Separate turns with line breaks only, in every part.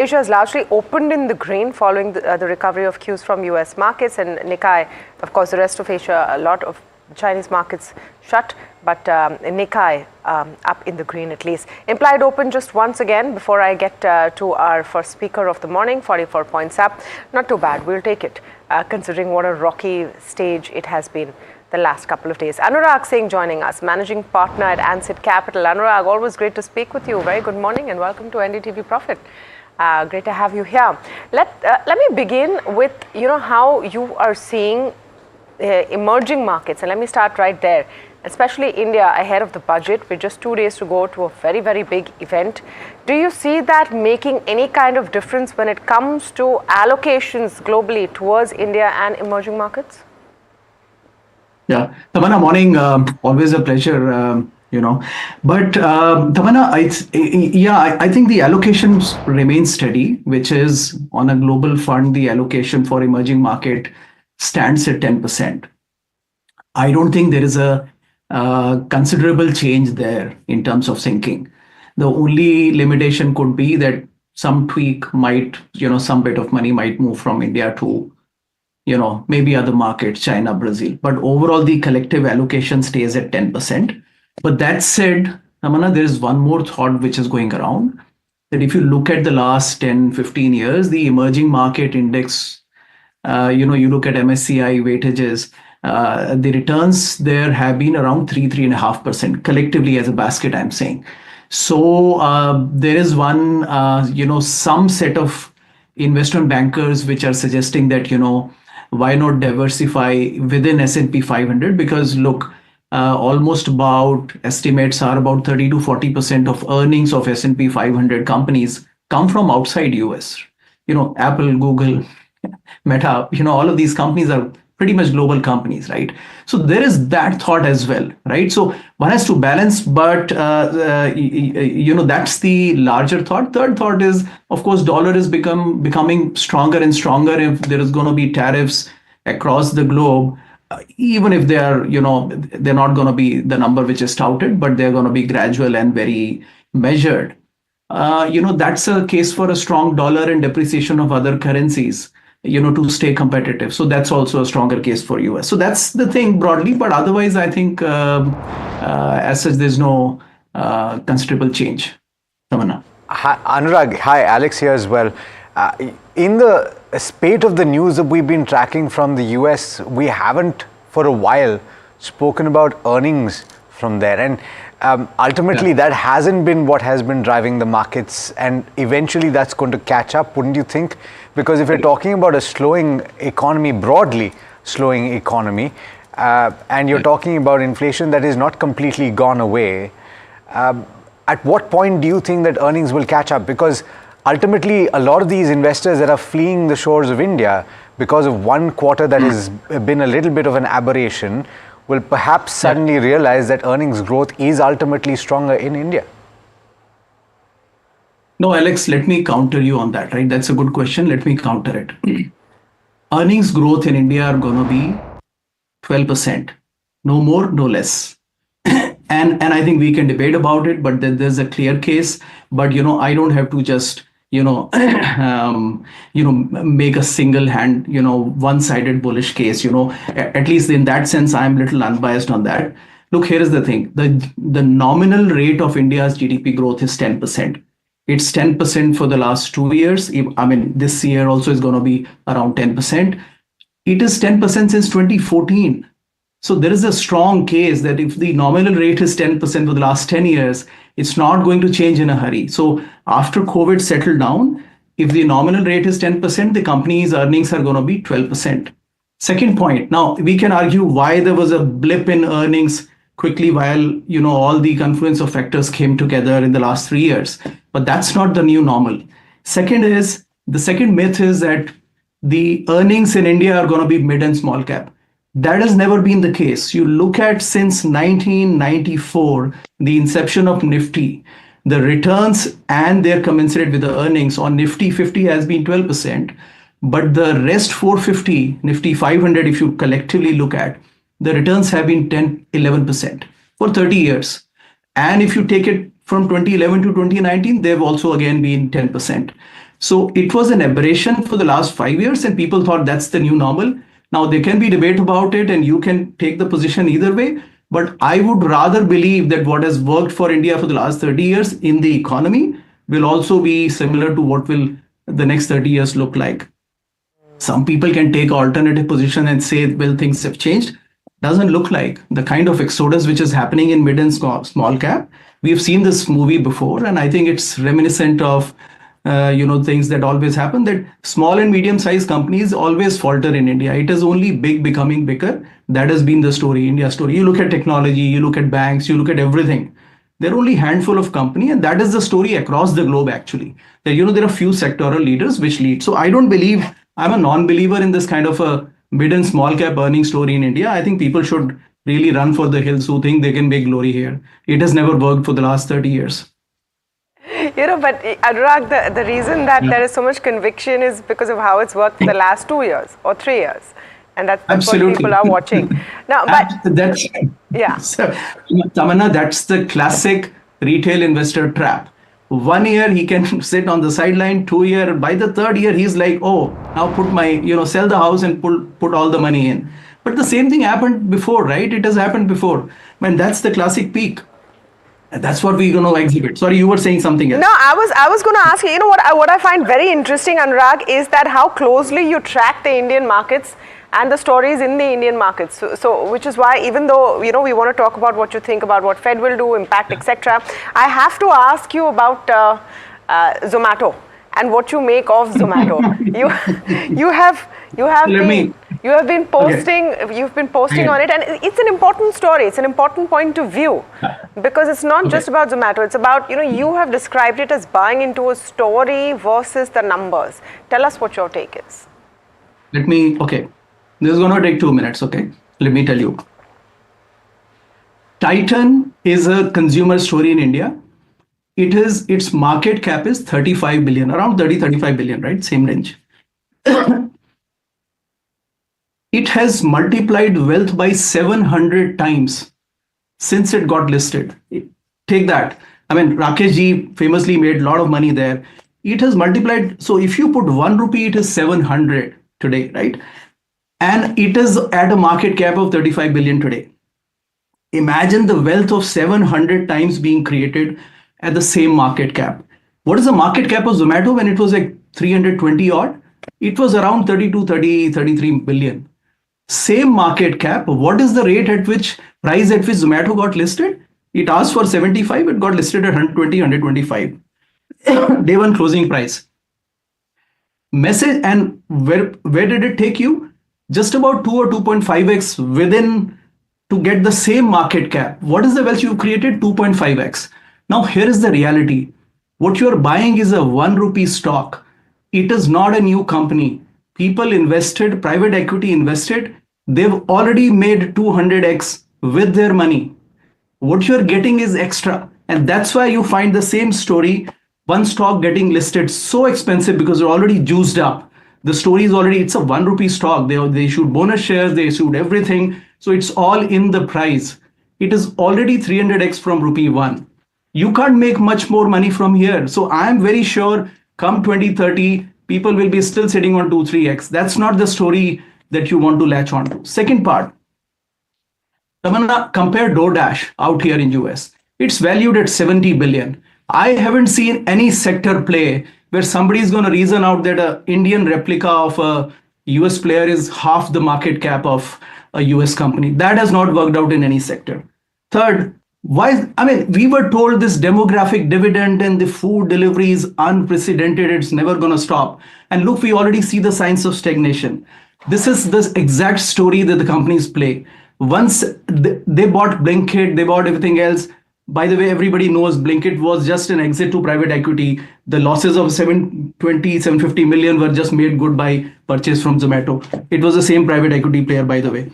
Asia has largely opened in the green following the recovery of cues from US markets, and Nikkei, of course, the rest of Asia, a lot of Chinese markets shut, but Nikkei up in the green at least. Implied open just once again before I get to our first speaker of the morning, 44 points up. Not too bad, we'll take it, considering what a rocky stage it has been the last couple of days. Anurag Singh joining us, Managing Partner at Ansett Capital. Anurag, always great to speak with you. Very good morning and welcome to NDTV Profit. Great to have you here. Let me begin with how you are seeing emerging markets, and let me start right there, especially India ahead of the budget with just 2 days to go to a very, very big event. Do you see that making any kind of difference when it comes to allocations globally towards India and emerging markets?
Yeah, Tamanna, morning. Always a pleasure. But Tamanna, I think the allocations remain steady, which is on a global fund, the allocation for emerging market stands at 10%. I don't think there is a considerable change there in terms of thinking. The only limitation could be that some tweak might, some bit of money might move from India to, maybe other markets, China, Brazil. But overall, the collective allocation stays at 10%. But that said, Tamanna, there is one more thought which is going around, that if you look at the last 10, 15 years, the emerging market index, you look at MSCI weightages, the returns there have been around 3.5% collectively as a basket, I'm saying. So there is one, some set of investment bankers which are suggesting that, why not diversify within S&P 500? Because look, almost about estimates are about 30 to 40% of earnings of S&P 500 companies come from outside US. Apple, Google, Meta, all of these companies are pretty much global companies, right? So there is that thought as well, right? So one has to balance, but that's the larger thought. Third thought is, of course, dollar is becoming stronger and stronger. If there is going to be tariffs across the globe, even if they are, they're not going to be the number which is touted, but they're going to be gradual and very measured. That's a case for a strong dollar and depreciation of other currencies, to stay competitive. So that's also a stronger case for US. So that's the thing broadly, but otherwise, I think as such, there's no considerable change. Tamanna.
Hi, Anurag, hi, Alex here as well. In the spate of the news that we've been tracking from the US, we haven't for a while spoken about earnings from there. And ultimately, that hasn't been what has been driving the markets. And eventually, that's going to catch up, wouldn't you think? Because if you're talking about a slowing economy, broadly slowing economy, and you're talking about inflation that is not completely gone away, at what point do you think that earnings will catch up? Because ultimately, a lot of these investors that are fleeing the shores of India because of one quarter that has been a little bit of an aberration will perhaps suddenly realize that earnings growth is ultimately stronger in India.
No, Alex, let me counter you on that, right? That's a good question. Let me counter it. Earnings growth in India are going to be 12%. No more, no less. And I think we can debate about it, but there's a clear case. But, I don't have to just, make a single hand, one-sided bullish case, at least in that sense, I'm a little unbiased on that. Look, here is the thing. The nominal rate of India's GDP growth is 10%. It's 10% for the last 2 years. I mean, this year also is going to be around 10%. It is 10% since 2014. So there is a strong case that if the nominal rate is 10% for the last 10 years, it's not going to change in a hurry. So after COVID settled down, if the nominal rate is 10%, the company's earnings are going to be 12%. Second point, now we can argue why there was a blip in earnings quickly while, all the confluence of factors came together in the last 3 years. But that's not the new normal. The second myth is that the earnings in India are going to be mid and small cap. That has never been the case. You look at since 1994, the inception of Nifty, the returns and their commensurate with the earnings on Nifty 50 has been 12%. But the rest 450, Nifty 500, if you collectively look at, the returns have been 10, 11% for 30 years. And if you take it from 2011 to 2019, they've also again been 10%. So it was an aberration for the last 5 years, and people thought that's the new normal. Now there can be debate about it, and you can take the position either way. But I would rather believe that what has worked for India for the last 30 years in the economy will also be similar to what will the next 30 years look like. Some people can take alternative position and say, well, things have changed. Doesn't look like the kind of exodus which is happening in mid and small cap. We've seen this movie before, and I think it's reminiscent of things that always happen, that small and medium sized companies always falter in India. It is only big becoming bigger. That has been the story, India story. You look at technology, you look at banks, you look at everything. There are only a handful of company, and that is the story across the globe actually. That there are few sectoral leaders which lead. So I don't believe, I'm a non-believer in this kind of a mid and small cap earning story in India. I think people should really run for the hills who think they can make glory here. It has never worked for the last 30 years.
But Anurag, the reason that there is so much conviction is because of how it's worked for the last 2 years or 3 years. And that's what people are watching. Now, but
that's,
yeah.
So, Tamanna, that's the classic retail investor trap. 1 year he can sit on the sideline, 2 year, by the 3rd year he's like, oh, now put my, sell the house and put all the money in. But the same thing happened before, right? It has happened before. And that's the classic peak. And that's what we're going to exhibit. Sorry, you were saying something else.
No, I was going to ask you, what I find very interesting, Anurag, is that how closely you track the Indian markets and the stories in the Indian markets. So which is why, even though, we want to talk about what you think about what Fed will do, impact, etc., I have to ask you about Zomato and what you make of Zomato. You have been posting, you've been posting on it, and it's an important story. It's an important point of view, because it's not just about Zomato. It's about, you have described it as buying into a story versus the numbers. Tell us what your take is.
This is going to take 2 minutes, okay? Let me tell you. Titan is a consumer story in India. Its market cap is 35 billion, around 35 billion, right? Same range. It has multiplied wealth by 700 times since it got listed. Take that. I mean, Rakesh ji famously made a lot of money there. It has multiplied. So if you put 1 rupee, it is 700 today, right? And it is at a market cap of 35 billion today. Imagine the wealth of 700 times being created at the same market cap. What is the market cap of Zomato when it was like 320 odd? It was around 33 billion. Same market cap. What is the price at which Zomato got listed? It asked for 75, it got listed at 120, 125. Day one closing price. Message, and where did it take you? Just about 2 or 2.5x within to get the same market cap. What is the wealth you've created? 2.5x. Now here is the reality. What you're buying is a 1 rupee stock. It is not a new company. People invested, private equity invested. They've already made 200x with their money. What you're getting is extra. And that's why you find the same story, one stock getting listed so expensive because they're already juiced up. The story is already, it's a 1 rupee stock. They issued bonus shares, they issued everything. So it's all in the price. It is already 300x from rupee 1. You can't make much more money from here. So I'm very sure come 2030, people will be still sitting on 2-3x. That's not the story that you want to latch on to. Second part, Tamanna, compare DoorDash out here in US. It's valued at 70 billion. I haven't seen any sector play where somebody is going to reason out that an Indian replica of a US player is half the market cap of a US company. That has not worked out in any sector. Third, we were told this demographic dividend and the food delivery is unprecedented. It's never going to stop. And look, we already see the signs of stagnation. This is the exact story that the companies play. Once they bought Blinkit, they bought everything else. By the way, everybody knows Blinkit was just an exit to private equity. The losses of 750 million were just made good by purchase from Zomato. It was the same private equity player, by the way.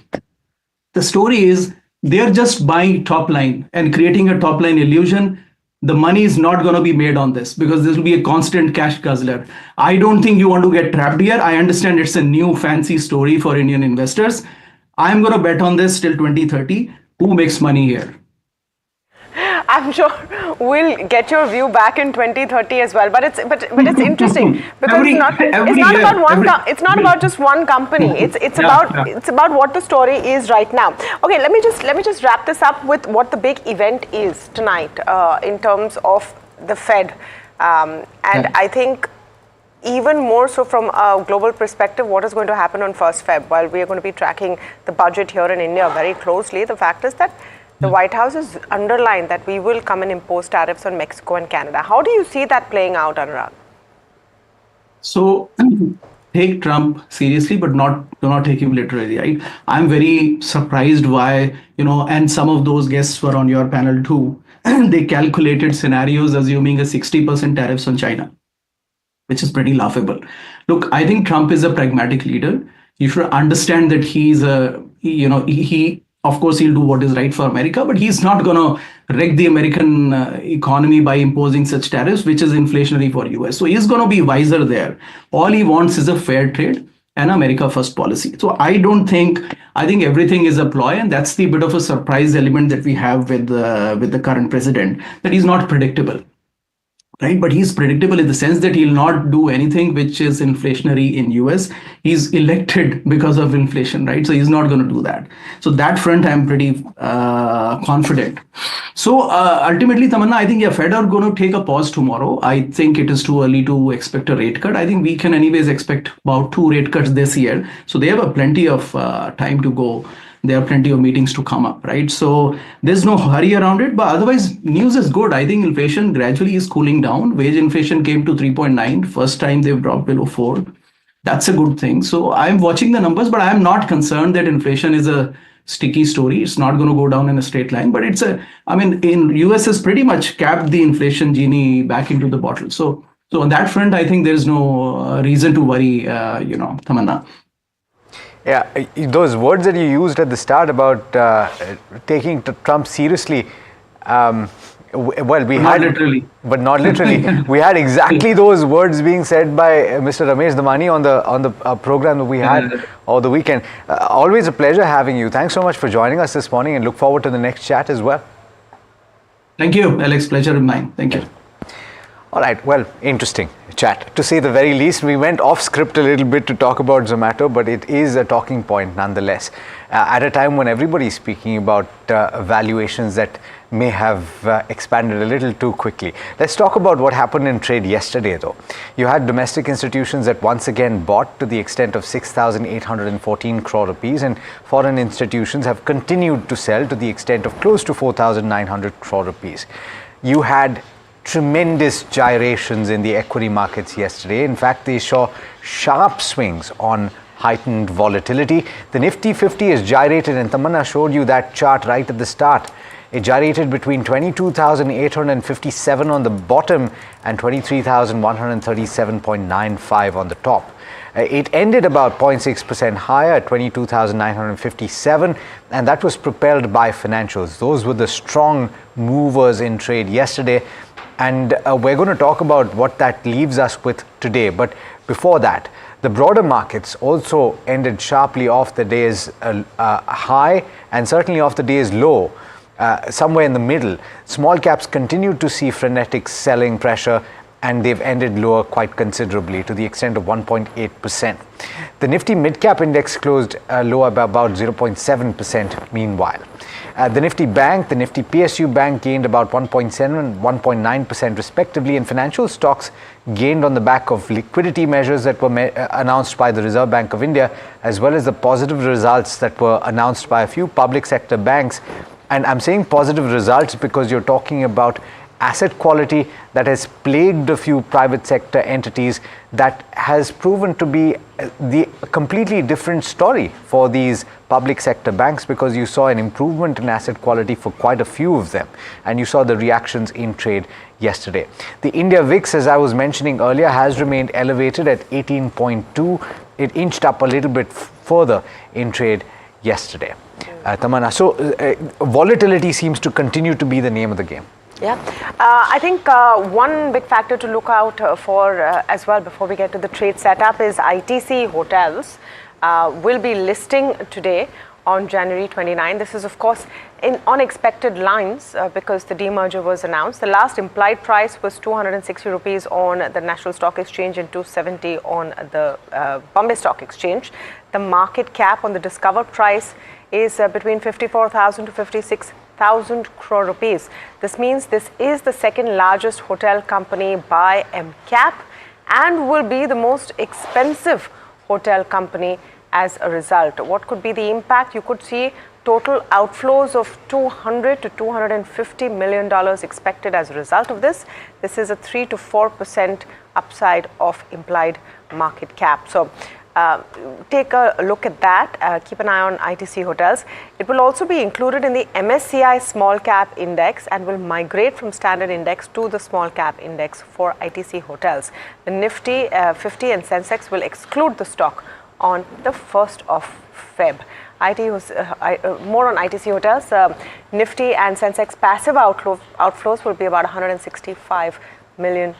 The story is they're just buying top line and creating a top line illusion. The money is not going to be made on this because this will be a constant cash guzzler. I don't think you want to get trapped here. I understand it's a new fancy story for Indian investors. I'm going to bet on this till 2030. Who makes money here?
I'm sure we'll get your view back in 2030 as well. But it's interesting because it's not about just one company. It's about what the story is right now. Okay, let me just wrap this up with what the big event is tonight in terms of the Fed, and I think even more so from a global perspective, what is going to happen on 1st Feb? While we are going to be tracking the budget here in India very closely, the fact is that the White House has underlined that we will come and impose tariffs on Mexico and Canada. How do you see that playing out, Anurag?
So take Trump seriously, but do not take him literally, right? I'm very surprised why, and some of those guests were on your panel too. They calculated scenarios assuming a 60% tariffs on China, which is pretty laughable. Look, I think Trump is a pragmatic leader. You should understand that he's of course, he'll do what is right for America, but he's not going to wreck the American economy by imposing such tariffs, which is inflationary for US. So he's going to be wiser there. All he wants is a fair trade and America first policy. So I think everything is a ploy, and that's the bit of a surprise element that we have with the current president, that he's not predictable. Right, but he's predictable in the sense that he'll not do anything which is inflationary in US. He's elected because of inflation, right? So he's not going to do that. So that front, I'm pretty confident. So ultimately, Tamanna, I think Fed are going to take a pause tomorrow. I think it is too early to expect a rate cut. I think we can anyways expect about 2 rate cuts this year. So they have a plenty of time to go. There are plenty of meetings to come up, right? So there's no hurry around it, but otherwise news is good. I think inflation gradually is cooling down. Wage inflation came to 3.9. First time they've dropped below 4. That's a good thing. So I'm watching the numbers, but I'm not concerned that inflation is a sticky story. It's not going to go down in a straight line, but in US has pretty much capped the inflation genie back into the bottle. So on that front, I think there's no reason to worry, Tamanna.
Yeah, those words that you used at the start about taking Trump seriously, we had
literally,
but not literally. We had exactly those words being said by Mr. Ramesh Damani on the program that we had over the weekend. Always a pleasure having you. Thanks so much for joining us this morning, and look forward to the next chat as well.
Thank you, Alex. Pleasure of mine. Thank you.
All right, well, interesting chat, to say the very least. We went off script a little bit to talk about Zomato, but it is a talking point nonetheless. At a time when everybody is speaking about valuations that may have expanded a little too quickly. Let's talk about what happened in trade yesterday, though. You had domestic institutions that once again bought to the extent of 6,814 crore rupees, and foreign institutions have continued to sell to the extent of close to 4,900 crore rupees. You had tremendous gyrations in the equity markets yesterday. In fact, they saw sharp swings on heightened volatility. The Nifty 50 is gyrated, and Tamanna showed you that chart right at the start. It gyrated between 22,857 on the bottom and 23,137.95 on the top. It ended about 0.6% higher at 22,957, and that was propelled by financials. Those were the strong movers in trade yesterday. And we're going to talk about what that leaves us with today. But before that, the broader markets also ended sharply off the day's high, and certainly off the day's low, somewhere in the middle. Small caps continued to see frenetic selling pressure, and they've ended lower quite considerably to the extent of 1.8%. The Nifty Mid-Cap Index closed lower by about 0.7% meanwhile. The Nifty Bank, the Nifty PSU Bank gained about 1.7% and 1.9% respectively, and financial stocks gained on the back of liquidity measures that were announced by the Reserve Bank of India, as well as the positive results that were announced by a few public sector banks. And I'm saying positive results because you're talking about asset quality that has plagued a few private sector entities, that has proven to be the completely different story for these public sector banks, because you saw an improvement in asset quality for quite a few of them, and you saw the reactions in trade yesterday. The India VIX, as I was mentioning earlier, has remained elevated at 18.2. It inched up a little bit further in trade yesterday. Tamanna, so volatility seems to continue to be the name of the game.
Yeah, I think one big factor to look out for as well before we get to the trade setup is ITC Hotels will be listing today on January 29. This is, of course, in unexpected lines because the demerger was announced. The last implied price was 260 rupees on the National Stock Exchange and 270 on the Bombay Stock Exchange. The market cap on the discovered price is between 54,000 to 56,000 crore rupees. This means this is the second largest hotel company by MCAP and will be the most expensive hotel company as a result. What could be the impact? You could see total outflows of $200 to $250 million expected as a result of this. This is a 3 to 4% upside of implied market cap. So take a look at that. Keep an eye on ITC Hotels. It will also be included in the MSCI Small Cap Index and will migrate from Standard Index to the Small Cap Index for ITC Hotels. The Nifty 50 and Sensex will exclude the stock on the 1st of Feb. More on ITC Hotels. Nifty and Sensex passive outflows will be about $165 million.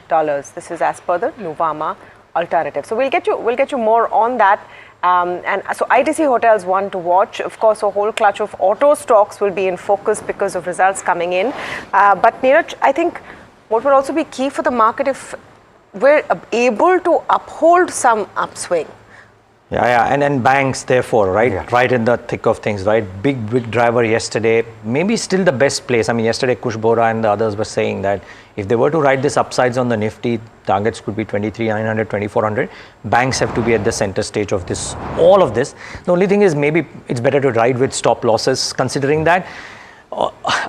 This is as per the Nuvama alternative. So we'll get you more on that. And so ITC Hotels one to watch. Of course, a whole clutch of auto stocks will be in focus because of results coming in. But Neeraj, I think what will also be key for the market if we're able to uphold some upswing.
Yeah, and banks, therefore, right?
Yeah.
Right in the thick of things, right? Big driver yesterday. Maybe still the best place. I mean, yesterday Kush Bora and the others were saying that if they were to ride this upsides on the Nifty, targets could be 23,900, 2,400. Banks have to be at the center stage of this, all of this. The only thing is maybe it's better to ride with stop losses, considering that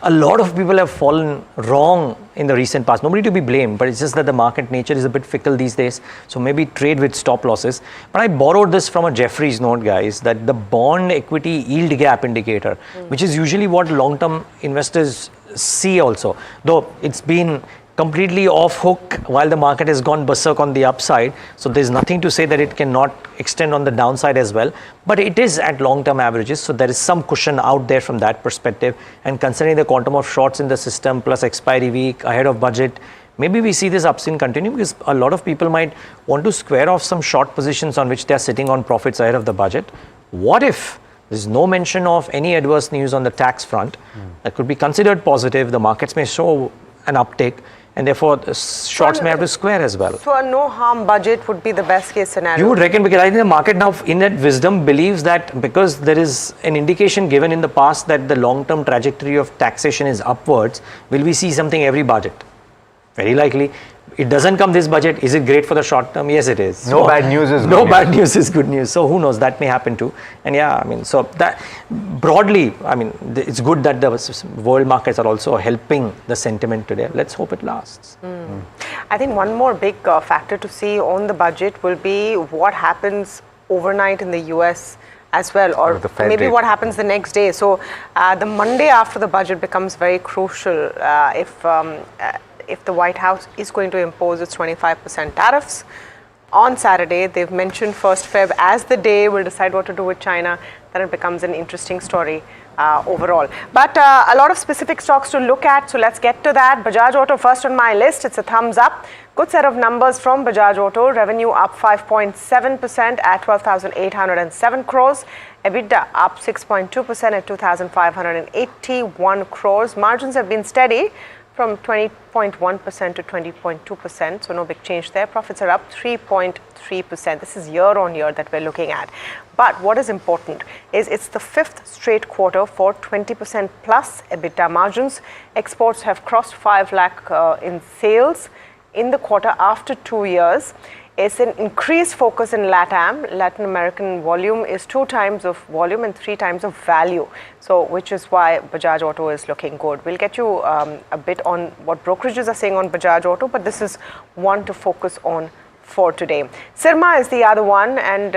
a lot of people have fallen wrong in the recent past. Nobody to be blamed, but it's just that the market nature is a bit fickle these days. So maybe trade with stop losses. But I borrowed this from a Jeffries note, guys, that the bond equity yield gap indicator, which is usually what long-term investors see also, though it's been completely off hook while the market has gone berserk on the upside. So there's nothing to say that it cannot extend on the downside as well. But it is at long-term averages. So there is some cushion out there from that perspective. And considering the quantum of shorts in the system plus expiry week ahead of budget, maybe we see this upswing continue because a lot of people might want to square off some short positions on which they're sitting on profits ahead of the budget. What if there's no mention of any adverse news on the tax front? That could be considered positive. The markets may show an uptick. And therefore, the shorts may have to square as well.
So a no-harm budget would be the best-case scenario?
You would reckon, because I think the market now, in that wisdom, believes that because there is an indication given in the past that the long-term trajectory of taxation is upwards, will we see something every budget? Very likely. It doesn't come this budget. Is it great for the short term? Yes, it is.
No bad news is good
news. No
news.
bad news is good news. So who knows? That may happen too. And yeah, I mean, so that broadly, I mean, it's good that the world markets are also helping the sentiment today. Let's hope it lasts.
I think one more big factor to see on the budget will be what happens overnight in the US as well, or maybe what happens the next day. So the Monday after the budget becomes very crucial if the White House is going to impose its 25% tariffs. On Saturday, they've mentioned 1st Feb as the day we'll decide what to do with China. Then it becomes an interesting story overall. But a lot of specific stocks to look at, so let's get to that. Bajaj Auto first on my list. It's a thumbs up. Good set of numbers from Bajaj Auto. Revenue up 5.7% at 12,807 crores. EBITDA up 6.2% at 2,581 crores. Margins have been steady from 20.1% to 20.2%, so no big change there. Profits are up 3.3%. This is year on year that we're looking at. But what is important is it's the 5th straight quarter for 20% plus EBITDA margins. Exports have crossed 5 lakh in sales in the quarter after 2 years. It's an increased focus in LATAM. Latin American volume is 2 times of volume and 3 times of value. So, which is why Bajaj Auto is looking good. We'll get you a bit on what brokerages are saying on Bajaj Auto, but this is one to focus on for today. Sirma is the other one, and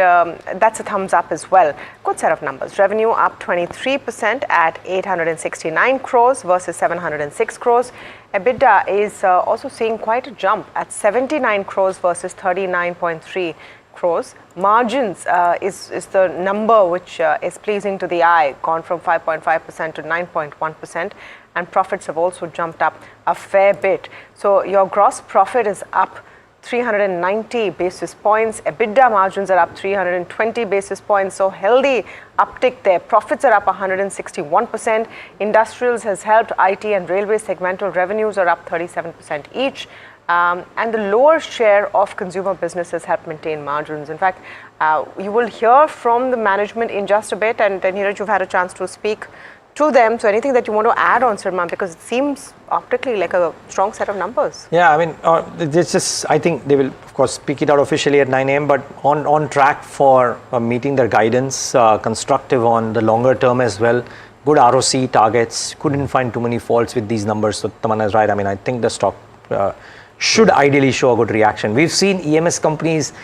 that's a thumbs up as well. Good set of numbers. Revenue up 23% at 869 crores versus 706 crores. EBITDA is also seeing quite a jump at 79 crores versus 39.3 crores. Margins is the number which is pleasing to the eye, gone from 5.5% to 9.1%, and profits have also jumped up a fair bit. So your gross profit is up 390 basis points. EBITDA margins are up 320 basis points. So healthy uptick there. Profits are up 161%. Industrials has helped. IT and railway segmental revenues are up 37% each. And the lower share of consumer businesses help maintain margins. In fact, you will hear from the management in just a bit, and Neeraj, you've had a chance to speak to them. So anything that you want to add on, Sirma, because it seems optically like a strong set of numbers.
Yeah, I mean, it's just, I think they will, of course, speak it out officially at 9 a.m., but on track for meeting their guidance, constructive on the longer term as well. Good ROC targets, couldn't find too many faults with these numbers. So Tamanna is right. I mean, I think the stock should ideally show a good reaction. We've seen EMS companies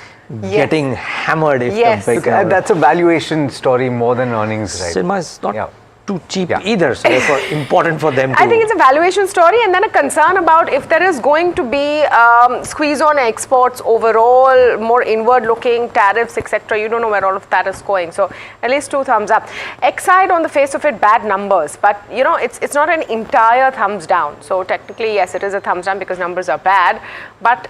getting hammered if the big...
That's a valuation story more than earnings, right?
Sirma is not too cheap either, so therefore important for them to...
I think it's a valuation story, and then a concern about if there is going to be squeeze on exports overall, more inward looking, tariffs, etc. You don't know where all of that is going. So at least 2 thumbs up. Exide, on the face of it, bad numbers, but you know, it's not an entire thumbs down. So technically, yes, it is a thumbs down because numbers are bad, but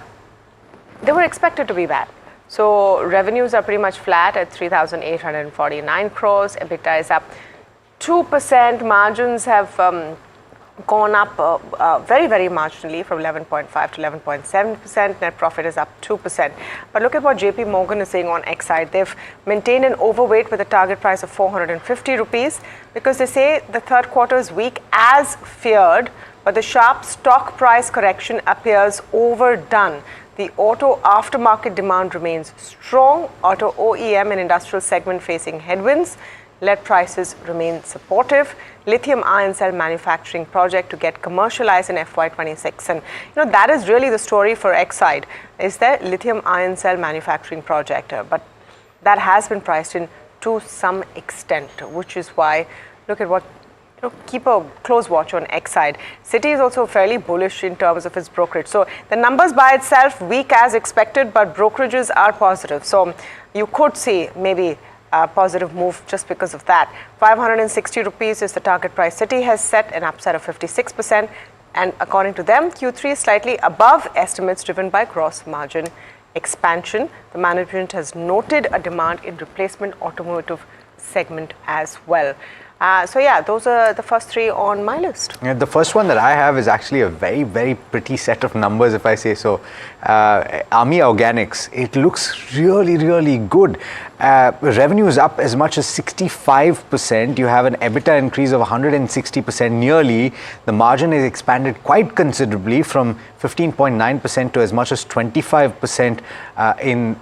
they were expected to be bad. So revenues are pretty much flat at 3,849 crores. EBITDA is up 2%. Margins have gone up very, very marginally from 11.5 to 11.7%. Net profit is up 2%. But look at what JP Morgan is saying on Exide. They've maintained an overweight with a target price of 450 rupees because they say the third quarter is weak as feared, but the sharp stock price correction appears overdone. The auto aftermarket demand remains strong. Auto OEM and industrial segment facing headwinds. Lead prices remain supportive. Lithium ion cell manufacturing project to get commercialized in FY26. And you know, that is really the story for Exide, is their lithium ion cell manufacturing project. But that has been priced in to some extent, which is why, look at what, you know, keep a close watch on Exide. Citi is also fairly bullish in terms of its brokerage. So the numbers by itself weak as expected, but brokerages are positive. So you could see maybe a positive move just because of that. 560 rupees is the target price Citi has set, an upside of 56%. And according to them, Q3 is slightly above estimates driven by gross margin expansion. The management has noted a demand in replacement automotive segment as well. So yeah, those are the first 3 on my list.
The first one that I have is actually a very, very pretty set of numbers, if I say so. Ami Organics, it looks really, really good. Revenue is up as much as 65%. You have an EBITDA increase of 160% nearly. The margin is expanded quite considerably from 15.9% to as much as 25% in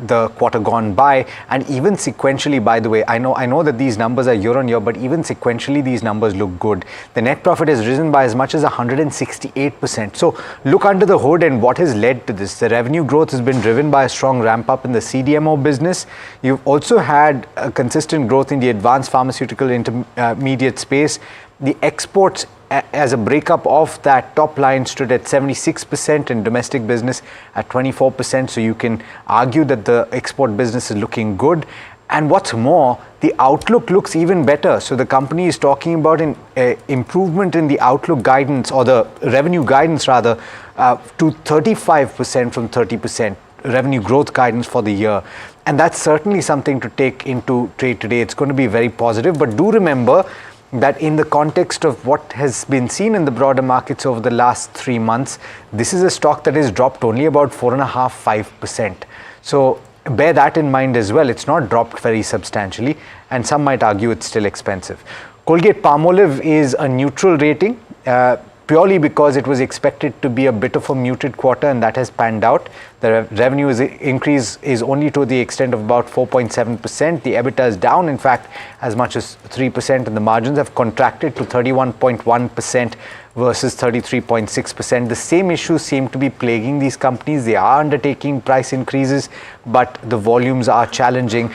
the quarter gone by. And even sequentially, by the way, I know that these numbers are year on year, but even sequentially these numbers look good. The net profit has risen by as much as 168%. So look under the hood and what has led to this. The revenue growth has been driven by a strong ramp up in the CDMO business. You've also had a consistent growth in the advanced pharmaceutical intermediate space. The exports as a breakup of that top line stood at 76% and domestic business at 24%. So you can argue that the export business is looking good. And what's more, the outlook looks even better. So the company is talking about an improvement in the outlook guidance, or the revenue guidance rather, to 35% from 30%. Revenue growth guidance for the year, and that's certainly something to take into trade today. It's going to be very positive, but do remember that in the context of what has been seen in the broader markets over the last 3 months, this is a stock that has dropped only about 4.5-5%. So bear that in mind as well. It's not dropped very substantially, and some might argue it's still expensive. Colgate-Palmolive is a neutral rating, purely because it was expected to be a bit of a muted quarter, and that has panned out. The revenue increase is only to the extent of about 4.7%. The EBITDA is down, in fact, as much as 3%, and the margins have contracted to 31.1% versus 33.6%. The same issues seem to be plaguing these companies. They are undertaking price increases, but the volumes are challenging.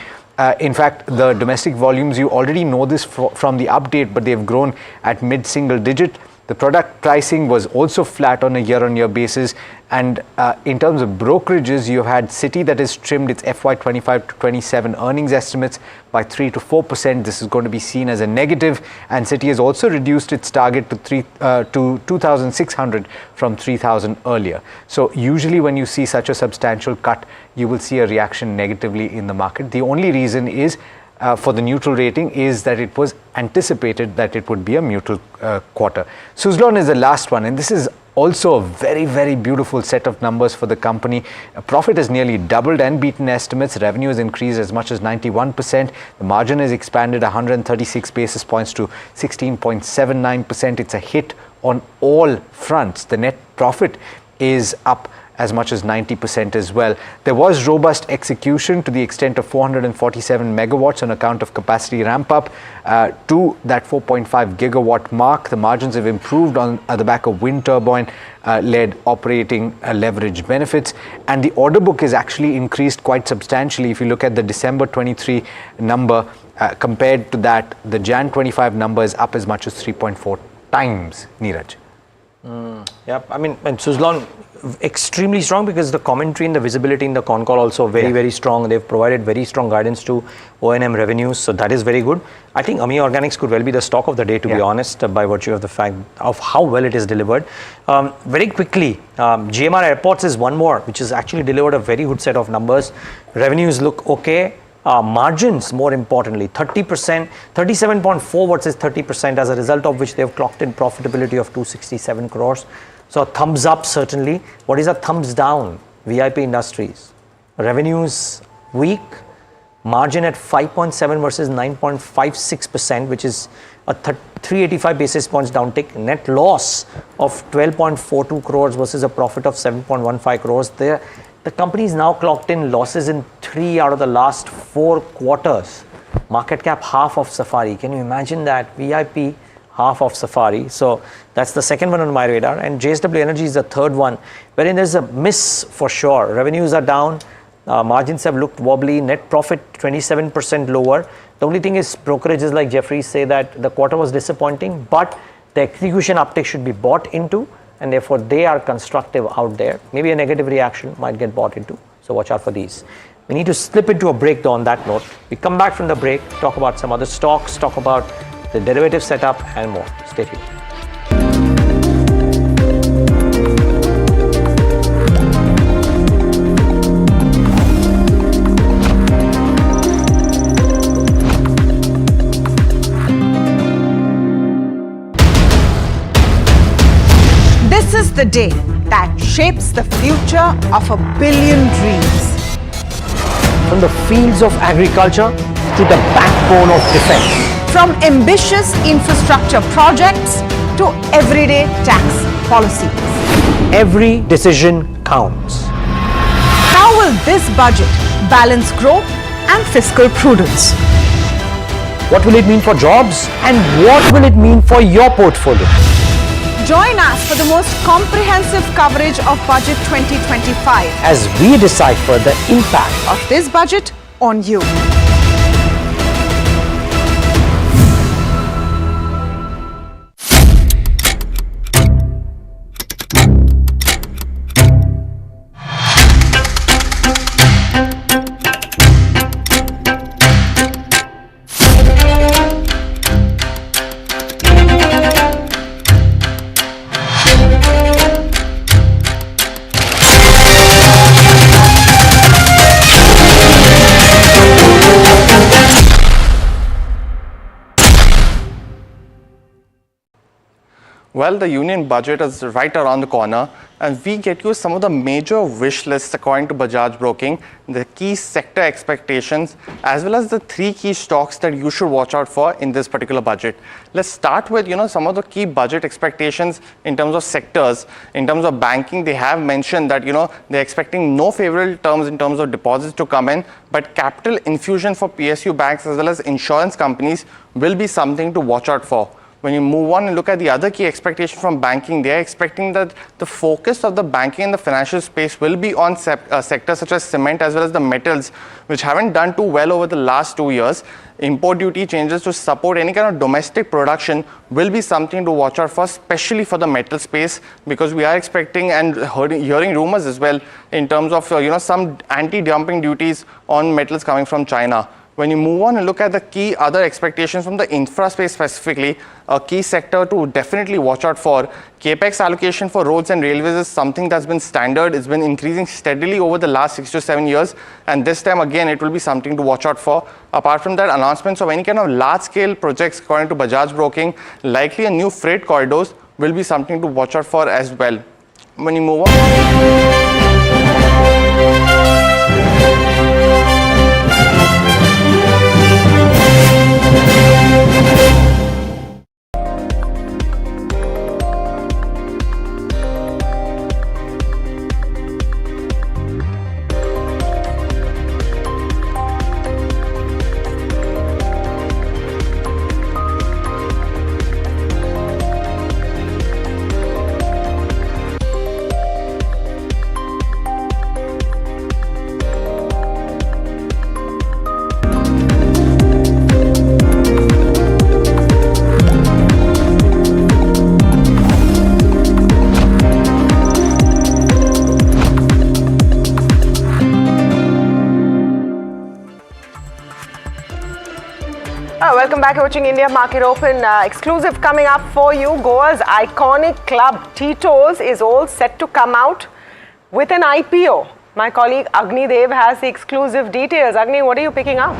In fact, the domestic volumes, you already know this from the update, but they've grown at mid-single digit. The product pricing was also flat on a year-on-year basis. And in terms of brokerages, you had Citi that has trimmed its FY25 to 27 earnings estimates by 3 to 4%. This is going to be seen as a negative. And Citi has also reduced its target to 2,600 from 3,000 earlier. So usually when you see such a substantial cut, you will see a reaction negatively in the market. The only reason is for the neutral rating is that it was anticipated that it would be a neutral quarter. Suzlon is the last one, and this is also a very, very beautiful set of numbers for the company. Profit has nearly doubled and beaten estimates. Revenue has increased as much as 91%. The margin has expanded 136 basis points to 16.79%. It's a hit on all fronts. The net profit is up as much as 90% as well. There was robust execution to the extent of 447 megawatts on account of capacity ramp up to that 4.5 gigawatt mark. The margins have improved on the back of wind turbine led operating leverage benefits, and the order book has actually increased quite substantially. If you look at the December 23 number compared to that, the Jan 25 number is up as much as 3.4 times, Neeraj.
Yeah, I mean, and Suzlon extremely strong because the commentary and the visibility in the con call also very strong. They've provided very strong guidance to O&M revenues, so that is very good. I think AMI Organics could well be the stock of the day, to be honest, by virtue of the fact of how well it is delivered. Very quickly, GMR Airports is one more, which has actually delivered a very good set of numbers. Revenues look okay. Margins, more importantly, 30%, 37.4 versus 30%, as a result of which they have clocked in profitability of 267 crores. So a thumbs up, certainly. What is a thumbs down? VIP Industries. Revenues weak, margin at 5.7 versus 9.56%, which is a 385 basis points downtick. Net loss of 12.42 crores versus a profit of 7.15 crores. The company is now clocked in losses in 3 out of the last 4 quarters. Market cap half of Safari. Can you imagine that? VIP half of Safari. So that's the second one on my radar. And JSW Energy is the third one, wherein there's a miss for sure. Revenues are down. Margins have looked wobbly. Net profit 27% lower. The only thing is brokerages like Jefferies say that the quarter was disappointing, but the execution uptick should be bought into, and therefore they are constructive out there. Maybe a negative reaction might get bought into. So watch out for these. We need to slip into a break though on that note. We come back from the break, talk about some other stocks, talk about the derivative setup and more. Stay tuned.
This is the day that shapes the future of 1 billion dreams.
From the fields of agriculture to the backbone of defense.
From ambitious infrastructure projects to everyday tax policies.
Every decision counts.
How will this budget balance growth and fiscal prudence?
What will it mean for jobs and what will it mean for your portfolio?
Join us for the most comprehensive coverage of Budget 2025
as we decipher the impact
of this budget on you.
Well, the union budget is right around the corner, and we get you some of the major wish lists according to Bajaj Broking, the key sector expectations, as well as the 3 key stocks that you should watch out for in this particular budget. Let's start with, some of the key budget expectations in terms of sectors. In terms of banking, they have mentioned that, they're expecting no favorable terms in terms of deposits to come in, but capital infusion for PSU banks as well as insurance companies will be something to watch out for. When you move on and look at the other key expectation from banking, they are expecting that the focus of the banking and the financial space will be on sectors such as cement as well as the metals, which haven't done too well over the last 2 years. Import duty changes to support any kind of domestic production will be something to watch out for, especially for the metal space, because we are expecting and hearing rumors as well in terms of some anti-dumping duties on metals coming from China. When you move on and look at the key other expectations from the infra space specifically, a key sector to definitely watch out for, capex allocation for roads and railways is something that's been standard. It's been increasing steadily over the last 6 to 7 years, and this time again it will be something to watch out for. Apart from that, announcements of any kind of large-scale projects according to Bajaj Broking, likely a new freight corridors will be something to watch out for as well. When you move on.
Welcome back. You're watching India Market Open. Exclusive coming up for you. Goa's iconic club Tito's is all set to come out with an IPO. My colleague Agni Dev has the exclusive details. Agni, what are you picking up?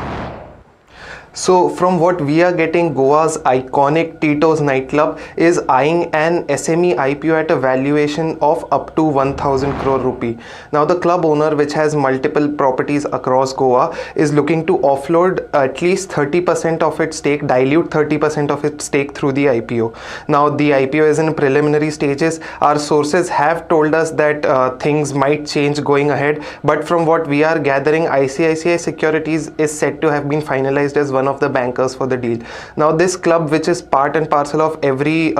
So from what we are getting, Goa's iconic Tito's nightclub is eyeing an SME IPO at a valuation of up to 1,000 crore rupee. Now the club owner, which has multiple properties across Goa, is looking to offload at least 30% of its stake, dilute 30% of its stake through the IPO. Now the IPO is in preliminary stages. Our sources have told us that things might change going ahead, but from what we are gathering, ICICI Securities is said to have been finalized as one of the bankers for the deal. Now this club, which is part and parcel of every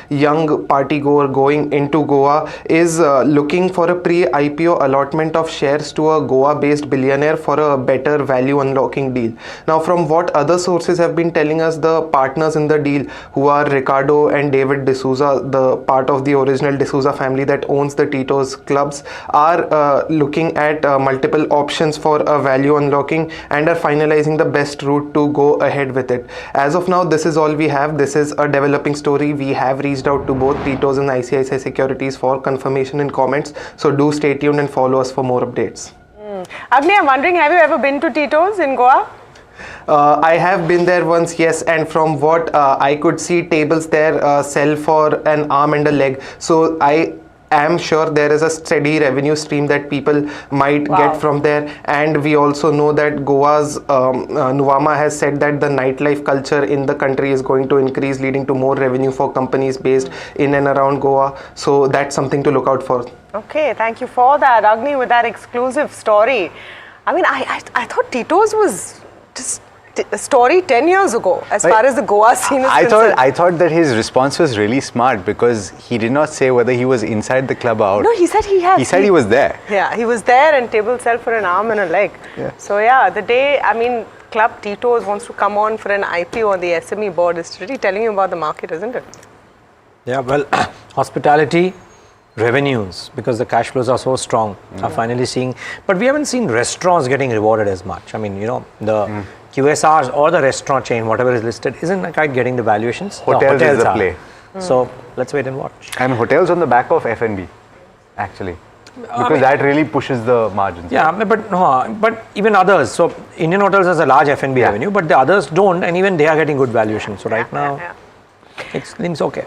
young party goer going into Goa, is looking for a pre-IPO allotment of shares to a Goa-based billionaire for a better value unlocking deal. Now from what other sources have been telling us, the partners in the deal, who are Ricardo and David D'Souza, the part of the original D'Souza family that owns the Tito's clubs, are looking at multiple options for a value unlocking and are finalizing the best route to go ahead with it. As of now, this is all we have. This is a developing story. We have reached out to both Tito's and ICICI Securities for confirmation and comments. So do stay tuned and follow us for more updates.
Agni, I'm wondering, have you ever been to Tito's in Goa?
I have been there once, yes, and from what I could see, tables there sell for an arm and a leg. So I am sure there is a steady revenue stream that people might get from there. And we also know that Goa's Nuvama has said that the nightlife culture in the country is going to increase, leading to more revenue for companies based in and around Goa. So that's something to look out for.
Okay, thank you for that, Agni, with that exclusive story. I mean, I thought Tito's was just a story 10 years ago as far as the Goa scene is concerned.
I thought that his response was really smart, because he did not say whether he was inside the club or out.
No, he said he has.
He said he was there.
Yeah, he was there, and table sell for an arm and a leg.
Yeah.
So yeah, the day, I mean, Club Tito's wants to come on for an IPO on the SME board is really telling you about the market, isn't it?
Yeah, well, hospitality revenues, because the cash flows are so strong, are finally seeing, but we haven't seen restaurants getting rewarded as much. I mean, the QSRs or the restaurant chain, whatever is listed, isn't quite getting the valuations.
Hotels is the play.
So let's wait and watch.
And hotels on the back of F&B, actually, because that really pushes the margins.
Yeah, but even others. So Indian Hotels has a large F&B revenue, but the others don't, and even they are getting good valuation. So right now, it seems okay.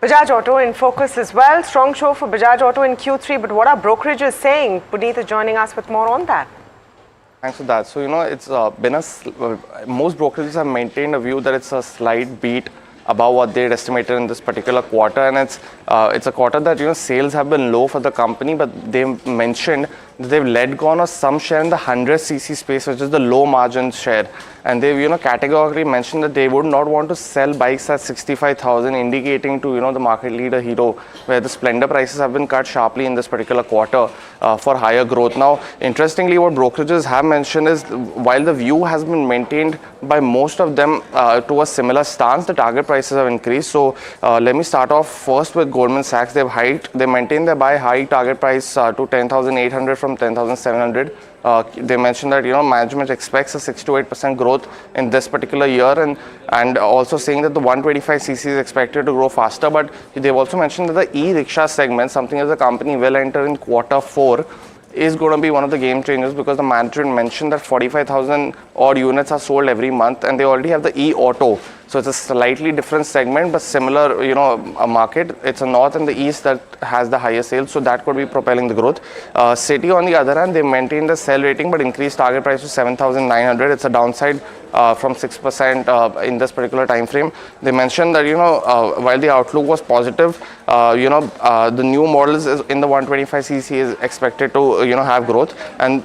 Bajaj Auto in focus as well. Strong show for Bajaj Auto in Q3, but what are brokerages saying? Puneet is joining us with more on that.
Thanks for that. So, it's been most brokerages have maintained a view that it's a slight beat above what they had estimated in this particular quarter, and it's a quarter that sales have been low for the company, but they mentioned that they've let go of some share in the 100cc space, which is the low margin share. And they've, categorically mentioned that they would not want to sell bikes at 65,000, indicating to, the market leader Hero, where the Splendor prices have been cut sharply in this particular quarter for higher growth. Now, interestingly, what brokerages have mentioned is, while the view has been maintained by most of them to a similar stance, the target prices have increased. So, let me start off first with Goldman Sachs. They maintained their buy high target price to 10,800 from 10,700. They mentioned that management expects a 6 to 8% growth in this particular year, and also saying that the 125cc is expected to grow faster. But they've also mentioned that the e-rickshaw segment, something that the company will enter in Q4, is going to be one of the game changers, because the management mentioned that 45,000 odd units are sold every month, and they already have the e-auto. So it's a slightly different segment, but similar, a market. It's a north and the east that has the highest sales, so that could be propelling the growth. Citi, on the other hand, they maintained the sell rating, but increased target price to 7,900. It's a downside from 6% in this particular time frame. They mentioned that while the outlook was positive, the new models in the 125cc is expected to have growth,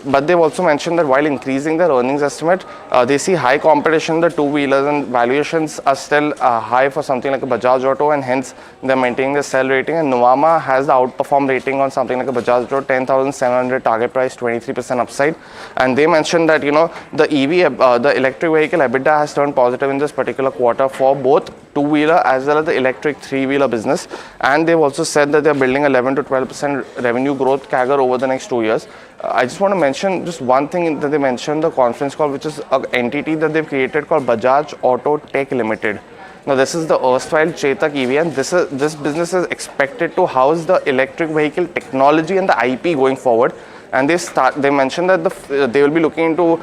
but they've also mentioned that while increasing their earnings estimate, they see high competition in the two-wheelers, and valuations are still high for something like a Bajaj Auto, and hence they're maintaining the sell rating. And Nuvama has the outperform rating on something like a Bajaj Auto, 10,700 target price, 23% upside. And they mentioned that the EV, the electric vehicle EBITDA has turned positive in this particular quarter for both two-wheeler as well as the electric three-wheeler business. And they've also said that they're building 11 to 12% revenue growth CAGR over the next 2 years. I just want to mention just one thing that they mentioned the conference call, which is an entity that they've created called Bajaj Auto Tech Limited. Now, this is the erstwhile Chetak EV, and this business is expected to house the electric vehicle technology and the IP going forward. And they mentioned that they will be looking into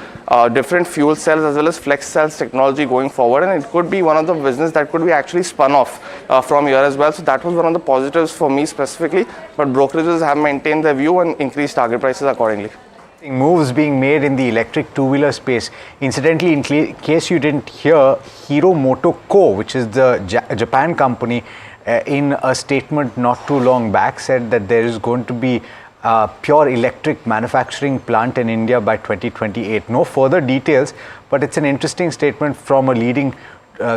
different fuel cells as well as flex cells technology going forward, and it could be one of the business that could be actually spun off from here as well. So that was one of the positives for me specifically, but brokerages have maintained their view and increased target prices accordingly.
Moves being made in the electric two-wheeler space. Incidentally, in case you didn't hear, Hero MotoCo, which is the Japan company, in a statement not too long back said that there is going to be pure electric manufacturing plant in India by 2028. No further details, but it's an interesting statement from a leading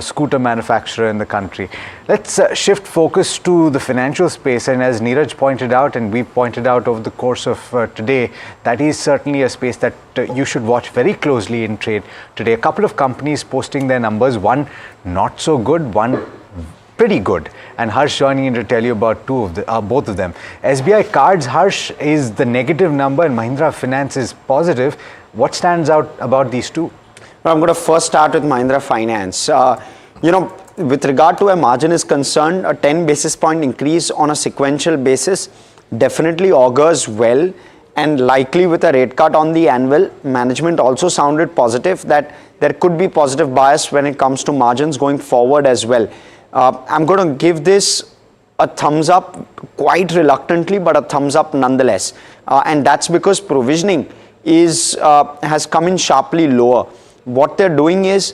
scooter manufacturer in the country. Let's shift focus to the financial space, and as Neeraj pointed out and we pointed out over the course of today, that is certainly a space that you should watch very closely in trade today. A couple of companies posting their numbers, one not so good, one pretty good, and Harsh joining in to tell you about both of them. SBI Cards, Harsh, is the negative number and Mahindra Finance is positive. What stands out about these two?
I'm going to first start with Mahindra Finance. With regard to where margin is concerned, a 10 basis point increase on a sequential basis definitely augurs well, and likely with a rate cut on the anvil. Management also sounded positive that there could be positive bias when it comes to margins going forward as well. I'm going to give this a thumbs up, quite reluctantly, but a thumbs up nonetheless. And that's because provisioning has come in sharply lower. What they're doing is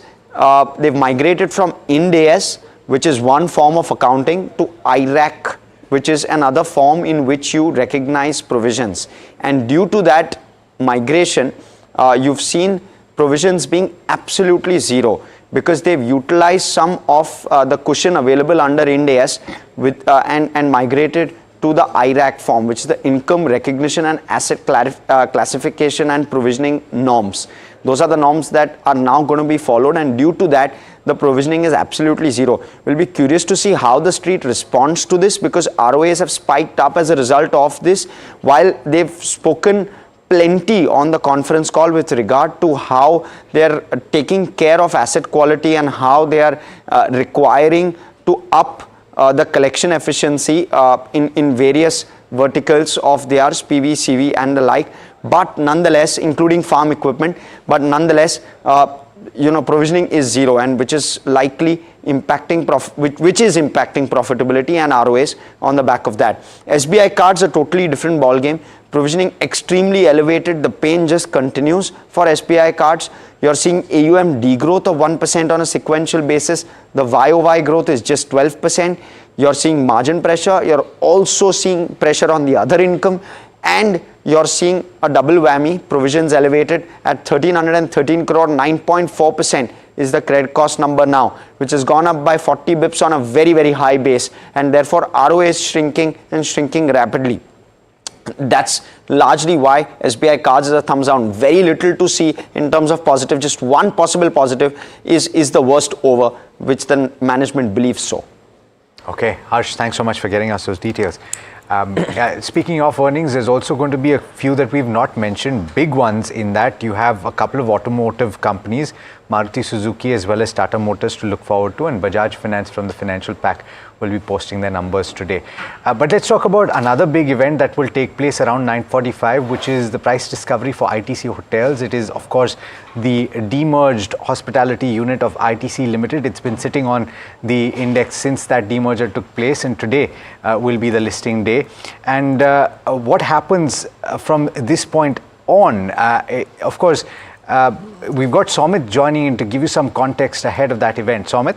they've migrated from Indices, which is one form of accounting, to IRAC, which is another form in which you recognize provisions. And due to that migration, you've seen provisions being absolutely zero, because they've utilized some of the cushion available under Indices and migrated to the IRAC form, which is the income recognition and asset classification and provisioning norms. Those are the norms that are now going to be followed, and due to that, the provisioning is absolutely zero. We'll be curious to see how the street responds to this, because ROAs have spiked up as a result of this, while they've spoken plenty on the conference call with regard to how they're taking care of asset quality and how they are requiring to up the collection efficiency in various verticals of theirs, PV, CV and the like. But nonetheless, including farm equipment, but nonetheless, provisioning is zero, and which is likely impacting profitability and ROAs on the back of that. SBI Cards a totally different ball game. Provisioning extremely elevated. The pain just continues for SBI Cards. You're seeing AUM degrowth of 1% on a sequential basis. The YOY growth is just 12%. You're seeing margin pressure. You're also seeing pressure on the other income, and you're seeing a double whammy, provisions elevated at 1313 crore, 9.4% is the credit cost number now, which has gone up by 40 bips on a very, very high base, and therefore ROA is shrinking and shrinking rapidly. That's largely why SBI Cards is a thumbs down. Very little to see in terms of positive. Just one possible positive is the worst over, which the management believes so.
Okay, Harsh, thanks so much for getting us those details. Speaking of earnings, there's also going to be a few that we've not mentioned, big ones in that you have a couple of automotive companies, Maruti Suzuki as well as Tata Motors to look forward to, and Bajaj Finance from the financial pack will be posting their numbers today. But let's talk about another big event that will take place around 9:45, which is the price discovery for ITC Hotels. It is, of course, the demerged hospitality unit of ITC Limited. It's been sitting on the index since that demerger took place, and today will be the listing day. And what happens from this point on, of course, we've got Somit joining in to give you some context ahead of that event. Somit?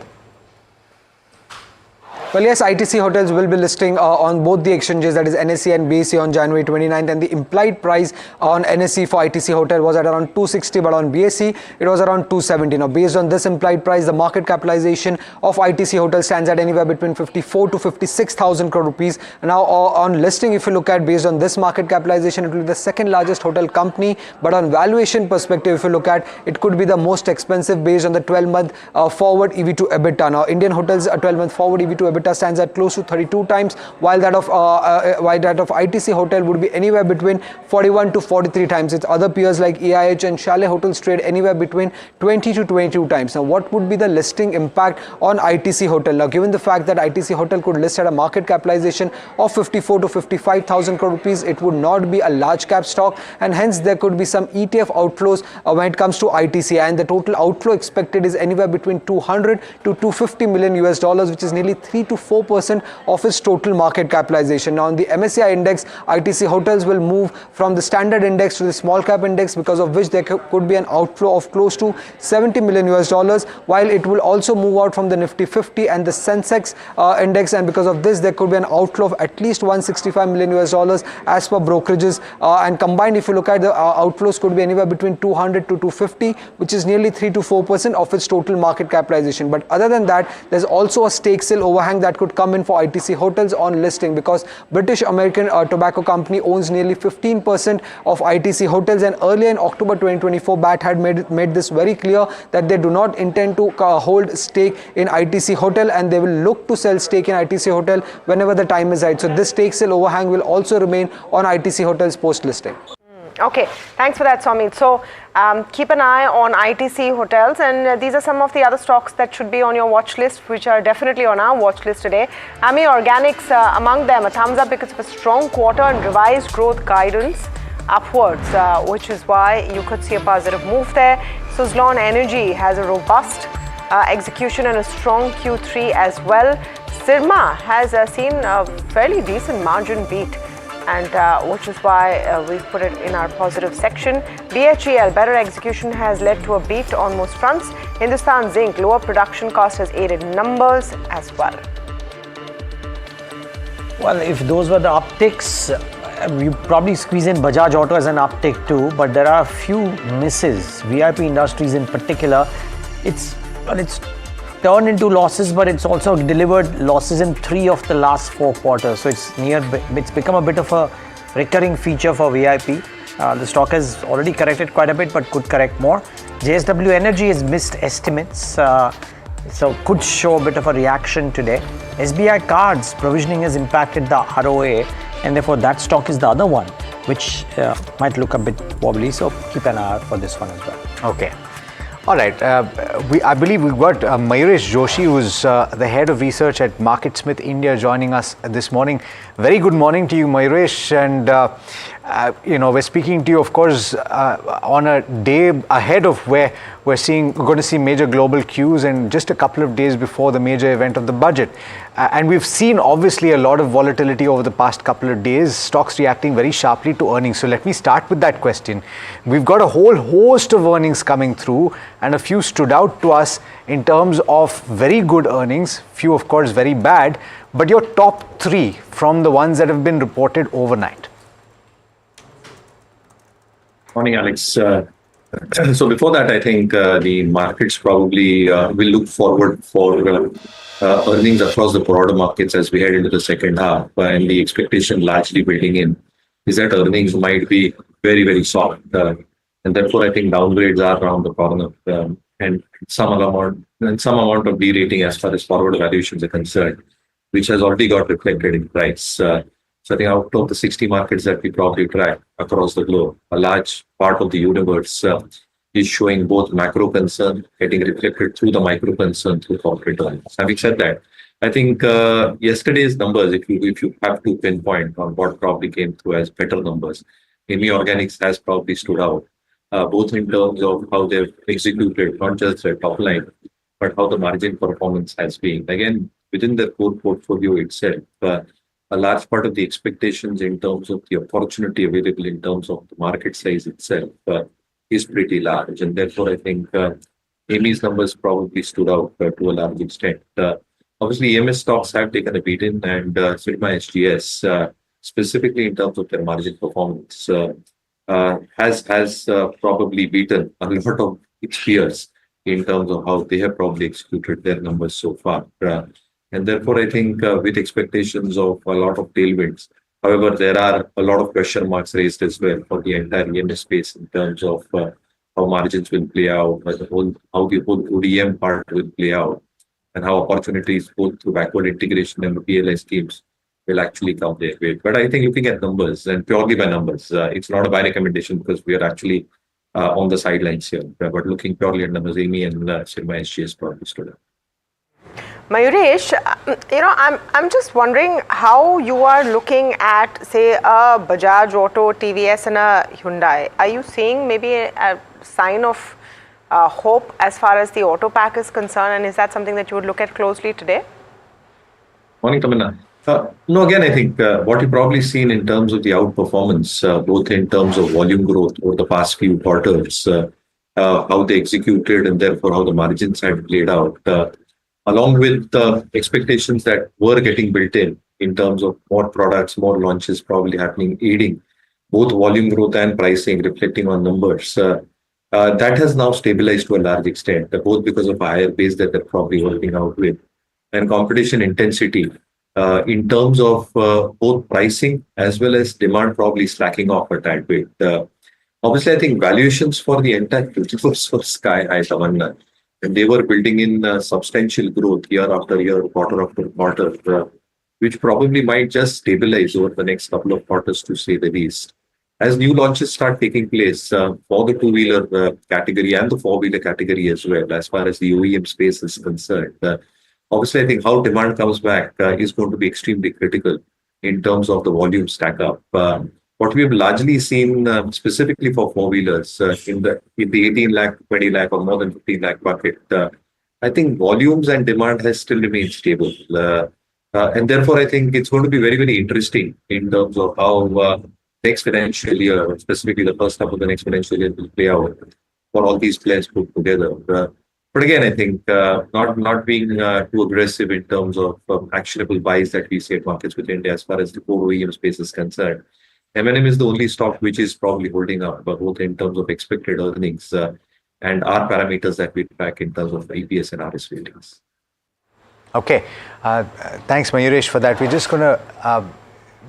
Well, yes, ITC Hotels will be listing on both the exchanges, that is NSE and BSE, on January 29th, and the implied price on NSE for ITC Hotel was at around 260, but on BSE it was around 270. Now, based on this implied price, the market capitalization of ITC Hotel stands at anywhere between 54 to 56,000 crore rupees. Now, on listing, if you look at based on this market capitalization, it will be the second largest hotel company, but on valuation perspective, if you look at, it could be the most expensive based on the 12-month forward EV to EBITDA. Now, Indian Hotels 12-month forward EV to EBITDA stands at close to 32 times, while that of ITC Hotel would be anywhere between 41 to 43 times. Its other peers like EIH and Chalet Hotels trade anywhere between 20 to 22 times. Now, what would be the listing impact on ITC Hotel? Now, given the fact that ITC Hotel could list at a market capitalization of 54 to 55,000 crore rupees, it would not be a large cap stock, and hence there could be some ETF outflows when it comes to ITC, and the total outflow expected is anywhere between 200 to 250 million US dollars, which is nearly 3 to 4% of its total market capitalization. Now, on the MSCI index, ITC Hotels will move from the standard index to the small cap index, because of which there could be an outflow of close to 70 million US dollars, while it will also move out from the Nifty 50 and the Sensex index, and because of this there could be an outflow of at least 165 million US dollars as per brokerages, and combined, if you look at the outflows, could be anywhere between 200 to 250, which is nearly 3 to 4% of its total market capitalization. But other than that, there's also a stake sale overhang that could come in for ITC Hotels on listing, because British American Tobacco Company owns nearly 15% of ITC Hotels, and earlier in October 2024, BAT had made this very clear that they do not intend to hold stake in ITC Hotel, and they will look to sell stake in ITC Hotel whenever the time is right. So this stake sale overhang will also remain on ITC Hotels post listing.
Okay, thanks for that, Somit. So keep an eye on ITC Hotels, and these are some of the other stocks that should be on your watch list, which are definitely on our watch list today. AMI Organics among them, a thumbs up because of a strong quarter and revised growth guidance upwards, which is why you could see a positive move there. Suzlon Energy has a robust execution and a strong Q3 as well. Sirma has seen a fairly decent margin beat, and which is why we've put it in our positive section. BHEL, better execution has led to a beat on most fronts. Hindustan Zinc, lower production cost has aided numbers as well.
Well, if those were the upticks, you probably squeeze in Bajaj Auto as an uptick too, but there are a few misses. VIP Industries in particular, it's turned into losses, but it's also delivered losses in 3 of the last 4 quarters. So it's become a bit of a recurring feature for VIP. The stock has already corrected quite a bit, but could correct more. JSW Energy has missed estimates, so could show a bit of a reaction today. SBI Cards provisioning has impacted the ROA, and therefore that stock is the other one, which might look a bit wobbly. So keep an eye out for this one as well.
Okay. All right, I believe we've got Mayuresh Joshi, who's the head of research at MarketSmith India, joining us this morning. Very good morning to you, Mayuresh, and we're speaking to you, of course, on a day ahead of where we're going to see major global cues, and just a couple of days before the major event of the budget. And we've seen obviously a lot of volatility over the past couple of days, stocks reacting very sharply to earnings. So let me start with that question. We've got a whole host of earnings coming through, and a few stood out to us in terms of very good earnings, few of course very bad, but your top 3 from the ones that have been reported overnight.
Morning, Alex. So before that, I think the markets probably will look forward for earnings across the broader markets as we head into the second half. And the expectation largely building in is that earnings might be very, very soft. And therefore, I think downgrades are around the corner. And some amount of de-rating as far as forward valuations are concerned, which has already got reflected in price. So I think out of the 60 markets that we probably track across the globe, a large part of the universe is showing both macro concern getting reflected through the micro concern through corporate earnings. Having said that, I think yesterday's numbers, if you have to pinpoint on what probably came through as better numbers, ME Organics has probably stood out, both in terms of how they've executed, not just their top line, but how the margin performance has been. Again, within the core portfolio itself, a large part of the expectations in terms of the opportunity available in terms of the market size itself is pretty large. And therefore, I think Amy's numbers probably stood out to a large extent. Obviously, EMS stocks have taken a beating, and Sirma SGS, specifically in terms of their margin performance, has probably beaten a lot of its peers in terms of how they have probably executed their numbers so far. And therefore, I think with expectations of a lot of tailwinds, however, there are a lot of question marks raised as well for the entire EMS space in terms of how margins will play out, how the whole ODM part will play out, and how opportunities both through backward integration and the PLI schemes will actually come their way. But I think looking at numbers and purely by numbers, it's not a buy recommendation because we are actually on the sidelines here. But looking purely at numbers, Amy and Sirma SGS probably stood out.
Mayuresh, I'm just wondering how you are looking at, say, a Bajaj Auto, TVS, and a Hyundai. Are you seeing maybe a sign of hope as far as the auto pack is concerned, and is that something that you would look at closely today?
Morning, Tamanna. No, again, I think what you've probably seen in terms of the outperformance, both in terms of volume growth over the past few quarters, how they executed, and therefore how the margins had played out, along with expectations that were getting built in terms of more products, more launches probably happening, aiding both volume growth and pricing, reflecting on numbers. That has now stabilized to a large extent, both because of a higher base that they're probably working out with, and competition intensity in terms of both pricing as well as demand probably slacking off a tad bit. Obviously, I think valuations for the entire universe were sky high, Tamanna. And they were building in substantial growth year after year, quarter after quarter, which probably might just stabilize over the next couple of quarters, to say the least. As new launches start taking place for the two-wheeler category and the four-wheeler category as well, as far as the OEM space is concerned, obviously, I think how demand comes back is going to be extremely critical in terms of the volume stack up. What we have largely seen specifically for four-wheelers in the 18 lakh, 20 lakh or more than 15 lakh bucket, I think volumes and demand has still remained stable. And therefore, I think it's going to be very, very interesting in terms of how next financial year, specifically the first half of the next financial year, will play out for all these players put together. But again, I think not being too aggressive in terms of actionable buys that we see at markets with India as far as the core OEM space is concerned. M&M is the only stock which is probably holding up, both in terms of expected earnings and our parameters that we track in terms of EPS and RS ratings.
Okay, thanks Mayuresh for that. We're just going to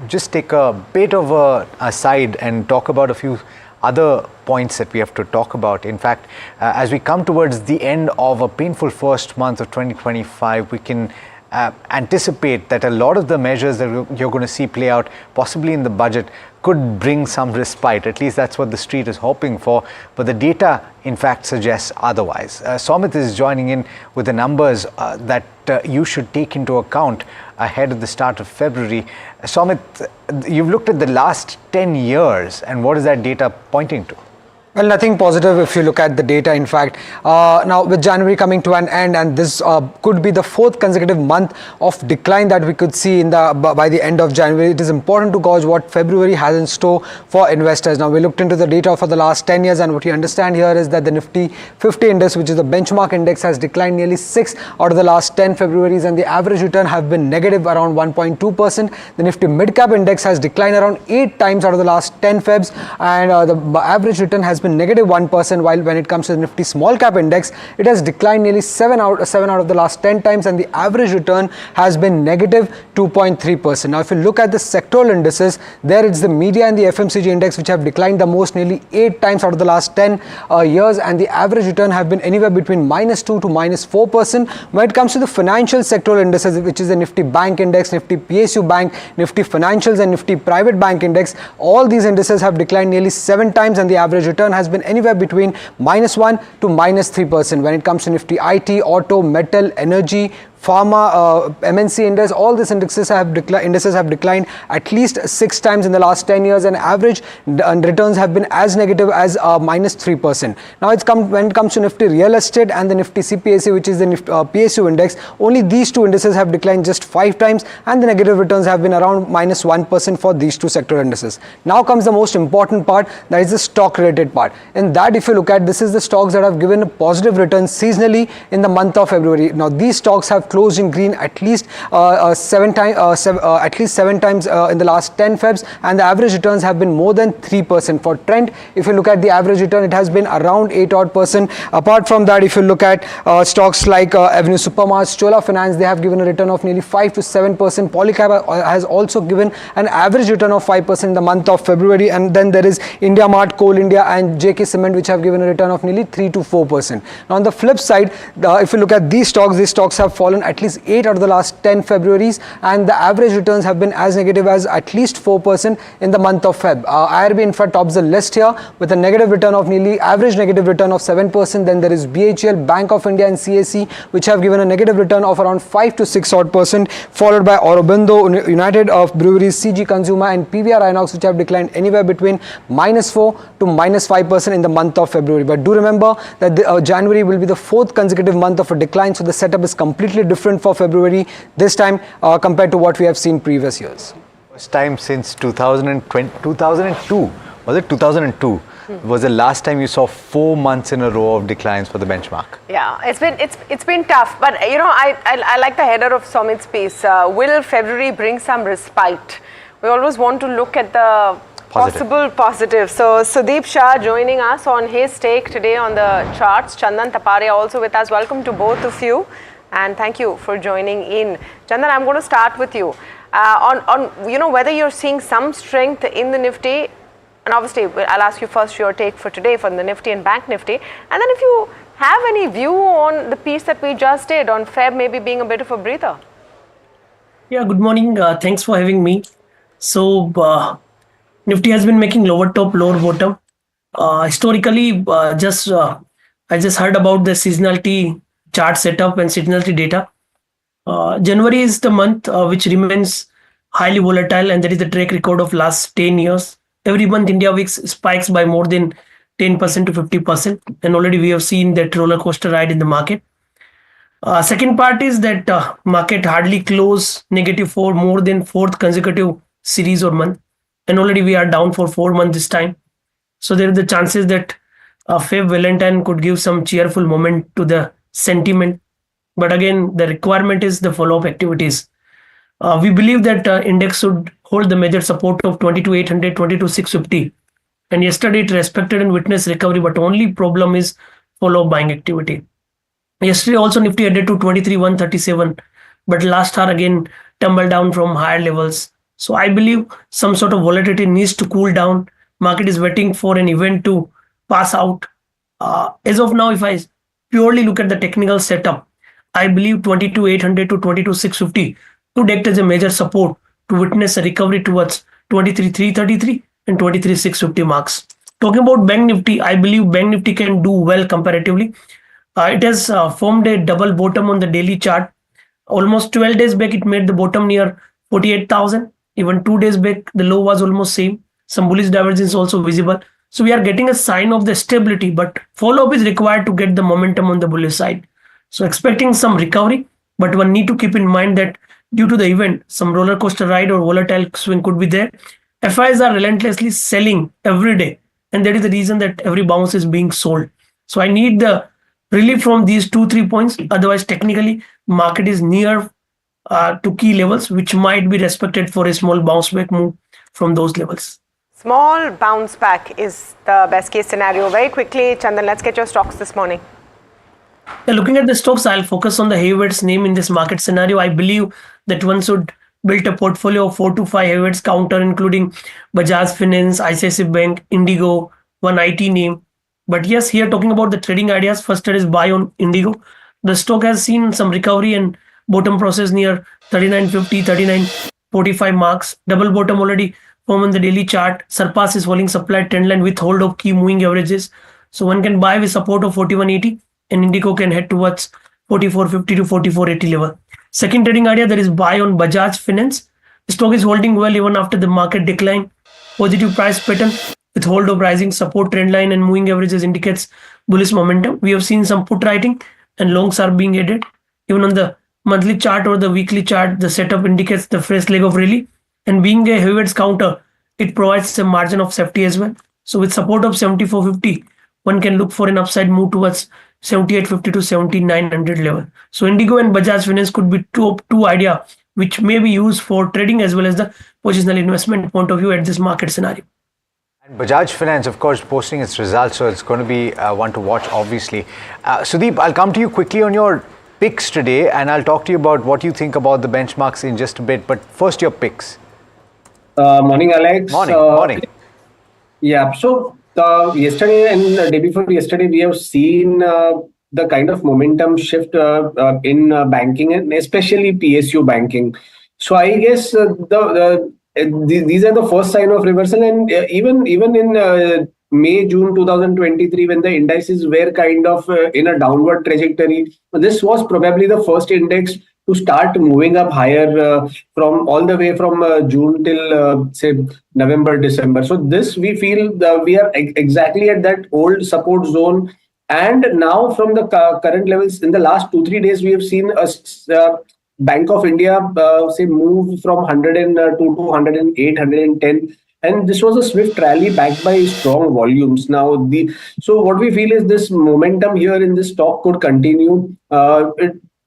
just take a bit of a aside and talk about a few other points that we have to talk about. In fact, as we come towards the end of a painful first month of 2025, we can anticipate that a lot of the measures that you're going to see play out possibly in the budget could bring some respite. At least that's what the street is hoping for, but the data in fact suggests otherwise. Somit is joining in with the numbers that you should take into account ahead of the start of February. Somit, you've looked at the last 10 years and what is that data pointing to?
Well, nothing positive if you look at the data. In fact, now with January coming to an end, and this could be the fourth consecutive month of decline that we could see in the by the end of January. It is important to gauge what February has in store for investors. Now, we looked into the data for the last 10 years, and what you understand here is that the Nifty 50 index, which is the benchmark index, has declined nearly 6 out of the last 10 Februaries, and the average return have been negative around 1.2%. The Nifty mid cap index has declined around 8 times out of the last 10 Febs, and the average return has been negative 1%, while when it comes to the Nifty small cap index, it has declined nearly 7 out of the last 10 times, and the average return has been negative 2.3%. Now, if you look at the sectoral indices, there it's the media and the FMCG index which have declined the most, nearly 8 times out of the last 10 years, and the average return have been anywhere between -2 to -4%. When it comes to the financial sectoral indices, which is the Nifty bank index, Nifty PSU bank, Nifty financials, and Nifty private bank index, all these indices have declined nearly 7 times, and the average return has been anywhere between -1 to -3%. When it comes to Nifty IT, auto, metal, energy, pharma, MNC index, all these indices have declined at least 6 times in the last 10 years, and average returns have been as negative as -3%. Now, when it comes to Nifty real estate and the Nifty CPSE, which is the Nifty, PSU index, only these two indices have declined just 5 times, and the negative returns have been around -1% for these two sector indices. Now comes the most important part, that is the stock related part. In that, if you look at, this is the stocks that have given a positive return seasonally in the month of February. Now, these stocks have closed in green at least 7 times in the last 10 Febs, and the average returns have been more than 3%. For Trent, if you look at the average return, it has been around 8%. Apart from that, if you look at stocks like Avenue Supermarts, Chola Finance, they have given a return of nearly 5 to 7%. Polycab has also given an average return of 5% in the month of February, and then there is India Mart, Coal India, and JK Cement, which have given a return of nearly 3 to 4%. Now, on the flip side, if you look at these stocks have fallen at least 8 out of the last 10 Februaries, and the average returns have been as negative as at least 4% in the month of Feb. IRB in fact tops the list here with a negative return of average negative return of 7%. Then there is BHL, Bank of India, and CSE, which have given a negative return of around 5 to 6%, followed by Aurobindo, United Breweries, CG Consumer, and PVR Inox, which have declined anywhere between -4 to -5% in the month of February. But do remember that January will be the 4th consecutive month of a decline, so the setup is completely different for February this time compared to what we have seen previous years.
First time since 2002, was it 2002? Was the last time you saw 4 months in a row of declines for the benchmark?
Yeah, it's been tough, but I like the header of Sumit's piece. Will February bring some respite? We always want to look at the possible positive. So Sudeep Shah joining us on his take today on the charts. Chandan Taparia also with us. Welcome to both of you, and thank you for joining in. Chandan, I'm going to start with you on whether you're seeing some strength in the Nifty. And obviously, I'll ask you first your take for today from the Nifty and Bank Nifty. And then if you have any view on the piece that we just did on Feb maybe being a bit of a breather.
Yeah, good morning. Thanks for having me. So, Nifty has been making lower top, lower bottom. Historically, I just heard about the seasonality chart setup and seasonality data. January is the month which remains highly volatile, and that is the track record of last 10 years. Every month, India VIX spikes by more than 10% to 50%, and already we have seen that roller coaster ride in the market. Second part is that market hardly close negative for more than 4th consecutive series or month, and already we are down for 4 months this time. So there are the chances that Feb Valentine could give some cheerful moment to the sentiment. But again, the requirement is the follow-up activities. We believe that index should hold the major support of 22,800, 22,650. And yesterday it respected and witnessed recovery, but only problem is follow-up buying activity. Yesterday also Nifty headed to 23,137, but last hour again tumbled down from higher levels. So I believe some sort of volatility needs to cool down. Market is waiting for an event to pass out. As of now, if I purely look at the technical setup, I believe 22,800 to 22,650 could act as a major support to witness a recovery towards 23,333 and 23,650 marks. Talking about Bank Nifty, I believe Bank Nifty can do well comparatively. It has formed a double bottom on the daily chart. Almost 12 days back, it made the bottom near 48,000. Even 2 days back, the low was almost same. Some bullish divergence also visible. So we are getting a sign of the stability, but follow-up is required to get the momentum on the bullish side. So expecting some recovery, but one need to keep in mind that due to the event, some roller coaster ride or volatile swing could be there. FIs are relentlessly selling every day, and that is the reason that every bounce is being sold. So I need the relief from these 2-3 points. Otherwise, technically, market is near to key levels, which might be respected for a small bounce back move from those levels.
Small bounce back is the best case scenario. Very quickly, Chandan, let's get your stocks this morning.
Yeah, looking at the stocks, I'll focus on the heavyweights name in this market scenario. I believe that one should build a portfolio of 4 to 5 heavyweights counter, including Bajaj Finance, ICICI Bank, Indigo, one IT name. But yes, here talking about the trading ideas, first is buy on Indigo. The stock has seen some recovery and bottom process near 39.50, 39.45 marks. Double bottom already formed on the daily chart. Surpasses falling supply trend line with hold of key moving averages. So one can buy with support of 41.80 and Indigo can head towards 44.50 to 44.80 level. Second trading idea, that is buy on Bajaj Finance. The stock is holding well even after the market decline. Positive price pattern with hold of rising support trend line and moving averages indicates bullish momentum. We have seen some put writing and longs are being added. Even on the monthly chart or the weekly chart, the setup indicates the fresh leg of rally. And being a heavyweights counter, it provides a margin of safety as well. So with support of 74.50, one can look for an upside move towards 78.50 to 7900 level. So Indigo and Bajaj Finance could be two idea which may be used for trading as well as the positional investment point of view at this market scenario.
And Bajaj Finance, of course, posting its results, so it's going to be one to watch, obviously. Sudeep, I'll come to you quickly on your picks today, and I'll talk to you about what you think about the benchmarks in just a bit. But first, your picks.
Morning, Alex.
Morning.
Yeah, so yesterday and the day before yesterday, we have seen the kind of momentum shift in banking and especially PSU banking. So I guess these are the first sign of reversal, and even in May, June 2023, when the indices were kind of in a downward trajectory, this was probably the first index to start moving up higher from all the way from June till say November, December. So this we feel we are exactly at that old support zone. And now from the current levels in the last 2-3 days, we have seen a Bank of India say move from 102 to 108, 110. And this was a swift rally backed by strong volumes. Now, so what we feel is this momentum here in this stock could continue.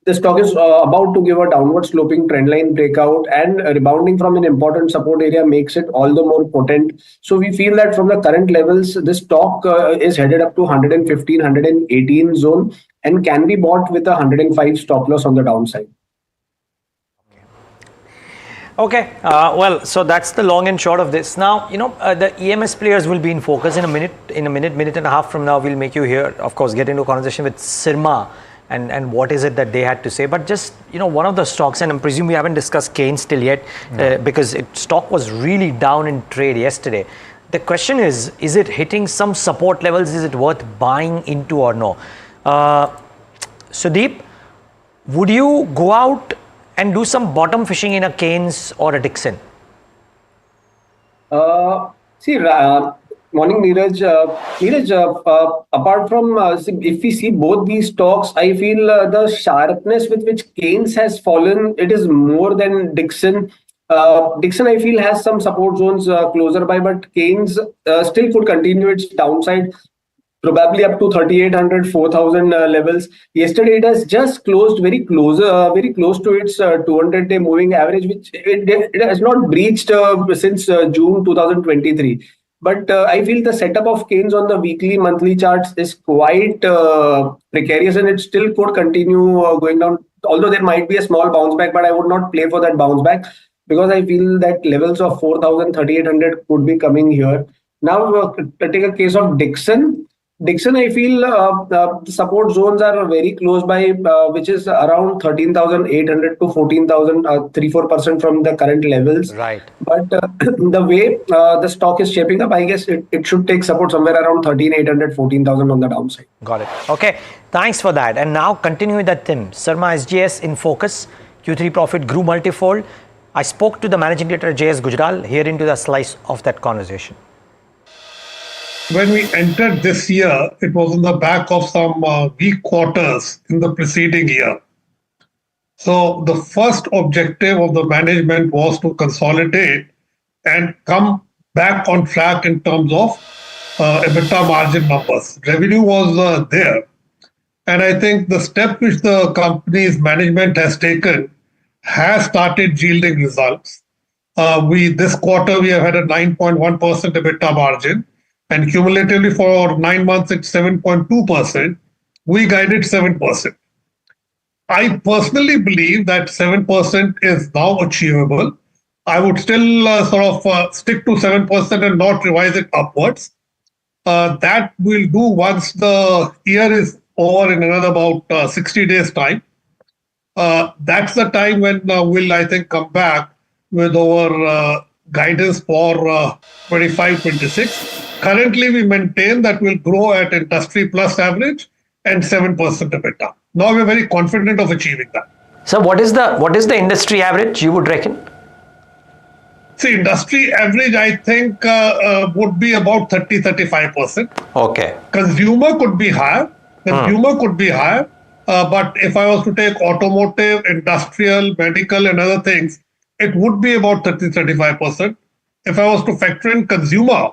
The stock is about to give a downward sloping trendline breakout, and rebounding from an important support area makes it all the more potent. So we feel that from the current levels, this stock is headed up to 115, 118 zone and can be bought with a 105 stop loss on the downside.
Okay, well, so that's the long and short of this. Now, the EMS players will be in focus in a minute and a half from now. We'll make you here, of course, get into a conversation with Sirma and what is it that they had to say. But just, one of the stocks, and I presume we haven't discussed Kane still yet, because stock was really down in trade yesterday. The question is it hitting some support levels? Is it worth buying into or no? Sudeep, would you go out and do some bottom fishing in a Keynes or a Dixon?
Morning, Neeraj. Apart from, if we see both these stocks, I feel the sharpness with which Keynes has fallen, it is more than Dixon. Dixon, I feel, has some support zones closer by, but Keynes still could continue its downside, probably up to 3,800, 4,000 levels. Yesterday, it has just closed very close to its 200-day moving average, which it has not breached since June 2023. But I feel the setup of Keynes on the weekly, monthly charts is quite precarious, and it still could continue going down. Although there might be a small bounce back, but I would not play for that bounce back because I feel that levels of 4,000, 3,800 could be coming here. Now, take a case of Dixon. Dixon, I feel the support zones are very close by, which is around 13,800 to 14,000, 3-4% from the current levels.
Right.
But the way the stock is shaping up, I guess it should take support somewhere around 13,800, 14,000 on the downside.
Got it. Okay. Thanks for that. And now continuing that theme, Sirma SGS in focus. Q3 profit grew multifold. I spoke to the managing director, JS Gujral, here into the slice of that conversation.
when we entered this year, it was on the back of some weak quarters in the preceding year. So the first objective of the management was to consolidate and come back on track in terms of EBITDA margin numbers. Revenue was there. And I think the step which the company's management has taken has started yielding results. This quarter, we have had a 9.1% EBITDA margin, and cumulatively for 9 months, it's 7.2%. We guided 7%. I personally believe that 7% is now achievable. I would still stick to 7% and not revise it upwards. That we'll do once the year is over in another about 60 days' time. That's the time when we'll, I think, come back with our guidance for 25-26. Currently, we maintain that we'll grow at industry plus average and 7% EBITDA. Now we're very confident of achieving that.
So what is the industry average, you would reckon?
See, industry average, I think, would be about 30-35%.
Okay.
Consumer could be higher. But if I was to take automotive, industrial, medical, and other things, it would be about 30-35%. If I was to factor in consumer,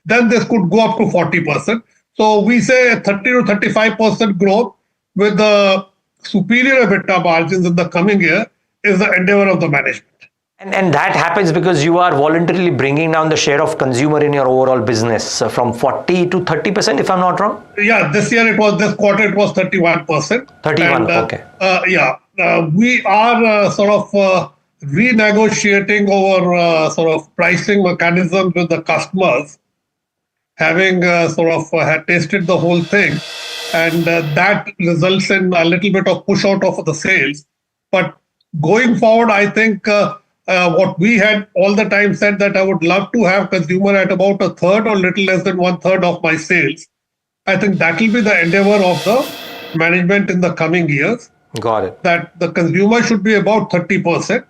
then this could go up to 40%. So we say 30-35% growth with the superior EBITDA margins in the coming year is the endeavor of the management.
And that happens because you are voluntarily bringing down the share of consumer in your overall business from 40 to 30%, if I'm not wrong?
Yeah, this quarter it was 31%.
31, okay.
We are renegotiating our pricing mechanisms with the customers, having had tasted the whole thing, and that results in a little bit of push out of the sales. But going forward, I think what we had all the time said that I would love to have consumer at about a third or little less than 1/3 of my sales. I think that will be the endeavor of the management in the coming years.
Got it.
That the consumer should be about 30%.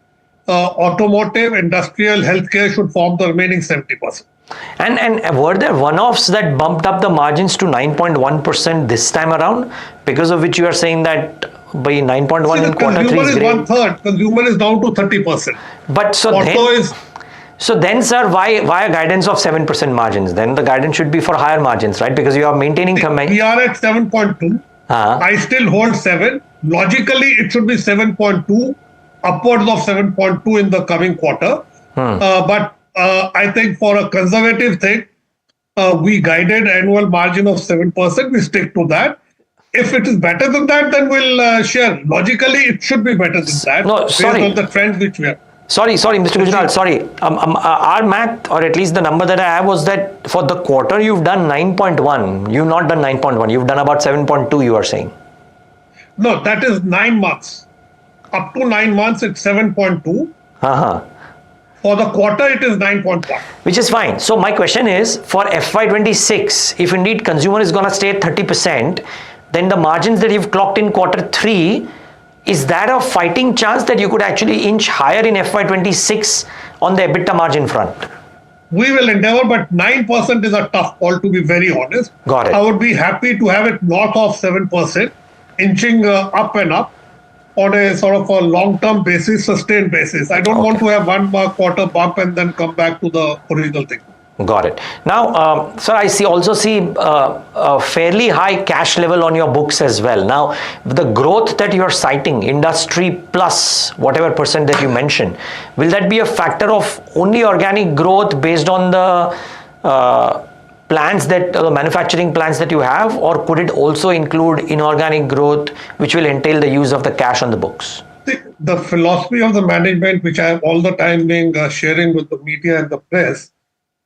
Automotive, industrial, healthcare should form the remaining 70%.
And were there one-offs that bumped up the margins to 9.1% this time around, because of which you are saying that by 9.1 in quarter 3 is great?
Consumer is 1/3. Consumer is down to 30%.
But so then, sir, why a guidance of 7% margins? Then the guidance should be for higher margins, right? Because you are maintaining combined.
We are at 7.2. I still hold 7. Logically, it should be 7.2, upwards of 7.2 in the coming quarter. But I think for a conservative thing, we guided annual margin of 7%. We stick to that. If it is better than that, then we'll share. Logically, it should be better than that.
No, sorry.
Based on the trends which we have.
Sorry, Mr. Gujral, sorry. Our math, or at least the number that I have, was that for the quarter you've done 9.1. You've not done 9.1. You've done about 7.2, you are saying.
No, that is 9 months. Up to 9 months, it's 7.2. For the quarter, it is 9.1.
Which is fine. So my question is, for FY26, if indeed consumer is going to stay at 30%, then the margins that you've clocked in quarter 3, is that a fighting chance that you could actually inch higher in FY26 on the EBITDA margin front?
We will endeavor, but 9% is a tough call, to be very honest.
Got it.
I would be happy to have it north of 7%, inching up and up on a a long-term basis, sustained basis. I don't want to have one quarter bump and then come back to the original thing.
Got it. Now, sir, I also see a fairly high cash level on your books as well. Now, the growth that you are citing, industry plus whatever percent that you mentioned, will that be a factor of only organic growth based on the plans that the manufacturing plans that you have, or could it also include inorganic growth, which will entail the use of the cash on the books?
The philosophy of the management, which I have all the time been sharing with the media and the press,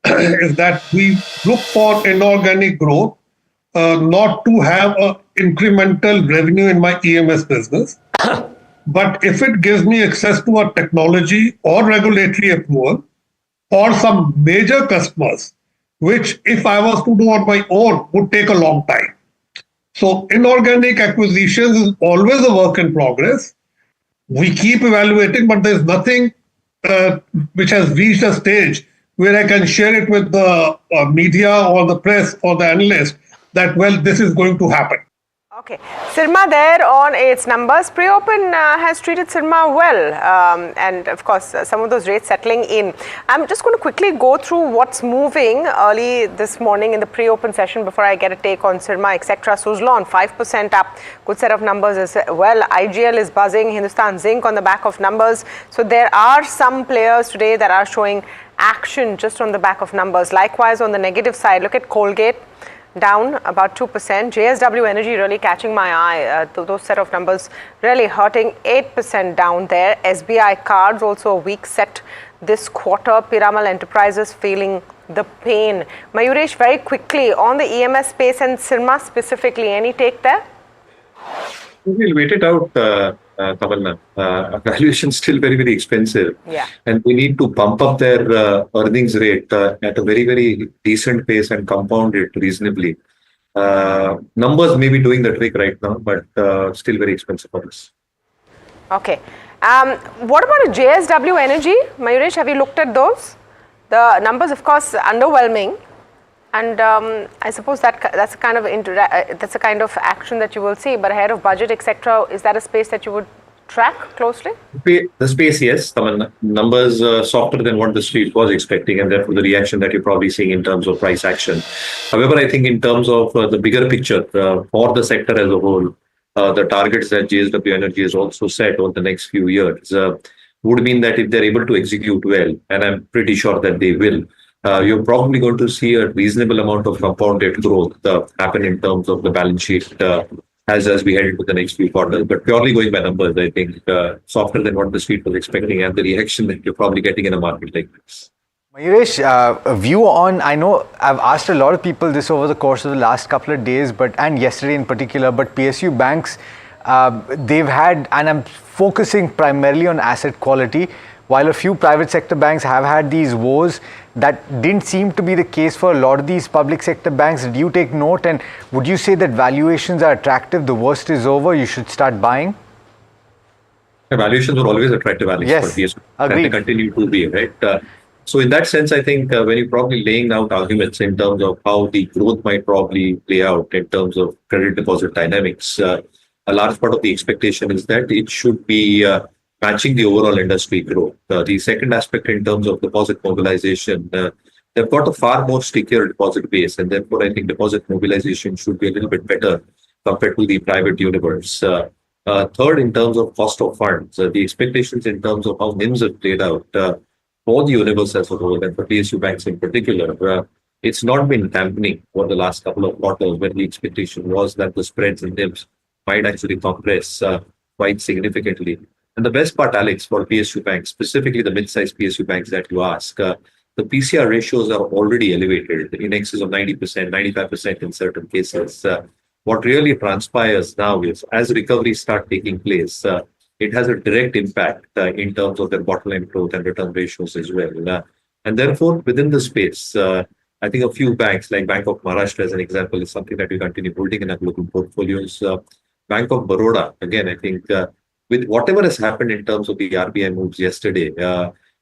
is that we look for inorganic growth, not to have an incremental revenue in my EMS business. But if it gives me access to a technology or regulatory approval or some major customers, which if I was to do on my own would take a long time. So inorganic acquisitions is always a work in progress. We keep evaluating, but there's nothing which has reached a stage where I can share it with the media or the press or the analyst that, well, this is going to happen.
Okay, Sirma there on its numbers. Pre-open has treated Sirma well, and of course some of those rates settling in. I'm just going to quickly go through what's moving early this morning in the pre-open session before I get a take on Sirma, etc. Suzlon 5% up, good set of numbers as well. IGL is buzzing, Hindustan Zinc on the back of numbers. So there are some players today that are showing action just on the back of numbers. Likewise on the negative side, look at Colgate, down about 2%. JSW Energy really catching my eye. Those set of numbers really hurting, 8% down there. SBI Cards also a weak set this quarter. Piramal Enterprises feeling the pain. Mayuresh, very quickly on the EMS space and Sirma specifically, any take there?
We'll wait it out, Kamalna. Valuation is still very, very expensive.
Yeah.
And we need to bump up their earnings rate at a very, very decent pace and compound it reasonably. Numbers may be doing the trick right now, but still very expensive for us.
Okay. What about a JSW Energy? Mayuresh, have you looked at those? The numbers, of course, underwhelming. And I suppose that's a kind of action that you will see. But ahead of budget, etc., is that a space that you would track closely?
The space, yes. Numbers softer than what the street was expecting, and therefore the reaction that you're probably seeing in terms of price action. However, I think in terms of the bigger picture for the sector as a whole, the targets that JSW Energy has also set over the next few years would mean that if they're able to execute well, and I'm pretty sure that they will, you're probably going to see a reasonable amount of compounded growth happen in terms of the balance sheet as we head into the next few quarters. But purely going by numbers, I think softer than what the street was expecting and the reaction that you're probably getting in a market like this.
Mayuresh, a view on, I know I've asked a lot of people this over the course of the last couple of days, and yesterday in particular, but PSU banks, they've had, and I'm focusing primarily on asset quality, while a few private sector banks have had these woes. That didn't seem to be the case for a lot of these public sector banks. Do you take note, and would you say that valuations are attractive? The worst is over, you should start buying?
The valuations were always attractive, Alex,
yes,
for PSU.
agreed.
And they continue to be, right? So in that sense, I think when you're probably laying out arguments in terms of how the growth might probably play out in terms of credit deposit dynamics, a large part of the expectation is that it should be matching the overall industry growth. The second aspect in terms of deposit mobilization, they've got a far more stickier deposit base, and therefore I think deposit mobilization should be a little bit better compared to the private universe. Third, in terms of cost of funds, the expectations in terms of how NIMs have played out for the universe as a whole, and for PSU banks in particular, it's not been dampening for the last couple of quarters, when the expectation was that the spreads in NIMs might actually compress quite significantly. And the best part, Alex, for PSU banks, specifically the mid-sized PSU banks that you ask, the PCR ratios are already elevated in excess of 90%, 95% in certain cases. What really transpires now is, as recoveries start taking place, it has a direct impact in terms of their bottom line growth and return ratios as well. And therefore, within the space, I think a few banks, like Bank of Maharashtra as an example, is something that we continue holding in our global portfolios. Bank of Baroda, again, I think with whatever has happened in terms of the RBI moves yesterday,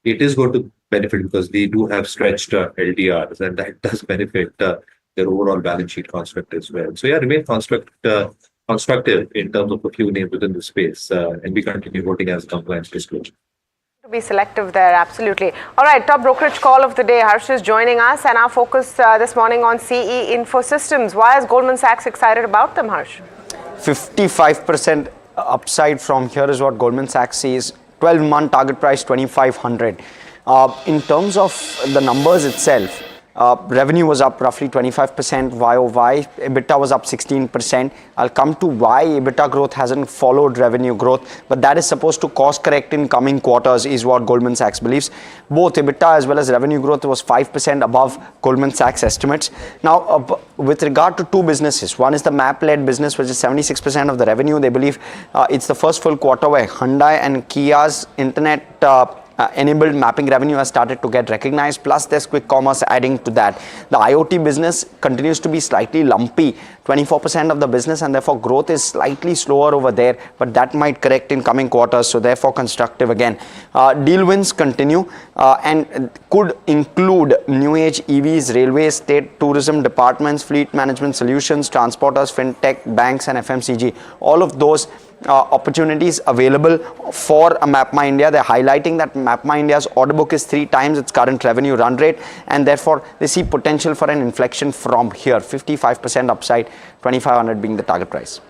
it is going to benefit because they do have stretched LDRs, and that does benefit their overall balance sheet construct as well. So yeah, remain constructive in terms of a few names within the space, and we continue voting as compliance disclosure.
To be selective there, absolutely. All right, top brokerage call of the day. Harsh is joining us, and our focus this morning on CE Infosystems. Why is Goldman Sachs excited about them, Harsh?
55% upside from here is what Goldman Sachs sees. 12-month target price 2,500. In terms of the numbers itself, revenue was up roughly 25% YOY. EBITDA was up 16%. I'll come to why EBITDA growth hasn't followed revenue growth, but that is supposed to course correct in coming quarters is what Goldman Sachs believes. Both EBITDA as well as revenue growth was 5% above Goldman Sachs estimates. Now, with regard to two businesses, one is the map-led business, which is 76% of the revenue. They believe it's the first full quarter where Hyundai and Kia's internet enabled mapping revenue has started to get recognized, plus there's quick commerce adding to that. The IoT business continues to be slightly lumpy, 24% of the business, and therefore growth is slightly slower over there, but that might correct in coming quarters, so therefore constructive again. Deal wins continue and could include new age EVs, railways, state tourism departments, fleet management solutions, transporters, fintech, banks and FMCG. All of those opportunities available for MapMy India. They're highlighting that MapMy India's order book is 3 times its current revenue run rate, and therefore they see potential for an inflection from here. 55% upside, 2,500 being the target price.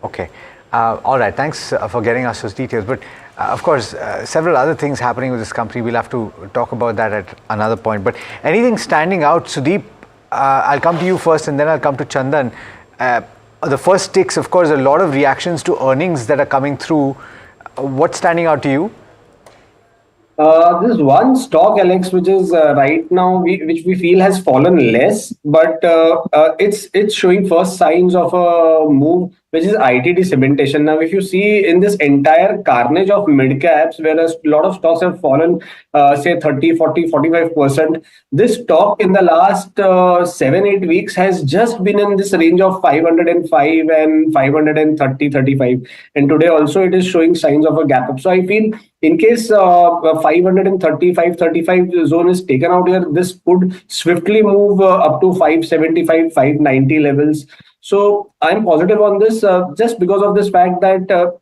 Okay. All right. Thanks for getting us those details. But of course, several other things happening with this company. We'll have to talk about that at another point. But anything standing out, Sudeep? I'll come to you first, and then I'll come to Chandan. The first sticks, of course, a lot of reactions to earnings that are coming through. What's standing out to you?
There's one stock, Alex, which is right now, which we feel has fallen less, but it's showing first signs of a move, which is ITT cementation. Now, if you see in this entire carnage of mid caps, where a lot of stocks have fallen, say 30, 40, 45%, this stock in the last 7-8 weeks has just been in this range of 505 and 530, 35. And today also it is showing signs of a gap up. So I feel in case 535, 35 zone is taken out here, this could swiftly move up to 575, 590 levels. So I'm positive on this just because of this fact that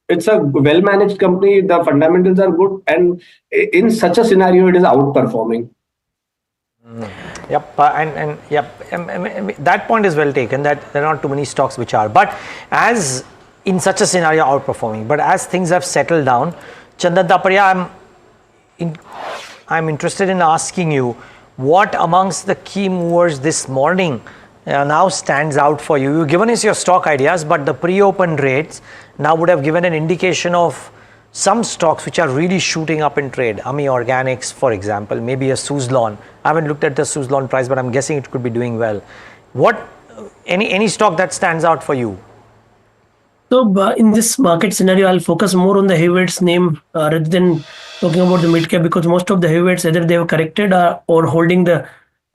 it's a well-managed company, the fundamentals are good, and in such a scenario, it is outperforming.
Yep, that point is well taken, that there are not too many stocks which are. But as in such a scenario outperforming, but as things have settled down, Chandan Taparia, I'm interested in asking you, what amongst the key movers this morning now stands out for you? You've given us your stock ideas, but the pre-open rates now would have given an indication of some stocks which are really shooting up in trade. Ami Organics, for example, maybe a Suzlon. I haven't looked at the Suzlon price, but I'm guessing it could be doing well. What, any stock that stands out for you?
So in this market scenario, I'll focus more on the heavyweights name rather than talking about the mid cap, because most of the heavyweights, either they have corrected or holding the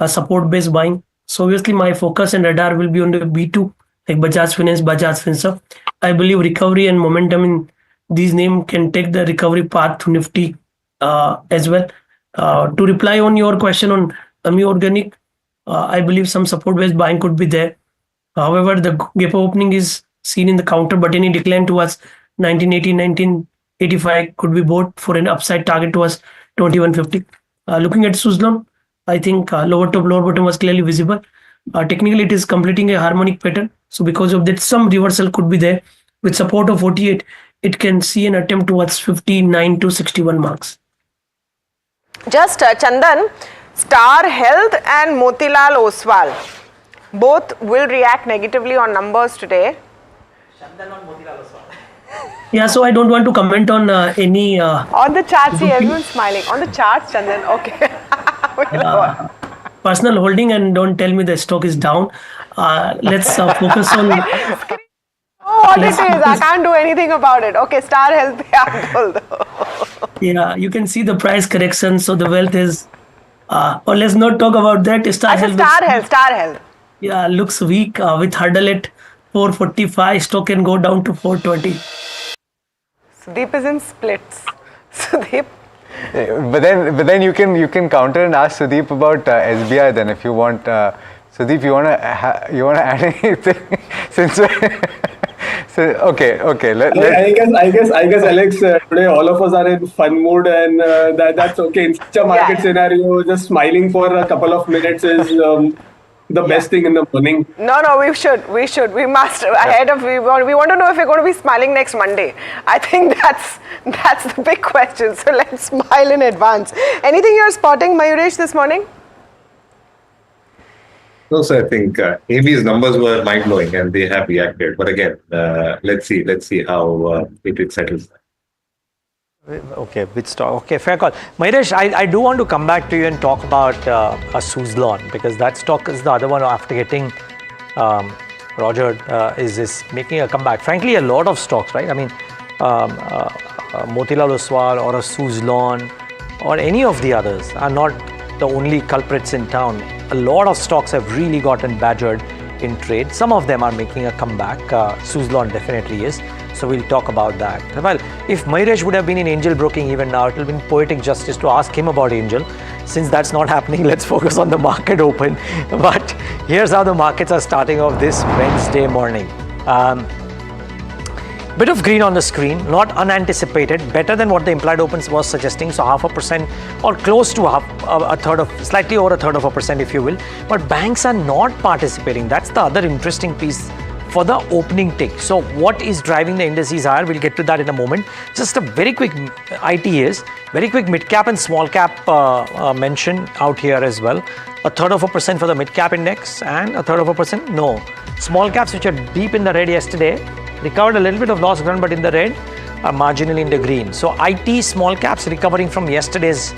support based buying. So obviously my focus and radar will be on the B2, like Bajaj Finance, Bajaj Finserv. I believe recovery and momentum in these names can take the recovery path to Nifty as well. To reply on your question on Ami Organic, I believe some support based buying could be there. However, the gap opening is seen in the counter, but any decline towards 1980, 1985 could be bought for an upside target towards 2150. Looking at Suzlon, I think lower top, lower bottom was clearly visible. Technically, it is completing a harmonic pattern. So because of that, some reversal could be there. With support of 48, it can see an attempt towards 59 to 61 marks.
Just Chandan, Star Health and Motilal Oswal, both will react negatively on numbers today.
Yeah, so I don't want to comment on any...
on the charts, see, everyone's smiling. On the charts, Chandan, okay.
Personal holding, and don't tell me the stock is down. Let's focus on...
Oh, what it is, I can't do anything about it. Okay, Star Health,
yeah, you can see the price correction, so the wealth is... or let's not talk about that. Star
Health.
Yeah, looks weak with hurdle at 445, stock can go down to 420.
Sudeep is in splits. Sudeep.
But then you can counter and ask Sudeep about SBI then if you want. Sudeep, you wanna add anything? Since so, okay.
I guess Alex, today all of us are in fun mood, and that's okay. In such a market scenario, just smiling for a couple of minutes is the best thing in the morning.
No, we should. We must. Ahead of we want to know if we're going to be smiling next Monday. I think that's the big question. So let's smile in advance. Anything you're spotting, Mayuresh, this morning?
No, so I think AB's numbers were mind-blowing and they have reacted. But again, let's see how it settles.
Okay, with stock. Okay, fair call. Mayuresh, I do want to come back to you and talk about a Suzlon, because that stock is the other one after getting Roger is making a comeback. Frankly, a lot of stocks, right? I mean, Motilal Oswal or a Suzlon or any of the others are not the only culprits in town. A lot of stocks have really gotten badgered in trade. Some of them are making a comeback. Suzlon definitely is. So we'll talk about that. Well, if Mayuresh would have been in angel broking even now, it would have been poetic justice to ask him about angel. Since that's not happening, let's focus on the market open. But here's how the markets are starting off this Wednesday morning. Bit of green on the screen, not unanticipated, better than what the implied opens was suggesting. So 0.5% or close to slightly over 1/3%, if you will. But banks are not participating. That's the other interesting piece for the opening tick. So what is driving the indices higher? We'll get to that in a moment. Just a very quick very quick mid cap and small cap mention out here as well. 1/3% for the mid cap index and 1/3%. No. Small caps, which are deep in the red yesterday, recovered a little bit of loss ground, but in the red, are marginally in the green. So IT small caps recovering from yesterday's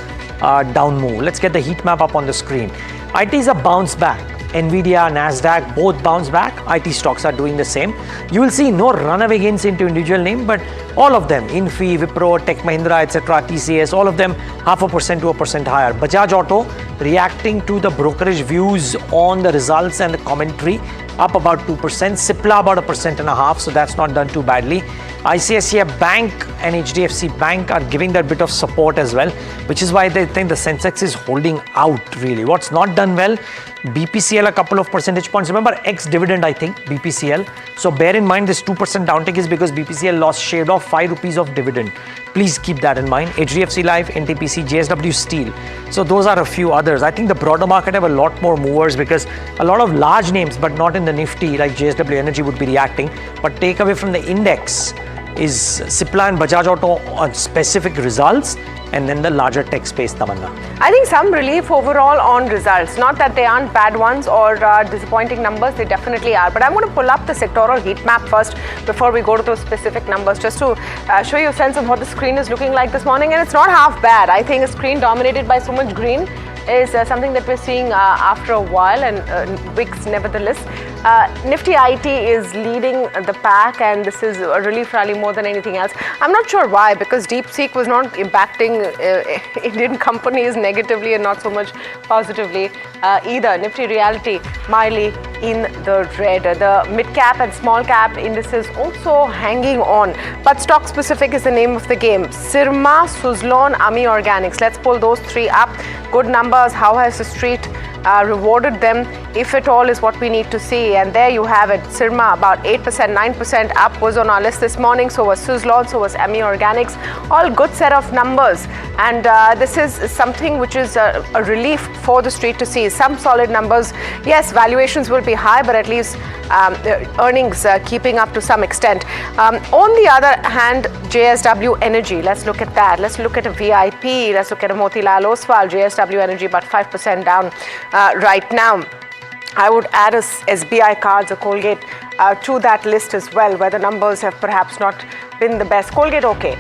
down move. Let's get the heat map up on the screen. IT is a bounce back. Nvidia, Nasdaq, both bounce back. IT stocks are doing the same. You will see no runaway gains into individual name, but all of them, Infi, Wipro, Tech Mahindra, etc., TCS, all of them 0.5% to 1% higher. Bajaj Auto reacting to the brokerage views on the results and the commentary, up about 2%. Cipla about 1.5%, so that's not done too badly. ICICI Bank and HDFC Bank are giving that bit of support as well, which is why they think the Sensex is holding out really. What's not done well? BPCL a couple of percentage points. Remember, ex-dividend, I think, BPCL. So bear in mind this 2% downtick is because BPCL shaved off 5 rupees of dividend. Please keep that in mind. HDFC Life, NTPC, JSW Steel. So those are a few others. I think the broader market have a lot more movers because a lot of large names, but not in the Nifty, like JSW Energy would be reacting. But take away from the index is Cipla and Bajaj Auto on specific results, and then the larger tech space, Tamanna.
I think some relief overall on results. Not that they aren't bad ones or disappointing numbers, they definitely are. But I'm going to pull up the sectoral heat map first before we go to those specific numbers, just to show you a sense of what the screen is looking like this morning. And it's not half bad. I think a screen dominated by so much green is something that we're seeing after a while, and WIX nevertheless. Nifty IT is leading the pack, and this is a relief rally more than anything else. I'm not sure why, because DeepSeek was not impacting Indian companies negatively and not so much positively either. Nifty Realty mildly in the red. The mid cap and small cap indices also hanging on, but stock specific is the name of the game. Sirma, Suzlon, Ami Organics. Let's pull those three up. Good numbers. How has the street rewarded them, if at all, is what we need to see. And there you have it. Sirma about 8%, 9% up was on our list this morning. So was Suzlon, so was Ami Organics. All good set of numbers. And this is something which is a relief for the street to see. Some solid numbers. Yes, valuations will be high, but at least earnings keeping up to some extent. On the other hand, JSW Energy. Let's look at that. Let's look at a VIP. Let's look at a Motilal Oswal. JSW Energy about 5% down right now. I would add a SBI Cards, a Colgate to that list as well, where the numbers have perhaps not been the best. Colgate okay,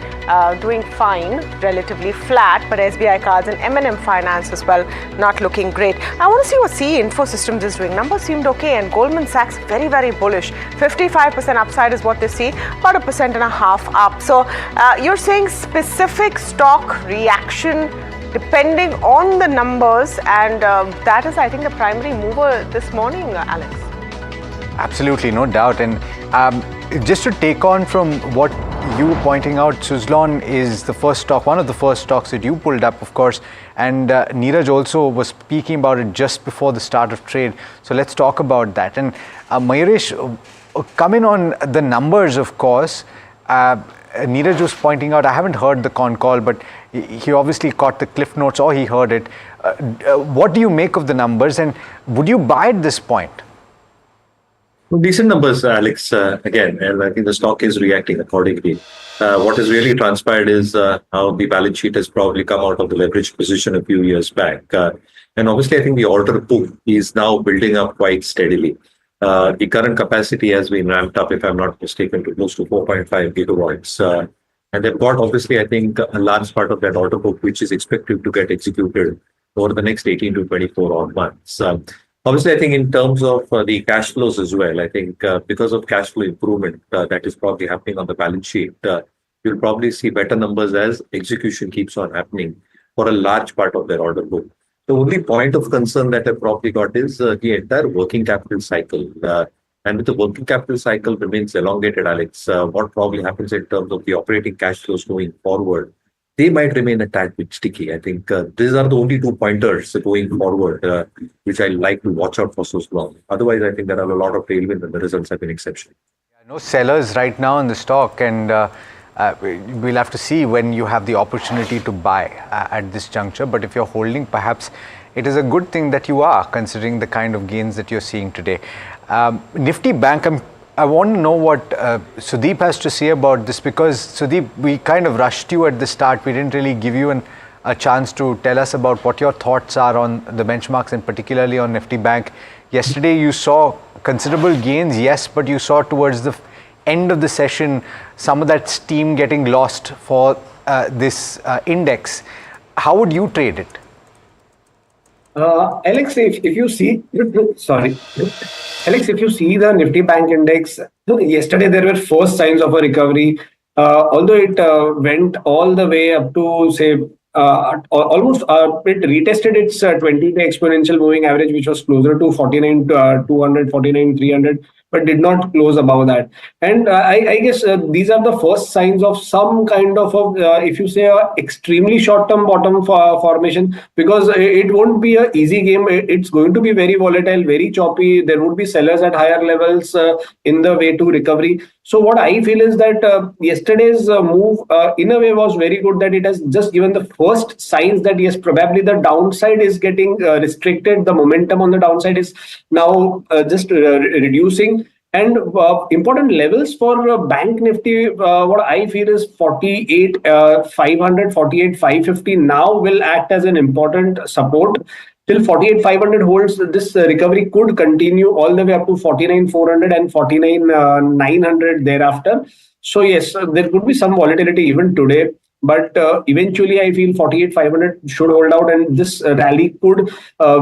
doing fine, relatively flat, but SBI Cards and M&M Finance as well not looking great. I want to see what CE Infosystems is doing. Numbers seemed okay, and Goldman Sachs very, very bullish. 55% upside is what they see, about 1.5% up. So you're saying specific stock reaction depending on the numbers, and that is, I think, the primary mover this morning, Alex.
Absolutely, no doubt. And just to take on from what you were pointing out, Suzlon is the first stock, one of the first stocks that you pulled up, of course, and Neeraj also was speaking about it just before the start of trade. So let's talk about that. And Mayuresh, coming on the numbers, of course, Neeraj was pointing out, I haven't heard the con call, but he obviously caught the cliff notes, or he heard it. What do you make of the numbers, and would you buy at this point?
Decent numbers, Alex, again, and I think the stock is reacting accordingly. What has really transpired is how the balance sheet has probably come out of the leverage position a few years back. And obviously, I think the order book is now building up quite steadily. The current capacity has been ramped up, if I'm not mistaken, to close to 4.5 gigawatts. And they've got, obviously, I think, a large part of that order book, which is expected to get executed over the next 18 to 24 odd months. Obviously, I think in terms of the cash flows as well, I think because of cash flow improvement that is probably happening on the balance sheet, you'll probably see better numbers as execution keeps on happening for a large part of their order book. The only point of concern that I've probably got is the entire working capital cycle. And with the working capital cycle remains elongated, Alex, what probably happens in terms of the operating cash flows going forward, they might remain a tad bit sticky. I think these are the only 2 pointers going forward, which I like to watch out for Suzlon. Otherwise, I think there are a lot of tailwinds and the results have been exceptional.
No sellers right now in the stock, and we'll have to see when you have the opportunity to buy at this juncture. But if you're holding, perhaps it is a good thing that you are, considering the kind of gains that you're seeing today. Nifty Bank, I want to know what Sudeep has to say about this, because Sudeep, we kind of rushed you at the start. We didn't really give you a chance to tell us about what your thoughts are on the benchmarks, and particularly on Nifty Bank. Yesterday you saw considerable gains, yes, but you saw towards the end of the session some of that steam getting lost for this index. How would you trade it?
Alex, if you see, sorry, Alex, if you see the Nifty Bank index, yesterday there were first signs of a recovery. Although it went all the way up to, say, almost it retested its 20-day exponential moving average, which was closer to 49,200, 49,300, but did not close above that. And I guess these are the first signs of some kind of, if you say, extremely short-term bottom formation, because it won't be an easy game. It's going to be very volatile, very choppy. There would be sellers at higher levels in the way to recovery. So what I feel is that yesterday's move in a way was very good, that it has just given the first signs that yes, probably the downside is getting restricted. The momentum on the downside is now just reducing. And important levels for Bank Nifty, what I feel is 48,500, 48,550 now will act as an important support. Till 48,500 holds, this recovery could continue all the way up to 49,400 and 49,900 thereafter. So yes, there could be some volatility even today. But eventually, I feel 48,500 should hold out, and this rally could,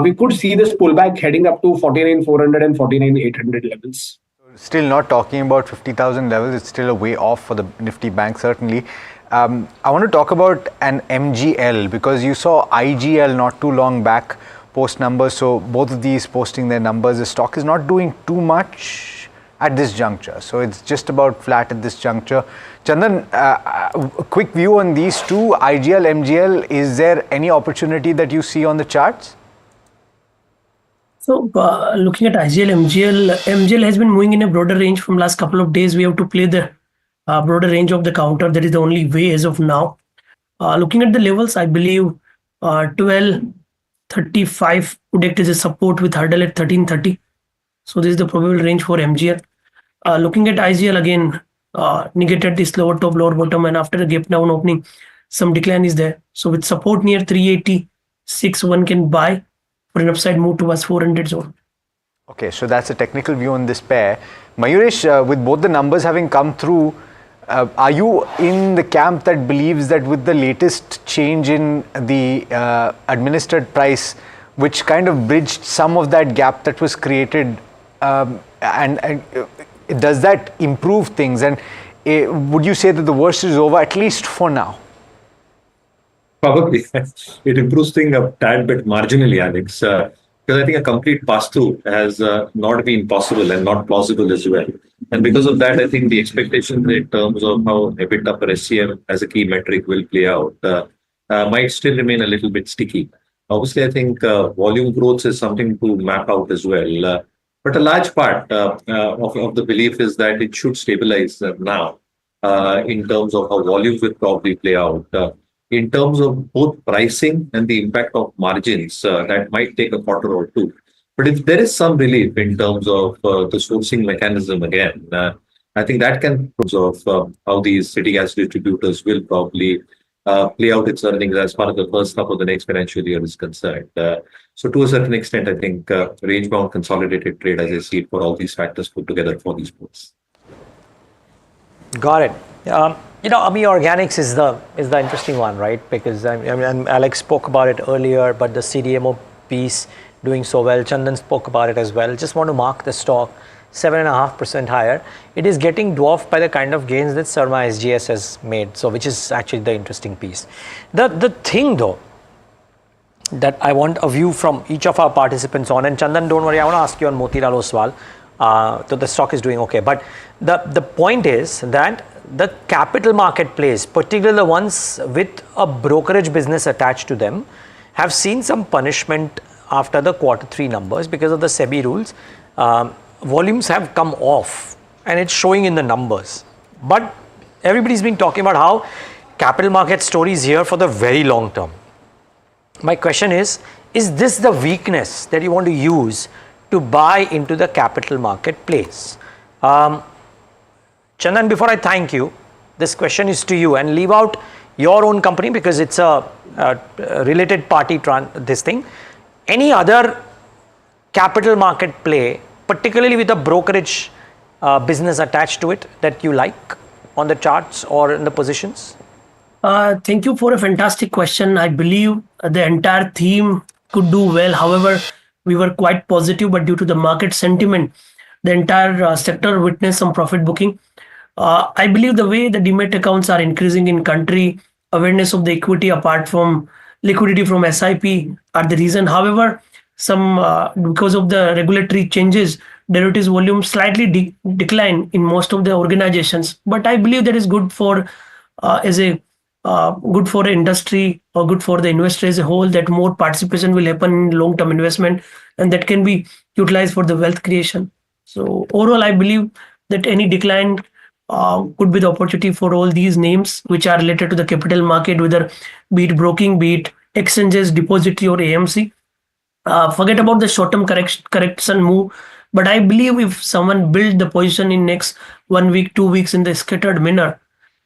we could see this pullback heading up to 49,400 and 49,800 levels.
Still not talking about 50,000 levels. It's still a way off for the Nifty Bank, certainly. I want to talk about an MGL, because you saw IGL not too long back post numbers. So both of these posting their numbers. The stock is not doing too much at this juncture. So it's just about flat at this juncture. Chandan, a quick view on these two, IGL, MGL. Is there any opportunity that you see on the charts?
So looking at IGL, MGL has been moving in a broader range from last couple of days. We have to play the broader range of the counter. That is the only way as of now. Looking at the levels, I believe 1235 would act as a support with hurdle at 1330. So this is the probable range for MGL. Looking at IGL again, negated this lower top, lower bottom, and after a gap down opening, some decline is there. So with support near 386, one can buy for an upside move towards 400 zone.
Okay, so that's a technical view on this pair. Mayuresh, with both the numbers having come through, are you in the camp that believes that with the latest change in the administered price, which kind of bridged some of that gap that was created, and does that improve things? And would you say that the worst is over, at least for now?
Probably. It improves things a tad bit marginally, Alex. Because I think a complete pass-through has not been possible and not plausible as well. And because of that, I think the expectations in terms of how EBITDA per SCM as a key metric will play out might still remain a little bit sticky. Obviously, I think volume growth is something to map out as well. But a large part of the belief is that it should stabilize now in terms of how volumes will probably play out. In terms of both pricing and the impact of margins, that might take a quarter or two. But if there is some relief in terms of the sourcing mechanism again, I think that can, in terms of how these city gas distributors will probably play out its earnings as far as the first half of the next financial year is concerned. So to a certain extent, I think range-bound consolidated trade, as I see it, for all these factors put together for these boards.
Got it. AMI Organics is the interesting one, right? Because I mean, Alex spoke about it earlier, but the CDMO piece doing so well. Chandan spoke about it as well. Just want to mark the stock. 7.5% higher, it is getting dwarfed by the kind of gains that Sirma SGS has made. So, which is actually the interesting piece. The thing though, that I want a view from each of our participants on, and Chandan, don't worry, I want to ask you on Motilal Oswal. So the stock is doing okay, but the point is that the capital market plays, particularly the ones with a brokerage business attached to them, have seen some punishment after the Q3 numbers because of the SEBI rules. Volumes have come off and it's showing in the numbers, but everybody's been talking about how capital market story is here for the very long term. My question is this the weakness that you want to use to buy into the capital marketplace? Chandan, before I thank you, this question is to you, and leave out your own company because it's a related party this thing. Any other capital market play, particularly with a brokerage business attached to it, that you like on the charts or in the positions?
Thank you for a fantastic question. I believe the entire theme could do well. However, we were quite positive, but due to the market sentiment, the entire sector witnessed some profit booking. I believe the way the demat accounts are increasing in country, awareness of the equity apart from liquidity from SIP are the reason. However, some because of the regulatory changes, derivatives volume slightly decline in most of the organizations. But I believe that is good for good for the industry or good for the investor as a whole, that more participation will happen in long-term investment and that can be utilized for the wealth creation. So overall, I believe that any decline could be the opportunity for all these names which are related to the capital market, whether be it broking, be it exchanges, depository or AMC. Forget about the short-term correction move, but I believe if someone build the position in next 1 week, 2 weeks in the scattered manner,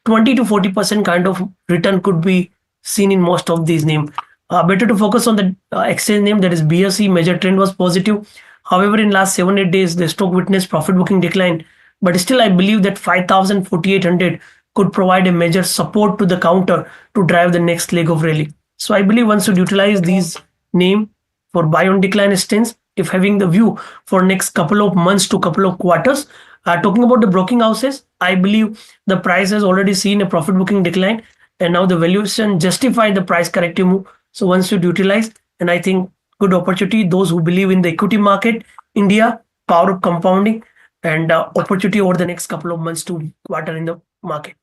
20 to 40% kind of return could be seen in most of these names. Better to focus on the exchange name, that is BSE. Major trend was positive. However, in last 7-8 days, the stock witnessed profit booking decline. But still, I believe that 5,000, 4,800 could provide a major support to the counter to drive the next leg of rally. So I believe one should utilize these names for buy on decline stance if having the view for next couple of months to couple of quarters. Talking about the broking houses, I believe the price has already seen a profit booking decline and now the valuation justify the price corrective move. So one should utilize, and I think good opportunity, those who believe in the equity market, India, power of compounding, and opportunity over the next couple of months to quarter in the market.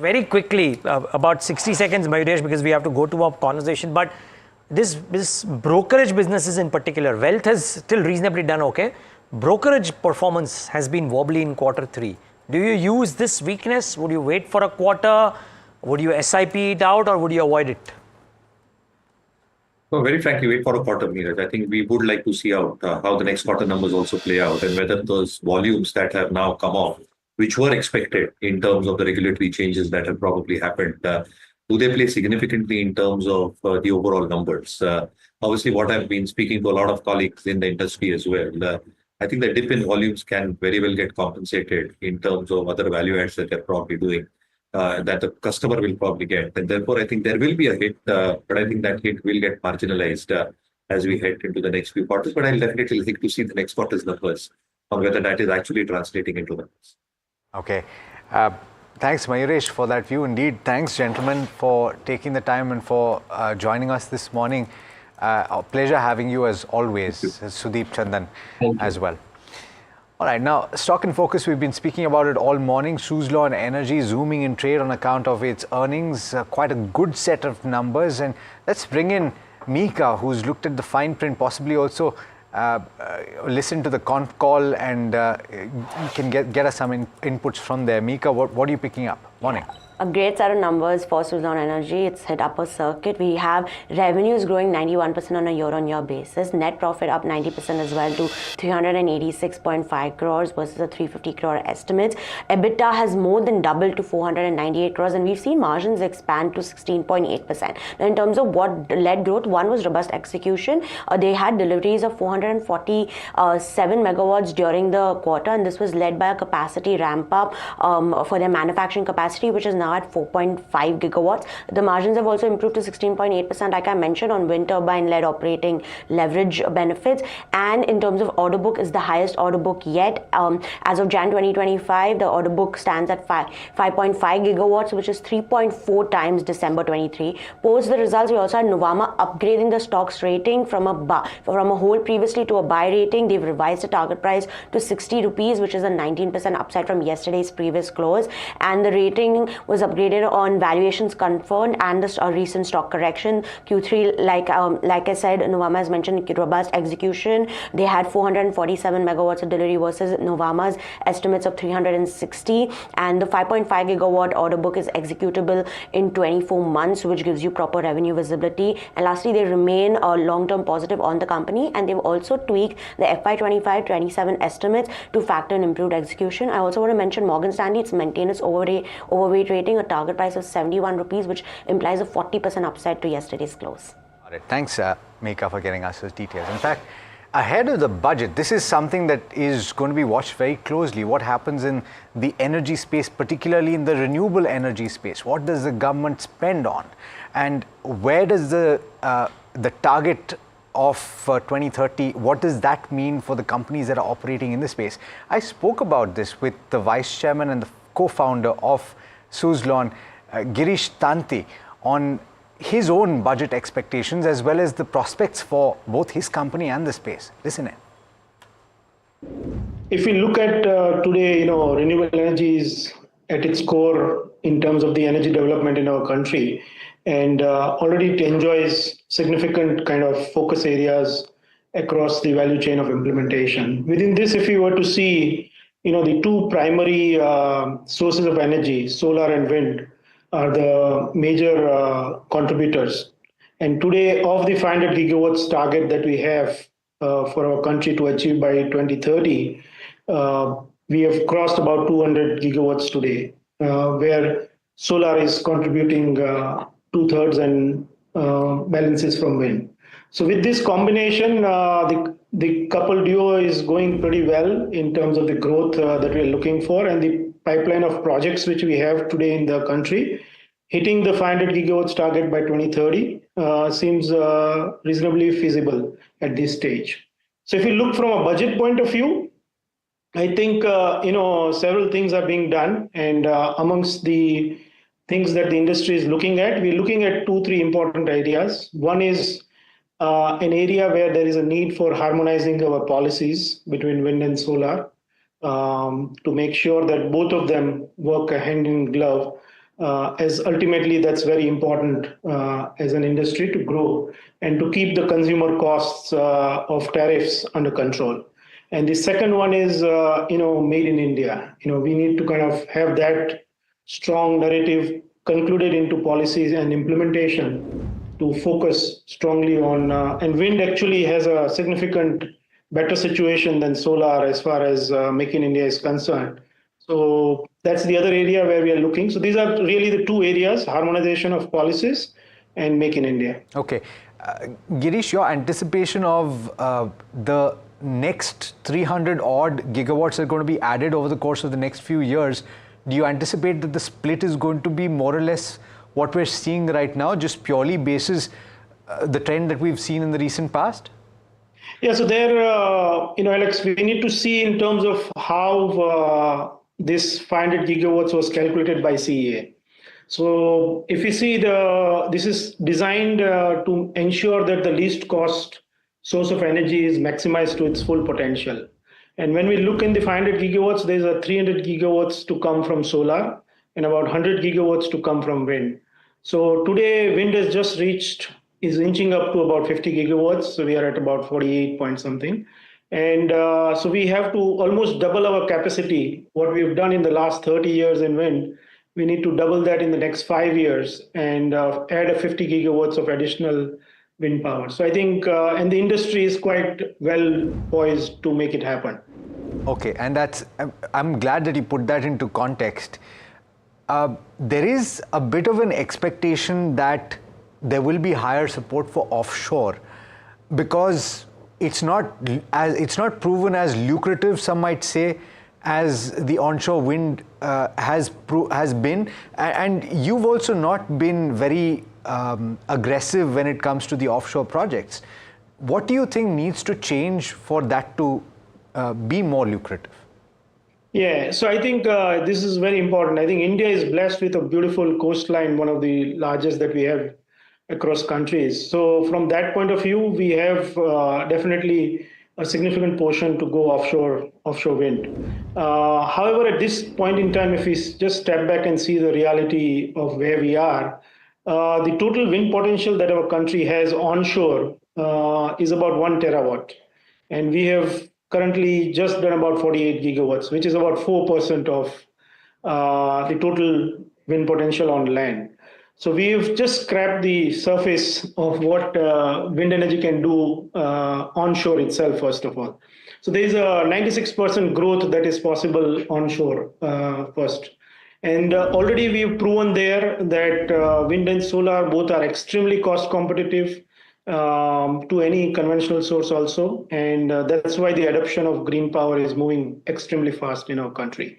Very quickly, about 60 seconds, Mayuresh, because we have to go to our conversation. But this brokerage businesses in particular, wealth has still reasonably done okay. Brokerage performance has been wobbly in Q3. Do you use this weakness? Would you wait for a quarter? Would you SIP it out or would you avoid it?
Well, very frankly, wait for a quarter, Neeraj. I think we would like to see out how the next quarter numbers also play out and whether those volumes that have now come off, which were expected in terms of the regulatory changes that have probably happened, do they play significantly in terms of the overall numbers? Obviously, what I've been speaking to a lot of colleagues in the industry as well, I think the dip in volumes can very well get compensated in terms of other value adds that they're probably doing, that the customer will probably get. And therefore, I think there will be a hit, but I think that hit will get marginalized as we head into the next few quarters. But I'll definitely like to see the next quarter's numbers on whether that is actually translating into numbers.
Okay. Thanks, Mayuresh, for that view. Indeed, thanks, gentlemen, for taking the time and for joining us this morning. A pleasure having you as always, Sudeep, Chandan as well. All right, now stock in focus, we've been speaking about it all morning. Suzlon Energy zooming in trade on account of its earnings, quite a good set of numbers. And let's bring in Mika, who's looked at the fine print, possibly also listen to the conf call and you can get us some inputs from there. Mika, what are you picking up? Morning.
A great set of numbers for Suzlon Energy. It's hit upper circuit. We have revenues growing 91% on a year-on-year basis. Net profit up 90% as well to 386.5 crores versus a 350 crore estimate. EBITDA has more than doubled to 498 crores, and we've seen margins expand to 16.8%. Now, in terms of what led growth, one was robust execution. They had deliveries of 447 megawatts during the quarter, and this was led by a capacity ramp up for their manufacturing capacity, which is now now at 4.5 gigawatts. The margins have also improved to 16.8%, like I mentioned, on wind turbine-led operating leverage benefits. And in terms of order book, is the highest order book yet. As of Jan 2025, the order book stands at 5.5 gigawatts, which is 3.4 times December 23. Post the results, we also had Nuvama upgrading the stock's rating from a hold previously to a buy rating. They've revised the target price to 60 rupees, which is a 19% upside from yesterday's previous close. And the rating was upgraded on valuations confirmed and the recent stock correction. Q3, like I said, Nuvama has mentioned robust execution. They had 447 megawatts of delivery versus Nuvama's estimates of 360. And the 5.5 gigawatt order book is executable in 24 months, which gives you proper revenue visibility. And lastly, they remain long-term positive on the company, and they've also tweaked the FY25-27 estimates to factor in improved execution. I also want to mention Morgan Stanley. It's maintained its overweight rating, a target price of 71 rupees, which implies a 40% upside to yesterday's close.
All right. Thanks, Meka, for getting us those details. In fact, ahead of the budget, this is something that is going to be watched very closely. What happens in the energy space, particularly in the renewable energy space? What does the government spend on? And where does the target of 2030, what does that mean for the companies that are operating in this space? I spoke about this with the vice chairman and the co-founder of Suzlon, Girish Tanti, on his own budget expectations as well as the prospects for both his company and the space. Listen in.
If we look at today, renewable energy is at its core in terms of the energy development in our country, and already it enjoys significant kind of focus areas across the value chain of implementation. Within this, if you were to see, the two primary sources of energy, solar and wind, are the major contributors. And today, of the 500 gigawatts target that we have for our country to achieve by 2030, we have crossed about 200 gigawatts today, where solar is contributing two-thirds and balances from wind. So with this combination, the coupled duo is going pretty well in terms of the growth that we're looking for, and the pipeline of projects which we have today in the country, hitting the 500 gigawatts target by 2030 seems reasonably feasible at this stage. So if you look from a budget point of view, I think several things are being done, and amongst the things that the industry is looking at, we're looking at 2-3 important areas. One is an area where there is a need for harmonizing our policies between wind and solar to make sure that both of them work hand in glove, as ultimately that's very important as an industry to grow and to keep the consumer costs of tariffs under control. And the second one is, made in India. We need to kind of have that strong narrative concluded into policies and implementation to focus strongly on, and wind actually has a significant better situation than solar as far as Make in India is concerned. So that's the other area where we are looking. So these are really the two areas, harmonization of policies and Make in India.
Okay. Girish, your anticipation of the next 300 odd gigawatts are going to be added over the course of the next few years, do you anticipate that the split is going to be more or less what we're seeing right now, just purely basis the trend that we've seen in the recent past?
Yeah, so there, Alex, we need to see in terms of how this 500 gigawatts was calculated by CEA. So if you see, this is designed to ensure that the least cost source of energy is maximized to its full potential. And when we look in the 500 gigawatts, there's a 300 gigawatts to come from solar and about 100 gigawatts to come from wind. So today, wind has just is inching up to about 50 gigawatts. So we are at about 48 point something. And so we have to almost double our capacity. What we've done in the last 30 years in wind, we need to double that in the next 5 years and add a 50 gigawatts of additional wind power. So I think, and the industry is quite well poised to make it happen.
Okay, and I'm glad that you put that into context. There is a bit of an expectation that there will be higher support for offshore because it's not proven as lucrative, some might say, as the onshore wind has been, and you've also not been very aggressive when it comes to the offshore projects. What do you think needs to change for that to be more lucrative?
Yeah, so I think this is very important. I think India is blessed with a beautiful coastline, one of the largest that we have across countries. So from that point of view, we have definitely a significant portion to go offshore wind. However, at this point in time, if we just step back and see the reality of where we are, the total wind potential that our country has onshore is about 1 terawatt. And we have currently just done about 48 gigawatts, which is about 4% of the total wind potential on land. So we've just scratched the surface of what wind energy can do onshore itself, first of all. So there's a 96% growth that is possible onshore first. And already we've proven there that wind and solar both are extremely cost competitive to any conventional source also. And that's why the adoption of green power is moving extremely fast in our country.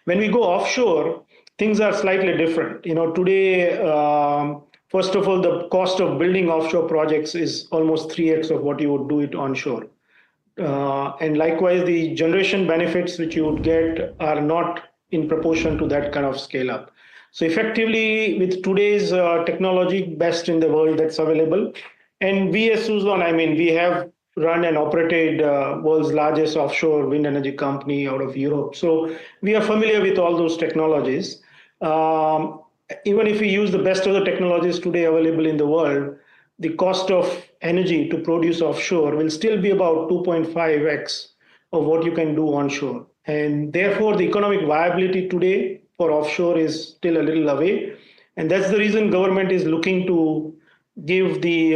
When we go offshore, things are slightly different. Today, first of all, the cost of building offshore projects is almost 3x of what you would do it onshore. And likewise, the generation benefits which you would get are not in proportion to that kind of scale up. So effectively, with today's technology, best in the world that's available, and we as Suzlon, we have run and operated world's largest offshore wind energy company out of Europe. So we are familiar with all those technologies. Even if we use the best of the technologies today available in the world, the cost of energy to produce offshore will still be about 2.5x of what you can do onshore. And therefore, the economic viability today for offshore is still a little away. And that's the reason government is looking to give the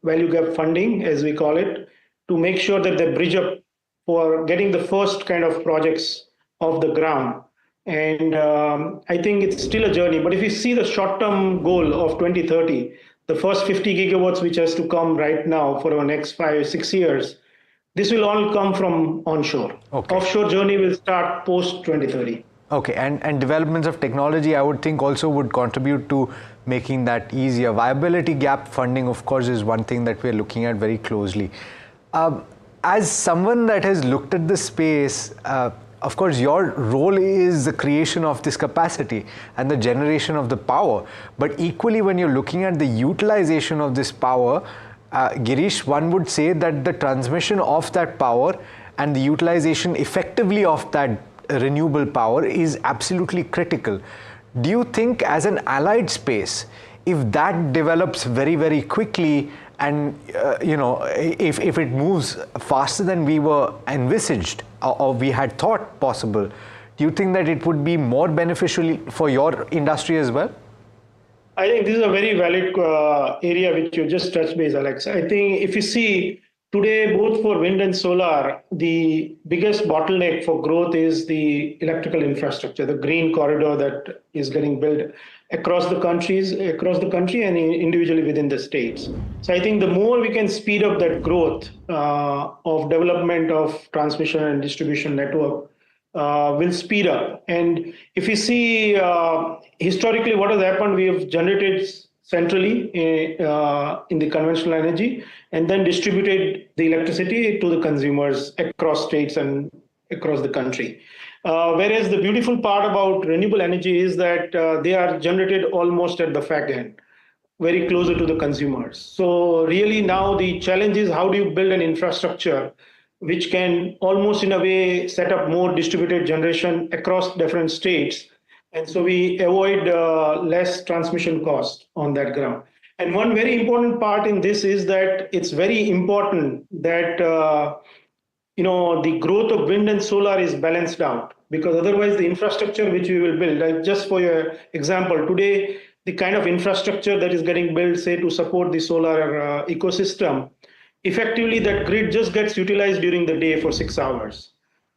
value gap funding, as we call it, to make sure that they bridge up for getting the first kind of projects off the ground. And I think it's still a journey. But if you see the short-term goal of 2030, the first 50 gigawatts which has to come right now for our next 5-6 years, this will all come from onshore. Okay. Offshore journey will start post 2030.
Okay, and developments of technology, I would think, also would contribute to making that easier. Viability gap funding, of course, is one thing that we're looking at very closely. As someone that has looked at the space, of course, your role is the creation of this capacity and the generation of the power. But equally, when you're looking at the utilization of this power, Girish, one would say that the transmission of that power and the utilization effectively of that renewable power is absolutely critical. Do you think, as an allied space, if that develops very, very quickly and if it moves faster than we were envisaged or we had thought possible, do you think that it would be more beneficial for your industry as well?
I think this is a very valid area which you just touched base, Alex. I think if you see today, both for wind and solar, the biggest bottleneck for growth is the electrical infrastructure, the green corridor that is getting built across the country and individually within the states. So I think the more we can speed up that growth of development of transmission and distribution network will speed up. And if you see historically what has happened, we have generated centrally in the conventional energy and then distributed the electricity to the consumers across states and across the country. Whereas the beautiful part about renewable energy is that they are generated almost at the back end, very closer to the consumers. So really now the challenge is how do you build an infrastructure which can almost in a way set up more distributed generation across different states. And so we avoid less transmission cost on that ground. And one very important part in this is that it's very important that the growth of wind and solar is balanced out, because otherwise the infrastructure which we will build, like just for your example, today the kind of infrastructure that is getting built, say to support the solar ecosystem, effectively that grid just gets utilized during the day for 6 hours.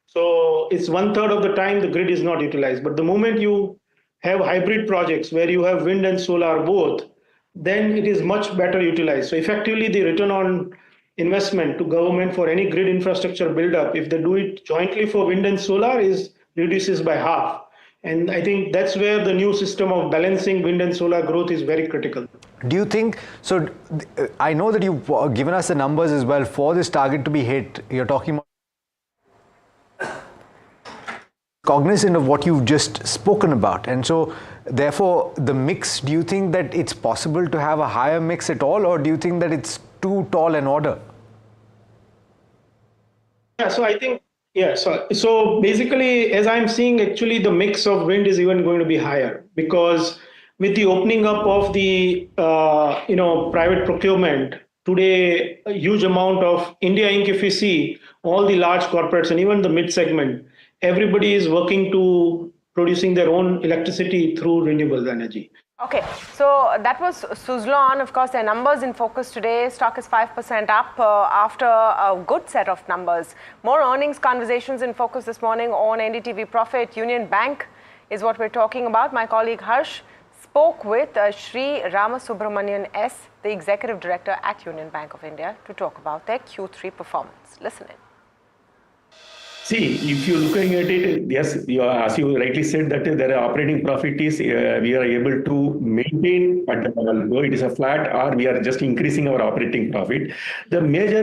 So it's 1/3 of the time the grid is not utilized. But the moment you have hybrid projects where you have wind and solar both, then it is much better utilized. So effectively the return on investment to government for any grid infrastructure build-up, if they do it jointly for wind and solar, is reduces by half. And I think that's where the new system of balancing wind and solar growth is very critical.
Do you think, so I know that you've given us the numbers as well for this target to be hit. You're talking about cognizant of what you've just spoken about. And so therefore the mix, do you think that it's possible to have a higher mix at all, or do you think that it's too tall an order?
Yeah, so I think, so basically, as I'm seeing, actually the mix of wind is even going to be higher, because with the opening up of the private procurement today, a huge amount of India Inc. If you see all the large corporates and even the mid segment, everybody is working to producing their own electricity through renewable energy.
Okay, so that was Suzlon. Of course, their numbers in focus today. Stock is 5% up after a good set of numbers. More earnings conversations in focus this morning on NDTV Profit. Union Bank is what we're talking about. My colleague Harsh spoke with Sri Ramasubramanian S., the Executive Director at Union Bank of India, to talk about their Q3 performance. Listen in.
See, if you're looking at it, yes, as you rightly said, that their operating profit is, we are able to maintain, but though it is a flat, or we are just increasing our operating profit. The major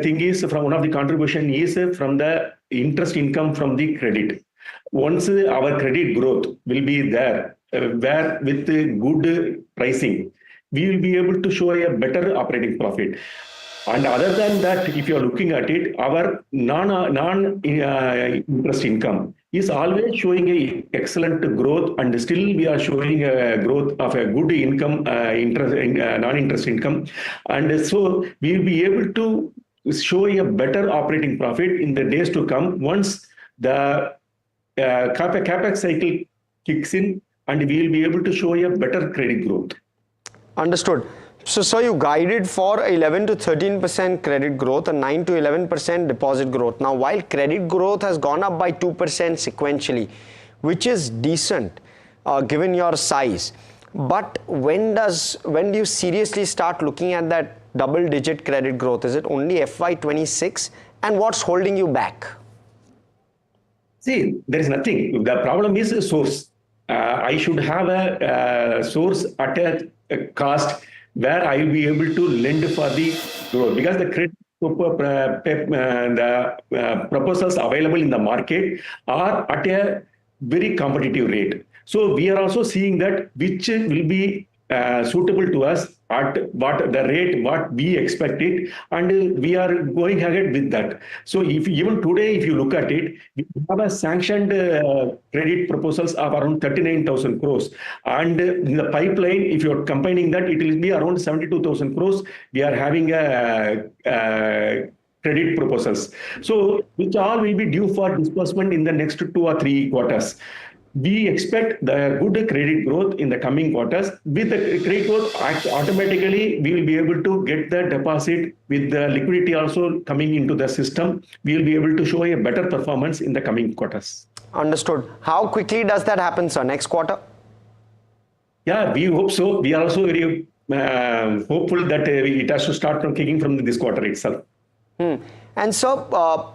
thing is from one of the contribution is from the interest income from the credit. Once our credit growth will be there, where with good pricing, we will be able to show a better operating profit. And other than that, if you are looking at it, our non-interest income is always showing a excellent growth, and still we are showing a growth of a good income, non-interest income. And so we will be able to show a better operating profit in the days to come once the capex cycle kicks in, and we will be able to show a better credit growth.
Understood. So, sir, you guided for 11 to 13% credit growth and 9 to 11% deposit growth. Now, while credit growth has gone up by 2% sequentially, which is decent given your size, but when do you seriously start looking at that double-digit credit growth? Is it only FY26? And what's holding you back?
See, there is nothing. The problem is a source. I should have a source at a cost where I will be able to lend for the growth, because the credit proposals available in the market are at a very competitive rate. So we are also seeing that which will be suitable to us at what the rate what we expected, and we are going ahead with that. So if even today, if you look at it, we have a sanctioned credit proposals of around 39,000 crores, and in the pipeline, if you are combining that, it will be around 72,000 crores. We are having a credit proposals, so which all will be due for disbursement in the next 2 or 3 quarters. We expect the good credit growth in the coming quarters. With the credit growth, automatically we will be able to get the deposit with the liquidity also coming into the system. We will be able to show a better performance in the coming quarters.
Understood. How quickly does that happen, sir? Next quarter?
Yeah, we hope so. We are also very hopeful that it has to start from kicking from this quarter itself.
And so,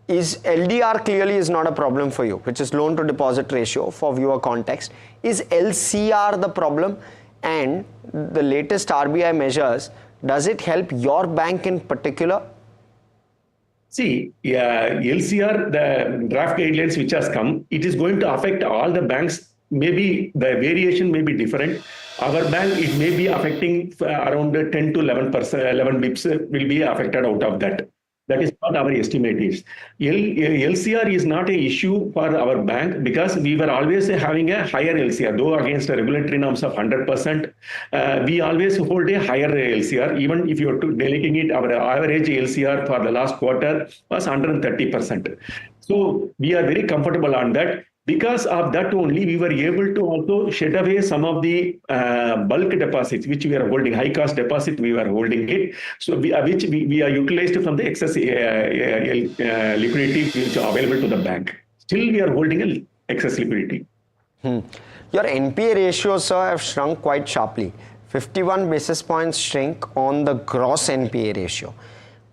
is LDR clearly is not a problem for you, which is loan to deposit ratio for viewer context. Is LCR the problem? And the latest RBI measures, does it help your bank in particular?
See, LCR, the draft guidelines which has come, it is going to affect all the banks. Maybe the variation may be different. Our bank, it may be affecting around 10 to 11%, 11 bips will be affected out of that. That is what our estimate is. LCR is not an issue for our bank, because we were always having a higher LCR, though against the regulatory norms of 100%. We always hold a higher LCR. Even if you are deleting it, our average LCR for the last quarter was 130%. So we are very comfortable on that. Because of that only, we were able to also shed away some of the bulk deposits, which we are holding, high cost deposit, we were holding it. So we are utilized from the excess liquidity which are available to the bank. Still, we are holding an excess liquidity.
Your NPA ratios, sir, have shrunk quite sharply. 51 basis points shrink on the gross NPA ratio.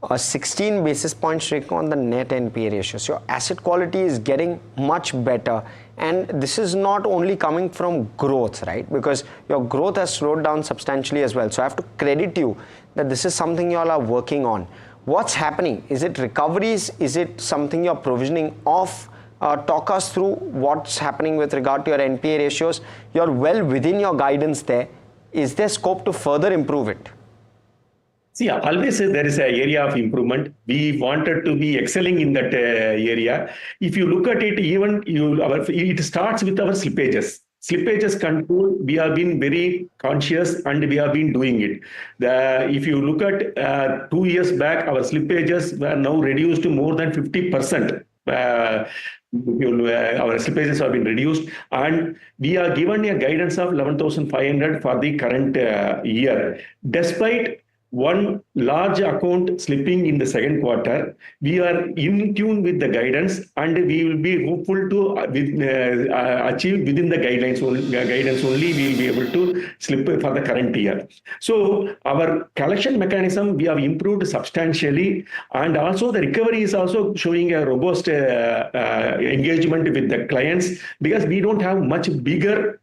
a 16 basis point shrink on the net NPA ratio. So your asset quality is getting much better, and this is not only coming from growth, right? Because your growth has slowed down substantially as well. So I have to credit you that this is something you all are working on. What's happening? Is it recoveries? Is it something you're provisioning off? Talk us through what's happening with regard to your NPA ratios. You're well within your guidance there. Is there scope to further improve it?
See, always there is an area of improvement. We wanted to be excelling in that area. If you look at it, it starts with our slippages. Slippages control, we have been very conscious and we have been doing it. If you look at 2 years back, our slippages were now reduced to more than 50%. Our slippages have been reduced, and we are given a guidance of 11,500 for the current year. Despite one large account slipping in the second quarter, we are in tune with the guidance, and we will be hopeful to achieve within the guidance only we will be able to slip for the current year. So our collection mechanism, we have improved substantially, and also the recovery is also showing a robust engagement with the clients, because we don't have much bigger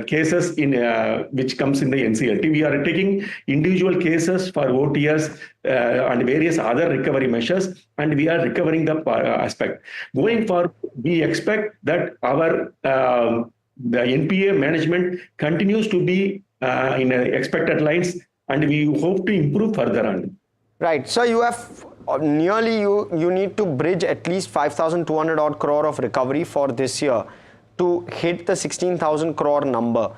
cases in which comes in the NCLT. We are taking individual cases for OTS and various other recovery measures, and we are recovering the aspect. Going forward, we expect that our the NPA management continues to be in expected lines, and we hope to improve further on.
Right. So you have nearly you need to bridge at least 5,200 odd crore of recovery for this year to hit the 16,000 crore number.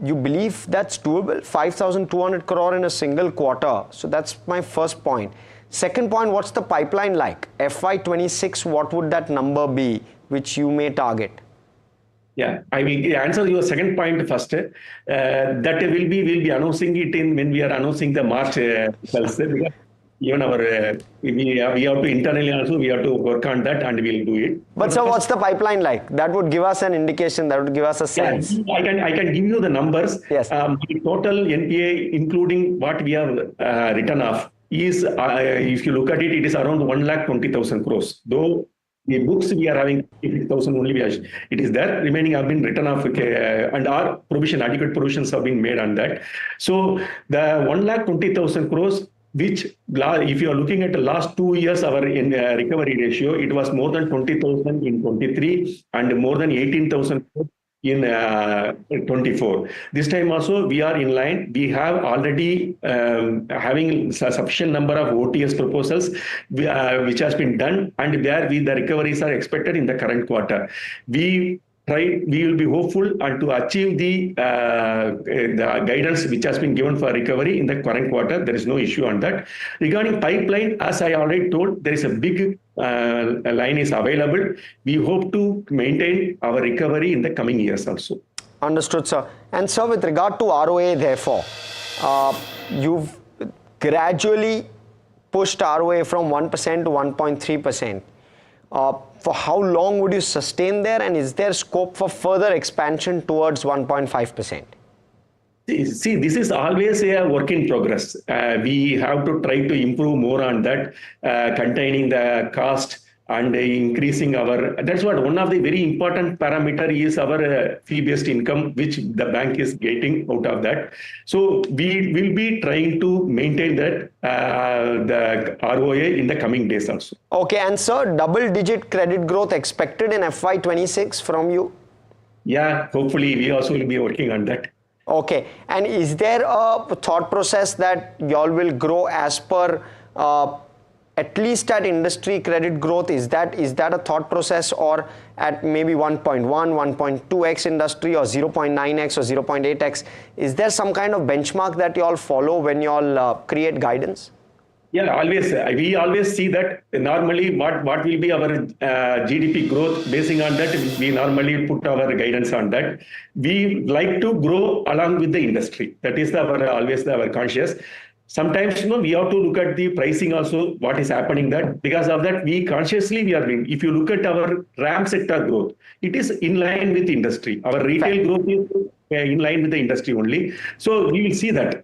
You believe that's doable? 5,200 crore in a single quarter. So that's my first point. Second point, what's the pipeline like? FY26, what would that number be, which you may target?
Yeah, I will answer your second point first. That we'll be announcing it when we are announcing the March results. Even our we have to internally also we have to work on that, and we'll do it.
But so what's the pipeline like? That would give us an indication. That would give us a sense.
Yeah, I can give you the numbers.
Yes.
The total NPA, including what we have written off, is if you look at it, it is around 1,20,000 crores. Though the books we are having 50,000 only, it is there. Remaining have been written off, and our adequate provisions have been made on that. So the 1,20,000 crores, which if you are looking at the last 2 years, our recovery ratio, it was more than 20,000 in 23 and more than 18,000 in 24. This time also we are in line. We have already having a sufficient number of OTS proposals which has been done, and there the recoveries are expected in the current quarter. We will be hopeful and to achieve the guidance which has been given for recovery in the current quarter. There is no issue on that. Regarding pipeline, as I already told, there is a big line is available. We hope to maintain our recovery in the coming years also.
Understood, sir. And sir, with regard to ROA, therefore, you've gradually pushed ROA from 1% to 1.3%. For how long would you sustain there, and is there scope for further expansion towards 1.5%?
See, this is always a work in progress. We have to try to improve more on that, containing the cost and increasing our, that's what one of the very important parameter is our fee-based income, which the bank is getting out of that. So we will be trying to maintain that, the ROA in the coming days also.
Okay, and sir, double-digit credit growth expected in FY26 from you?
Yeah, hopefully we also will be working on that.
Okay, and is there a thought process that y'all will grow as per at least at industry credit growth? Is that a thought process, or at maybe 1.1, 1.2x industry, or 0.9x or 0.8x? Is there some kind of benchmark that you all follow when you all create guidance?
Yeah, always. We always see that normally what will be our GDP growth. Basing on that, we normally put our guidance on that. We like to grow along with the industry. That is always our conscious. Sometimes we have to look at the pricing also, what is happening that. Because of that, we are doing. If you look at our RAM sector growth, it is in line with industry. Our retail growth is in line with the industry only. So we will see that.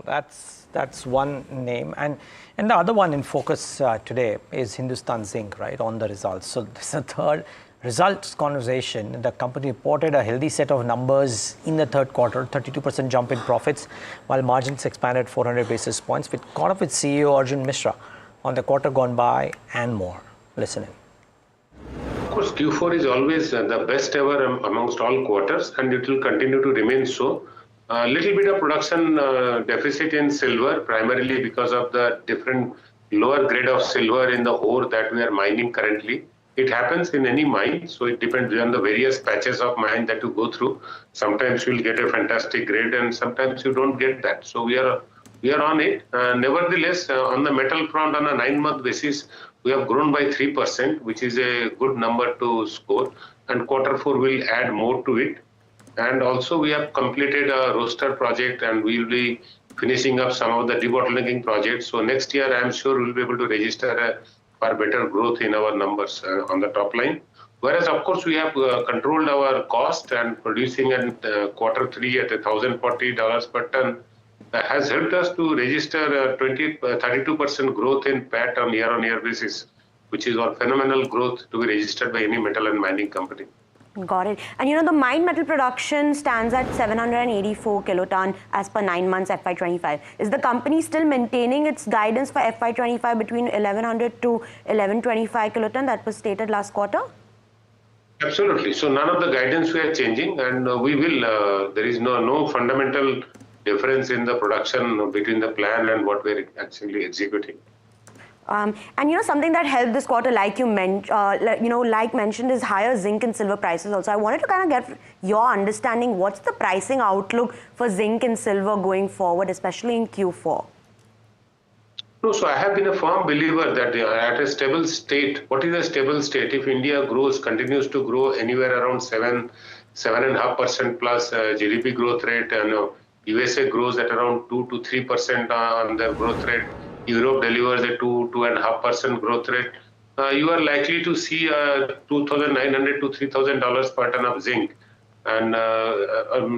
So that's one name, and the other one in focus today is Hindustan Zinc, right, on the results. So this is the third results conversation. The company reported a healthy set of numbers in the third quarter, 32% jump in profits, while margins expanded 400 basis points. We caught up with CEO Arjun Mishra on the quarter gone by and more. Listen in.
Of course, Q4 is always the best ever amongst all quarters, and it will continue to remain so. A little bit of production deficit in silver, primarily because of the different lower grade of silver in the ore that we are mining currently. It happens in any mine, so it depends on the various patches of mine that you go through. Sometimes you'll get a fantastic grade, and sometimes you don't get that. So we are on it. Nevertheless, on the metal front, on a 9-month basis, we have grown by 3%, which is a good number to score. And quarter 4 will add more to it. And also we have completed a roaster project, and we will be finishing up some of the debottlenecking projects. So next year, I am sure we'll be able to register a far better growth in our numbers on the top line. Whereas, of course, we have controlled our cost, and producing at quarter 3 at $1,040 per ton has helped us to register 32% growth in PAT on year-on-year basis, which is a phenomenal growth to be registered by any metal and mining company.
Got it. And the mine metal production stands at 784 kiloton as per 9 months FY25. Is the company still maintaining its guidance for FY25 between 1100 to 1125 kiloton that was stated last quarter?
Absolutely. So none of the guidance we are changing, and we will. There is no fundamental difference in the production between the plan and what we're actually executing.
And something that helped this quarter, like you mentioned, is higher zinc and silver prices also. I wanted to kind of get your understanding. What's the pricing outlook for zinc and silver going forward, especially in Q4?
No, so I have been a firm believer that at a stable state, what is a stable state? If India continues to grow anywhere around 7.5% plus GDP growth rate, and USA grows at around 2 to 3% on their growth rate, Europe delivers a 2.5% growth rate, you are likely to see $2,900 to $3,000 per ton of zinc. And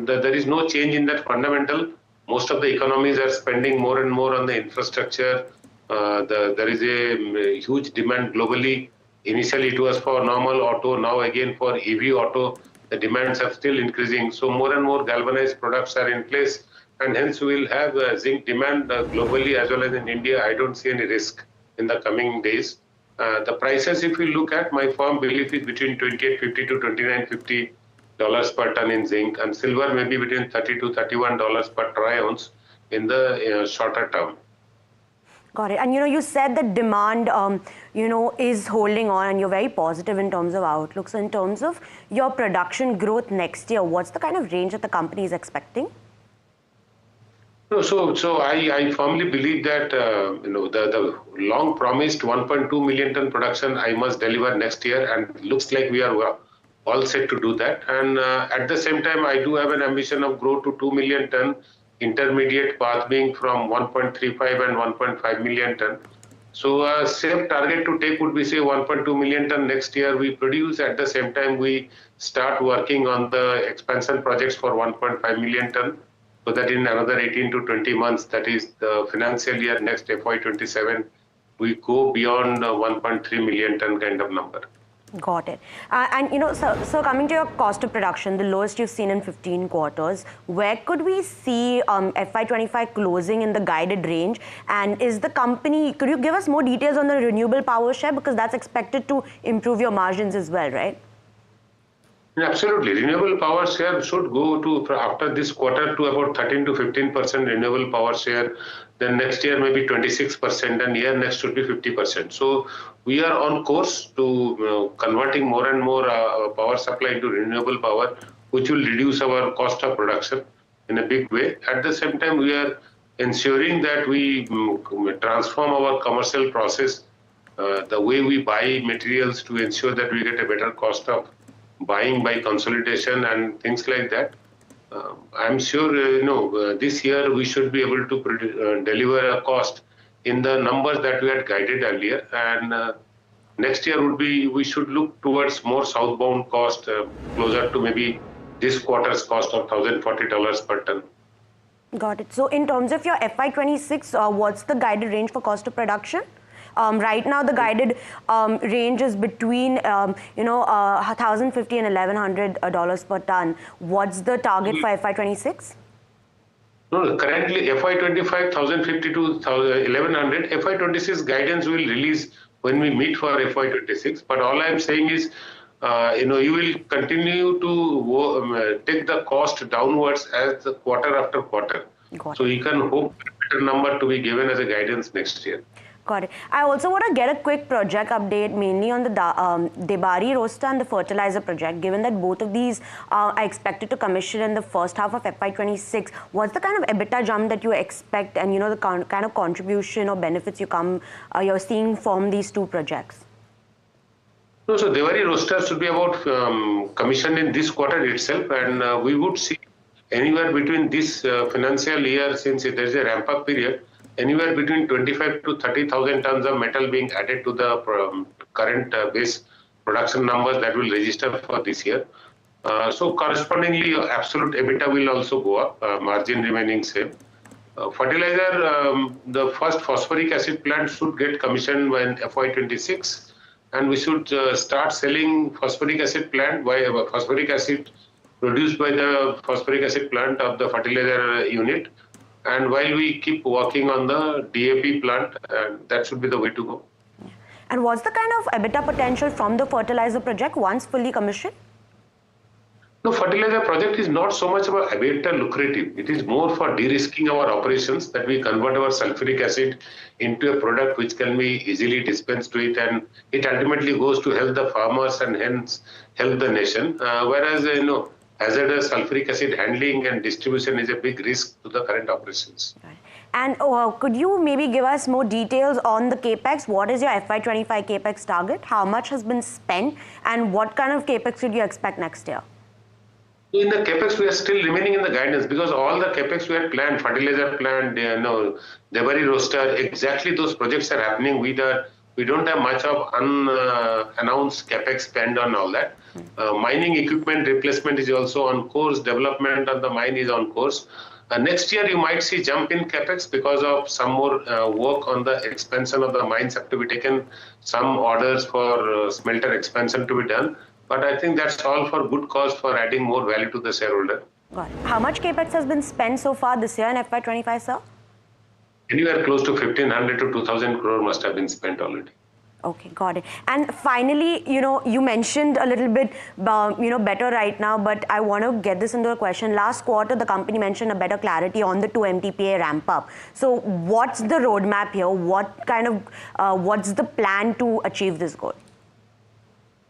there is no change in that fundamental. Most of the economies are spending more and more on the infrastructure. There is a huge demand globally. Initially, it was for normal auto. Now again for EV auto, the demands are still increasing. So more and more galvanized products are in place. And hence we will have zinc demand globally as well as in India. I don't see any risk in the coming days. The prices, if you look at, my firm belief is between $28.50 to $29.50 per ton in zinc, and silver may be between $30 to $31 per troy ounce in the shorter term.
Got it. And you said that demand, is holding on, and you're very positive in terms of outlook. So in terms of your production growth next year, what's the kind of range that the company is expecting?
So I firmly believe that the long promised 1.2 million ton production I must deliver next year, and it looks like we are all set to do that. And at the same time, I do have an ambition of grow to 2 million ton, intermediate path being from 1.35 and 1.5 million ton. So a safe target to take would be say 1.2 million ton next year we produce. At the same time, we start working on the expansion projects for 1.5 million ton. So that in another 18 to 20 months, that is the financial year next FY27, we go beyond 1.3 million ton kind of number.
Got it. And so coming to your cost of production, the lowest you've seen in 15 quarters, where could we see FY25 closing in the guided range? And is the company, could you give us more details on the renewable power share? Because that's expected to improve your margins as well, right?
Absolutely. Renewable power share should go to, after this quarter, to about 13 to 15% renewable power share. Then next year maybe 26%, and year next should be 50%. So we are on course to converting more and more power supply into renewable power, which will reduce our cost of production in a big way. At the same time, we are ensuring that we transform our commercial process, the way we buy materials, to ensure that we get a better cost of buying by consolidation and things like that. I'm sure this year we should be able to deliver a cost in the numbers that we had guided earlier, and next year we should look towards more southbound cost, closer to maybe this quarter's cost of $1,040 per ton.
Got it. So in terms of your FY26, what's the guided range for cost of production? Right now, the guided range is between, $1,050 and $1,100 per ton. What's the target for FY26?
No, currently FY25 1050 to 1100. FY26 guidance will release when we meet for FY26. But all I am saying is, you will continue to take the cost downwards as the quarter after quarter. So you can hope a better number to be given as a guidance next year.
Got it. I also want to get a quick project update, mainly on the Debari roaster and the fertilizer project. Given that both of these are expected to commission in the first half of FY26, what's the kind of EBITDA jump that you expect, and the kind of contribution or benefits you're seeing from these two projects?
No, so Debari roaster should be about commissioned in this quarter itself, and we would see anywhere between this financial year, since there is a ramp-up period, anywhere between 25 to 30,000 tons of metal being added to the current base production numbers that will register for this year. So correspondingly, absolute EBITDA will also go up, margin remaining same. Fertilizer, the first phosphoric acid plant should get commissioned when FY26, and we should start selling phosphoric acid produced by the phosphoric acid plant of the fertilizer unit. And while we keep working on the DAP plant, that should be the way to go.
And what's the kind of EBITDA potential from the fertilizer project once fully commissioned?
No, fertilizer project is not so much about EBITDA lucrative. It is more for de-risking our operations, that we convert our sulfuric acid into a product which can be easily dispensed to it, and it ultimately goes to help the farmers and hence help the nation. Whereas, hazardous sulfuric acid handling and distribution is a big risk to the current operations.
And could you maybe give us more details on the capex? What is your FY25 capex target? How much has been spent, and what kind of capex should you expect next year?
In the capex, we are still remaining in the guidance, because all the capex we had planned, fertilizer plant, Debari roaster, exactly those projects are happening. We don't have much of unannounced capex spend on all that. Mining equipment replacement is also on course. Development of the mine is on course. Next year, you might see jump in capex because of some more work on the expansion of the mines have to be taken, some orders for smelter expansion to be done. But I think that's all for good cause, for adding more value to the shareholder.
Got it. How much capex has been spent so far this year in FY25, sir?
Anywhere close to 1,500 to 2,000 crore must have been spent already.
Okay, got it. And finally, you mentioned a little bit, better right now, but I want to get this into a question. Last quarter, the company mentioned a better clarity on the 2 MTPA ramp up. So what's the roadmap here? What's the plan to achieve this goal?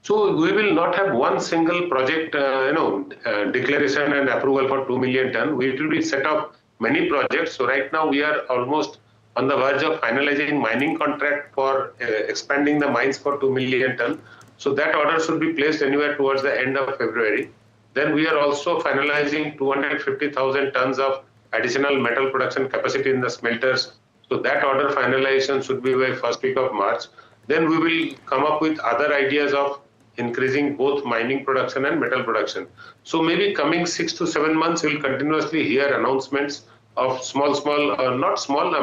So we will not have one single project, declaration and approval for 2 million ton. We will be set up many projects. So right now we are almost on the verge of finalizing mining contract for expanding the mines for 2 million ton. So that order should be placed anywhere towards the end of February. Then we are also finalizing 250,000 tons of additional metal production capacity in the smelters. So that order finalization should be by first week of March. Then we will come up with other ideas of increasing both mining production and metal production. So maybe coming 6 to 7 months, we'll continuously hear announcements of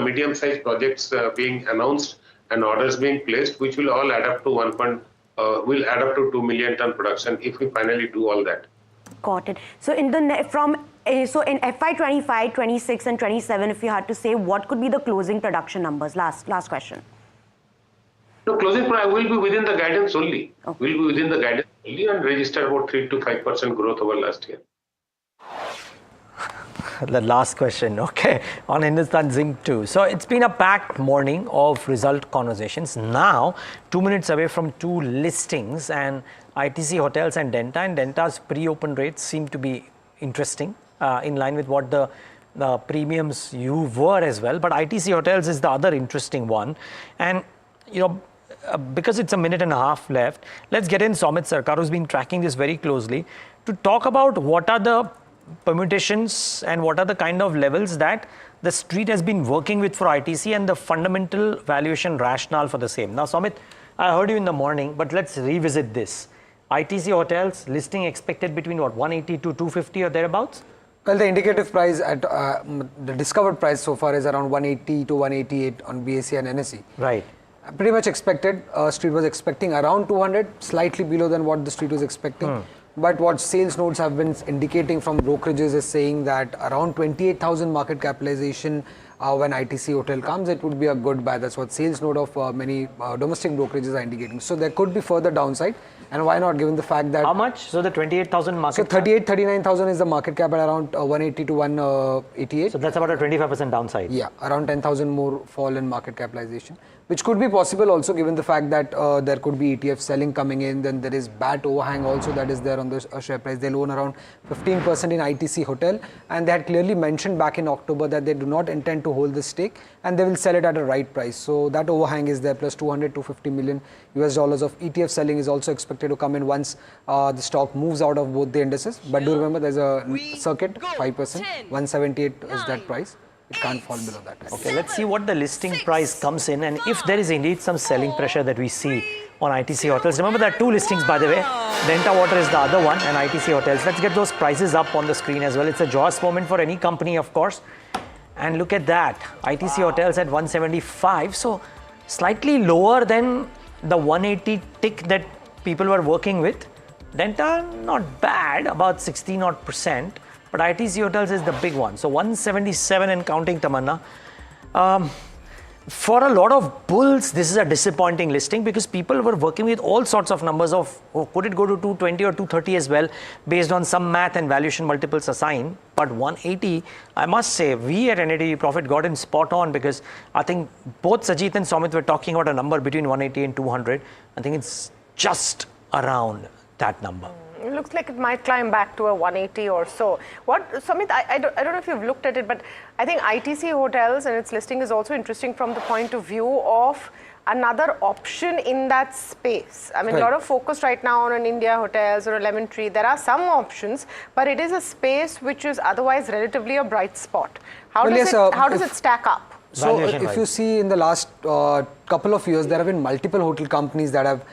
medium-sized projects being announced and orders being placed, which will all add up to 2 million ton production if we finally do all that.
Got it. So in FY25, 26, and 27, if you had to say, what could be the closing production numbers? Last question.
No, closing will be within the guidance only. Okay. Will be within the guidance only and register about 3 to 5% growth over last year.
The last question, okay, on Hindustan Zinc 2. So it's been a packed morning of result conversations. Now, 2 minutes away from 2 listings, and ITC Hotels and Denta. And Denta's pre-open rates seem to be interesting, in line with what the premiums you were as well. But ITC Hotels is the other interesting one. And, because it's a minute and a half left, let's get in Somit Sarkar, who's been tracking this very closely, to talk about what are the permutations and what are the kind of levels that the street has been working with for ITC and the fundamental valuation rationale for the same. Now, Somit, I heard you in the morning, but let's revisit this. ITC Hotels listing expected between 180 to 250 or thereabouts?
Well, the indicative price at the discovered price so far is around 180 to 188 on BSE and NSE.
Right.
Pretty much expected. Street was expecting around 200, slightly below than what the street was expecting. But what sales notes have been indicating from brokerages is saying that around 28,000 market capitalization when ITC Hotel comes, it would be a good buy. That's what sales note of many domestic brokerages are indicating. So there could be further downside. And why not, given the fact that...
How much? So the 28,000 market
So 38, 39,000 is the market cap at around 180 to 188.
So that's about a 25% downside.
Yeah, around 10,000 more fall in market capitalization, which could be possible also given the fact that there could be ETF selling coming in. Then there is BAT overhang also that is there on the share price. They own around 15% in ITC Hotel, and they had clearly mentioned back in October that they do not intend to hold the stake and they will sell it at a right price. So that overhang is there, plus 200 to 50 million US dollars of ETF selling is also expected to come in once the stock moves out of both the indices. But do remember, there's a circuit, 5%, 178 is that price. It can't fall below that.
Okay, let's see what the listing price comes in, and if there is indeed some selling pressure that we see on ITC Hotels. Remember, there are two listings, by the way. Delta Water is the other one, and ITC Hotels. Let's get those prices up on the screen as well. It's a joyous moment for any company, of course. And look at that, ITC Hotels at 175. So slightly lower than the 180 tick that people were working with. Delta, not bad, about 16%. But ITC Hotels is the big one. So 177 and counting, Tamanna. For a lot of bulls, this is a disappointing listing because people were working with all sorts of numbers of, oh, could it go to 220 or 230 as well, based on some math and valuation multiples assigned. But 180, I must say, we at NDTV Profit got in spot on because I think both Sajit and Somit were talking about a number between 180 and 200. I think it's just around that number.
It looks like it might climb back to a 180 or so. What, Samit, I don't know if you've looked at it, but I think ITC Hotels and its listing is also interesting from the point of view of another option in that space. I mean, a lot of focus right now on an India Hotels or a Lemon Tree. There are some options, but it is a space which is otherwise relatively a bright spot. How does it stack up?
So if you see in the last couple of years, there have been multiple hotel companies that have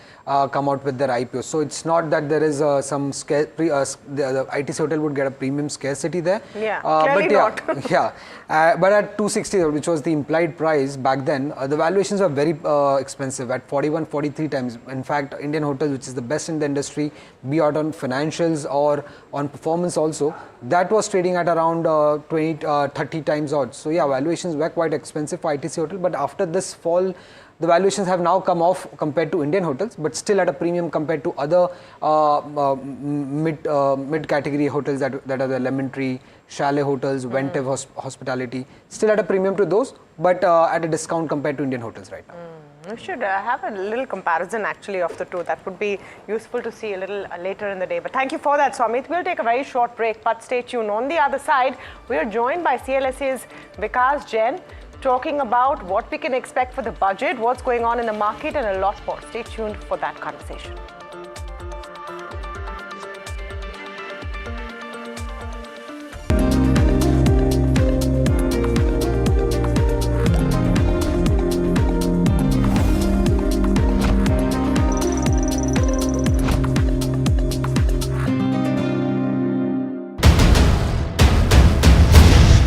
come out with their IPOs. So it's not that there is some the ITC Hotel would get a premium scarcity there.
Yeah, clearly not.
But at 260, which was the implied price back then, the valuations are very expensive at 41, 43 times. In fact, Indian Hotels, which is the best in the industry, be it on financials or on performance also, that was trading at around 30 times odds. So yeah, valuations were quite expensive for ITC Hotel. But after this fall, the valuations have now come off compared to Indian hotels, but still at a premium compared to other mid-category hotels that are the Lemon Tree, Chalet Hotels, Ventev Hospitality, still at a premium to those, but at a discount compared to Indian hotels right now.
We should have a little comparison actually of the two. That would be useful to see a little later in the day. But thank you for that, Somit. We'll take a very short break, but stay tuned. On the other side, we are joined by CLSA's Vikas Jain, talking about what we can expect for the budget, what's going on in the market, and a lot more. Stay tuned for that conversation.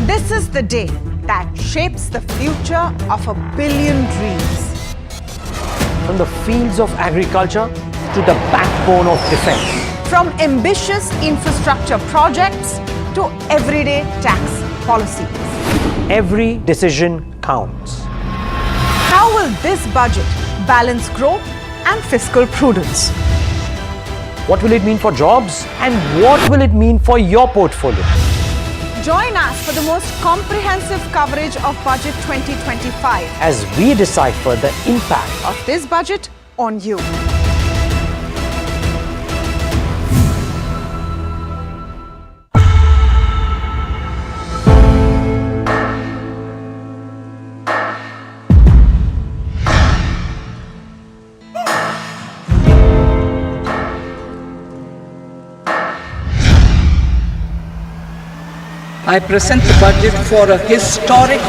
This is the day that shapes the future of a billion dreams.
From the fields of agriculture to the backbone of defense.
From ambitious infrastructure projects to everyday tax policies.
Every decision counts.
How will this budget balance growth and fiscal prudence?
What will it mean for jobs, and what will it mean for your portfolio?
Join us for the most comprehensive coverage of Budget 2025
as we decipher the impact
of this budget on you.
I present the budget for a historic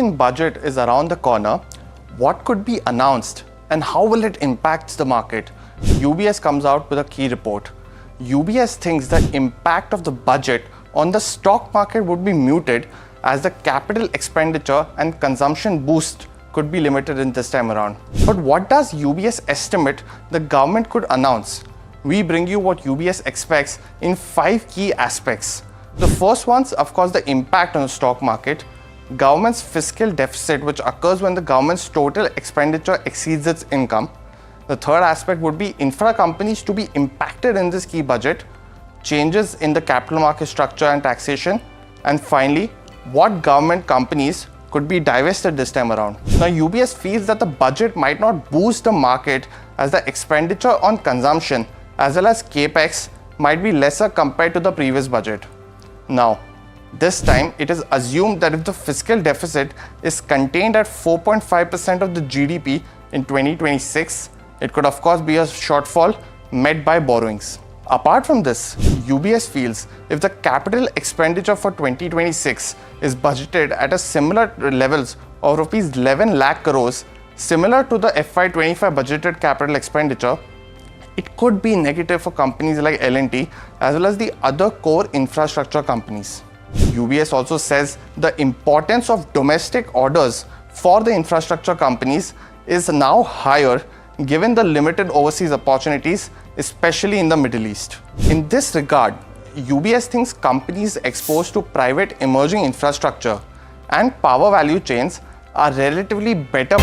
Union budget is around the corner. What could be announced and how will it impact the market? UBS comes out with a key report. UBS thinks the impact of the budget on the stock market would be muted as the capital expenditure and consumption boost could be limited in this time around. But what does UBS estimate the government could announce? We bring you what UBS expects in 5 key aspects. The first one's, of course, the impact on the stock market. Government's fiscal deficit, which occurs when the government's total expenditure exceeds its income. The third aspect would be infra companies to be impacted in this key budget, changes in the capital market structure and taxation, and finally, what government companies could be divested this time around. Now, UBS feels that the budget might not boost the market as the expenditure on consumption as well as capex might be lesser compared to the previous budget. Now, this time it is assumed that if the fiscal deficit is contained at 4.5% of the GDP in 2026, it could of course be a shortfall met by borrowings. Apart from this, UBS feels if the capital expenditure for 2026 is budgeted at a similar levels of rupees 11 lakh crores, similar to the FY25 budgeted capital expenditure, it could be negative for companies like L&T as well as the other core infrastructure companies. UBS also says the importance of domestic orders for the infrastructure companies is now higher given the limited overseas opportunities, especially in the Middle East. In this regard, UBS thinks companies exposed to private emerging infrastructure and power value chains are relatively better.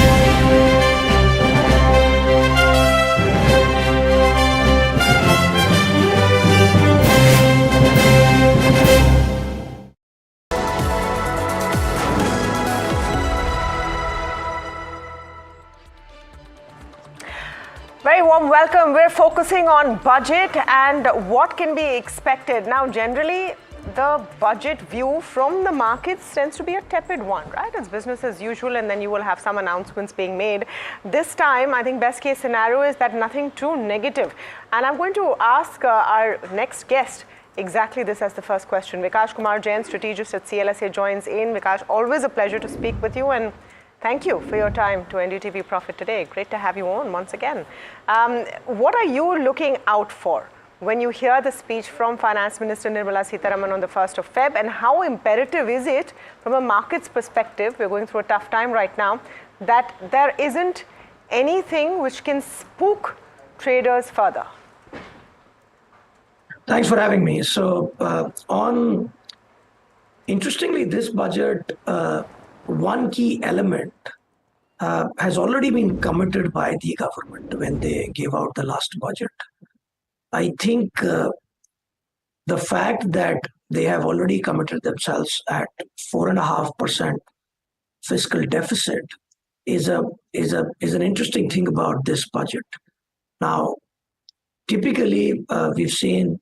Very warm welcome. We're focusing on budget and what can be expected. Now, generally, the budget view from the markets tends to be a tepid one, right? It's business as usual, and then you will have some announcements being made. This time, I think best case scenario is that nothing too negative. And I'm going to ask our next guest exactly this as the first question. Vikash Kumar Jain, strategist at CLSA, joins in. Vikash, always a pleasure to speak with you, and thank you for your time to NDTV Profit today. Great to have you on once again. What are you looking out for when you hear the speech from Finance Minister Nirmala Sitharaman on the 1st of Feb, and how imperative is it from a market's perspective, we're going through a tough time right now, that there isn't anything which can spook traders further?
Thanks for having me. So, interestingly, this budget, one key element has already been committed by the government when they gave out the last budget. I think the fact that they have already committed themselves at 4.5% fiscal deficit is an interesting thing about this budget. Now, typically, we've seen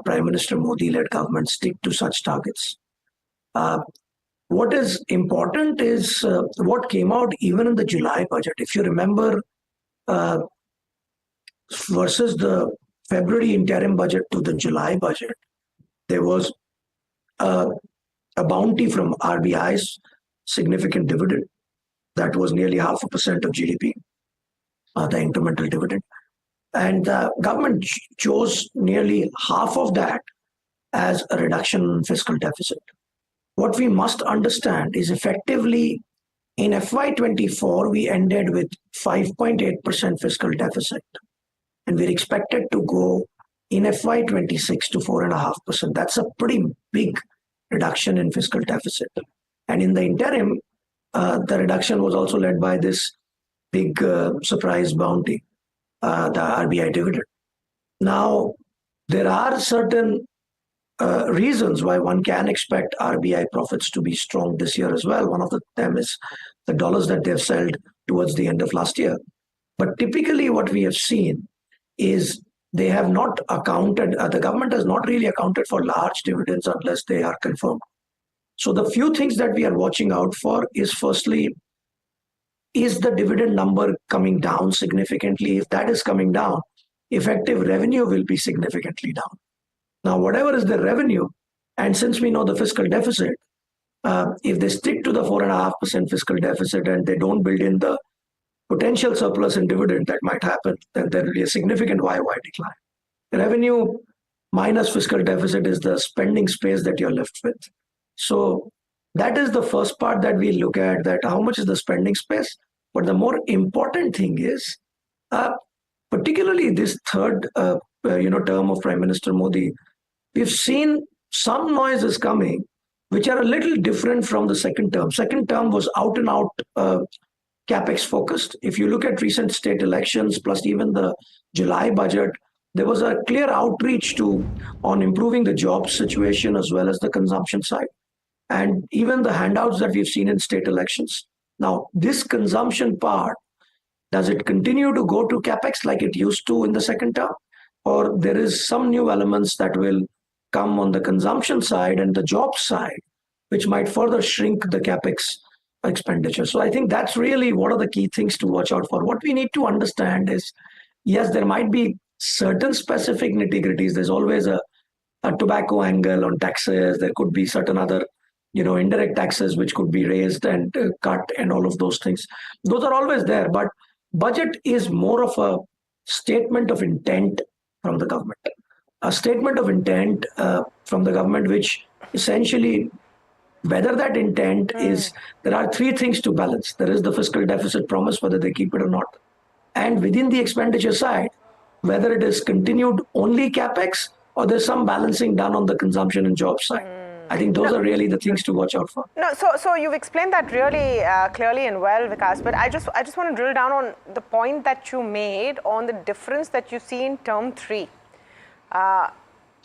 Prime Minister Modi-led government stick to such targets. What is important is what came out even in the July budget. If you remember, versus the February interim budget to the July budget, there was a bounty from RBI's significant dividend. That was nearly 0.5% of GDP, the incremental dividend. And the government chose nearly half of that as a reduction in fiscal deficit. What we must understand is effectively in FY24, we ended with 5.8% fiscal deficit. And we're expected to go in FY26 to 4.5%. That's a pretty big reduction in fiscal deficit. And in the interim, the reduction was also led by this big surprise bounty, the RBI dividend. Now, there are certain reasons why one can expect RBI profits to be strong this year as well. One of them is the dollars that they've sold towards the end of last year. But typically what we have seen is they have not accounted, the government has not really accounted for large dividends unless they are confirmed. So the few things that we are watching out for is, firstly, is the dividend number coming down significantly? If that is coming down, effective revenue will be significantly down. Now, whatever is the revenue, and since we know the fiscal deficit, if they stick to the 4.5% fiscal deficit and they don't build in the potential surplus and dividend that might happen, then there will be a significant YY decline. Revenue minus fiscal deficit is the spending space that you're left with. So that is the first part that we look at, that how much is the spending space. But the more important thing is, particularly this third term of Prime Minister Modi, we've seen some noises coming which are a little different from the second term. Second term was out and out capex focused. If you look at recent state elections plus even the July budget, there was a clear outreach on improving the job situation as well as the consumption side, and even the handouts that we've seen in state elections. Now, this consumption part, does it continue to go to capex like it used to in the second term, or there is some new elements that will come on the consumption side and the job side, which might further shrink the capex expenditure? So I think that's really what are the key things to watch out for. What we need to understand is, yes, there might be certain specific nitty-gritties. There's always a tobacco angle on taxes. There could be certain other, indirect taxes which could be raised and cut and all of those things. Those are always there. But budget is more of a statement of intent from the government. A statement of intent from the government, which essentially, whether that intent is, there are three things to balance. There is the fiscal deficit promise, whether they keep it or not. And within the expenditure side, whether it is continued only capex or there's some balancing done on the consumption and job side. I think those are really the things to watch out for.
No, so you've explained that really clearly and well, Vikas, but I just want to drill down on the point that you made on the difference that you see in term 3.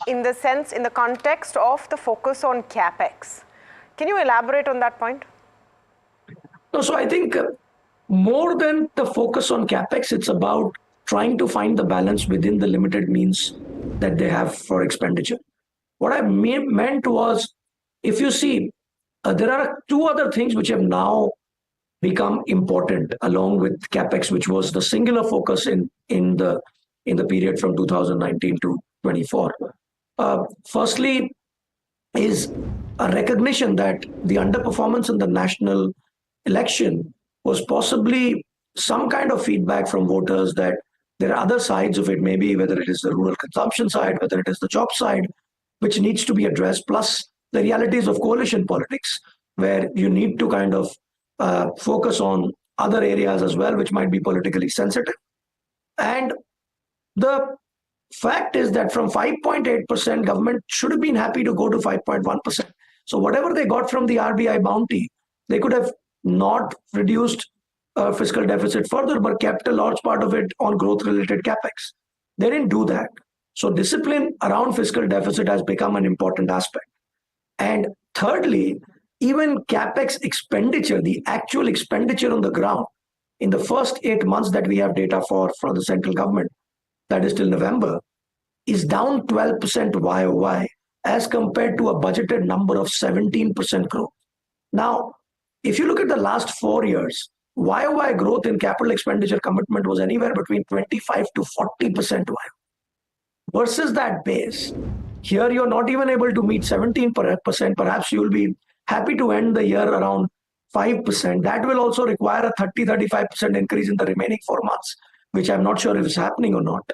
In the context of the focus on capex. Can you elaborate on that point?
No, so I think more than the focus on capex, it's about trying to find the balance within the limited means that they have for expenditure. What I meant was, if you see, there are two other things which have now become important along with capex, which was the singular focus in the period from 2019 to 24. Firstly, is a recognition that the underperformance in the national election was possibly some kind of feedback from voters that there are other sides of it, maybe whether it is the rural consumption side, whether it is the job side, which needs to be addressed, plus the realities of coalition politics, where you need to kind of focus on other areas as well, which might be politically sensitive. And the fact is that from 5.8%, government should have been happy to go to 5.1%. So whatever they got from the RBI bounty, they could have not reduced fiscal deficit further, but kept a large part of it on growth-related capex. They didn't do that. So discipline around fiscal deficit has become an important aspect. And thirdly, even capex expenditure, the actual expenditure on the ground, in the first 8 months that we have data for the central government, that is till November, is down 12% YOY as compared to a budgeted number of 17% growth. Now, if you look at the last 4 years, YOY growth in capital expenditure commitment was anywhere between 25 to 40% YOY. Versus that base, here you're not even able to meet 17%. Perhaps you'll be happy to end the year around 5%. That will also require a 30-35% increase in the remaining 4 months, which I'm not sure if it's happening or not.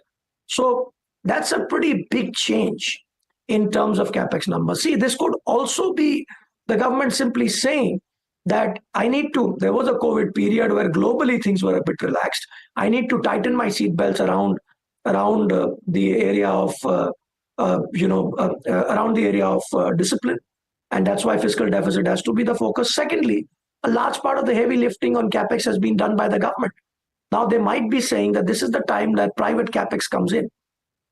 So that's a pretty big change in terms of capex numbers. See, this could also be the government simply saying that there was a COVID period where globally things were a bit relaxed. I need to tighten my seatbelts around the area of discipline, and that's why fiscal deficit has to be the focus. Secondly, a large part of the heavy lifting on capex has been done by the government. Now they might be saying that this is the time that private capex comes in.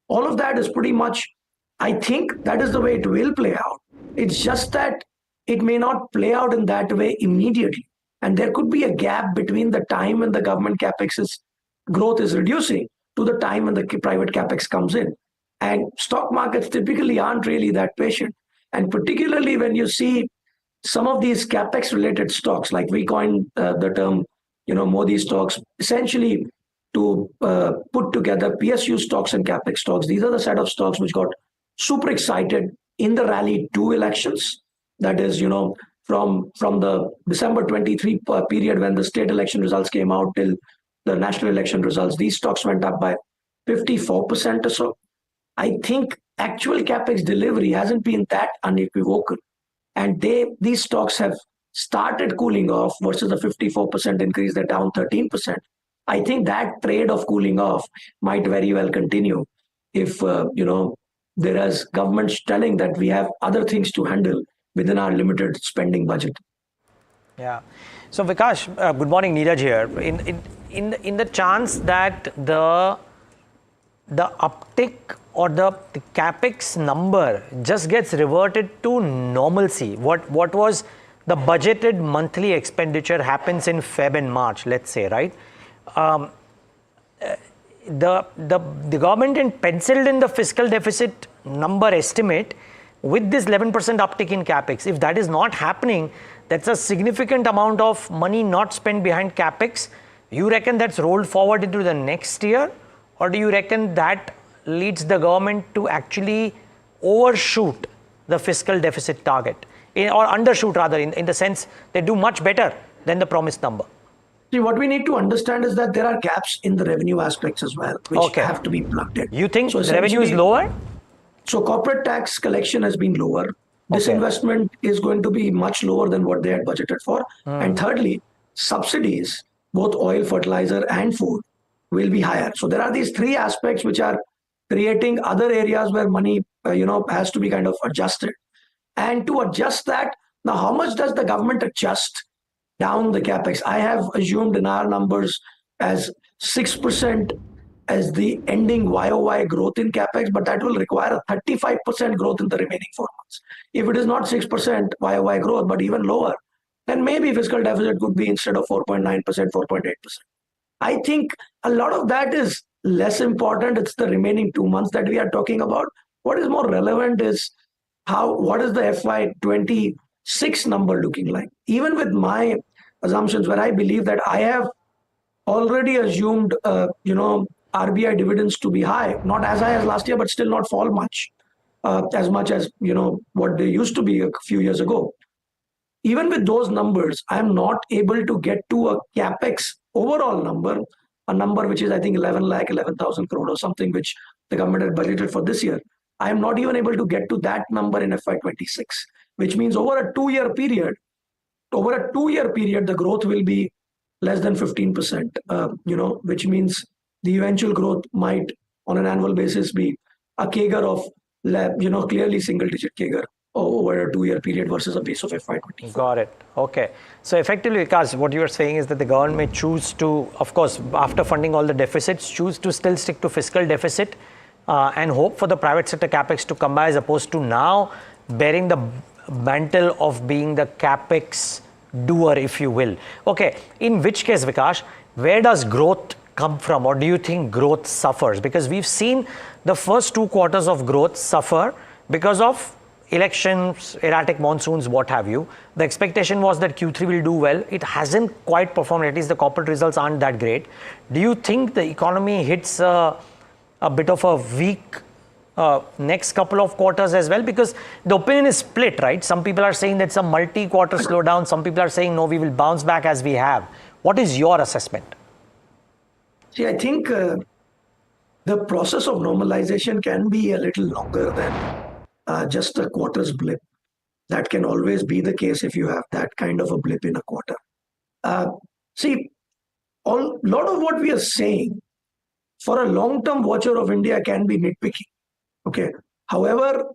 All of that is pretty much, I think that is the way it will play out. It's just that it may not play out in that way immediately. And there could be a gap between the time when the government capex's growth is reducing to the time when the private capex comes in. And stock markets typically aren't really that patient. And particularly when you see some of these capex related stocks, like we coined the term, Modi stocks, essentially to put together PSU stocks and capex stocks. These are the set of stocks which got super excited in the rally 2 elections. That is, from the December 23 period when the state election results came out till the national election results, these stocks went up by 54% or so. I think actual capex delivery hasn't been that unequivocal, and these stocks have started cooling off versus a 54% increase. They're down 13%. I think that trade of cooling off might very well continue if there is government telling that we have other things to handle within our limited spending budget.
Yeah. So Vikash, good morning, Neeraj here. In the chance that the uptick or the capex number just gets reverted to normalcy, what was the budgeted monthly expenditure happens in Feb and March, let's say, right? The government penciled in the fiscal deficit number estimate with this 11% uptick in capex. If that is not happening, that's a significant amount of money not spent behind capex. You reckon that's rolled forward into the next year, or do you reckon that leads the government to actually overshoot the fiscal deficit target, or undershoot rather, in the sense they do much better than the promised number?
See, what we need to understand is that there are gaps in the revenue aspects as well, which have to be plugged in.
You think the revenue is lower?
So corporate tax collection has been lower. Disinvestment is going to be much lower than what they had budgeted for. And thirdly, subsidies, both oil, fertilizer and food, will be higher. So there are these three aspects which are creating other areas where money has to be kind of adjusted. And to adjust that, now how much does the government adjust down the capex? I have assumed in our numbers as 6% as the ending YOY growth in capex, but that will require a 35% growth in the remaining 4 months. If it is not 6% YOY growth, but even lower, then maybe fiscal deficit could be, instead of 4.9%, 4.8%. I think a lot of that is less important. It's the remaining 2 months that we are talking about. What is more relevant is what is the FY26 number looking like? Even with my assumptions, where I believe that I have already assumed, RBI dividends to be high, not as high as last year, but still not fall much as what they used to be a few years ago. Even with those numbers, I am not able to get to a capex overall number, a number which is, I think, 11,000 crore or something, which the government had budgeted for this year. I am not even able to get to that number in FY26, which means over a 2-year period, the growth will be less than 15%, which means the eventual growth might, on an annual basis, be a CAGR of, clearly single-digit CAGR over a 2-year period versus a base of FY24.
Got it. Okay. So effectively, Vikas, what you are saying is that the government may choose to, of course, after funding all the deficits, choose to still stick to fiscal deficit and hope for the private sector capex to come by, as opposed to now bearing the mantle of being the capex doer, if you will. Okay. In which case, Vikas, where does growth come from, or do you think growth suffers? Because we've seen the first 2 quarters of growth suffer because of elections, erratic monsoons, what have you. The expectation was that Q3 will do well. It hasn't quite performed. At least the corporate results aren't that great. Do you think the economy hits a bit of a weak next couple of quarters as well? Because the opinion is split, right? Some people are saying that's a multi-quarter slowdown. Some people are saying, no, we will bounce back as we have. What is your assessment?
See, I think the process of normalization can be a little longer than just a quarter's blip. That can always be the case if you have that kind of a blip in a quarter. See, a lot of what we are saying for a long-term watcher of India can be nitpicky. Okay. However,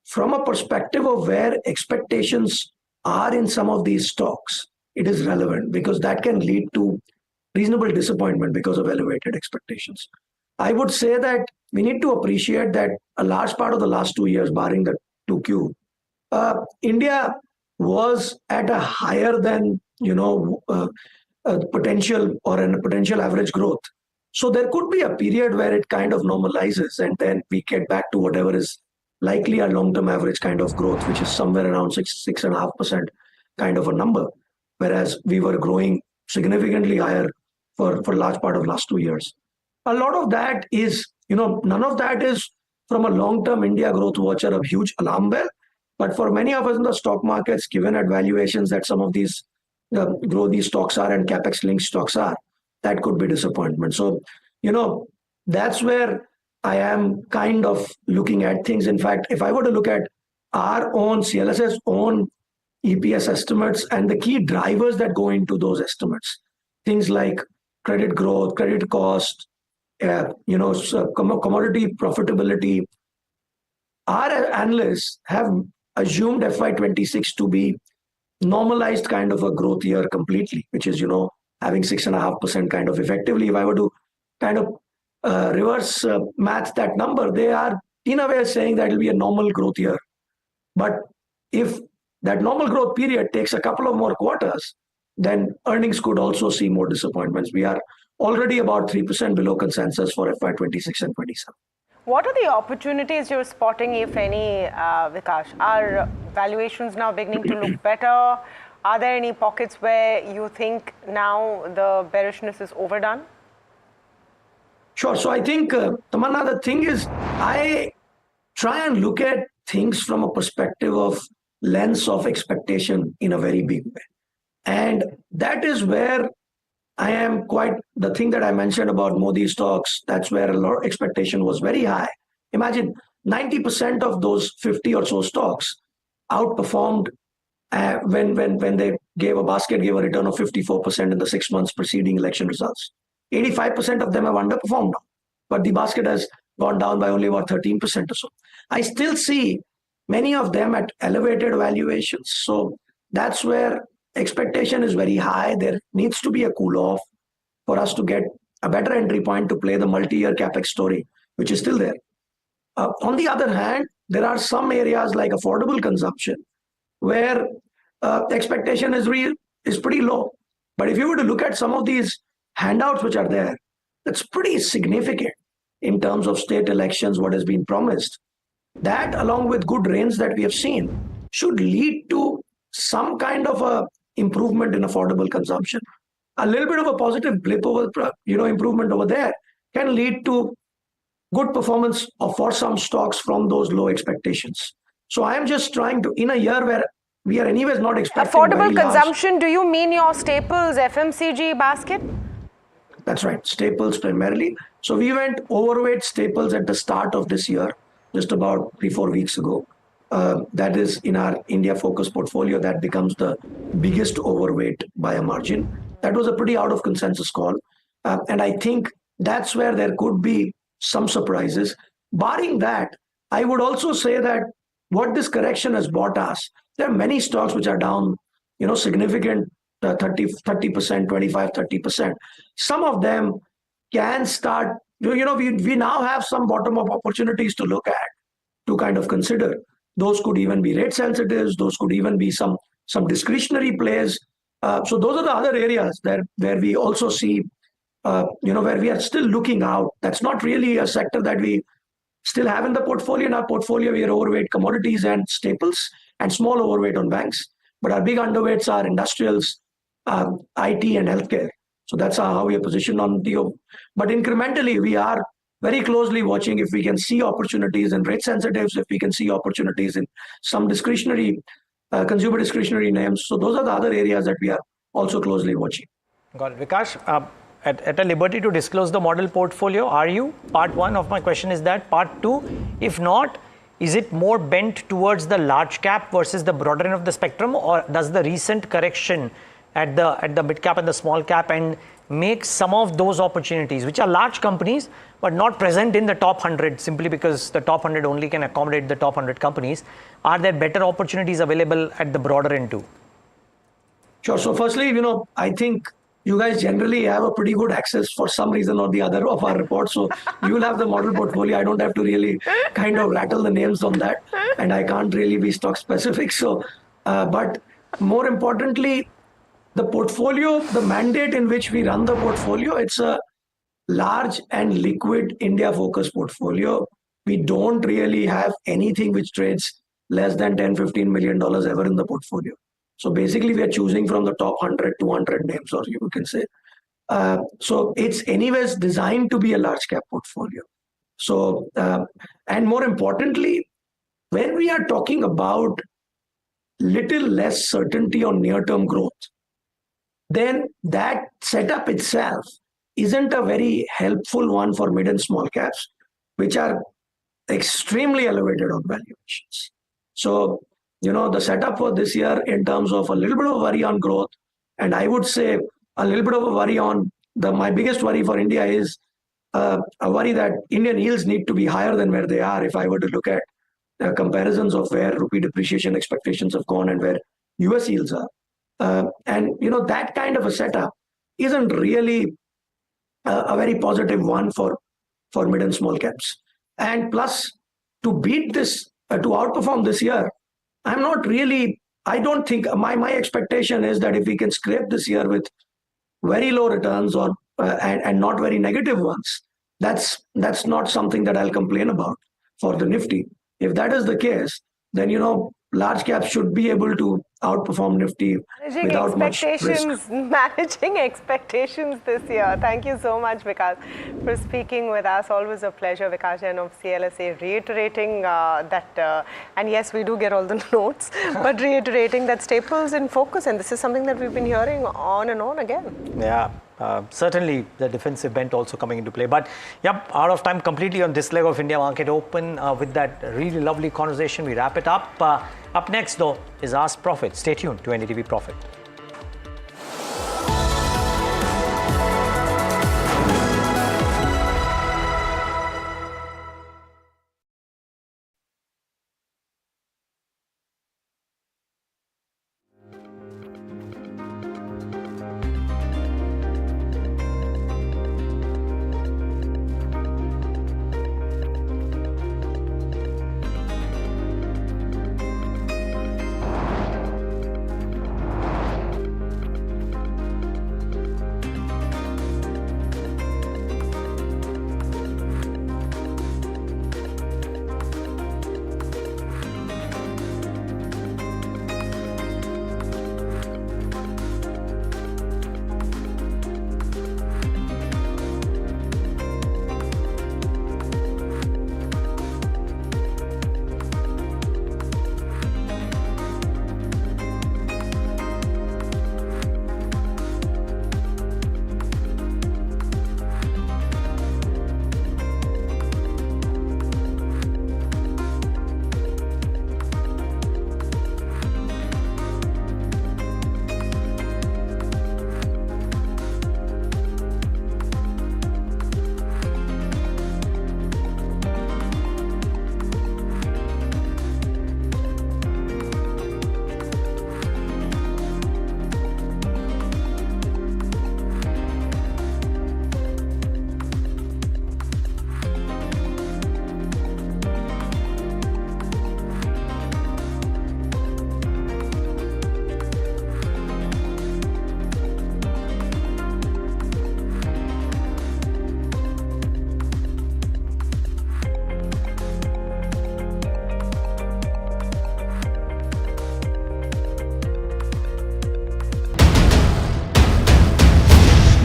from a perspective of where expectations are in some of these stocks, it is relevant, because that can lead to reasonable disappointment because of elevated expectations. I would say that we need to appreciate that a large part of the last 2 years, barring the 2Q, India was at a higher than potential or a potential average growth. So there could be a period where it kind of normalizes, and then we get back to whatever is likely a long-term average kind of growth, which is somewhere around 6.5% kind of a number, whereas we were growing significantly higher for a large part of last 2 years. A lot of that is, none of that is from a long-term India growth watcher a huge alarm bell. But for many of us in the stock markets, given at valuations that some of these growthy stocks are and capex linked stocks are, that could be disappointment. So, that's where I am kind of looking at things. In fact, if I were to look at our own CLS's own EPS estimates and the key drivers that go into those estimates, things like credit growth, credit cost, commodity profitability, our analysts have assumed FY26 to be normalized kind of a growth year completely, which is, having 6.5% kind of effectively. If I were to kind of reverse math that number, they are in a way saying that it will be a normal growth year. But if that normal growth period takes a couple of more quarters, then earnings could also see more disappointments. We are already about 3% below consensus for FY26 and 27.
What are the opportunities you're spotting, if any, Vikash? Are valuations now beginning to look better? Are there any pockets where you think now the bearishness is overdone?
Sure. So I think, Tamanna, the thing is, I try and look at things from a perspective of lens of expectation in a very big way. And that is where I am quite, the thing that I mentioned about Modi stocks, that's where a lot of expectation was very high. Imagine 90% of those 50 or so stocks outperformed when they gave a return of 54% in the 6 months preceding election results. 85% of them have underperformed now, but the basket has gone down by only about 13% or so. I still see many of them at elevated valuations. So that's where expectation is very high. There needs to be a cool off for us to get a better entry point to play the multi-year capex story, which is still there. On the other hand, there are some areas like affordable consumption where expectation is pretty low. But if you were to look at some of these handouts which are there, that's pretty significant in terms of state elections, what has been promised. That, along with good rains that we have seen, should lead to some kind of a improvement in affordable consumption. A little bit of a positive blip over, improvement over there can lead to good performance for some stocks from those low expectations. So I am just trying to, in a year where we are anyways not expecting
affordable consumption, do you mean your staples FMCG basket?
That's right, staples primarily. So we went overweight staples at the start of this year, just about 3-4 weeks ago. That is in our India focused portfolio, that becomes the biggest overweight by a margin. That was a pretty out of consensus call. And I think that's where there could be some surprises. Barring that, I would also say that what this correction has bought us, there are many stocks which are down, significant 30%, 25, 30%. Some of them can start, we now have some bottom-up opportunities to look at, to kind of consider. Those could even be rate sensitives. Those could even be some discretionary plays. So those are the other areas where we also see, where we are still looking out. That's not really a sector that we still have in the portfolio. In our portfolio, we are overweight commodities and staples and small overweight on banks. But our big underweights are industrials, IT and healthcare. So that's how we are positioned on DO. But incrementally, we are very closely watching if we can see opportunities in rate sensitives, if we can see opportunities in some discretionary, consumer discretionary names. So those are the other areas that we are also closely watching.
Got it. Vikash, at a liberty to disclose the model portfolio, are you? Part one of my question is that. Part two, if not, is it more bent towards the large cap versus the broader end of the spectrum, or does the recent correction at the mid cap and the small cap and make some of those opportunities, which are large companies but not present in the top 100 simply because the top 100 only can accommodate the top 100 companies, are there better opportunities available at the broader end too?
Sure. So firstly, I think you guys generally have a pretty good access for some reason or the other of our reports. So you will have the model portfolio. I don't have to really kind of rattle the names on that. And I can't really be stock specific. So, but more importantly, the portfolio, the mandate in which we run the portfolio, it's a large and liquid India focused portfolio. We don't really have anything which trades less than $10-15 million ever in the portfolio. So basically, we are choosing from the top 100, 200 names, or you can say. So it's anyways designed to be a large cap portfolio. So, and more importantly, when we are talking about little less certainty on near-term growth, then that setup itself isn't a very helpful one for mid and small caps, which are extremely elevated on valuations. So, the setup for this year in terms of a little bit of a worry on growth, and I would say a little bit of a worry on my biggest worry for India is a worry that Indian yields need to be higher than where they are. If I were to look at comparisons of where rupee depreciation expectations have gone and where US yields are. And that kind of a setup isn't really a very positive one for mid and small caps. And plus, to beat this, to outperform this year, I don't think, my expectation is that if we can scrape this year with very low returns or and not very negative ones, that's not something that I'll complain about for the Nifty. If that is the case, then large caps should be able to outperform Nifty without much risk.
Managing expectations this year. Thank you so much, Vikas, for speaking with us. Always a pleasure, Vikas Jain of CLSA, reiterating that, and yes, we do get all the notes, but reiterating that staples in focus, and this is something that we've been hearing on and on again.
Yeah. Certainly the defensive bent also coming into play. But yep, out of time completely on this leg of India Market Open. With that really lovely conversation, we wrap it up. Up next though is Ask Profit. Stay tuned to NDTV Profit.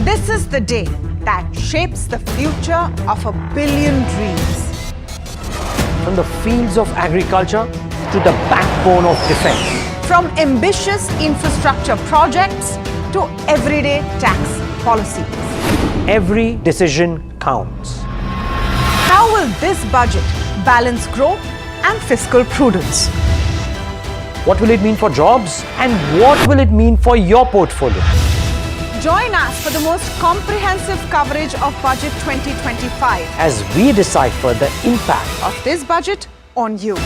This is the day that shapes the future of 1 billion dreams.
From the fields of agriculture to the backbone of defense.
From ambitious infrastructure projects to everyday tax policies.
Every decision counts.
How will this budget balance growth and fiscal prudence?
What will it mean for jobs and what will it mean for your portfolio?
Join us for the most comprehensive coverage of Budget 2025
as we decipher the impact
of this budget on you.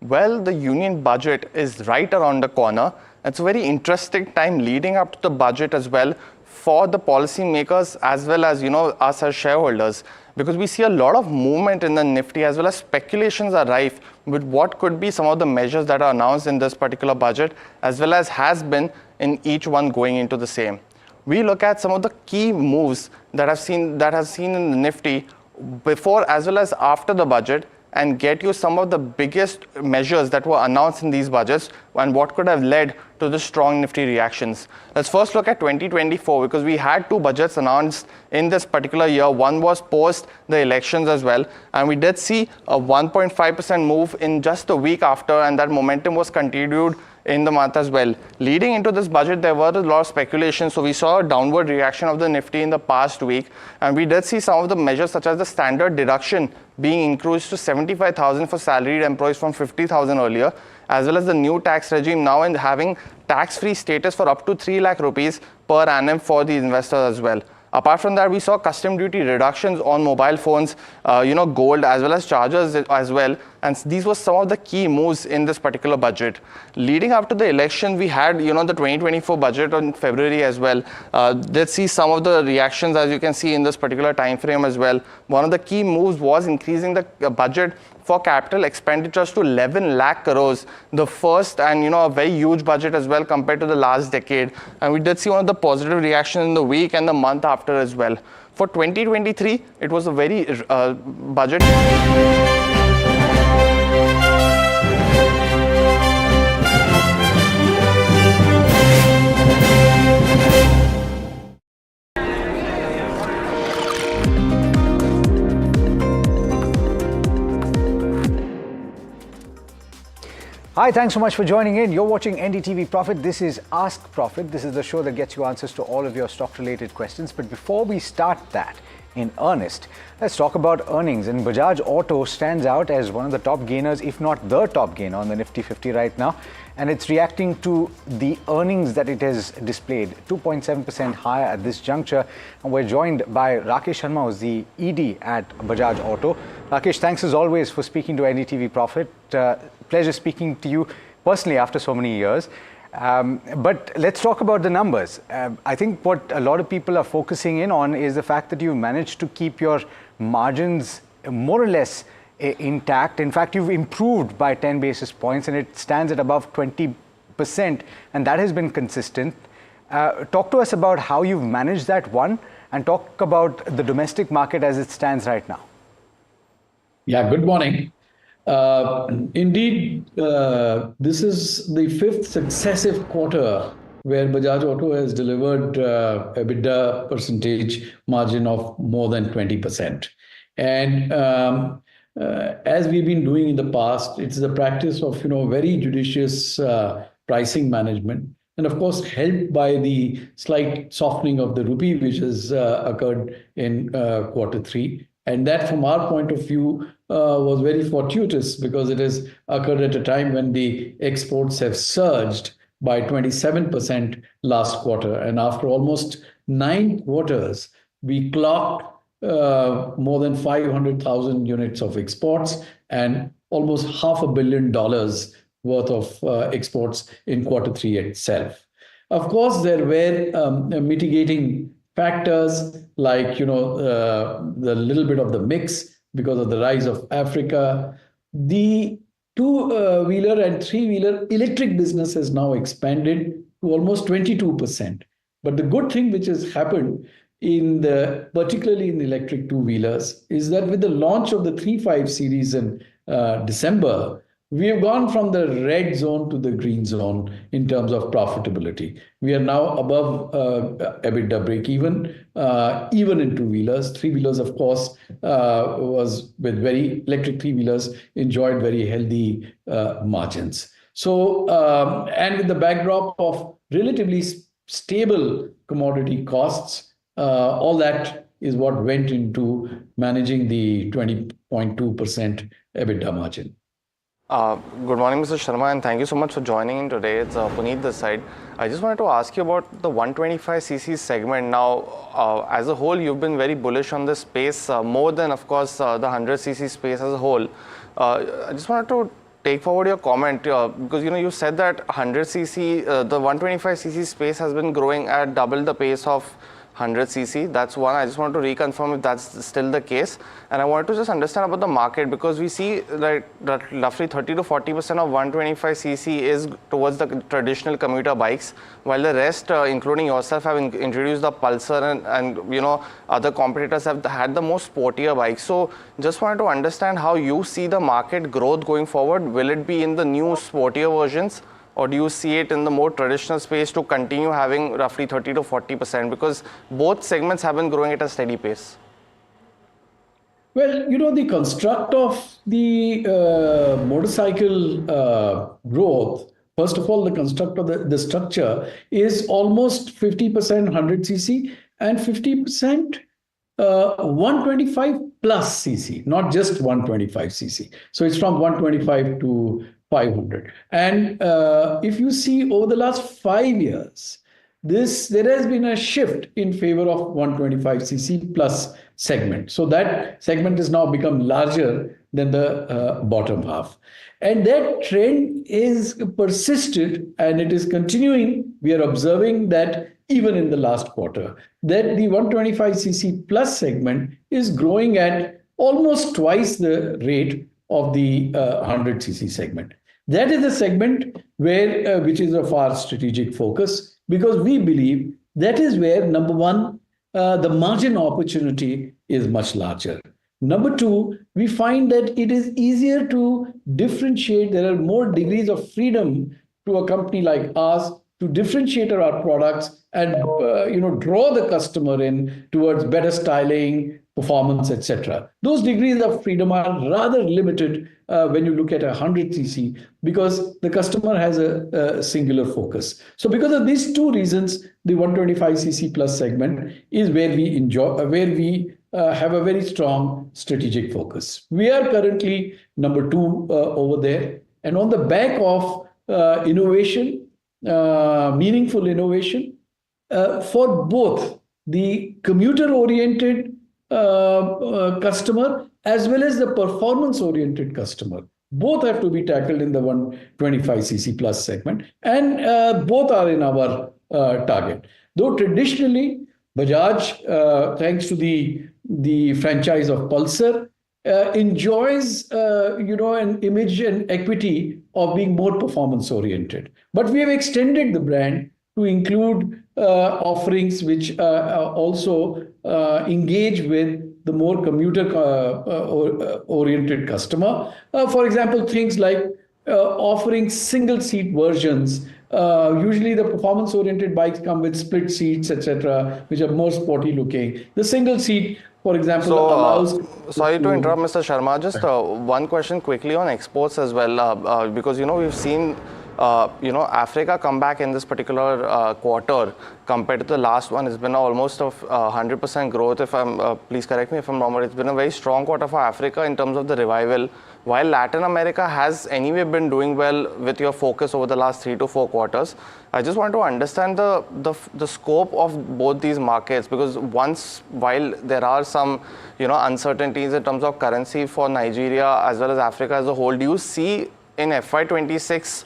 Well, the union budget is right around the corner. It's a very interesting time leading up to the budget as well for the policymakers as well as, us as shareholders. because we see a lot of movement in the Nifty as well as speculations are rife with what could be some of the measures that are announced in this particular budget as well as has been in each one going into the same. We look at some of the key moves that have seen in the Nifty before as well as after the budget and get you some of the biggest measures that were announced in these budgets and what could have led to the strong Nifty reactions. Let's first look at 2024 because we had two budgets announced in this particular year. One was post the elections as well, and we did see a 1.5% move in just a week after, and that momentum was continued in the month as well. Leading into this budget, there were a lot of speculation, so we saw a downward reaction of the Nifty in the past week, and we did see some of the measures such as the standard deduction being increased to 75,000 for salaried employees from 50,000 earlier, as well as the new tax regime now and having tax-free status for up to 3 lakh rupees per annum for the investors as well. Apart from that, we saw custom duty reductions on mobile phones, gold as well as chargers as well. And these were some of the key moves in this particular budget. Leading up to the election, we had, the 2024 budget in February as well. Let's see some of the reactions as you can see in this particular time frame as well. One of the key moves was increasing the budget for capital expenditures to 11 lakh crores, the first and a very huge budget as well compared to the last decade. And we did see one of the positive reactions in the week and the month after as well. For 2023, it was a very budget.
Hi, thanks so much for joining in. You're watching NDTV Profit. This is Ask Profit. This is the show that gets you answers to all of your stock-related questions. But before we start that in earnest, let's talk about earnings. And Bajaj Auto stands out as one of the top gainers, if not the top gainer on the Nifty 50 right now. And it's reacting to the earnings that it has displayed, 2.7% higher at this juncture. And we're joined by Rakesh Sharma, who's the ED at Bajaj Auto. Rakesh, thanks as always for speaking to NDTV Profit. Pleasure speaking to you personally after so many years. But let's talk about the numbers. I think what a lot of people are focusing in on is the fact that you managed to keep your margins more or less intact. In fact, you've improved by 10 basis points and it stands at above 20%, and that has been consistent. Talk to us about how you've managed that one, and talk about the domestic market as it stands right now.
Yeah, good morning. Indeed, this is the fifth successive quarter where Bajaj Auto has delivered EBITDA percentage margin of more than 20%. And as we've been doing in the past, it's the practice of very judicious pricing management, and of course helped by the slight softening of the rupee, which has occurred in Q3. And that, from our point of view, was very fortuitous because it has occurred at a time when the exports have surged by 27% last quarter. And after almost 9 quarters, we clocked more than 500,000 units of exports and almost $500 million worth of exports in Q3 itself. Of course, there were mitigating factors like the little bit of the mix because of the rise of Africa. The two-wheeler and three-wheeler electric business has now expanded to almost 22%. But the good thing which has happened particularly in the electric two-wheelers is that with the launch of the 3.5 series in December, we have gone from the red zone to the green zone in terms of profitability. We are now above EBITDA break-even, even in two-wheelers. Three-wheelers, of course, electric three-wheelers enjoyed very healthy margins. So, and with the backdrop of relatively stable commodity costs, all that is what went into managing the 20.2% EBITDA margin.
Good morning, Mr. Sharma, and thank you so much for joining in today. It's Puneet this side. I just wanted to ask you about the 125cc segment. Now, as a whole, you've been very bullish on this space, more than, of course, the 100cc space as a whole. I just wanted to take forward your comment because you said that 100cc, the 125cc space has been growing at double the pace of 100cc. That's one. I just want to reconfirm if that's still the case. And I want to just understand about the market, because we see that roughly 30 to 40% of 125cc is towards the traditional commuter bikes, while the rest, including yourself, have introduced the Pulsar and other competitors have had the most sportier bikes. So just wanted to understand how you see the market growth going forward. Will it be in the new sportier versions, or do you see it in the more traditional space to continue having roughly 30 to 40%? Because both segments have been growing at a steady pace.
Well, the construct of the motorcycle growth, first of all, the construct of the structure is almost 50% 100cc and 50% 125 plus cc, not just 125cc. So it's from 125 to 500. And if you see over the last 5 years, there has been a shift in favor of 125cc plus segment. So that segment has now become larger than the bottom half. And that trend is persisted and it is continuing. We are observing that even in the last quarter, that the 125cc plus segment is growing at almost twice the rate of the 100cc segment. That is the segment which is of our strategic focus, because we believe that is where, number one, the margin opportunity is much larger. Number two, we find that it is easier to differentiate. There are more degrees of freedom to a company like ours to differentiate our products and draw the customer in towards better styling, performance, etc. Those degrees of freedom are rather limited when you look at 100cc, because the customer has a singular focus. So because of these two reasons, the 125cc plus segment is where we have a very strong strategic focus. We are currently number 2 over there, and on the back of innovation, meaningful innovation for both the commuter-oriented customer as well as the performance-oriented customer. Both have to be tackled in the 125cc plus segment, and both are in our target. Though traditionally, Bajaj, thanks to the franchise of Pulsar, enjoys an image and equity of being more performance oriented. But we have extended the brand to include offerings which also engage with the more commuter oriented customer. For example, things like offering single seat versions. Usually the performance oriented bikes come with split seats, etc., which are more sporty looking. The single seat, for example, allows...
Sorry to interrupt, Mr. Sharma. Just one question quickly on exports as well, because, we've seen, Africa come back in this particular quarter compared to the last one. It's been almost of 100% growth. If I'm, please correct me if I'm wrong, but it's been a very strong quarter for Africa in terms of the revival, while Latin America has anyway been doing well with your focus over the last 3 to 4 quarters. I just want to understand the scope of both these markets, because while there are some uncertainties in terms of currency for Nigeria as well as Africa as a whole, do you see in FY26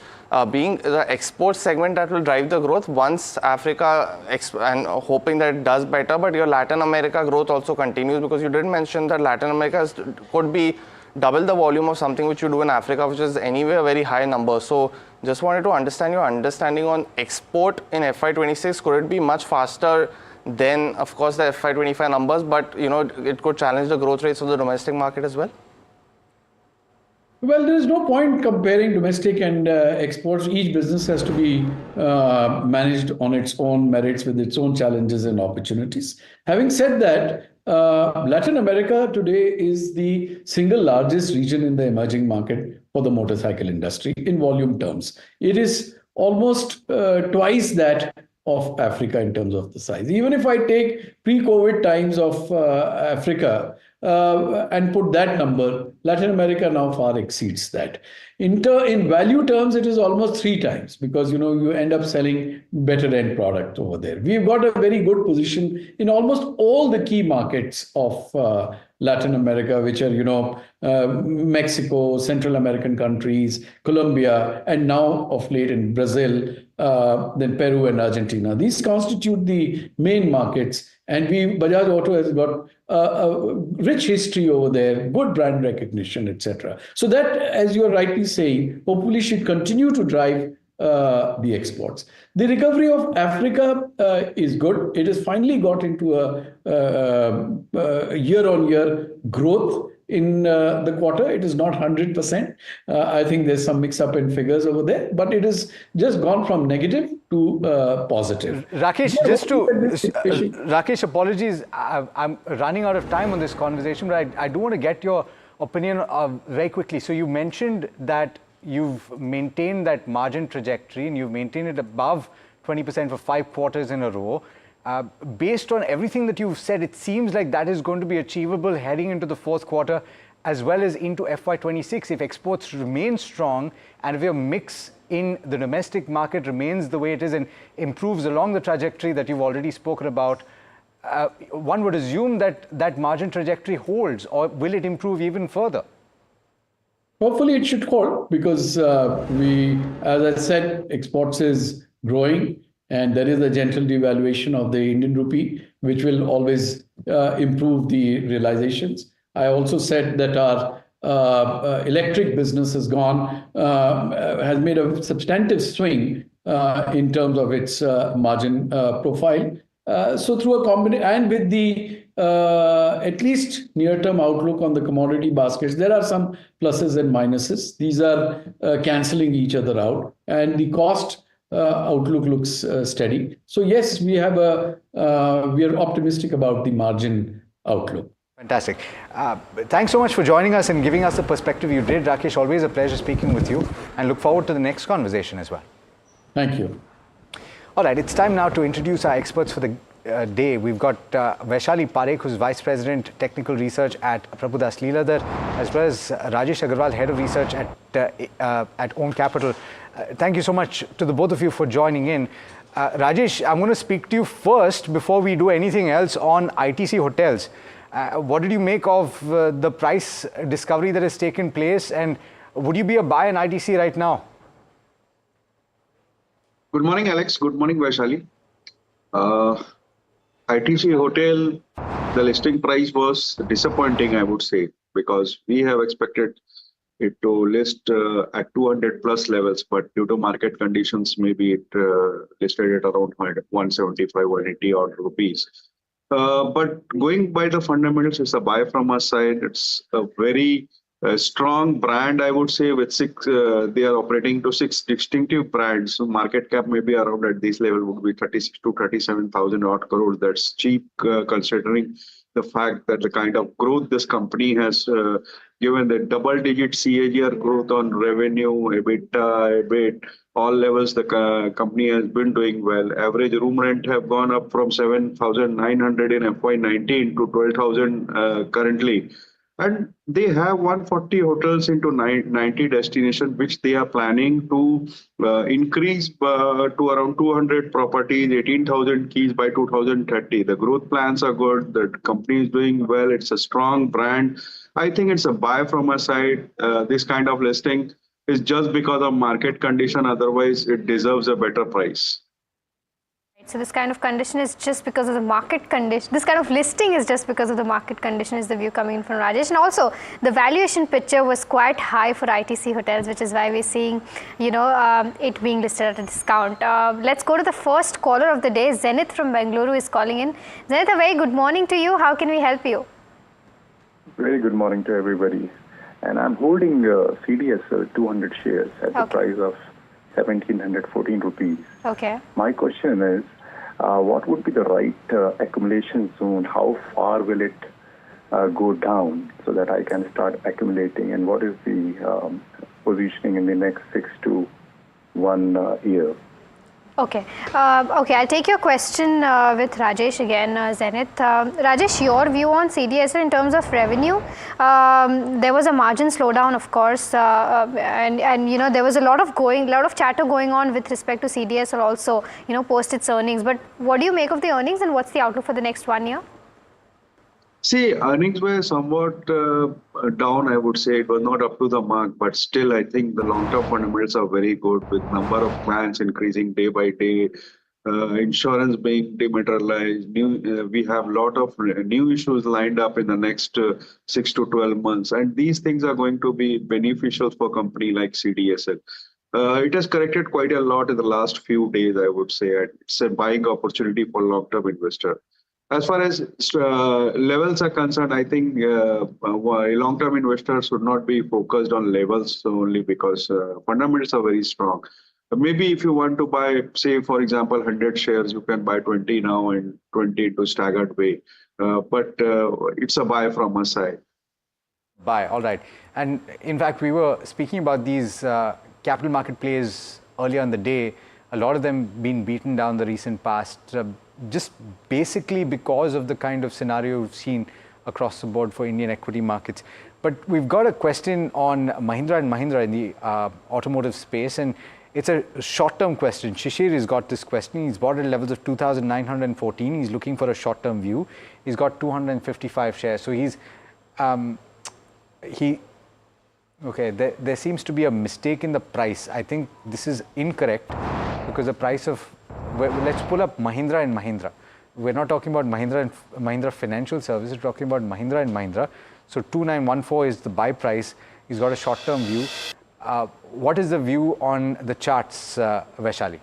being the export segment that will drive the growth once Africa, and hoping that it does better, but your Latin America growth also continues? Because you did mention that Latin America could be double the volume of something which you do in Africa, which is anyway a very high number. So just wanted to understand your understanding on export in FY26. Could it be much faster than, of course, the FY25 numbers, but it could challenge the growth rates of the domestic market as well?
Well, there is no point comparing domestic and exports. Each business has to be managed on its own merits with its own challenges and opportunities. Having said that, Latin America today is the single largest region in the emerging market for the motorcycle industry in volume terms. It is almost twice that of Africa in terms of the size. Even if I take pre-COVID times of Africa and put that number, Latin America now far exceeds that. In value terms, it is almost 3 times because you end up selling better end product over there. We've got a very good position in almost all the key markets of Latin America, which are Mexico, Central American countries, Colombia, and now of late in Brazil, then Peru and Argentina. These constitute the main markets, and Bajaj Auto has got a rich history over there, good brand recognition, etc. So that, as you are rightly saying, hopefully should continue to drive the exports. The recovery of Africa is good. It has finally got into a year-on-year growth in the quarter. It is not 100%. I think there's some mix-up in figures over there, but it has just gone from negative to positive.
Rakesh, Rakesh, apologies. I'm running out of time on this conversation, but I do want to get your opinion very quickly. So you mentioned that you've maintained that margin trajectory and you've maintained it above 20% for 5 quarters in a row. Based on everything that you've said, it seems like that is going to be achievable heading into the 4th quarter as well as into FY26 if exports remain strong and if your mix in the domestic market remains the way it is and improves along the trajectory that you've already spoken about. One would assume that that margin trajectory holds, or will it improve even further?
Hopefully it should hold because as I said, exports is growing and there is a gentle devaluation of the Indian rupee, which will always improve the realizations. I also said that our electric business has made a substantive swing in terms of its margin profile. So through a combination and with the at least near-term outlook on the commodity baskets, there are some pluses and minuses. These are cancelling each other out, and the cost outlook looks steady. So yes, we are optimistic about the margin outlook.
Fantastic. Thanks so much for joining us and giving us the perspective you did, Rakesh. Always a pleasure speaking with you, and look forward to the next conversation as well.
Thank you.
All right, it's time now to introduce our experts for the day. We've got Vaishali Parekh, who's Vice President Technical Research at Prabhudas Lilladher, as well as Rajesh Agarwal, Head of Research at Own Capital. Thank you so much to the both of you for joining in. Rajesh, I'm going to speak to you first before we do anything else on ITC Hotels. What did you make of the price discovery that has taken place, and would you be a buy in ITC right now?
Good morning, Alex. Good morning, Vaishali. ITC Hotel, the listing price was disappointing, I would say, because we have expected it to list at 200 plus levels, but due to market conditions, maybe it listed at around 175, 180 odd rupees. But going by the fundamentals, it's a buy from our side. It's a very strong brand, I would say, with they are operating to 6 distinctive brands. So market cap maybe around at this level would be 36 to 37,000 odd crores. That's cheap considering the fact that the kind of growth this company has given, the double-digit CAGR growth on revenue, EBITDA, EBIT, all levels, the company has been doing well. Average room rent have gone up from 7,900 in FY19 to 12,000 currently. And they have 140 hotels into 90 destinations, which they are planning to increase to around 200 properties, 18,000 keys by 2030. The growth plans are good. The company is doing well. It's a strong brand. I think it's a buy from our side. This kind of listing is just because of market condition. Otherwise, it deserves a better price.
So this kind of condition is just because of the market condition. This kind of listing is just because of the market condition, is the view coming in from Rajesh. And also, the valuation picture was quite high for ITC Hotels, which is why we're seeing, it being listed at a discount. Let's go to the first caller of the day. Zenith from Bengaluru is calling in. Zenith, a very good morning to you. How can we help you?
Very good morning to everybody. And I'm holding CDSL 200 shares at the price of 1,714 rupees.
Okay.
My question is, what would be the right accumulation zone? How far will it go down so that I can start accumulating? And what is the positioning in the next 6 to 1 year?
Okay. Okay, I'll take your question with Rajesh again, Zenith. Rajesh, your view on CDSL in terms of revenue. There was a margin slowdown, of course, and you know there was a lot of chatter going on with respect to CDSL also, you know, post its earnings. But what do you make of the earnings, and what's the outlook for the next 1 year?
See, earnings were somewhat down, I would say. It was not up to the mark, but still, I think the long-term fundamentals are very good with number of clients increasing day by day, insurance being dematerialized. We have a lot of new issues lined up in the next 6 to 12 months, and these things are going to be beneficial for a company like CDSL. It has corrected quite a lot in the last few days, I would say. It's a buying opportunity for long-term investor. As far as levels are concerned, I think long-term investors should not be focused on levels only because fundamentals are very strong. Maybe if you want to buy, say, for example, 100 shares, you can buy 20 now and 20 into staggered way. But it's a buy from my side.
Buy, all right. And in fact, we were speaking about these capital market plays earlier in the day. A lot of them been beaten down the recent past. Just basically because of the kind of scenario we've seen across the board for Indian equity markets. But we've got a question on Mahindra & Mahindra in the automotive space, and it's a short-term question. Shishir has got this question. He's bought at levels of 2,914. He's looking for a short-term view. He's got 255 shares. So he's, okay, there seems to be a mistake in the price. I think this is incorrect because the price of, let's pull up Mahindra & Mahindra. We're not talking about Mahindra Financial Services, we're talking about Mahindra & Mahindra. So 2914 is the buy price. He's got a short-term view. What is the view on the charts, Vaishali?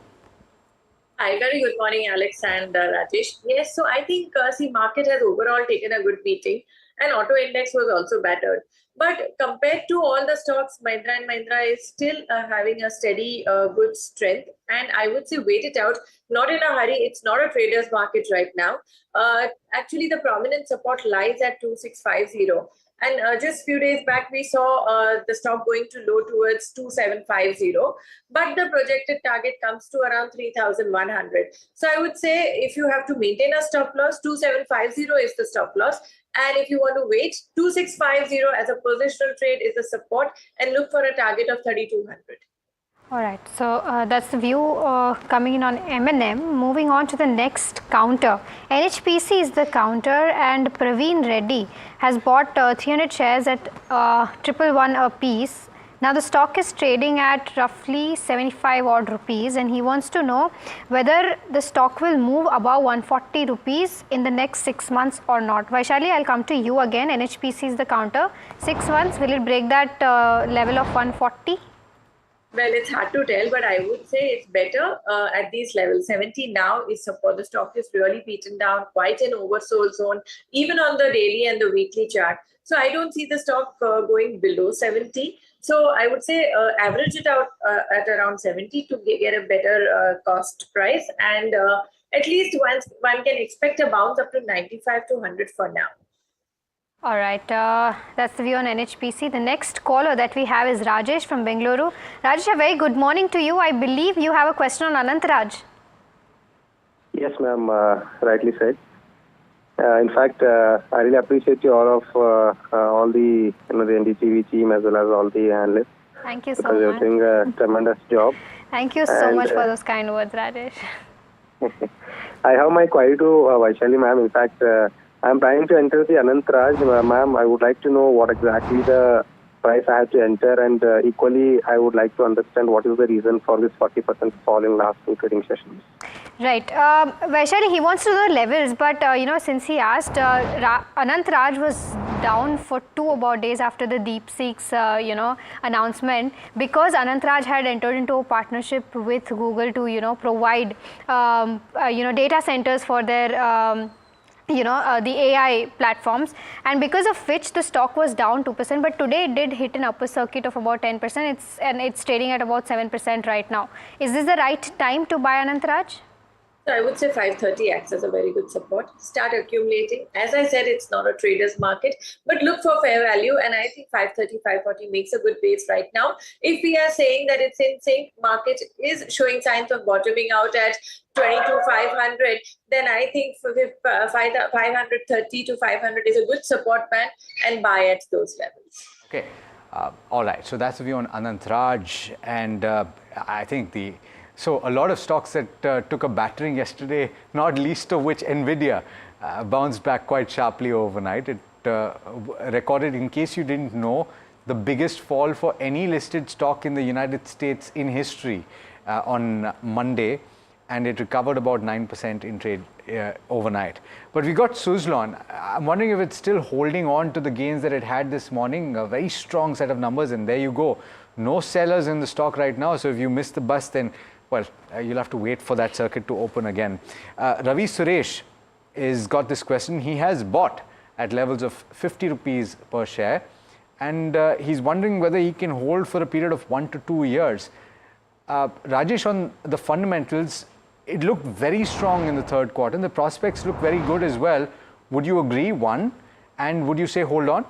Hi, very good morning, Alex and Rajesh. Yes, so I think market has overall taken a good beating, and auto index was also battered. But compared to all the stocks, Mahindra & Mahindra is still having a steady, good strength. And I would say wait it out, not in a hurry. It's not a trader's market right now. Actually, the prominent support lies at 2650. And just few days back, we saw the stock going to low towards 2750. But the projected target comes to around 3100. So I would say if you have to maintain a stop loss, 2750 is the stop loss. And if you want to wait, 2650 as a positional trade is the support, and look for a target of 3200.
All right, so that's the view coming in on M&M. Moving on to the next counter. NHPC is the counter, and Praveen Reddy has bought 300 shares at 111 a piece. Now the stock is trading at roughly 75 odd rupees, and he wants to know whether the stock will move above 140 rupees in the next 6 months or not. Vaishali, I'll come to you again. NHPC is the counter. 6 months, will it break that level of 140?
Well, it's hard to tell, but I would say it's better at these levels. 70 now is support. The stock is really beaten down, quite an oversold zone, even on the daily and the weekly chart. So I don't see the stock going below 70. So I would say average it out at around 70 to get a better cost price. And at least one can expect a bounce up to 95 to 100 for now.
All right, that's the view on NHPC. The next caller that we have is Rajesh from Bengaluru. Rajesh, a very good morning to you. I believe you have a question on Anantraj.
Yes, ma'am, rightly said. In fact, I really appreciate you all of all the the NDTV team as well as all the analysts.
Thank you so
because
much.
you're doing a tremendous job.
Thank you so much for those kind words, Rajesh.
I have my query to Vaishali, ma'am. In fact, I'm trying to enter the Anantraj, ma'am. I would like to know what exactly the price I have to enter, and equally, I would like to understand what is the reason for this 40% fall in last two trading sessions.
Right. Vaishali, he wants to know the levels, but since he asked, Anantraj was down for 2 about days after the DeepSeek's announcement, because Anantraj had entered into a partnership with Google to provide data centers for their the AI platforms, and because of which the stock was down 2%, but today it did hit an upper circuit of about 10%. It's trading at about 7% right now. Is this the right time to buy Anantraj?
So I would say 530 acts as a very good support. Start accumulating. As I said, it's not a trader's market, but look for fair value. And I think 530, 540 makes a good base right now. If we are saying that it's in sync, market is showing signs of bottoming out at 22,500, then I think 530 to 500 is a good support band and buy at those levels.
Okay. All right. So that's the view on Anant Raj. And I think so a lot of stocks that took a battering yesterday, not least of which NVIDIA bounced back quite sharply overnight. It recorded, in case you didn't know, the biggest fall for any listed stock in the United States in history on Monday. And it recovered about 9% in trade overnight. But we got Suzlon. I'm wondering if it's still holding on to the gains that it had this morning. A very strong set of numbers, and there you go. No sellers in the stock right now. So if you missed the bus, then, well, you'll have to wait for that circuit to open again. Ravi Suresh has got this question. He has bought at levels of 50 rupees per share. And he's wondering whether he can hold for a period of 1 to 2 years. Rajesh, on the fundamentals, it looked very strong in the third quarter, and the prospects look very good as well. Would you agree, one? And would you say hold on?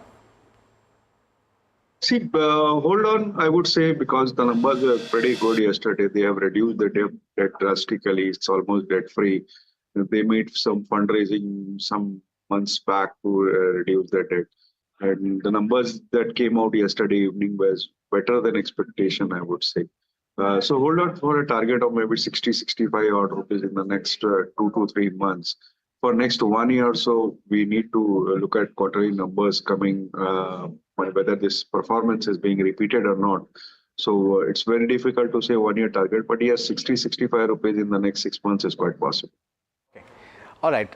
See, hold on, I would say, because the numbers were pretty good yesterday. They have reduced the debt drastically. It's almost debt-free. They made some fundraising some months back to reduce the debt. And the numbers that came out yesterday evening was better than expectation, I would say. So hold on for a target of maybe 60, 65 odd rupees in the next 2 to 3 months. For next 1 year or so, we need to look at quarterly numbers coming, whether this performance is being repeated or not. So it's very difficult to say 1 year target, but yes, 60, 65 rupees in the next 6 months is quite possible.
Okay. All right.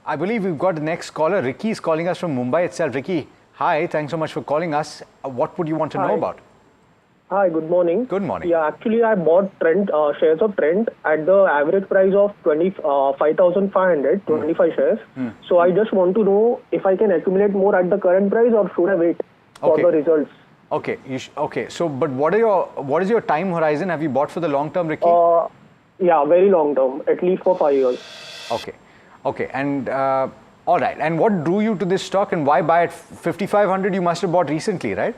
I believe we've got the next caller. Ricky is calling us from Mumbai itself. Ricky, hi. Thanks so much for calling us. What would you want to know about?
Hi, good morning.
Good morning.
Yeah, actually, I bought shares of Trent at the average price of 5,500, 25 shares. So I just want to know if I can accumulate more at the current price or should I wait for the results?
Okay. Okay. So, but what is your time horizon? Have you bought for the long term, Ricky?
Yeah, very long term, at least for 5 years.
Okay. Okay. And all right. And what drew you to this stock and why buy at 5,500? You must have bought recently, right?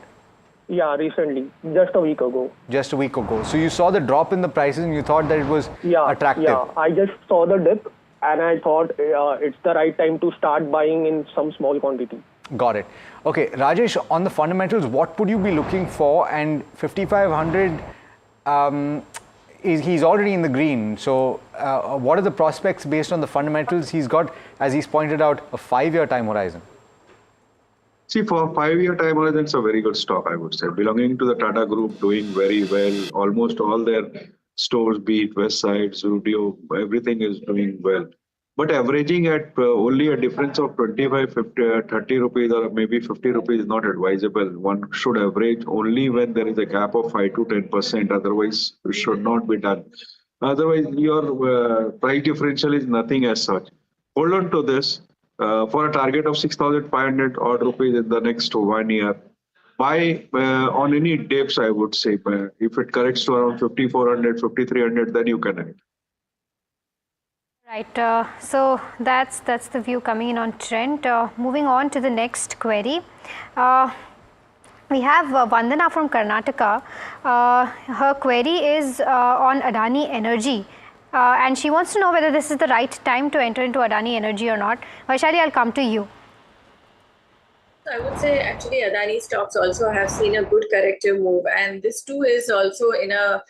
Yeah, recently, just a week ago.
Just a week ago. So you saw the drop in the prices and you thought that it was attractive.
Yeah, I just saw the dip and I thought it's the right time to start buying in some small quantity.
Got it. Okay, Rajesh, on the fundamentals, what would you be looking for? And 5,500, he's already in the green. So what are the prospects based on the fundamentals? He's got, as he's pointed out, a 5-year time horizon.
See, for a 5-year time horizon, it's a very good stock, I would say. Belonging to the Tata Group, doing very well. Almost all their stores, be it Westside, Zudio, everything is doing well. But averaging at only a difference of 25, 50, 30 rupees or maybe 50 rupees is not advisable. One should average only when there is a gap of 5 to 10%. Otherwise, it should not be done. Otherwise, your price differential is nothing as such. Hold on to this. For a target of 6,500 odd rupees in the next 1 year. Buy on any dips, I would say. If it corrects to around 5,400, 5,300, then you can add.
Right. So that's the view coming in on Trent. Moving on to the next query. We have Vandana from Karnataka. Her query is on Adani Energy. And she wants to know whether this is the right time to enter into Adani Energy or not. Vaishali, I'll come to you.
I would say actually Adani stocks also have seen a good corrective move, and this too is also in a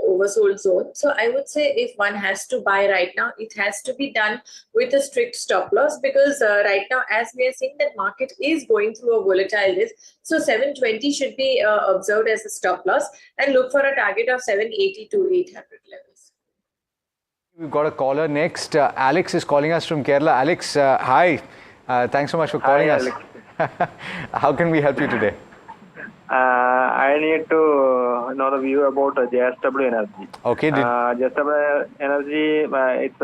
oversold zone. So I would say if one has to buy right now, it has to be done with a strict stop loss, because right now, as we are seeing, that market is going through a volatile risk. So 720 should be observed as a stop loss, and look for a target of 780 to 800 levels.
We've got a caller next. Alex is calling us from Kerala. Alex, hi. Thanks so much for calling us. How can we help you today?
I need to know the view about JSW Energy.
Okay.
JSW Energy, its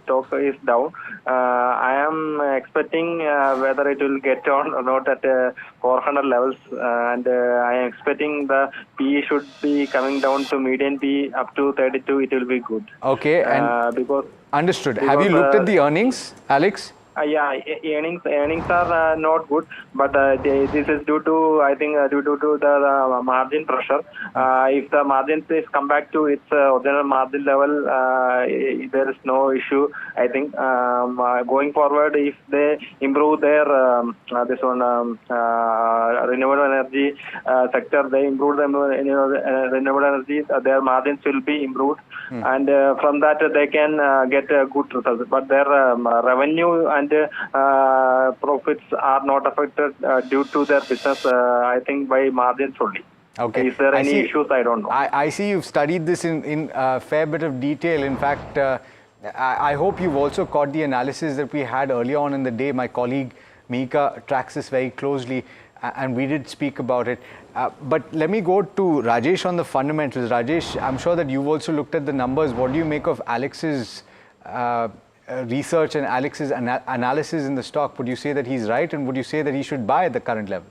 stock is down. I am expecting whether it will get on or not at 400 levels, and I am expecting the PE should be coming down to median PE up to 32. It will be good.
Okay. And
because
understood. Have you looked at the earnings, Alex?
Yeah, earnings are not good, but this is due to, I think, due to the margin pressure. If the margins is come back to its original margin level, there is no issue. I think going forward, if they improve their renewable energy sector, they improve the renewable energy, their margins will be improved, and from that they can get good results. But their revenue and profits are not affected due to their business, I think, by margins only.
Okay.
Is there any issues? I don't know.
I see you've studied this in a fair bit of detail. In fact, I hope you've also caught the analysis that we had earlier on in the day. My colleague Mika tracks this very closely, and we did speak about it. But let me go to Rajesh on the fundamentals. Rajesh, I'm sure that you've also looked at the numbers. What do you make of Alex's research and Alex's analysis in the stock? Would you say that he's right, and would you say that he should buy at the current level?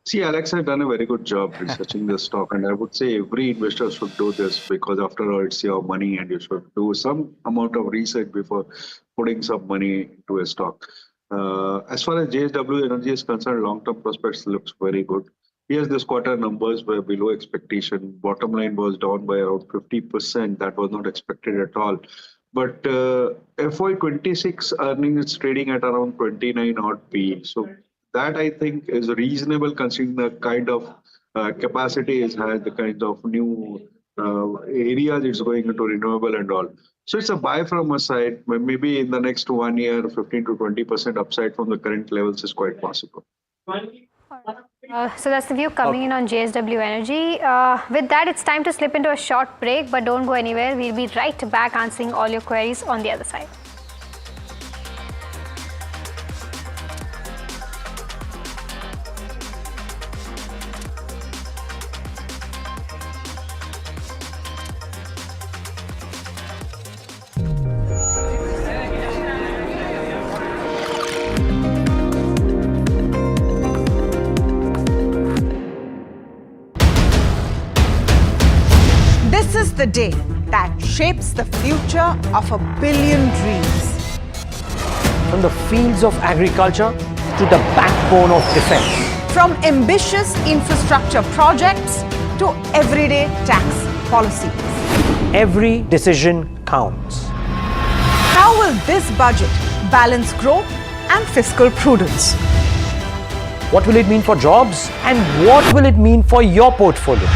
See, Alex has done a very good job researching the stock, and I would say every investor should do this, because after all, it's your money and you should do some amount of research before putting some money into a stock. As far as JSW Energy is concerned, long-term prospects looks very good. Yes, this quarter numbers were below expectation. Bottom line was down by around 50%. That was not expected at all. But FY26 earnings is trading at around 29 odd P. So that, I think, is reasonable considering the kind of capacity it has, the kind of new areas it's going into renewable and all. So it's a buy from a side. Maybe in the next 1 year, 15 to 20% upside from the current levels is quite possible.
So that's the view coming in on JSW Energy. With that, it's time to slip into a short break, but don't go anywhere. We'll be right back answering all your queries on the other side.
This is the day that shapes the future of a billion dreams.
From the fields of agriculture to the backbone of defense.
From ambitious infrastructure projects to everyday tax policies.
Every decision counts.
How will this budget balance growth and fiscal prudence?
What will it mean for jobs, and what will it mean for your portfolio?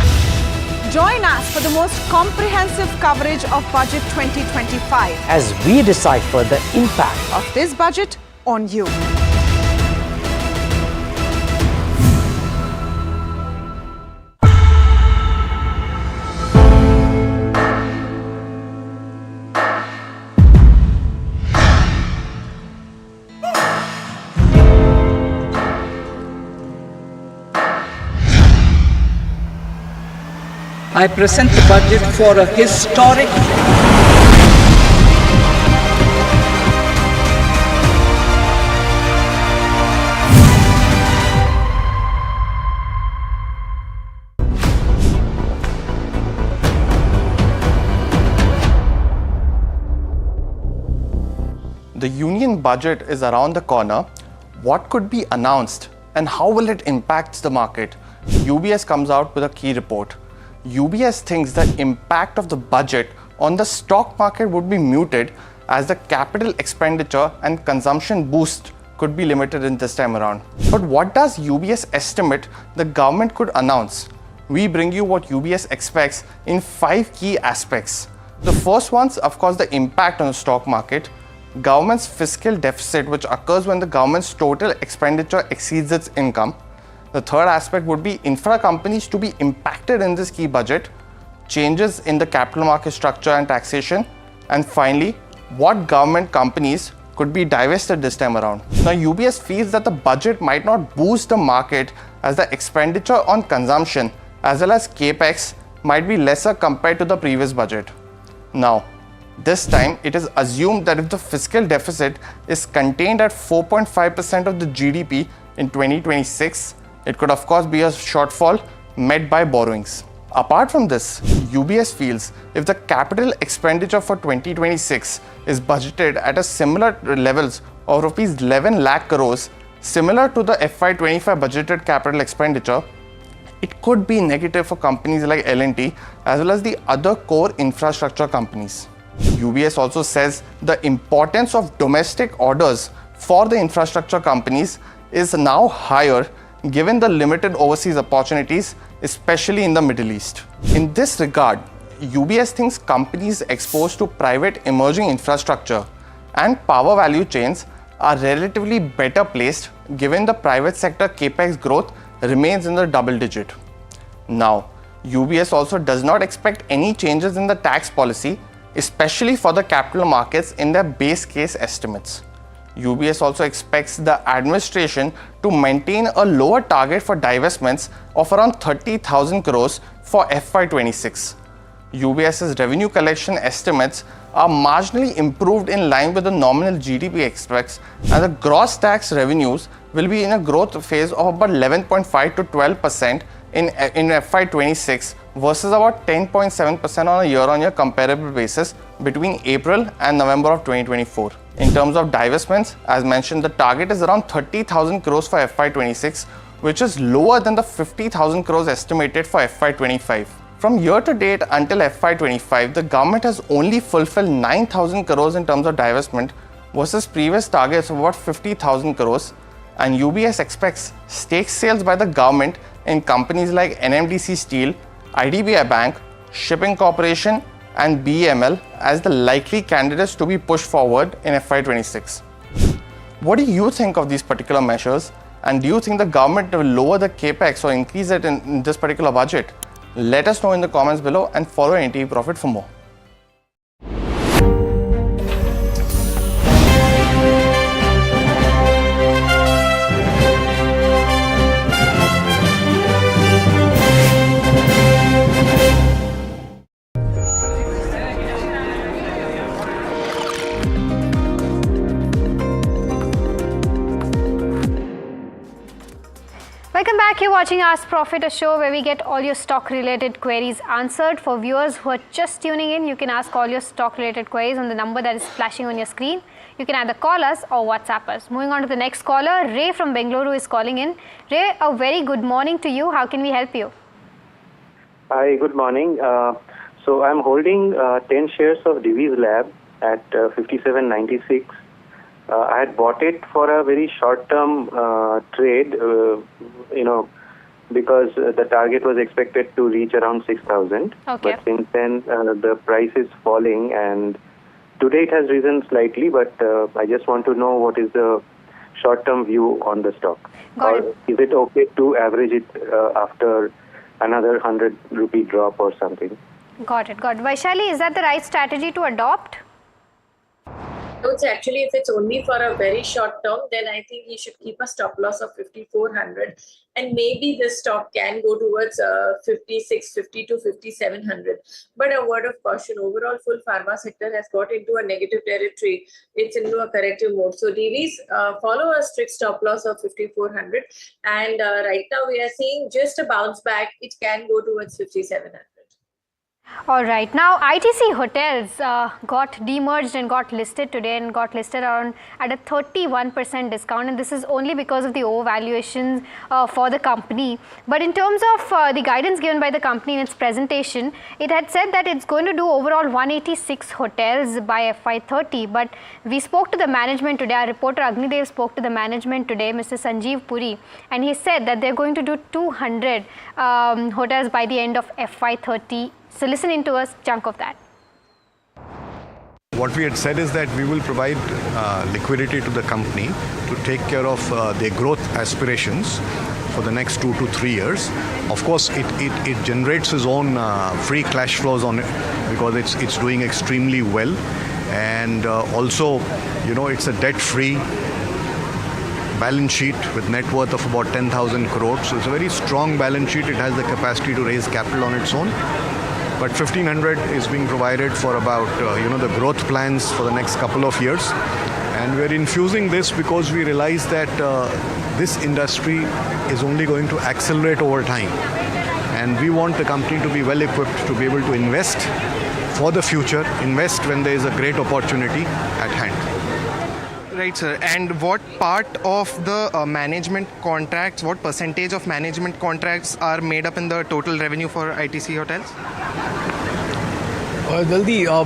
Join us for the most comprehensive coverage of Budget 2025
as we decipher the impact
of this budget on you.
I present the budget for a historic
The union budget is around the corner. What could be announced and how will it impact the market? UBS comes out with a key report. UBS thinks the impact of the budget on the stock market would be muted, as the capital expenditure and consumption boost could be limited in this time around. But what does UBS estimate the government could announce? We bring you what UBS expects in 5 key aspects. The first one's, of course, the impact on the stock market. Government's fiscal deficit, which occurs when the government's total expenditure exceeds its income. The third aspect would be infra companies to be impacted in this key budget, changes in the capital market structure and taxation, and finally, what government companies could be divested this time around. Now, UBS feels that the budget might not boost the market as the expenditure on consumption as well as capex might be lesser compared to the previous budget. Now, this time it is assumed that if the fiscal deficit is contained at 4.5% of the GDP in 2026, it could of course be a shortfall met by borrowings. Apart from this, UBS feels if the capital expenditure for 2026 is budgeted at a similar levels of rupees 11 lakh crores, similar to the FY25 budgeted capital expenditure, it could be negative for companies like L&T as well as the other core infrastructure companies. UBS also says the importance of domestic orders for the infrastructure companies is now higher given the limited overseas opportunities, especially in the Middle East. In this regard, UBS thinks companies exposed to private emerging infrastructure and power value chains are relatively better placed given the private sector capex growth remains in the double digit. Now, UBS also does not expect any changes in the tax policy, especially for the capital markets in their base case estimates. UBS also expects the administration to maintain a lower target for divestments of around 30,000 crores for FY26. UBS's revenue collection estimates are marginally improved in line with the nominal GDP expects, and the gross tax revenues will be in a growth phase of about 11.5 to 12% in FY26 versus about 10.7% on a year-on-year comparable basis between April and November of 2024. In terms of divestments, as mentioned, the target is around 30,000 crores for FY26, which is lower than the 50,000 crores estimated for FY25. From year to date until FY25, the government has only fulfilled 9,000 crores in terms of divestment versus previous targets of about 50,000 crores, and UBS expects stake sales by the government in companies like NMDC Steel, IDBI Bank, Shipping Corporation and BEML as the likely candidates to be pushed forward in FY26. What do you think of these particular measures, and do you think the government will lower the capex or increase it in this particular budget? Let us know in the comments below and follow NDTV Profit for more.
Welcome back. You're watching Ask Profit, a show where we get all your stock-related queries answered. For viewers who are just tuning in, you can ask all your stock-related queries on the number that is flashing on your screen. You can either call us or WhatsApp us. Moving on to the next caller, Ray from Bengaluru is calling in. Ray, a very good morning to you. How can we help you?
Hi, good morning. So I'm holding 10 shares of Divi's Lab at 57.96. I had bought it for a very short-term trade, because the target was expected to reach around 6,000.
Okay.
But since then, the price is falling, and today it has risen slightly, but I just want to know what is the short-term view on the stock.
Got
or
it.
Is it okay to average it after another 100 rupee drop or something?
Got it. Vaishali, is that the right strategy to adopt?
Actually, if it's only for a very short term, then I think he should keep a stop loss of 5,400, and maybe this stock can go towards 5,650 to 5,700. But a word of caution, overall full pharma sector has got into a negative territory. It's into a corrective mode. So DVs follow a strict stop loss of 5,400, and right now we are seeing just a bounce back. It can go towards 5,700.
All right. Now, ITC Hotels got demerged and got listed today, and got listed around at a 31% discount, and this is only because of the overvaluations for the company. But in terms of the guidance given by the company in its presentation, it had said that it's going to do overall 186 hotels by FY30. But we spoke to the management today. Our reporter Agnidev spoke to the management today, Mr. Sanjeev Puri, and he said that they're going to do 200 hotels by the end of FY30. So listen into a chunk of that.
What we had said is that we will provide liquidity to the company to take care of their growth aspirations for the next 2 to 3 years. Of course, it generates its own free cash flows on it because it's doing extremely well, and also, it's a debt-free balance sheet with net worth of about 10,000 crores. So it's a very strong balance sheet. It has the capacity to raise capital on its own. But 1,500 is being provided for about, the growth plans for the next couple of years. And we're infusing this because we realize that this industry is only going to accelerate over time. And we want the company to be well equipped to be able to invest for the future, invest when there is a great opportunity at hand.
Right, sir. And what part of the management contracts, what percentage of management contracts are made up in the total revenue for ITC Hotels?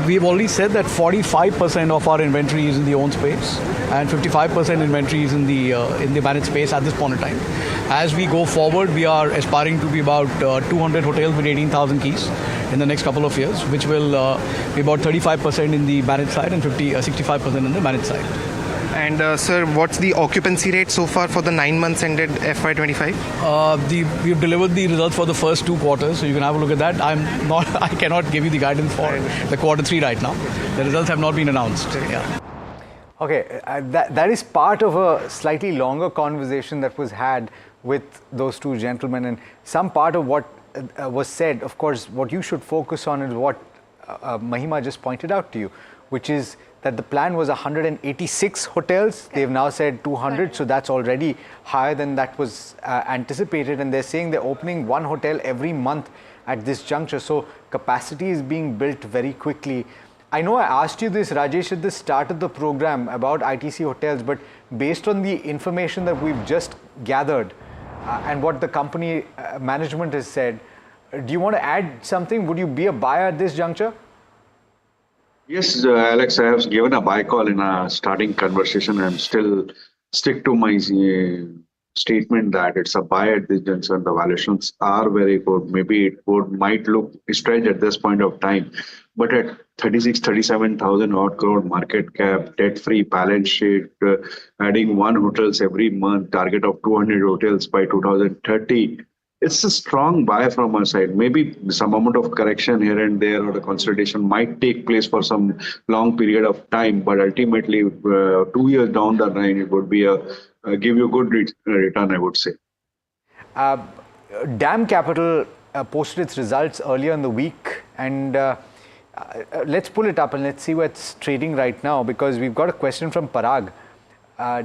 We've already said that 45% of our inventory is in the owned space and 55% inventory is in the managed space at this point in time. As we go forward, we are aspiring to be about 200 hotels with 18,000 keys in the next couple of years, which will be about 35% in the managed side and 65% in the managed side.
And sir, what's the occupancy rate so far for the 9 months ended FY25?
We've delivered the results for the first 2 quarters, so you can have a look at that. I cannot give you the guidance for the quarter 3 right now. The results have not been announced. Yeah.
Okay, that is part of a slightly longer conversation that was had with those two gentlemen, and some part of what was said, of course, what you should focus on is what Mahima just pointed out to you, which is that the plan was 186 hotels. They've now said 200, so that's already higher than that was anticipated. And they're saying they're opening 1 hotel every month at this juncture. So capacity is being built very quickly. I know I asked you this, Rajesh, at the start of the program about ITC Hotels, but based on the information that we've just gathered and what the company management has said, do you want to add something? Would you be a buyer at this juncture?
Yes, Alex, I have given a buy call in a starting conversation. I'm still stick to my statement that it's a buy at this juncture. The valuations are very good. Maybe it might look strange at this point of time, but at 37,000 odd crore market cap, debt-free balance sheet, adding 1 hotels every month, target of 200 hotels by 2030. It's a strong buy from our side. Maybe some amount of correction here and there or the consolidation might take place for some long period of time, but ultimately 2 years down the line, it would be give you a good return, I would say.
DAM Capital posted its results earlier in the week, and let's pull it up and let's see where it's trading right now, because we've got a question from Parag.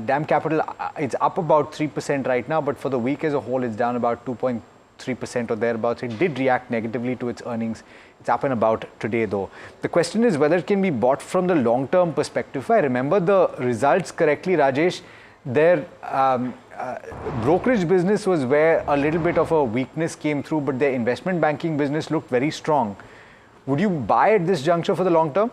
DAM Capital, it's up about 3% right now, but for the week as a whole, it's down about 2.3% or thereabouts. It did react negatively to its earnings. It's up and about today, though. The question is whether it can be bought from the long-term perspective. If I remember the results correctly, Rajesh, their brokerage business was where a little bit of a weakness came through, but their investment banking business looked very strong. Would you buy at this juncture for the long term?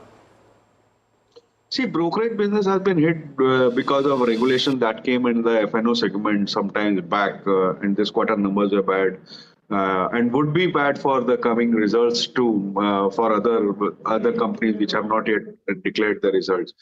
See, brokerage business has been hit because of regulation that came in the F&O segment sometimes back, and this quarter numbers are bad, and would be bad for the coming results too, for other companies which have not yet declared the results.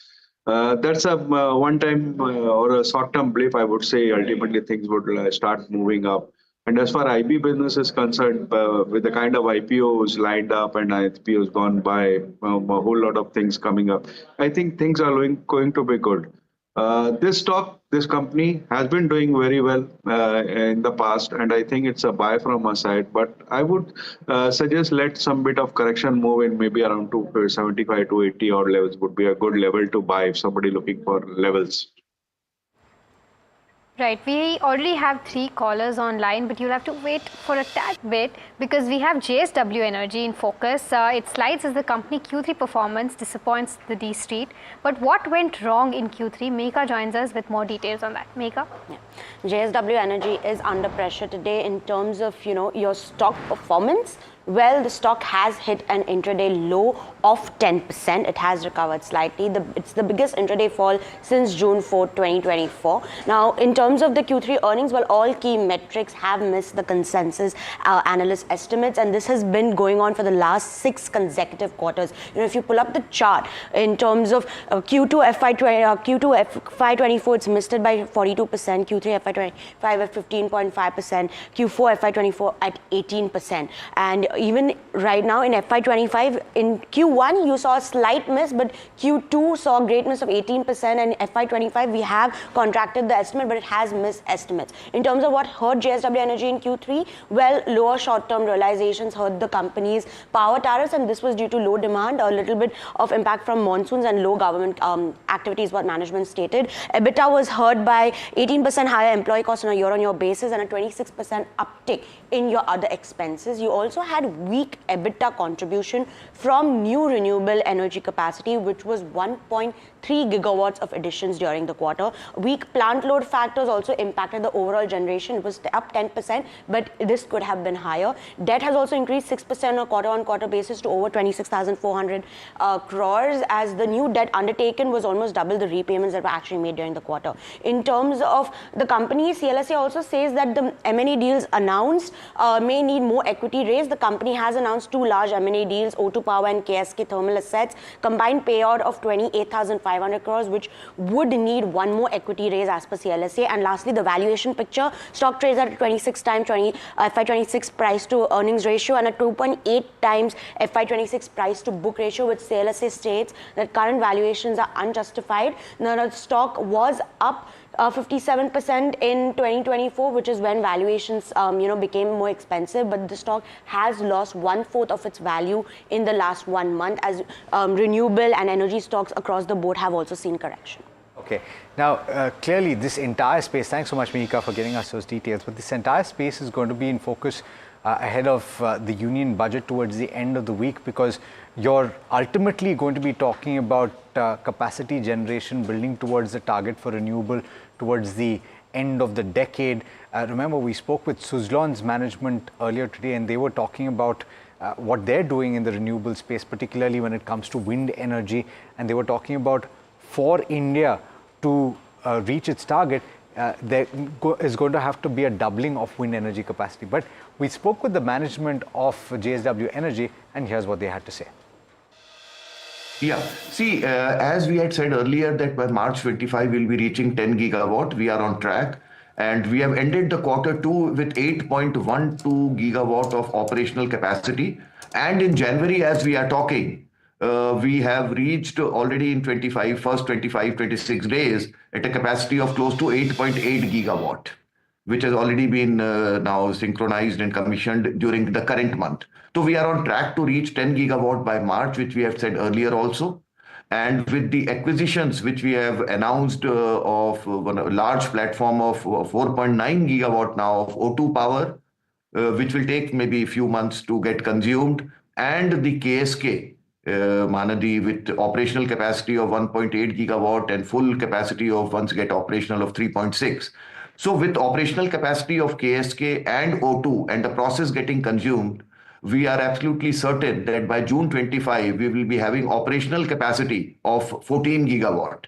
That's a one-time or a short-term blip, I would say. Ultimately, things would start moving up. And as far as IB business is concerned, with the kind of IPOs lined up and IPOs gone by, a whole lot of things coming up, I think things are going to be good. This company has been doing very well in the past, and I think it's a buy from our side. But I would suggest let some bit of correction move in, maybe around 275 to 80 odd levels would be a good level to buy if somebody looking for levels.
Right, we already have 3 callers online, but you'll have to wait for a tad bit because we have JSW Energy in focus. It slides as the company Q3 performance disappoints the D Street. But what went wrong in Q3? Megha joins us with more details on that. Megha?
Yeah. JSW Energy is under pressure today in terms of, your stock performance. Well, the stock has hit an intraday low of 10%. It has recovered slightly. It's the biggest intraday fall since June 4, 2024. Now, in terms of the Q3 earnings, well, all key metrics have missed the consensus analyst estimates, and this has been going on for the last 6 consecutive quarters. If you pull up the chart in terms of Q2 FY24, it's missed it by 42%. Q3 FY25 at 15.5%. Q4 FY24 at 18%. And even right now in FY25, in Q1 you saw a slight miss, but Q2 saw a great miss of 18%, and FY25 we have contracted the estimate, but it has missed estimates. In terms of what hurt JSW Energy in Q3, well, lower short-term realizations hurt the company's power tariffs, and this was due to low demand, a little bit of impact from monsoons and low government activities, what management stated. EBITDA was hurt by 18% higher employee costs on a year-on-year basis and a 26% uptick in your other expenses. You also had weak EBITDA contribution from new renewable energy capacity, which was 1.3 gigawatts of additions during the quarter. Weak plant load factors also impacted the overall generation. It was up 10%, but this could have been higher. Debt has also increased 6% on a quarter-on-quarter basis to over 26,400 crores, as the new debt undertaken was almost double the repayments that were actually made during the quarter. In terms of the company, CLSA also says that the M&A deals announced may need more equity raise. The company has announced 2 large M&A deals, O2 Power and KSK Thermal Assets, combined payout of 28,500 crores, which would need 1 more equity raise as per CLSA. And lastly, the valuation picture, stock trades at 26 times FY26 price to earnings ratio and a 2.8 times FY26 price to book ratio, which CLSA states that current valuations are unjustified. Now, the stock was up 57% in 2024, which is when valuations became more expensive, but the stock has lost 1/4 of its value in the last 1 month, as renewable and energy stocks across the board have also seen correction.
Okay. Now, clearly this entire space, thanks so much, Mika, for getting us those details, but this entire space is going to be in focus ahead of the union budget towards the end of the week, because you're ultimately going to be talking about capacity generation, building towards the target for renewable towards the end of the decade. Remember, we spoke with Suzlon's management earlier today, and they were talking about what they're doing in the renewable space, particularly when it comes to wind energy, and they were talking about for India to reach its target, there is going to have to be a doubling of wind energy capacity. But we spoke with the management of JSW Energy, and here's what they had to say.
Yeah, see, as we had said earlier that by March 25 we'll be reaching 10 gigawatt. We are on track, and we have ended the Q2 with 8.12 gigawatt of operational capacity. And in January, as we are talking, we have reached already in first 26 days at a capacity of close to 8.8 gigawatt, which has already been now synchronized and commissioned during the current month. So we are on track to reach 10 gigawatt by March, which we have said earlier also. And with the acquisitions which we have announced of a large platform of 4.9 gigawatt now of O2 Power, which will take maybe a few months to get consumed, and the KSK Manadi with operational capacity of 1.8 gigawatt and full capacity of once get operational of 3.6. So with operational capacity of KSK and O2 and the process getting consumed, we are absolutely certain that by June 25, we will be having operational capacity of 14 gigawatt.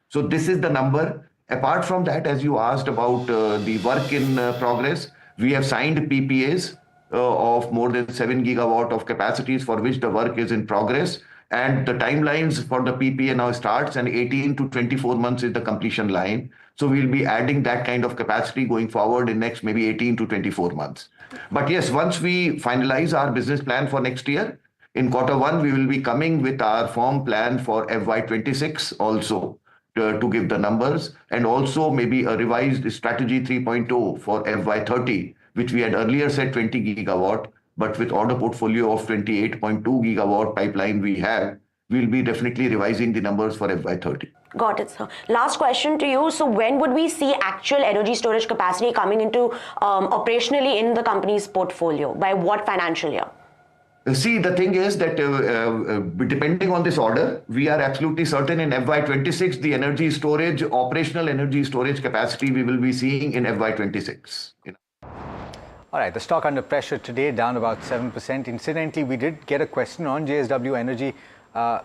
So this is the number. Apart from that, as you asked about the work in progress, we have signed PPAs of more than 7 gigawatt of capacities for which the work is in progress. And the timelines for the PPA now starts, and 18 to 24 months is the completion line. So we'll be adding that kind of capacity going forward in next maybe 18 to 24 months. But yes, once we finalize our business plan for next year, in Q1, we will be coming with our firm plan for FY26 also to give the numbers, and also maybe a revised strategy 3.0 for FY30, which we had earlier said 20 gigawatt, but with order portfolio of 28.2 gigawatt pipeline we have, we'll be definitely revising the numbers for FY30.
Got it, sir. Last question to you. So when would we see actual energy storage capacity coming into operationally in the company's portfolio? By what financial year?
See, the thing is that depending on this order, we are absolutely certain in FY26, the energy storage, operational energy storage capacity we will be seeing in FY26.
All right, the stock under pressure today, down about 7%. Incidentally, we did get a question on JSW Energy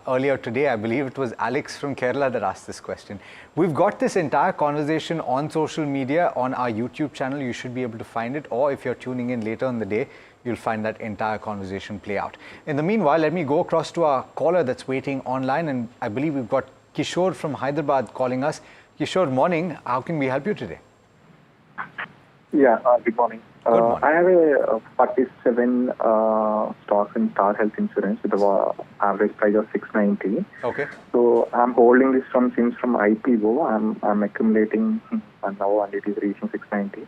earlier today. I believe it was Alex from Kerala that asked this question. We've got this entire conversation on social media, on our YouTube channel. You should be able to find it, or if you're tuning in later in the day, you'll find that entire conversation play out. In the meanwhile, let me go across to our caller that's waiting online, and I believe we've got Kishore from Hyderabad calling us. Kishore, morning. How can we help you today?
Yeah, good morning.
I have a 47 stocks in Star Health Insurance with an average price of 690.
Okay.
So I'm holding this from IPO. I'm accumulating now, and it is reaching 690.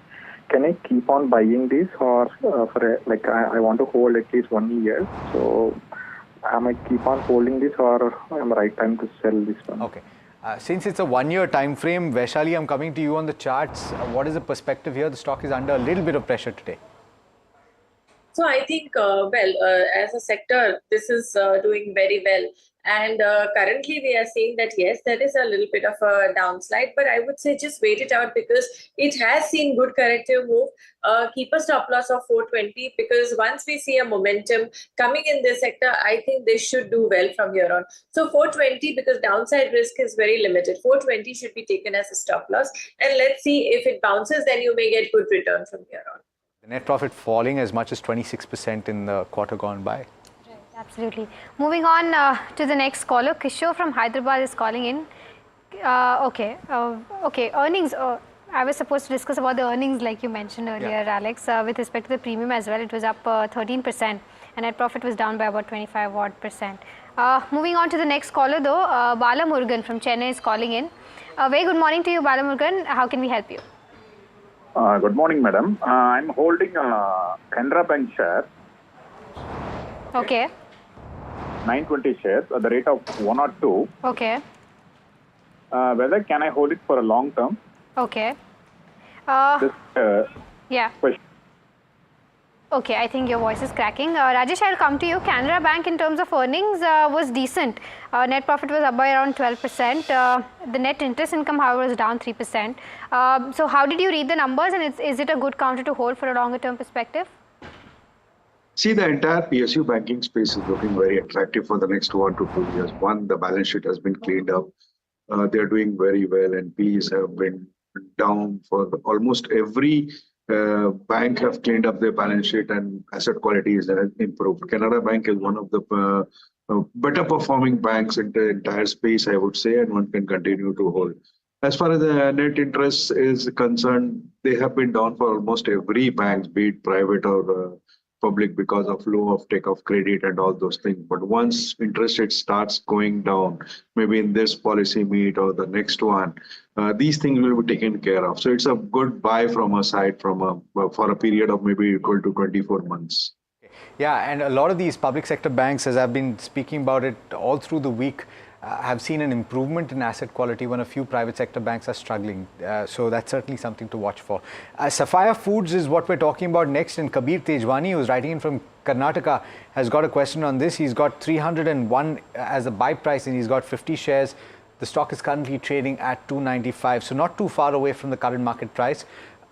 Can I keep on buying this, or I want to hold at least 1 year? So am I keep on holding this, or am I right time to sell this one?
Okay. Since it's a 1 year time frame, Vaishali, I'm coming to you on the charts. What is the perspective here? The stock is under a little bit of pressure today.
So I think, as a sector, this is doing very well. And currently we are seeing that, yes, there is a little bit of a downslide, but I would say just wait it out because it has seen good corrective move. Keep a stop loss of 420 because once we see a momentum coming in this sector, I think they should do well from here on. So 420 because downside risk is very limited. 420 should be taken as a stop loss. And let's see if it bounces, then you may get good return from here on.
The net profit falling as much as 26% in the quarter gone by.
Absolutely. Moving on to the next caller, Kishore from Hyderabad is calling in. Okay, earnings. I was supposed to discuss about the earnings like you mentioned earlier, Alex. With respect to the premium as well, it was up 13% and net profit was down by about 25%. Moving on to the next caller though, Bala Murugan from Chennai is calling in. Very good morning to you, Bala Murugan. How can we help you?
Good morning, madam. I'm holding Canara Bank share.
Okay.
920 shares at the rate of 1 or 2.
Okay.
Whether can I hold it for a long term?
Okay. Yeah.
Question.
Okay, I think your voice is cracking. Rajesh, I'll come to you. Canara Bank in terms of earnings was decent. Net profit was up by around 12%. The net interest income, however, was down 3%. So how did you read the numbers, and is it a good counter to hold for a longer term perspective?
See, the entire PSU banking space is looking very attractive for the next 1 to 2 years. One, the balance sheet has been cleaned up. They're doing very well, and Ps have been down for almost every bank have cleaned up their balance sheet, and asset quality is improved. Canara Bank is one of the better performing banks in the entire space, I would say, and one can continue to hold. As far as the net interest is concerned, they have been down for almost every bank, be it private or public, because of low uptake of credit and all those things. But once interest rate starts going down, maybe in this policy meet or the next one, these things will be taken care of. So it's a good buy from a side for a period of maybe equal to 24 months.
Yeah, and a lot of these public sector banks, as I've been speaking about it all through the week, have seen an improvement in asset quality when a few private sector banks are struggling. So that's certainly something to watch for. Sapphire Foods is what we're talking about next, and Kabir Tejwani, who's writing in from Karnataka, has got a question on this. He's got 301 as a buy price and he's got 50 shares. The stock is currently trading at 295, so not too far away from the current market price.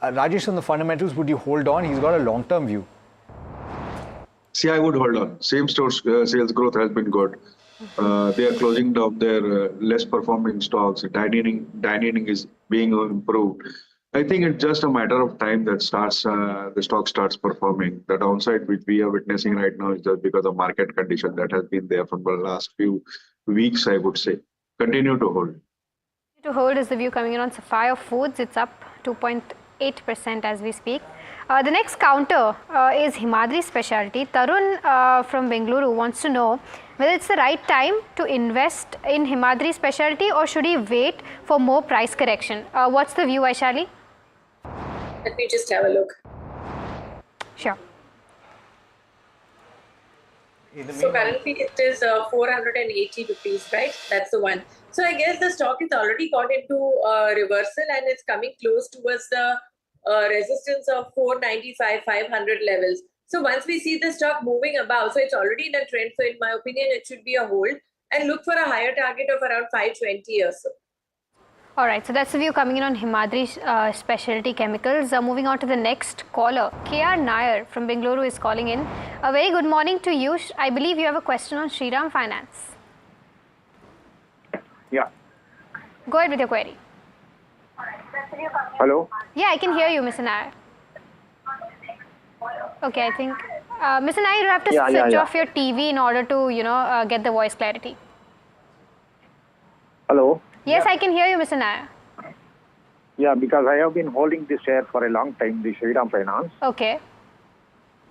Rajesh, on the fundamentals, would you hold on? He's got a long-term view.
See, I would hold on. Same store sales growth has been good. They are closing down their less performing stocks. Dining is being improved. I think it's just a matter of time that the stock starts performing. The downside which we are witnessing right now is just because of market condition that has been there for the last few weeks, I would say. Continue to hold.
To hold is the view coming in on Sapphire Foods. It's up 2.8% as we speak. The next counter is Himadri Specialty. Tarun from Bengaluru wants to know whether it's the right time to invest in Himadri Specialty or should he wait for more price correction. What's the view, Vaishali?
Let me just have a look.
Sure.
So currently it is 480 rupees, right? That's the one. So I guess the stock is already got into reversal and it's coming close towards the resistance of 495, 500 levels. So once we see the stock moving above, so it's already in a trend. So in my opinion, it should be a hold and look for a higher target of around 520 or so.
All right, so that's the view coming in on Himadri Specialty Chemicals. Moving on to the next caller, KR Nair from Bengaluru is calling in. A very good morning to you. I believe you have a question on Shriram Finance.
Yeah.
Go ahead with your query.
Hello?
Yeah, I can hear you, Mr. Nair. Okay, I think, Mr. Nair, you have to switch off your TV in order to, get the voice clarity.
Hello?
Yes, I can hear you, Mr. Nair.
Yeah, because I have been holding this share for a long time, the Shriram Finance.
Okay.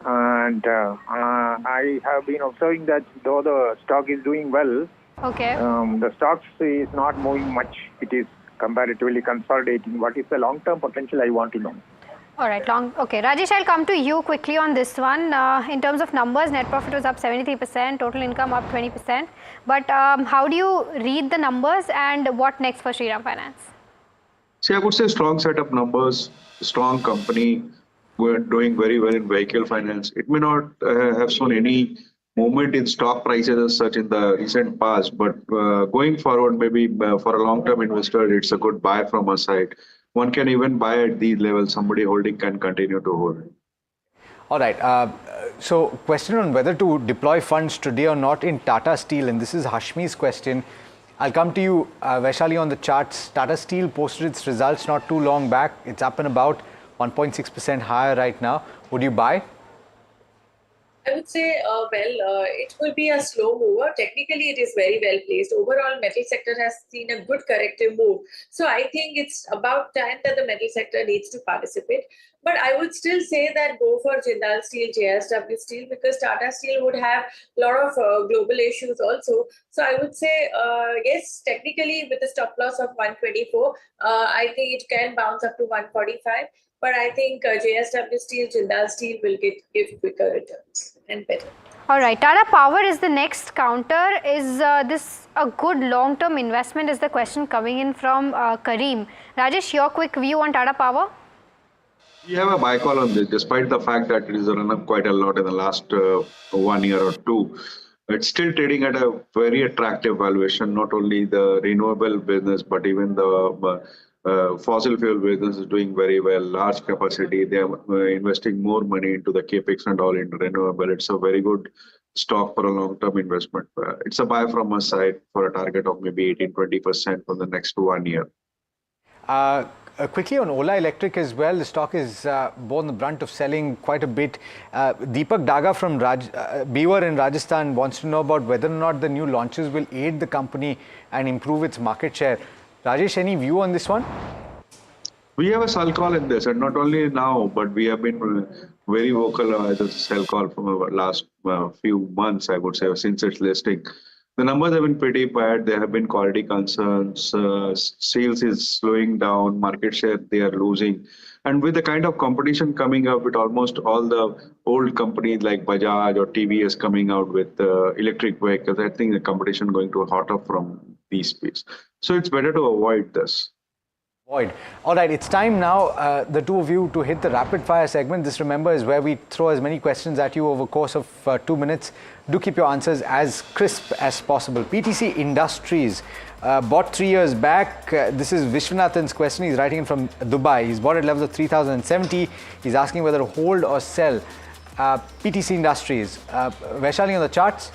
And I have been observing that though the stock is doing well,
Okay.
the stocks is not moving much. It is comparatively consolidating. What is the long-term potential? I want to know.
All right, okay. Rajesh, I'll come to you quickly on this one. In terms of numbers, net profit was up 73%, total income up 20%. But how do you read the numbers and what next for Shriram Finance?
See, I would say strong set of numbers, strong company. We're doing very well in vehicle finance. It may not have shown any movement in stock prices as such in the recent past, but going forward, maybe for a long-term investor, it's a good buy from our side. One can even buy at these levels. Somebody holding can continue to hold.
All right. So question on whether to deploy funds today or not in Tata Steel. And this is Hashmi's question. I'll come to you, Vaishali, on the charts. Tata Steel posted its results not too long back. It's up and about 1.6% higher right now. Would you buy?
I would say, it will be a slow mover. Technically, it is very well placed. Overall, metal sector has seen a good corrective move. So I think it's about time that the metal sector needs to participate. But I would still say that go for Jindal Steel, JSW Steel, because Tata Steel would have a lot of global issues also. So I would say, yes, technically with a stop loss of 124, I think it can bounce up to 145. But I think JSW Steel, Jindal Steel will give quicker returns and better.
All right, Tata Power is the next counter. Is this a good long-term investment is the question coming in from Kareem. Rajesh, your quick view on Tata Power?
We have a buy call on this, despite the fact that it is run up quite a lot in the last 1 year or two. It's still trading at a very attractive valuation, not only the renewable business, but even the fossil fuel business is doing very well, large capacity. They are investing more money into the capex and all into renewable. It's a very good stock for a long-term investment. It's a buy from our side for a target of maybe 18-20% for the next 1 year.
Quickly on Ola Electric as well, the stock is borne the brunt of selling quite a bit. Deepak Daga from Beaver in Rajasthan wants to know about whether or not the new launches will aid the company and improve its market share. Rajesh, any view on this one?
We have a sell call in this, and not only now, but we have been very vocal as a sell call from the last few months, I would say, since its listing. The numbers have been pretty bad. There have been quality concerns. Sales is slowing down. Market share they are losing. And with the kind of competition coming up with almost all the old companies like Bajaj or TVS coming out with electric vehicles, I think the competition going to hot up from these space. So it's better to avoid this.
All right, it's time now, the two of you, to hit the rapid fire segment. This, remember, is where we throw as many questions at you over the course of 2 minutes. Do keep your answers as crisp as possible. PTC Industries, bought 3 years back. This is Vishwanathan's question. He's writing in from Dubai. He's bought at levels of 3,070. He's asking whether to hold or sell PTC Industries. Vaishali, on the charts?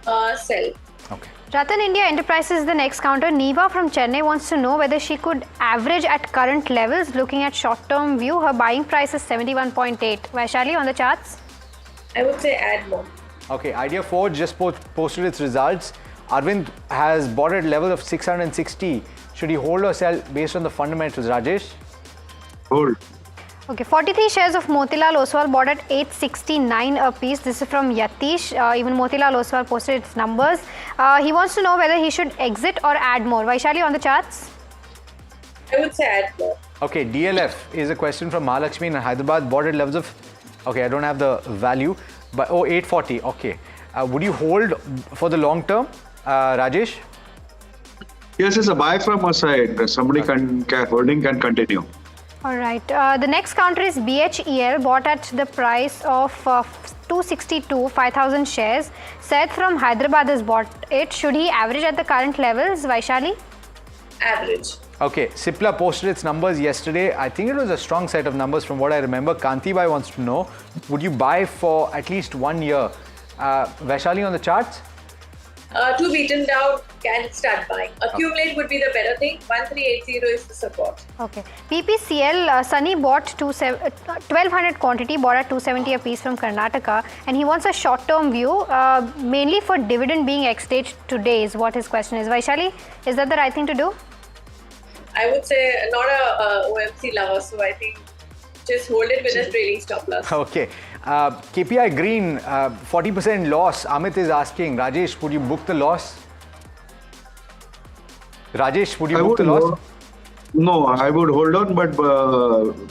Sell.
Okay.
Ratan India Enterprises is the next counter. Neva from Chennai wants to know whether she could average at current levels. Looking at short-term view, her buying price is 71.8. Vaishali, on the charts?
I would say add more.
Okay, Idea Forge just posted its results. Arvind has bought at level of 660. Should he hold or sell based on the fundamentals, Rajesh?
Hold.
Okay, 43 shares of Motilal Oswal bought at 869 a piece. This is from Yatish. Even Motilal Oswal posted its numbers. He wants to know whether he should exit or add more. Vaishali, on the charts?
I would say add more.
Okay, DLF is a question from Mahalakshmi in Hyderabad. Bought at levels of, okay, I don't have the value, but 840. Okay. Would you hold for the long term, Rajesh?
Yes, it's a buy from our side. Somebody holding can continue.
All right. The next counter is BHEL, bought at the price of 262, 5,000 shares. Seth from Hyderabad has bought it. Should he average at the current levels, Vaishali?
Average.
Okay, Cipla posted its numbers yesterday. I think it was a strong set of numbers from what I remember. Kantibai wants to know, would you buy for at least 1 year? Vaishali, on the charts?
Two beaten down, can start buying. Accumulate would be the better thing. 1380 is the support.
Okay. PPCL, Sunny bought 1200 quantity, bought at 270 a piece from Karnataka, and he wants a short-term view, mainly for dividend being exchanged today is what his question is. Vaishali, is that the right thing to do?
I would say not a OMC lover, so I think just hold it with a trailing stop loss.
Okay. KPI Green, 40% loss. Amit is asking, Rajesh, would you book the loss? Rajesh, would you book the loss?
No, I would hold on, but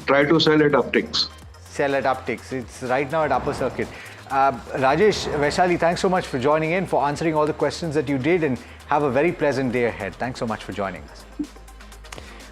try to sell at upticks.
Sell at upticks. It's right now at upper circuit. Rajesh, Vaishali, thanks so much for joining in, for answering all the questions that you did, and have a very pleasant day ahead. Thanks so much for joining us.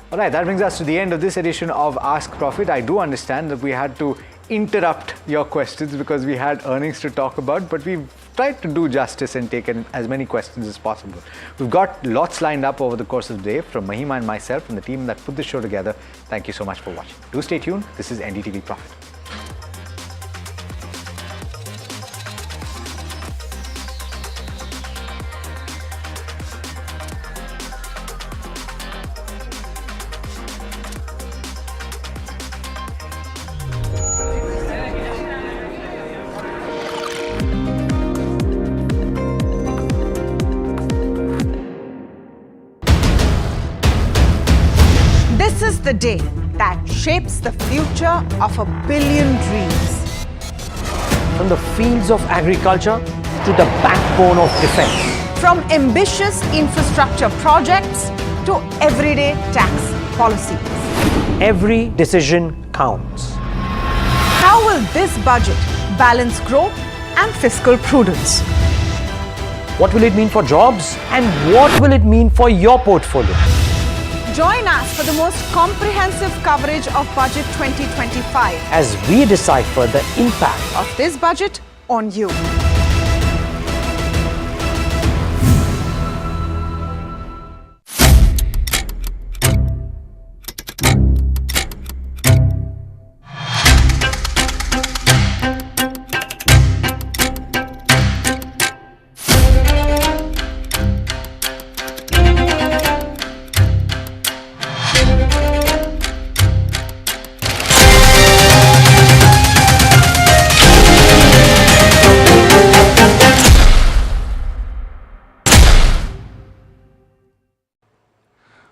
All right, that brings us to the end of this edition of Ask Profit. I do understand that we had to interrupt your questions because we had earnings to talk about, but we've tried to do justice and take in as many questions as possible. We've got lots lined up over the course of the day from Mahima and myself and the team that put this show together. Thank you so much for watching. Do stay tuned. This is NDTV Profit.
This is the day that shapes the future of 1 billion dreams.
From the fields of agriculture to the backbone of defense.
From ambitious infrastructure projects to everyday tax policies.
Every decision counts.
How will this budget balance growth and fiscal prudence?
What will it mean for jobs, and what will it mean for your portfolio?
Join us for the most comprehensive coverage of Budget 2025
as we decipher the impact
of this budget on you.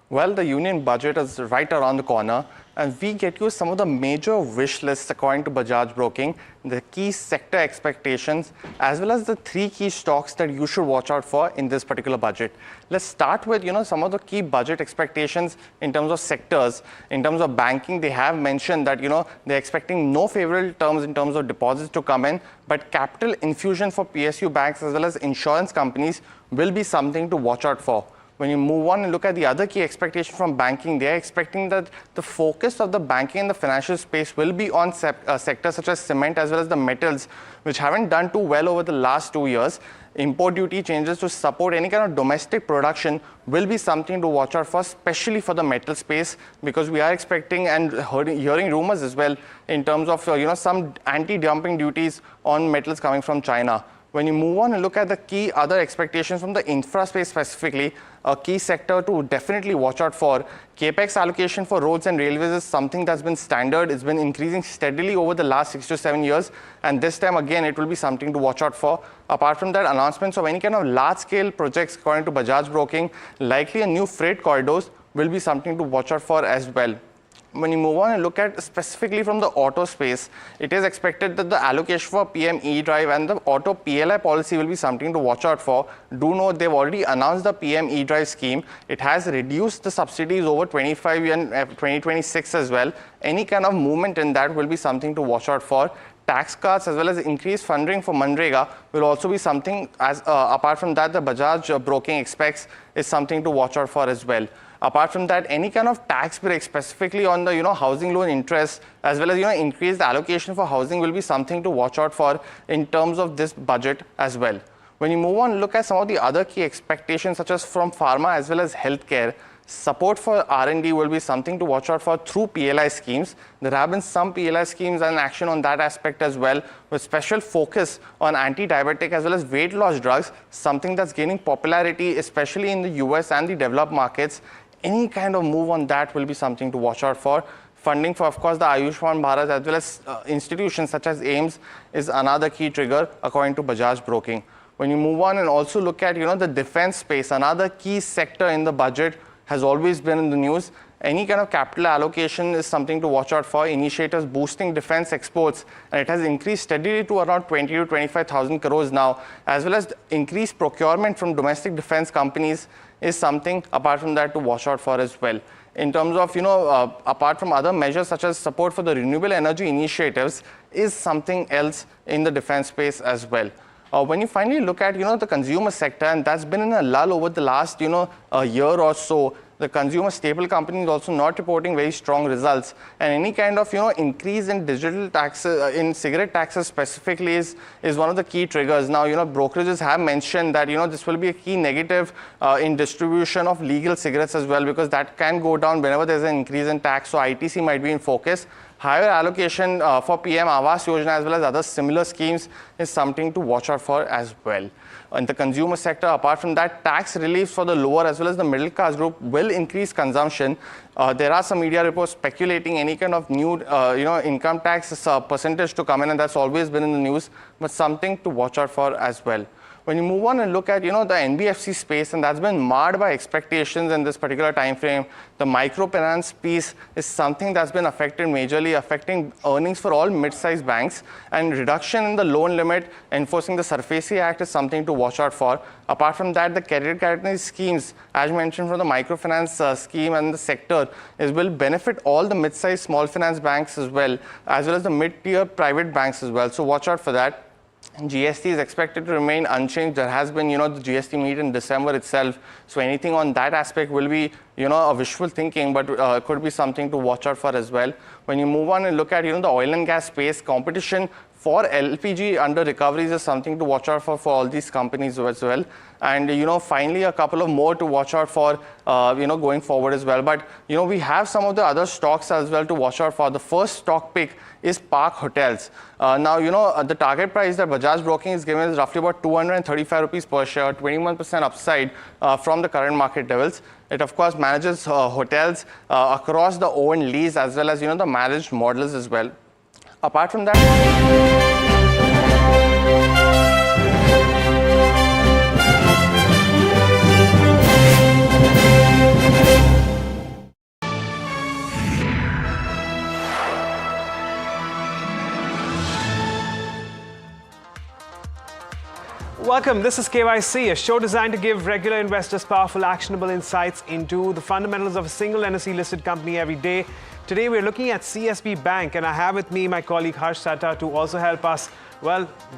Well, the union budget is right around the corner, and we get you some of the major wish lists according to Bajaj Broking, the key sector expectations, as well as the 3 key stocks that you should watch out for in this particular budget. Let's start with, some of the key budget expectations in terms of sectors. In terms of banking, they have mentioned that, they're expecting no favorable terms in terms of deposits to come in, but capital infusion for PSU banks as well as insurance companies will be something to watch out for. When you move on and look at the other key expectation from banking, they are expecting that the focus of the banking and the financial space will be on sectors such as cement as well as the metals, which haven't done too well over the last 2 years. Import duty changes to support any kind of domestic production will be something to watch out for, especially for the metal space, because we are expecting and hearing rumors as well in terms of some anti-dumping duties on metals coming from China. When you move on and look at the key other expectations from the infra space specifically, a key sector to definitely watch out for, capex allocation for roads and railways is something that's been standard. It's been increasing steadily over the last 6 to 7 years, and this time again it will be something to watch out for. Apart from that, announcements of any kind of large-scale projects according to Bajaj Broking, likely a new freight corridors will be something to watch out for as well. When you move on and look at specifically from the auto space, it is expected that the allocation for PM E-Drive and the auto PLI policy will be something to watch out for. Do note they've already announced the PM E-Drive scheme. It has reduced the subsidies over 25 and 2026 as well. Any kind of movement in that will be something to watch out for. Tax cuts as well as increased funding for Manrega will also be something, as apart from that, the Bajaj Broking expects is something to watch out for as well. Apart from that, any kind of tax break specifically on the housing loan interest as well as increased allocation for housing will be something to watch out for in terms of this budget as well. When you move on, look at some of the other key expectations such as from pharma as well as healthcare. Support for R&D will be something to watch out for through PLI schemes. There have been some PLI schemes and action on that aspect as well, with special focus on anti-diabetic as well as weight loss drugs, something that's gaining popularity especially in the US and the developed markets. Any kind of move on that will be something to watch out for. Funding for, of course, the Ayushman Bharat as well as institutions such as AIIMS is another key trigger according to Bajaj Broking. When you move on and also look at the defense space, another key sector in the budget has always been in the news. Any kind of capital allocation is something to watch out for. Initiatives boosting defense exports, and it has increased steadily to around 20 to 25,000 crores now, as well as increased procurement from domestic defense companies is something apart from that to watch out for as well. In terms of, apart from other measures such as support for the renewable energy initiatives is something else in the defense space as well. When you finally look at, the consumer sector, and that's been in a lull over the last, a year or so, the consumer staple companies also not reporting very strong results, and any kind of increase in digital taxes, in cigarette taxes specifically is one of the key triggers. Now brokerages have mentioned that this will be a key negative in distribution of legal cigarettes as well, because that can go down whenever there's an increase in tax. So ITC might be in focus. Higher allocation for PM Awas Yojana as well as other similar schemes is something to watch out for as well. In the consumer sector, apart from that, tax reliefs for the lower as well as the middle class group will increase consumption. There are some media reports speculating any kind of new, income tax percentage to come in, and that's always been in the news, but something to watch out for as well. When you move on and look at, the NBFC space, and that's been marred by expectations in this particular time frame, the microfinance piece is something that's been affected majorly, affecting earnings for all mid-sized banks, and reduction in the loan limit, enforcing the SARFAESI Act is something to watch out for. Apart from that, the credit guarantee schemes, as mentioned from the microfinance scheme and the sector, will benefit all the mid-sized small finance banks as well as the mid-tier private banks as well. So watch out for that. GST is expected to remain unchanged. There has been, the GST meet in December itself. So anything on that aspect will be, a wishful thinking, but could be something to watch out for as well. When you move on and look at, the oil and gas space, competition for LPG under recoveries is something to watch out for all these companies as well. And, finally, a couple of more to watch out for, going forward as well. But, we have some of the other stocks as well to watch out for. The first stock pick is Park Hotels. Now, the target price that Bajaj Broking is given is roughly about 235 rupees per share, 21% upside from the current market levels. It, of course, manages hotels across the owned lease as well as, the managed models as well. Apart from that,
welcome, this is KYC, a show designed to give regular investors powerful, actionable insights into the fundamentals of a single NSE-listed company every day. Today we're looking at CSB Bank, and I have with me my colleague Harsh Satta to also help us,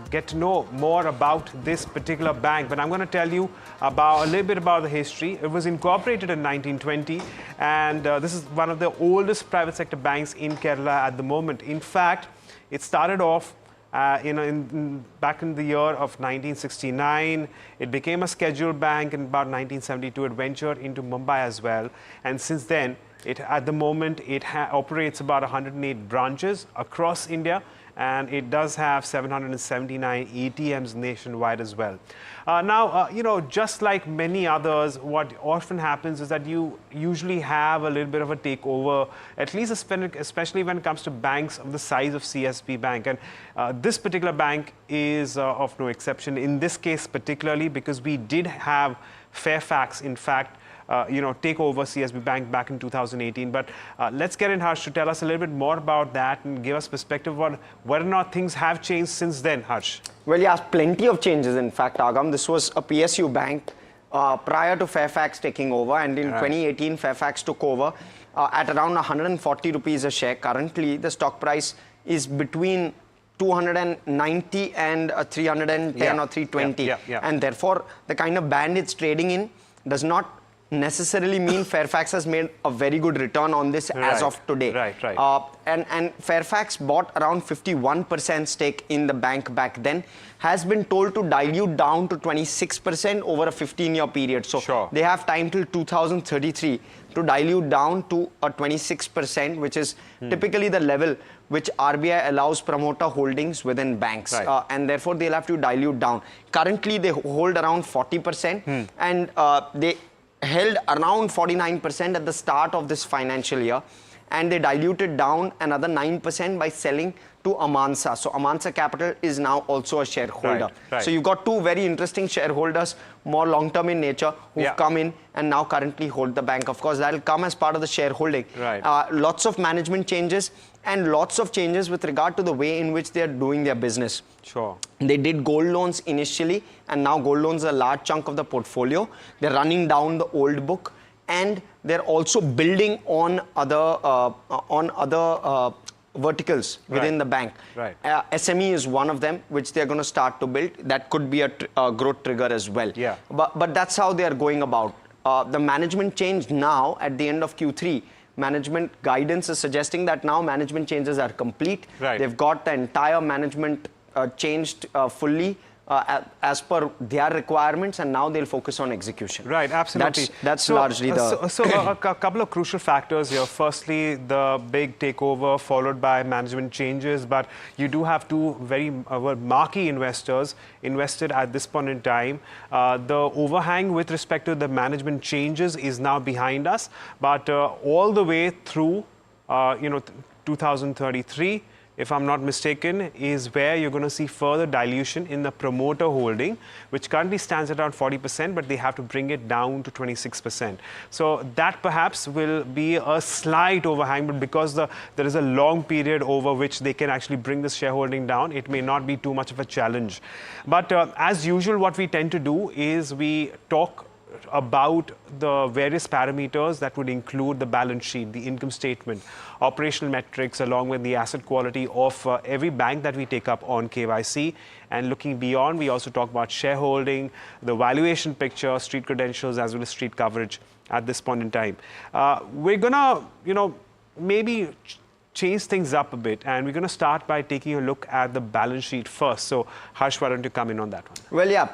get to know more about this particular bank. But I'm going to tell you a little bit about the history. It was incorporated in 1920, and this is one of the oldest private sector banks in Kerala at the moment. In fact, it started off back in the year of 1969. It became a scheduled bank in about 1972. It ventured into Mumbai as well. And since then, at the moment, it operates about 108 branches across India, and it does have 779 ATMs nationwide as well. Now, just like many others, what often happens is that you usually have a little bit of a takeover, at least especially when it comes to banks of the size of CSB Bank. And this particular bank is of no exception in this case, particularly because we did have Fairfax, in fact, take over CSB Bank back in 2018. But let's get in Harsh to tell us a little bit more about that and give us perspective on whether or not things have changed since then, Harsh.
Well, yeah, plenty of changes. In fact, Agam, this was a PSU bank prior to Fairfax taking over, and in 2018, Fairfax took over at around 140 rupees a share. Currently, the stock price is between 290 and 310 or 320. And therefore, the kind of band it's trading in does not necessarily mean Fairfax has made a very good return on this as of today. And Fairfax bought around 51% stake in the bank back then, has been told to dilute down to 26% over a 15-year period. So they have time till 2033 to dilute down to a 26%, which is typically the level which RBI allows promoter holdings within banks. And therefore, they'll have to dilute down. Currently, they hold around 40%, and they held around 49% at the start of this financial year, and they diluted down another 9% by selling to Amansa. So Amansa Capital is now also a shareholder.
Right.
So you've got two very interesting shareholders, more long-term in nature, who've come in and now currently hold the bank. Of course, that'll come as part of the shareholding.
Right.
Lots of management changes and lots of changes with regard to the way in which they're doing their business.
Sure.
They did gold loans initially, and now gold loans are a large chunk of the portfolio. They're running down the old book, and they're also building on other verticals within the bank.
Right.
SME is one of them, which they're going to start to build. That could be a growth trigger as well.
Yeah.
But that's how they are going about. The management change now at the end of Q3. Management guidance is suggesting that now management changes are complete.
Right.
They've got the entire management changed fully as per their requirements, and now they'll focus on execution.
Right, absolutely.
That's largely the...
So a couple of crucial factors here. Firstly, the big takeover followed by management changes, but you do have two very marquee investors invested at this point in time. The overhang with respect to the management changes is now behind us, but all the way through 2033, if I'm not mistaken, is where you're going to see further dilution in the promoter holding, which currently stands at around 40%, but they have to bring it down to 26%. So that perhaps will be a slight overhang, but because there is a long period over which they can actually bring this shareholding down, it may not be too much of a challenge. But as usual, what we tend to do is we talk about the various parameters that would include the balance sheet, the income statement, operational metrics, along with the asset quality of every bank that we take up on KYC. And looking beyond, we also talk about shareholding, the valuation picture, street credentials, as well as street coverage at this point in time. We're gonna, maybe change things up a bit, and we're going to start by taking a look at the balance sheet first. So, Harsh, why don't you come in on that one?
Well, yeah,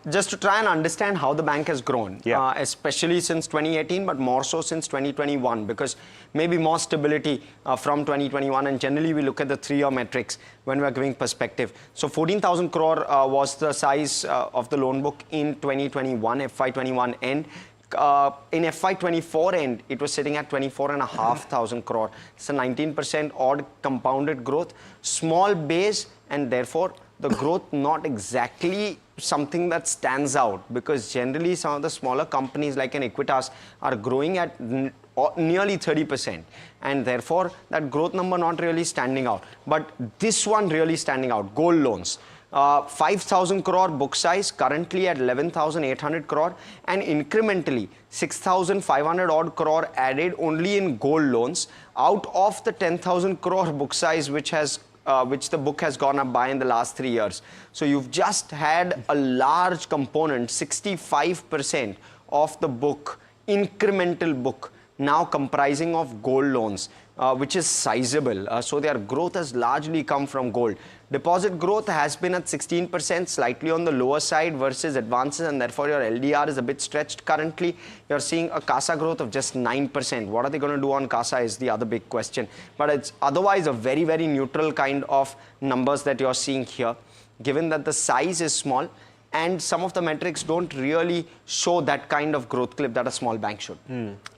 just to try and understand how the bank has grown, especially since 2018, but more so since 2021, because maybe more stability from 2021, and generally we look at the 3-year metrics when we're giving perspective. So 14,000 crore was the size of the loan book in 2021, FY21 end. In FY24 end, it was sitting at 24,500 crore. It's a 19% odd compounded growth, small base, and therefore the growth not exactly something that stands out, because generally some of the smaller companies like an Equitas are growing at nearly 30%, and therefore that growth number not really standing out. But this one really standing out, gold loans. 5,000 crore book size, currently at 11,800 crore, and incrementally 6,500 odd crore added only in gold loans out of the 10,000 crore book size which the book has gone up by in the last 3 years. So you've just had a large component, 65% of the book, incremental book, now comprising of gold loans, which is sizable. So their growth has largely come from gold. Deposit growth has been at 16%, slightly on the lower side versus advances, and therefore your LDR is a bit stretched currently. You're seeing a CASA growth of just 9%. What are they going to do on CASA is the other big question. But it's otherwise a very, very neutral kind of numbers that you're seeing here, given that the size is small and some of the metrics don't really show that kind of growth clip that a small bank should.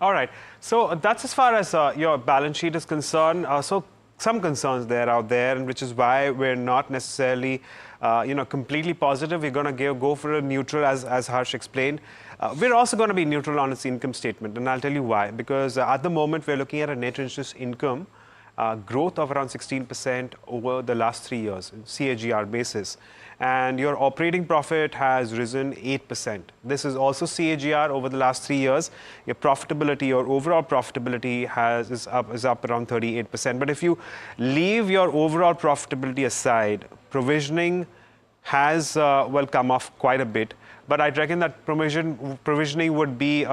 All right. So that's as far as your balance sheet is concerned. So some concerns out there, and which is why we're not necessarily, completely positive. We're going to go for a neutral, as Harsh explained. We're also going to be neutral on its income statement, and I'll tell you why. Because at the moment, we're looking at a net interest income growth of around 16% over the last 3 years, CAGR basis. And your operating profit has risen 8%. This is also CAGR over the last 3 years. Your profitability, your overall profitability is up around 38%. But if you leave your overall profitability aside, provisioning has come off quite a bit. But I reckon that provisioning would be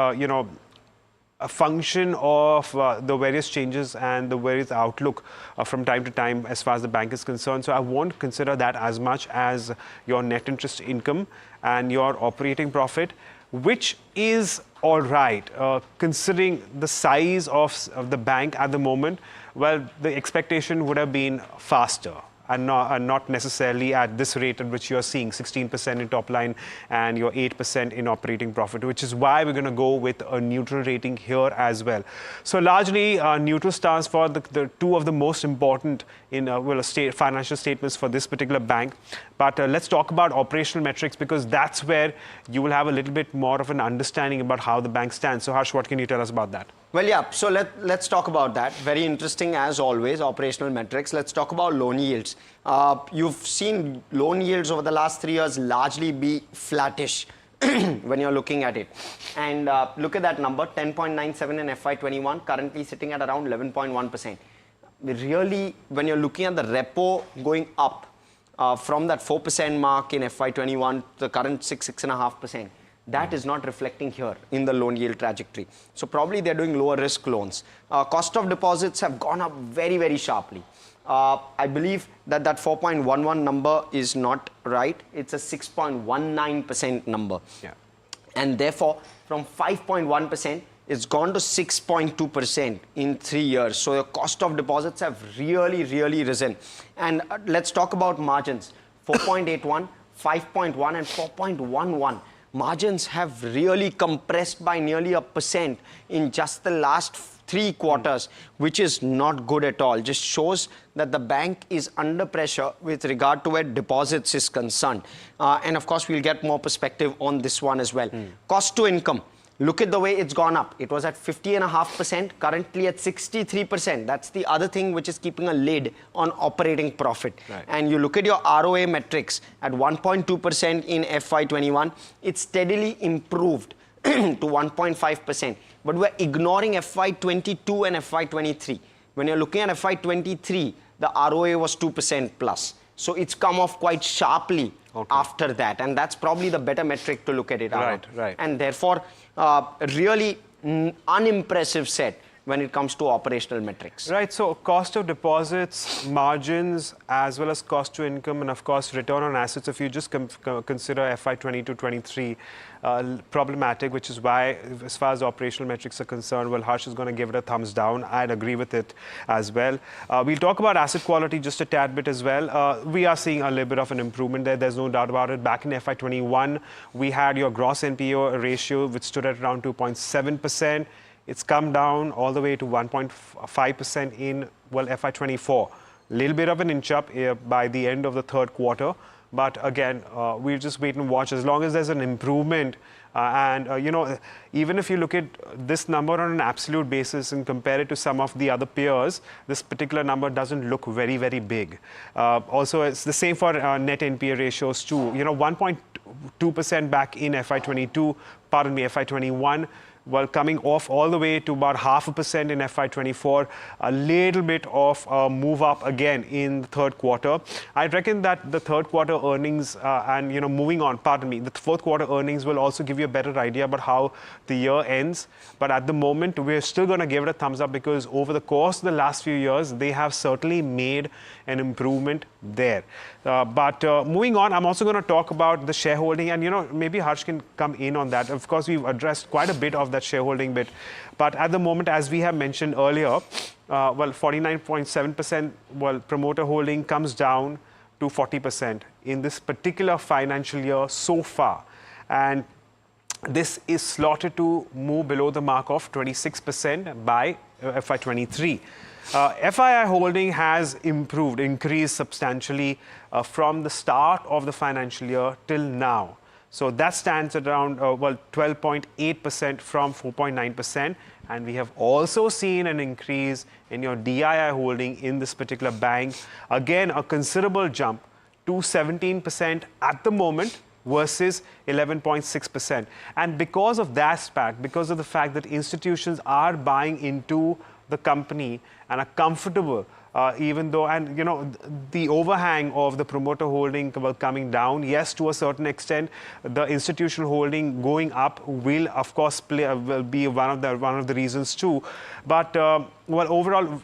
a function of the various changes and the various outlook from time to time as far as the bank is concerned. So I won't consider that as much as your net interest income and your operating profit, which is all right, considering the size of the bank at the moment. Well, the expectation would have been faster. and not necessarily at this rate at which you're seeing 16% in top line and your 8% in operating profit, which is why we're going to go with a neutral rating here as well. So largely neutral stands for the two of the most important in financial statements for this particular bank. But let's talk about operational metrics, because that's where you will have a little bit more of an understanding about how the bank stands. So Harsh, what can you tell us about that?
Well, yeah, so let's talk about that. Very interesting as always, operational metrics. Let's talk about loan yields. You've seen loan yields over the last 3 years largely be flattish when you're looking at it. And look at that number, 10.97 in FY21, currently sitting at around 11.1%. Really, when you're looking at the repo going up from that 4% mark in FY21 to the current 6.5%, that is not reflecting here in the loan yield trajectory. So probably they're doing lower risk loans. Cost of deposits have gone up very, very sharply. I believe that 4.11 number is not right. It's a 6.19% number.
Yeah.
And therefore, from 5.1%, it's gone to 6.2% in 3 years. So the cost of deposits have really, really risen. And let's talk about margins. 4.81, 5.1 and 4.11. Margins have really compressed by nearly 1% in just the last 3 quarters, which is not good at all. Just shows that the bank is under pressure with regard to where deposits is concerned. And of course, we'll get more perspective on this one as well. Cost to income. Look at the way it's gone up. It was at 50.5%, currently at 63%. That's the other thing which is keeping a lid on operating profit.
Right.
And you look at your ROA metrics at 1.2% in FY21, it's steadily improved to 1.5%. But we're ignoring FY22 and FY23. When you're looking at FY23, the ROA was 2% plus. So it's come off quite sharply after that. And that's probably the better metric to look at it.
Right.
And therefore, really unimpressive set when it comes to operational metrics.
Right, so cost of deposits, margins, as well as cost to income, and of course return on assets, if you just consider FY22-23 problematic, which is why, as far as operational metrics are concerned, well, Harsh is going to give it a thumbs down. I'd agree with it as well. We'll talk about asset quality just a tad bit as well. We are seeing a little bit of an improvement there. There's no doubt about it. Back in FY21, we had your gross NPA ratio, which stood at around 2.7%. It's come down all the way to 1.5% in, well, FY24. A little bit of an inch up by the end of the third quarter. But again, we'll just wait and watch. As long as there's an improvement, even if you look at this number on an absolute basis and compare it to some of the other peers, this particular number doesn't look very, very big. Also, it's the same for net NPA ratios too. 1.2% back in FY21, well, coming off all the way to about 0.5% in FY24, a little bit of a move up again in the third quarter. I reckon that the third quarter earnings moving on, the fourth quarter earnings will also give you a better idea about how the year ends. But at the moment, we're still going to give it a thumbs up, because over the course of the last few years, they have certainly made an improvement there. But moving on, I'm also going to talk about the shareholding, and maybe Harsh can come in on that. Of course, we've addressed quite a bit of that shareholding bit, but at the moment, as we have mentioned earlier, 49.7% promoter holding comes down to 40% in this particular financial year so far, and this is slotted to move below the mark of 26% by FY23. FII holding has increased substantially from the start of the financial year till now. So that stands at around 12.8% from 4.9%. And we have also seen an increase in your DII holding in this particular bank. Again, a considerable jump to 17% at the moment versus 11.6%. And because of that fact, because of the fact that institutions are buying into the company and are comfortable, even though, the overhang of the promoter holding coming down, yes, to a certain extent, the institutional holding going up will, of course, will be one of the reasons too. But overall,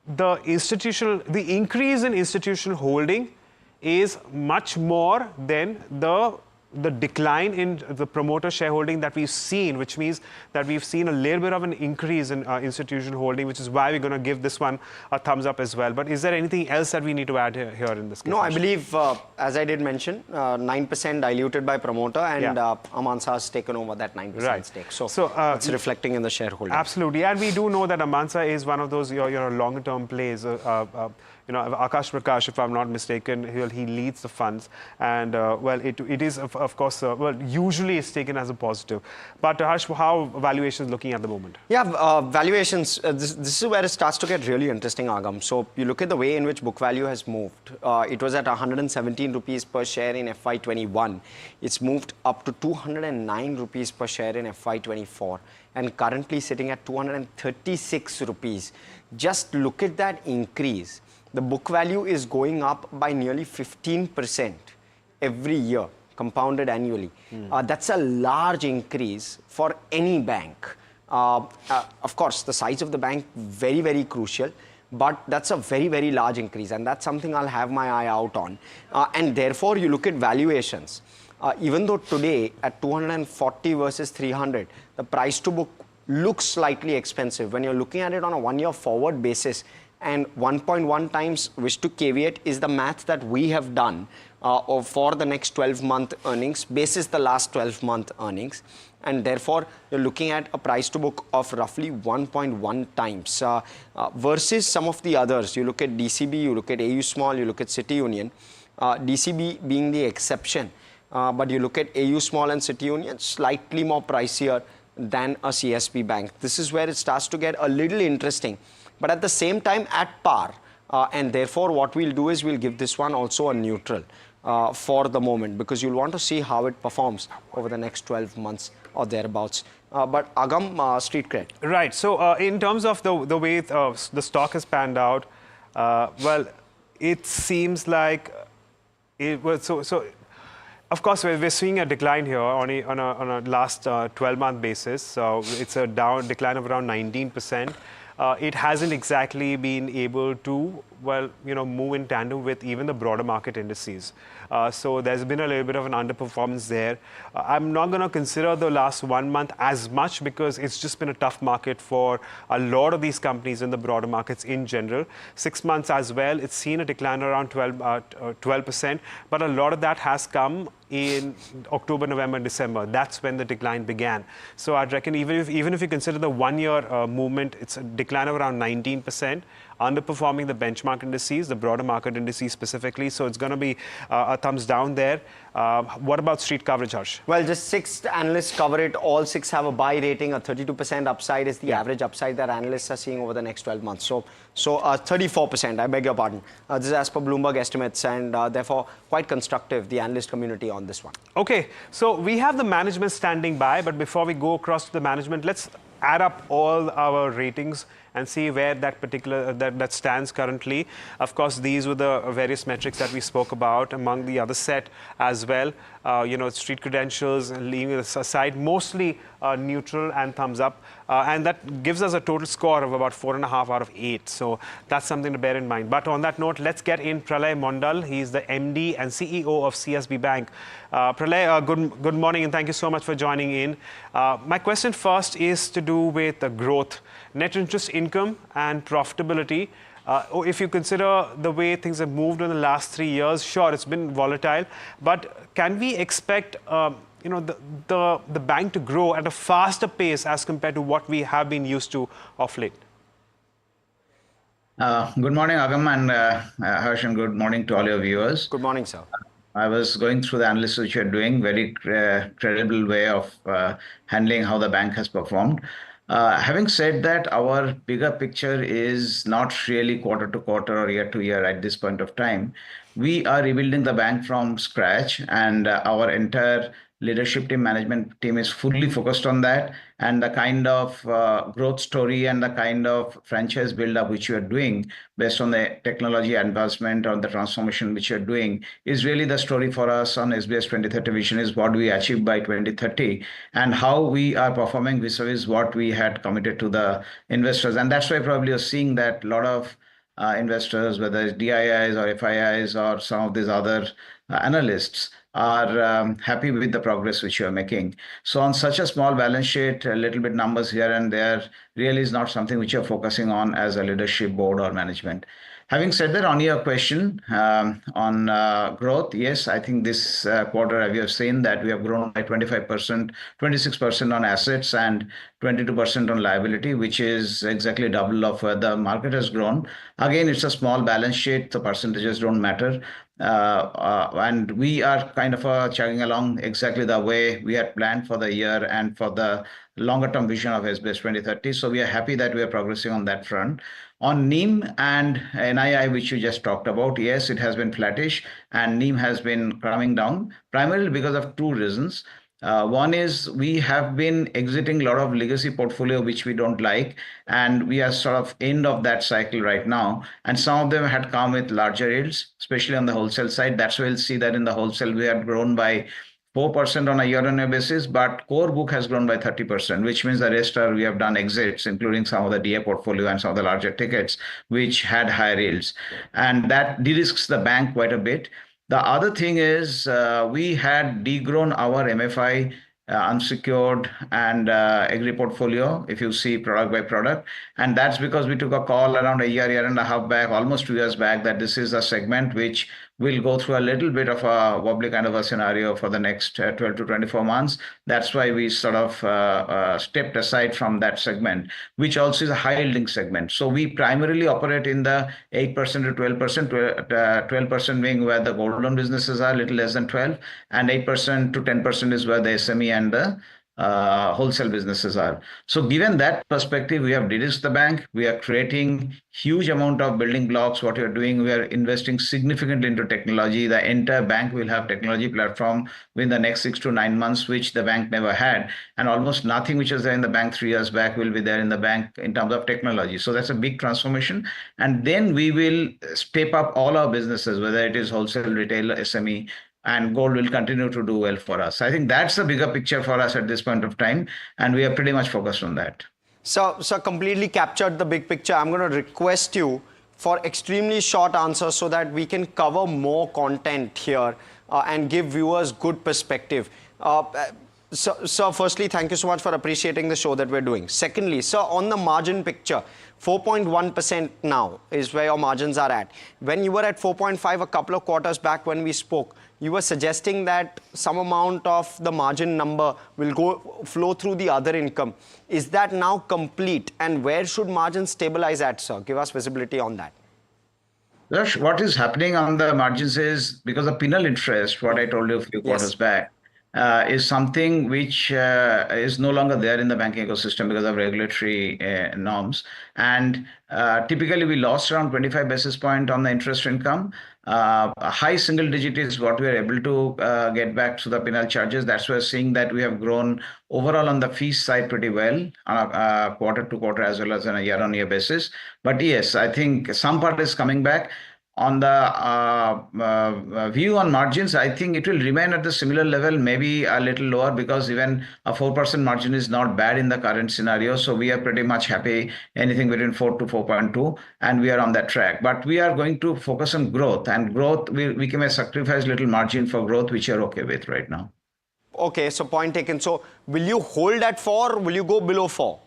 the increase in institutional holding is much more than the the decline in the promoter shareholding that we've seen, which means that we've seen a little bit of an increase in institutional holding, which is why we're going to give this one a thumbs up as well. But is there anything else that we need to add here in this case?
No, I believe, as I did mention, 9% diluted by promoter, and Amansa has taken over that 9% stake. So it's reflecting in the shareholding.
Absolutely. And we do know that Amansa is one of those longer-term plays. Akash Prakash, if I'm not mistaken, he leads the funds. And, well, it is, of course, usually it's taken as a positive. But, Harsh, how valuations looking at the moment?
Yeah, valuations, this is where it starts to get really interesting, Agam. So you look at the way in which book value has moved. It was at 117 rupees per share in FY21. It's moved up to 209 rupees per share in FY24 and currently sitting at 236 rupees. Just look at that increase. The book value is going up by nearly 15% every year, compounded annually. That's a large increase for any bank. Of course, the size of the bank, very, very crucial. But that's a very, very large increase. And that's something I'll have my eye out on. And therefore, you look at valuations. Even though today at 240 versus 300, the price to book looks slightly expensive. When you're looking at it on a one-year forward basis, and 1.1 times, wish to caveat, is the math that we have done for the next 12-month earnings, basis the last 12-month earnings. And therefore, you're looking at a price to book of roughly 1.1 times versus some of the others. You look at DCB, you look at AU Small, you look at City Union, DCB being the exception. But you look at AU Small and City Union, slightly more pricier than a CSB Bank. This is where it starts to get a little interesting. But at the same time, at par. And therefore, what we'll do is we'll give this one also a neutral for the moment, because you'll want to see how it performs over the next 12 months or thereabouts. But Agam, street cred.
Right. So in terms of the way the stock has panned out, well, it seems like it was so. Of course, we're seeing a decline here on a last 12-month basis. So it's a decline of around 19%. It hasn't exactly been able to, well, move in tandem with even the broader market indices. So there's been a little bit of an underperformance there. I'm not going to consider the last 1 month as much because it's just been a tough market for a lot of these companies in the broader markets in general. 6 months as well, it's seen a decline around 12%, but a lot of that has come in October, November, December. That's when the decline began. So I'd reckon even if you consider the 1 year movement, it's a decline of around 19%, underperforming the benchmark indices, the broader market indices specifically. So it's going to be a thumbs down there. What about street coverage, Harsh?
Well, just 6 analysts cover it. All 6 have a buy rating. A 32% upside is the average upside that analysts are seeing over the next 12 months. So 34%, I beg your pardon. This is as per Bloomberg estimates, and therefore quite constructive, the analyst community on this one.
Okay, so we have the management standing by, but before we go across to the management, let's add up all our ratings and see where that particular that stands currently. Of course, these were the various metrics that we spoke about among the other set as well. Street credentials, leaving this aside, mostly neutral and thumbs up. And that gives us a total score of about 4.5 out of 8. So that's something to bear in mind. But on that note, let's get in Pralay Mondal. He's the MD and CEO of CSB Bank. Pralay, good morning and thank you so much for joining in. My question first is to do with the growth, net interest income and profitability. If you consider the way things have moved in the last 3 years, sure, it's been volatile, but can we expect the bank to grow at a faster pace as compared to what we have been used to of late?
Good morning, Agam and Harsh, and good morning to all your viewers.
Good morning, sir.
I was going through the analysis which you're doing, very credible way of handling how the bank has performed. Having said that, our bigger picture is not really quarter to quarter or year to year at this point of time. We are rebuilding the bank from scratch, and our entire leadership team, management team is fully focused on that. And the kind of growth story and the kind of franchise build-up which you are doing based on the technology advancement or the transformation which you're doing is really the story for us on SBS 2030 vision, is what we achieve by 2030 and how we are performing vis-a-vis what we had committed to the investors. And that's why probably you're seeing that a lot of investors, whether it's DIIs or FIIs or some of these other analysts, are happy with the progress which you are making. So on such a small balance sheet, a little bit numbers here and there really is not something which you're focusing on as a leadership board or management. Having said that, on your question on growth, yes, I think this quarter we have seen that we have grown by 25%, 26% on assets and 22% on liability, which is exactly double of where the market has grown. Again, it's a small balance sheet. The percentages don't matter. And we are kind of chugging along exactly the way we had planned for the year and for the longer term vision of SBS 2030. So we are happy that we are progressing on that front. On NIM and NII, which you just talked about, yes, it has been flattish and NIM has been coming down primarily because of two reasons. One is we have been exiting a lot of legacy portfolio which we don't like, and we are sort of end of that cycle right now. And some of them had come with larger yields, especially on the wholesale side. That's why you'll see that in the wholesale we have grown by 4% on a year-on-year basis, but core book has grown by 30%, which means the rest we have done exits, including some of the DA portfolio and some of the larger tickets, which had higher yields. And that de-risks the bank quite a bit. The other thing is we had degrown our MFI unsecured and agri portfolio, if you see product by product. And that's because we took a call around a year and a half back, almost 2 years back, that this is a segment which will go through a little bit of a wobbly kind of a scenario for the next 12 to 24 months. That's why we sort of stepped aside from that segment, which also is a high yielding segment. So we primarily operate in the 8% to 12%, 12% being where the gold loan businesses are, a little less than 12, and 8% to 10% is where the SME and the wholesale businesses are. So given that perspective, we have de-risked the bank. We are creating huge amount of building blocks. What we are doing, we are investing significantly into technology. The entire bank will have technology platform within the next 6 to 9 months, which the bank never had. And almost nothing which was there in the bank 3 years back will be there in the bank in terms of technology. So that's a big transformation. And then we will step up all our businesses, whether it is wholesale, retail, SME, and gold will continue to do well for us. I think that's the bigger picture for us at this point of time, and we are pretty much focused on that.
So completely captured the big picture. I'm going to request you for extremely short answers so that we can cover more content here and give viewers good perspective. So firstly, thank you so much for appreciating the show that we're doing. Secondly, sir, on the margin picture, 4.1% now is where your margins are at. When you were at 4.5 a couple of quarters back when we spoke, you were suggesting that some amount of the margin number will flow through the other income. Is that now complete? And where should margins stabilize at, sir? Give us visibility on that.
Yash, what is happening on the margins is because of penal interest, what I told you a few quarters back, is something which is no longer there in the banking ecosystem because of regulatory norms. And typically we lost around 25 basis points on the interest income. A high single digit is what we are able to get back to the penal charges. That's why we're seeing that we have grown overall on the fees side pretty well on a quarter to quarter as well as on a year-on-year basis. But yes, I think some part is coming back. On the view on margins, I think it will remain at the similar level, maybe a little lower, because even a 4% margin is not bad in the current scenario. So we are pretty much happy anything between 4 to 4.2, and we are on that track. But we are going to focus on growth, and growth, we can sacrifice little margin for growth, which you're okay with right now.
Okay, so point taken. So will you hold at 4 or will you go below 4?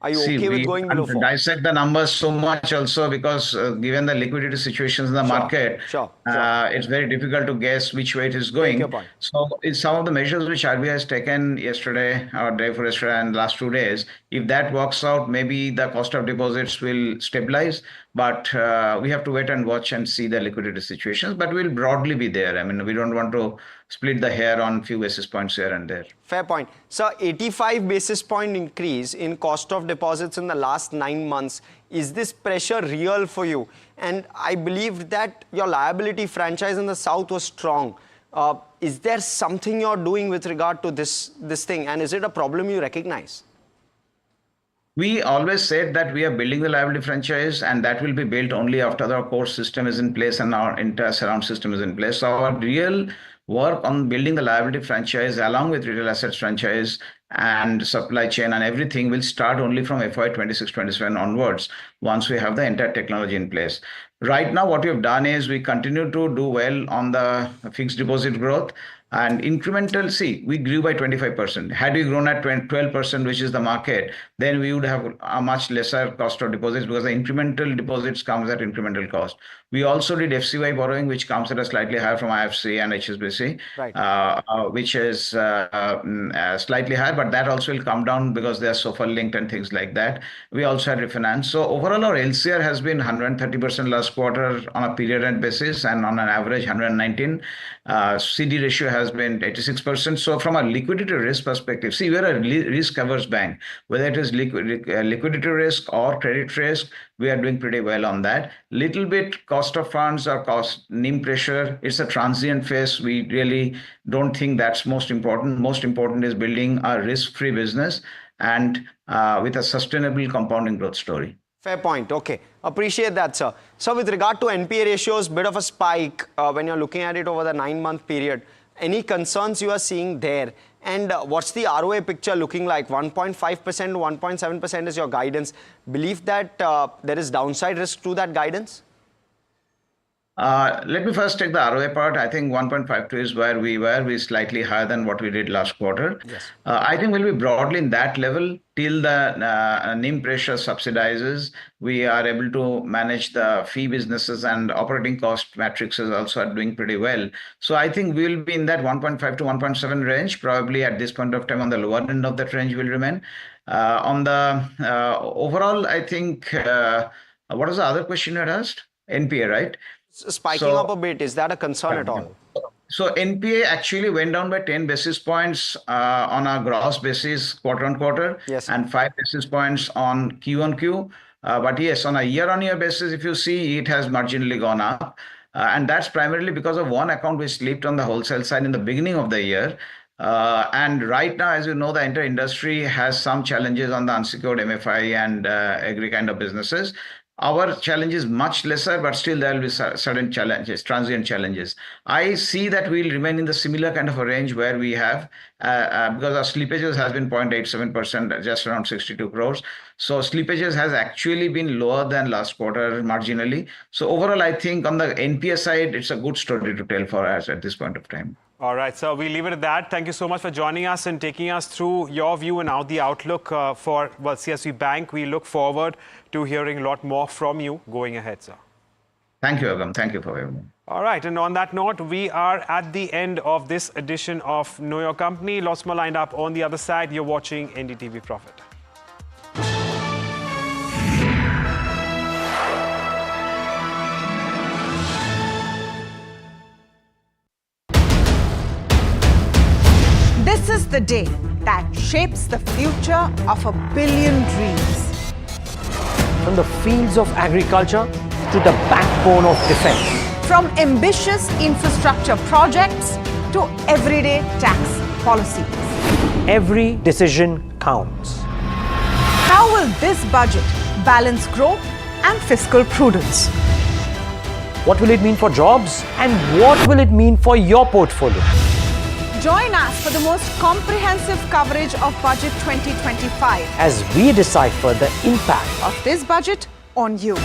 Are you okay with going below 4?
Dissect the numbers so much also because given the liquidity situations in the market, it's very difficult to guess which way it is going. So it's some of the measures which RBI has taken yesterday or day before yesterday and last 2 days, if that works out, maybe the cost of deposits will stabilize. But we have to wait and watch and see the liquidity situations. But we'll broadly be there. I mean, we don't want to split the hair on few basis points here and there.
Fair point. So 85 basis point increase in cost of deposits in the last 9 months. Is this pressure real for you? And I believe that your liability franchise in the South was strong. Is there something you're doing with regard to this thing? And is it a problem you recognize?
We always said that we are building the liability franchise, and that will be built only after our core system is in place and our entire surround system is in place. So our real work on building the liability franchise along with retail assets franchise and supply chain and everything will start only from FY 26-27 onwards once we have the entire technology in place. Right now, what we have done is we continue to do well on the fixed deposit growth and incremental. See, we grew by 25%. Had we grown at 12%, which is the market, then we would have a much lesser cost of deposits because the incremental deposits comes at incremental cost. We also did FCY borrowing, which comes at a slightly higher from IFC and HSBC, which is slightly higher, but that also will come down because they are SOFR linked and things like that. We also had refinance. So overall, our LCR has been 130% last quarter on a period end basis and on an average 119. CD ratio has been 86%. So from a liquidity risk perspective, see, we're a risk averse bank. Whether it is liquidity risk or credit risk, we are doing pretty well on that. Little bit cost of funds or cost NIM pressure. It's a transient phase. We really don't think that's most important. Most important is building a risk-free business and with a sustainable compounding growth story.
Fair point. Okay. Appreciate that, sir. So with regard to NPA ratios, bit of a spike when you're looking at it over the 9-month period. Any concerns you are seeing there? And what's the ROA picture looking like? 1.5% to 1.7% is your guidance. Believe that there is downside risk to that guidance?
Let me first take the ROA part. I think 1.52 is where we were. We're slightly higher than what we did last quarter.
Yes.
I think we'll be broadly in that level till the NIM pressure subsidizes. We are able to manage the fee businesses and operating cost matrices also are doing pretty well. So I think we'll be in that 1.5 to 1.7 range. Probably at this point of time on the lower end of that range will remain. On the overall, I think, what was the other question you had asked? NPA, right?
Spiking up a bit, is that a concern at all?
So NPA actually went down by 10 basis points on a gross basis quarter on quarter, and 5 basis points on Q on Q. But yes, on a year-on-year basis, if you see, it has marginally gone up. And that's primarily because of one account which slipped on the wholesale side in the beginning of the year. And right now, as you know, the entire industry has some challenges on the unsecured MFI and agri kind of businesses. Our challenge is much lesser, but still there will be certain challenges, transient challenges. I see that we'll remain in the similar kind of a range where we have, because our slippages has been 0.87%, just around 62 crores. So slippages has actually been lower than last quarter marginally. So overall, I think on the NPA side, it's a good story to tell for us at this point of time.
All right, so we leave it at that. Thank you so much for joining us and taking us through your view and the outlook for CSB Bank. We look forward to hearing a lot more from you going ahead, sir.
Thank you, Agam. Thank you for having me.
All right, and on that note, we are at the end of this edition of Know Your Company. Lots more lined up on the other side. You're watching NDTV Profit.
This is the day that shapes the future of 1 billion dreams.
From the fields of agriculture to the backbone of defense.
From ambitious infrastructure projects to everyday tax policies.
Every decision counts.
How will this budget balance growth and fiscal prudence?
What will it mean for jobs and what will it mean for your portfolio?
Join us for the most comprehensive coverage of Budget 2025
as we decipher the impact
of this budget on you.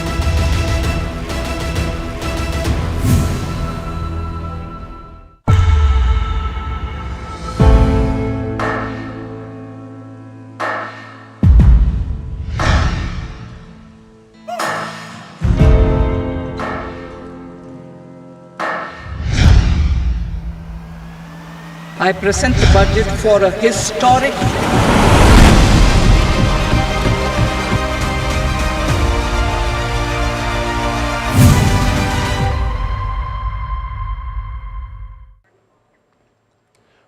I present the budget for a historic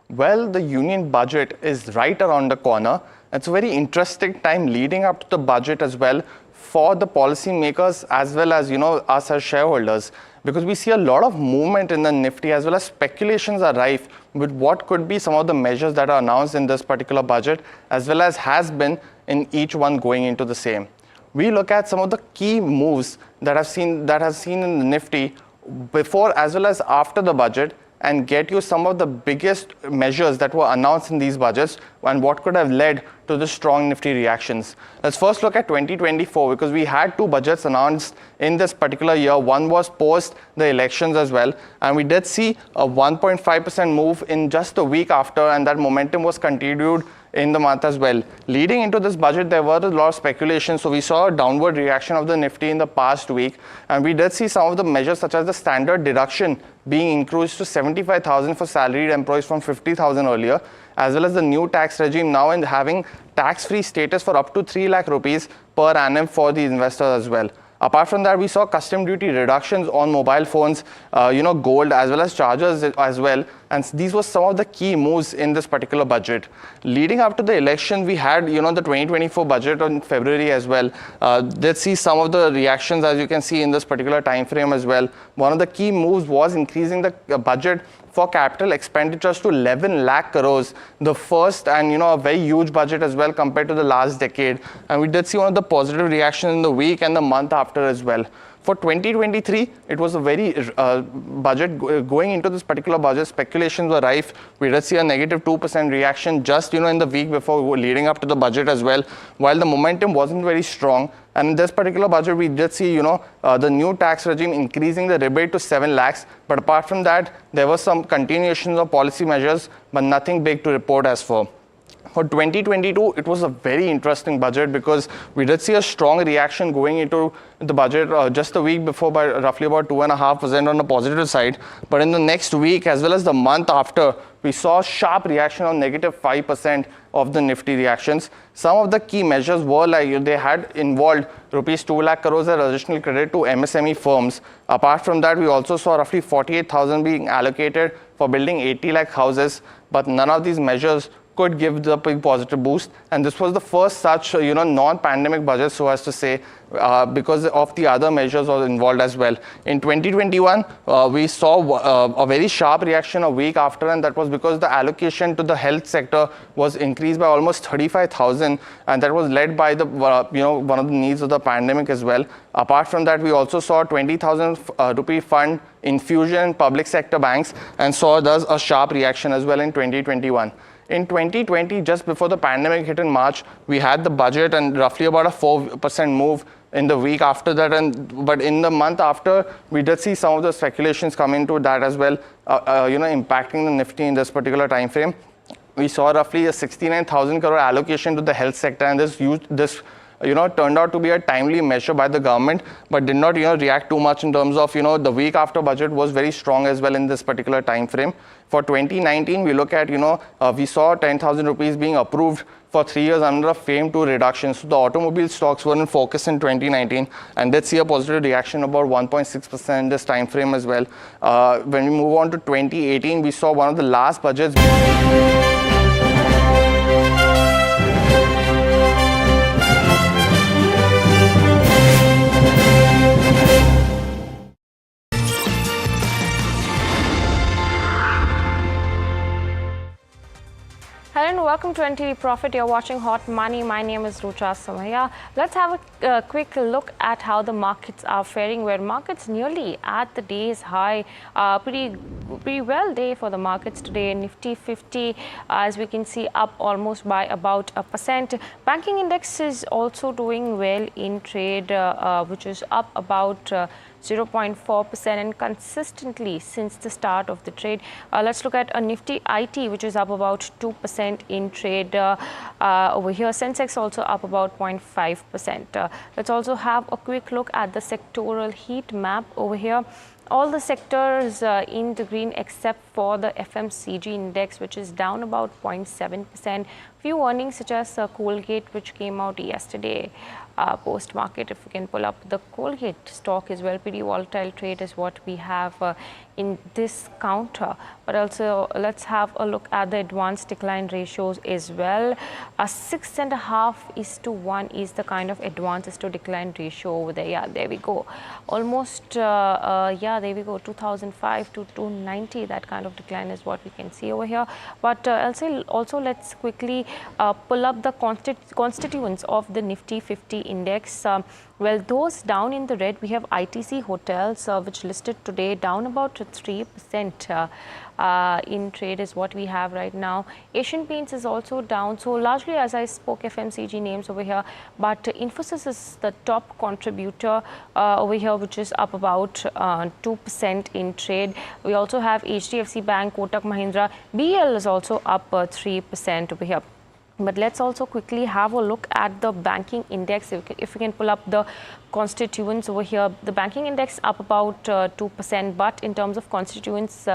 Well, the union budget is right around the corner. It's a very interesting time leading up to the budget as well for the policymakers as well as, us as shareholders, because we see a lot of movement in the Nifty as well as speculations are rife with what could be some of the measures that are announced in this particular budget as well as has been in each one going into the same. We look at some of the key moves that have seen in the Nifty before as well as after the budget, and get you some of the biggest measures that were announced in these budgets and what could have led to the strong Nifty reactions. Let's first look at 2024 because we had two budgets announced in this particular year. One was post the elections as well, and we did see a 1.5% move in just a week after, and that momentum was continued in the month as well. Leading into this budget, there were a lot of speculation, so we saw a downward reaction of the Nifty in the past week, and we did see some of the measures such as the standard deduction being increased to 75,000 for salaried employees from 50,000 earlier, as well as the new tax regime now in having tax-free status for up to 3 lakh rupees per annum for the investors as well. Apart from that, we saw custom duty reductions on mobile phones, gold as well as chargers as well. And these were some of the key moves in this particular budget. Leading up to the election, we had, the 2024 budget in February as well. Let's see some of the reactions as you can see in this particular time frame as well. One of the key moves was increasing the budget for capital expenditures to 11 lakh crores, the first and a very huge budget as well compared to the last decade. And we did see one of the positive reactions in the week and the month after as well. For 2023, it was a very budget going into this particular budget. Speculations were rife. We did see a negative 2% reaction just in the week before leading up to the budget as well, while the momentum wasn't very strong. And in this particular budget, we did see the new tax regime increasing the rebate to 7 lakhs. But apart from that, there was some continuation of policy measures, but nothing big to report as for. For 2022, it was a very interesting budget because we did see a strong reaction going into the budget just a week before by roughly about 2.5% on the positive side. But in the next week, as well as the month after, we saw a sharp reaction of negative 5% of the Nifty reactions. Some of the key measures were like they had involved rupees 2 lakh crores as additional credit to MSME firms. Apart from that, we also saw roughly 48,000 being allocated for building 80 lakh houses. But none of these measures could give the big positive boost, and this was the first such non-pandemic budget, so as to say, because of the other measures were involved as well. In 2021, we saw a very sharp reaction a week after, and that was because the allocation to the health sector was increased by almost 35,000, and that was led by the one of the needs of the pandemic as well. Apart from that, we also saw 20,000 rupee fund infusion in public sector banks, and saw thus a sharp reaction as well in 2021. In 2020, just before the pandemic hit in March, we had the budget and roughly about a 4% move in the week after that. But in the month after, we did see some of the speculations come into that as well, impacting the Nifty in this particular time frame. We saw roughly a 69,000 crore allocation to the health sector, and this turned out to be a timely measure by the government, but did not react too much in terms of the week after budget was very strong as well in this particular time frame. For 2019, we look at we saw 10,000 rupees being approved for 3 years under a FAME 2 reduction. So the automobile stocks were in focus in 2019, and did see a positive reaction about 1.6% in this time frame as well. When we move on to 2018, we saw one of the last budgets.
Hello and welcome to NDTV Profit. You're watching Hot Money. My name is Rucha Samaya. Let's have a quick look at how the markets are faring, where markets nearly at the day's high. Pretty well day for the markets today. Nifty 50, as we can see, up almost by about 1%. Banking index is also doing well in trade, which is up about 0.4% and consistently since the start of the trade. Let's look at a Nifty IT, which is up about 2% in trade over here. Sensex also up about 0.5%. Let's also have a quick look at the sectoral heat map over here. All the sectors in the green except for the FMCG index, which is down about 0.7%. Few earnings such as Colgate, which came out yesterday post-market. If we can pull up the Colgate stock as well, pretty volatile trade is what we have in this counter. But also let's have a look at the advanced decline ratios as well. 6.5:1 is the kind of advances to decline ratio over there. Yeah, there we go. Almost, there we go, 2005 to 290. That kind of decline is what we can see over here. But I'll say also let's quickly pull up the constituents of the Nifty 50 index. Well, those down in the red, we have ITC Hotels, which listed today down about 3% in trade is what we have right now. Asian Paints is also down. So largely, as I spoke, FMCG names over here, but Infosys is the top contributor over here, which is up about 2% in trade. We also have HDFC Bank, Kotak Mahindra. BL is also up 3% over here. But let's also quickly have a look at the banking index. If we can pull up the constituents over here, the banking index up about 2%, but in terms of constituents,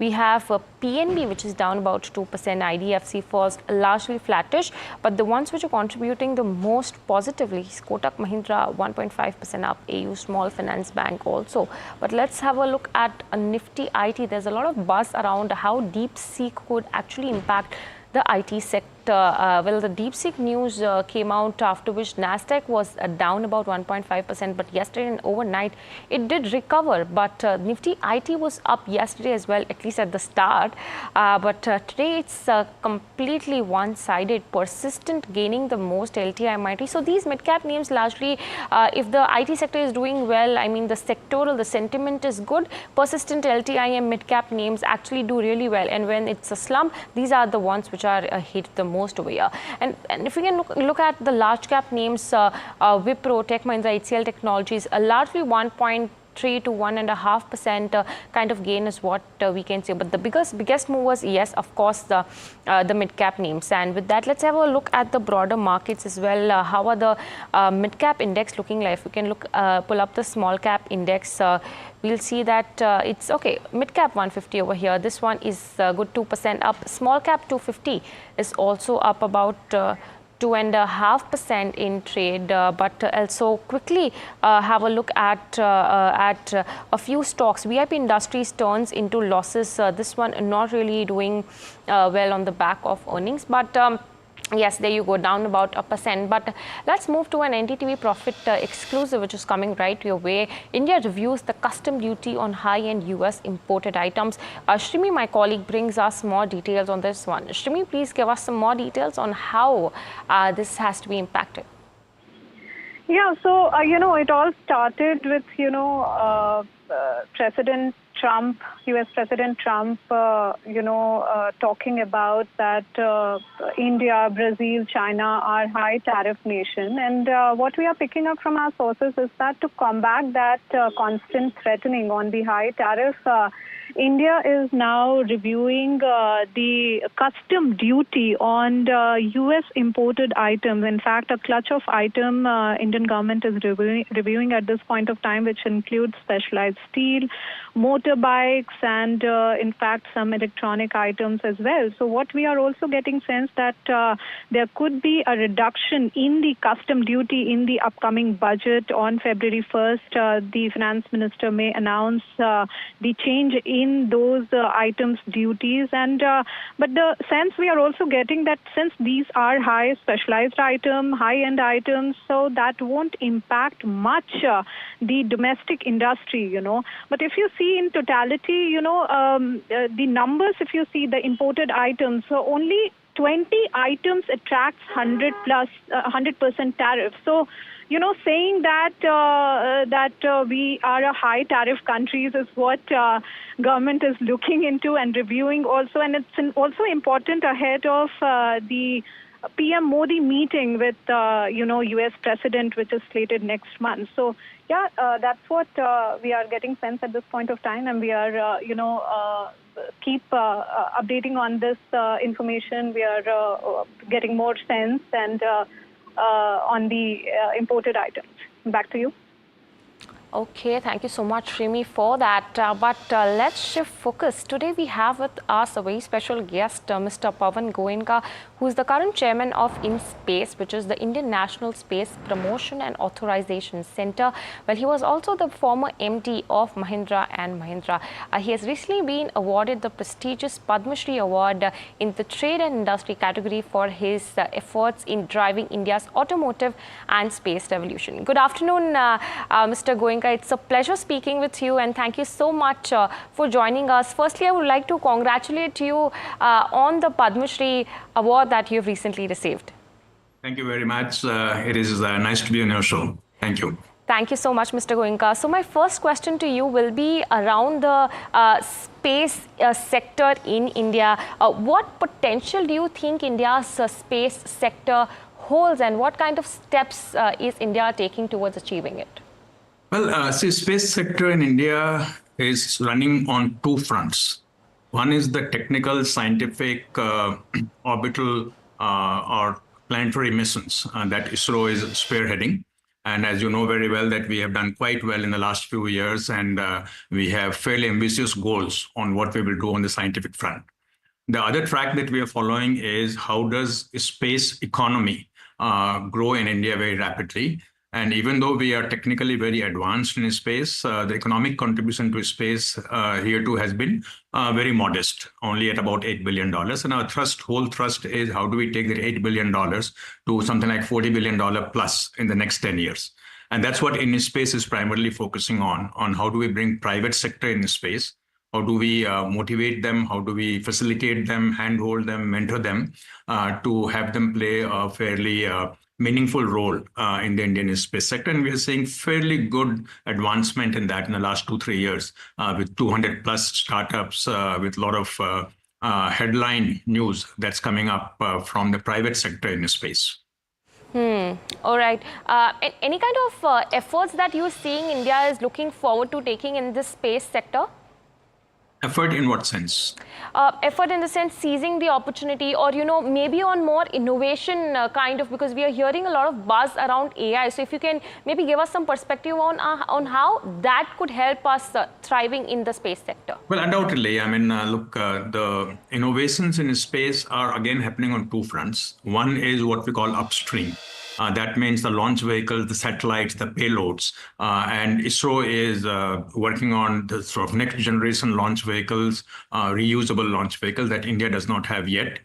we have PNB, which is down about 2%, IDFC first, largely flattish, but the ones which are contributing the most positively is Kotak Mahindra, 1.5% up, AU Small Finance Bank also. But let's have a look at a nifty IT. There's a lot of buzz around how DeepSeek could actually impact the IT sector. Well, the DeepSeek news came out, after which Nasdaq was down about 1.5%, but yesterday and overnight it did recover. But Nifty IT was up yesterday as well, at least at the start. But today it's completely one-sided, persistent gaining the most, LTI MIT. So these mid-cap names largely, if the IT sector is doing well, I mean the sectoral, the sentiment is good, persistent LTI and mid-cap names actually do really well. And when it's a slump, these are the ones which are hit the most over here. And if we can look at the large cap names, Wipro, Tech Mahindra, HCL Technologies, largely 1.3 to 1.5% kind of gain is what we can say. But the biggest movers, yes, of course, the mid-cap names. And with that, let's have a look at the broader markets as well. How are the mid-cap index looking like? If we can pull up the small-cap index, we'll see that it's okay. Mid-cap 150 over here. This one is good 2% up. Small-cap 250 is also up about 2.5% in trade, but also quickly have a look at a few stocks. VIP Industries turns into losses. This one not really doing well on the back of earnings, but yes, there you go, down about 1%. But let's move to an NDTV Profit exclusive, which is coming right your way. India reviews the custom duty on high-end US imported items. Shrimi, my colleague, brings us more details on this one. Shrimi, please give us some more details on how this has to be impacted.
Yeah, so, it all started with, President Trump, US President Trump, talking about that India, Brazil, China are high tariff nation. And what we are picking up from our sources is that to combat that constant threatening on the high tariff, India is now reviewing the custom duty on US imported items. In fact, a clutch of item Indian government is reviewing at this point of time, which includes specialized steel, motorbikes, and in fact some electronic items as well. So what we are also getting sense that there could be a reduction in the custom duty in the upcoming budget on February 1st. The finance minister may announce the change in those items duties, and but the sense we are also getting that since these are high specialized item, high-end items, so that won't impact much the domestic industry, But if you see in totality, the numbers, if you see the imported items, so only 20 items attracts 100% tariff. So, saying that we are a high tariff countries is what government is looking into and reviewing also, and it's also important ahead of the PM Modi meeting with US President, which is slated next month. So yeah, that's what we are getting sense at this point of time, and we are keep updating on this information. We are getting more sense and on the imported items. Back to you.
Okay, thank you so much, Shrimi, for that. But let's shift focus. Today we have with us a very special guest, Mr. Pavan Goenka, who is the current chairman of InSpace, which is the Indian National Space Promotion and Authorization Center. Well, he was also the former MD of Mahindra and Mahindra. He has recently been awarded the prestigious Padma Shri Award in the Trade and Industry category for his efforts in driving India's automotive and space revolution. Good afternoon, Mr. Goenka. It's a pleasure speaking with you, and thank you so much for joining us. Firstly, I would like to congratulate you on the Padma Shri Award that you have recently received.
Thank you very much. It is nice to be on your show. Thank you.
Thank you so much, Mr. Goenka. So my first question to you will be around the space sector in India. What potential do you think India's space sector holds, and what kind of steps is India taking towards achieving it?
Well, see, space sector in India is running on two fronts. One is the technical, scientific, orbital or planetary missions that ISRO is spearheading. And as you know very well, that we have done quite well in the last few years, and we have fairly ambitious goals on what we will do on the scientific front. The other track that we are following is how does space economy grow in India very rapidly. And even though we are technically very advanced in space, the economic contribution to space here too has been very modest, only at about $8 billion. And our whole thrust is how do we take that $8 billion to something like $40 billion plus in the next 10 years. And that's what InSpace is primarily focusing on how do we bring private sector in space. How do we motivate them? How do we facilitate them, handhold them, mentor them to have them play a fairly meaningful role in the Indian space sector? And we are seeing fairly good advancement in that in the last 2-3 years with 200 plus startups, with a lot of headline news that's coming up from the private sector in space.
All right. Any kind of efforts that you're seeing India is looking forward to taking in this space sector?
Effort in what sense?
Effort in the sense seizing the opportunity, or maybe on more innovation kind of, because we are hearing a lot of buzz around AI. So if you can maybe give us some perspective on how that could help us thriving in the space sector.
Well, undoubtedly. I mean, look, the innovations in space are again happening on two fronts. One is what we call upstream. That means the launch vehicles, the satellites, the payloads. And ISRO is working on the sort of next generation launch vehicles, reusable launch vehicles that India does not have yet,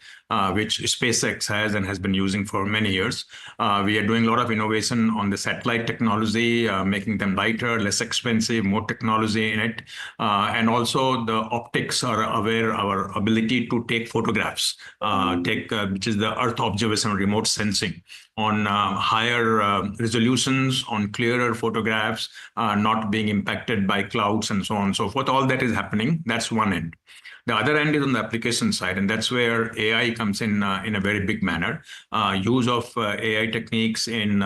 which SpaceX has and has been using for many years. We are doing a lot of innovation on the satellite technology, making them lighter, less expensive, more technology in it. And also the optics are aware our ability to take photographs, which is the Earth observation remote sensing on higher resolutions, on clearer photographs, not being impacted by clouds and so on and so forth. All that is happening. That's one end. The other end is on the application side, and that's where AI comes in a very big manner. Use of AI techniques in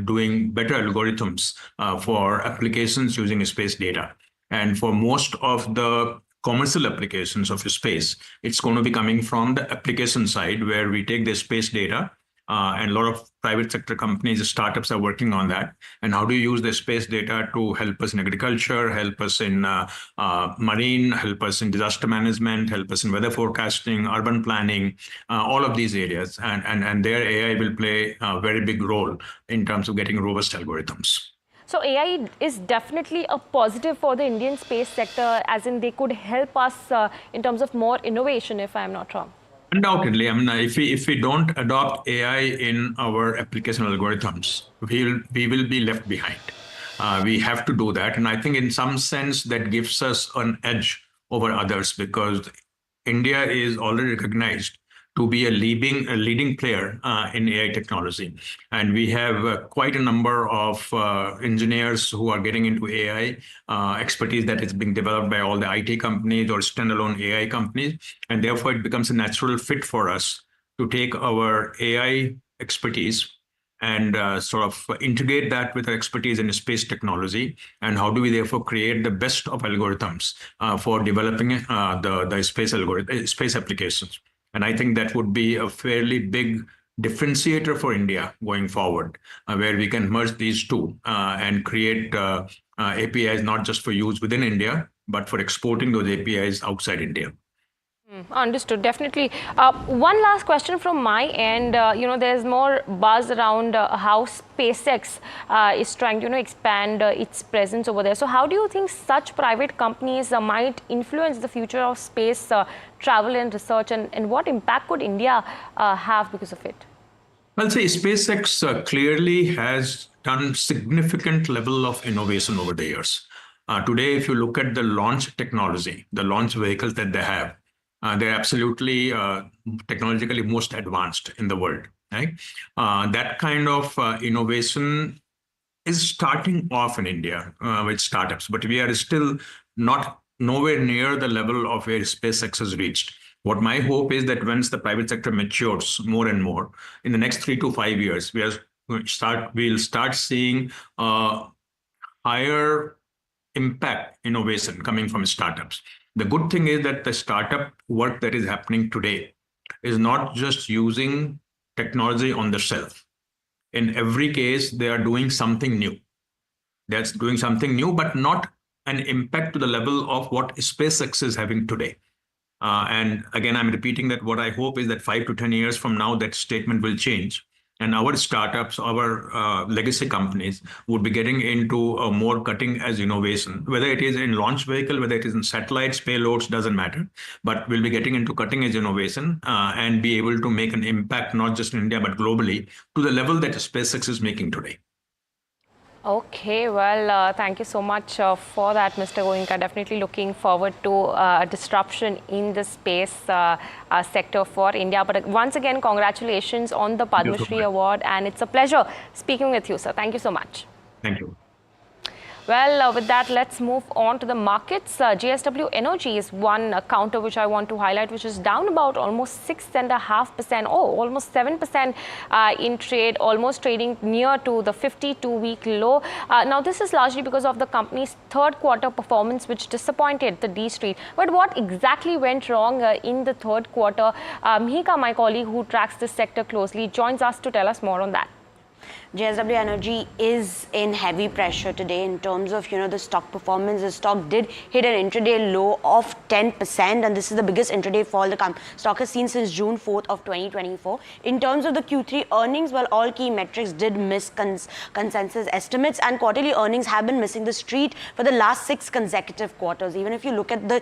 doing better algorithms for applications using space data. And for most of the commercial applications of space, it's going to be coming from the application side, where we take the space data, and a lot of private sector companies, startups are working on that. And how do you use the space data to help us in agriculture, help us in marine, help us in disaster management, help us in weather forecasting, urban planning, all of these areas. And their AI will play a very big role in terms of getting robust algorithms.
So AI is definitely a positive for the Indian space sector, as in they could help us in terms of more innovation, if I'm not wrong.
Undoubtedly. I mean, if we don't adopt AI in our application algorithms, we will be left behind. We have to do that. And I think in some sense that gives us an edge over others, because India is already recognized to be a leading player in AI technology. And we have quite a number of engineers who are getting into AI, expertise that is being developed by all the IT companies or standalone AI companies. And therefore, it becomes a natural fit for us to take our AI expertise and sort of integrate that with our expertise in space technology. And how do we therefore create the best of algorithms for developing the space applications? And I think that would be a fairly big differentiator for India going forward, where we can merge these two and create APIs not just for use within India, but for exporting those APIs outside India.
Understood, definitely. One last question from my end. There's more buzz around how SpaceX is trying to expand its presence over there. So how do you think such private companies might influence the future of space travel and research, and what impact could India have because of it?
Well, see, SpaceX clearly has done significant level of innovation over the years. Today, if you look at the launch technology, the launch vehicles that they have, they're absolutely technologically most advanced in the world. Right? That kind of innovation is starting off in India with startups, but we are still nowhere near the level of where SpaceX has reached. What my hope is that once the private sector matures more and more in the next 3 to 5 years, we'll start seeing higher impact innovation coming from startups. The good thing is that the startup work that is happening today is not just using technology on the shelf. In every case, they are doing something new. That's doing something new, but not an impact to the level of what SpaceX is having today. And again, I'm repeating that what I hope is that 5 to 10 years from now, that statement will change. And our startups, our legacy companies would be getting into a more cutting edge innovation, whether it is in launch vehicle, whether it is in satellites, payloads, doesn't matter. But we'll be getting into cutting edge innovation and be able to make an impact, not just in India, but globally to the level that SpaceX is making today.
Okay, well, thank you so much for that, Mr. Goenka. Definitely looking forward to a disruption in the space sector for India. But once again, congratulations on the Padma Shri Award, and it's a pleasure speaking with you, sir. Thank you so much.
Thank you.
Well, with that, let's move on to the markets. JSW Energy is one counter which I want to highlight, which is down about almost 6.5%, almost 7% in trade, almost trading near to the 52-week low. Now, this is largely because of the company's third quarter performance, which disappointed the D Street. But what exactly went wrong in the third quarter? Mihika, my colleague who tracks this sector closely, joins us to tell us more on that.
JSW Energy is in heavy pressure today in terms of, the stock performance. The stock did hit an intraday low of 10%, and this is the biggest intraday fall the stock has seen since June 4th of 2024. In terms of the Q3 earnings, well, all key metrics did miss consensus estimates, and quarterly earnings have been missing the street for the last 6 consecutive quarters. Even if you look at the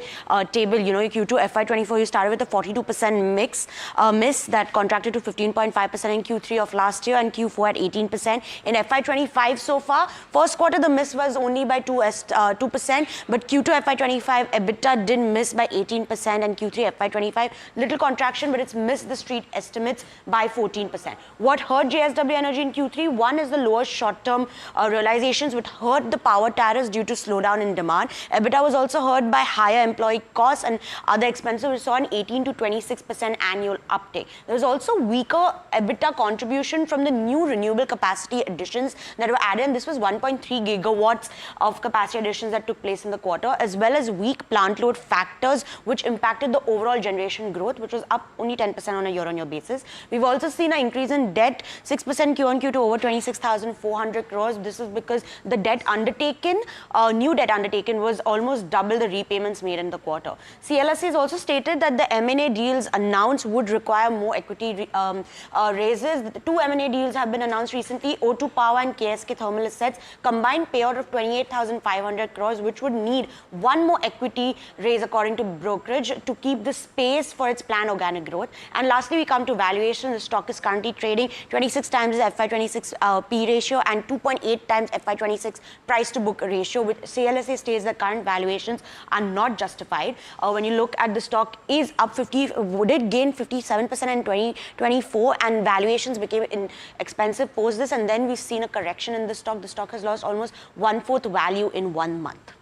table, Q2 FY24, you started with a 42% miss that contracted to 15.5% in Q3 of last year, and Q4 at 18%. In FY25 so far, first quarter the miss was only by 2%, but Q2 FY25 EBITDA did miss by 18%, and Q3 FY25 little contraction, but it's missed the street estimates by 14%. What hurt JSW Energy in Q3? One is the lower short-term realizations, which hurt the power tariffs due to slowdown in demand. EBITDA was also hurt by higher employee costs and other expenses. We saw an 18 to 26% annual uptake. There was also weaker EBITDA contribution from the new renewable capacity additions that were added, and this was 1.3 gigawatts of capacity additions that took place in the quarter, as well as weak plant load factors, which impacted the overall generation growth, which was up only 10% on a year-on-year basis. We've also seen an increase in debt, 6% Q-on-Q to over 26,400 crores. This is because the debt undertaken, new debt undertaken, was almost double the repayments made in the quarter. CLSA has also stated that the M&A deals announced would require more equity raises. The 2 M&A deals have been announced recently. O2 Power and KSK Thermal Assets, combined payout of 28,500 crores, which would need one more equity raise according to brokerage to keep the space for its planned organic growth. And lastly, we come to valuation. The stock is currently trading 26 times the FY26 P ratio and 2.8 times FY26 price to book ratio, which CLSA states that current valuations are not justified. When you look at the stock is up did gain 57% in 2024, and valuations became expensive post this, and then we've seen a correction in the stock. The stock has lost almost 1/4 value in 1 month.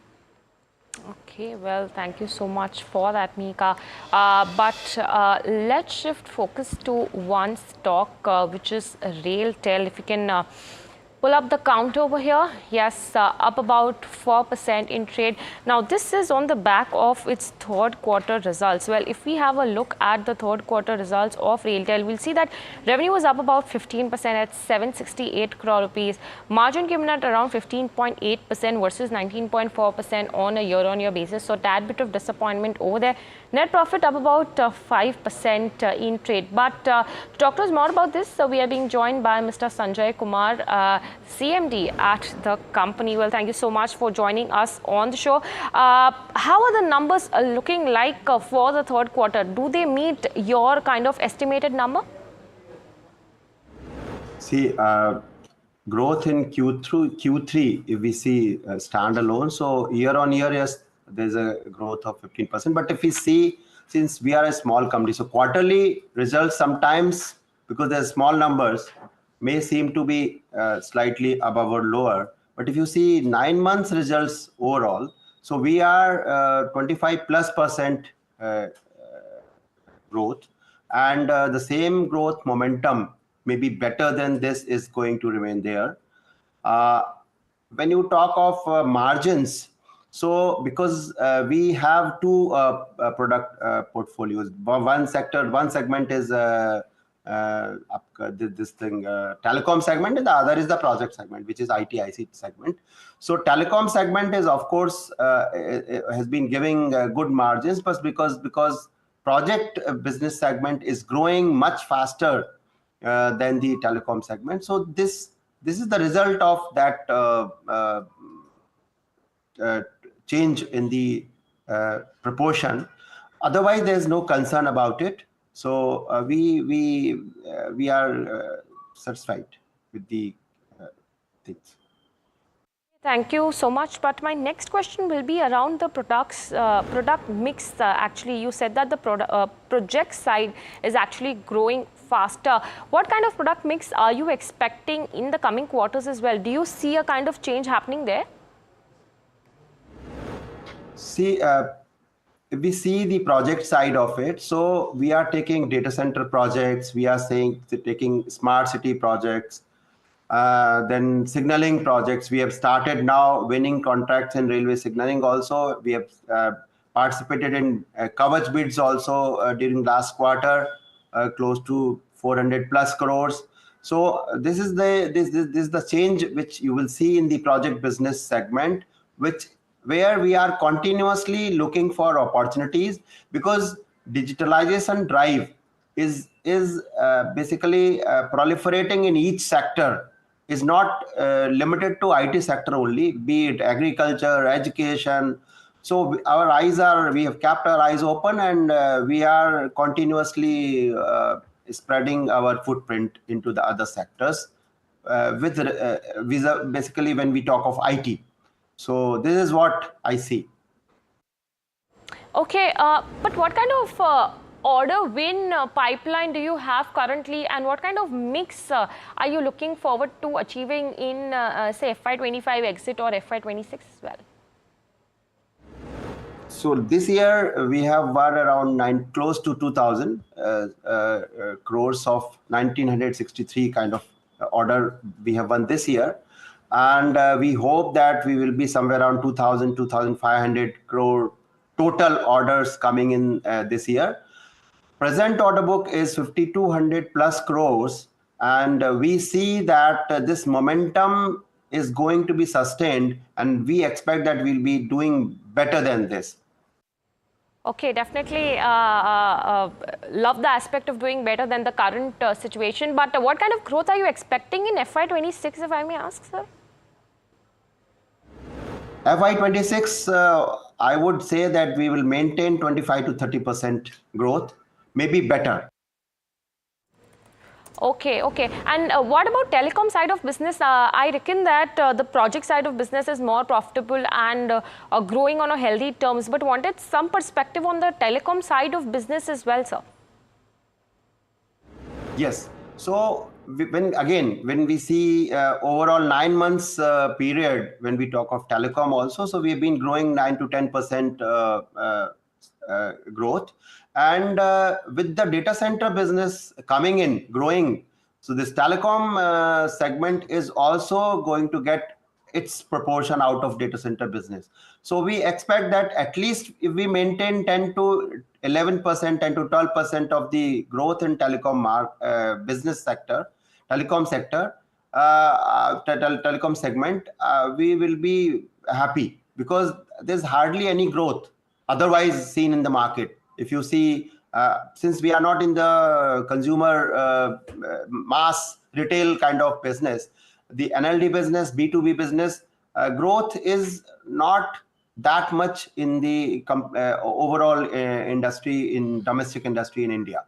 Okay, well, thank you so much for that, Mika. But let's shift focus to one stock, which is RailTel. If you can pull up the count over here. Yes, up about 4% in trade. Now, this is on the back of its third quarter results. Well, if we have a look at the third quarter results of RailTel, we'll see that revenue was up about 15% at 768 crore rupees. Margin came in at around 15.8% versus 19.4% on a year-on-year basis. So, tad bit of disappointment over there. Net profit up about 5% in trade. But to talk to us more about this, we are being joined by Mr. Sanjay Kumar, CMD at the company. Well, thank you so much for joining us on the show. How are the numbers looking like for the third quarter? Do they meet your kind of estimated number?
See, growth in Q3, if we see standalone, so year on year, yes, there's a growth of 15%. But if we see, since we are a small company, so quarterly results sometimes, because there's small numbers, may seem to be slightly above or lower. But if you see 9 months results overall, so we are 25+% growth, and the same growth momentum, maybe better than this, is going to remain there. When you talk of margins, so because we have two product portfolios, one segment is this thing telecom segment, and the other is the project segment, which is ITIC segment. So telecom segment is, of course, has been giving good margins, but because project business segment is growing much faster than the telecom segment. So this is the result of that change in the proportion. Otherwise, there is no concern about it. So we are satisfied with the things.
Thank you so much. But my next question will be around the product mix. Actually, you said that the project side is actually growing faster. What kind of product mix are you expecting in the coming quarters as well? Do you see a kind of change happening there?
See, if we see the project side of it, so we are taking data center projects, we are taking smart city projects, then signaling projects. We have started now winning contracts in railway signaling also. We have participated in Kavach bids also during last quarter, close to 400 plus crores. So this is the change which you will see in the project business segment, where we are continuously looking for opportunities, because digitalization drive is basically proliferating in each sector, is not limited to IT sector only, be it agriculture, education. So we have kept our eyes open, and we are continuously spreading our footprint into the other sectors basically when we talk of IT. So this is what I see.
Okay, but what kind of order win pipeline do you have currently, and what kind of mix are you looking forward to achieving in say FY25 exit or FY26 as well?
So this year we have won around close to 2,000 crores of 1,963 kind of order we have won this year. And we hope that we will be somewhere around 2,000, 2,500 crore total orders coming in this year. Present order book is 5,200 plus crores, and we see that this momentum is going to be sustained, and we expect that we'll be doing better than this.
Okay, definitely love the aspect of doing better than the current situation. But what kind of growth are you expecting in FY26, if I may ask, sir?
FY26, I would say that we will maintain 25 to 30% growth, maybe better.
Okay. And what about telecom side of business? I reckon that the project side of business is more profitable and growing on a healthy terms, but wanted some perspective on the telecom side of business as well, sir.
Yes. So when we see overall 9 months period, when we talk of telecom also, so we have been growing 9 to 10% growth. And with the data center business coming in, growing, so this telecom segment is also going to get its proportion out of data center business. So we expect that at least if we maintain 10 to 11%, 10 to 12% of the growth in telecom business sector, telecom segment, we will be happy, because there's hardly any growth otherwise seen in the market. If you see, since we are not in the consumer mass retail kind of business, the NLD business, B2B business, growth is not that much in the overall industry, in domestic industry in India.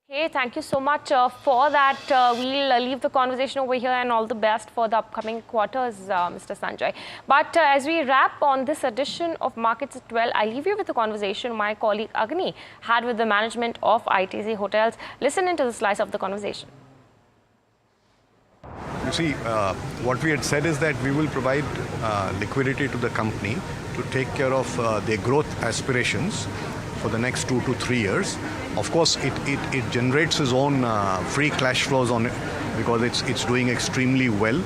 Okay, thank you so much for that. We'll leave the conversation over here, and all the best for the upcoming quarters, Mr. Sanjay. But as we wrap on this edition of Markets at 12, I leave you with the conversation my colleague Agni had with the management of ITC Hotels. Listen into the slice of the conversation.
see, what we had said is that we will provide liquidity to the company to take care of their growth aspirations for the next 2 to 3 years. Of course, it generates its own free cash flows on it because it's doing extremely well,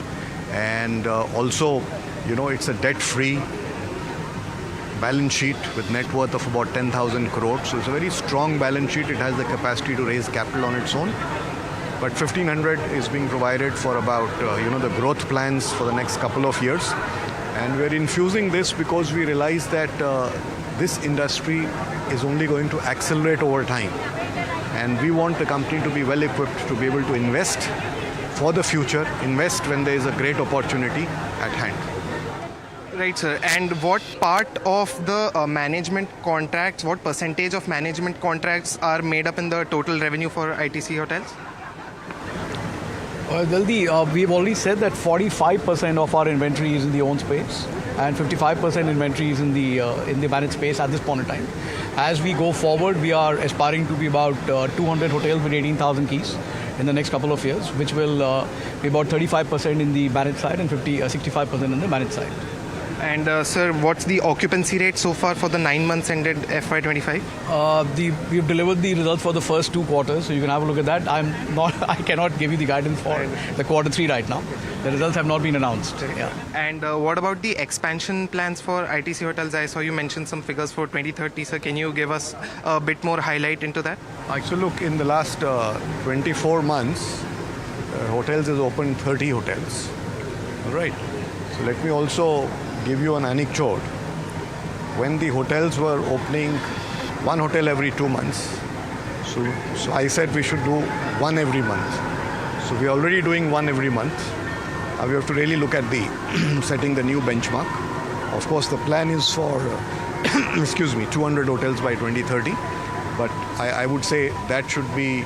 and also, it's a debt-free balance sheet with net worth of about 10,000 crores. So it's a very strong balance sheet. It has the capacity to raise capital on its own. But 1,500 is being provided for about, the growth plans for the next couple of years. And we're infusing this because we realize that this industry is only going to accelerate over time. And we want the company to be well equipped to be able to invest for the future, invest when there is a great opportunity at hand.
Right, sir. And what part of the management contracts, what percentage of management contracts are made up in the total revenue for ITC Hotels?
We've already said that 45% of our inventory is in the owned space and 55% inventory is in the managed space at this point in time. As we go forward, we are aspiring to be about 200 hotels with 18,000 keys in the next couple of years, which will be about 35% in the managed side and 65% in the managed side.
And sir, what's the occupancy rate so far for the 9 months ended FY25?
We've delivered the results for the first 2 quarters, so you can have a look at that. I cannot give you the guidance for the quarter 3 right now. The results have not been announced. Yeah.
And what about the expansion plans for ITC Hotels? I saw you mention some figures for 2030. Sir, can you give us a bit more highlight into that?
Actually, look, in the last 24 months, Hotels has opened 30 hotels. All right. So let me also give you an anecdote. When the hotels were opening 1 hotel every 2 months, so I said we should do 1 every month. So we're already doing 1 every month. We have to really look at the setting the new benchmark. Of course, the plan is for 200 hotels by 2030, but I would say that should be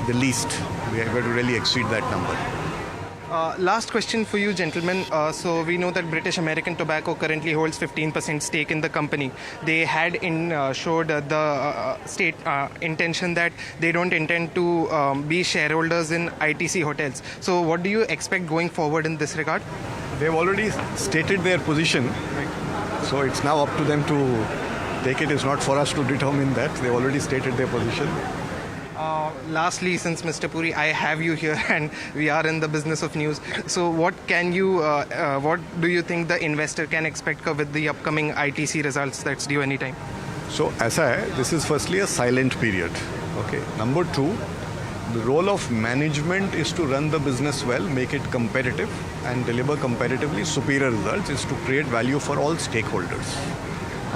the least. We have to really exceed that number.
Last question for you, gentlemen. So we know that British American Tobacco currently holds 15% stake in the company. They had showed the state intention that they don't intend to be shareholders in ITC Hotels. So what do you expect going forward in this regard?
They've already stated their position. So it's now up to them to take it. It's not for us to determine that. They've already stated their position.
Lastly, since Mr. Puri, I have you here and we are in the business of news. So what do you think the investor can expect with the upcoming ITC results that's due anytime?
So this is firstly a silent period. Okay. Number 2, the role of management is to run the business well, make it competitive and deliver competitively superior results, is to create value for all stakeholders.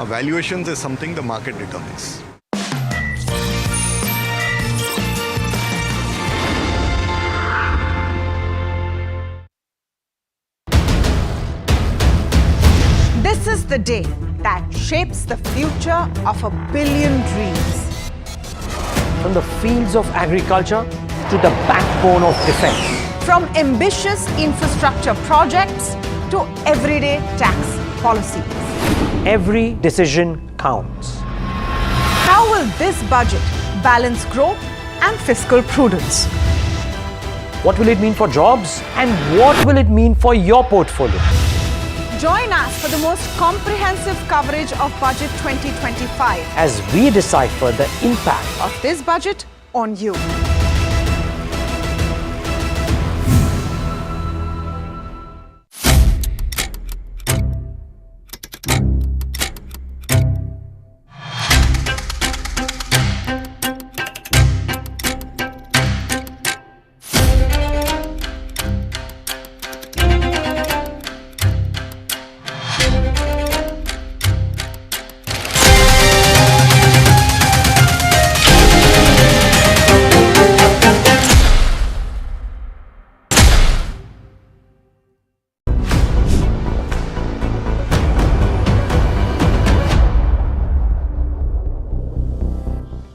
Valuations is something the market determines.
This is the day that shapes the future of 1 billion dreams.
From the fields of agriculture to the backbone of defense.
From ambitious infrastructure projects to everyday tax policies.
Every decision counts.
How will this budget balance growth and fiscal prudence?
What will it mean for jobs and what will it mean for your portfolio?
Join us for the most comprehensive coverage of Budget 2025
as we decipher the impact
of this budget on you.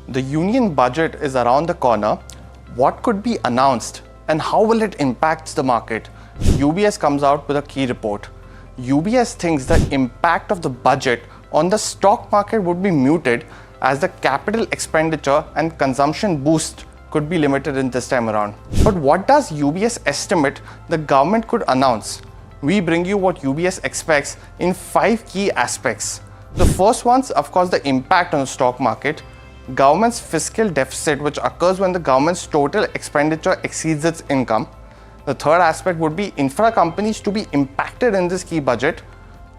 The union budget is around the corner. What could be announced and how will it impact the market? UBS comes out with a key report. UBS thinks the impact of the budget on the stock market would be muted as the capital expenditure and consumption boost could be limited in this time around. But what does UBS estimate the government could announce? We bring you what UBS expects in 5 key aspects. The first one's, of course, the impact on the stock market, government's fiscal deficit, which occurs when the government's total expenditure exceeds its income. The third aspect would be infra companies to be impacted in this key budget,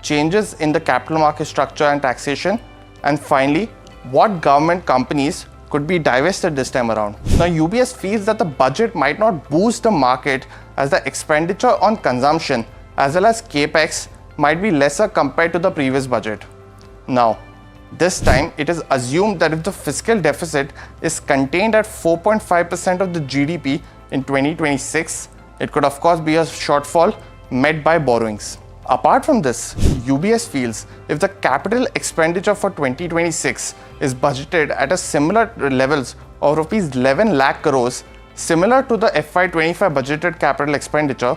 changes in the capital market structure and taxation, and finally, what government companies could be divested this time around. Now, UBS feels that the budget might not boost the market as the expenditure on consumption as well as capex might be lesser compared to the previous budget. Now, this time it is assumed that if the fiscal deficit is contained at 4.5% of the GDP in 2026, it could of course be a shortfall met by borrowings. Apart from this, UBS feels if the capital expenditure for 2026 is budgeted at a similar levels of rupees 11 lakh crores, similar to the FY25 budgeted capital expenditure,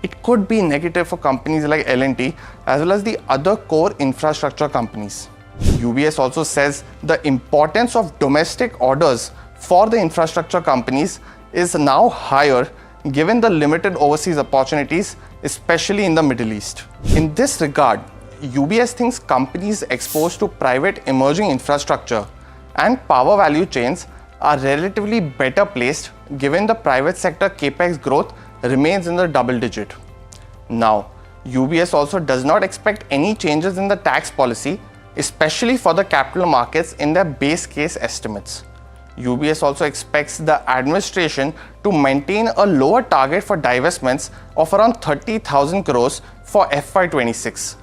it could be negative for companies like L&T as well as the other core infrastructure companies. UBS also says the importance of domestic orders for the infrastructure companies is now higher given the limited overseas opportunities, especially in the Middle East. In this regard, UBS thinks companies exposed to private emerging infrastructure and power value chains are relatively better placed given the private sector capex growth remains in the double digit. Now, UBS also does not expect any changes in the tax policy, especially for the capital markets in their base case estimates. UBS also expects the administration to maintain a lower target for divestments of around 30,000 crores for FY26.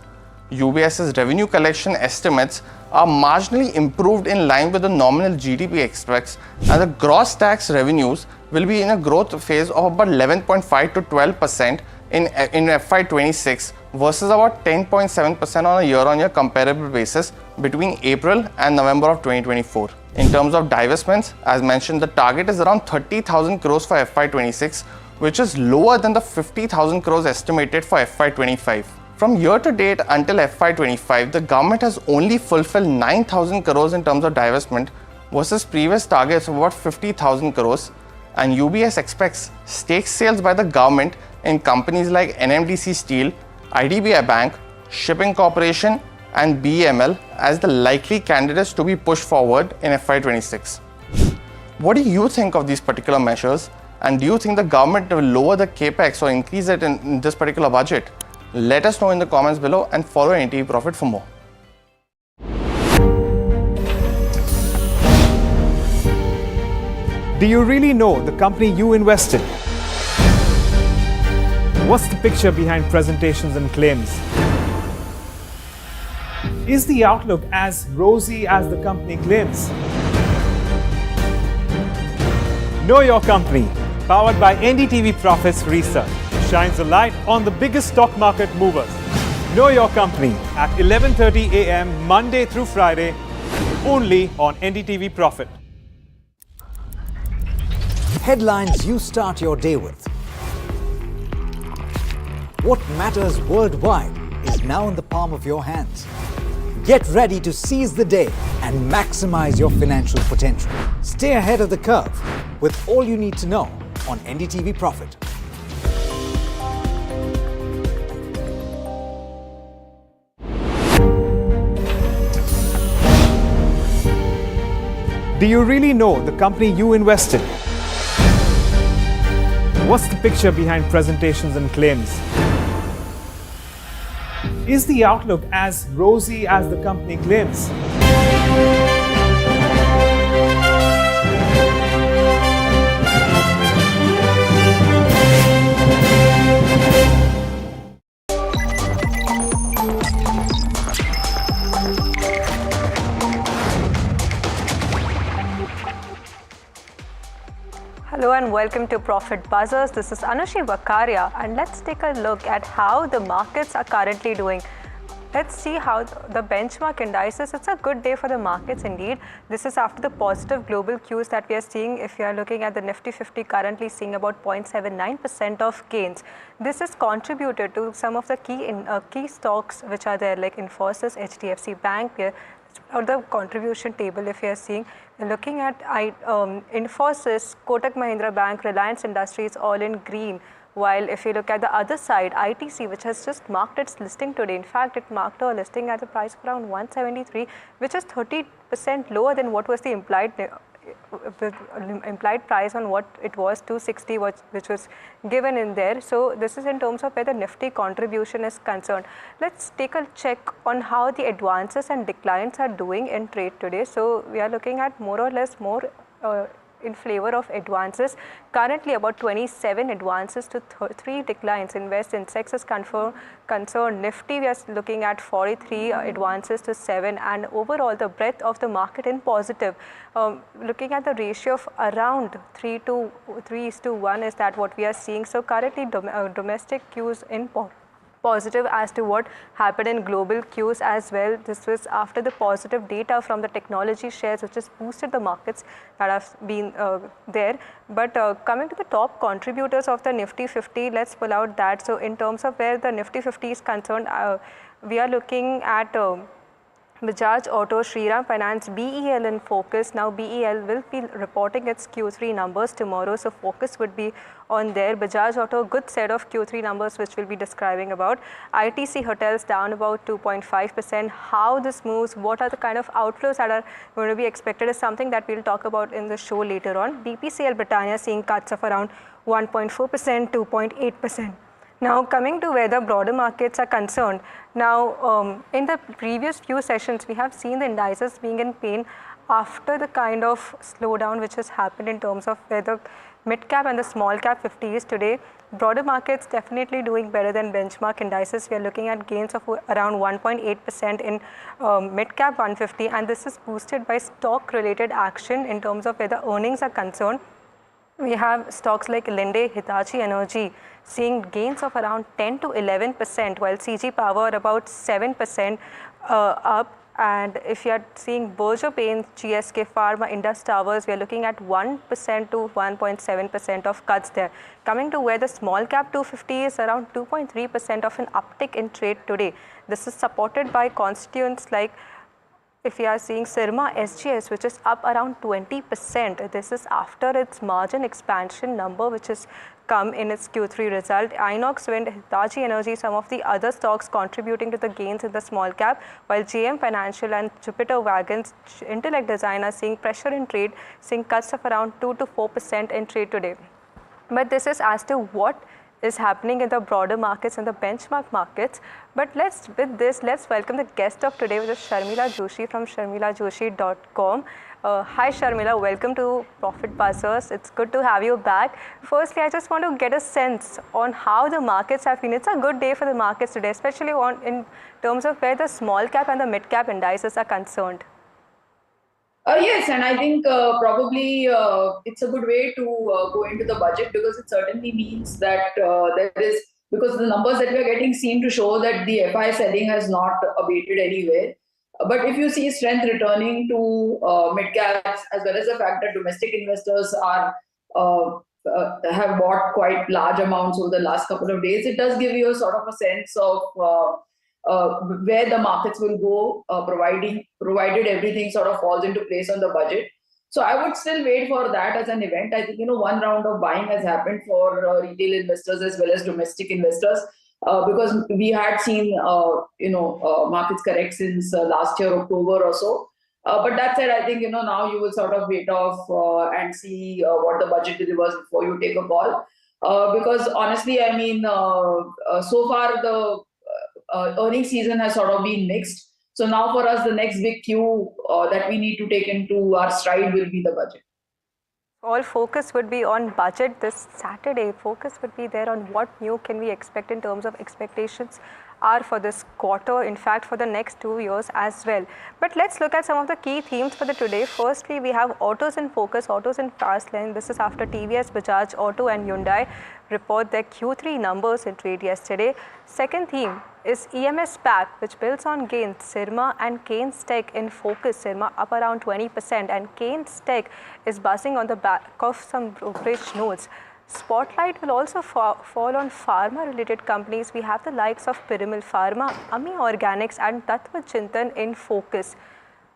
UBS's revenue collection estimates are marginally improved in line with the nominal GDP expects, and the gross tax revenues will be in a growth phase of about 11.5 to 12% in FY26 versus about 10.7% on a year-on-year comparable basis between April and November of 2024. In terms of divestments, as mentioned, the target is around 30,000 crores for FY26, which is lower than the 50,000 crores estimated for FY25. From year to date until FY25, the government has only fulfilled 9,000 crores in terms of divestment versus previous targets of about 50,000 crores, and UBS expects stake sales by the government in companies like NMDC Steel, IDBI Bank, Shipping Corporation, and BEML as the likely candidates to be pushed forward in FY26. What do you think of these particular measures, and do you think the government will lower the capex or increase it in this particular budget? Let us know in the comments below and follow NDTV Profit for more.
Do you really know the company you invested? What's the picture behind presentations and claims? Is the outlook as rosy as the company claims? Know your company, powered by NDTV Profits Research, shines a light on the biggest stock market movers. Know your company at 11:30 a.m. Monday through Friday, only on NDTV Profit.
Headlines you start your day with. What matters worldwide is now in the palm of your hands. Get ready to seize the day and maximize your financial potential. Stay ahead of the curve with all you need to know on NDTV Profit.
Do you really know the company you invested? What's the picture behind presentations and claims? Is the outlook as rosy as the company claims?
Hello and welcome to Profit Buzzers. This is Anushi Vakaria, and let's take a look at how the markets are currently doing. Let's see how the benchmark indices. It's a good day for the markets indeed. This is after the positive global cues that we are seeing. If you are looking at the Nifty 50 currently seeing about 0.79% of gains. This has contributed to some of the key stocks which are there like Infosys, HDFC Bank. Or the contribution table, if you are seeing, looking at Infosys, Kotak Mahindra Bank, Reliance Industries, all in green. While if you look at the other side, ITC, which has just marked its listing today, in fact, it marked a listing at a price of around 173, which is 30% lower than what was the implied price on what it was 260, which was given in there. So this is in terms of where the Nifty contribution is concerned. Let's take a check on how the advances and declines are doing in trade today. So we are looking at more or less in favor of advances. Currently about 27 advances to 3 declines in West Index is concerned. Nifty, we are looking at 43 advances to 7, and overall the breadth of the market in positive. Looking at the ratio of around 3:1 is that what we are seeing. So currently domestic cues in positive as to what happened in global cues as well. This was after the positive data from the technology shares, which has boosted the markets that have been there. But coming to the top contributors of the Nifty 50, let's pull out that. So in terms of where the Nifty 50 is concerned, we are looking at Bajaj Auto, Shriram Finance, BEL in focus. Now BEL will be reporting its Q3 numbers tomorrow, so focus would be on there. Bajaj Auto, good set of Q3 numbers which we'll be describing about. ITC Hotels down about 2.5%. How this moves, what are the kind of outflows that are going to be expected is something that we'll talk about in the show later on. BPCL Britannia seeing cuts of around 1.4%, 2.8%. Now coming to where the broader markets are concerned, now in the previous few sessions we have seen the indices being in pain after the kind of slowdown which has happened in terms of where the mid cap and the small cap 50 is today. Broader markets definitely doing better than benchmark indices. We are looking at gains of around 1.8% in mid cap 150, and this is boosted by stock related action in terms of where the earnings are concerned. We have stocks like Linde, Hitachi Energy seeing gains of around 10 to 11%, while CG Power about 7% up. And if you are seeing Berger Paints, GSK Pharma, Indus Towers, we are looking at 1% to 1.7% of cuts there. Coming to where the small cap 250 is around 2.3% of an uptick in trade today. This is supported by constituents like, if you are seeing Sirma SGS, which is up around 20%, this is after its margin expansion number, which has come in its Q3 result. Inox Wind, Hitachi Energy, some of the other stocks contributing to the gains in the small cap, while JM Financial and Jupiter Wagons, Intellect Design are seeing pressure in trade, seeing cuts of around 2 to 4% in trade today. But this is as to what is happening in the broader markets and the benchmark markets. But let's welcome the guest of today, which is Sharmila Joshi from sharmilajoshi.com. Hi Sharmila, welcome to Profit Buzzers. It's good to have you back. Firstly, I just want to get a sense on how the markets have been. It's a good day for the markets today, especially in terms of where the small cap and the mid cap indices are concerned.
Yes, and I think probably it's a good way to go into the budget, because it certainly means that there is, because the numbers that we are getting seem to show that the FI selling has not abated anywhere. But if you see strength returning to mid caps, as well as the fact that domestic investors are have bought quite large amounts over the last couple of days, it does give you a sort of a sense of where the markets will go, provided everything sort of falls into place on the budget. So I would still wait for that as an event. I think, one round of buying has happened for retail investors as well as domestic investors, because we had seen, markets correct since last year, October or so. But that said, I think, now you will sort of wait off and see what the budget delivers before you take a call. Because honestly, I mean, so far the earnings season has sort of been mixed. So now for us, the next big cue that we need to take into our stride will be the budget.
All focus would be on budget this Saturday. Focus would be there on what new can we expect in terms of expectations are for this quarter, in fact for the next 2 years as well. But let's look at some of the key themes for the today. Firstly, we have autos in focus, autos in fast lane. This is after TVS, Bajaj Auto and Hyundai report their Q3 numbers in trade yesterday. Second theme is EMS pack, which builds on gains. Sirma and Keynes Tech in focus. Sirma up around 20% and Keynes Tech is buzzing on the back of some brokerage notes. Spotlight will also fall on pharma-related companies. We have the likes of Piramal Pharma, Ami Organics and Tattva Chintan in focus.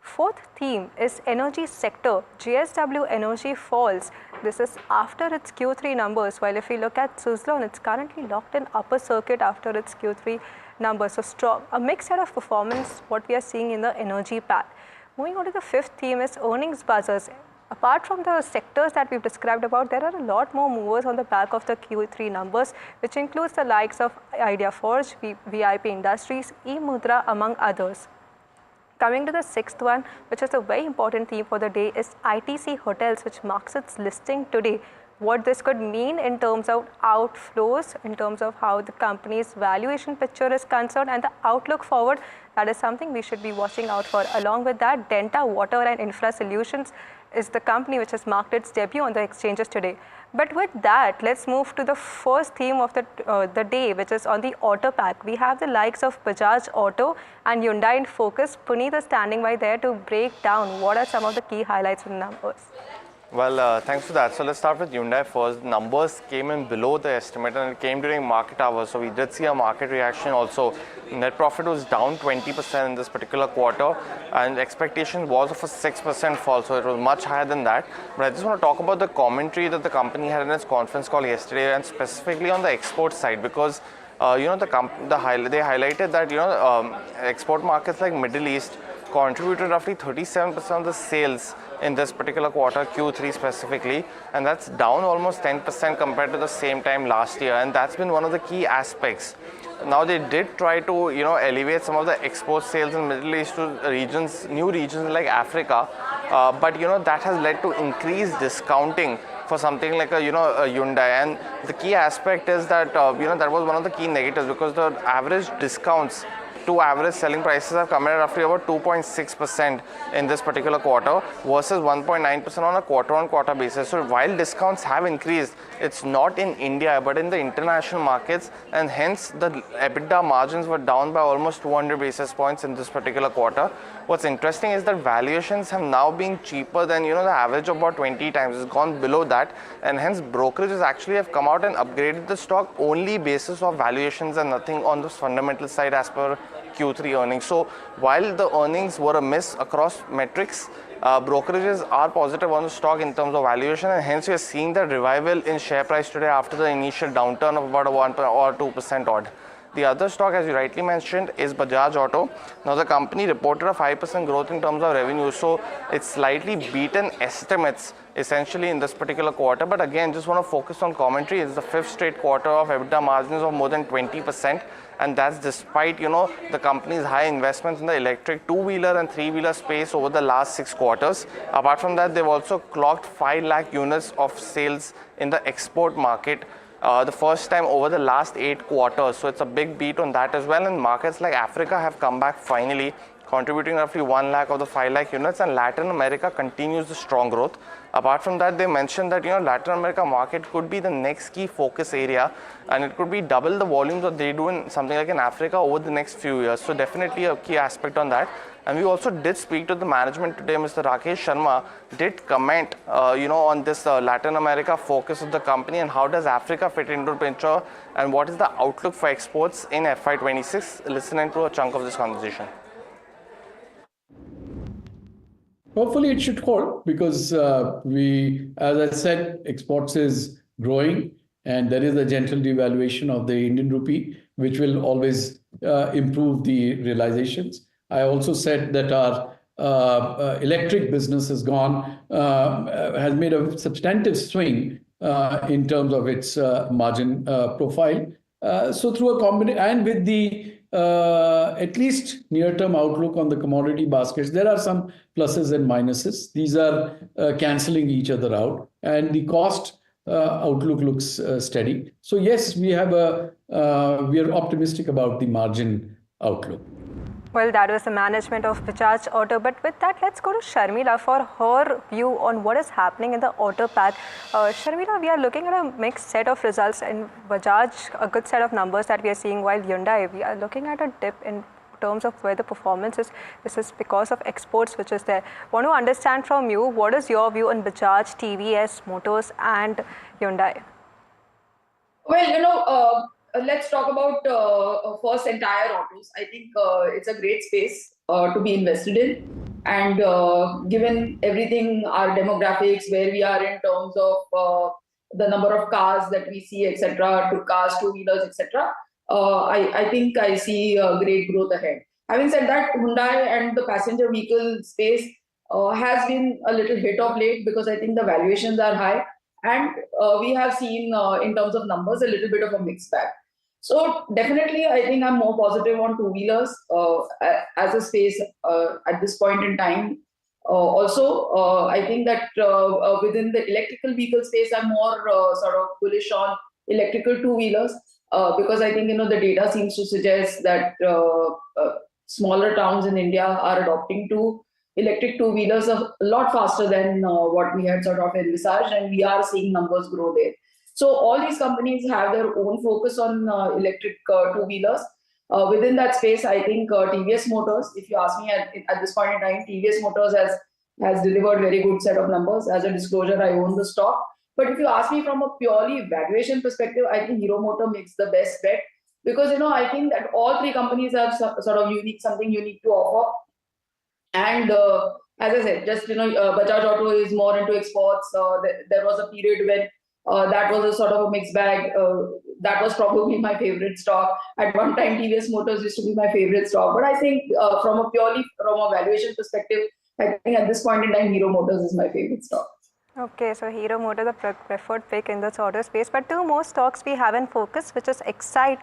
Fourth theme is energy sector. JSW Energy falls. This is after its Q3 numbers, while if we look at Suzlon, it's currently locked in upper circuit after its Q3 numbers. So strong, a mixed set of performance, what we are seeing in the energy path. Moving on to the fifth theme is earnings buzzers. Apart from the sectors that we've described about, there are a lot more movers on the back of the Q3 numbers, which includes the likes of Idea Forge, VIP Industries, eMudra, among others. Coming to the sixth one, which is a very important theme for the day, is ITC Hotels, which marks its listing today. What this could mean in terms of outflows, in terms of how the company's valuation picture is concerned, and the outlook forward, that is something we should be watching out for. Along with that, Denta Water and Infra Solutions is the company which has marked its debut on the exchanges today. But with that, let's move to the first theme of the day, which is on the auto pack. We have the likes of Bajaj Auto and Hyundai in focus. Puneet is standing by there to break down what are some of the key highlights in the numbers.
Well, thanks for that. So let's start with Hyundai first. Numbers came in below the estimate and it came during market hours. So we did see a market reaction also. Net profit was down 20% in this particular quarter and expectation was of a 6% fall. So it was much higher than that. But I just want to talk about the commentary that the company had in its conference call yesterday and specifically on the export side because they highlighted that export markets like Middle East contributed roughly 37% of the sales in this particular quarter, Q3 specifically, and that's down almost 10% compared to the same time last year, and that's been one of the key aspects. Now they did try to elevate some of the export sales in Middle East to regions, new regions like Africa, but that has led to increased discounting for something like a Hyundai, and the key aspect is that that was one of the key negatives because the average discounts to average selling prices have come in at roughly about 2.6% in this particular quarter versus 1.9% on a quarter-on-quarter basis. So while discounts have increased, it's not in India but in the international markets, and hence the EBITDA margins were down by almost 200 basis points in this particular quarter. What's interesting is that valuations have now been cheaper than the average of about 20 times. It's gone below that, and hence brokerages actually have come out and upgraded the stock only basis of valuations and nothing on the fundamental side as per Q3 earnings. So while the earnings were a miss across metrics, brokerages are positive on the stock in terms of valuation, and hence we are seeing the revival in share price today after the initial downturn of about a 1 or 2% odd. The other stock, as you rightly mentioned, is Bajaj Auto. Now the company reported a 5% growth in terms of revenue, so it's slightly beaten estimates essentially in this particular quarter. But again, just want to focus on commentary. It's the fifth straight quarter of EBITDA margins of more than 20%, and that's despite the company's high investments in the electric two-wheeler and three-wheeler space over the last 6 quarters. Apart from that, they've also clocked 5 lakh units of sales in the export market, the first time over the last 8 quarters. So it's a big beat on that as well, and markets like Africa have come back finally, contributing roughly 1 lakh of the 5 lakh units, and Latin America continues the strong growth. Apart from that, they mentioned that Latin America market could be the next key focus area, and it could be double the volumes that they do in something like in Africa over the next few years. So definitely a key aspect on that. And we also did speak to the management today. Mr. Rakesh Sharma did comment on this Latin America focus of the company and how does Africa fit into the picture and what is the outlook for exports in FY26. Listen into a chunk of this conversation.
Hopefully it should hold because as I said, exports is growing and there is a gentle devaluation of the Indian rupee, which will always improve the realizations. I also said that our electric business has made a substantive swing in terms of its margin profile. So through a combination and with the at least near-term outlook on the commodity baskets, there are some pluses and minuses. These are cancelling each other out, and the cost outlook looks steady. So yes, we are optimistic about the margin outlook.
Well, that was the management of Bajaj Auto. But with that, let's go to Sharmila for her view on what is happening in the auto pack. Sharmila, we are looking at a mixed set of results. In Bajaj, a good set of numbers that we are seeing, while Hyundai, we are looking at a dip in terms of where the performance is. This is because of exports, which is there. Want to understand from you, what is your view on Bajaj, TVS, Motors and Hyundai?
Well, let's talk about first entire autos. I think it's a great space to be invested in. And given everything, our demographics, where we are in terms of the number of cars that we see, etc., to cars, two-wheelers, etc., I think I see great growth ahead. Having said that, Hyundai and the passenger vehicle space has been a little hit of late because I think the valuations are high, and we have seen in terms of numbers a little bit of a mixed bag. So definitely, I think I'm more positive on two-wheelers as a space at this point in time. I think that within the electrical vehicle space, I'm more sort of bullish on electrical two-wheelers because I think the data seems to suggest that smaller towns in India are adopting to electric two-wheelers a lot faster than what we had sort of envisaged, and we are seeing numbers grow there. So all these companies have their own focus on electric two-wheelers. Within that space, I think TVS Motors, if you ask me at this point in time, TVS Motors has delivered very good set of numbers. As a disclosure, I own the stock. But if you ask me from a purely valuation perspective, I think Hero Motor makes the best bet because, I think that all three companies have sort of something unique to offer. And as I said, just, Bajaj Auto is more into exports. There was a period when that was a sort of a mixed bag. That was probably my favorite stock. At one time, TVS Motors used to be my favorite stock. But I think from a valuation perspective, I think at this point in time, Hero Motors is my favorite stock.
Okay, so Hero Motors is the preferred pick in this auto space. But two more stocks we have in focus, which is Exide.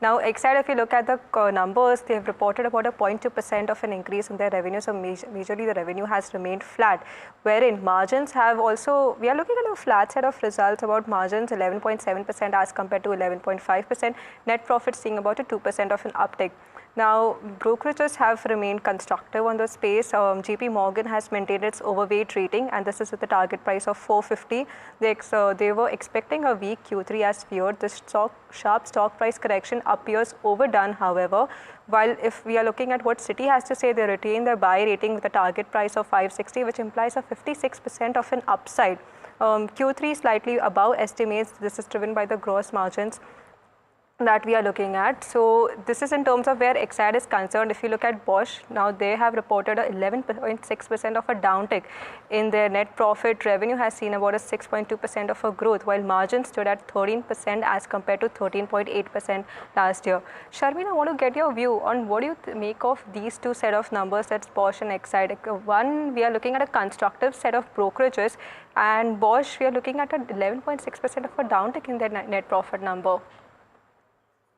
Now, Exide, if you look at the numbers, they have reported about a 0.2% of an increase in their revenue. So, majorly the revenue has remained flat, wherein margins have also, we are looking at a flat set of results about margins 11.7% as compared to 11.5%. Net profit seeing about a 2% of an uptick. Now, brokerages have remained constructive on the space. JP Morgan has maintained its overweight rating, and this is at the target price of 450. They were expecting a weak Q3 as feared. This sharp stock price correction appears overdone, however. While if we are looking at what Citi has to say, they retain their buy rating with a target price of 560, which implies a 56% of an upside. Q3 slightly above estimates. This is driven by the gross margins that we are looking at. So this is in terms of where Exide is concerned. If you look at Bosch, now they have reported a 11.6% of a downtick in their net profit. Revenue has seen about a 6.2% of a growth, while margins stood at 13% as compared to 13.8% last year. Sharmeen, I want to get your view on what do you make of these two set of numbers, that's Bosch and Exide. One, we are looking at a constructive set of brokerages, and Bosch, we are looking at a 11.6% of a downtick in their net profit number.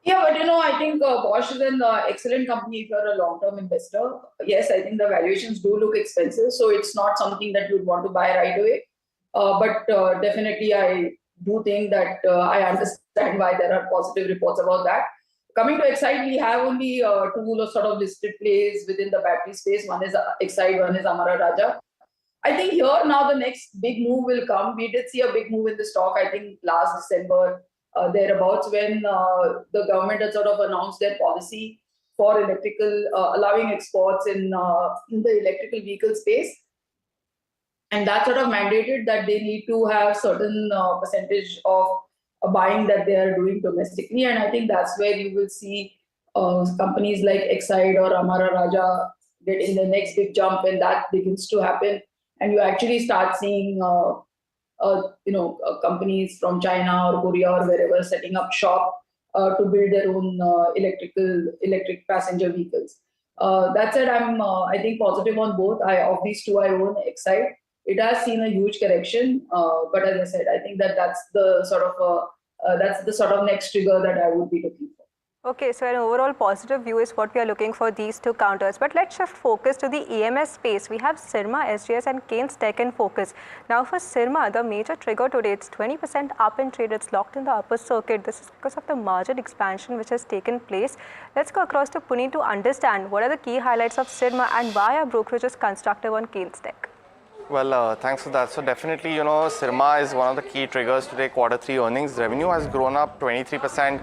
Yeah, but I think Bosch is an excellent company if you're a long-term investor. Yes, I think the valuations do look expensive, so it's not something that you'd want to buy right away. But definitely, I do think that I understand why there are positive reports about that. Coming to Exide, we have only two sort of listed plays within the battery space. One is Exide, one is Amara Raja. I think here now the next big move will come. We did see a big move in the stock, I think last December, thereabouts, when the government had sort of announced their policy for electrical, allowing exports in the electrical vehicle space. And that sort of mandated that they need to have certain percentage of buying that they are doing domestically. And I think that's where you will see companies like Exide or Amara Raja getting the next big jump when that begins to happen. And you actually start seeing companies from China or Korea or wherever setting up shop to build their own electric passenger vehicles. That said, I'm I think positive on both. Of these two, I own Exide. It has seen a huge correction, but as I said, I think that's the sort of next trigger that I would be looking for.
Okay, so an overall positive view is what we are looking for these two counters. But let's shift focus to the EMS space. We have Sirma SGS and Keynes Tech in focus. Now for Sirma, the major trigger today, it's 20% up in trade. It's locked in the upper circuit. This is because of the margin expansion which has taken place. Let's go across to Puneet to understand what are the key highlights of Sirma and why are brokerages constructive on Keynes Tech.
Well, thanks for that. So definitely, Sirma is one of the key triggers today. Quarter 3 earnings revenue has grown up 23%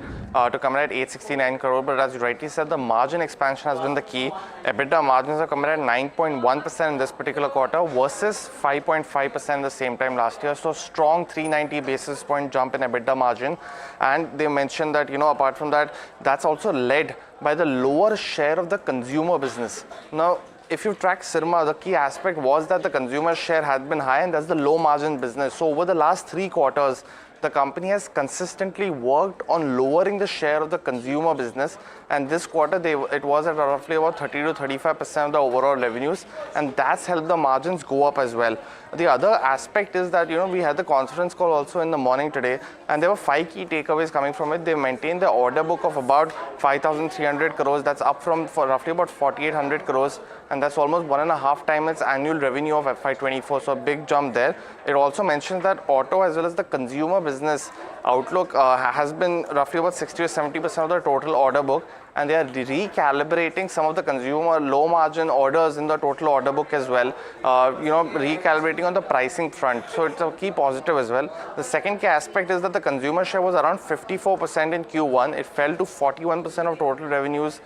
to come in at 869 crore. But as you rightly said, the margin expansion has been the key. EBITDA margins are coming at 9.1% in this particular quarter versus 5.5% the same time last year. So strong 390 basis point jump in EBITDA margin. And they mentioned that, apart from that, that's also led by the lower share of the consumer business. Now, if you track Sirma, the key aspect was that the consumer share had been high, and that's the low margin business. So over the last 3 quarters, the company has consistently worked on lowering the share of the consumer business, and this quarter it was at roughly about 30 to 35% of the overall revenues, and that's helped the margins go up as well. The other aspect is that, we had the conference call also in the morning today, and there were 5 key takeaways coming from it. They maintained the order book of about 5,300 crores. That's up from roughly about 4,800 crores, and that's almost 1.5 times its annual revenue of FY24. So a big jump there. It also mentions that auto as well as the consumer business outlook has been roughly about 60 or 70% of the total order book, and they are recalibrating some of the consumer low margin orders in the total order book as well, recalibrating on the pricing front. So it's a key positive as well. The second key aspect is that the consumer share was around 54% in Q1. It fell to 41% of total revenues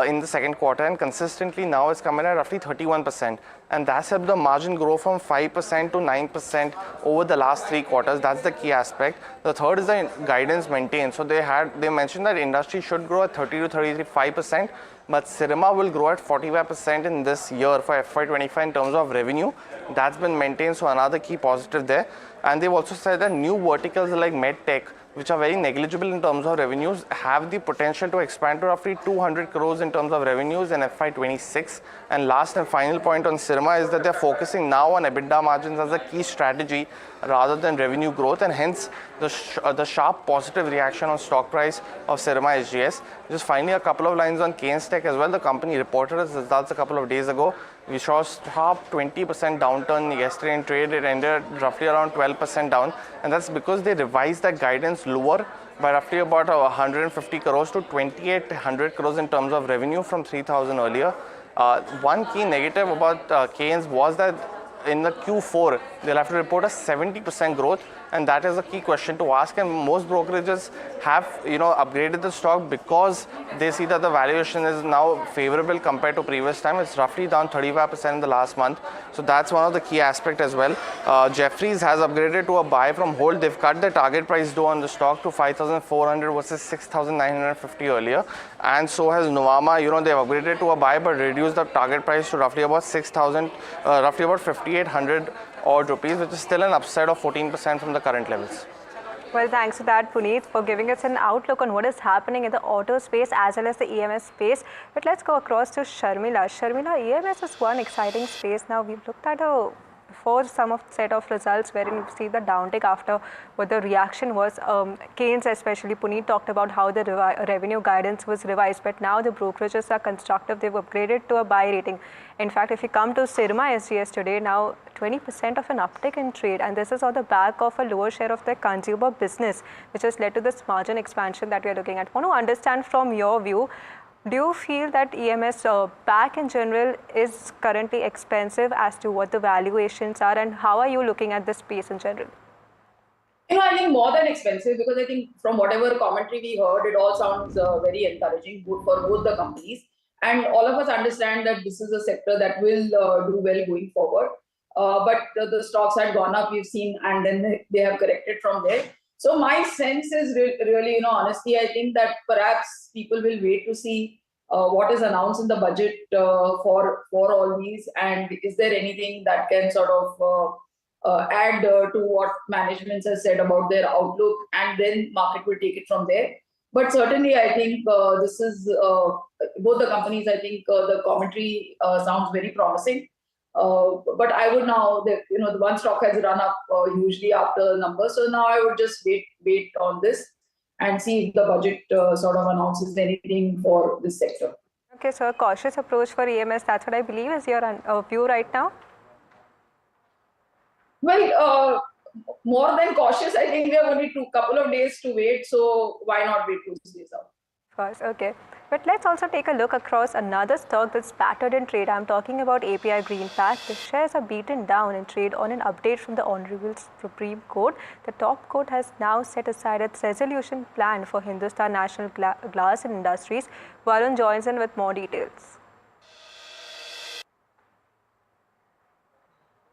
in the second quarter, and consistently now it's coming at roughly 31%. And that's helped the margin grow from 5% to 9% over the last 3 quarters. That's the key aspect. The third is the guidance maintained. So they mentioned that industry should grow at 30 to 35%, but Sirma will grow at 45% in this year for FY25 in terms of revenue. That's been maintained, so another key positive there. And they've also said that new verticals like medtech, which are very negligible in terms of revenues, have the potential to expand to roughly 200 crores in terms of revenues in FY26. And last and final point on Sirma is that they're focusing now on EBITDA margins as a key strategy rather than revenue growth, and hence the sharp positive reaction on stock price of Sirma SGS. Just finally, a couple of lines on Keynes Tech as well. The company reported its results a couple of days ago. We saw a sharp 20% downturn yesterday in trade. It ended roughly around 12% down, and that's because they revised that guidance lower by roughly about 150 crores to 2,800 crores in terms of revenue from 3,000 earlier. One key negative about Keynes was that in the Q4, they'll have to report a 70% growth, and that is a key question to ask. And most brokerages have, upgraded the stock because they see that the valuation is now favorable compared to previous time. It's roughly down 35% in the last month. So that's one of the key aspects as well. Jefferies has upgraded to a buy from hold. They've cut the target price though on the stock to 5,400 versus 6,950 earlier. And so has Nuvama. They've upgraded to a buy but reduced the target price to roughly about 6,000, roughly about 5,800 odd rupees, which is still an upside of 14% from the current levels.
Well, thanks to that, Puneet, for giving us an outlook on what is happening in the auto space as well as the EMS space. But let's go across to Sharmila. Sharmila, EMS is one exciting space. Now, we've looked at for some of set of results wherein you see the downtick after what the reaction was. Keynes, especially Puneet, talked about how the revenue guidance was revised, but now the brokerages are constructive. They've upgraded to a buy rating. In fact, if you come to Sirma SGS today, now 20% of an uptick in trade, and this is on the back of a lower share of the consumer business, which has led to this margin expansion that we are looking at. I want to understand from your view, do you feel that EMS back in general is currently expensive as to what the valuations are, and how are you looking at this space in general?
I think more than expensive, because I think from whatever commentary we heard, it all sounds very encouraging for both the companies. And all of us understand that this is a sector that will do well going forward. But the stocks had gone up, we've seen, and then they have corrected from there. So my sense is really, honestly, I think that perhaps people will wait to see what is announced in the budget for all these, and is there anything that can sort of add to what management has said about their outlook, and then market will take it from there. But certainly, I think this is both the companies. I think the commentary sounds very promising. But I would now, the one stock has run up usually after the numbers. So now I would just wait on this and see if the budget sort of announces anything for this sector.
Okay, so a cautious approach for EMS. That's what I believe is your view right now.
Well, more than cautious, I think we have only couple of days to wait. So why not wait 2 days out?
Of course, okay. But let's also take a look across another stock that's battered in trade. I'm talking about API Greenpack. The shares are beaten down in trade on an update from the Honorable Supreme Court. The top court has now set aside its resolution plan for Hindustan National Glass and Industries. Varun joins in with more details.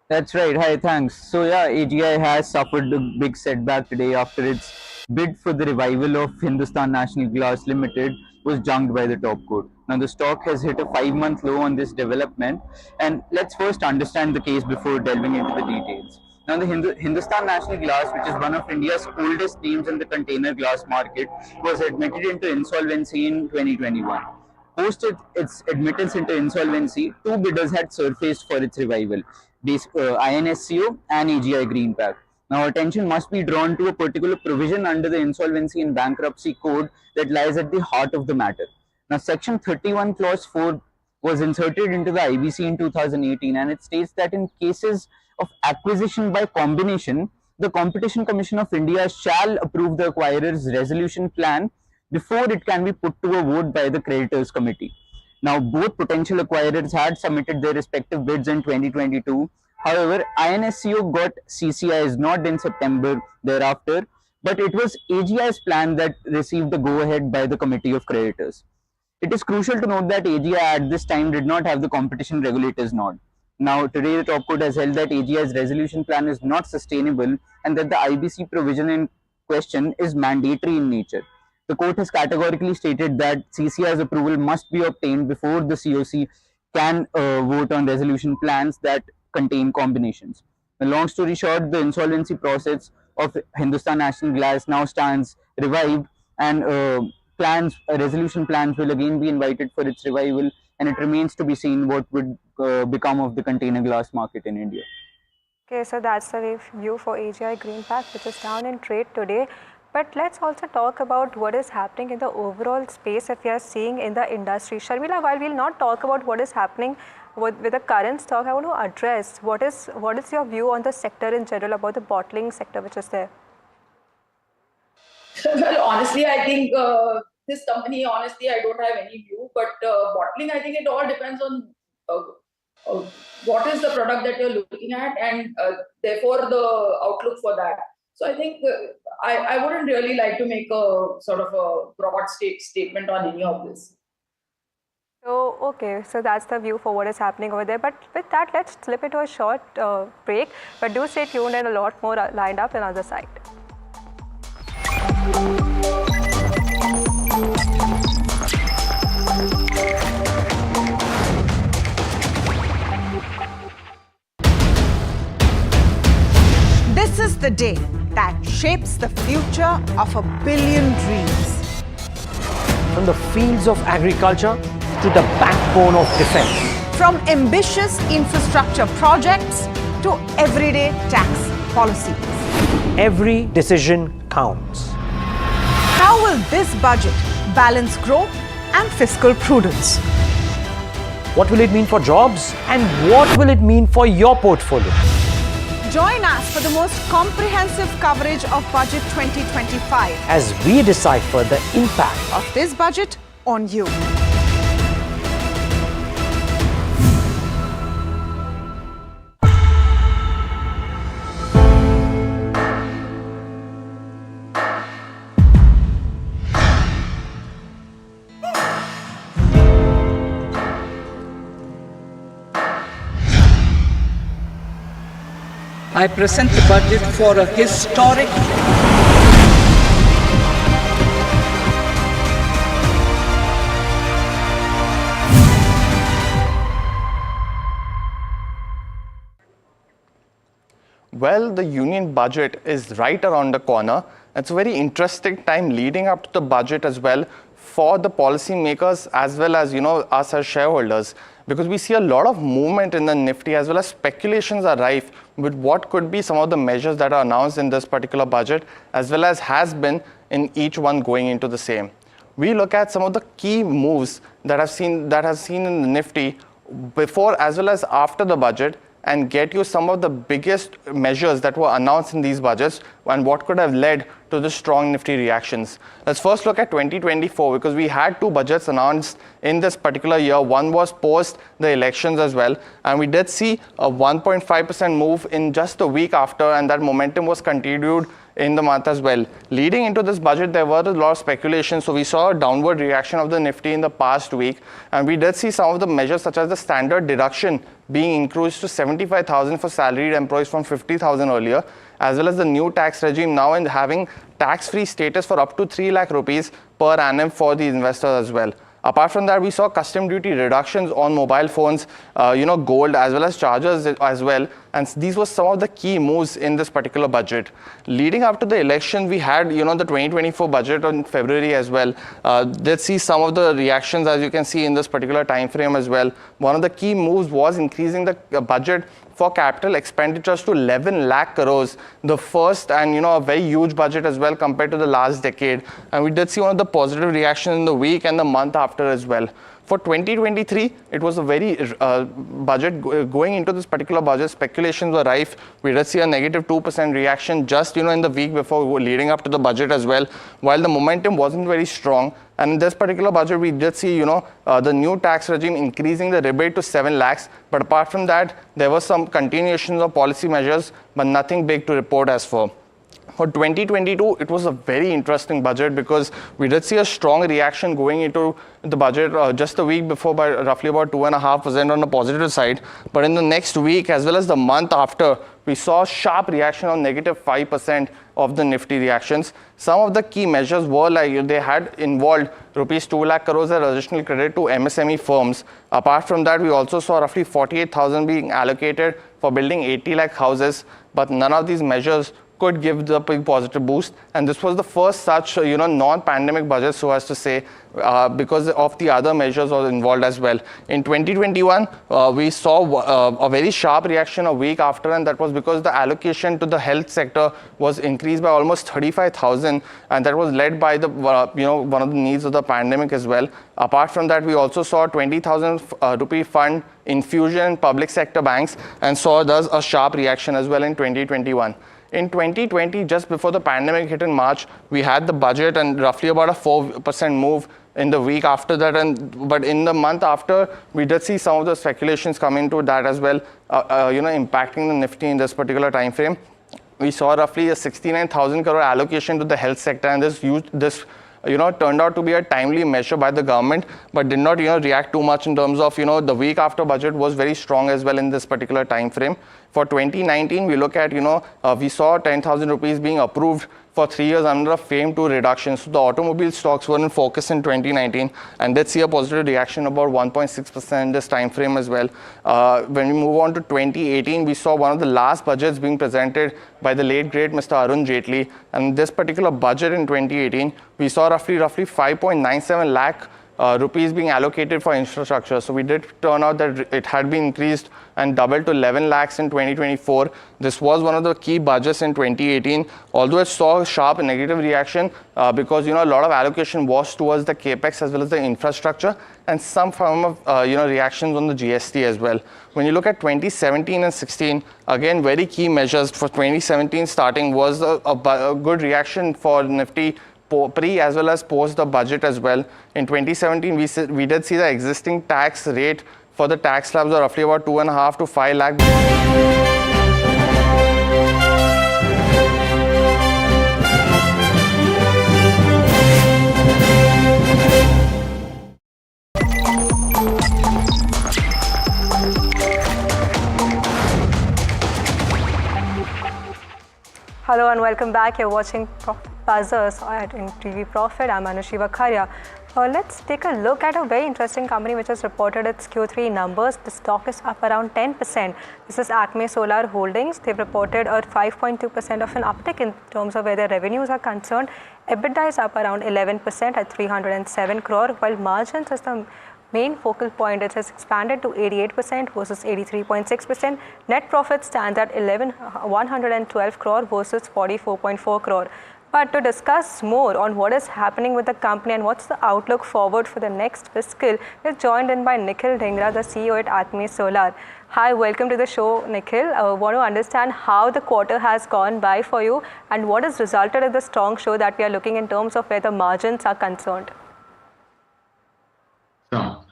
That's right. Hi, thanks. So yeah, AGI has suffered a big setback today after its bid for the revival of Hindustan National Glass Limited was junked by the top court. Now the stock has hit a 5-month low on this development, and let's first understand the case before delving into the details. Now the Hindustan National Glass, which is one of India's oldest names in the container glass market, was admitted into insolvency in 2021. Post its admittance into insolvency, two bidders had surfaced for its revival, INSCO and AGI Greenpack. Now attention must be drawn to a particular provision under the Insolvency and Bankruptcy Code that lies at the heart of the matter. Now section 31 clause 4 was inserted into the IBC in 2018, and it states that in cases of acquisition by combination, the Competition Commission of India shall approve the acquirer's resolution plan before it can be put to a vote by the creditors committee. Now both potential acquirers had submitted their respective bids in 2022. However, INSCO got CCI's nod in September thereafter, but it was AGI's plan that received the go-ahead by the Committee of Creditors. It is crucial to note that AGI at this time did not have the competition regulator's nod. Now, today the top court has held that AGI's resolution plan is not sustainable and that the IBC provision in question is mandatory in nature. The court has categorically stated that CCI's approval must be obtained before the COC can vote on resolution plans that contain combinations. The long story short, the insolvency process of Hindustan National Glass now stands revived, and resolution plans will again be invited for its revival, and it remains to be seen what would become of the container glass market in India.
Okay, so that's the view for AGI Greenpack, which is down in trade today. But let's also talk about what is happening in the overall space that we are seeing in the industry. Sharmila, while we'll not talk about what is happening with the current stock, I want to address what is your view on the sector in general, about the bottling sector which is there?
Well, honestly, I think this company, honestly, I don't have any view. But bottling, I think it all depends on what is the product that you're looking at, and therefore the outlook for that. So I think I wouldn't really like to make a sort of a broad statement on any of this.
So, okay, so that's the view for what is happening over there. But with that, let's slip into a short break. But do stay tuned, and a lot more lined up on the other side.
This is the day that shapes the future of 1 billion dreams.
From the fields of agriculture to the backbone of defense.
From ambitious infrastructure projects to everyday tax policies.
Every decision counts.
How will this budget balance growth and fiscal prudence?
What will it mean for jobs, and what will it mean for your portfolio?
Join us for the most comprehensive coverage of Budget 2025
as we decipher the impact
of this budget on you.
I present the budget for a historic
Well, the union budget is right around the corner. It's a very interesting time leading up to the budget as well for the policymakers as well as, us as shareholders, because we see a lot of movement in the Nifty as well as speculations are rife with what could be some of the measures that are announced in this particular budget as well as has been in each one going into the same. We look at some of the key moves that have seen in the Nifty before as well as after the budget, and get you some of the biggest measures that were announced in these budgets and what could have led to the strong Nifty reactions. Let's first look at 2024, because we had two budgets announced in this particular year. One was post the elections as well, and we did see a 1.5% move in just a week after, and that momentum was continued in the month as well. Leading into this budget, there were a lot of speculation, so we saw a downward reaction of the Nifty in the past week, and we did see some of the measures such as the standard deduction being increased to 75,000 for salaried employees from 50,000 earlier, as well as the new tax regime now in having tax-free status for up to 3 lakh rupees per annum for the investors as well. Apart from that, we saw custom duty reductions on mobile phones, gold as well as chargers as well. And these were some of the key moves in this particular budget. Leading up to the election, we had, the 2024 budget in February as well. Let's see some of the reactions, as you can see in this particular time frame as well. One of the key moves was increasing the budget for capital expenditures to 11 lakh crores, the first and a very huge budget as well compared to the last decade. And we did see one of the positive reactions in the week and the month after as well. For 2023, it was a very budget going into this particular budget. Speculations were rife. We did see a negative 2% reaction just in the week before leading up to the budget as well, while the momentum wasn't very strong. And in this particular budget, we did see the new tax regime increasing the rebate to 7 lakhs. But apart from that, there were some continuations of policy measures, but nothing big to report as for. For 2022, it was a very interesting budget because we did see a strong reaction going into the budget just a week before by roughly about 2.5% on the positive side. But in the next week, as well as the month after, we saw a sharp reaction on negative 5% of the Nifty reactions. Some of the key measures were like they had involved rupees 2 lakh crores as additional credit to MSME firms. Apart from that, we also saw roughly 48,000 being allocated for building 80 lakh houses. But none of these measures could give the big positive boost, and this was the first such non-pandemic budget, so as to say, because of the other measures was involved as well. In 2021, we saw a very sharp reaction a week after, and that was because the allocation to the health sector was increased by almost 35,000, and that was led by the one of the needs of the pandemic as well. Apart from that, we also saw 20,000 rupee fund infusion in public sector banks, and saw thus a sharp reaction as well in 2021. In 2020, just before the pandemic hit in March, we had the budget and roughly about a 4% move in the week after that. But in the month after, we did see some of the speculations come into that as well, impacting the Nifty in this particular time frame. We saw roughly a 69,000 crore allocation to the health sector, and this turned out to be a timely measure by the government, but did not, react too much in terms of, the week after budget was very strong as well in this particular time frame. For 2019, we look at, we saw 10,000 rupees being approved for 3 years under a FAME 2 reduction. So the automobile stocks were in focus in 2019, and did see a positive reaction about 1.6% in this time frame as well. When we move on to 2018, we saw one of the last budgets being presented by the late great Mr. Arun Jaitley. And this particular budget in 2018, we saw roughly 5.97 lakh rupees being allocated for infrastructure. So we did turn out that it had been increased and doubled to 11 lakhs in 2024. This was one of the key budgets in 2018, although it saw a sharp negative reaction because a lot of allocation was towards the capex as well as the infrastructure, and some form of reactions on the GST as well. When you look at 2017 and 16, again very key measures. For 2017 starting was a good reaction for Nifty pre as well as post the budget as well. In 2017, we did see the existing tax rate for the tax slabs are roughly about 2.5 to 5 lakh.
Hello and welcome back. You're watching Profit Buzzers at NDTV Profit. I'm Anushi Vakharia. Let's take a look at a very interesting company which has reported its Q3 numbers. The stock is up around 10%. This is Acme Solar Holdings. They've reported a 5.2% of an uptick in terms of where their revenues are concerned. EBITDA is up around 11% at 307 crore, while margins is the main focal point. It has expanded to 88% versus 83.6%. Net profit stands at 112 crore versus 44.4 crore. But to discuss more on what is happening with the company and what's the outlook forward for the next fiscal, we're joined in by Nikhil Dhingra, the CEO at Acme Solar. Hi, welcome to the show, Nikhil. I want to understand how the quarter has gone by for you and what has resulted in the strong show that we are looking in terms of where the margins are concerned.
Sure.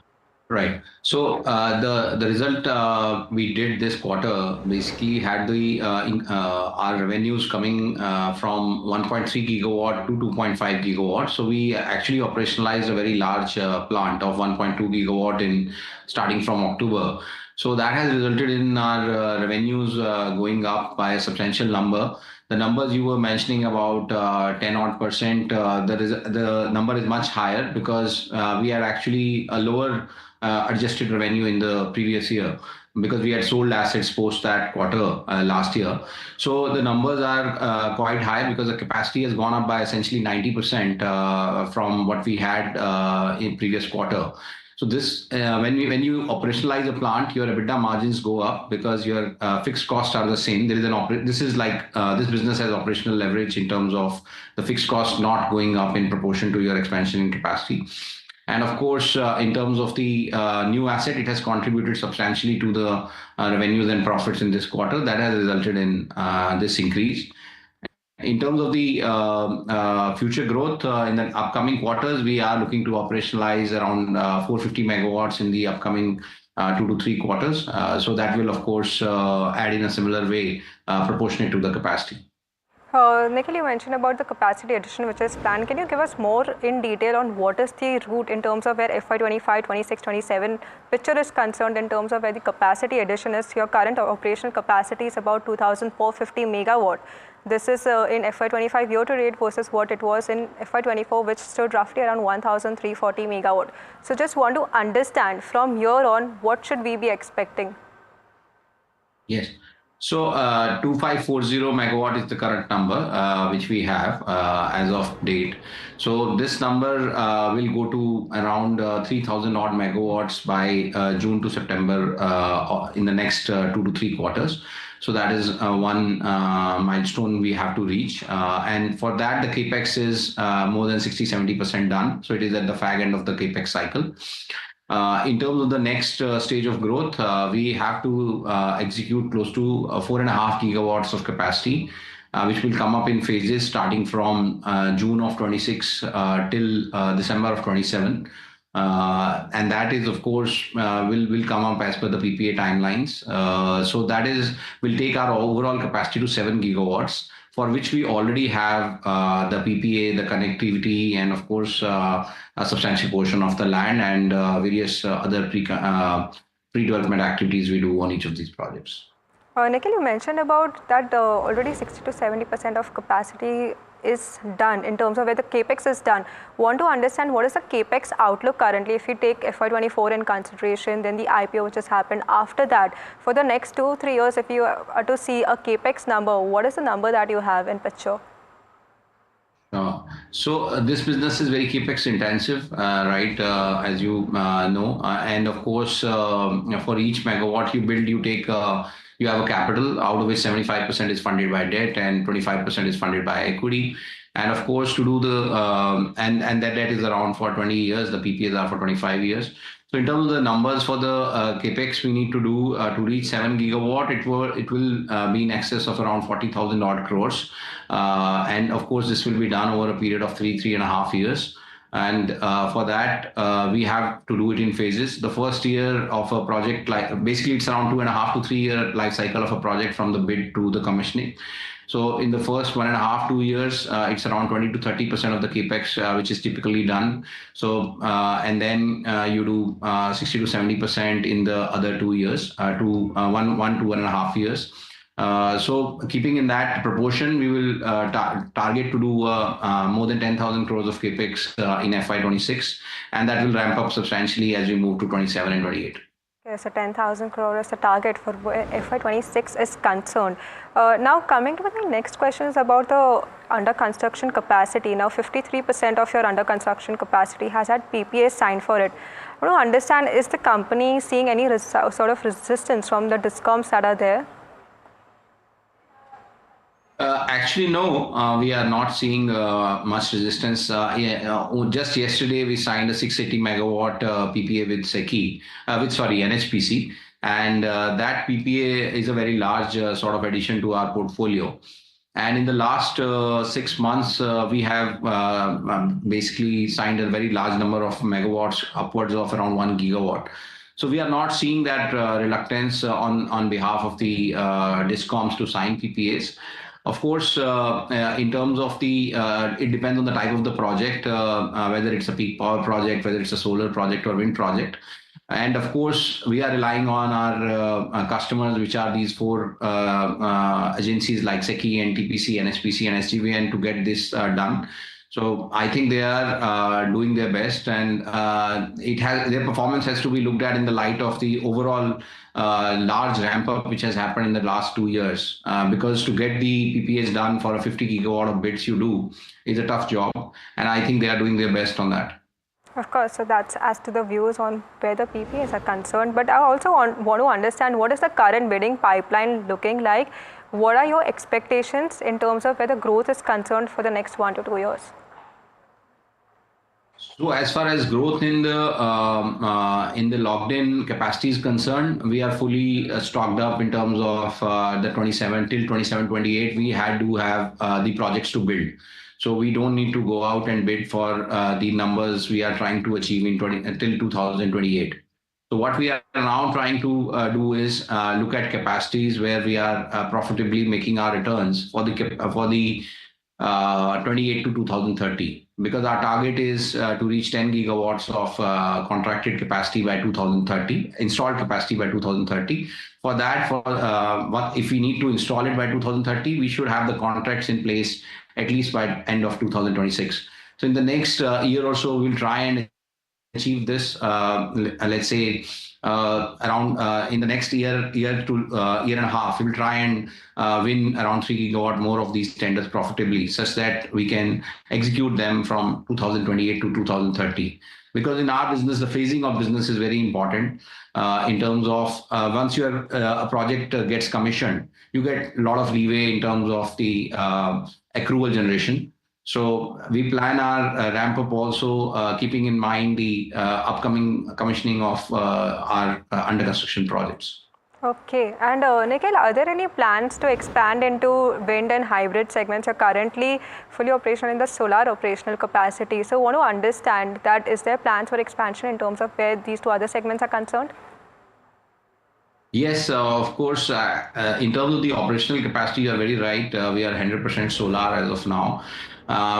Right. So the result we did this quarter basically had the our revenues coming from 1.3 gigawatt to 2.5 gigawatt. So we actually operationalized a very large plant of 1.2 gigawatt in starting from October. So that has resulted in our revenues going up by a substantial number. The numbers you were mentioning about 10 odd percent, the number is much higher because we had actually a lower adjusted revenue in the previous year because we had sold assets post that quarter last year. So the numbers are quite high because the capacity has gone up by essentially 90% from what we had in previous quarter. So this, when you operationalize a plant, your EBITDA margins go up because your fixed costs are the same. There is this is like this business has operational leverage in terms of the fixed cost not going up in proportion to your expansion in capacity. And of course, in terms of the new asset, it has contributed substantially to the revenues and profits in this quarter. That has resulted in this increase. In terms of the future growth in the upcoming quarters, we are looking to operationalize around 450 megawatts in the upcoming 2 to 3 quarters. So that will, of course, add in a similar way proportionate to the capacity.
Nikhil, you mentioned about the capacity addition which is planned. Can you give us more in detail on what is the route in terms of where FY25, 26, 27 picture is concerned in terms of where the capacity addition is? Your current operational capacity is about 2,450 megawatt. This is in FY25 year to date versus what it was in FY24, which stood roughly around 1,340 megawatt. So just want to understand from here on, what should we be expecting?
Yes. So 2540 megawatt is the current number which we have as of date. So this number will go to around 3,000 odd megawatts by June to September in the next 2 to 3 quarters. So that is one milestone we have to reach. And for that, the capex is more than 60-70% done. So it is at the fag end of the capex cycle. In terms of the next stage of growth, we have to execute close to 4.5 gigawatts of capacity, which will come up in phases starting from June of 26 till December of 27. And that is, of course, will come up as per the PPA timelines. So that will take our overall capacity to 7 gigawatts, for which we already have the PPA, the connectivity, and of course, a substantial portion of the land and various other pre-development activities we do on each of these projects.
Nikhil, you mentioned about that already 60-70% of capacity is done in terms of where the capex is done. Want to understand what is the capex outlook currently if you take FY24 in consideration, then the IPO which has happened after that. For the next 2-3 years, if you are to see a capex number, what is the number that you have in picture?
So this business is very capex intensive, right? As you know, and of course, for each megawatt you build, you have a capital, out of which 75% is funded by debt and 25% is funded by equity. And of course, to do and that debt is around for 20 years. The PPAs are for 25 years. So in terms of the numbers for the capex we need to do to reach 7 gigawatt, it will be in excess of around 40,000 odd crores. And of course, this will be done over a period of 3.5 years. And for that, we have to do it in phases. The first year of a project, basically it's around 2.5 to 3 year life cycle of a project from the bid to the commissioning. So in the first 1.5, 2 years, it's around 20 to 30% of the capex, which is typically done. So, and then you do 60 to 70% in the other 2 years, to 1.5 years. So keeping in that proportion, we will target to do more than 10,000 crores of capex in FY26, and that will ramp up substantially as we move to 27 and 28.
Okay, so 10,000 crores is the target for FY26 is concerned. Now coming to the next question is about the under construction capacity. Now 53% of your under construction capacity has had PPA signed for it. I want to understand, is the company seeing any sort of resistance from the discoms that are there?
Actually, no, we are not seeing much resistance. Just yesterday, we signed a 680 megawatt PPA with NHPC. And that PPA is a very large sort of addition to our portfolio. And in the last 6 months, we have basically signed a very large number of megawatts, upwards of around 1 gigawatt. So we are not seeing that reluctance on behalf of the discoms to sign PPAs. Of course, in terms of it depends on the type of the project, whether it's a peak power project, whether it's a solar project or wind project. And of course, we are relying on our customers, which are these four agencies like SECI, NTPC, NSPC, and SGVN to get this done. So I think they are doing their best, and their performance has to be looked at in the light of the overall large ramp up which has happened in the last 2 years. Because to get the PPAs done for a 50 gigawatt of bids you do is a tough job, and I think they are doing their best on that.
Of course, so that's as to the views on where the PPAs are concerned. But I also want to understand, what is the current bidding pipeline looking like? What are your expectations in terms of where the growth is concerned for the next 1 to 2 years?
So as far as growth in the locked-in capacity is concerned, we are fully stocked up in terms of the 27 till 27-28. We had to have the projects to build. So we don't need to go out and bid for the numbers we are trying to achieve until 2028. So what we are now trying to do is look at capacities where we are profitably making our returns for the 28 to 2030, because our target is to reach 10 gigawatts of contracted capacity by 2030, installed capacity by 2030. For that, if we need to install it by 2030, we should have the contracts in place at least by end of 2026. So in the next year or so, we'll try and achieve this, let's say around in the next year to year and a half, we'll try and win around 3 gigawatt more of these tenders profitably, such that we can execute them from 2028 to 2030. Because in our business, the phasing of business is very important in terms of once a project gets commissioned, you get a lot of leeway in terms of the accrual generation. So we plan our ramp up also keeping in mind the upcoming commissioning of our under construction projects.
Okay, and Nikhil, are there any plans to expand into wind and hybrid segments? You're currently fully operational in the solar operational capacity. So I want to understand that, is there plans for expansion in terms of where these two other segments are concerned?
Yes, of course. In terms of the operational capacity, you are very right. We are 100% solar as of now.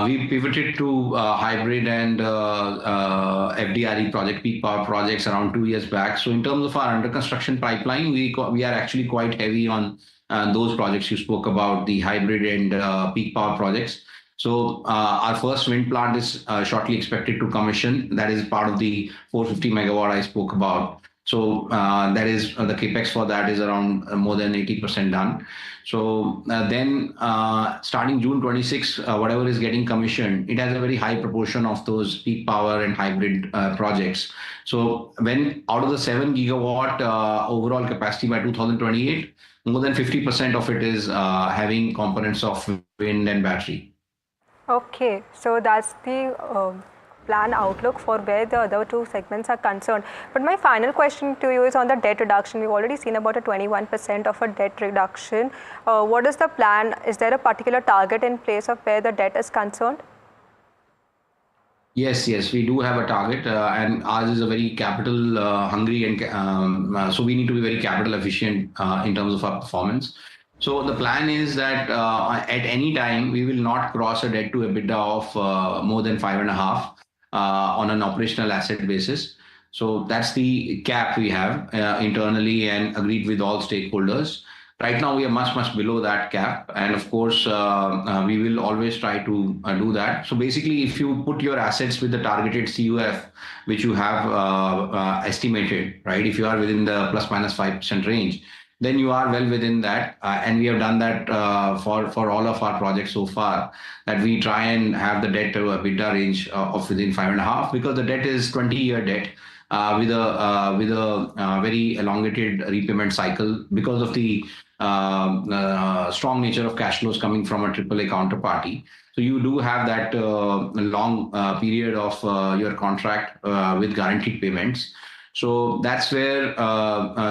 We pivoted to hybrid and FDRE project, peak power projects around 2 years back. So in terms of our under construction pipeline, we are actually quite heavy on those projects you spoke about, the hybrid and peak power projects. So our first wind plant is shortly expected to commission. That is part of the 450 megawatt I spoke about. So that is the capex for that is around more than 80% done. So then starting June 26, whatever is getting commissioned, it has a very high proportion of those peak power and hybrid projects. So when out of the 7 gigawatt overall capacity by 2028, more than 50% of it is having components of wind and battery.
Okay, so that's the plan outlook for where the other two segments are concerned. But my final question to you is on the debt reduction. We've already seen about a 21% of a debt reduction. What is the plan? Is there a particular target in place of where the debt is concerned?
Yes, we do have a target, and ours is a very capital hungry, and so we need to be very capital efficient in terms of our performance. So the plan is that at any time we will not cross a debt to EBITDA of more than 5.5 on an operational asset basis. So that's the cap we have internally and agreed with all stakeholders. Right now, we are much below that cap. And of course, we will always try to do that. So basically, if you put your assets with the targeted CUF, which you have estimated, right, if you are within the plus minus 5% range, then you are well within that. And we have done that for all of our projects so far, that we try and have the debt to EBITDA range of within 5.5, because the debt is 20-year debt with a very elongated repayment cycle because of the strong nature of cash flows coming from a AAA counterparty. So you do have that long period of your contract with guaranteed payments. So that's where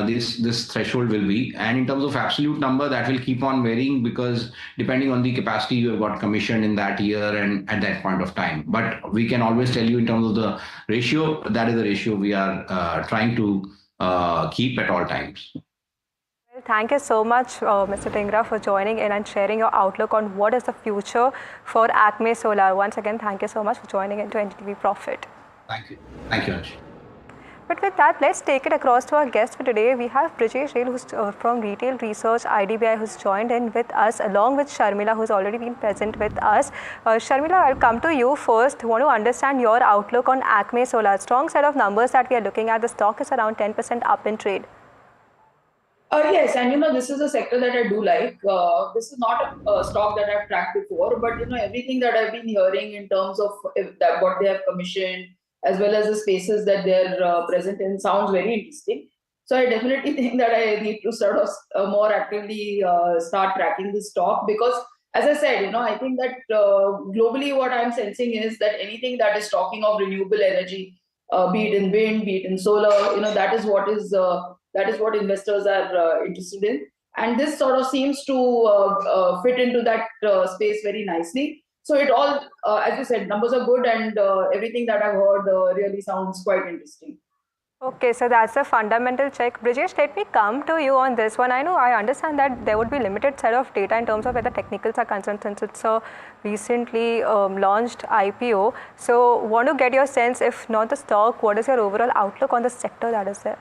this threshold will be. And in terms of absolute number, that will keep on varying, because depending on the capacity you have got commissioned in that year and at that point of time. But we can always tell you in terms of the ratio, that is the ratio we are trying to keep at all times.
Well, thank you so much, Mr. Dhingra, for joining in and sharing your outlook on what is the future for Acme Solar. Once again, thank you so much for joining into NDTV Profit.
Thank you. Thank you, Ansh.
But with that, let's take it across to our guest for today. We have Brijesh Rale, who's from Retail Research, IDBI, who's joined in with us, along with Sharmila, who's already been present with us. Sharmila, I'll come to you first. Want to understand your outlook on Acme Solar. Strong set of numbers that we are looking at. The stock is around 10% up in trade.
Yes, and this is a sector that I do like. This is not a stock that I've tracked before, but everything that I've been hearing in terms of what they have commissioned, as well as the spaces that they're present in, sounds very interesting. So I definitely think that I need to sort of more actively start tracking this stock, because, as I said, I think that globally what I'm sensing is that anything that is talking of renewable energy, be it in wind, be it in solar, that is what investors are interested in. And this sort of seems to fit into that space very nicely. So it all, as you said, numbers are good, and everything that I've heard really sounds quite interesting.
Okay, so that's a fundamental check. Brijesh, let me come to you on this one. I understand that there would be limited set of data in terms of where the technicals are concerned, since it's a recently launched IPO. So want to get your sense, if not the stock, what is your overall outlook on the sector that is there?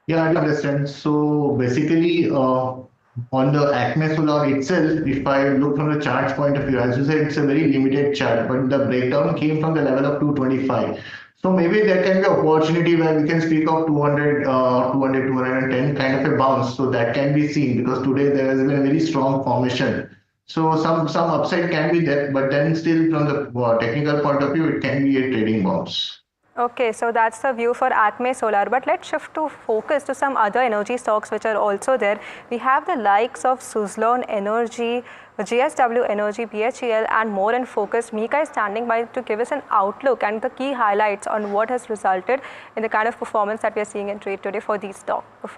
Yeah, I understand. So basically, on the Acme Solar itself, if I look from the charts point of view, as you said, it's a very limited chart, but the breakdown came from the level of 225. So maybe there can be an opportunity where we can speak of 200, 210 kind of a bounce. So that can be seen, because today there has been a very strong formation. So some upside can be there, but then still from the technical point of view, it can be a trading bounce.
Okay, so that's the view for Acme Solar. But let's shift to focus to some other energy stocks which are also there. We have the likes of Suzlon Energy, JSW Energy, BHEL, and more in focus. Mika is standing by to give us an outlook and the key highlights on what has resulted in the kind of performance that we are seeing in trade today for these stocks.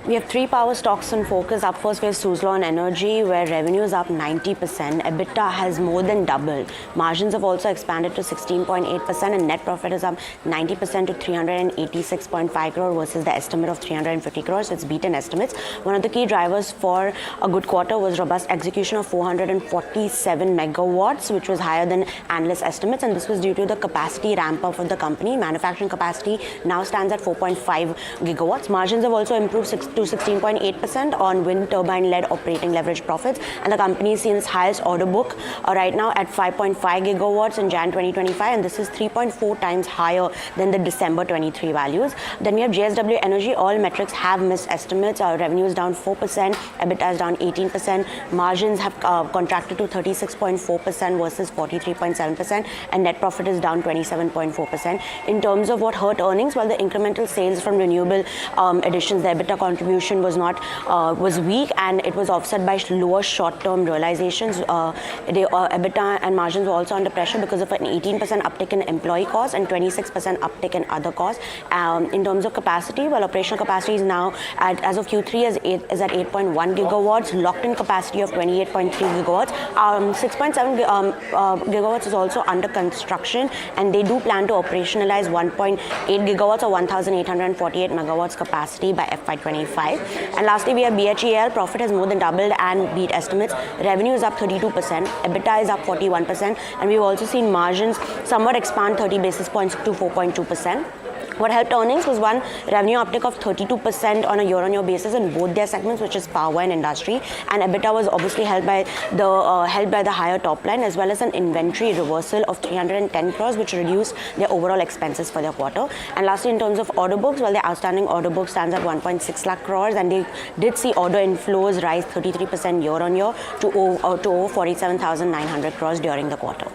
We have three power stocks in focus. Up first, we have Suzlon Energy, where revenue is up 90%. EBITDA has more than doubled. Margins have also expanded to 16.8%, and net profit is up 90% to 386.5 crore versus the estimate of 350 crores. So it's beaten estimates. One of the key drivers for a good quarter was robust execution of 447 megawatts, which was higher than analyst estimates, and this was due to the capacity ramp up of the company. Manufacturing capacity now stands at 4.5 gigawatts. Margins have also improved to 16.8% on wind turbine-led operating leverage profits, and the company is seeing its highest order book right now at 5.5 gigawatts in Jan 2025, and this is 3.4 times higher than the December 23 values. Then we have JSW Energy. All metrics have missed estimates. Our revenue is down 4%, EBITDA is down 18%, margins have contracted to 36.4% versus 43.7%, and net profit is down 27.4%. In terms of what hurt earnings, while the incremental sales from renewable additions, the EBITDA contribution was weak, and it was offset by lower short-term realizations. The EBITDA and margins were also under pressure because of an 18% uptick in employee costs and 26% uptick in other costs. In terms of capacity, well, operational capacity is now as of Q3 is at 8.1 gigawatts, locked-in capacity of 28.3 gigawatts. 6.7 gigawatts is also under construction, and they do plan to operationalize 1.8 gigawatts or 1,848 megawatts capacity by FY25. And lastly, we have BHEL. Profit has more than doubled and beat estimates. Revenue is up 32%, EBITDA is up 41%, and we've also seen margins somewhat expand 30 basis points to 4.2%. What helped earnings was one, revenue uptick of 32% on a year-on-year basis in both their segments, which is power and industry, and EBITDA was obviously held by the higher top line, as well as an inventory reversal of 310 crores, which reduced their overall expenses for their quarter. And lastly, in terms of order books, well, the outstanding order book stands at 1.6 lakh crores, and they did see order inflows rise 33% year-on-year to over 47,900 crores during the quarter.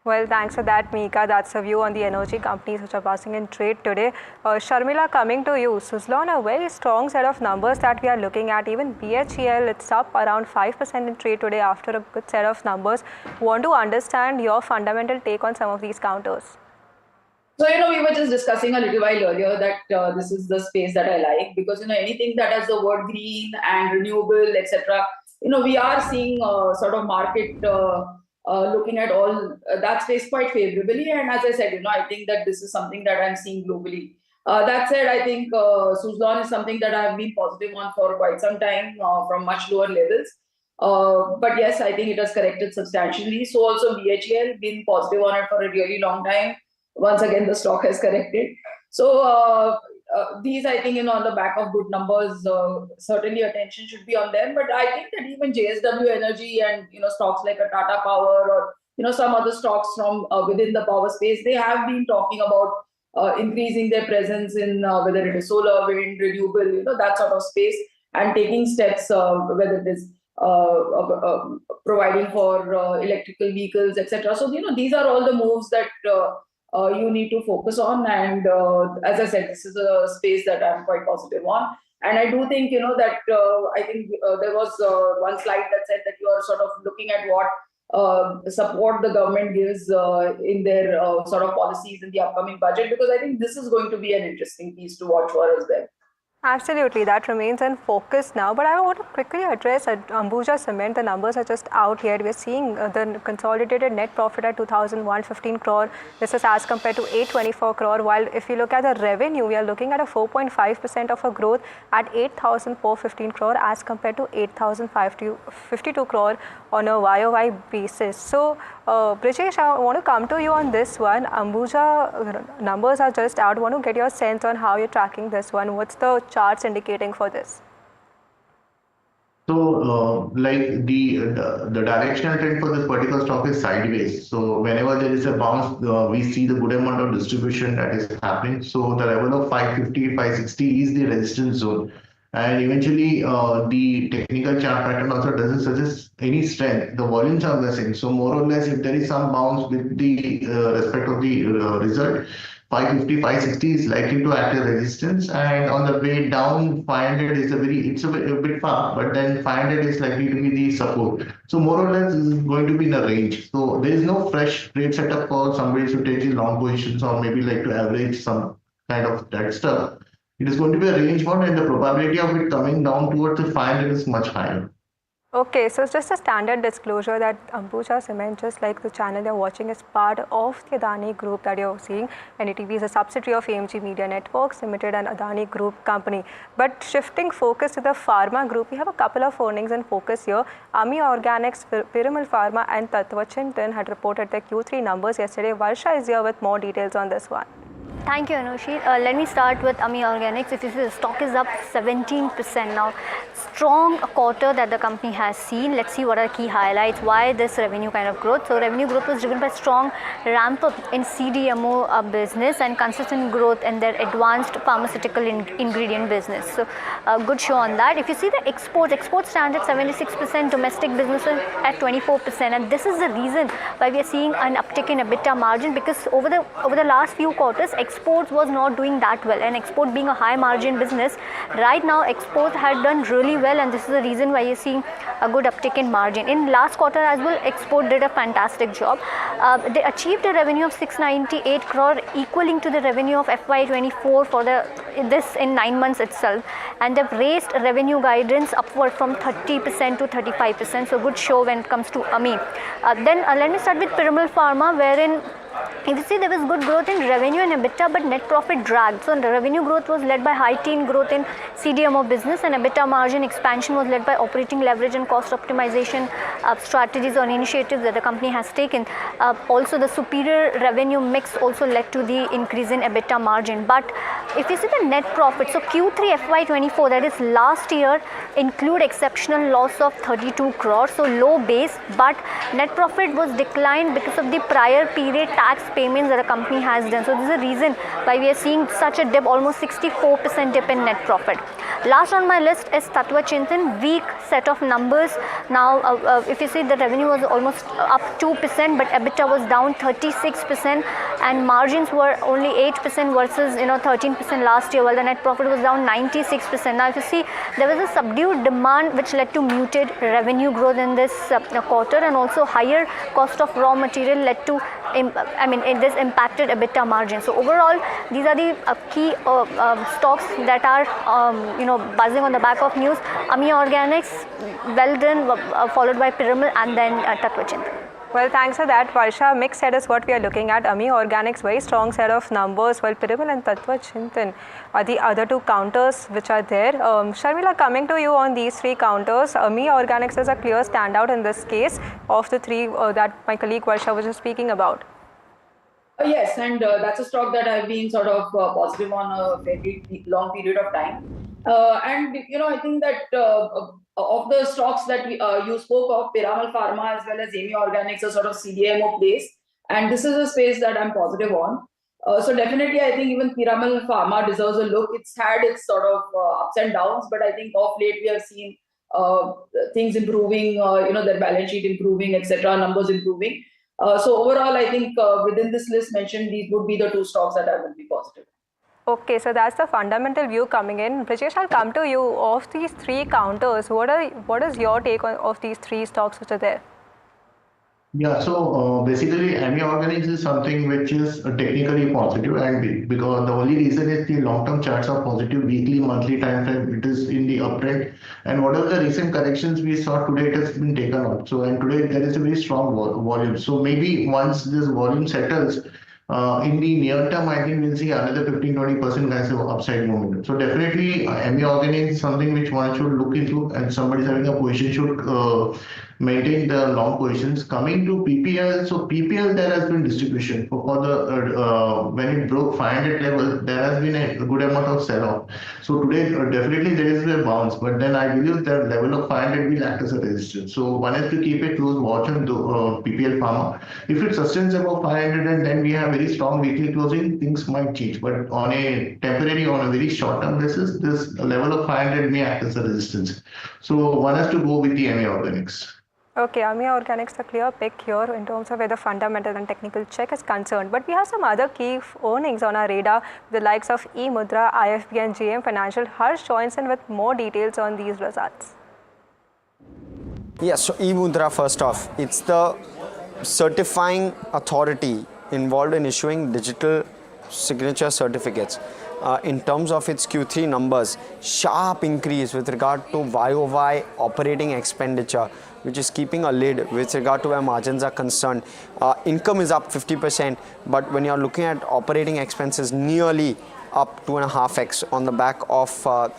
Well, thanks for that, Mika. That's a view on the energy companies which are passing in trade today. Sharmila, coming to you. Suzlon, a very strong set of numbers that we are looking at. Even BHEL, it's up around 5% in trade today after a good set of numbers. Want to understand your fundamental take on some of these counters?
So, we were just discussing a little while earlier that this is the space that I like, because, anything that has the word green and renewable, etc., we are seeing sort of market looking at all that space quite favorably. And as I said, I think that this is something that I'm seeing globally. That said, I think Suzlon is something that I've been positive on for quite some time from much lower levels. But yes, I think it has corrected substantially. So also BHEL, been positive on it for a really long time. once again the stock has corrected. So these, I think, on the back of good numbers, certainly attention should be on them. But I think that even JSW Energy and stocks like a Tata Power or some other stocks from within the power space, they have been talking about increasing their presence in whether it is solar, wind, renewable, that sort of space, and taking steps whether it is providing for electrical vehicles, etc. So these are all the moves that you need to focus on, and as I said, this is a space that I'm quite positive on. And I do think that I think there was one slide that said that you are sort of looking at what support the government gives in their sort of policies in the upcoming budget, because I think this is going to be an interesting piece to watch for as well.
Absolutely, that remains in focus now. But I want to quickly address Ambuja Cement. The numbers are just out here. We're seeing the consolidated net profit at 2,115 crore. This is as compared to 824 crore. While if you look at the revenue, we are looking at a 4.5% of a growth at 8,415 crore as compared to 8,052 crore on a YOY basis. So, Brijesh, I want to come to you on this one. Ambuja numbers are just out. I want to get your sense on how you're tracking this one. What's the charts indicating for this?
So, like the directional trend for this particular stock is sideways. So, whenever there is a bounce, we see the good amount of distribution that is happening. So, the level of 550, 560 is the resistance zone. And eventually, the technical chart pattern also doesn't suggest any strength. The volumes are the same. So, more or less, if there is some bounce with the respect of the result, 550, 560 is likely to act as resistance, and on the way down, 500 is it's a bit far, but then 500 is likely to be the support. So more or less, this is going to be in a range. So there is no fresh trade setup for somebody to take the long positions or maybe like to average some kind of that stuff. It is going to be a range bound, and the probability of it coming down towards the 500 is much higher.
Okay, so it's just a standard disclosure that Ambuja Cement, just like the channel you're watching, is part of the Adani Group that you're seeing. NDTV is a subsidiary of AMG Media Networks Limited and Adani Group company. But shifting focus to the pharma group, we have a couple of earnings in focus here. Ami Organics, Piramal Pharma and Tatva Chintan had reported their Q3 numbers yesterday. Varsha is here with more details on this one.
Thank you, Anushi. Let me start with Ami Organics. If you see, the stock is up 17% now. Strong quarter that the company has seen. Let's see what are key highlights. Why this revenue kind of growth? So revenue growth was driven by strong ramp up in CDMO business and consistent growth in their advanced pharmaceutical ingredient business. So good show on that. If you see the exports stand at 76%, domestic business at 24%, and this is the reason why we are seeing an uptick in EBITDA margin, because over the last few quarters, exports was not doing that well, and export being a high margin business, right now export had done really well, and this is the reason why you're seeing a good uptick in margin. In last quarter as well, export did a fantastic job. They achieved a revenue of 698 crore, equaling to the revenue of FY24 for this in 9 months itself, and they've raised revenue guidance upward from 30% to 35%. So good show when it comes to AMI. Then let me start with Piramal Pharma, wherein if you see, there was good growth in revenue and EBITDA, but net profit dragged. So the revenue growth was led by high teen growth in CDMO business, and EBITDA margin expansion was led by operating leverage and cost optimization strategies or initiatives that the company has taken. Also, the superior revenue mix also led to the increase in EBITDA margin. But if you see the net profit, so Q3 FY24, that is last year, include exceptional loss of 32 crores, so low base, but net profit was declined because of the prior period tax payments that the company has done. So this is the reason why we are seeing such a dip, almost 64% dip in net profit. Last on my list is Tatva Chintan, weak set of numbers. Now, if you see, the revenue was almost up 2%, but EBITDA was down 36%, and margins were only 8% versus 13% last year, while the net profit was down 96%. Now, if you see, there was a subdued demand which led to muted revenue growth in this quarter, and also higher cost of raw material led to this impacted EBITDA margin. So overall, these are the key stocks that are buzzing on the back of news. Ami Organics, well done, followed by Piramal, and then Tatva Chintan.
Well, thanks for that, Varsha. Mixed set is what we are looking at. Ami Organics, very strong set of numbers, while Piramal and Tatva Chintan are the other two counters which are there. Sharmila, coming to you on these three counters, Ami Organics is a clear standout in this case of the three that my colleague Varsha was just speaking about.
Yes, and that's a stock that I've been sort of positive on a fairly long period of time. And I think that of the stocks that you spoke of, Piramal Pharma as well as Amy Organics are sort of CDMO plays, and this is a space that I'm positive on. So definitely, I think even Piramal Pharma deserves a look. It's had its sort of ups and downs, but I think of late we have seen things improving. Their balance sheet improving, etc., numbers improving. So overall, I think within this list mentioned, these would be the two stocks that I would be positive.
Okay, so that's the fundamental view coming in. Brijesh, I'll come to you. Of these three counters, what is your take of these three stocks which are there?
Yeah, so basically, Amy Organics is something which is technically positive, and because the only reason is the long-term charts are positive, weekly, monthly time frame, it is in the uptrend, and whatever the recent corrections we saw today, it has been taken out. So, and today there is a very strong volume. So maybe once this volume settles, in the near term, I think we'll see another 15-20% kinds of upside momentum. So definitely, Amy Organics is something which one should look into, and somebody having a position should maintain the long positions. Coming to PPL, so PPL there has been distribution for the when it broke 500 level, there has been a good amount of sell-off. So today definitely there is a bounce, but then I believe that level of 500 will act as a resistance. So one has to keep a close watch on the PPL Pharma. If it sustains above 500 and then we have very strong weekly closing, things might change. But on a temporary, on a very short-term basis, this level of 500 may act as a resistance. So one has to go with the Amy Organics.
Okay, Amy Organics, a clear pick here in terms of where the fundamental and technical check is concerned. But we have some other key earnings on our radar, the likes of eMudra, IFB and JM Financial. Harsh joins in with more details on these results.
Yes, so eMudra first off, it's the certifying authority involved in issuing digital signature certificates. In terms of its Q3 numbers, sharp increase with regard to YOY operating expenditure, which is keeping a lid with regard to where margins are concerned. Income is up 50%, but when you're looking at operating expenses, nearly up 2.5x on the back of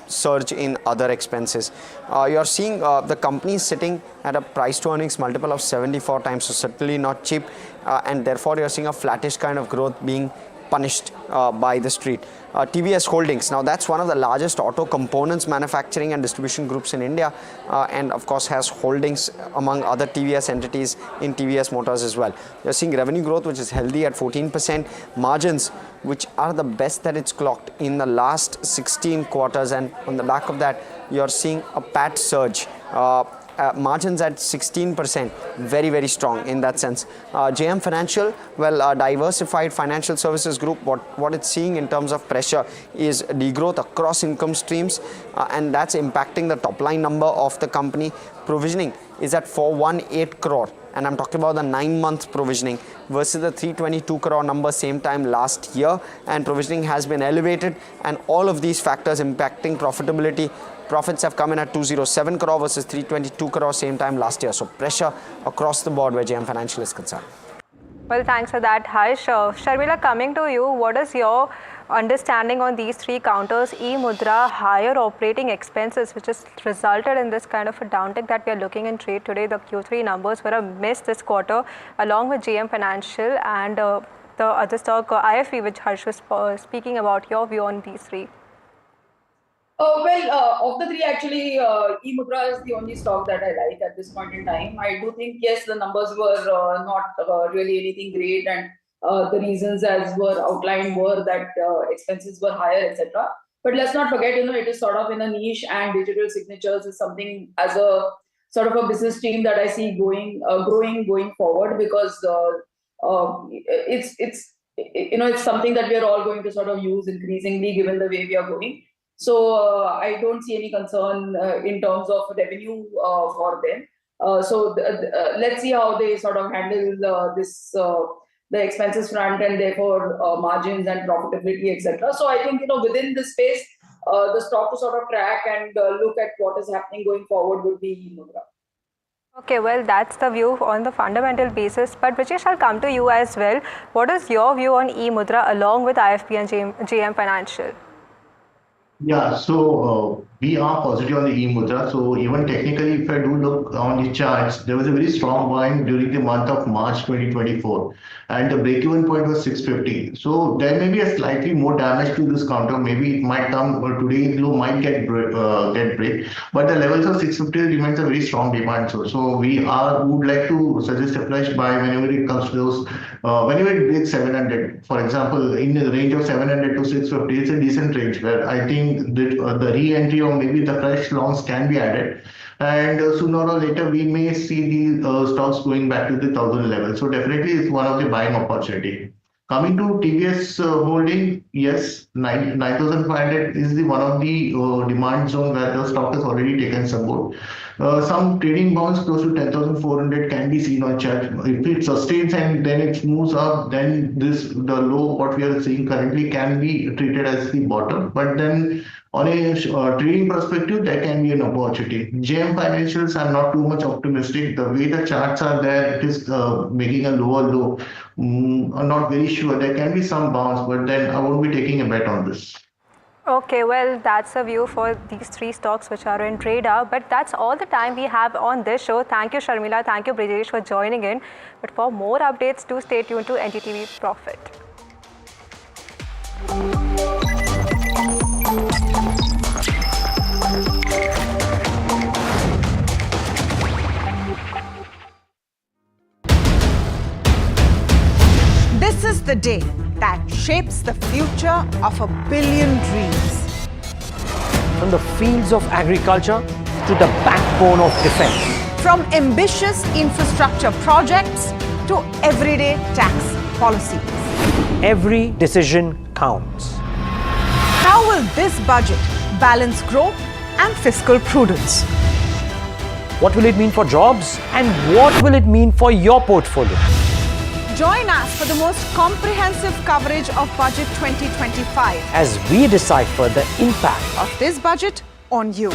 surge in other expenses. You're seeing the company sitting at a price to earnings multiple of 74 times, so certainly not cheap, and therefore you're seeing a flattish kind of growth being punished by the street. TVS Holdings, now that's one of the largest auto components manufacturing and distribution groups in India, and of course has holdings among other TVS entities in TVS Motors as well. You're seeing revenue growth which is healthy at 14%, margins which are the best that it's clocked in the last 16 quarters, and on the back of that you're seeing a PAT surge. Margins at 16%, very, very strong in that sense. JM Financial, well, a diversified financial services group, what it's seeing in terms of pressure is degrowth across income streams, and that's impacting the top line number of the company. Provisioning is at 418 crore, and I'm talking about the 9-month provisioning versus the 322 crore number same time last year, and provisioning has been elevated, and all of these factors impacting profitability. Profits have come in at 207 crore versus 322 crore same time last year. So pressure across the board where JM Financial is concerned.
Well, thanks for that, Harsh. Sharmila, coming to you, what is your understanding on these three counters? eMudra, higher operating expenses, which has resulted in this kind of a downtick that we are looking in trade today. The Q3 numbers were a miss this quarter, along with JM Financial and the other stock, IFB, which Harsh was speaking about. Your view on these three?
Of the three, actually, eMudra is the only stock that I like at this point in time. I do think, yes, the numbers were not really anything great, and the reasons as were outlined were that expenses were higher, etc. But let's not forget, it is sort of in a niche, and digital signatures is something as a sort of a business stream that I see growing going forward, because it's something that we are all going to sort of use increasingly given the way we are going. So I don't see any concern in terms of revenue for them. Let's see how they sort of handle the expenses front, and therefore margins and profitability, etc. So I think within this space, the stock to sort of track and look at what is happening going forward would be eMudra.
Okay, well, that's the view on the fundamental basis. But Brijesh, I'll come to you as well. What is your view on eMudra along with IFB and JM Financial?
Yeah, so we are positive on the e-mudra. So even technically, if I do look on the charts, there was a very strong buying during the month of March 2024, and the break-even point was 650. So there may be a slightly more damage to this counter. Maybe it might come, or today's low might get break, but the levels of 650 remains a very strong demand. So we would like to suggest a fresh buy whenever it comes to those. Whenever it breaks 700, for example, in the range of 700 to 650, it's a decent range where I think that the re-entry or maybe the fresh longs can be added. And sooner or later, we may see the stocks going back to the 1,000 level. So definitely, it's one of the buying opportunity. Coming to TVS holding, yes, 9,500 is the one of the demand zone where the stock has already taken support. Some trading bounce close to 10,400 can be seen on chart. If it sustains and then it moves up, then the low what we are seeing currently can be treated as the bottom. But then on a trading perspective, that can be an opportunity. JM Financials, I'm not too much optimistic. The way the charts are there, it is making a lower low. I'm not very sure. There can be some bounce, but then I won't be taking a bet on this.
Okay, well, that's a view for these three stocks which are in radar. But that's all the time we have on this show. Thank you, Sharmila. Thank you, Brijesh, for joining in. But for more updates, do stay tuned to NDTV Profit.
This is the day that shapes the future of 1 billion dreams.
From the fields of agriculture to the backbone of defense.
From ambitious infrastructure projects to everyday tax policies.
Every decision counts.
How will this budget balance growth and fiscal prudence?
What will it mean for jobs and what will it mean for your portfolio?
Join us for the most comprehensive coverage of Budget 2025
as we decipher the impact
of this budget on you.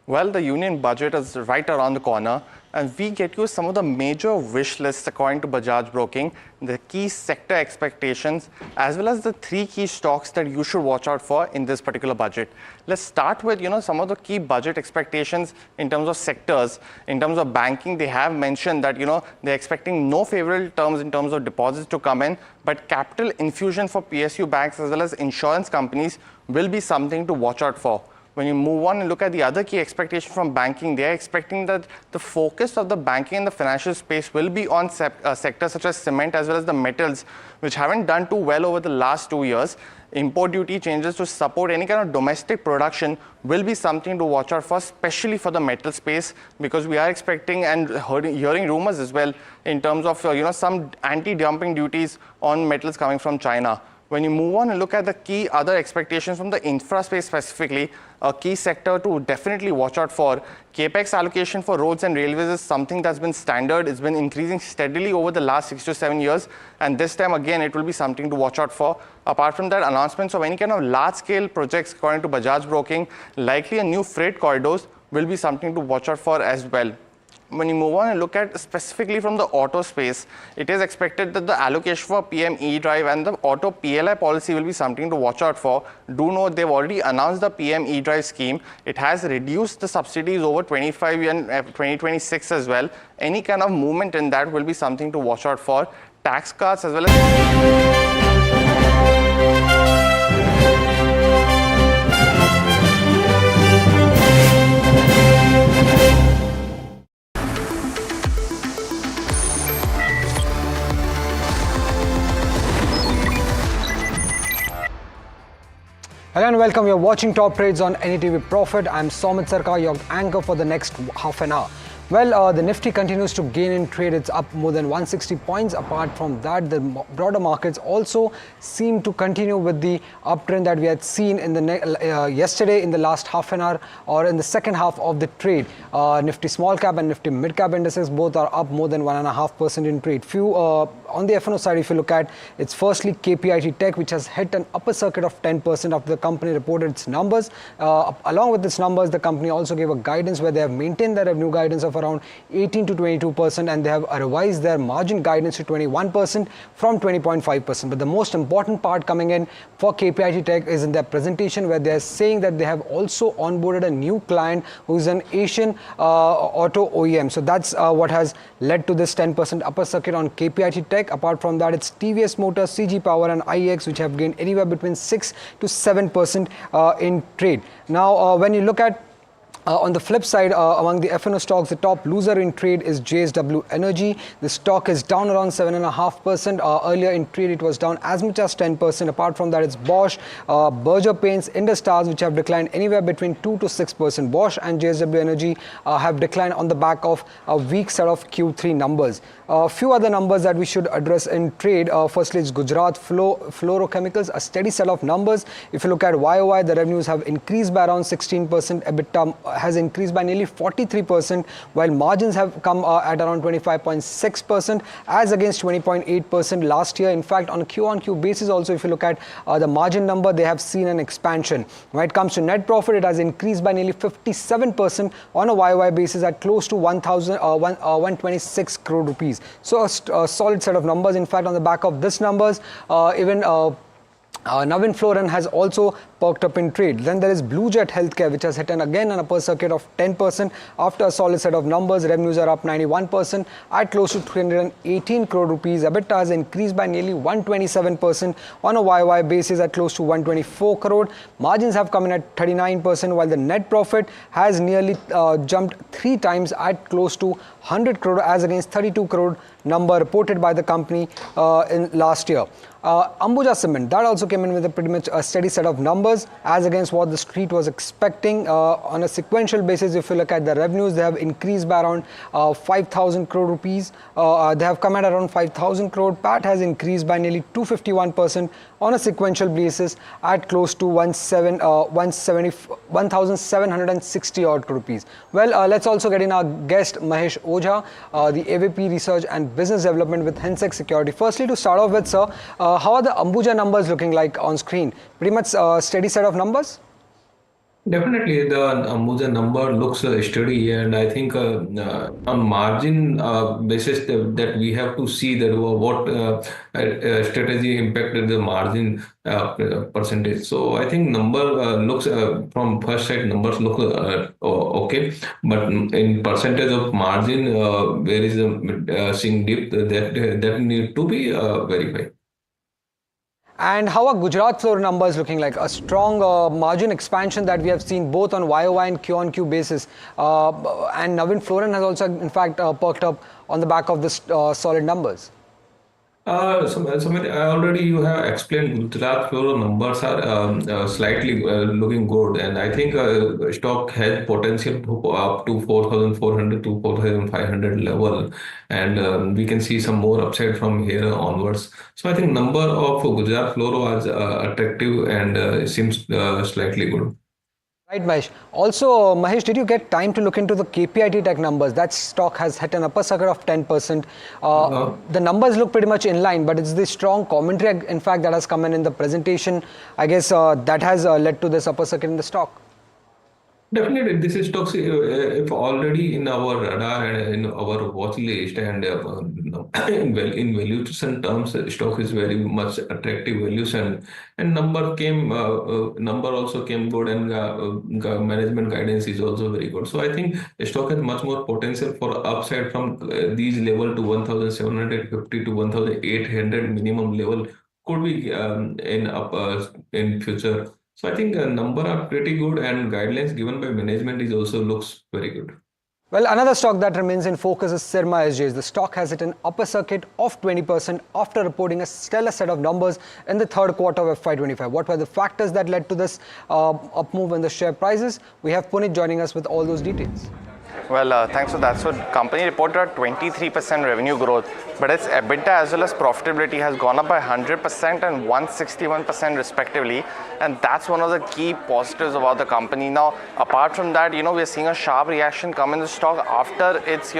Well, the union budget is right around the corner, and we get you some of the major wish lists according to Bajaj Broking, the key sector expectations, as well as the three key stocks that you should watch out for in this particular budget. Let's start with, some of the key budget expectations in terms of sectors. In terms of banking, they have mentioned that, they're expecting no favorable terms in terms of deposits to come in, but capital infusion for PSU banks as well as insurance companies will be something to watch out for. When you move on and look at the other key expectation from banking, they are expecting that the focus of the banking and the financial space will be on sectors such as cement as well as the metals, which haven't done too well over the last 2 years. Import duty changes to support any kind of domestic production will be something to watch out for, especially for the metal space, because we are expecting and hearing rumors as well in terms of some anti-dumping duties on metals coming from China. When you move on and look at the key other expectations from the infra space specifically, a key sector to definitely watch out for, capex allocation for roads and railways is something that's been standard. It's been increasing steadily over the last 6 to 7 years. And this time, again, it will be something to watch out for. Apart from that, announcements of any kind of large-scale projects, according to Bajaj Broking, likely a new freight corridors will be something to watch out for as well. When you move on and look at specifically from the auto space, it is expected that the allocation for PM E-Drive and the auto PLI policy will be something to watch out for. Do note they've already announced the PM E-Drive scheme. It has reduced the subsidies over 25 and 2026 as well. Any kind of movement in that will be something to watch out for. Tax cuts as well as...
Hello and welcome. You're watching Top Trades on NDTV Profit. I'm Somit Sarkar, your anchor for the next half an hour. Well, the Nifty continues to gain in trade. It's up more than 160 points. Apart from that, the broader markets also seem to continue with the uptrend that we had seen in the yesterday in the last half an hour or in the second half of the trade. Nifty small cap and Nifty mid cap indices both are up more than 1.5% in trade. On the FNO side, if you look at, it's firstly KPIT Tech, which has hit an upper circuit of 10% after the company reported its numbers. Along with its numbers, the company also gave a guidance where they have maintained their revenue guidance of around 18 to 22%, and they have revised their margin guidance to 21% from 20.5%. But the most important part coming in for KPIT Tech is in their presentation, where they are saying that they have also onboarded a new client who is an Asian auto OEM. So that's what has led to this 10% upper circuit on KPIT Tech. Apart from that, it's TVS Motors, CG Power and IEX, which have gained anywhere between 6 to 7% in trade. Now, when you look at on the flip side, among the FNO stocks, the top loser in trade is JSW Energy. The stock is down around 7.5%. Earlier in trade, it was down as much as 10%. Apart from that, it's Bosch, Berger Paints, Industars, which have declined anywhere between 2 to 6%. Bosch and JSW Energy have declined on the back of a weak set of Q3 numbers. A few other numbers that we should address in trade. Firstly, it's Gujarat Fluorochemicals, a steady set of numbers. If you look at YOY, the revenues have increased by around 16%. EBITDA has increased by nearly 43%, while margins have come at around 25.6% as against 20.8% last year. In fact, on a Q-on-Q basis also, if you look at the margin number, they have seen an expansion. When it comes to net profit, it has increased by nearly 57% on a YOY basis at close to 126 crore rupees. So a solid set of numbers. In fact, on the back of this numbers, even Navin Florin has also perked up in trade. Then there is Blue Jet Healthcare, which has hit again an upper circuit of 10% after a solid set of numbers. Revenues are up 91% at close to 318 crore rupees. EBITDA has increased by nearly 127% on a YOY basis at close to 124 crore. Margins have come in at 39%, while the net profit has nearly jumped 3 times at close to 100 crore as against 32 crore number reported by the company in last year. Ambuja Cement, that also came in with a pretty much a steady set of numbers as against what the street was expecting. On a sequential basis, if you look at the revenues, they have increased by around 5,000 crore rupees. They have come at around 5,000 crore. PAT has increased by nearly 251% on a sequential basis at close to 1,760 odd crore rupees. Well, let's also get in our guest Mahesh Ojha, the AVP Research and Business Development with Hensec Security. Firstly, to start off with, sir, how are the Ambuja numbers looking like on screen? Pretty much a steady set of numbers?
Definitely, the Ambuja number looks steady, and I think on margin basis that we have to see that what strategy impacted the margin percentage. So I think number looks from first sight numbers look okay, but in percentage of margin there is a seeing dip that need to be verified.
And how are Gujarat Fluor numbers looking like? A strong margin expansion that we have seen both on YOY and Q-on-Q basis. And Navin Florin has also, in fact, perked up on the back of this solid numbers.
Already you have explained Gujarat Fluoro numbers are slightly looking good, and I think stock has potential to up to 4,400 to 4,500 level, and we can see some more upside from here onwards. So I think number of Gujarat Fluoro is attractive and seems slightly good.
Right, Mahesh. Also, Mahesh, did you get time to look into the KPIT Tech numbers? That stock has hit an upper circuit of 10%. The numbers look pretty much in line, but it's the strong commentary, in fact, that has come in the presentation. I guess that has led to this upper circuit in the stock.
Definitely, this is stocks if already in our radar and in our watch list, and in valuation terms, stock is very much attractive valuation, and number also came good, and management guidance is also very good. So I think stock has much more potential for upside from these level to 1,750 to 1,800 minimum level could be in future. So I think the number are pretty good, and guidelines given by management is also looks very good.
Well, another stock that remains in focus is Sirma SGS. The stock has hit an upper circuit of 20% after reporting a stellar set of numbers in the third quarter of FY25. What were the factors that led to this up move in the share prices? We have Punit joining us with all those details.
Well, thanks for that. So, company reported a 23% revenue growth, but its EBITDA as well as profitability has gone up by 100% and 161% respectively, and that's one of the key positives about the company. Now, apart from that, we're seeing a sharp reaction come in the stock after its,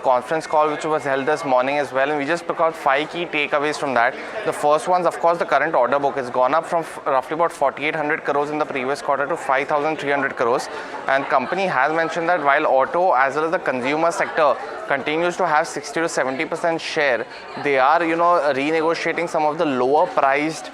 conference call which was held this morning as well, and we just took out 5 key takeaways from that. The first one's, of course, the current order book has gone up from roughly about 4,800 crores in the previous quarter to 5,300 crores, and company has mentioned that while auto as well as the consumer sector continues to have 60 to 70% share, they are renegotiating some of the lower priced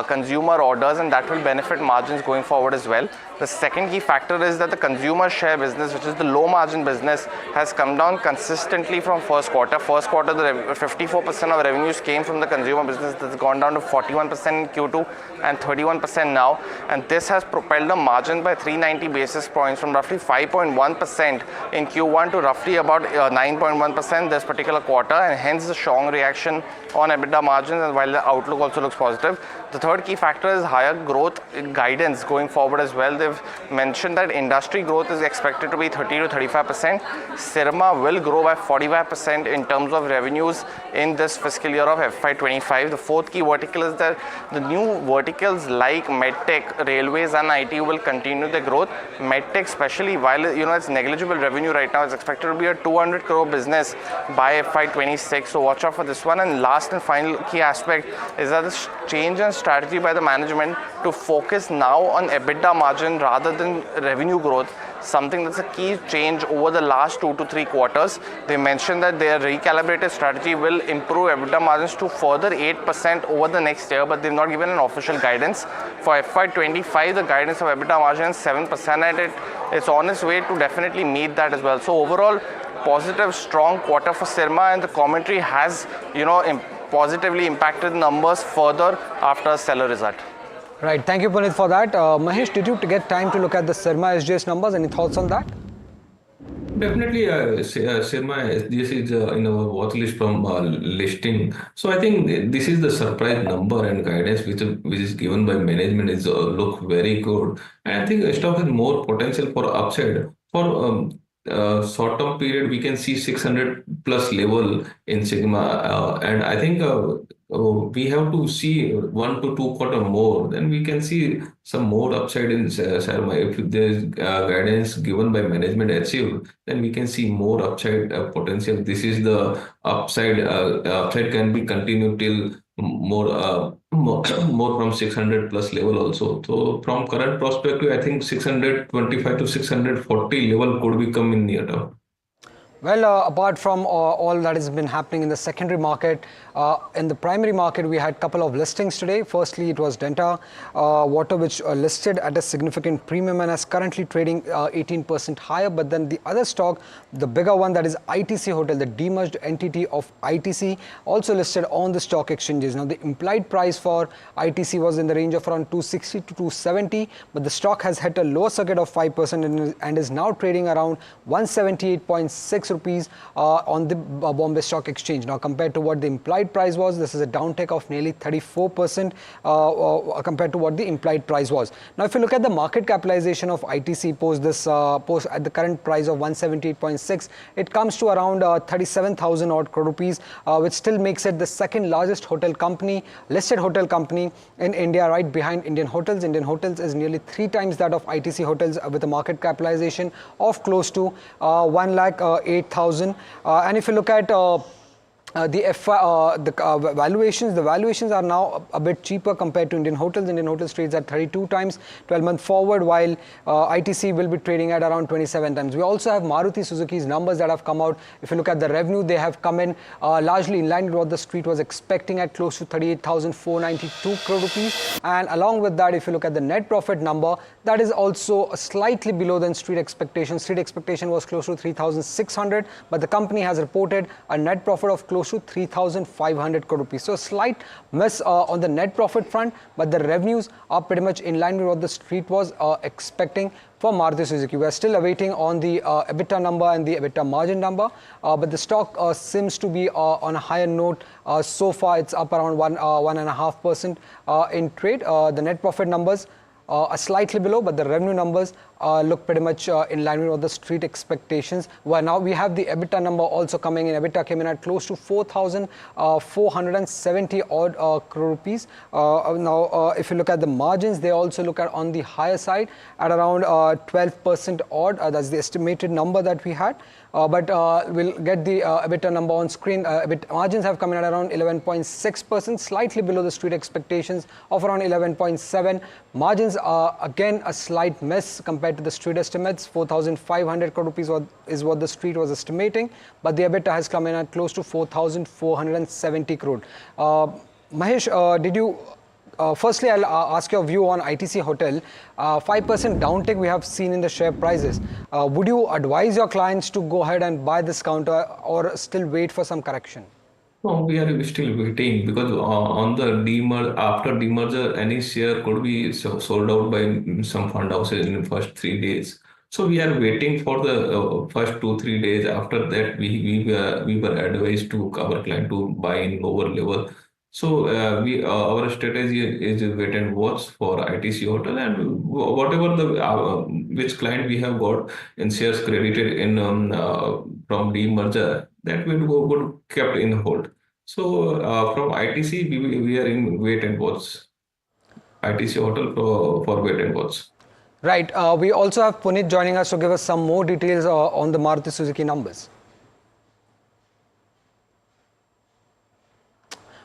consumer orders, and that will benefit margins going forward as well. The second key factor is that the consumer share business, which is the low margin business, has come down consistently from first quarter. First quarter, the 54% of revenues came from the consumer business. That's gone down to 41% in Q2 and 31% now. And this has propelled the margin by 390 basis points from roughly 5.1% in Q1 to roughly about 9.1% this particular quarter, and hence the strong reaction on EBITDA margins, and while the outlook also looks positive. The third key factor is higher growth guidance going forward as well. They've mentioned that industry growth is expected to be 30 to 35%. Sirma will grow by 45% in terms of revenues in this fiscal year of FY25. The fourth key vertical is that the new verticals like medtech, railways and IT will continue the growth. Medtech especially, while it's negligible revenue right now, is expected to be a 200 crore business by FY26. So watch out for this one. And last and final key aspect is that this change in strategy by the management to focus now on EBITDA margin rather than revenue growth, something that's a key change over the last 2 to 3 quarters. They mentioned that their recalibrated strategy will improve EBITDA margins to further 8% over the next year, but they've not given an official guidance. For FY25, the guidance of EBITDA margin is 7%, and it's on its way to definitely meet that as well. So overall, positive, strong quarter for Sirma, and the commentary has, positively impacted numbers further after a stellar result.
Right, thank you, Puneet, for that. Mahesh, did you get time to look at the Sirma SGS numbers? Any thoughts on that?
Definitely, Sirma SGS is in our watch list from listing. So I think this is the surprise number and guidance which is given by management is look very good. And I think the stock has more potential for upside. For short-term period, we can see 600 plus level in Sigma, and I think we have to see 1 to 2 quarter more, then we can see some more upside in Sirma. If there's guidance given by management achieved, then we can see more upside potential. This is the upside. Upside can be continued till more from 600 plus level also. So from current perspective, I think 625 to 640 level could become in near term.
Well, apart from all that has been happening in the secondary market, in the primary market, we had a couple of listings today. Firstly, it was Denta Water, which listed at a significant premium and is currently trading 18% higher. But then the other stock, the bigger one, that is ITC Hotel, the demerged entity of ITC, also listed on the stock exchanges. Now, the implied price for ITC was in the range of around 260 to 270, but the stock has hit a lower circuit of 5% and is now trading around 178.6 rupees on the Bombay Stock Exchange. Now, compared to what the implied price was, this is a downtake of nearly 34% compared to what the implied price was. Now, if you look at the market capitalization of ITC post at the current price of 178.6, it comes to around 37,000 odd crore rupees, which still makes it the second largest hotel company, listed hotel company in India, right behind Indian Hotels. Indian Hotels is nearly 3 times that of ITC Hotels with a market capitalization of close to 1,08,000. And if you look at the valuations are now a bit cheaper compared to Indian Hotels. Indian Hotels trades at 32 times 12-month forward, while ITC will be trading at around 27 times. We also have Maruti Suzuki's numbers that have come out. If you look at the revenue, they have come in largely in line with what the street was expecting at close to 38,492 crore rupees. And along with that, if you look at the net profit number, that is also slightly below than street expectation. Street expectation was close to 3,600, but the company has reported a net profit of close to 3,500 crore rupees. So a slight miss on the net profit front, but the revenues are pretty much in line with what the street was expecting for Maruti Suzuki. We are still awaiting on the EBITDA number and the EBITDA margin number, but the stock seems to be on a higher note. So far, it's up around 1.5% in trade. The net profit numbers are slightly below, but the revenue numbers look pretty much in line with what the street expectations were. Now we have the EBITDA number also coming in. EBITDA came in at close to 4,470 odd crore rupees. Now, if you look at the margins, they also look at on the higher side at around 12% odd. That's the estimated number that we had. But we'll get the EBITDA number on screen. Margins have come in at around 11.6%, slightly below the street expectations of around 11.7. Margins are again a slight miss compared to the street estimates. 4,500 crore rupees is what the street was estimating, but the EBITDA has come in at close to 4,470 crore. Mahesh, did you? Firstly, I'll ask your view on ITC Hotel. 5% downtick we have seen in the share prices. Would you advise your clients to go ahead and buy this counter or still wait for some correction?
No, we are still waiting because on the after demerger, any share could be sold out by some fund houses in the first 3 days. So we are waiting for the first 2-3 days. After that, we were advised to our client to buy in lower level. So our strategy is wait and watch for ITC Hotel, and whatever which client we have got in shares credited in from demerger, that will go kept in hold. So from ITC we are in wait and watch. ITC Hotel for wait and watch.
Right. We also have Puneet joining us to give us some more details on the Maruti Suzuki numbers.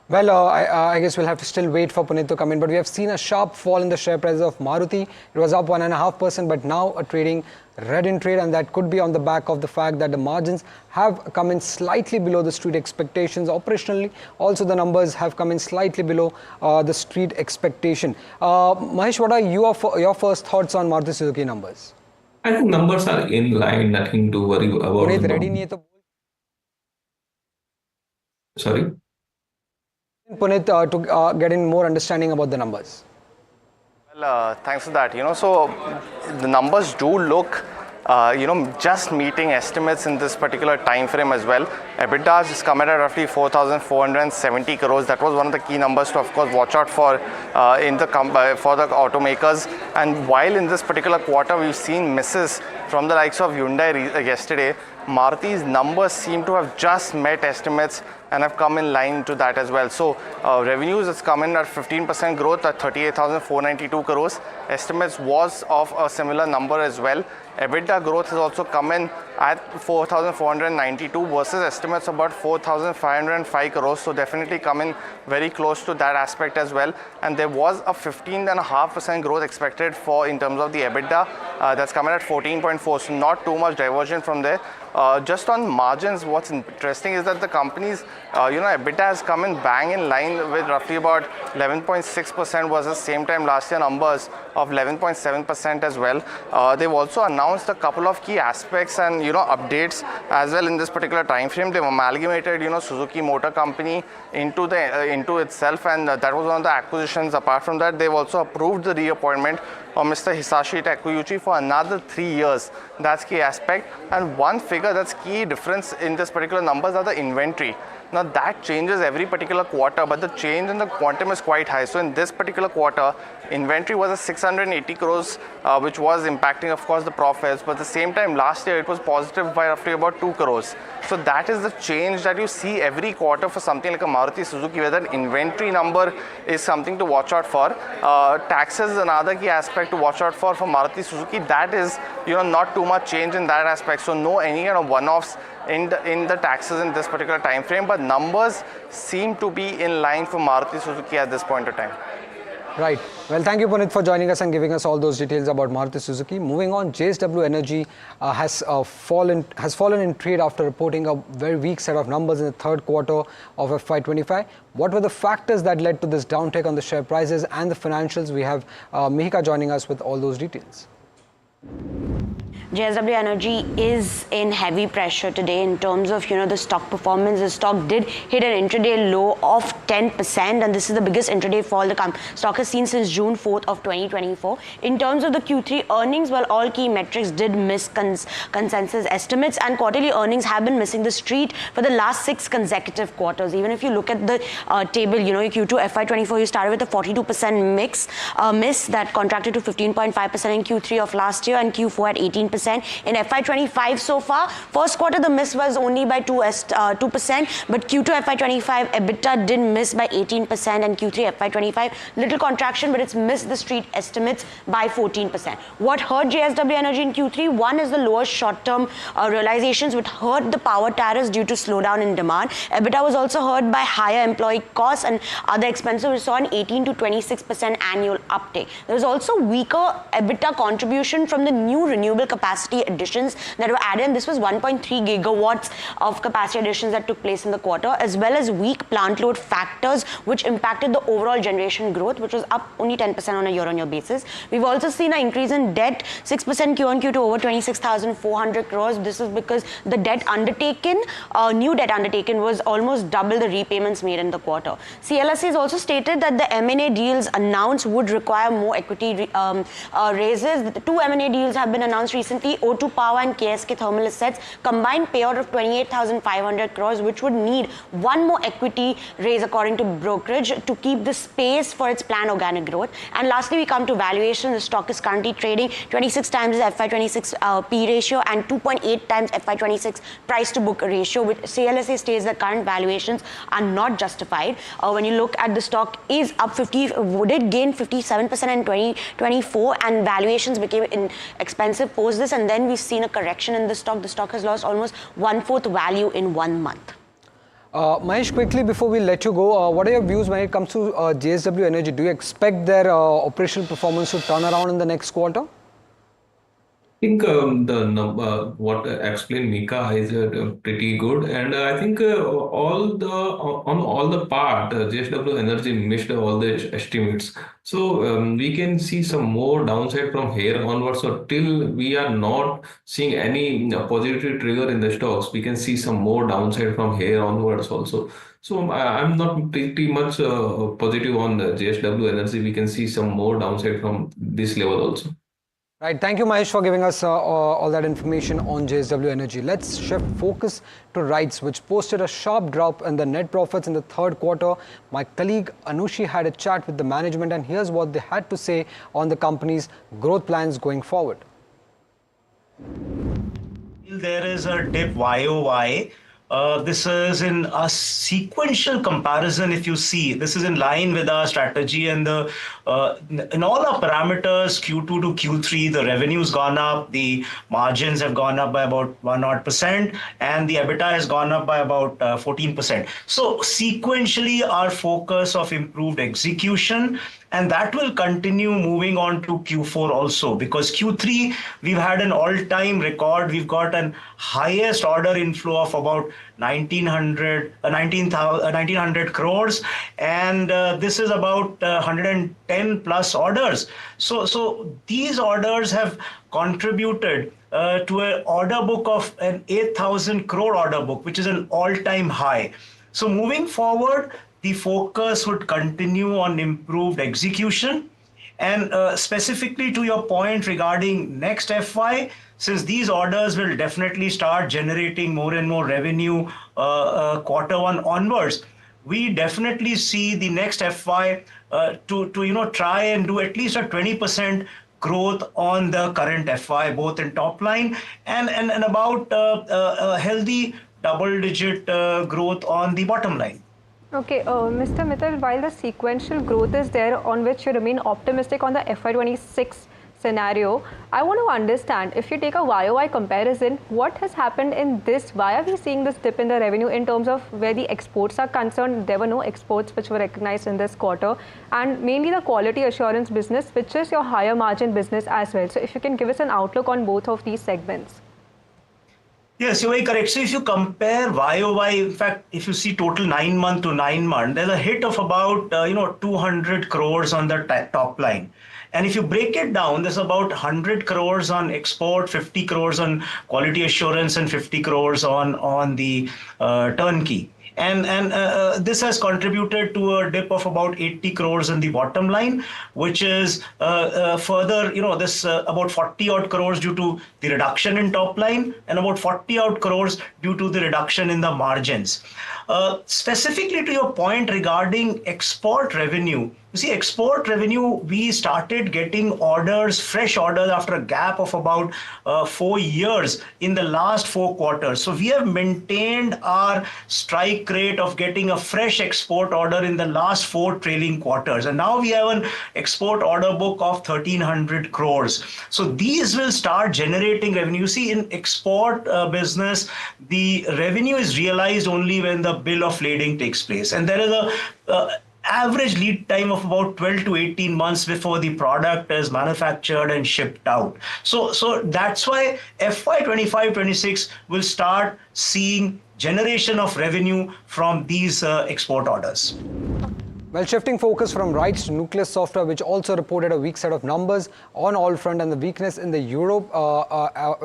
Well, I guess we'll have to still wait for Puneet to come in, but we have seen a sharp fall in the share price of Maruti. It was up 1.5%, but now trading red in trade, and that could be on the back of the fact that the margins have come in slightly below the street expectations. Operationally, also the numbers have come in slightly below the street expectation. Mahesh, what are your first thoughts on Maruti Suzuki numbers?
I think numbers are in line, nothing to worry about.
Puneet, ready nahi to...
Sorry?
Puneet, to get in more understanding about the numbers.
Well, thanks for that. So the numbers do look, just meeting estimates in this particular time frame as well. EBITDA has come at roughly 4,470 crores. That was one of the key numbers to, of course, watch out for for the automakers. And while in this particular quarter we've seen misses from the likes of Hyundai yesterday, Maruti's numbers seem to have just met estimates and have come in line to that as well. So revenues has come in at 15% growth at 38,492 crores. Estimates was of a similar number as well. EBITDA growth has also come in at 4,492 versus estimates about 4,505 crores. So definitely come in very close to that aspect as well. And there was a 15.5% growth expected in terms of the EBITDA. That's coming at 14.4. So not too much diversion from there. Just on margins, what's interesting is that the company's EBITDA has come in bang in line with roughly about 11.6% versus same time last year numbers of 11.7% as well. They've also announced a couple of key aspects and updates as well in this particular time frame. They've amalgamated Suzuki Motor Company into itself, and that was one of the acquisitions. Apart from that, they've also approved the reappointment of Mr. Hisashi Takeuchi for another 3 years. That's key aspect. And one figure that's key difference in this particular numbers are the inventory. Now that changes every particular quarter, but the change in the quantum is quite high. So in this particular quarter, inventory was at 680 crores, which was impacting, of course, the profits. But at the same time, last year, it was positive by roughly about 2 crores. So that is the change that you see every quarter for something like a Maruti Suzuki, where that inventory number is something to watch out for. Taxes is another key aspect to watch out for Maruti Suzuki. That is, not too much change in that aspect. So no any kind of one-offs in the taxes in this particular time frame, but numbers seem to be in line for Maruti Suzuki at this point of time.
Right. Well, thank you, Puneet, for joining us and giving us all those details about Maruti Suzuki. Moving on, JSW Energy has fallen in trade after reporting a very weak set of numbers in the third quarter of FY25. What were the factors that led to this downtake on the share prices and the financials? We have Mihika joining us with all those details.
JSW Energy is in heavy pressure today in terms of, the stock performance. The stock did hit an intraday low of 10%, and this is the biggest intraday fall the stock has seen since June 4th of 2024. In terms of the Q3 earnings, well, all key metrics did miss consensus estimates, and quarterly earnings have been missing the street for the last 6 consecutive quarters. Even if you look at the table, Q2 FY24, you started with a 42% miss that contracted to 15.5% in Q3 of last year, and Q4 at 18%. In FY25 so far, first quarter the miss was only by 2%, but Q2 FY25 EBITDA did miss by 18%, and Q3 FY25 little contraction, but it's missed the street estimates by 14%. What hurt JSW Energy in Q3? One is the lower short-term realizations, which hurt the power tariffs due to slowdown in demand. EBITDA was also hurt by higher employee costs and other expenses. We saw an 18 to 26% annual uptake. There was also weaker EBITDA contribution from the new renewable capacity additions that were added. And this was 1.3 gigawatts of capacity additions that took place in the quarter, as well as weak plant load factors, which impacted the overall generation growth, which was up only 10% on a year-on-year basis. We've also seen an increase in debt, 6% Q-on-Q to over 26,400 crores. This is because the debt undertaken, new debt undertaken, was almost double the repayments made in the quarter. CLSA has also stated that the M&A deals announced would require more equity raises. The 2 M&A deals have been announced recently, O2 Power and KSK Thermal Assets, combined payout of 28,500 crores, which would need one more equity raise according to brokerage to keep the space for its planned organic growth. And lastly, we come to valuation. The stock is currently trading 26 times the FY26 P ratio and 2.8 times FY26 price to book ratio, which CLSA states that current valuations are not justified. When you look at the stock is up did gain 57% in 2024, and valuations became expensive post this, and then we've seen a correction in the stock. The stock has lost almost 1/4 value in 1 month.
Mahesh, quickly before we let you go, what are your views when it comes to JSW Energy? Do you expect their operational performance to turn around in the next quarter?
I think the number what explained Mika is pretty good, and I think on all the part JSW Energy missed all the estimates. So we can see some more downside from here onwards. So till we are not seeing any positive trigger in the stocks, we can see some more downside from here onwards also. So I'm not pretty much positive on JSW Energy. We can see some more downside from this level also.
Right, thank you Mahesh for giving us all that information on JSW Energy. Let's shift focus to RITES, which posted a sharp drop in the net profits in the third quarter. My colleague Anushi had a chat with the management, and here's what they had to say on the company's growth plans going forward.
There is a dip YOY. This is in a sequential comparison. If you see, this is in line with our strategy, and in all our parameters, Q2 to Q3, the revenue's gone up, the margins have gone up by about 1%, and the EBITDA has gone up by about 14%. So sequentially, our focus of improved execution, and that will continue moving on to Q4 also, because Q3, we've had an all-time record. We've got an highest order inflow of about 1900 crores, and this is about 110 plus orders. So these orders have contributed to an order book of an 8,000 crore order book, which is an all-time high. So moving forward, the focus would continue on improved execution, and specifically to your point regarding next FY, since these orders will definitely start generating more and more revenue quarter one onwards, we definitely see the next FY to try and do at least a 20% growth on the current FY, both in top line and about a healthy double-digit growth on the bottom line.
Okay, Mr. Mittal, while the sequential growth is there on which you remain optimistic on the FY26 scenario, I want to understand, if you take a YOY comparison, what has happened in this? Why are we seeing this dip in the revenue in terms of where the exports are concerned? There were no exports which were recognized in this quarter, and mainly the quality assurance business, which is your higher margin business as well. So if you can give us an outlook on both of these segments.
Yes, you're very correct. So if you compare YOY, in fact, if you see total 9 month to 9 month, there's a hit of about 200 crores on the top line. And if you break it down, there's about 100 crores on export, 50 crores on quality assurance, and 50 crores on the turnkey. And this has contributed to a dip of about 80 crores in the bottom line, which is further, this about 40 odd crores due to the reduction in top line and about 40 odd crores due to the reduction in the margins. Specifically to your point regarding export revenue, you see, export revenue, we started getting orders, fresh orders after a gap of about 4 years in the last 4 quarters. So we have maintained our strike rate of getting a fresh export order in the last 4 trailing quarters. And now we have an export order book of 1,300 crores. So these will start generating revenue. You see, in export business, the revenue is realized only when the bill of lading takes place. And there is a average lead time of about 12 to 18 months before the product is manufactured and shipped out. So that's why FY 25-26 will start seeing generation of revenue from these export orders.
Well, shifting focus from rights to Nucleus Software, which also reported a weak set of numbers on all front, and the weakness in the Europe,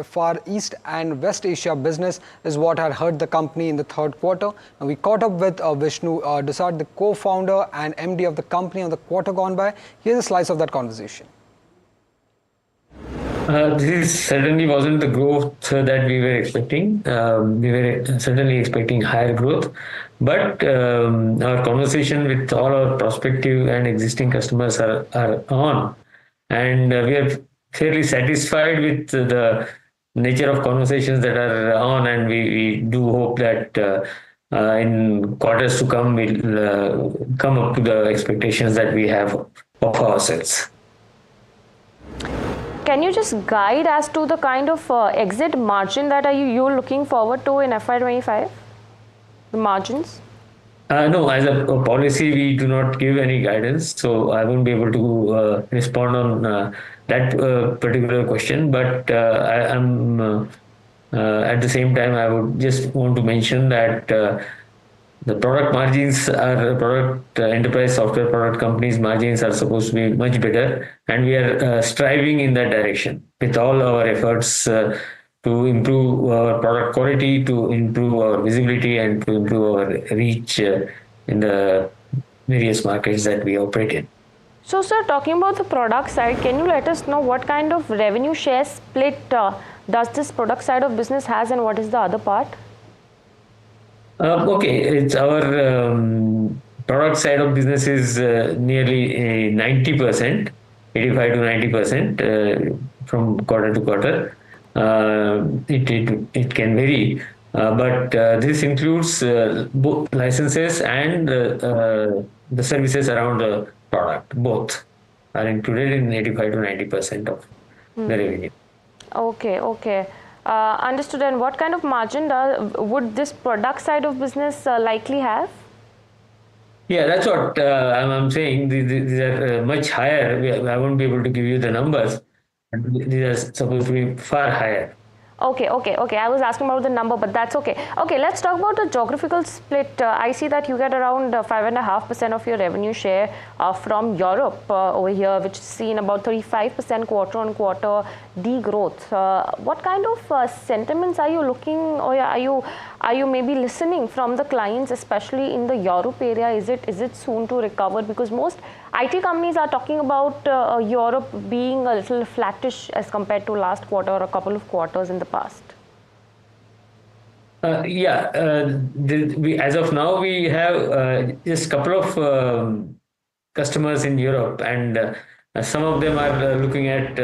Far East and West Asia business is what had hurt the company in the third quarter. Now, we caught up with Vishnu Desart, the co-founder and MD of the company, on the quarter gone by. Here's a slice of that conversation.
This certainly wasn't the growth that we were expecting. We were certainly expecting higher growth, but our conversation with all our prospective and existing customers are on, and we are fairly satisfied with the nature of conversations that are on, and we do hope that in quarters to come we'll come up to the expectations that we have of ourselves.
Can you just guide as to the kind of exit margin that you're looking forward to in FY25? The margins?
No, as a policy, we do not give any guidance, so I won't be able to respond on that particular question. But I'm at the same time, I would just want to mention that the product margins are enterprise software product companies' margins are supposed to be much better, and we are striving in that direction with all our efforts to improve our product quality, to improve our visibility, and to improve our reach in the various markets that we operate in.
So, sir, talking about the product side, can you let us know what kind of revenue share split does this product side of business has, and what is the other part?
Okay, it's our product side of business is nearly 90%, 85 to 90% from quarter to quarter. It can vary, but this includes both licenses and the services around the product. Both are included in 85 to 90% of the revenue.
Okay. Understood. And what kind of margin would this product side of business likely have?
Yeah, that's what I'm saying. These are much higher. I won't be able to give you the numbers. These are supposed to be far higher.
Okay. I was asking about the number, but that's okay. Okay, let's talk about the geographical split. I see that you get around 5.5% of your revenue share from Europe over here, which is seen about 35% quarter-on-quarter degrowth. What kind of sentiments are you looking, or are you maybe listening from the clients, especially in the Europe area? Is it soon to recover? Because most IT companies are talking about Europe being a little flattish as compared to last quarter or a couple of quarters in the past.
As of now, we have just a couple of customers in Europe, and some of them are looking at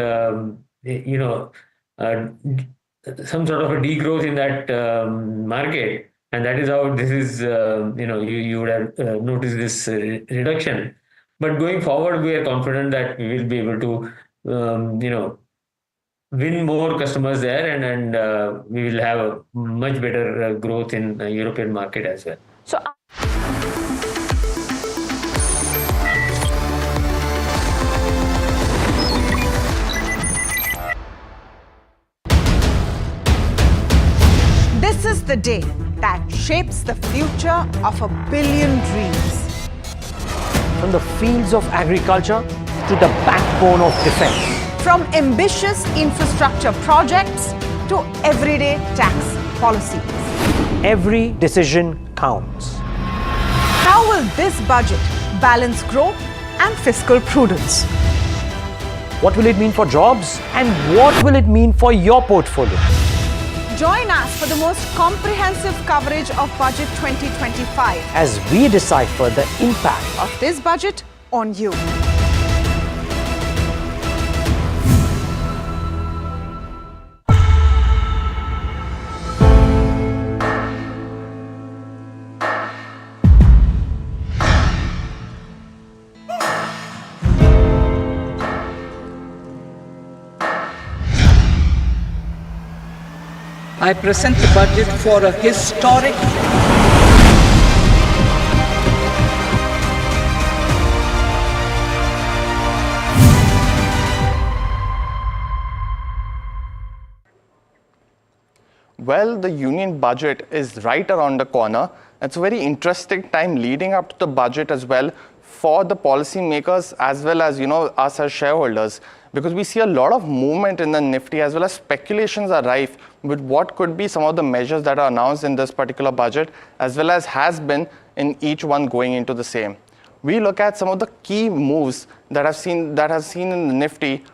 some sort of a degrowth in that market, and that is how this is. You would have noticed this reduction. But going forward, we are confident that we will be able to, win more customers there, and we will have a much better growth in the European market as well.
So,
this is the day that shapes the future of 1 billion dreams.
From the fields of agriculture to the backbone of defense.
From ambitious infrastructure projects to everyday tax policies.
Every decision counts.
How will this budget balance growth and fiscal prudence?
What will it mean for jobs? And what will it mean for your portfolio?
Join us for the most comprehensive coverage of Budget 2025
as we decipher the impact
of this budget on you.
I present the budget for a historic
Well, the union budget is right around the corner. It's a very interesting time leading up to the budget as well for the policymakers as well as, us as shareholders, because we see a lot of movement in the Nifty as well as speculations are rife with what could be some of the measures that are announced in this particular budget as well as has been in each one going into the same. We look at some of the key moves that have seen in the Nifty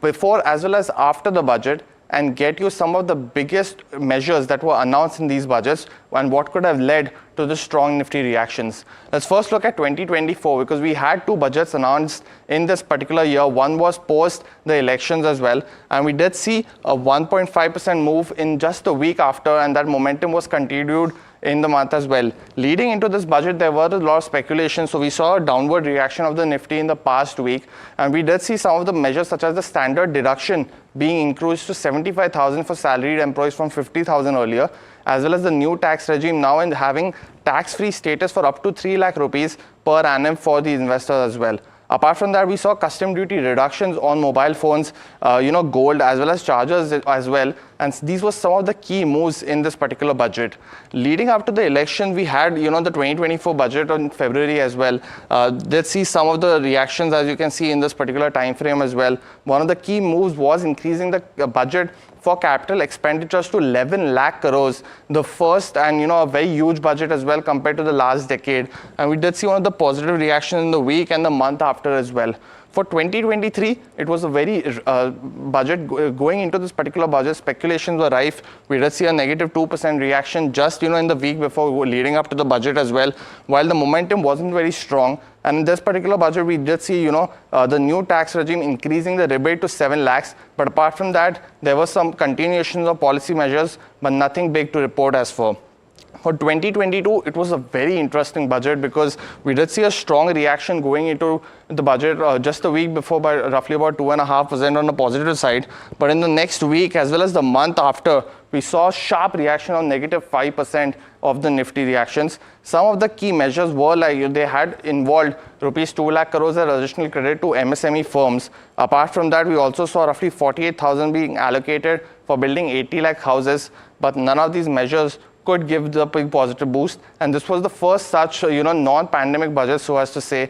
before as well as after the budget and get you some of the biggest measures that were announced in these budgets and what could have led to the strong Nifty reactions. Let's first look at 2024 because we had two budgets announced in this particular year. One was post the elections as well, and we did see a 1.5% move in just a week after, and that momentum was continued in the month as well. Leading into this budget, there were a lot of speculation, so we saw a downward reaction of the Nifty in the past week, and we did see some of the measures such as the standard deduction being increased to 75,000 for salaried employees from 50,000 earlier, as well as the new tax regime now in having tax-free status for up to 3 lakh rupees per annum for the investors as well. Apart from that, we saw custom duty reductions on mobile phones, gold as well as chargers as well. And these were some of the key moves in this particular budget. Leading up to the election, we had, the 2024 budget in February as well. Let's see some of the reactions as you can see in this particular time frame as well. One of the key moves was increasing the budget for capital expenditures to 11 lakh crores, the first and a very huge budget as well compared to the last decade. And we did see one of the positive reactions in the week and the month after as well. For 2023, it was a very budget going into this particular budget. Speculations were rife. We did see a negative 2% reaction just in the week before leading up to the budget as well. While the momentum wasn't very strong, and in this particular budget, we did see the new tax regime increasing the rebate to 7 lakhs. But apart from that, there were some continuations of policy measures, but nothing big to report as for. For 2022, it was a very interesting budget because we did see a strong reaction going into the budget just a week before by roughly about 2.5% on the positive side. But in the next week, as well as the month after, we saw a sharp reaction on negative 5% of the Nifty reactions. Some of the key measures were like they had involved rupees 2 lakh crores as additional credit to MSME firms. Apart from that, we also saw roughly 48,000 being allocated for building 80 lakh houses. But none of these measures could give the big positive boost, and this was the first such non-pandemic budget, so as to say,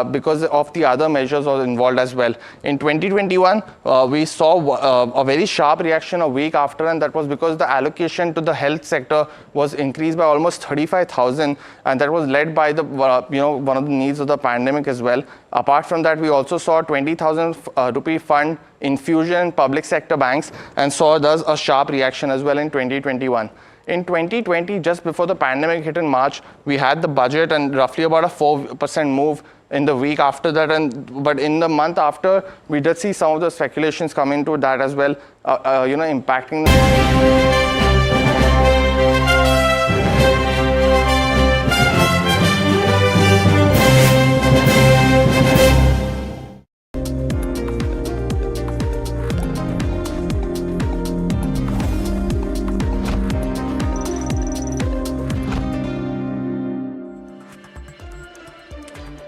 because of the other measures was involved as well. In 2021, we saw a very sharp reaction a week after, and that was because the allocation to the health sector was increased by almost 35,000, and that was led by the one of the needs of the pandemic as well. Apart from that, we also saw 20,000 rupee fund infusion in public sector banks, and saw thus a sharp reaction as well in 2021. In 2020, just before the pandemic hit in March, we had the budget and roughly about a 4% move in the week after that. But in the month after, we did see some of the speculations come into that as well, impacting.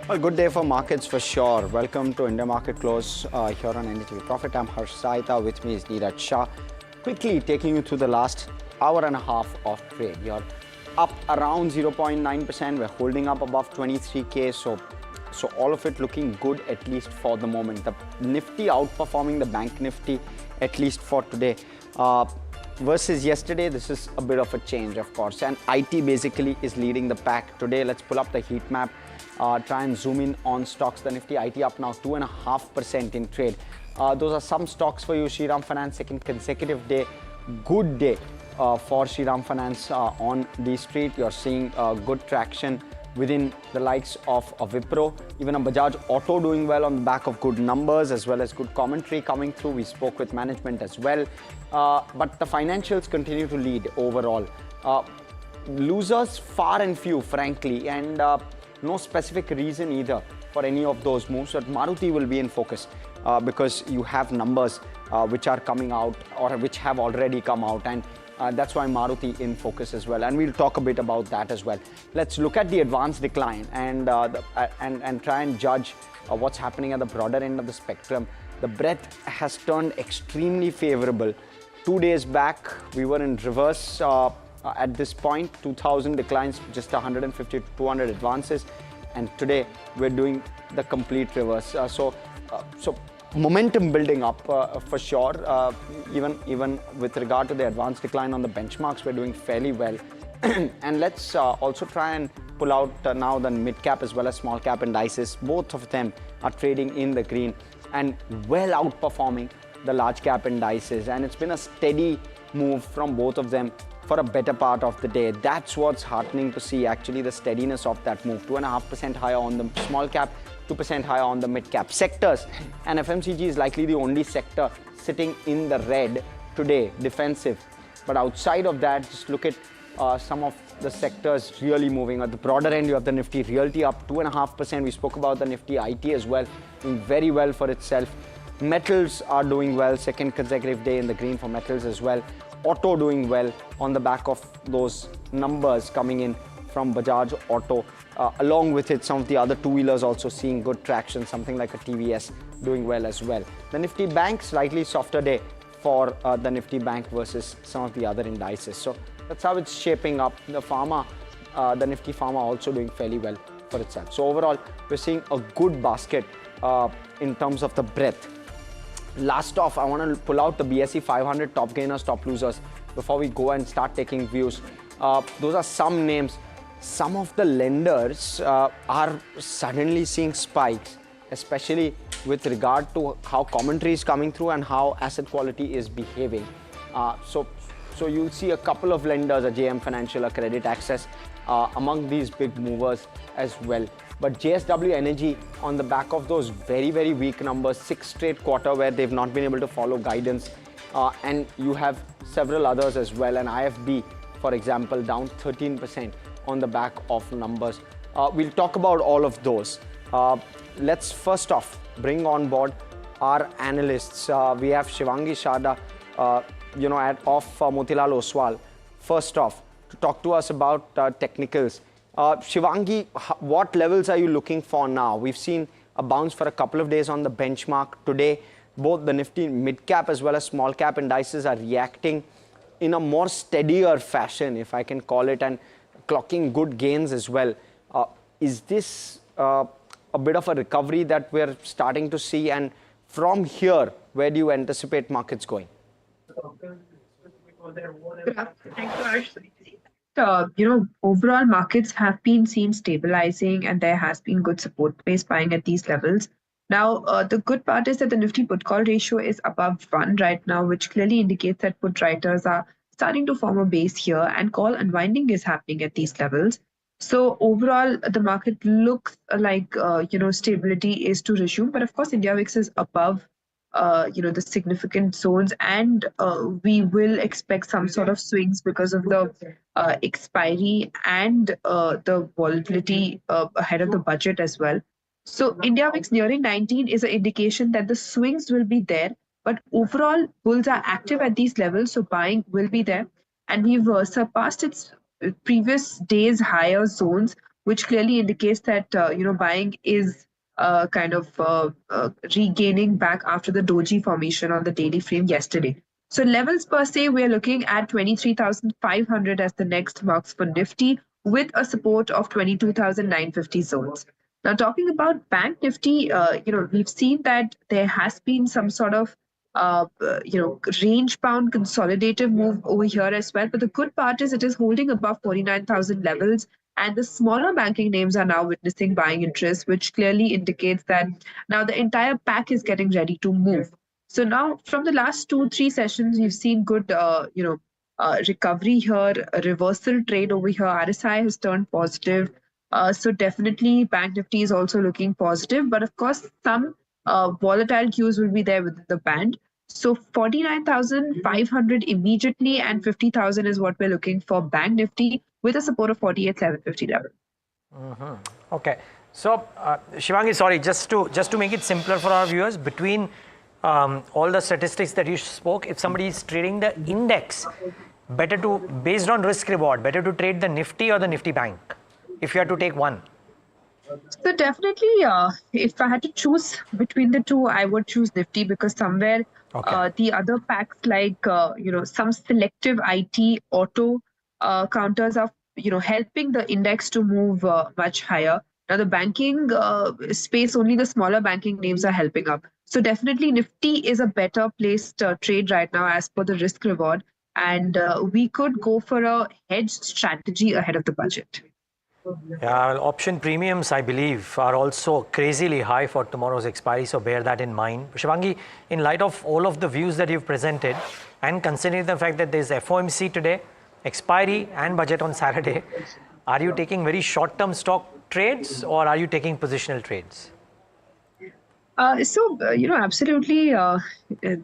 A good day for markets for sure. Welcome to India Market Close here on NDTV Profit. I'm Harsh Saita. With me is Neeraj Shah. Quickly taking you through the last hour and a half of trade. You're up around 0.9%. We're holding up above 23K. So So all of it looking good, at least for the moment. The Nifty outperforming the Bank Nifty, at least for today. Versus yesterday, this is a bit of a change, of course. And IT basically is leading the pack. Today, let's pull up the heat map, try and zoom in on stocks. The Nifty IT up now 2.5% in trade. Those are some stocks for you. Shriram Finance, second consecutive day. Good day for Shriram Finance on the street. You're seeing good traction within the likes of Wipro. Even a Bajaj Auto doing well on the back of good numbers as well as good commentary coming through. We spoke with management as well. But the financials continue to lead overall. Losers far and few, frankly, and no specific reason either for any of those moves. But Maruti will be in focus because you have numbers which are coming out or which have already come out, and that's why Maruti in focus as well, and we'll talk a bit about that as well. Let's look at the advanced decline and try and judge what's happening at the broader end of the spectrum. The breadth has turned extremely favorable. 2 days back, we were in reverse at this point, 2,000 declines, just 150 to 200 advances, and today we're doing the complete reverse. So momentum building up for sure. Even with regard to the advanced decline on the benchmarks, we're doing fairly well. And let's also try and pull out now the mid cap as well as small cap indices. Both of them are trading in the green and well outperforming the large cap indices. And it's been a steady move from both of them for a better part of the day. That's what's heartening to see, actually, the steadiness of that move. 2.5% higher on the small cap, 2% higher on the mid cap sectors, and FMCG is likely the only sector sitting in the red today, defensive. But outside of that, just look at some of the sectors really moving. At the broader end, you have the Nifty Realty up 2.5%. We spoke about the Nifty IT as well, doing very well for itself. Metals are doing well, second consecutive day in the green for metals as well. Auto doing well on the back of those numbers coming in from Bajaj Auto. Along with it, some of the other two-wheelers also seeing good traction, something like a TVS doing well as well. The Nifty Bank, slightly softer day for the Nifty Bank versus some of the other indices. So that's how it's shaping up. The pharma, the Nifty Pharma also doing fairly well for itself. So overall, we're seeing a good basket in terms of the breadth. Last off, I want to pull out the BSE 500 top gainers, top losers before we go and start taking views. Those are some names. Some of the lenders are suddenly seeing spikes, especially with regard to how commentary is coming through and how asset quality is behaving. So you'll see a couple of lenders, a JM Financial, a Credit Access, among these big movers as well. But JSW Energy, on the back of those very, very weak numbers, 6 straight quarter where they've not been able to follow guidance, and you have several others as well, and IFB, for example, down 13% on the back of numbers. We'll talk about all of those. Let's first off bring on board our analysts. We have Shivangi Sharda, of Motilal Oswal, first off, to talk to us about technicals. Shivangi, what levels are you looking for now? We've seen a bounce for a couple of days on the benchmark. Today, both the Nifty mid-cap as well as small-cap indices are reacting in a more steadier fashion, if I can call it, and clocking good gains as well. Is this a bit of a recovery that we're starting to see? And from here, where do you anticipate markets going?
Overall markets have been seen stabilizing and there has been good support-based buying at these levels. Now, the good part is that the Nifty put-call ratio is above 1 right now, which clearly indicates that put writers are starting to form a base here and call unwinding is happening at these levels. So overall, the market looks like, stability is to resume. But of course, India VIX is above the significant zones, and we will expect some sort of swings because of the expiry and the volatility ahead of the budget as well. So India VIX nearing 19 is an indication that the swings will be there, but overall bulls are active at these levels, so buying will be there, and we've surpassed its previous days higher zones, which clearly indicates that buying is regaining back after the doji formation on the daily frame yesterday. So levels per se, we're looking at 23,500 as the next marks for Nifty with a support of 22,950 zones. Now, talking about Bank Nifty, we've seen that there has been some sort of range bound consolidative move over here as well. But the good part is it is holding above 49,000 levels, and the smaller banking names are now witnessing buying interest, which clearly indicates that now the entire pack is getting ready to move. So now, from the last 2-3 sessions, you've seen good, recovery here, a reversal trade over here. RSI has turned positive. So definitely, Bank Nifty is also looking positive. But of course, some volatile cues will be there within the band. So 49,500 immediately and 50,000 is what we're looking for Bank Nifty with a support of 48,750 level.
Okay. So, Shivangi, sorry, just to make it simpler for our viewers, between all the statistics that you spoke, if somebody is trading the index, based on risk reward, better to trade the Nifty or the Nifty Bank, if you had to take one?
So definitely, if I had to choose between the two, I would choose Nifty because somewhere the other packs like some selective IT auto counters are helping the index to move much higher. Now the banking space, only the smaller banking names are helping up. So definitely Nifty is a better placed trade right now as per the risk reward, and we could go for a hedge strategy ahead of the budget.
Yeah, option premiums, I believe, are also crazily high for tomorrow's expiry, so bear that in mind. Shivangi, in light of all of the views that you've presented, and considering the fact that there's FOMC today, expiry and budget on Saturday, are you taking very short-term stock trades or are you taking positional trades?
Absolutely,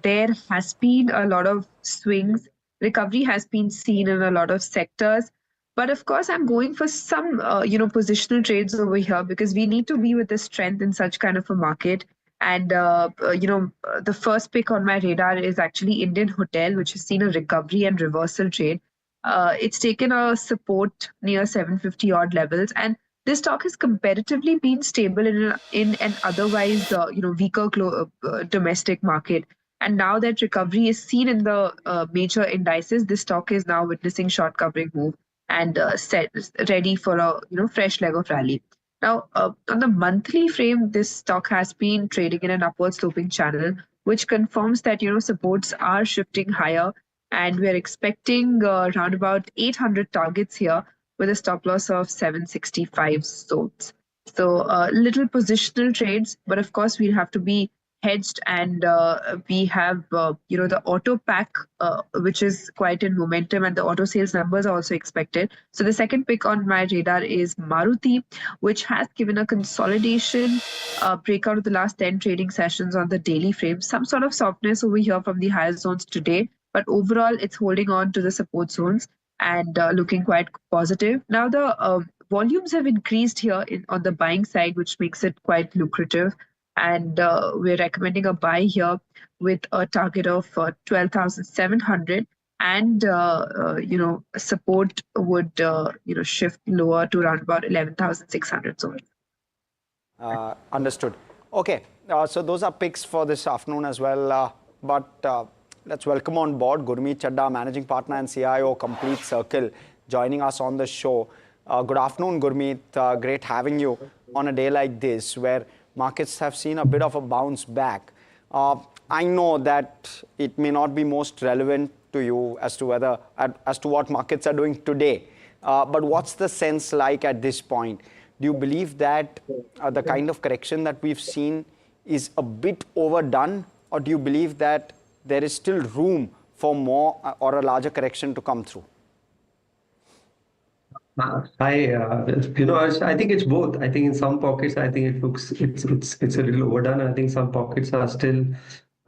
there has been a lot of swings. Recovery has been seen in a lot of sectors. But of course, I'm going for some, positional trades over here because we need to be with the strength in such kind of a market. And, the first pick on my radar is actually Indian Hotel, which has seen a recovery and reversal trade. It's taken a support near 750 odd levels. And this stock has comparatively been stable in an otherwise, weaker domestic market. And now that recovery is seen in the major indices, this stock is now witnessing short covering move and ready for a fresh leg of rally. Now, on the monthly frame, this stock has been trading in an upward sloping channel, which confirms that supports are shifting higher, and we are expecting around about 800 targets here with a stop loss of 765 zones. So little positional trades, but of course we'll have to be hedged, and we have the auto pack which is quite in momentum, and the auto sales numbers are also expected. So the second pick on my radar is Maruti, which has given a consolidation breakout of the last 10 trading sessions on the daily frame. Some sort of softness over here from the higher zones today, but overall it's holding on to the support zones and looking quite positive. Now the volumes have increased here on the buying side, which makes it quite lucrative. And we're recommending a buy here with a target of 12,700, and support would shift lower to around about 11,600 zone.
Understood. Okay, so those are picks for this afternoon as well. But let's welcome on board Gurmeet Chadda, Managing Partner and CIO, Complete Circle, joining us on the show. Good afternoon, Gurmeet. Great having you on a day like this, where markets have seen a bit of a bounce back. I know that it may not be most relevant to you as to what markets are doing today. But what's the sense like at this point? Do you believe that the kind of correction that we've seen is a bit overdone, or do you believe that there is still room for more or a larger correction to come through?
I think it's both. I think in some pockets, I think it looks it's a little overdone. I think some pockets are still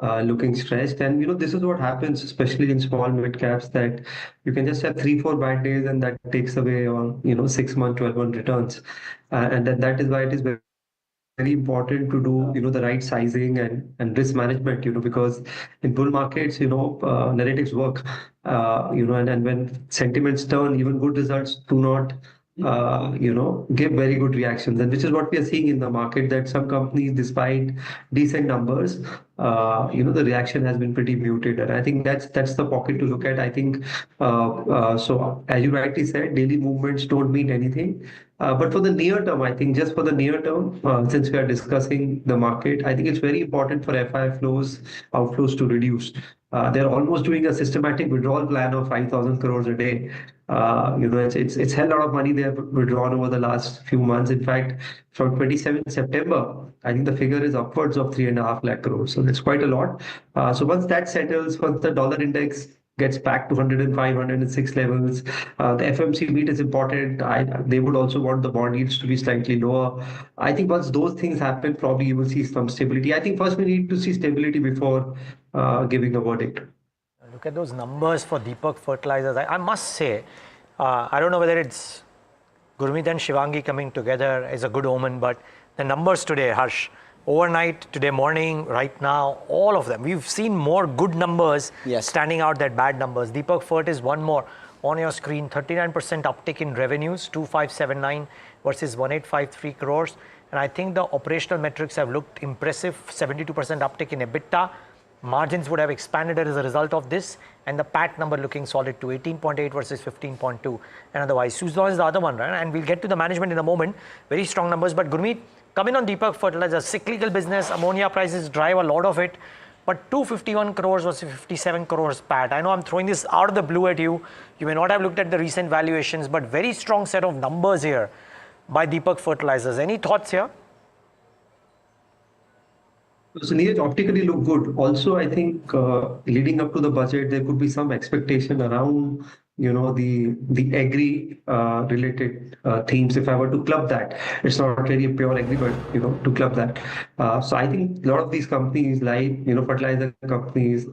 looking stretched, and this is what happens, especially in small mid caps, that you can just have 3-4 bad days, and that takes away on 6-month, 12-month returns, and that is why it is very important to do the right sizing and risk management, because in bull markets narratives work, and when sentiments turn, even good results do not give very good reactions, and which is what we are seeing in the market, that some companies, despite decent numbers, the reaction has been pretty muted, and I think that's the pocket to look at. I think so. As you rightly said, daily movements don't mean anything. But for the near term, I think just for the near term, since we are discussing the market, I think it's very important for FI outflows to reduce. They're almost doing a systematic withdrawal plan of 5,000 crores a day. It's hell lot of money they have withdrawn over the last few months. In fact, from 27th September, I think the figure is upwards of 3.5 lakh crores. So that's quite a lot. So once that settles, once the dollar index gets back to 105, 106 levels, the FMC meet is important. They would also want the bond yields to be slightly lower. I think once those things happen, probably you will see some stability. I think first we need to see stability before giving a verdict.
Look at those numbers for Deepak Fertilizers. I must say, I don't know whether it's Gurmeet and Shivangi coming together is a good omen, but the numbers today, Harsh, overnight, today morning, right now, all of them, we've seen more good numbers standing out than bad numbers. Deepak Fert is one more on your screen, 39% uptick in revenues, 2,579 versus 1,853 crores. And I think the operational metrics have looked impressive, 72% uptick in EBITDA. Margins would have expanded as a result of this, and the PAT number looking solid to 18.8 versus 15.2. And otherwise, Suzlon is the other one, right? And we'll get to the management in a moment. Very strong numbers. But Gurmeet, coming on Deepak Fertilizers, cyclical business, ammonia prices drive a lot of it. But 251 crores versus 57 crores PAT. I know I'm throwing this out of the blue at you. You may not have looked at the recent valuations, but very strong set of numbers here by Deepak Fertilizers. Any thoughts here?
So Neeraj, optically look good. Also, I think leading up to the budget, there could be some expectation around the agri related themes. If I were to club that, it's not really a pure agri, but to club that. So I think a lot of these companies, like fertilizer companies,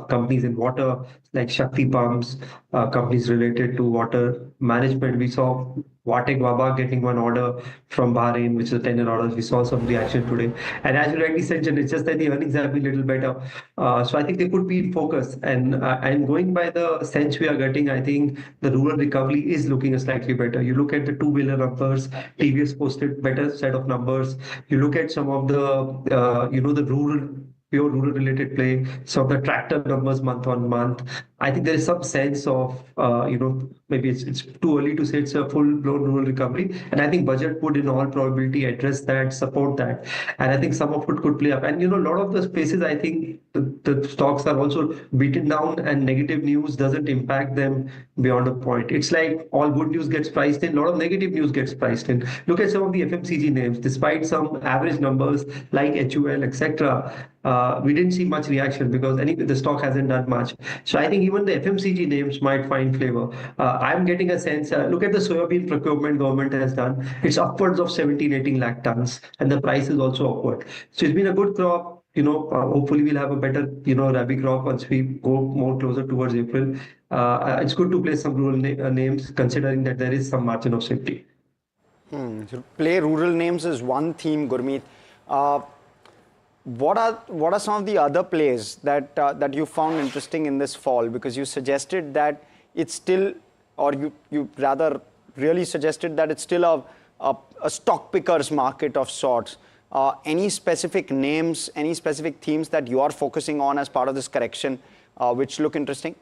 companies in water like Shakti pumps, companies related to water management. We saw Vatek Baba getting one order from Bahrain, which is a 10-year order. We saw some reaction today. And as you rightly said, it's just that the earnings have been a little better. So I think they could be in focus. And going by the sense we are getting, I think the rural recovery is looking slightly better. You look at the two-wheeler numbers, TVS posted better set of numbers. You look at some of the, the pure rural related play, some of the tractor numbers month on month. I think there is some sense of, maybe it's too early to say it's a full-blown rural recovery. And I think budget would in all probability address that, support that. And I think some of it could play up. And, a lot of the spaces, I think the stocks are also beaten down and negative news doesn't impact them beyond a point. It's like all good news gets priced in, a lot of negative news gets priced in. Look at some of the FMCG names, despite some average numbers like HUL, etc. We didn't see much reaction because the stock hasn't done much. So I think even the FMCG names might find flavor. I'm getting a sense, look at the soybean procurement government has done. It's upwards of 17, 18 lakh tons, and the price is also upward. So it's been a good crop. Hopefully we'll have a better, Rabi crop once we go more closer towards April. It's good to play some rural names, considering that there is some margin of safety.
So play rural names is one theme, Gurmeet. What are some of the other plays that you found interesting in this fall? Because you suggested that it's still, or you rather really suggested that it's still a stock pickers market of sorts. Any specific names, any specific themes that you are focusing on as part of this correction, which look interesting?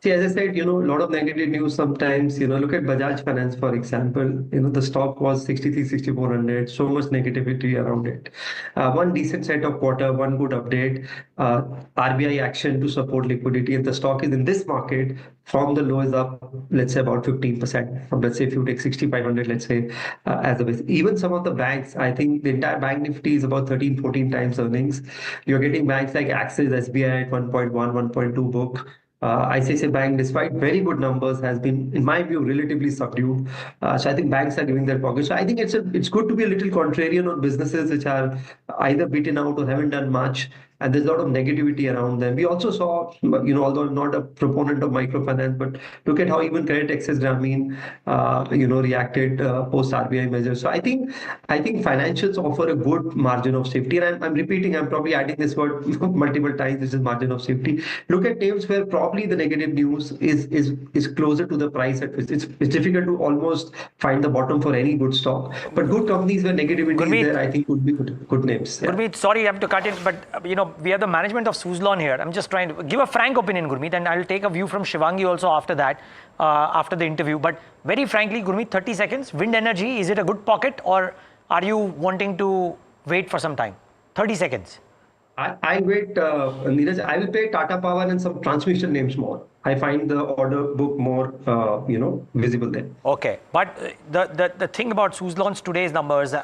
See, as I said, a lot of negative news sometimes. Look at Bajaj Finance, for example. The stock was 63, 6,400. So much negativity around it. One decent set of quarter, one good update. RBI action to support liquidity. And the stock is in this market from the low is up, let's say about 15%. From, let's say, if you take 6,500, let's say, as a base. Even some of the banks, I think the entire bank nifty is about 13, 14 times earnings. You're getting banks like Axis, SBI at 1.1, 1.2 book. ICICI Bank, despite very good numbers, has been, in my view, relatively subdued. So I think banks are giving their pocket. So I think it's good to be a little contrarian on businesses which are either beaten out or haven't done much. and there's a lot of negativity around them. We also saw, although I'm not a proponent of microfinance, but look at how even Credit Access Grameen, reacted post RBI measures. So I think financials offer a good margin of safety, and I'm repeating, I'm probably adding this word multiple times. This is margin of safety. Look at names where probably the negative news is closer to the price. It's difficult to almost find the bottom for any good stock, but good companies where negativity is there, I think would be good names. Yeah.
Gurmeet, sorry, I have to cut it, but we have the management of Suzlon here. I'm just trying to give a frank opinion, Gurmeet, and I'll take a view from Shivangi also after that, after the interview. But very frankly, Gurmeet, 30 seconds. Wind energy, is it a good pocket, or are you wanting to wait for some time? 30 seconds.
I wait, Neeraj. I will pay Tata Power and some transmission names more. I find the order book more, visible there.
Okay, but the thing about Suzlon's today's numbers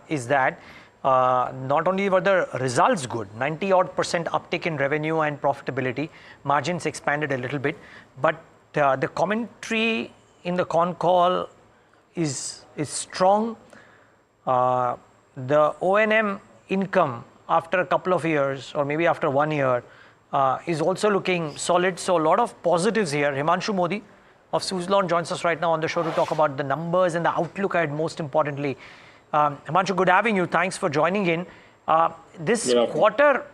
is that not only were the results good, 90% uptick in revenue and profitability, margins expanded a little bit, but the commentary in the con call is strong. The O&M income after a couple of years, or maybe after 1 year, is also looking solid. So a lot of positives here. Himanshu Modi of Suzlon joins us right now on the show to talk about the numbers and the outlook ahead, most importantly. Himanshu, good having you. Thanks for joining in. This quarter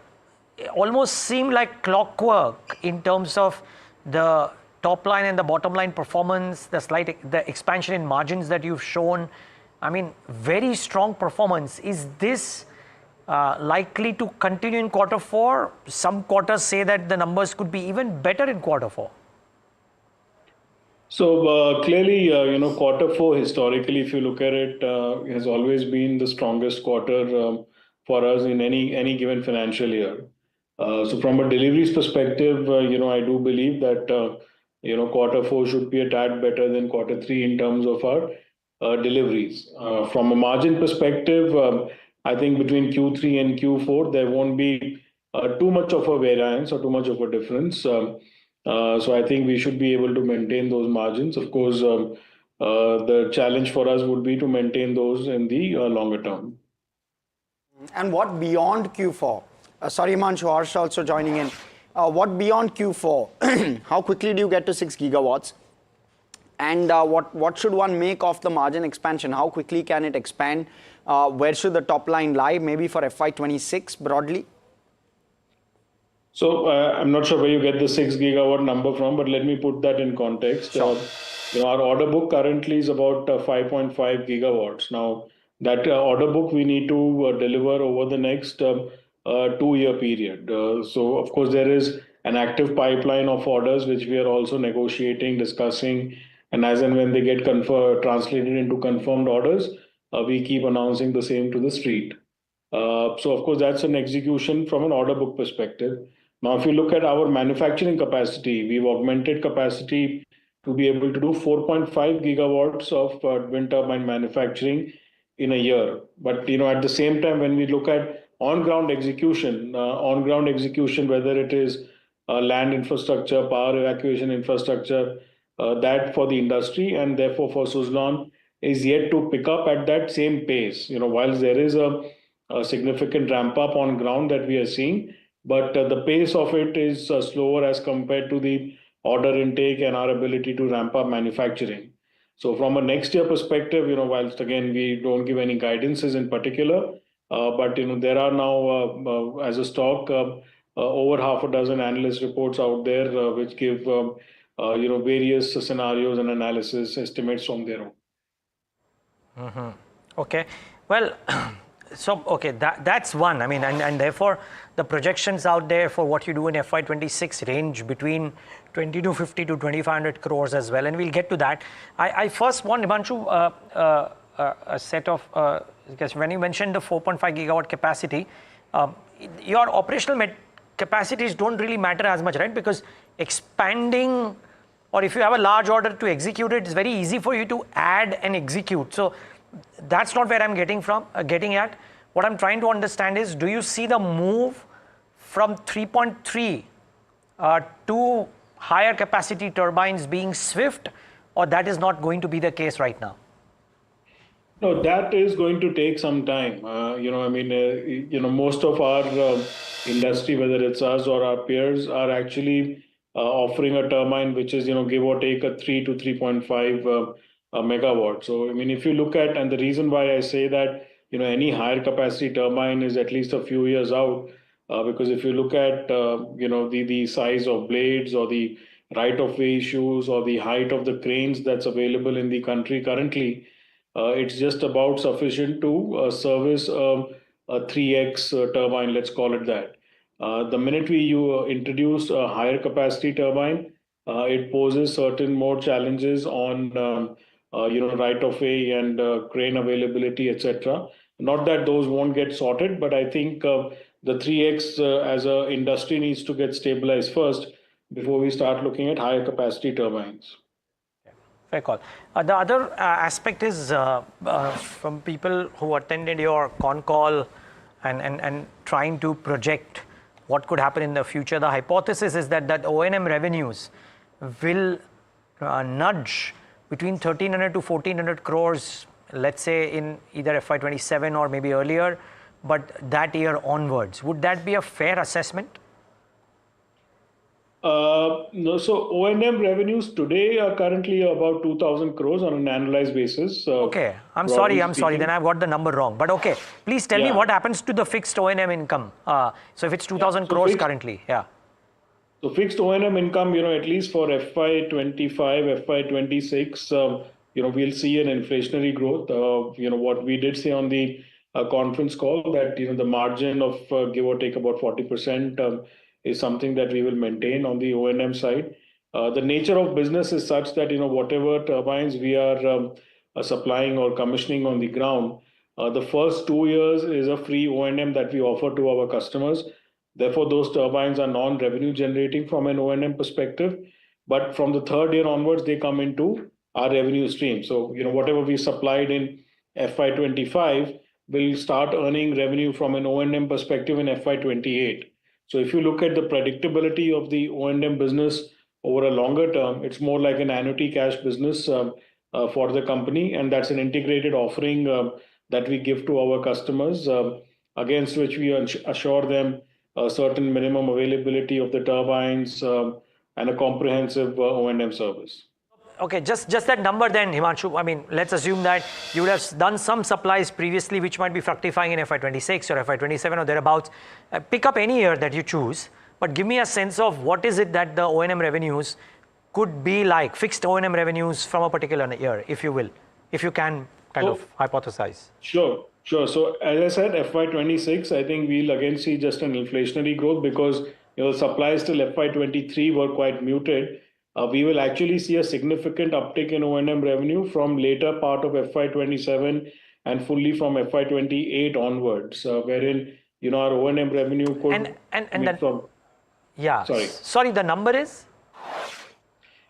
almost seemed like clockwork in terms of the top line and the bottom line performance, the expansion in margins that you've shown. I mean, very strong performance. Is this likely to continue in quarter four? Some quarters say that the numbers could be even better in quarter four.
So clearly, quarter four historically, if you look at it, has always been the strongest quarter for us in any given financial year. So from a deliveries perspective, I do believe that quarter four should be a tad better than quarter three in terms of our deliveries. From a margin perspective, I think between Q3 and Q4 there won't be too much of a variance or too much of a difference. So I think we should be able to maintain those margins. Of course, the challenge for us would be to maintain those in the longer term.
And what beyond Q4? Sorry, Himanshu, Harsh also joining in. What beyond Q4? How quickly do you get to 6 gigawatts? And what should one make of the margin expansion? How quickly can it expand? Where should the top line lie? Maybe for FY26 broadly?
So I'm not sure where you get the 6 gigawatt number from, but let me put that in context.
Sure.
Our order book currently is about 5.5 gigawatts. Now, that order book we need to deliver over the next 2-year period. So, of course, there is an active pipeline of orders which we are also negotiating, discussing, and as and when they get translated into confirmed orders, we keep announcing the same to the street. So, of course, that's an execution from an order book perspective. Now, if you look at our manufacturing capacity, we've augmented capacity to be able to do 4.5 gigawatts of wind turbine manufacturing in a year. But, at the same time, when we look at on-ground execution, whether it is land infrastructure, power evacuation infrastructure, that for the industry and therefore for Suzlon is yet to pick up at that same pace. While there is a significant ramp up on ground that we are seeing, but the pace of it is slower as compared to the order intake and our ability to ramp up manufacturing. So from a next year perspective, whilst again we don't give any guidances in particular, but there are now as a stock over half a dozen analyst reports out there which give various scenarios and analysis estimates from their own.
Mm-hmm. Okay, well, so okay, that's one. I mean, and therefore the projections out there for what you do in FY26 range between 2250 to 2500 crores as well, and we'll get to that. I first want, Himanshu, a set of because when you mentioned the 4.5 gigawatt capacity, your operational capacities don't really matter as much, right? Because expanding, or if you have a large order to execute it, it's very easy for you to add and execute. So that's not where I'm getting at. What I'm trying to understand is, do you see the move from 3.3 to higher capacity turbines being swift, or that is not going to be the case right now?
No, that is going to take some time. Most of our industry, whether it's us or our peers, are actually offering a turbine which is, give or take a 3 to 3.5 megawatt. So, I mean, if you look at, and the reason why I say that, any higher capacity turbine is at least a few years out, because if you look at, the size of blades or the right of way issues or the height of the cranes that's available in the country currently, it's just about sufficient to service a 3x turbine, let's call it that. The minute you introduce a higher capacity turbine, it poses certain more challenges on right of way and crane availability, etc. Not that those won't get sorted, but I think the 3x as a industry needs to get stabilized first before we start looking at higher capacity turbines.
Fair call. The other aspect is from people who attended your con call and trying to project what could happen in the future. The hypothesis is that O&M revenues will nudge between 1,300 to 1,400 crores, let's say in either FY27 or maybe earlier, but that year onwards. Would that be a fair assessment?
No, so O&M revenues today are currently about 2,000 crores on an annualized basis.
Okay, I'm sorry, then I've got the number wrong. But okay, please tell me what happens to the fixed O&M income. So if it's 2,000 crores currently,
So fixed O&M income, at least for FY25, FY26, we'll see an inflationary growth. What we did say on the conference call that, the margin of give or take about 40% is something that we will maintain on the O&M side. The nature of business is such that, whatever turbines we are supplying or commissioning on the ground, the first 2 years is a free O&M that we offer to our customers. Therefore, those turbines are non-revenue generating from an O&M perspective. But from the third year onwards, they come into our revenue stream. So, whatever we supplied in FY25 will start earning revenue from an O&M perspective in FY28. So if you look at the predictability of the O&M business over a longer term, it's more like an annuity cash business for the company. And that's an integrated offering that we give to our customers, against which we assure them a certain minimum availability of the turbines and a comprehensive O&M service.
Okay, just that number then, Himanshu. I mean, let's assume that you would have done some supplies previously which might be fructifying in FY26 or FY27 or thereabouts. Pick up any year that you choose, but give me a sense of what is it that the O&M revenues could be like, fixed O&M revenues from a particular year, if you will, if you can kind of hypothesize.
Sure. So as I said, FY26, I think we'll again see just an inflationary growth because supplies till FY23 were quite muted. We will actually see a significant uptick in O&M revenue from later part of FY27 and fully from FY28 onwards, wherein our O&M revenue could
Sorry, the number is?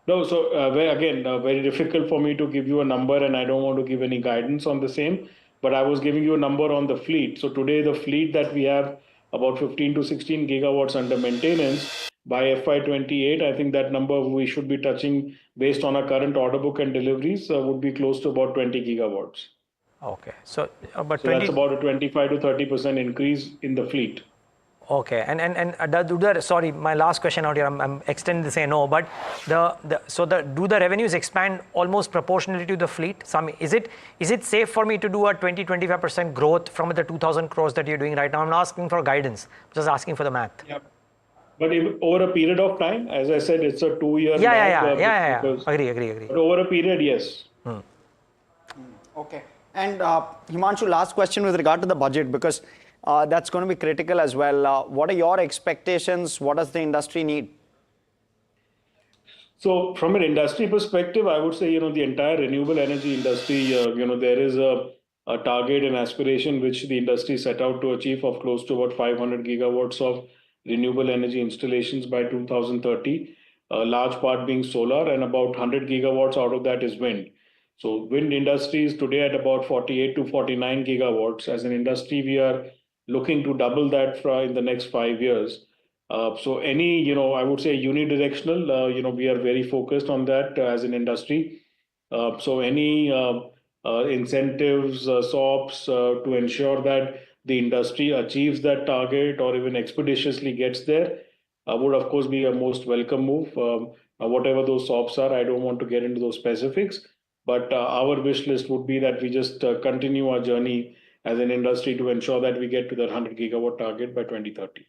No, so very difficult for me to give you a number, and I don't want to give any guidance on the same. But I was giving you a number on the fleet. So today the fleet that we have about 15 to 16 gigawatts under maintenance. By FY28, I think that number we should be touching based on our current order book and deliveries would be close to about 20 gigawatts.
Okay, so
that's about a 25 to 30% increase in the fleet.
Okay, and sorry, my last question out here, I'm extending this, I know, but do the revenues expand almost proportionally to the fleet? Is it safe for me to do a 20-25% growth from the 2,000 crores that you're doing right now? I'm not asking for guidance, I'm just asking for the math.
Yep. But over a period of time, as I said, it's a 2-year.
Yeah. Agree.
But over a period, yes.
Okay. And Himanshu, last question with regard to the budget, because that's going to be critical as well. What are your expectations? What does the industry need?
So from an industry perspective, I would say, the entire renewable energy industry, there is a target and aspiration which the industry set out to achieve of close to about 500 gigawatts of renewable energy installations by 2030, a large part being solar, and about 100 gigawatts out of that is wind. So wind industry is today at about 48 to 49 gigawatts. As an industry, we are looking to double that in the next 5 years. So any, I would say unidirectional, we are very focused on that as an industry. So any incentives, SOPs to ensure that the industry achieves that target or even expeditiously gets there, would of course be a most welcome move. Whatever those SOPs are, I don't want to get into those specifics, but our wish list would be that we just continue our journey as an industry to ensure that we get to that 100 gigawatt target by 2030.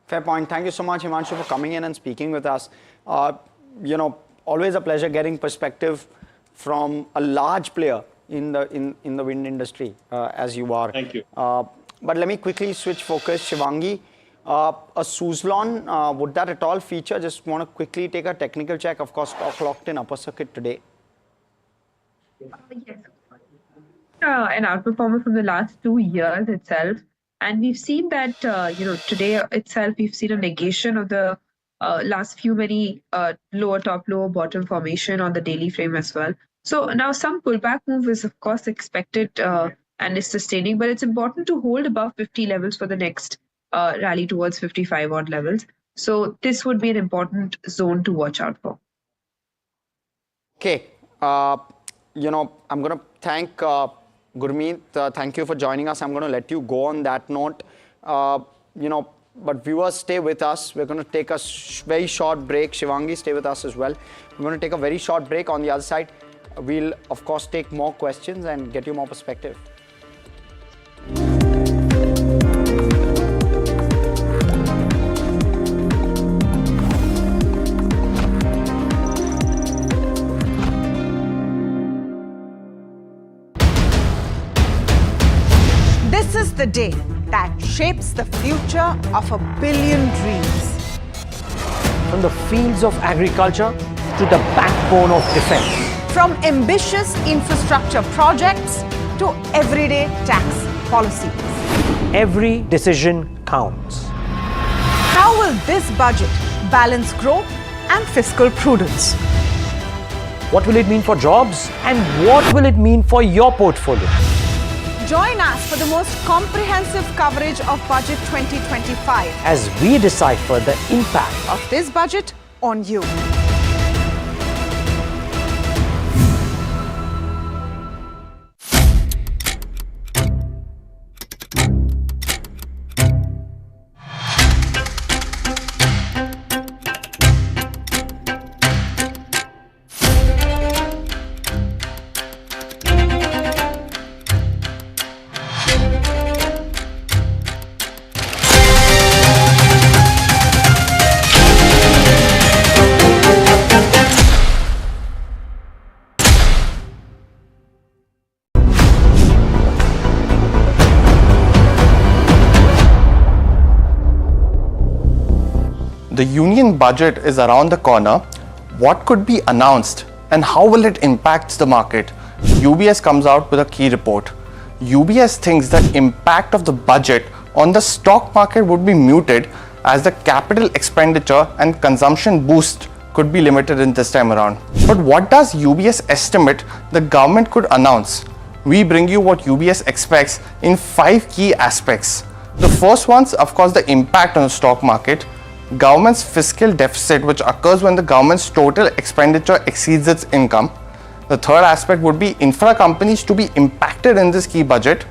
Fair point. Thank you so much, Himanshu, for coming in and speaking with us. Always a pleasure getting perspective from a large player in the wind industry, as you are.
Thank you.
But let me quickly switch focus. Shivangi, a Suzlon, would that at all feature? Just want to quickly take a technical check. Of course, stock locked in upper circuit today.
Yes. An outperformer from the last 2 years itself. And we've seen that, today itself, we've seen a negation of the last few many lower top, lower bottom formation on the daily frame as well. So now some pullback move is of course expected and is sustaining, but it's important to hold above 50 levels for the next rally towards 55 odd levels. So this would be an important zone to watch out for.
Okay. I'm going to thank Gurmeet. Thank you for joining us. I'm going to let you go on that note. But viewers, stay with us. We're going to take a very short break. Shivangi, stay with us as well. We're going to take a very short break. On the other side, we'll of course take more questions and get you more perspective.
This is the day that shapes the future of 1 billion dreams.
From the fields of agriculture to the backbone of defense.
From ambitious infrastructure projects to everyday tax policies.
Every decision counts.
How will this budget balance growth and fiscal prudence?
What will it mean for jobs and what will it mean for your portfolio?
Join us for the most comprehensive coverage of Budget 2025
as we decipher the impact
of this budget on you.
The union budget is around the corner. What could be announced and how will it impact the market? UBS comes out with a key report. UBS thinks that impact of the budget on the stock market would be muted as the capital expenditure and consumption boost could be limited in this time around. But what does UBS estimate the government could announce? We bring you what UBS expects in 5 key aspects. The first one's of course the impact on the stock market. Government's fiscal deficit, which occurs when the government's total expenditure exceeds its income. The third aspect would be infra companies to be impacted in this key budget,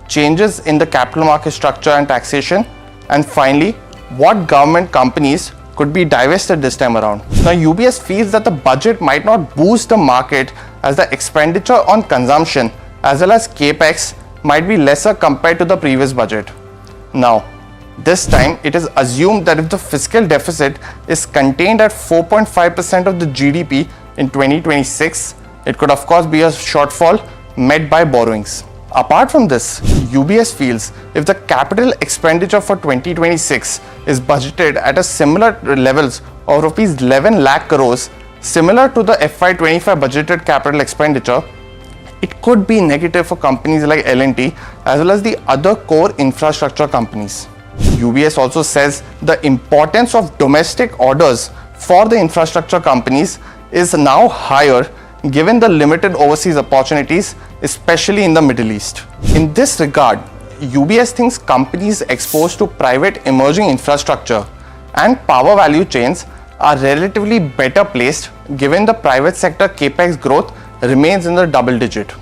changes in the capital market structure and taxation, and finally, what government companies could be divested this time around. Now, UBS feels that the budget might not boost the market as the expenditure on consumption as well as capex might be lesser compared to the previous budget. Now, this time, it is assumed that if the fiscal deficit is contained at 4.5% of the GDP in 2026, it could of course be a shortfall met by borrowings. Apart from this, UBS feels if the capital expenditure for 2026 is budgeted at a similar levels of rupees 11 lakh crores, similar to the FY25 budgeted capital expenditure, it could be negative for companies like L&T as well as the other core infrastructure companies. UBS also says the importance of domestic orders for the infrastructure companies is now higher given the limited overseas opportunities, especially in the Middle East. In this regard, UBS thinks companies exposed to private emerging infrastructure and power value chains are relatively better placed given the private sector capex growth remains in the double digit.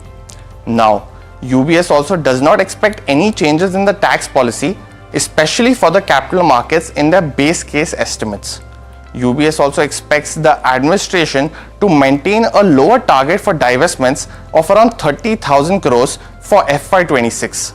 Now, UBS also does not expect any changes in the tax policy, especially for the capital markets in their base case estimates. UBS also expects the administration to maintain a lower target for divestments of around 30,000 crores for FY26.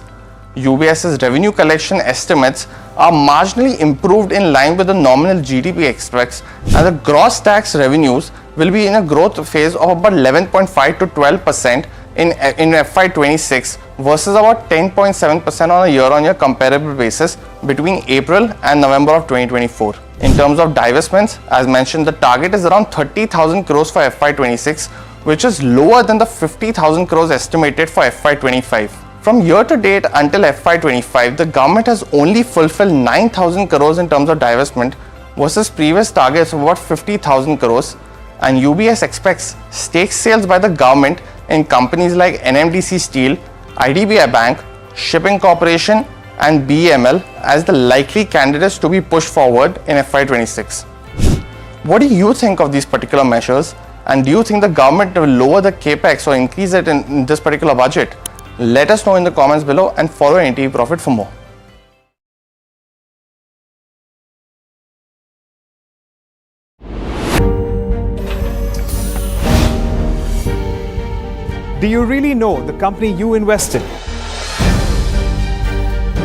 UBS's revenue collection estimates are marginally improved in line with the nominal GDP expects, and the gross tax revenues will be in a growth phase of about 11.5 to 12% in FY26 versus about 10.7% on a year-on-year comparable basis between April and November of 2024. In terms of divestments, as mentioned, the target is around 30,000 crores for FY26, which is lower than the 50,000 crores estimated for FY25. From year to date until FY25, the government has only fulfilled 9,000 crores in terms of divestment versus previous targets of about 50,000 crores, and UBS expects stake sales by the government in companies like NMDC Steel, IDBI Bank, Shipping Corporation and BEML as the likely candidates to be pushed forward in FY26. What do you think of these particular measures, and do you think the government will lower the capex or increase it in this particular budget? Let us know in the comments below and follow NDTV Profit for more.
Do you really know the company you invest in?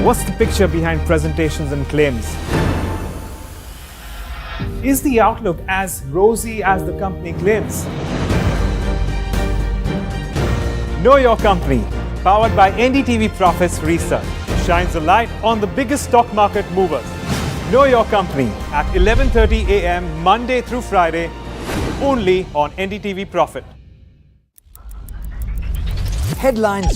What's the picture behind presentations and claims? Is the outlook as rosy as the company claims? Know your company, powered by NDTV Profits Research, shines a light on the biggest stock market movers. Know your company at 11:30 a.m. Monday through Friday, only on NDTV Profit.
Headlines.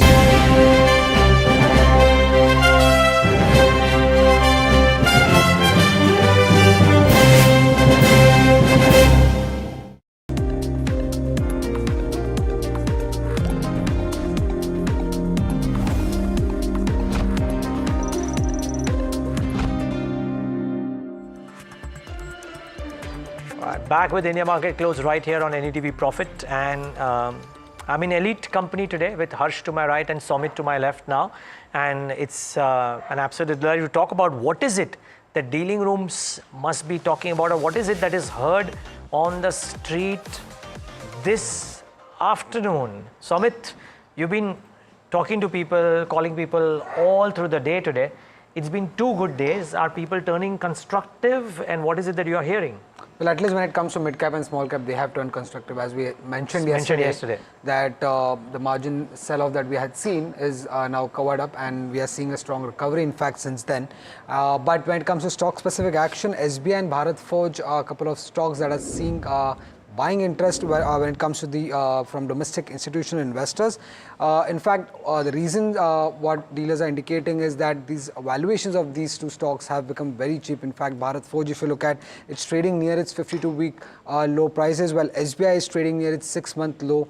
Back with India Market Close right here on NDTV Profit, and I'm in elite company today with Harsh to my right and Somit to my left now, and it's an absolute delight to talk about what is it that dealing rooms must be talking about, or what is it that is heard on the street this afternoon. Somit, you've been talking to people, calling people all through the day today. It's been 2 good days. Are people turning constructive, and what is it that you are hearing?
Well, at least when it comes to mid cap and small cap, they have turned constructive, as we mentioned yesterday. That the margin sell-off that we had seen is now covered up, and we are seeing a strong recovery, in fact, since then. But when it comes to stock-specific action, SBI and Bharat Forge are a couple of stocks that are seeing buying interest when it comes to the from domestic institutional investors. In fact, the reason what dealers are indicating is that these valuations of these two stocks have become very cheap. In fact, Bharat Forge, if you look at, it's trading near its 52-week low prices, while SBI is trading near its 6-month low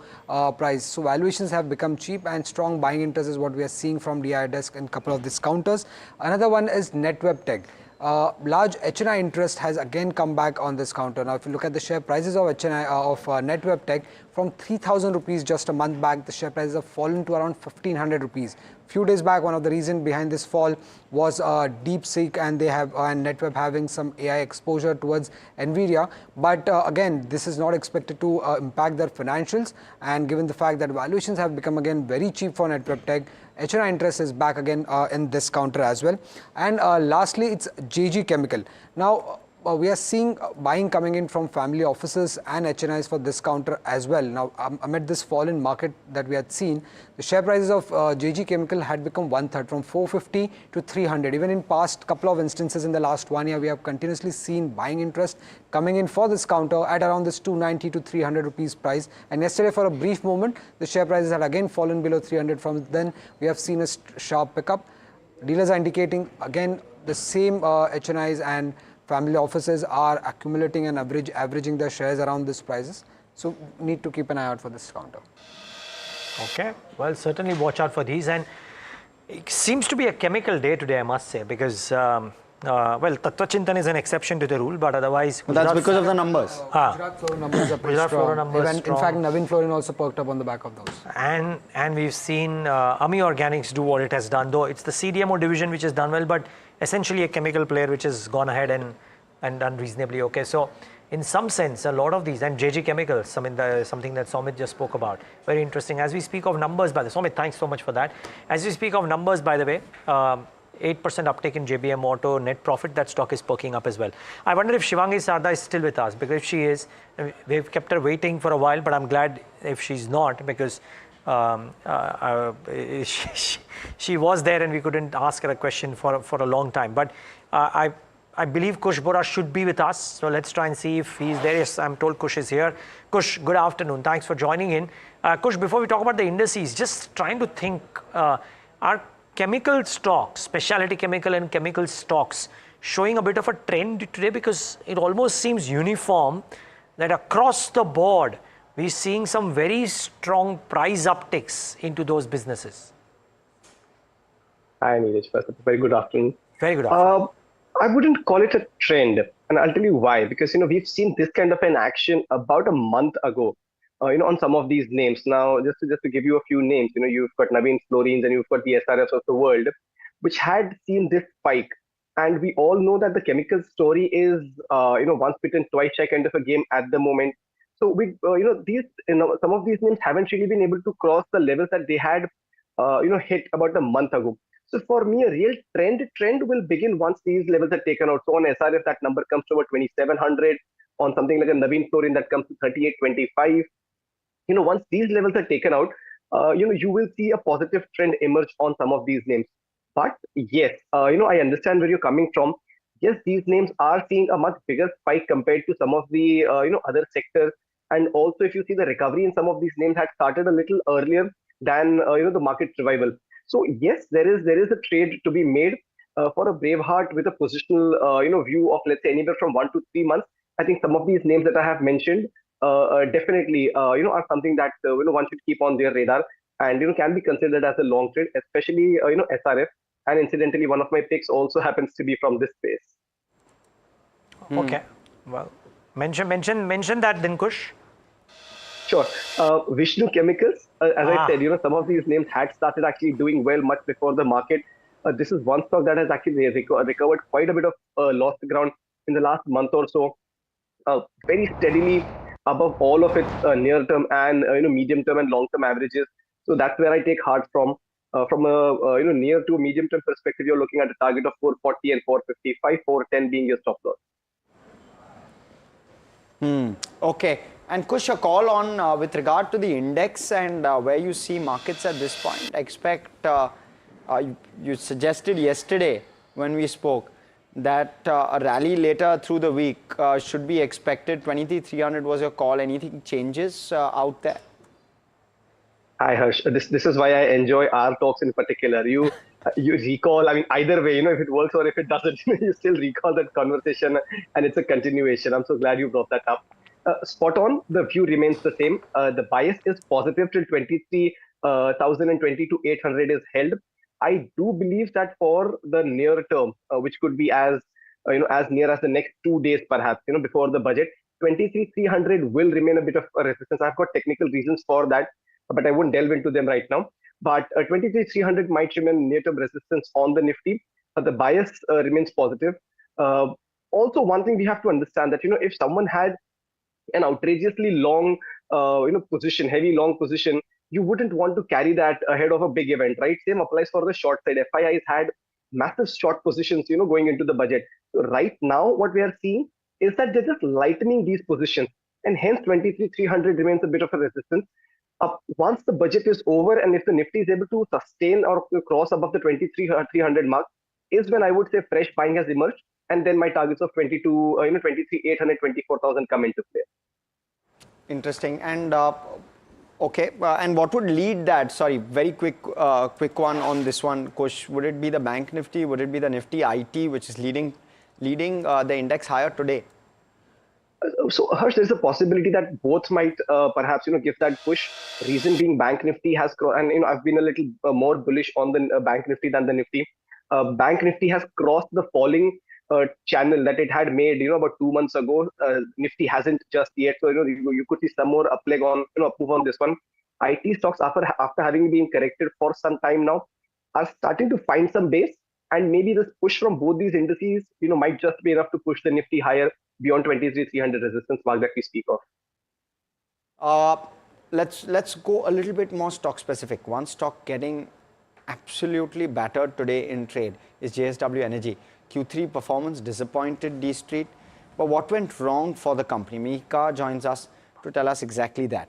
price. So valuations have become cheap, and strong buying interest is what we are seeing from DI desk and a couple of discounters. Another one is Netweb Tech. Large HNI interest has again come back on this counter. Now, if you look at the share prices of HNI of Netweb Tech, from 3,000 rupees just a month back, the share prices have fallen to around 1,500 rupees. Few days back, one of the reasons behind this fall was DeepSeek, and they have and Netweb having some AI exposure towards Nvidia. But again, this is not expected to impact their financials. And given the fact that valuations have become again very cheap for Netweb Tech, HNI interest is back again in this counter as well. And lastly, it's JG Chemical. Now, we are seeing buying coming in from family offices and HNIs for this counter as well. Now, amid this fall in market that we had seen, the share prices of JG Chemical had become 1/3, from 450 to 300. Even in past couple of instances in the last 1 year, we have continuously seen buying interest coming in for this counter at around this 290 to 300 rupees price. And yesterday, for a brief moment, the share prices had again fallen below 300. From then, we have seen a sharp pickup. Dealers are indicating again the same HNIs and family offices are accumulating and averaging their shares around these prices. So need to keep an eye out for this counter.
Okay, well, certainly watch out for these. And it seems to be a chemical day today, I must say, because well, Tattva Chintan is an exception to the rule, but otherwise...
But that's because of the numbers.
Gujarat Fluoro numbers are pretty
Gujarat
strong.
Fluoro numbers
Even,
strong.
in fact, Navin Fluorine also perked up on the back of those.
And we've seen Ami Organics do what it has done, though it's the CDMO division which has done well, but essentially a chemical player which has gone ahead and done reasonably okay. So in some sense, a lot of these, and JG Chemicals, something that Somit just spoke about, very interesting. As we speak of numbers, by the way, Somit, thanks so much for that. As we speak of numbers, by the way, 8% uptick in JBM Auto net profit, that stock is perking up as well. I wonder if Shivangi Sarda is still with us, because if she is, we've kept her waiting for a while, but I'm glad if she's not, because she was there and we couldn't ask her a question for a long time. But I believe Kush Bora should be with us, so let's try and see if he's there. Yes, I'm told Kush is here. Kush, good afternoon. Thanks for joining in. Kush, before we talk about the indices, just trying to think, are chemical stocks, specialty chemical and chemical stocks, showing a bit of a trend today? Because it almost seems uniform that across the board, we're seeing some very strong price upticks into those businesses.
Hi, Neeraj. First, very good afternoon.
Very good afternoon.
I wouldn't call it a trend, and I'll tell you why. Because we've seen this kind of an action about a month ago, on some of these names. Now, just to give you a few names, you've got Navin Fluorines and you've got the SRFs of the world, which had seen this spike. And we all know that the chemical story is, once bitten, twice shy kind of a game at the moment. So some of these names haven't really been able to cross the levels that they had, hit about a month ago. So for me, a real trend will begin once these levels are taken out. So on SRF, that number comes to about 2,700. On something like a Navin Fluorine, that comes to 3,825. Once these levels are taken out, you will see a positive trend emerge on some of these names. But yes, I understand where you're coming from. Yes, these names are seeing a much bigger spike compared to some of the other sectors. And also, if you see the recovery in some of these names had started a little earlier than the market revival. So yes, there is a trade to be made for a brave heart with a positional view of, let's say, anywhere from 1 to 3 months. I think some of these names that I have mentioned definitely are something that one should keep on their radar and can be considered as a long trade, especially SRF. And incidentally, one of my picks also happens to be from this space.
Okay, well, mention that then, Kush.
Sure. Vishnu Chemicals, as I said, some of these names had started actually doing well much before the market. This is one stock that has actually recovered quite a bit of lost ground in the last month or so, very steadily above all of its near-term and medium-term and long-term averages. So that's where I take heart from. From a near to medium-term perspective, you're looking at a target of 440 and 455, 410 being your stop loss.
Okay. And Kush, a call on with regard to the index and where you see markets at this point. I expect you suggested yesterday when we spoke that a rally later through the week should be expected. 23,300 was your call. Anything changes out there?
Hi Harsh, this is why I enjoy our talks in particular. You recall, I mean, either way, if it works or if it doesn't, you still recall that conversation and it's a continuation. I'm so glad you brought that up. Spot on, the view remains the same. The bias is positive till 23,020 to 800 is held. I do believe that for the near term, which could be as near as the next 2 days, perhaps, before the budget, 23,300 will remain a bit of a resistance. I've got technical reasons for that, but I won't delve into them right now. But 23,300 might remain near-term resistance on the Nifty. The bias remains positive. Also, one thing we have to understand that if someone had an outrageously long position, heavy long position, you wouldn't want to carry that ahead of a big event, right? Same applies for the short side. FIIs had massive short positions, going into the budget. So right now, what we are seeing is that they're just lightening these positions, and hence 23,300 remains a bit of a resistance. Once the budget is over, and if the Nifty is able to sustain or cross above the 23,300 mark, is when I would say fresh buying has emerged, and then my targets of 23,800, 24,000 come into play.
Interesting. And okay, and what would lead that? Sorry, very quick one on this one, Kush. Would it be the Bank Nifty? Would it be the Nifty IT, which is leading the index higher today?
So Harsh, there's a possibility that both might perhaps give that push. Reason being, Bank Nifty has and I've been a little more bullish on the Bank Nifty than the Nifty. Bank Nifty has crossed the falling channel that it had made, about 2 months ago. Nifty hasn't just yet. So, you could see some more upleg on, move on this one. IT stocks, after having been corrected for some time now, are starting to find some base. And maybe this push from both these indices, might just be enough to push the Nifty higher beyond 23,300 resistance mark that we speak of.
Let's go a little bit more stock specific. One stock getting absolutely battered today in trade is JSW Energy. Q3 performance disappointed D Street, but what went wrong for the company? Mihika joins us to tell us exactly that.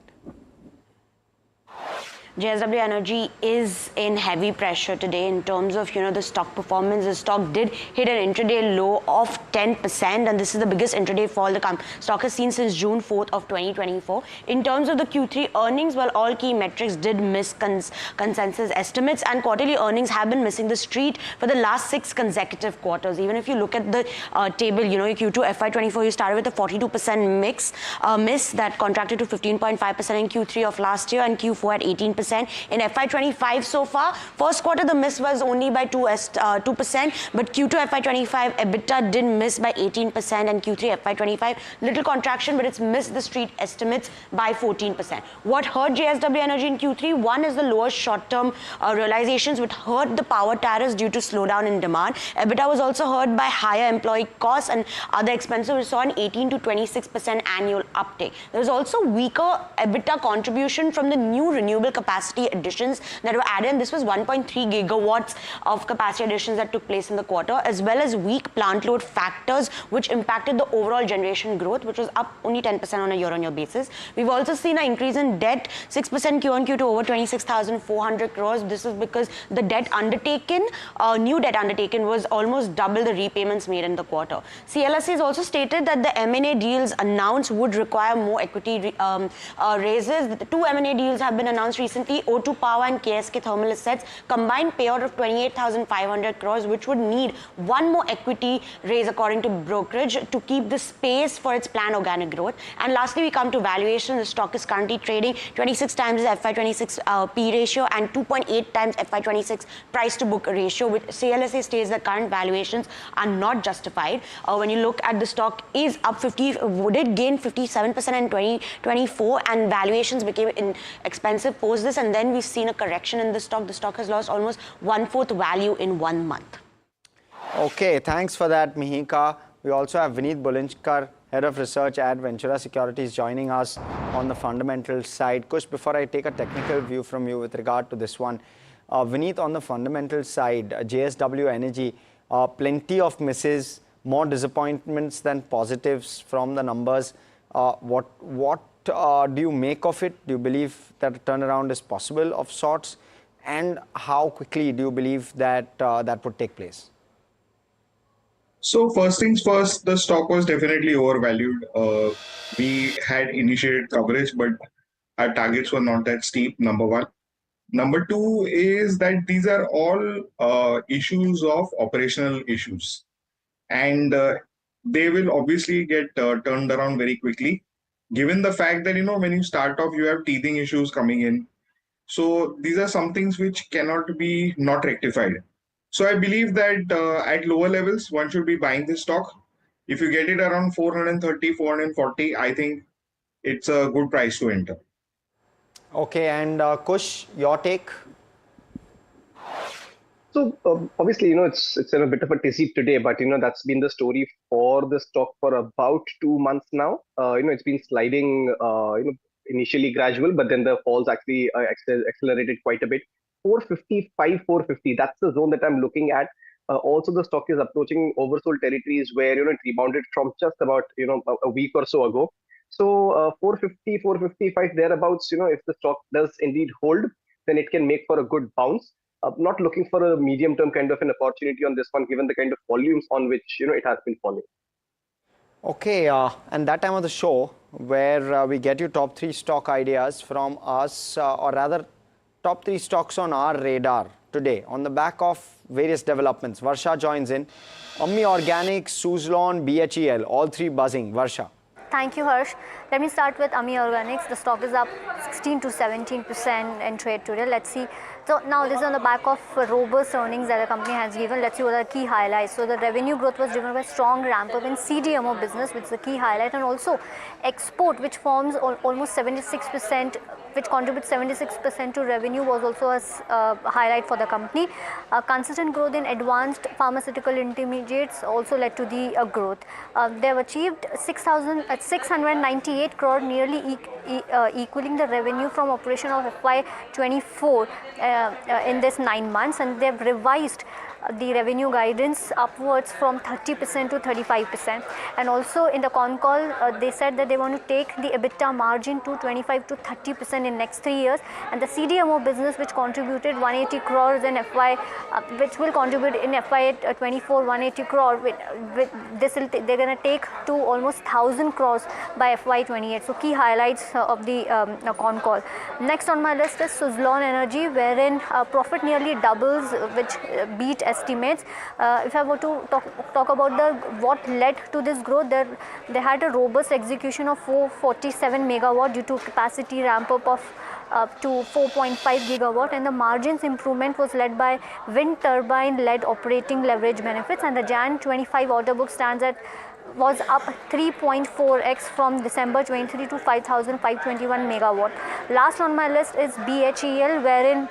JSW Energy is in heavy pressure today in terms of, the stock performance. The stock did hit an intraday low of 10%, and this is the biggest intraday fall the stock has seen since June 4th of 2024. In terms of the Q3 earnings, well, all key metrics did miss consensus estimates, and quarterly earnings have been missing the street for the last 6 consecutive quarters. Even if you look at the table, Q2 FY24, you started with a 42% miss that contracted to 15.5% in Q3 of last year, and Q4 at 18%. In FY25 so far. First quarter, the miss was only by 2%, but Q2 FY25 EBITDA did miss by 18%, and Q3 FY25 little contraction, but it's missed the street estimates by 14%. What hurt JSW Energy in Q3? One is the lower short-term realizations, which hurt the power tariffs due to slowdown in demand. EBITDA was also hurt by higher employee costs and other expenses. We saw an 18 to 26% annual uptake. There was also weaker EBITDA contribution from the new renewable capacity additions that were added, and this was 1.3 gigawatts of capacity additions that took place in the quarter, as well as weak plant load factors, which impacted the overall generation growth, which was up only 10% on a year-on-year basis. We've also seen an increase in debt, 6% Q-on-Q to over 26,400 crores. This is because the debt undertaken, new debt undertaken, was almost double the repayments made in the quarter. CLSA has also stated that the M&A deals announced would require more equity raises. The 2 M&A deals have been announced recently. O2 Power and KSK Thermal Assets combined payout of 28,500 crores, which would need one more equity raise according to brokerage to keep the space for its planned organic growth. And lastly, we come to valuation. The stock is currently trading 26 times the FY26 P ratio and 2.8 times FY26 price to book ratio, which CLSA states that current valuations are not justified. When you look at the stock is up did gain 57% in 2024, and valuations became expensive post this, and then we've seen a correction in the stock. The stock has lost almost 1/4 value in 1 month.
Okay, thanks for that, Mihika. We also have Vineet Bulinchkar, Head of Research at Ventura Securities, joining us on the fundamental side. Kush, before I take a technical view from you with regard to this one, Vineet, on the fundamental side, JSW Energy, plenty of misses, more disappointments than positives from the numbers. What do you make of it? Do you believe that a turnaround is possible of sorts? And how quickly do you believe that that would take place?
So first things first, the stock was definitely overvalued. We had initiated coverage, but our targets were not that steep, number one. Number two is that these are all issues of operational issues. And they will obviously get turned around very quickly, given the fact that, when you start off, you have teething issues coming in. So these are some things which cannot be not rectified. So I believe that at lower levels, one should be buying this stock. If you get it around 430, 440, I think it's a good price to enter.
Okay, and Kush, your take?
So obviously, it's in a bit of a tizzy today, but that's been the story for the stock for about 2 months now. It's been sliding, initially gradual, but then the falls actually accelerated quite a bit. 455, 450, that's the zone that I'm looking at. Also, the stock is approaching oversold territories where it rebounded from just about a week or so ago. So 450, 455 thereabouts. If the stock does indeed hold, then it can make for a good bounce. Not looking for a medium-term kind of an opportunity on this one, given the kind of volumes on which it has been falling.
Okay, and that time of the show where we get you top 3 stock ideas from us, or rather top 3 stocks on our radar today on the back of various developments. Varsha joins in. Ami Organics, Suzlon, BHEL, all 3 buzzing. Varsha.
Thank you, Harsh. Let me start with AMI Organics. The stock is up 16 to 17% in trade today. Let's see. So now this is on the back of robust earnings that the company has given. Let's see what are the key highlights. So the revenue growth was driven by strong ramp up in CDMO business, which is the key highlight, and also export, which forms almost 76%, which contributes 76% to revenue, was also a highlight for the company. Consistent growth in advanced pharmaceutical intermediates also led to the growth. They have achieved 698 crore, nearly equaling the revenue from operation of FY24 in this 9 months, and they have revised the revenue guidance upwards from 30% to 35%. And also in the con call, they said that they want to take the EBITDA margin to 25 to 30% in next 3 years. And the CDMO business, which contributed 180 crores in which will contribute in FY24 180 crore, with this they're going to take to almost 1,000 crores by FY28. So key highlights of the con call. Next on my list is Suzlon Energy, wherein profit nearly doubles, which beat estimates. If I were to talk about what led to this growth, they had a robust execution of 447 megawatt due to capacity ramp up of to 4.5 gigawatt, and the margins improvement was led by wind turbine led operating leverage benefits, and the Jan 25 order book was up 3.4x from December 23 to 5,521 megawatt. Last on my list is BHEL, wherein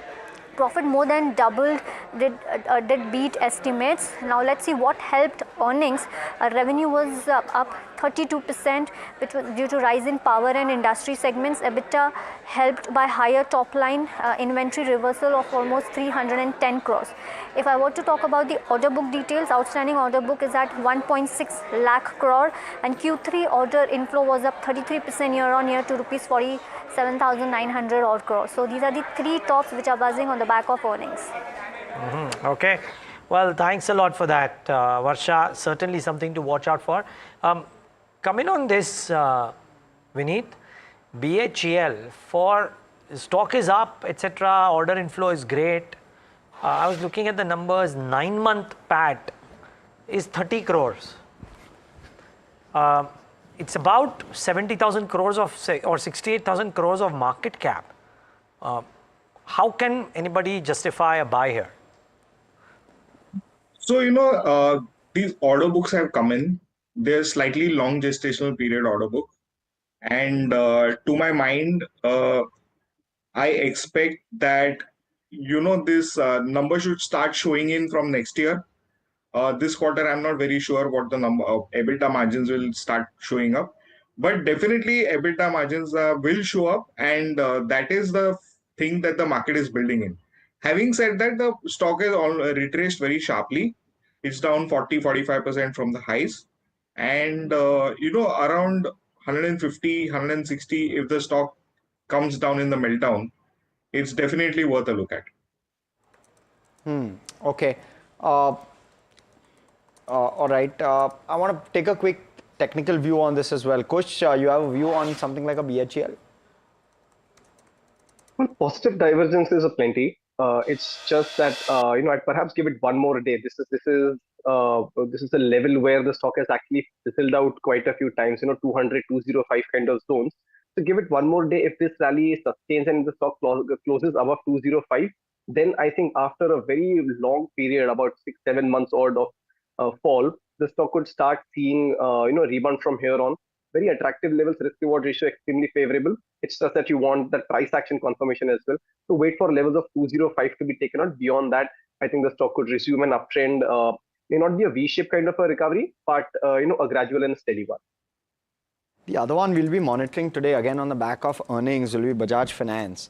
profit more than doubled, did beat estimates. Now let's see what helped earnings. Revenue was up 32%, which was due to rise in power and industry segments. EBITDA helped by higher top line, inventory reversal of almost 310 crores. If I were to talk about the order book details, outstanding order book is at 1.6 lakh crore, and Q3 order inflow was up 33% year on year to rupees 47,900 odd crores. So these are the three tops which are buzzing on the back of earnings.
Okay. Well, thanks a lot for that, Varsha. Certainly something to watch out for. Coming on this, Vineet, BHEL, for stock is up, etc. Order inflow is great. I was looking at the numbers. 9-month PAT is 30 crores. It's about 70,000 crores or 68,000 crores of market cap. How can anybody justify a buy here?
So, these order books have come in. They're slightly long gestational period order book. And to my mind, I expect that, this number should start showing in from next year. This quarter, I'm not very sure what the number of EBITDA margins will start showing up. But definitely EBITDA margins will show up, and that is the thing that the market is building in. Having said that, the stock is all retraced very sharply. It's down 40-45% from the highs. And, around 150, 160, if the stock comes down in the meltdown, it's definitely worth a look at.
Okay. All right. I want to take a quick technical view on this as well. Kush, you have a view on something like a BHEL?
Well, positive divergences are plenty. It's just that I'd perhaps give it one more day. This is a level where the stock has actually fizzled out quite a few times. 200, 205 kind of zones. So give it one more day. If this rally sustains and the stock closes above 205, then I think after a very long period, about 6-7 months odd of fall, the stock could start seeing rebound from here on. Very attractive levels, risk reward ratio extremely favorable. It's just that you want that price action confirmation as well. So wait for levels of 205 to be taken out. Beyond that, I think the stock could resume an uptrend. May not be a V-shaped kind of a recovery, but a gradual and steady one.
The other one we'll be monitoring today, again on the back of earnings, will be Bajaj Finance.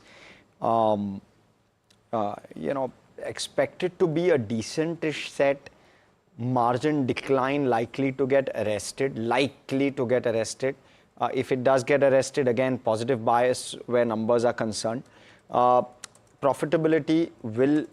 Expected to be a decentish set. Margin decline likely to get arrested. If it does get arrested, again, positive bias where numbers are concerned. Profitability will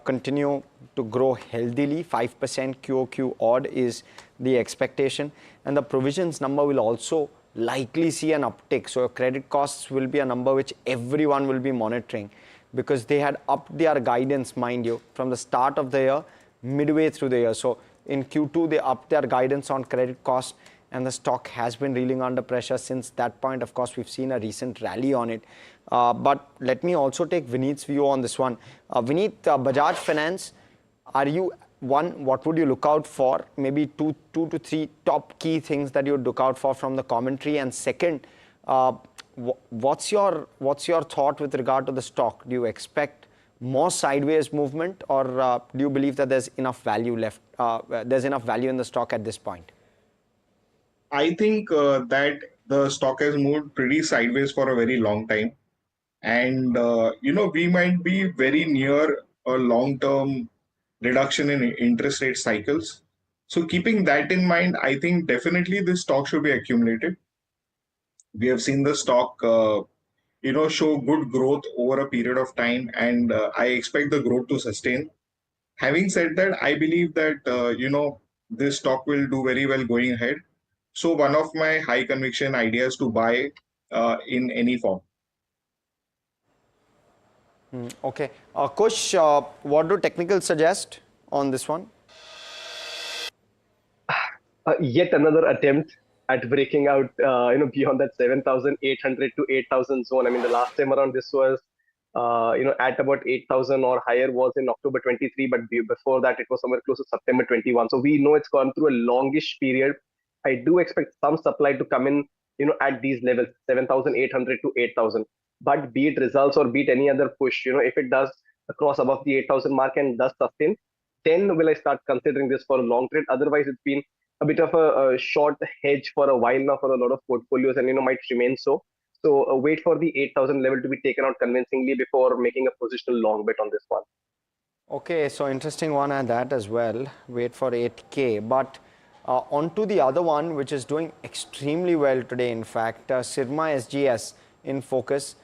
continue to grow healthily. 5% QOQ odd is the expectation. And the provisions number will also likely see an uptick. So credit costs will be a number which everyone will be monitoring, because they had upped their guidance, mind you, from the start of the year, midway through the year. So in Q2, they upped their guidance on credit costs, and the stock has been reeling under pressure since that point. Of course, we've seen a recent rally on it. But let me also take Vineet's view on this one. Vineet, Bajaj Finance, what would you look out for? Maybe two to three top key things that you would look out for from the commentary. And second, what's your thought with regard to the stock? Do you expect more sideways movement, or do you believe that there's enough value left? There's enough value in the stock at this point?
I think that the stock has moved pretty sideways for a very long time. And, we might be very near a long-term reduction in interest rate cycles. So keeping that in mind, I think definitely this stock should be accumulated. We have seen the stock, show good growth over a period of time, and I expect the growth to sustain. Having said that, I believe that, this stock will do very well going ahead. So one of my high conviction ideas to buy in any form.
Okay. Kush, what do technicals suggest on this one?
Yet another attempt at breaking out, beyond that 7,800 to 8,000 zone. I mean, the last time around this was, at about 8,000 or higher was in October 23, but before that it was somewhere close to September 21. So we know it's gone through a longish period. I do expect some supply to come in, at these levels, 7,800 to 8,000. But be it results or be it any other push, if it does cross above the 8,000 mark and does sustain, then will I start considering this for a long trade. Otherwise, it's been a bit of a short hedge for a while now for a lot of portfolios, and might remain so. So wait for the 8,000 level to be taken out convincingly before making a positional long bet on this one.
Okay, so interesting one at that as well. Wait for 8K. But on to the other one, which is doing extremely well today. In fact, Sirma SGS in focus.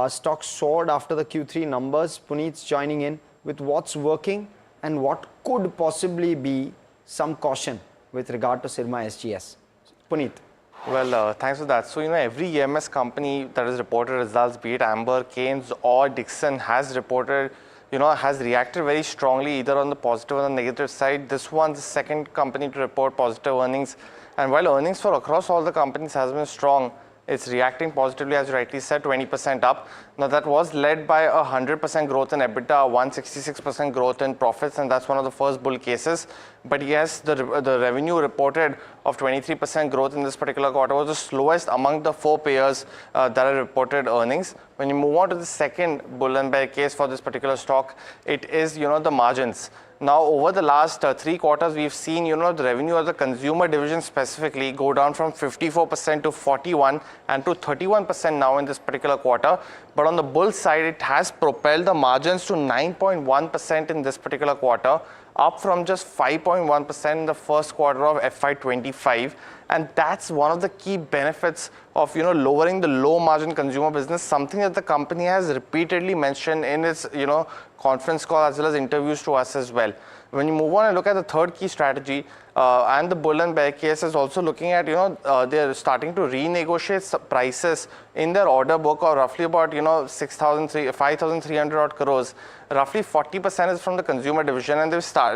Stock soared after the Q3 numbers. Puneet's joining in with what's working and what could possibly be some caution with regard to Sirma SGS. Puneet.
Well, thanks for that. So, every EMS company that has reported results, be it Amber, Keynes or Dixon, has reported, has reacted very strongly either on the positive or the negative side. This one's the second company to report positive earnings. And while earnings for across all the companies has been strong, it's reacting positively, as you rightly said, 20% up. Now, that was led by 100% growth in EBITDA, 166% growth in profits, and that's one of the first bull cases. But yes, the revenue reported of 23% growth in this particular quarter was the slowest among the four players that have reported earnings. When you move on to the second bull and bear case for this particular stock, it is, the margins. Now, over the last 3 quarters, we've seen, the revenue of the consumer division specifically go down from 54% to 41% and to 31% now in this particular quarter. But on the bull side, it has propelled the margins to 9.1% in this particular quarter, up from just 5.1% in the first quarter of FY25. And that's one of the key benefits of, lowering the low margin consumer business, something that the company has repeatedly mentioned in its, conference call as well as interviews to us as well. When you move on and look at the third key strategy, and the bull and bear case is also looking at, they're starting to renegotiate prices in their order book of roughly about, 5,300 odd crores. Roughly 40% is from the consumer division, and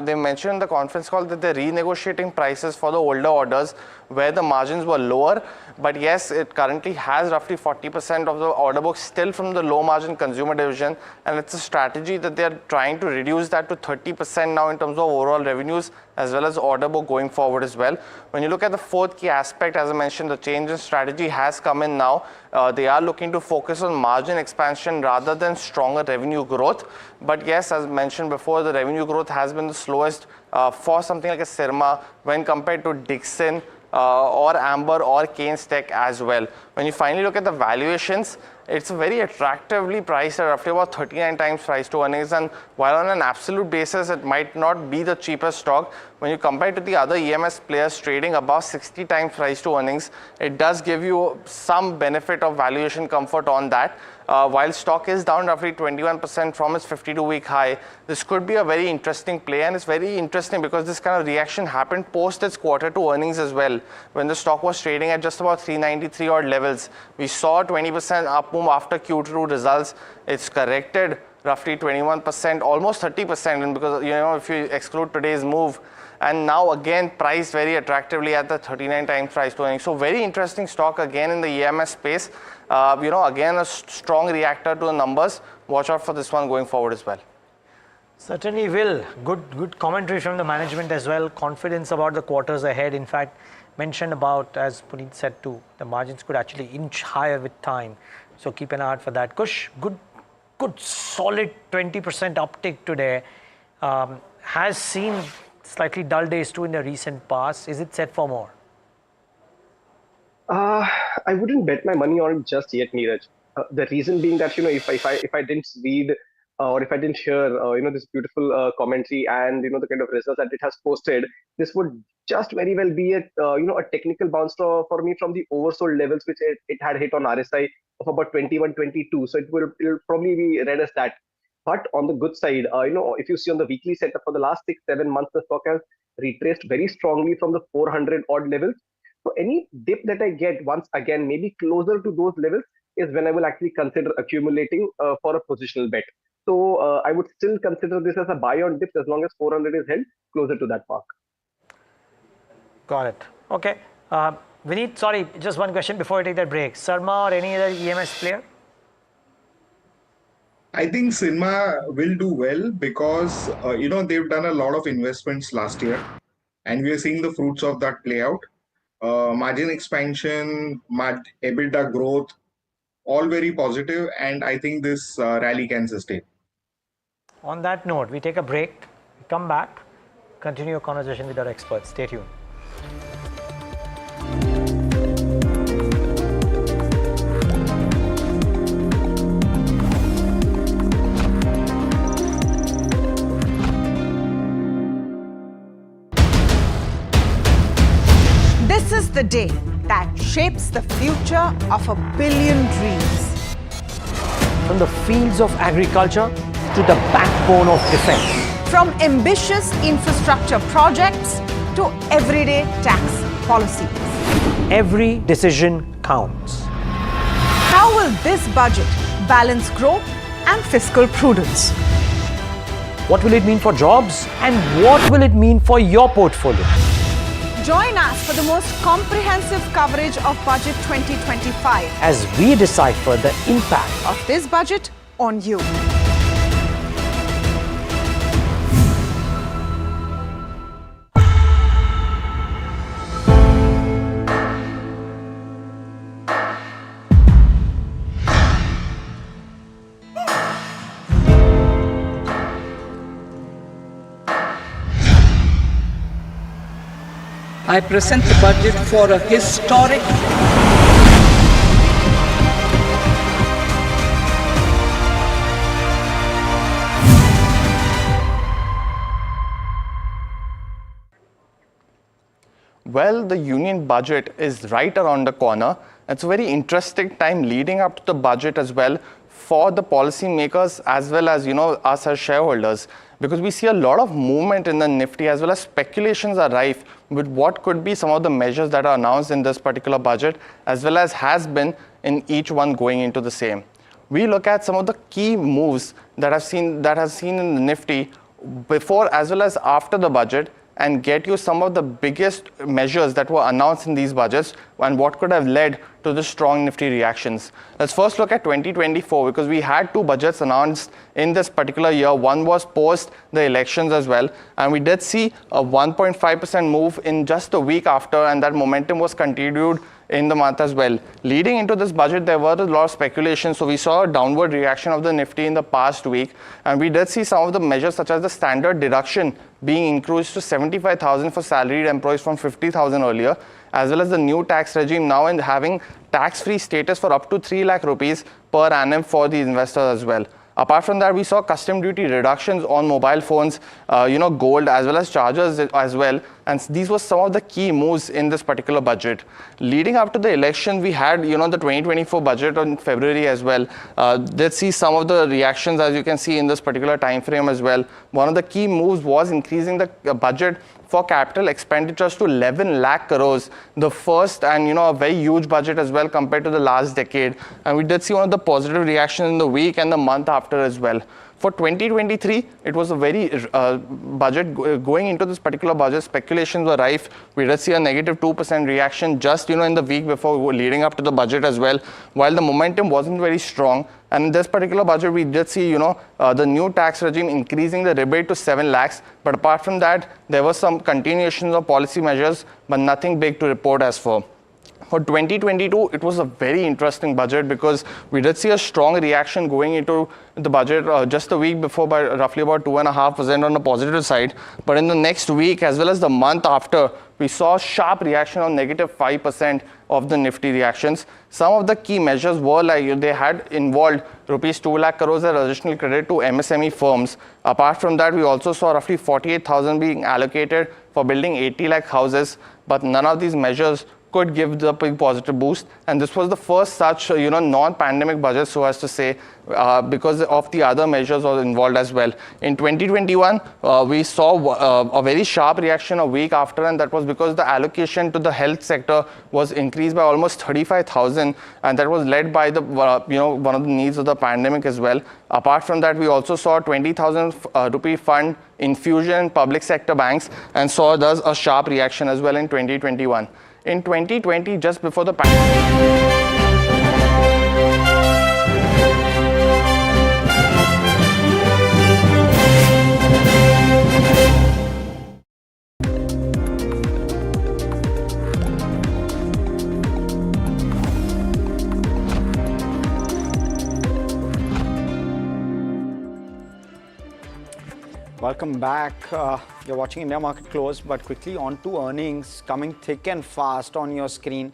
they mentioned in the conference call that they're renegotiating prices for the older orders where the margins were lower. But yes, it currently has roughly 40% of the order book still from the low margin consumer division, and it's a strategy that they're trying to reduce that to 30% now in terms of overall revenues as well as order book going forward as well. When you look at the fourth key aspect, as I mentioned, the change in strategy has come in now. They are looking to focus on margin expansion rather than stronger revenue growth. But yes, as mentioned before, the revenue growth has been the slowest for something like a Sirma when compared to Dixon or Amber or Keynes Tech as well. When you finally look at the valuations, it's very attractively priced at roughly about 39 times price to earnings, and while on an absolute basis it might not be the cheapest stock, when you compare it to the other EMS players trading above 60 times price to earnings, it does give you some benefit of valuation comfort on that. While stock is down roughly 21% from its 52-week high, this could be a very interesting play, and it's very interesting because this kind of reaction happened post its quarter 2 earnings as well. When the stock was trading at just about 393 odd levels, we saw 20% up move after Q2 results. It's corrected roughly 21%, almost 30%, and because if you exclude today's move, and now again priced very attractively at the 39 times price to earnings. So very interesting stock again in the EMS space. Again a strong reactor to the numbers. Watch out for this one going forward as well.
Certainly will. Good commentary from the management as well. Confidence about the quarters ahead. In fact, mentioned about, as Puneet said too, the margins could actually inch higher with time. So keep an eye out for that. Kush, good solid 20% uptick today. Has seen slightly dull days too in the recent past. Is it set for more?
I wouldn't bet my money on it just yet, Neeraj. The reason being that if I didn't read or if I didn't hear this beautiful commentary and the kind of results that it has posted, this would just very well be a technical bounce for me from the oversold levels which it had hit on RSI of about 21, 22. So it'll probably be read as that. But on the good side, if you see on the weekly setup for the last 6-7 months, the stock has retraced very strongly from the 400 odd levels. So any dip that I get once again, maybe closer to those levels, is when I will actually consider accumulating for a positional bet. So I would still consider this as a buy on dips as long as 400 is held closer to that mark.
Got it. Okay. Vineet, sorry, just one question before we take that break. Sirma or any other EMS player?
I think Sirma will do well because, they've done a lot of investments last year and we are seeing the fruits of that play out. Margin expansion, EBITDA growth, all very positive, and I think this rally can sustain.
On that note, we take a break, we come back, continue a conversation with our experts. Stay tuned.
This is the day that shapes the future of 1 billion dreams.
From the fields of agriculture to the backbone of defense.
From ambitious infrastructure projects to everyday tax policies.
Every decision counts.
How will this budget balance growth and fiscal prudence?
What will it mean for jobs and what will it mean for your portfolio?
Join us for the most comprehensive coverage of Budget 2025
as we decipher the impact
of this budget on you.
I present the budget for a historic
Well, the union budget is right around the corner. It's a very interesting time leading up to the budget as well for the policymakers as well as us as shareholders, because we see a lot of movement in the Nifty as well as speculations are rife with what could be some of the measures that are announced in this particular budget as well as has been in each one going into the same. We look at some of the key moves that have seen in the Nifty before as well as after the budget and get you some of the biggest measures that were announced in these budgets and what could have led to the strong Nifty reactions. Let's first look at 2024 because we had two budgets announced in this particular year. One was post the elections as well, and we did see a 1.5% move in just a week after, and that momentum was continued in the month as well. Leading into this budget, there were a lot of speculation, so we saw a downward reaction of the Nifty in the past week, and we did see some of the measures such as the standard deduction being increased to 75,000 for salaried employees from 50,000 earlier, as well as the new tax regime now and having tax-free status for up to 3 lakh rupees per annum for the investors as well. Apart from that, we saw custom duty reductions on mobile phones, gold as well as chargers as well. And these were some of the key moves in this particular budget. Leading up to the election, we had, the 2024 budget in February as well. Let's see some of the reactions as you can see in this particular time frame as well. One of the key moves was increasing the budget for capital expenditures to 11 lakh crores, the first and a very huge budget as well compared to the last decade. And we did see one of the positive reactions in the week and the month after as well. For 2023, it was a very budget going into this particular budget. Speculations were rife. We did see a negative 2% reaction just in the week before leading up to the budget as well. While the momentum wasn't very strong, and in this particular budget, we did see the new tax regime increasing the rebate to 7 lakhs. But apart from that, there was some continuation of policy measures, but nothing big to report as for. For 2022, it was a very interesting budget because we did see a strong reaction going into the budget just a week before by roughly about 2.5% on the positive side. But in the next week, as well as the month after, we saw a sharp reaction on negative 5% of the Nifty reactions. Some of the key measures were like they had involved rupees 2 lakh crores as additional credit to MSME firms. Apart from that, we also saw roughly 48,000 being allocated for building 80 lakh houses. But none of these measures could give the big positive boost, and this was the first such non-pandemic budget, so as to say, because of the other measures were involved as well. In 2021, we saw a very sharp reaction a week after, and that was because the allocation to the health sector was increased by almost 35,000, and that was led by the one of the needs of the pandemic as well. Apart from that, we also saw 20,000 rupee fund infusion in public sector banks, and saw thus a sharp reaction as well in 2021. In 2020, just before the pandemic,
Welcome back. You're watching India Market Close, but quickly on to earnings coming thick and fast on your screen.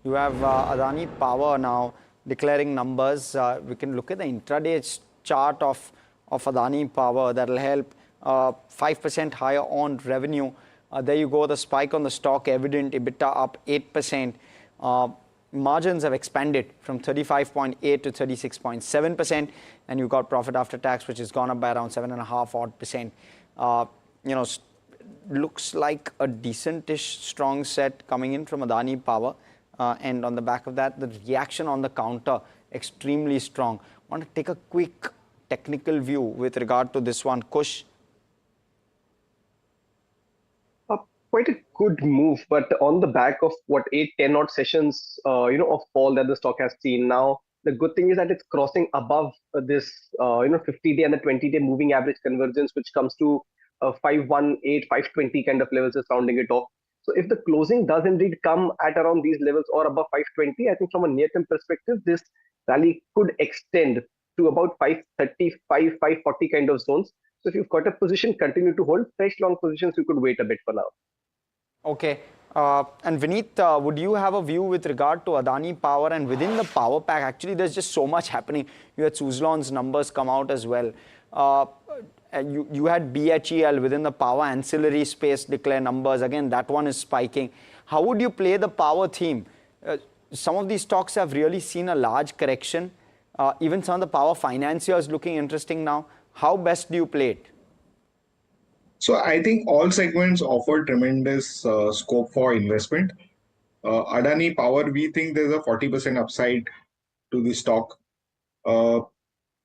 You have Adani Power now declaring numbers. We can look at the intraday chart of Adani Power. That will help. 5% higher on revenue. There you go, the spike on the stock evident. EBITDA up 8%. Margins have expanded from 35.8 to 36.7%, and you got profit after tax, which has gone up by around 7.5% odd. Looks like a decentish strong set coming in from Adani Power, and on the back of that, the reaction on the counter extremely strong. I want to take a quick technical view with regard to this one, Kush.
Quite a good move, but on the back of 8-10 odd sessions, of fall that the stock has seen. Now, the good thing is that it's crossing above this, 50-day and the 20-day moving average convergence, which comes to 518, 520 kind of levels, is rounding it off. So if the closing does indeed come at around these levels or above 520, I think from a near-term perspective, this rally could extend to about 535, 540 kind of zones. So if you've got a position, continue to hold. Fresh long positions, you could wait a bit for now.
Okay. And Vineet, would you have a view with regard to Adani Power? And within the power pack, actually, there's just so much happening. You had Suzlon's numbers come out as well. You had BHEL within the power ancillary space declare numbers. Again, that one is spiking. How would you play the power theme? Some of these stocks have really seen a large correction. Even some of the power financiers looking interesting now. How best do you play it?
So I think all segments offer tremendous scope for investment. Adani Power, we think there's a 40% upside to the stock. REC,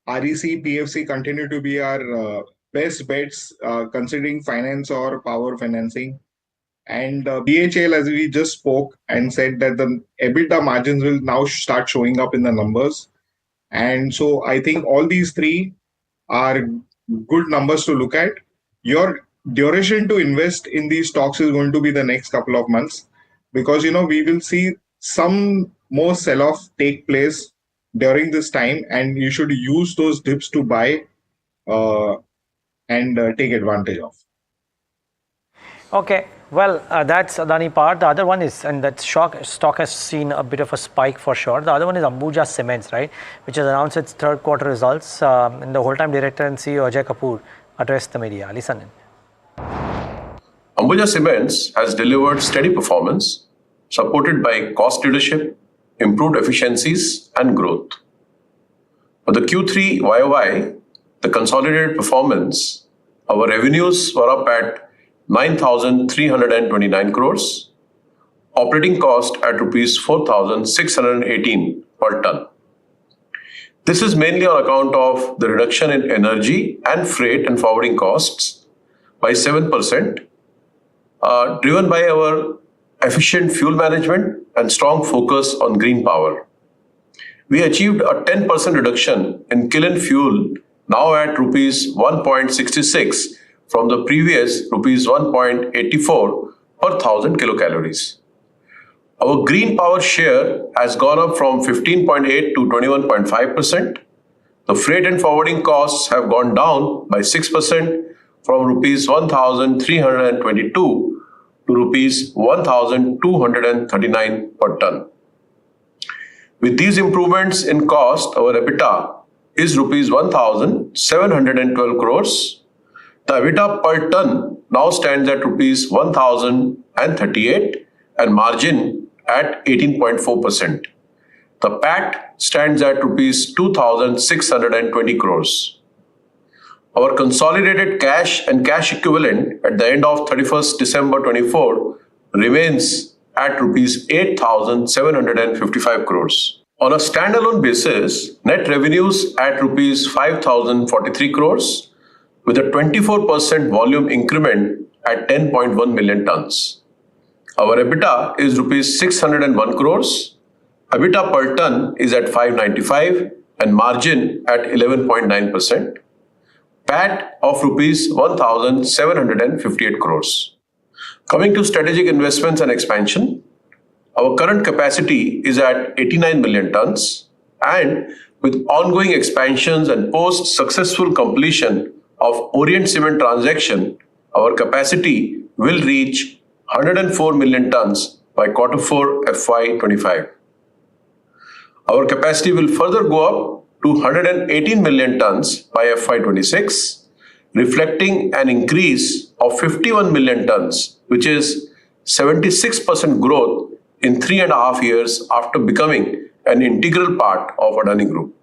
PFC continue to be our best bets considering finance or power financing. And BHL, as we just spoke and said that the EBITDA margins will now start showing up in the numbers. And so I think all these three are good numbers to look at. Your duration to invest in these stocks is going to be the next couple of months, because we will see some more sell-off take place during this time, and you should use those dips to buy and take advantage of.
Okay, well, that's Adani Power. The other one is, and that stock has seen a bit of a spike for sure. The other one is Ambuja Cements, right, which has announced its third quarter results. And the whole-time director and CEO Ajay Kapoor addressed the media. Listen in.
Ambuja Cements has delivered steady performance, supported by cost leadership, improved efficiencies, and growth. For the Q3 YOY, the consolidated performance, our revenues were up at 9,329 crores, operating cost at rupees 4,618 per ton. This is mainly on account of the reduction in energy and freight and forwarding costs by 7%, driven by our efficient fuel management and strong focus on green power. We achieved a 10% reduction in kiln fuel, now at rupees 1.66 from the previous rupees 1.84 per 1000 kilocalories. Our green power share has gone up from 15.8 to 21.5%. The freight and forwarding costs have gone down by 6% from rupees 1,322 to rupees 1,239 per ton. With these improvements in cost, our EBITDA is rupees 1,712 crores. The EBITDA per ton now stands at rupees 1,038 and margin at 18.4%. The PAT stands at rupees 2,620 crores. Our consolidated cash and cash equivalent at the end of 31st December 24 remains at rupees 8,755 crores. On a standalone basis, net revenues at rupees 5,043 crores with a 24% volume increment at 10.1 million tons. Our EBITDA is rupees 601 crores. EBITDA per ton is at 595 and margin at 11.9%. PAT of rupees 1,758 crores. Coming to strategic investments and expansion, our current capacity is at 89 million tons, and with ongoing expansions and post-successful completion of Orient Cement transaction, our capacity will reach 104 million tons by Q4 FY25. Our capacity will further go up to 118 million tons by FY26, reflecting an increase of 51 million tons, which is 76% growth in 3.5 years after becoming an integral part of Adani Group.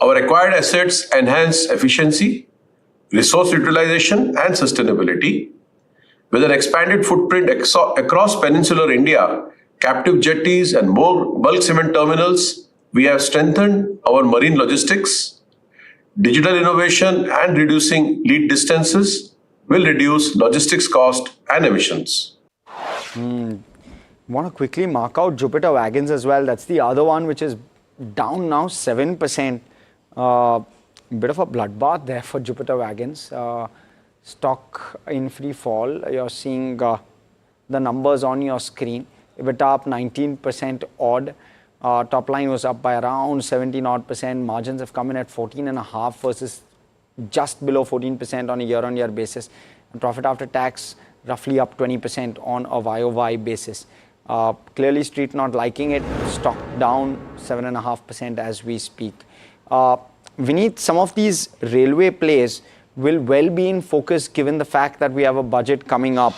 Our acquired assets enhance efficiency, resource utilization, and sustainability. With an expanded footprint across peninsular India, captive jetties, and more bulk cement terminals, we have strengthened our marine logistics. Digital innovation and reducing lead distances will reduce logistics cost and emissions.
Want to quickly mark out Jupiter Wagons as well. That's the other one which is down now 7%. Bit of a bloodbath there for Jupiter Wagons. Stock in free fall. You're seeing the numbers on your screen. EBITDA up 19% odd. Top line was up by around 17 odd percent. Margins have come in at 14.5 versus just below 14% on a year-on-year basis. And profit after tax roughly up 20% on a YOY basis. Clearly street not liking it. Stock down 7.5% as we speak. Vineet, some of these railway plays will well be in focus given the fact that we have a budget coming up.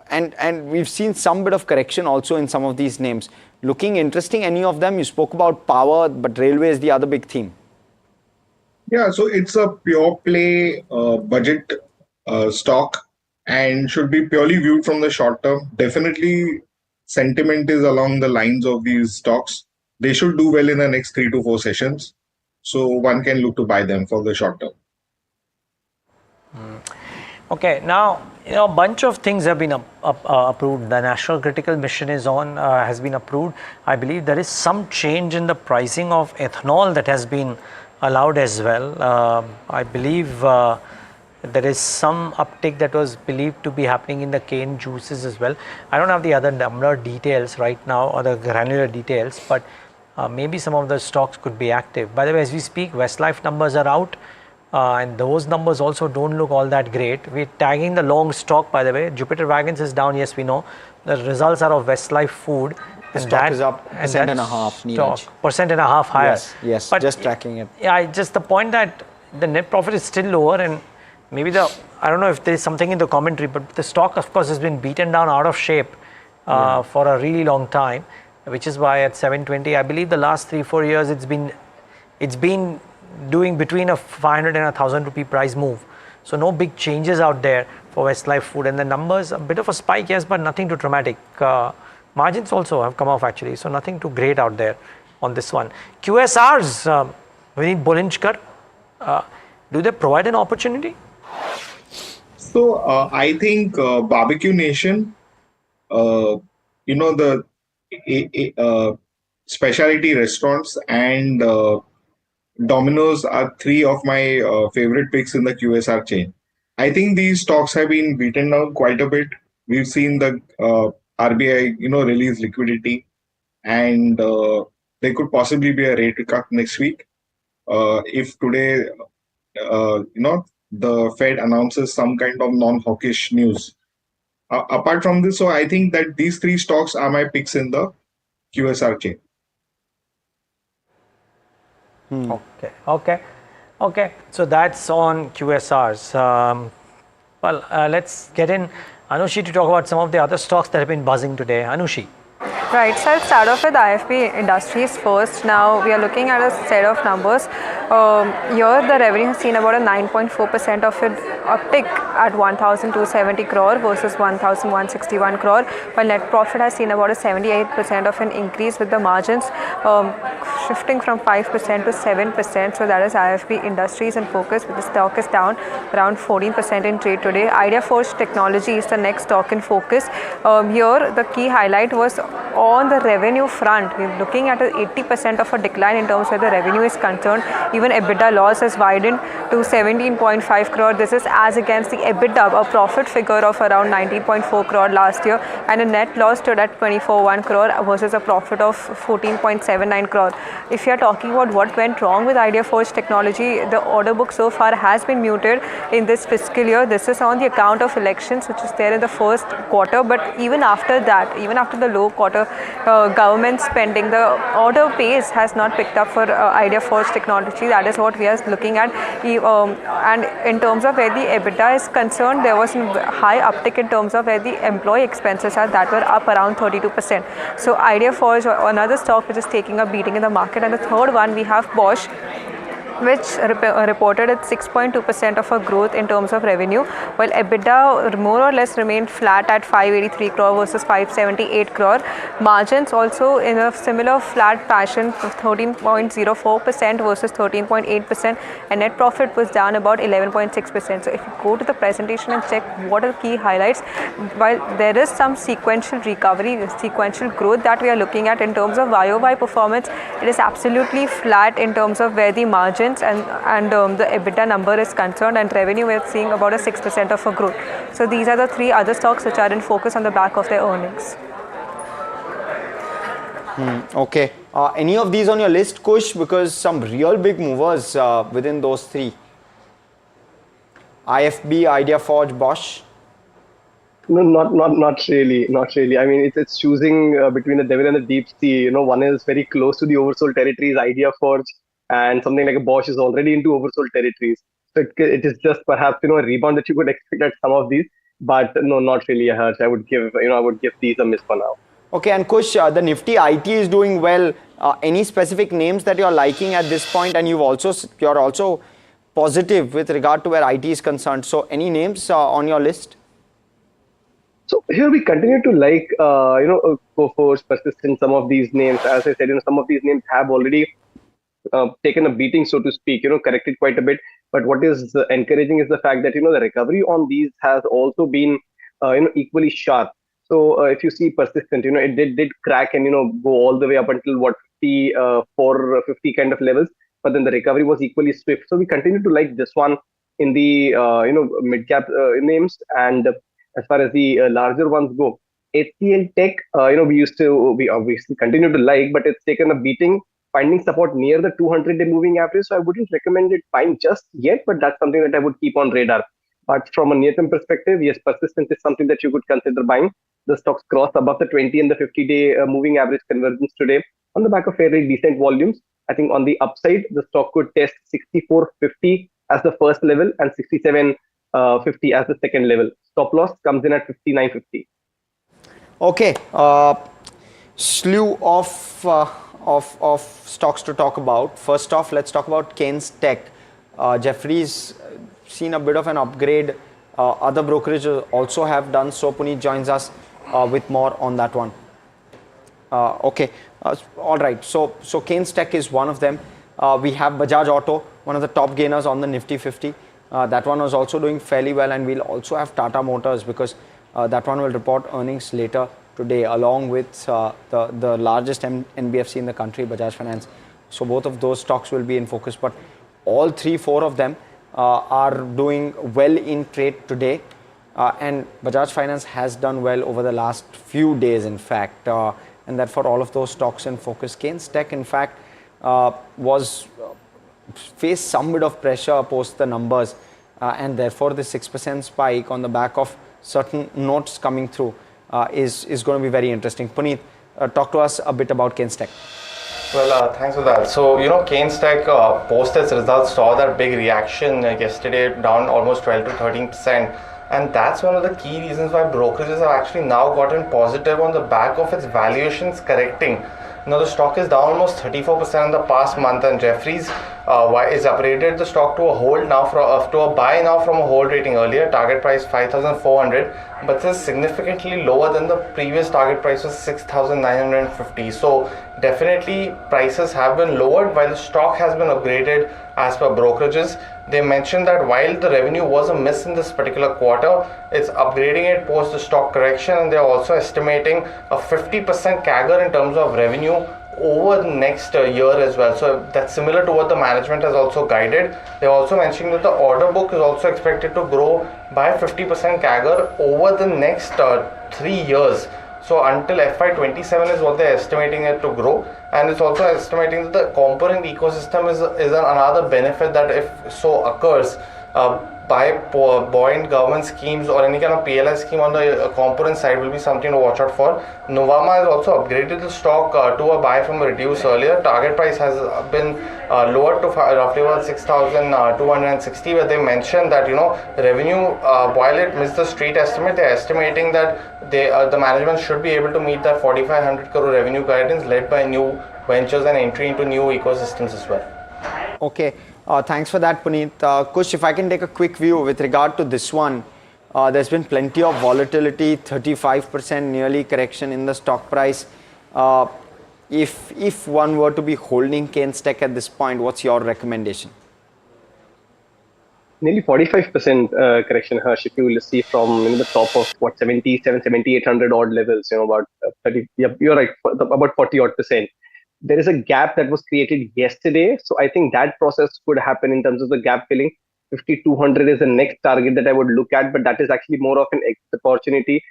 And we've seen some bit of correction also in some of these names. Looking interesting, any of them? You spoke about power, but railway is the other big theme.
Yeah, so it's a pure play budget stock and should be purely viewed from the short term. Definitely sentiment is along the lines of these stocks. They should do well in the next 3 to 4 sessions. So one can look to buy them for the short term.
Okay, now a bunch of things have been approved. The National Critical Mission is on, has been approved. I believe there is some change in the pricing of ethanol that has been allowed as well. I believe there is some uptick that was believed to be happening in the cane juices as well. I don't have the other number details right now or the granular details, but maybe some of the stocks could be active. By the way, as we speak, Westlife numbers are out. And those numbers also don't look all that great. We're tagging the long stock, by the way. Jupiter Wagons is down, yes, we know. The results are of Westlife Food.
The stock is up 1.5%, Neeraj.
1.5% higher.
Yes,
but
just tracking it.
Yeah, just the point that the net profit is still lower, and maybe I don't know if there's something in the commentary, but the stock, of course, has been beaten down out of shape for a really long time, which is why at 720, I believe the last 3-4 years it's been doing between a 500 and 1,000 rupee price move. So no big changes out there for Westlife Food, and the numbers, a bit of a spike, yes, but nothing too dramatic. Margins also have come off actually, so nothing too great out there. on this one. QSRs, Vineet Bolinchkar, do they provide an opportunity?
So I think Barbecue Nation, the specialty restaurants and Domino's are three of my favorite picks in the QSR chain. I think these stocks have been beaten down quite a bit. We've seen the RBI, release liquidity, and there could possibly be a rate cut next week. If today, the Fed announces some kind of non-hawkish news. Apart from this, so I think that these three stocks are my picks in the QSR chain.
Okay. So that's on QSRs. Let's get in Anushi to talk about some of the other stocks that have been buzzing today. Anushi.
Right, so I'll start off with IFB Industries first. Now we are looking at a set of numbers. Here the revenue has seen about a 9.4% of an uptick at 1,270 crore versus 1,161 crore, while net profit has seen about a 78% of an increase, with the margins shifting from 5% to 7%. So that is IFB Industries in focus, but the stock is down around 14% in trade today. IdeaForge Technology is the next stock in focus. Here the key highlight was on the revenue front. We're looking at an 80% of a decline in terms of the revenue is concerned. Even EBITDA loss has widened to 17.5 crore. This is as against the EBITDA, a profit figure of around 19.4 crore last year, and a net loss stood at 24.1 crore versus a profit of 14.79 crore. If you are talking about what went wrong with IdeaForge Technology, the order book so far has been muted in this fiscal year. This is on the account of elections, which is there in the first quarter. But even after that, even after the low quarter, government spending, the order pace has not picked up for IdeaForge Technology. That is what we are looking at. And in terms of where the EBITDA is concerned, there was a high uptick in terms of where the employee expenses are, that were up around 32%. So IdeaForge, another stock which is taking a beating in the market. And the third one, we have Bosch, which reported at 6.2% of a growth in terms of revenue, while EBITDA more or less remained flat at 583 crore versus 578 crore. Margins also in a similar flat fashion, 13.04% versus 13.8%, and net profit was down about 11.6%. So if you go to the presentation and check what are the key highlights, while there is some sequential recovery, sequential growth that we are looking at in terms of YOY performance, it is absolutely flat in terms of where the margins and the EBITDA number is concerned, and revenue we are seeing about a 6% of a growth. So these are the three other stocks which are in focus on the back of their earnings.
Okay. Any of these on your list, Kush? Because some real big movers within those three. IFB, IdeaForge, Bosch.
No, not really. I mean, it's choosing between the devil and the deep sea. One is very close to the oversold territories, IdeaForge, and something like a Bosch is already into oversold territories. So it is just perhaps a rebound that you could expect at some of these, but no, not really a Harsh. I would give these a miss for now.
Okay, and Kush, the Nifty IT is doing well. Any specific names that you're liking at this point, and you're also positive with regard to where IT is concerned. So any names on your list?
So here we continue to like Coforge, Persistent, some of these names. As I said, some of these names have already taken a beating, so to speak, corrected quite a bit. But what is encouraging is the fact that, the recovery on these has also been, equally sharp. So if you see Persistent, it did crack and, go all the way up until 450 kind of levels. But then the recovery was equally swift. So we continue to like this one in the, mid cap names. And as far as the larger ones go, HCL Tech, we obviously continue to like, but it's taken a beating, finding support near the 200-day moving average. So I wouldn't recommend it buying just yet, but that's something that I would keep on radar. But from a near-term perspective, yes, Persistent is something that you could consider buying. The stocks crossed above the 20 and the 50-day moving average convergence today on the back of fairly decent volumes. I think on the upside, the stock could test 64.50 as the first level and 67.50 as the second level. Stop loss comes in at 59.50.
Okay, slew of stocks to talk about. First off, let's talk about Keynes Tech. Jefferies seen a bit of an upgrade. Other brokerages also have done so. Puneet joins us with more on that one. Okay, all right. So Keynes Tech is one of them. We have Bajaj Auto, one of the top gainers on the Nifty 50. That one was also doing fairly well, and we'll also have Tata Motors because that one will report earnings later today, along with the largest NBFC in the country, Bajaj Finance. So both of those stocks will be in focus, but all four of them are doing well in trade today. And Bajaj Finance has done well over the last few days, in fact, and therefore all of those stocks in focus. Keynes Tech, in fact, faced some bit of pressure post the numbers, and therefore the 6% spike on the back of certain notes coming through is going to be very interesting. Puneet, talk to us a bit about Keynes Tech.
Well, thanks for that. So, Keynes Tech post its results saw that big reaction yesterday, down almost 12 to 13%. And that's one of the key reasons why brokerages have actually now gotten positive on the back of its valuations correcting. Now the stock is down almost 34% in the past month, and Jefferies is upgraded the stock to a hold now to a buy now from a hold rating earlier. Target price 5,400, but this is significantly lower than the previous target price was 6,950. So definitely prices have been lowered while the stock has been upgraded as per brokerages. They mentioned that while the revenue was a miss in this particular quarter, it's upgrading it post the stock correction, and they're also estimating a 50% CAGR in terms of revenue over the next year as well. So that's similar to what the management has also guided. They're also mentioning that the order book is also expected to grow by 50% CAGR over the next 3 years. So until FY27 is what they're estimating it to grow, and it's also estimating that the component ecosystem is another benefit that if so occurs by buoyant government schemes or any kind of PLI scheme on the component side will be something to watch out for. Nuvama has also upgraded the stock to a buy from a reduce earlier. Target price has been lowered to roughly about 6,260, where they mentioned that revenue, while it missed the street estimate, they're estimating that the management should be able to meet that 4,500 crore revenue guidance led by new ventures and entry into new ecosystems as well.
Okay, thanks for that, Puneet. Kush, if I can take a quick view with regard to this one, there's been plenty of volatility, 35% nearly correction in the stock price. If one were to be holding Keynes Tech at this point, what's your recommendation?
Nearly 45% correction, Harsh, if you will see from the top of 7,800 odd levels, about 30, you're right, about 40 odd percent. There is a gap that was created yesterday. So I think that process could happen in terms of the gap filling. 5,200 is the next target that I would look at, but that is actually more of an opportunity.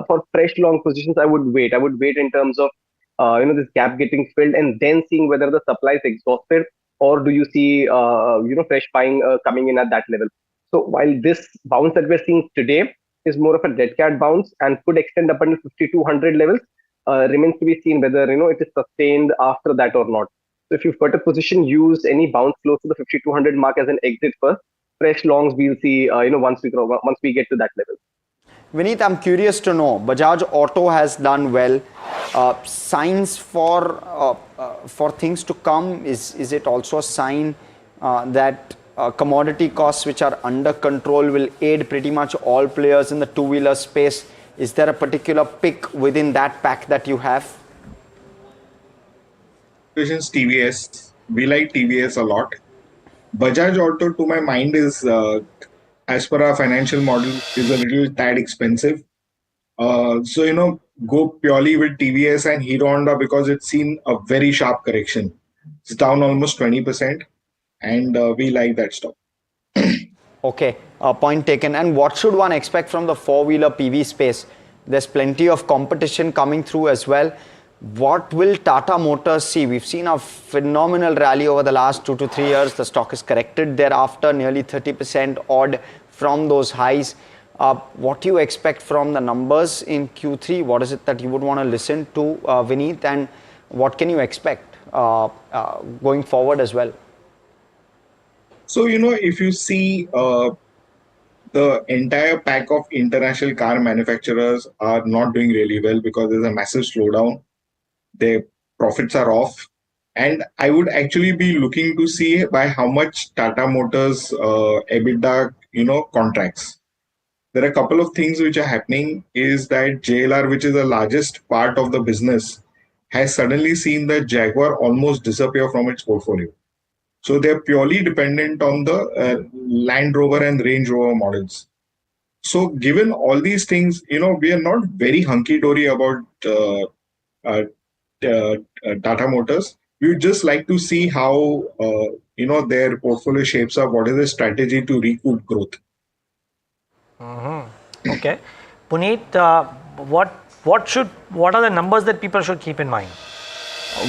For fresh long positions, I would wait. I would wait in terms of this gap getting filled and then seeing whether the supply is exhausted, or do you see fresh buying coming in at that level. So while this bounce that we're seeing today is more of a dead cat bounce and could extend up until 5,200 levels, remains to be seen whether it is sustained after that or not. So if you've got a position, use any bounce close to the 5,200 mark as an exit first. Fresh longs we'll see once we get to that level.
Vineet, I'm curious to know, Bajaj Auto has done well. Signs for things to come, is it also a sign that commodity costs which are under control will aid pretty much all players in the two-wheeler space? Is there a particular pick within that pack that you have?
TVS. We like TVS a lot. Bajaj Auto, to my mind, is as per our financial model, is a little tad expensive. So go purely with TVS and Hero Honda because it's seen a very sharp correction. It's down almost 20%, and we like that stock.
Okay, point taken. And what should one expect from the four-wheeler PV space? There's plenty of competition coming through as well. What will Tata Motors see? We've seen a phenomenal rally over the last 2 to 3 years. The stock is corrected thereafter, nearly 30% odd from those highs. What do you expect from the numbers in Q3? What is it that you would want to listen to, Vineet? And what can you expect going forward as well?
So, if you see the entire pack of international car manufacturers are not doing really well because there's a massive slowdown. Their profits are off. And I would actually be looking to see by how much Tata Motors EBITDA, contracts. There are a couple of things which are happening is that JLR, which is the largest part of the business, has suddenly seen the Jaguar almost disappear from its portfolio. So they're purely dependent on the Land Rover and Range Rover models. So given all these things, we are not very hunky-dory about Tata Motors. We would just like to see how their portfolio shapes up. What is the strategy to recoup growth?
Okay, Puneet, what are the numbers that people should keep in mind?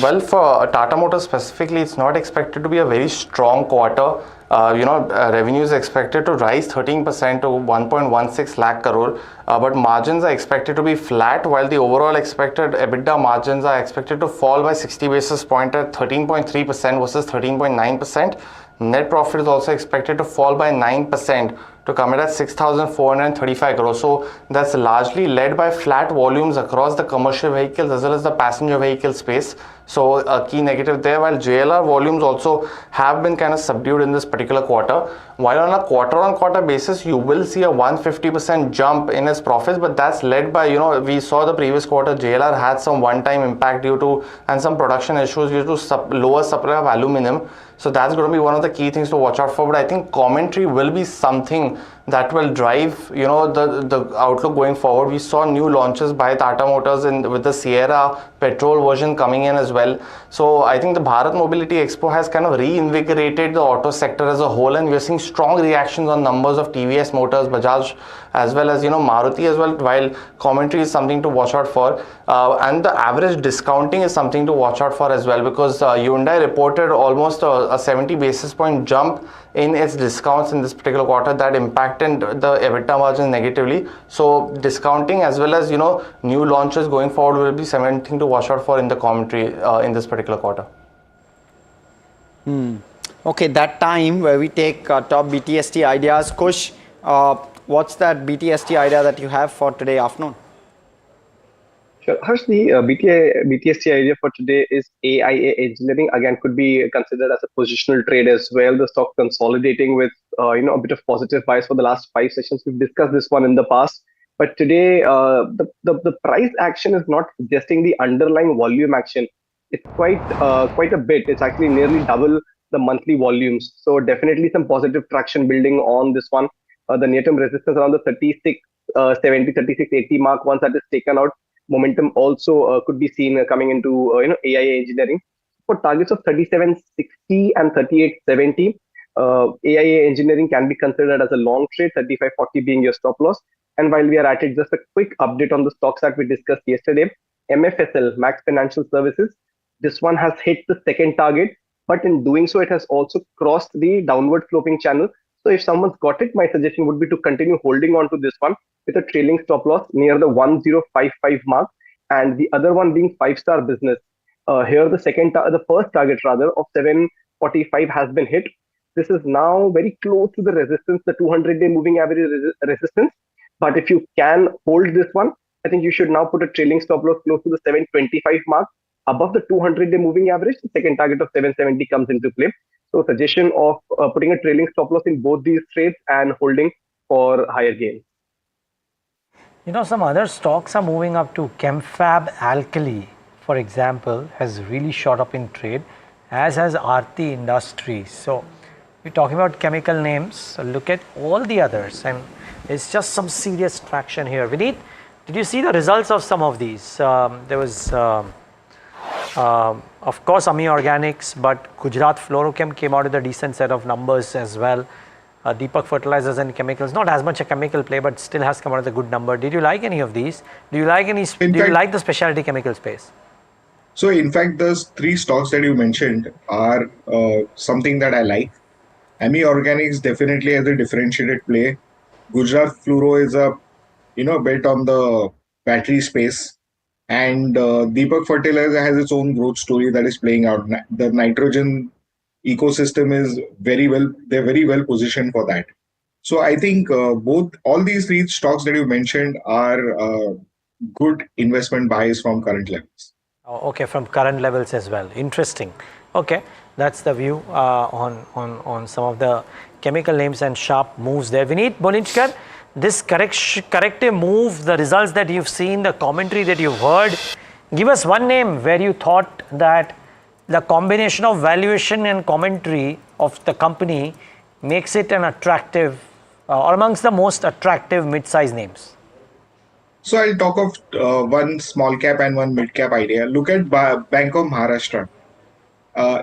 Well, for Tata Motors specifically, it's not expected to be a very strong quarter. Revenue is expected to rise 13% to 1.16 lakh crore, but margins are expected to be flat, while the overall expected EBITDA margins are expected to fall by 60 basis points at 13.3% versus 13.9%. Net profit is also expected to fall by 9% to come in at 6,435 crores. So that's largely led by flat volumes across the commercial vehicles as well as the passenger vehicle space. So a key negative there, while JLR volumes also have been kind of subdued in this particular quarter. While on a quarter-on-quarter basis, you will see a 150% jump in its profits, but that's led by, we saw the previous quarter, JLR had some one-time impact and some production issues due to lower supply of aluminum. So that's going to be one of the key things to watch out for. But I think commentary will be something that will drive, the outlook going forward. We saw new launches by Tata Motors with the Sierra petrol version coming in as well. So I think the Bharat Mobility Expo has kind of reinvigorated the auto sector as a whole, and we're seeing strong reactions on numbers of TVS Motors, Bajaj, as well as Maruti as well, while commentary is something to watch out for, and the average discounting is something to watch out for as well, because Hyundai reported almost a 70 basis point jump in its discounts in this particular quarter that impacted the EBITDA margin negatively. So discounting as well as new launches going forward will be something to watch out for in the commentary in this particular quarter.
Okay, that time where we take top BTST ideas. Kush, what's that BTST idea that you have for today afternoon?
Sure. Harsh, the BTST idea for today is AIA Engineering. Again, could be considered as a positional trade as well. The stock consolidating with a bit of positive bias for the last 5 sessions. We've discussed this one in the past, but today the price action is not suggesting the underlying volume action. It's quite a bit. It's actually nearly double the monthly volumes. So definitely some positive traction building on this one. The near-term resistance around the 3670, 3680 mark. Once that is taken out, momentum also could be seen coming into AIA Engineering. For targets of 3760 and 3870, AIA Engineering can be considered as a long trade, 3540 being your stop loss. And while we are at it, just a quick update on the stocks that we discussed yesterday. MFSL, Max Financial Services, this one has hit the second target, but in doing so, it has also crossed the downward sloping channel. So if someone's got it, my suggestion would be to continue holding on to this one with a trailing stop loss near the 1055 mark, and the other one being 5-star business. Here the first target rather of 745 has been hit. This is now very close to the resistance, the 200-day moving average resistance. But if you can hold this one, I think you should now put a trailing stop loss close to the 725 mark. Above the 200-day moving average, the second target of 770 comes into play. So suggestion of putting a trailing stop loss in both these trades and holding for higher gains.
Some other stocks are moving up too. Chemfab Alkali, for example, has really shot up in trade, as has Aarti Industries. So we're talking about chemical names. So look at all the others, and it's just some serious traction here. Vineet, did you see the results of some of these? There was, of course, Ami Organics, but Gujarat Fluorochem came out with a decent set of numbers as well. Deepak Fertilizers and Chemicals, not as much a chemical play, but still has come out with a good number. Did you like any of these? Do you like the specialty chemical space?
So in fact, those 3 stocks that you mentioned are something that I like. Ami Organics definitely has a differentiated play. Gujarat Fluoro is a bet on the battery space, and Deepak Fertilizer has its own growth story that is playing out. The nitrogen ecosystem is they're very well positioned for that. So I think all these 3 stocks that you mentioned are good investment buys from current levels.
Oh, okay, from current levels as well. Interesting. Okay, that's the view on some of the chemical names and sharp moves there. Vineet Bolinchkar, this corrective move, the results that you've seen, the commentary that you've heard, Give us one name where you thought that the combination of valuation and commentary of the company makes it an attractive or amongst the most attractive mid-size names.
So I'll talk of one small cap and one mid cap idea. Look at Bank of Maharashtra.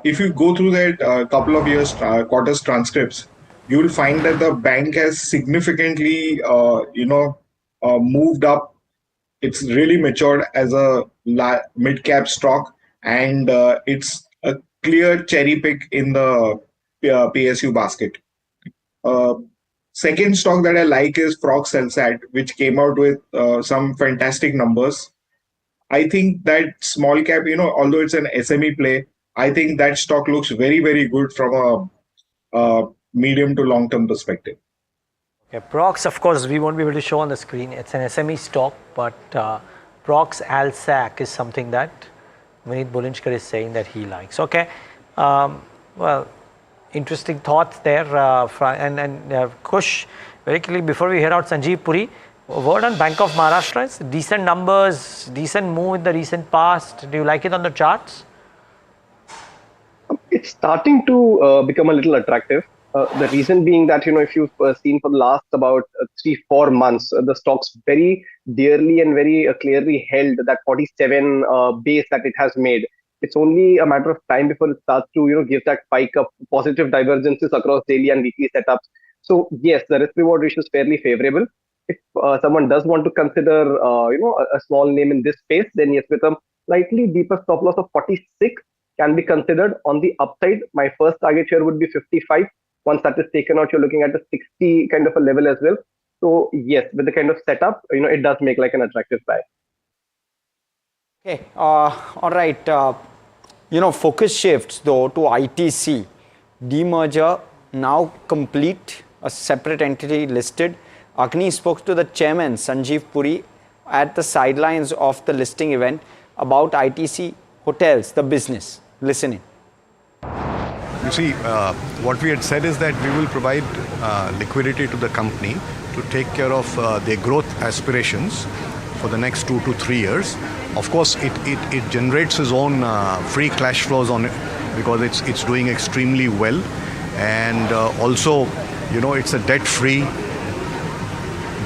If you go through that couple of years quarters transcripts, you will find that the bank has significantly moved up. It's really matured as a mid cap stock, and it's a clear cherry pick in the PSU basket. Second stock that I like is Frog Cellsat, which came out with some fantastic numbers. I think that small cap, although it's an SME play, I think that stock looks very, very good from a medium to long term perspective.
Okay, Prox, of course, we won't be able to show on the screen. It's an SME stock, but Prox Alsac is something that Vineet Bulinshkar is saying that he likes. Okay, well, interesting thoughts there. Kush, very quickly before we head out, Sanjeev Puri, a word on Bank of Maharashtra. Is decent numbers, decent move in the recent past. Do you like it on the charts?
It's starting to become a little attractive. The reason being that, if you've seen for the last about 3-4 months, the stock's very dearly and very clearly held that 47 base that it has made. It's only a matter of time before it starts to, give that spike of positive divergences across daily and weekly setups. So yes, the risk reward ratio is fairly favorable. If someone does want to consider, a small name in this space, then yes, with a slightly deeper stop loss of 46 can be considered. On the upside, my first target share would be 55. Once that is taken out, you're looking at a 60 kind of a level as well. So yes, with the kind of setup, it does make like an attractive buy.
Okay, all right. Focus shifts though to ITC. Demerger now complete, a separate entity listed. Agni spoke to the chairman, Sanjeev Puri, at the sidelines of the listing event about ITC Hotels, the business. Listen in.
You see, what we had said is that we will provide liquidity to the company to take care of their growth aspirations for the next 2 to 3 years. Of course, it generates its own free cash flows on it because it's doing extremely well, and also, it's a debt-free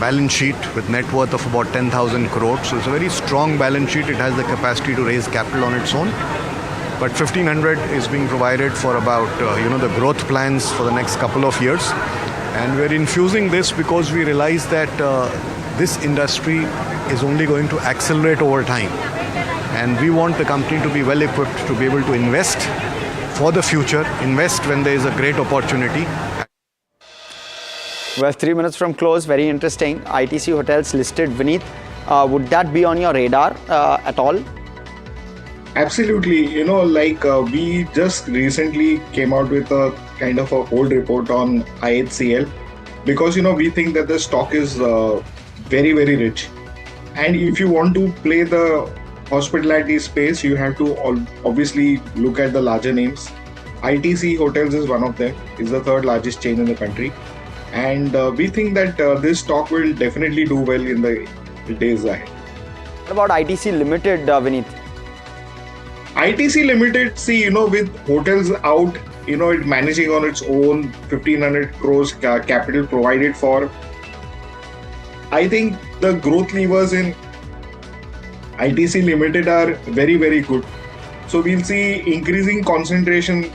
balance sheet with net worth of about 10,000 crores. So it's a very strong balance sheet. It has the capacity to raise capital on its own. But 1,500 is being provided for about, the growth plans for the next couple of years. And we're infusing this because we realize that this industry is only going to accelerate over time. And we want the company to be well equipped to be able to invest for the future, invest when there is a great opportunity.
Well, 3 minutes from close, very interesting. ITC Hotels listed. Vineet, would that be on your radar at all?
Absolutely. We just recently came out with a kind of a hold report on IHCL because, we think that the stock is very, very rich. And if you want to play the hospitality space, you have to obviously look at the larger names. ITC Hotels is one of them. It's the third largest chain in the country. And we think that this stock will definitely do well in the days ahead.
What about ITC Limited, Vineet?
ITC Limited, with hotels out, it managing on its own, 1,500 crores capital provided for. I think the growth levers in ITC Limited are very, very good. So we'll see increasing concentration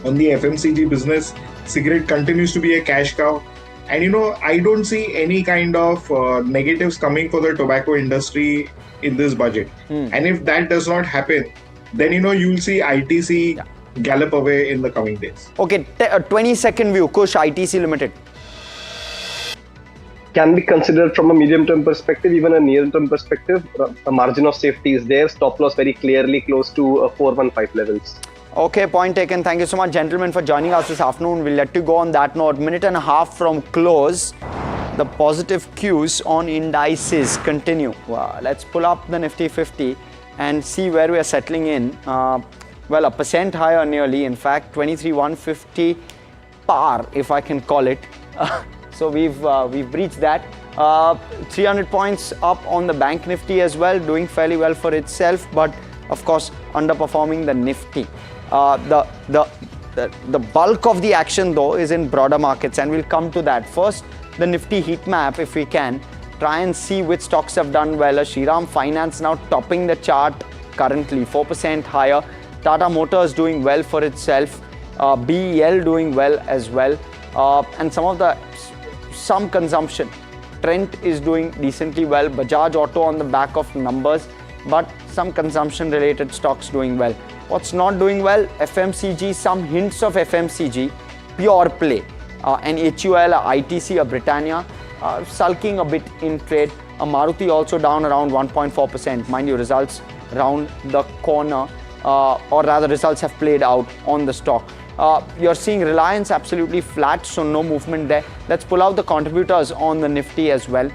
on the FMCG business. Cigarette continues to be a cash cow. And I don't see any kind of negatives coming for the tobacco industry in this budget. And if that does not happen, then you'll see ITC gallop away in the coming days.
Okay, 20-second view, Kush, ITC Limited.
Can be considered from a medium-term perspective, even a near-term perspective. A margin of safety is there. Stop loss very clearly close to 415 levels.
Okay, point taken. Thank you so much, gentlemen, for joining us this afternoon. We'll let you go on that note. Minute and a half from close. The positive cues on indices continue. Let's pull up the Nifty 50 and see where we are settling in. Well, 1% higher nearly. In fact, 23,150 par, if I can call it. So we've breached that. 300 points up on the bank Nifty as well, doing fairly well for itself, but of course underperforming the Nifty. The bulk of the action though is in broader markets, and we'll come to that. First, the Nifty heat map, if we can try and see which stocks have done well. Shriram Finance now topping the chart currently, 4% higher. Tata Motors doing well for itself. BEL doing well as well, and some consumption. Trent is doing decently well. Bajaj Auto on the back of numbers, but some consumption related stocks doing well. What's not doing well? FMCG, some hints of FMCG, pure play. An HUL, a ITC, a Britannia, sulking a bit in trade. A Maruti also down around 1.4%. Mind you, results round the corner, or rather results have played out on the stock. You're seeing Reliance absolutely flat, so no movement there. Let's pull out the contributors on the Nifty as well.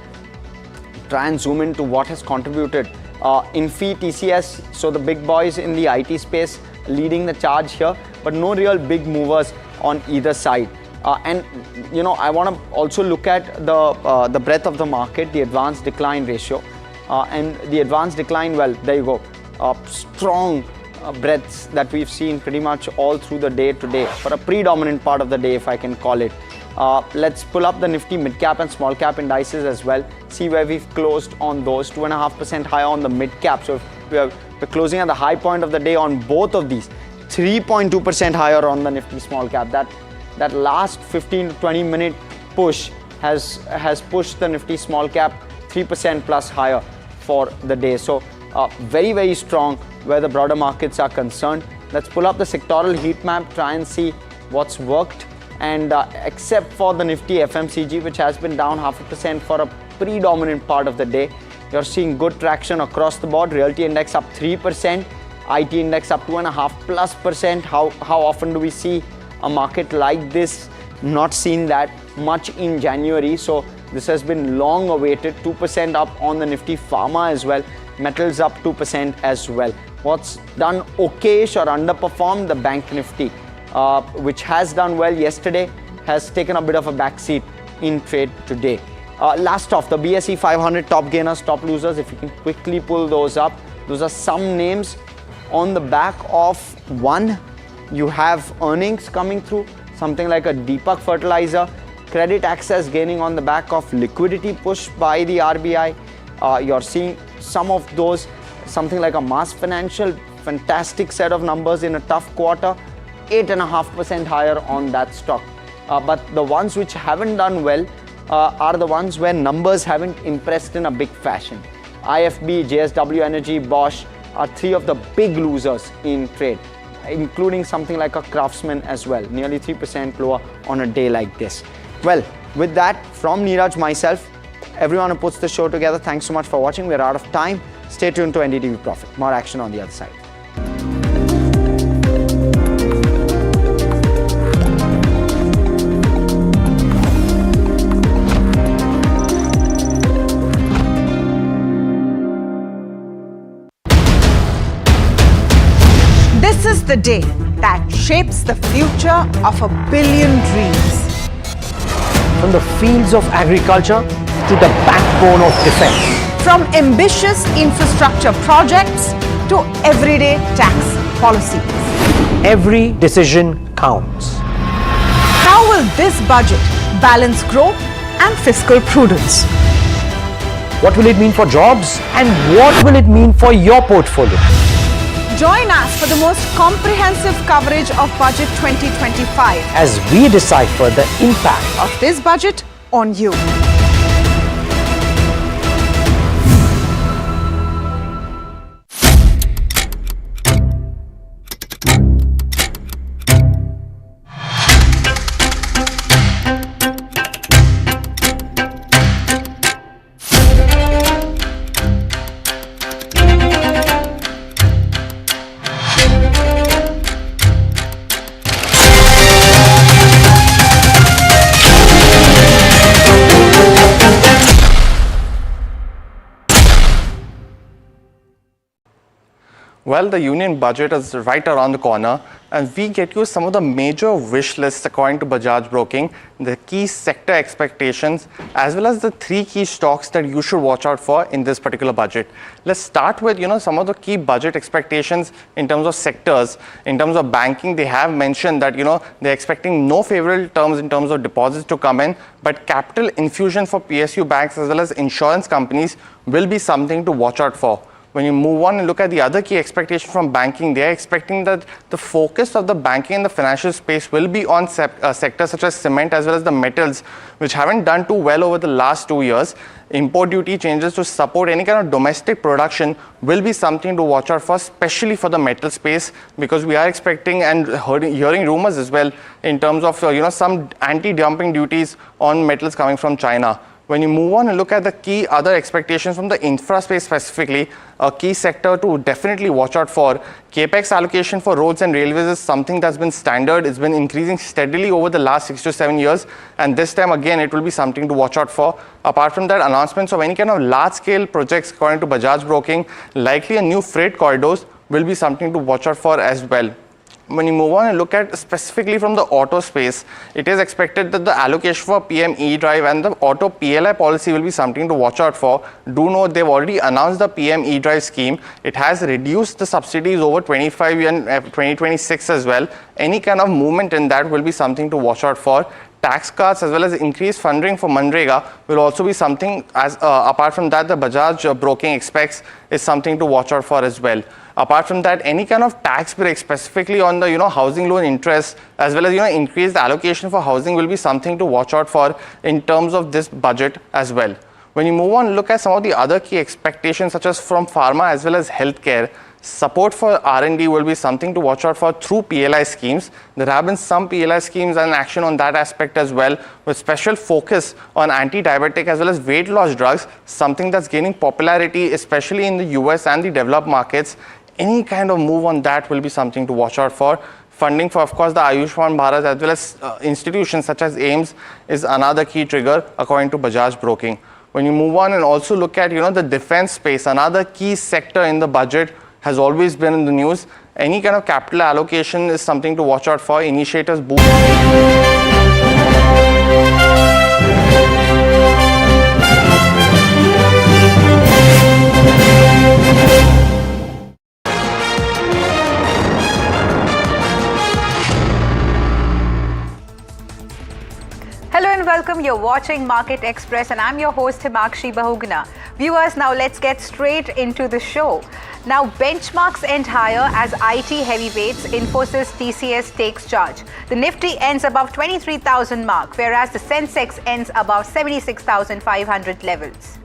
Try and zoom into what has contributed. Infi, TCS, so the big boys in the IT space leading the charge here, but no real big movers on either side. And you know, I want to also look at the breadth of the market, the advanced decline ratio, and the advanced decline. Well, there you go, strong breadths that we've seen pretty much all through the day today, for a predominant part of the day, if I can call it. Let's pull up the Nifty mid cap and small cap indices as well, see where we've closed on those. 2.5% higher on the mid cap, so we're closing at the high point of the day on both of these. 3.2% higher on the Nifty small cap. That last 15 to 20 minute push has pushed the Nifty small cap 3% plus higher for the day. So very, very strong where the broader markets are concerned. Let's pull up the sectoral heat map, try and see what's worked. And except for the Nifty FMCG, which has been down 0.5% for a predominant part of the day, you're seeing good traction across the board. Realty index up 3%, IT index up 2.5+%. How often do we see a market like this? Not seen that much in January, so this has been long awaited. 2% up on the Nifty Pharma as well. Metals up 2% as well. What's done okayish or underperformed? The Bank Nifty, which has done well yesterday, has taken a bit of a backseat in trade today. Last off, the BSE 500 top gainers, top losers. If you can quickly pull those up, those are some names on the back of one. You have earnings coming through, something like a Deepak Fertilizer, Credit Access gaining on the back of liquidity push by the RBI. You're seeing some of those, something like a Mass Financial, fantastic set of numbers in a tough quarter, 8.5% higher on that stock. But the ones which haven't done well are the ones where numbers haven't impressed in a big fashion. IFB, JSW Energy, Bosch are three of the big losers in trade, including something like a Craftsman as well, nearly 3% lower on a day like this. Well, with that, from Neeraj, myself, everyone who puts the show together, thanks so much for watching. We're out of time. Stay tuned to NDTV Profit. More action on the other side.
This is the day that shapes the future of a billion dreams.
From the fields of agriculture to the backbone of defense.
From ambitious infrastructure projects to everyday tax policies.
Every decision counts.
How will this budget balance growth and fiscal prudence?
What will it mean for jobs and what will it mean for your portfolio?
Join us for the most comprehensive coverage of Budget 2025
as we decipher the impact
of this budget on you.
Well, the union budget is right around the corner, and we get you some of the major wish lists according to Bajaj Broking, the key sector expectations, as well as the 3 key stocks that you should watch out for in this particular budget. Let's start with some of the key budget expectations in terms of sectors. In terms of banking, they have mentioned that they're expecting no favorable terms in terms of deposits to come in, but capital infusion for PSU banks as well as insurance companies will be something to watch out for. When you move on and look at the other key expectation from banking, they are expecting that the focus of the banking and the financial space will be on sectors such as cement as well as the metals, which haven't done too well over the last 2 years. Import duty changes to support any kind of domestic production will be something to watch out for, especially for the metal space, because we are expecting and hearing rumors as well in terms of some anti-dumping duties on metals coming from China. When you move on and look at the key other expectations from the infra space specifically, a key sector to definitely watch out for, capex allocation for roads and railways is something that's been standard. It's been increasing steadily over the last 6 to 7 years, and this time again it will be something to watch out for. Apart from that, announcements of any kind of large scale projects according to Bajaj Broking, likely a new freight corridors, will be something to watch out for as well. When you move on and look at specifically from the auto space, it is expected that the allocation for PM E-Drive and the auto PLI policy will be something to watch out for. Do note they've already announced the PM E-Drive scheme. It has reduced the subsidies over 25 and 2026 as well. Any kind of movement in that will be something to watch out for. Tax cuts as well as increased funding for Manrega will also be something, as apart from that the Bajaj Broking expects is something to watch out for as well. Apart from that, any kind of tax break specifically on the housing loan interest as well as increased allocation for housing will be something to watch out for in terms of this budget as well. When you move on, look at some of the other key expectations such as from pharma as well as healthcare. Support for R&D will be something to watch out for through PLI schemes. There have been some PLI schemes and action on that aspect as well, with special focus on anti-diabetic as well as weight loss drugs, something that's gaining popularity especially in the US and the developed markets. Any kind of move on that will be something to watch out for. Funding for, of course, the Ayushman Bharat as well as institutions such as AIIMS is another key trigger according to Bajaj Broking. When you move on and also look at the defense space, another key sector in the budget has always been in the news. Any kind of capital allocation is something to watch out for. Initiators boost.
Hello and welcome. You're watching Market Express and I'm your host Himakshi Bahuguna. Viewers, now let's get straight into the show. Now benchmarks end higher as IT heavyweights Infosys TCS takes charge. The Nifty ends above 23,000 mark, whereas the Sensex ends above 76,500 levels.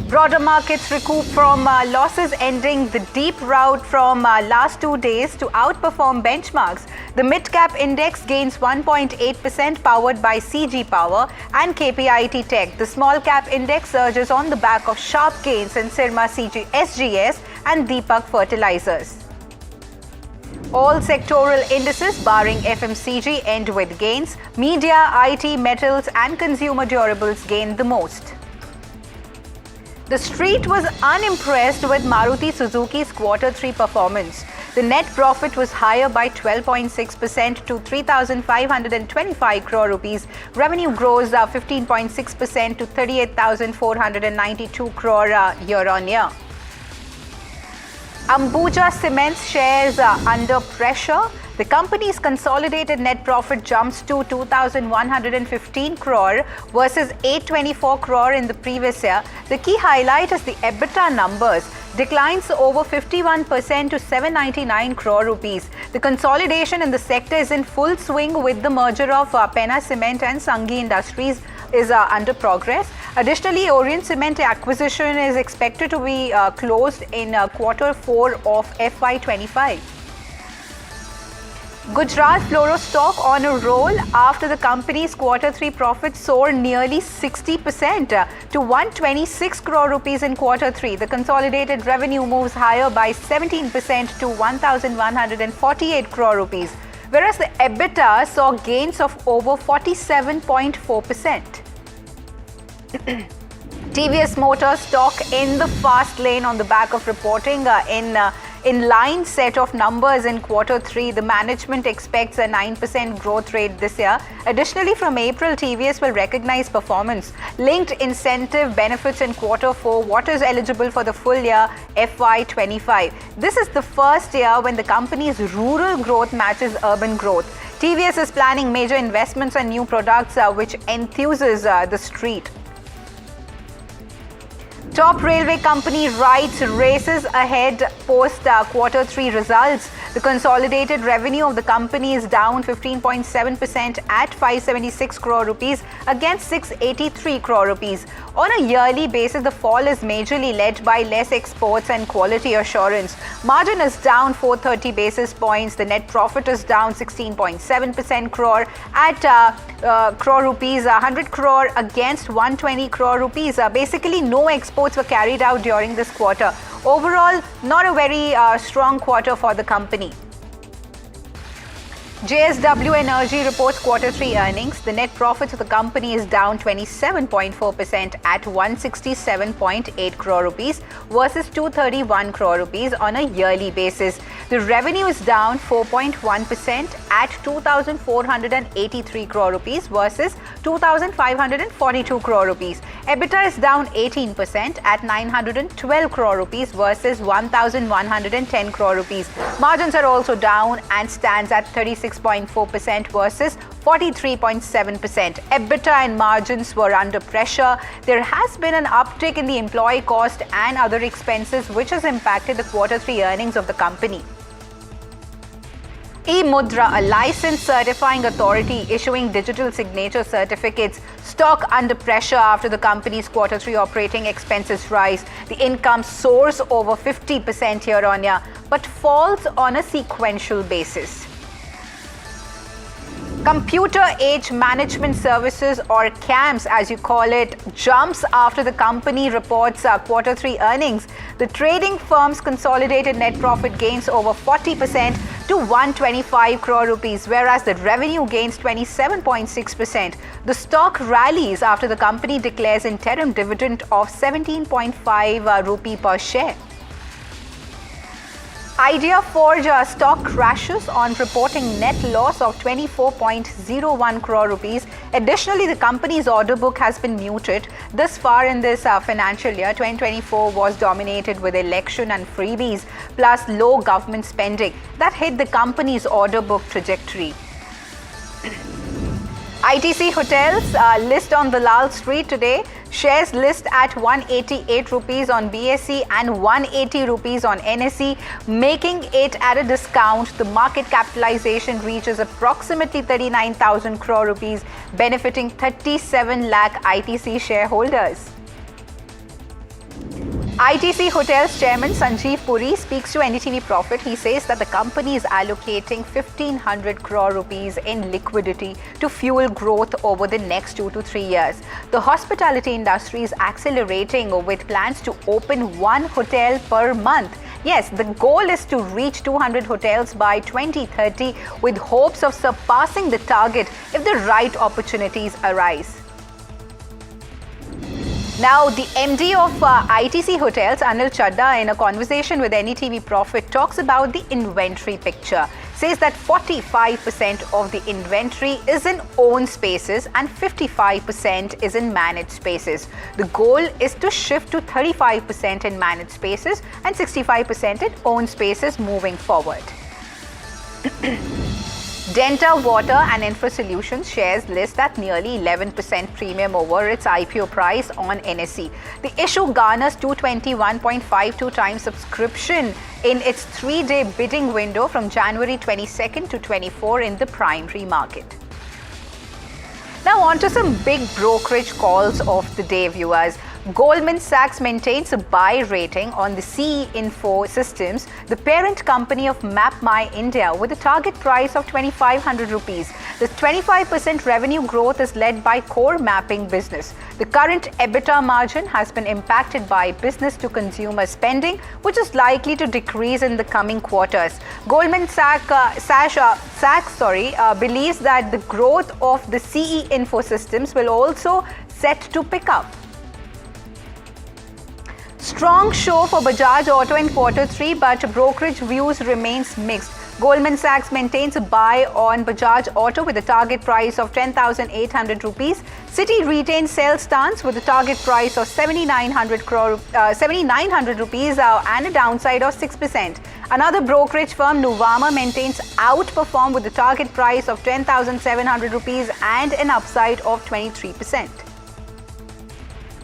Broader markets recoup from losses, ending the deep rout from last 2 days to outperform benchmarks. The mid-cap index gains 1.8% powered by CG Power and KPIT Tech. The small-cap index surges on the back of sharp gains in Sirma SGS and Deepak Fertilizers. All sectoral indices barring FMCG end with gains. Media, IT, metals and consumer durables gained the most. The street was unimpressed with Maruti Suzuki's Q3 performance. The net profit was higher by 12.6% to 3,525 crore rupees. Revenue grows 15.6% to 38,492 crore year-on-year. Ambuja Cements shares are under pressure. The company's consolidated net profit jumps to 2,115 crore versus 824 crore in the previous year. The key highlight is the EBITDA numbers. Declines over 51% to 799 crore rupees. The consolidation in the sector is in full swing with the merger of Penna Cement and Sanghi Industries is under progress. Additionally, Orient Cement acquisition is expected to be closed in Q4 of FY25. Gujarat Fluoro stock on a roll after the company's Q3 profits soared nearly 60% to 126 crore rupees in Q3. The consolidated revenue moves higher by 17% to 1,148 crore rupees, whereas the EBITDA saw gains of over 47.4%.
TVS Motor stock in the fast lane on the back of reporting in line set of numbers in Q3. The management expects a 9% growth rate this year. Additionally, from April, TVS will recognize performance-linked incentive benefits in Q4, what is eligible for the full year FY25. This is the first year when the company's rural growth matches urban growth. TVS is planning major investments and new products which enthuses the street. Top railway company rides races ahead post Q3 results. The consolidated revenue of the company is down 15.7% at 576 crore rupees against 683 crore rupees. On a yearly basis, the fall is majorly led by less exports and quality assurance. Margin is down 430 basis points. The net profit is down 16.7% crore at crore rupees 100 crore against 120 crore rupees. Basically, no exports were carried out during this quarter. Overall, not a very strong quarter for the company. JSW Energy reports Q3 earnings. The net profit of the company is down 27.4% at 167.8 crore rupees versus 231 crore rupees on a yearly basis. The revenue is down 4.1% at 2,483 crore rupees versus 2,542 crore rupees. EBITDA is down 18% at 912 crore rupees versus 1,110 crore rupees. Margins are also down and stands at 36.4% versus 43.7%. EBITDA and margins were under pressure. There has been an uptick in the employee cost and other expenses which has impacted the Q3 earnings of the company. eMudra, a licensed certifying authority issuing digital signature certificates, stock under pressure after the company's Q3 operating expenses rise. The income soars over 50% year-on-year, but falls on a sequential basis. Computer Age Management Services, or CAMS as you call it, jumps after the company reports Q3 earnings. The trading firm's consolidated net profit gains over 40% to 125 crore rupees, whereas the revenue gains 27.6%. The stock rallies after the company declares interim dividend of 17.5 rupee per share. Idea Forge stock crashes on reporting net loss of 24.01 crore rupees. Additionally, the company's order book has been muted. Thus far in this financial year, 2024 was dominated with election and freebies, plus low government spending that hit the company's order book trajectory. ITC Hotels list on the Lal Street today. Shares list at 188 rupees on BSE and 180 rupees on NSE, making it at a discount. The market capitalization reaches approximately 39,000 crore rupees, benefiting 37 lakh ITC shareholders. ITC Hotels Chairman Sanjeev Puri speaks to NDTV Profit. He says that the company is allocating 1,500 crore rupees in liquidity to fuel growth over the next 2 to 3 years. The hospitality industry is accelerating with plans to open 1 hotel per month. Yes, the goal is to reach 200 hotels by 2030 with hopes of surpassing the target if the right opportunities arise. Now, the MD of ITC Hotels, Anil Chadda, in a conversation with NDTV Profit, talks about the inventory picture. Says that 45% of the inventory is in owned spaces and 55% is in managed spaces. The goal is to shift to 35% in managed spaces and 65% in owned spaces moving forward. Denta Water and Infra Solutions shares list at nearly 11% premium over its IPO price on NSE. The issue garners 221.52 times subscription in its 3-day bidding window from January 22nd to 24 in the primary market. Now on to some big brokerage calls of the day, viewers. Goldman Sachs maintains a buy rating on the CE Info Systems, the parent company of MapMy India, with a target price of 2,500 rupees. The 25% revenue growth is led by core mapping business. The current EBITDA margin has been impacted by business-to-consumer spending, which is likely to decrease in the coming quarters. Goldman Sachs believes that the growth of the CE Info Systems will also set to pick up. Strong show for Bajaj Auto in Q3, but brokerage views remains mixed. Goldman Sachs maintains a buy on Bajaj Auto with a target price of 10,800 rupees. Citi retains sell stance with a target price of 7,900 rupees and a downside of 6%. Another brokerage firm, Nuvama, maintains outperform with a target price of 10,700 rupees and an upside of 23%.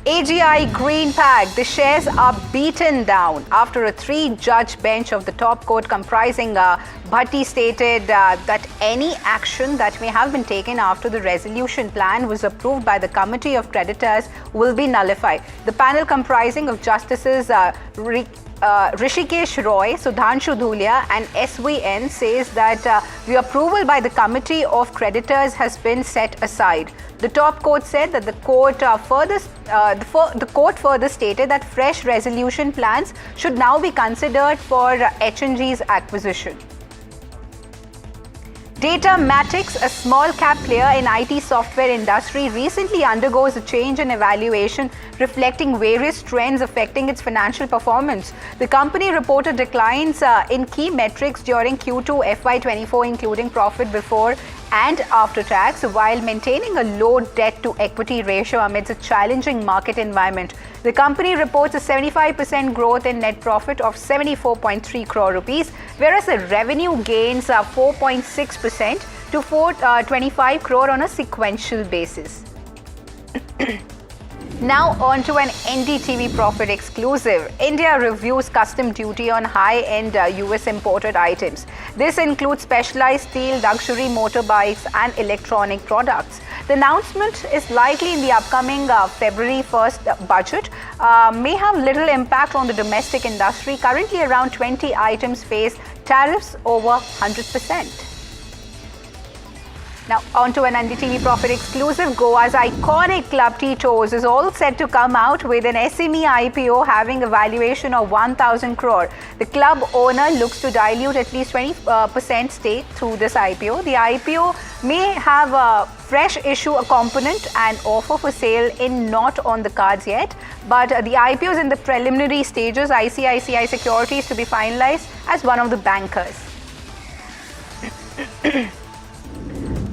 AGI Greenpack, the shares are beaten down after a 3-judge bench of the top court comprising Bhatti stated that any action that may have been taken after the resolution plan was approved by the Committee of Creditors will be nullified. The panel comprising of Justices Rishikesh Roy, Sudhanshu Dhulia and SVN says that the approval by the Committee of Creditors has been set aside. The top court said that the court further stated that fresh resolution plans should now be considered for H&G's acquisition. Datamatics, a small cap player in IT software industry, recently undergoes a change in evaluation reflecting various trends affecting its financial performance. The company reported declines in key metrics during Q2 FY24, including profit before and after tax, while maintaining a low debt to equity ratio amidst a challenging market environment. The company reports a 75% growth in net profit of 74.3 crore rupees, whereas the revenue gains are 4.6% to 425 crore on a sequential basis. Now on to an NDTV Profit exclusive. India reviews custom duty on high-end US imported items. This includes specialized steel, luxury motorbikes and electronic products. The announcement is likely in the upcoming February 1st budget. May have little impact on the domestic industry. Currently around 20 items face tariffs over 100%. Now, on to an NDTV Profit exclusive. Goa's iconic club Tito's is all set to come out with an SME IPO having a valuation of 1,000 crore. The club owner looks to dilute at least 20% stake through this IPO. The IPO may have a fresh issue, a component and offer for sale in not on the cards yet. But the IPO is in the preliminary stages. ICICI Securities to be finalized as one of the bankers.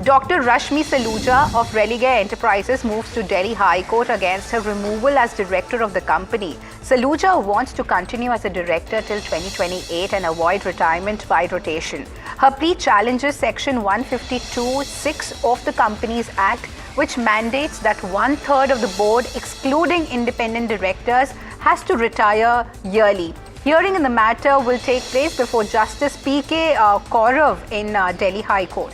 Dr. Rashmi Saluja of Religare Enterprises moves to Delhi High Court against her removal as director of the company. Saluja wants to continue as a director till 2028 and avoid retirement by rotation. Her plea challenges Section 152(6) of the Companies Act, which mandates that 1/3 of the board, excluding independent directors, has to retire yearly. Hearing in the matter will take place before Justice P.K. Kaurav in Delhi High Court.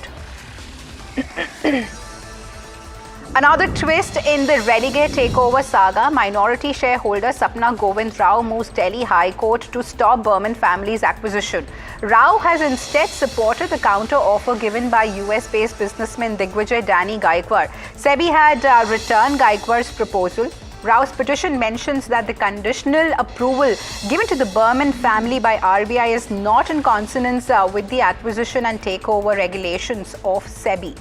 Another twist in the Religare takeover saga, minority shareholder Sapna Govind Rao moves Delhi High Court to stop Berman family's acquisition. Rao has instead supported the counter offer given by US-based businessman Digvijay Danny Gaikwad. SEBI had returned Gaikwad's proposal. Rao's petition mentions that the conditional approval given to the Berman family by RBI is not in consonance with the acquisition and takeover regulations of SEBI.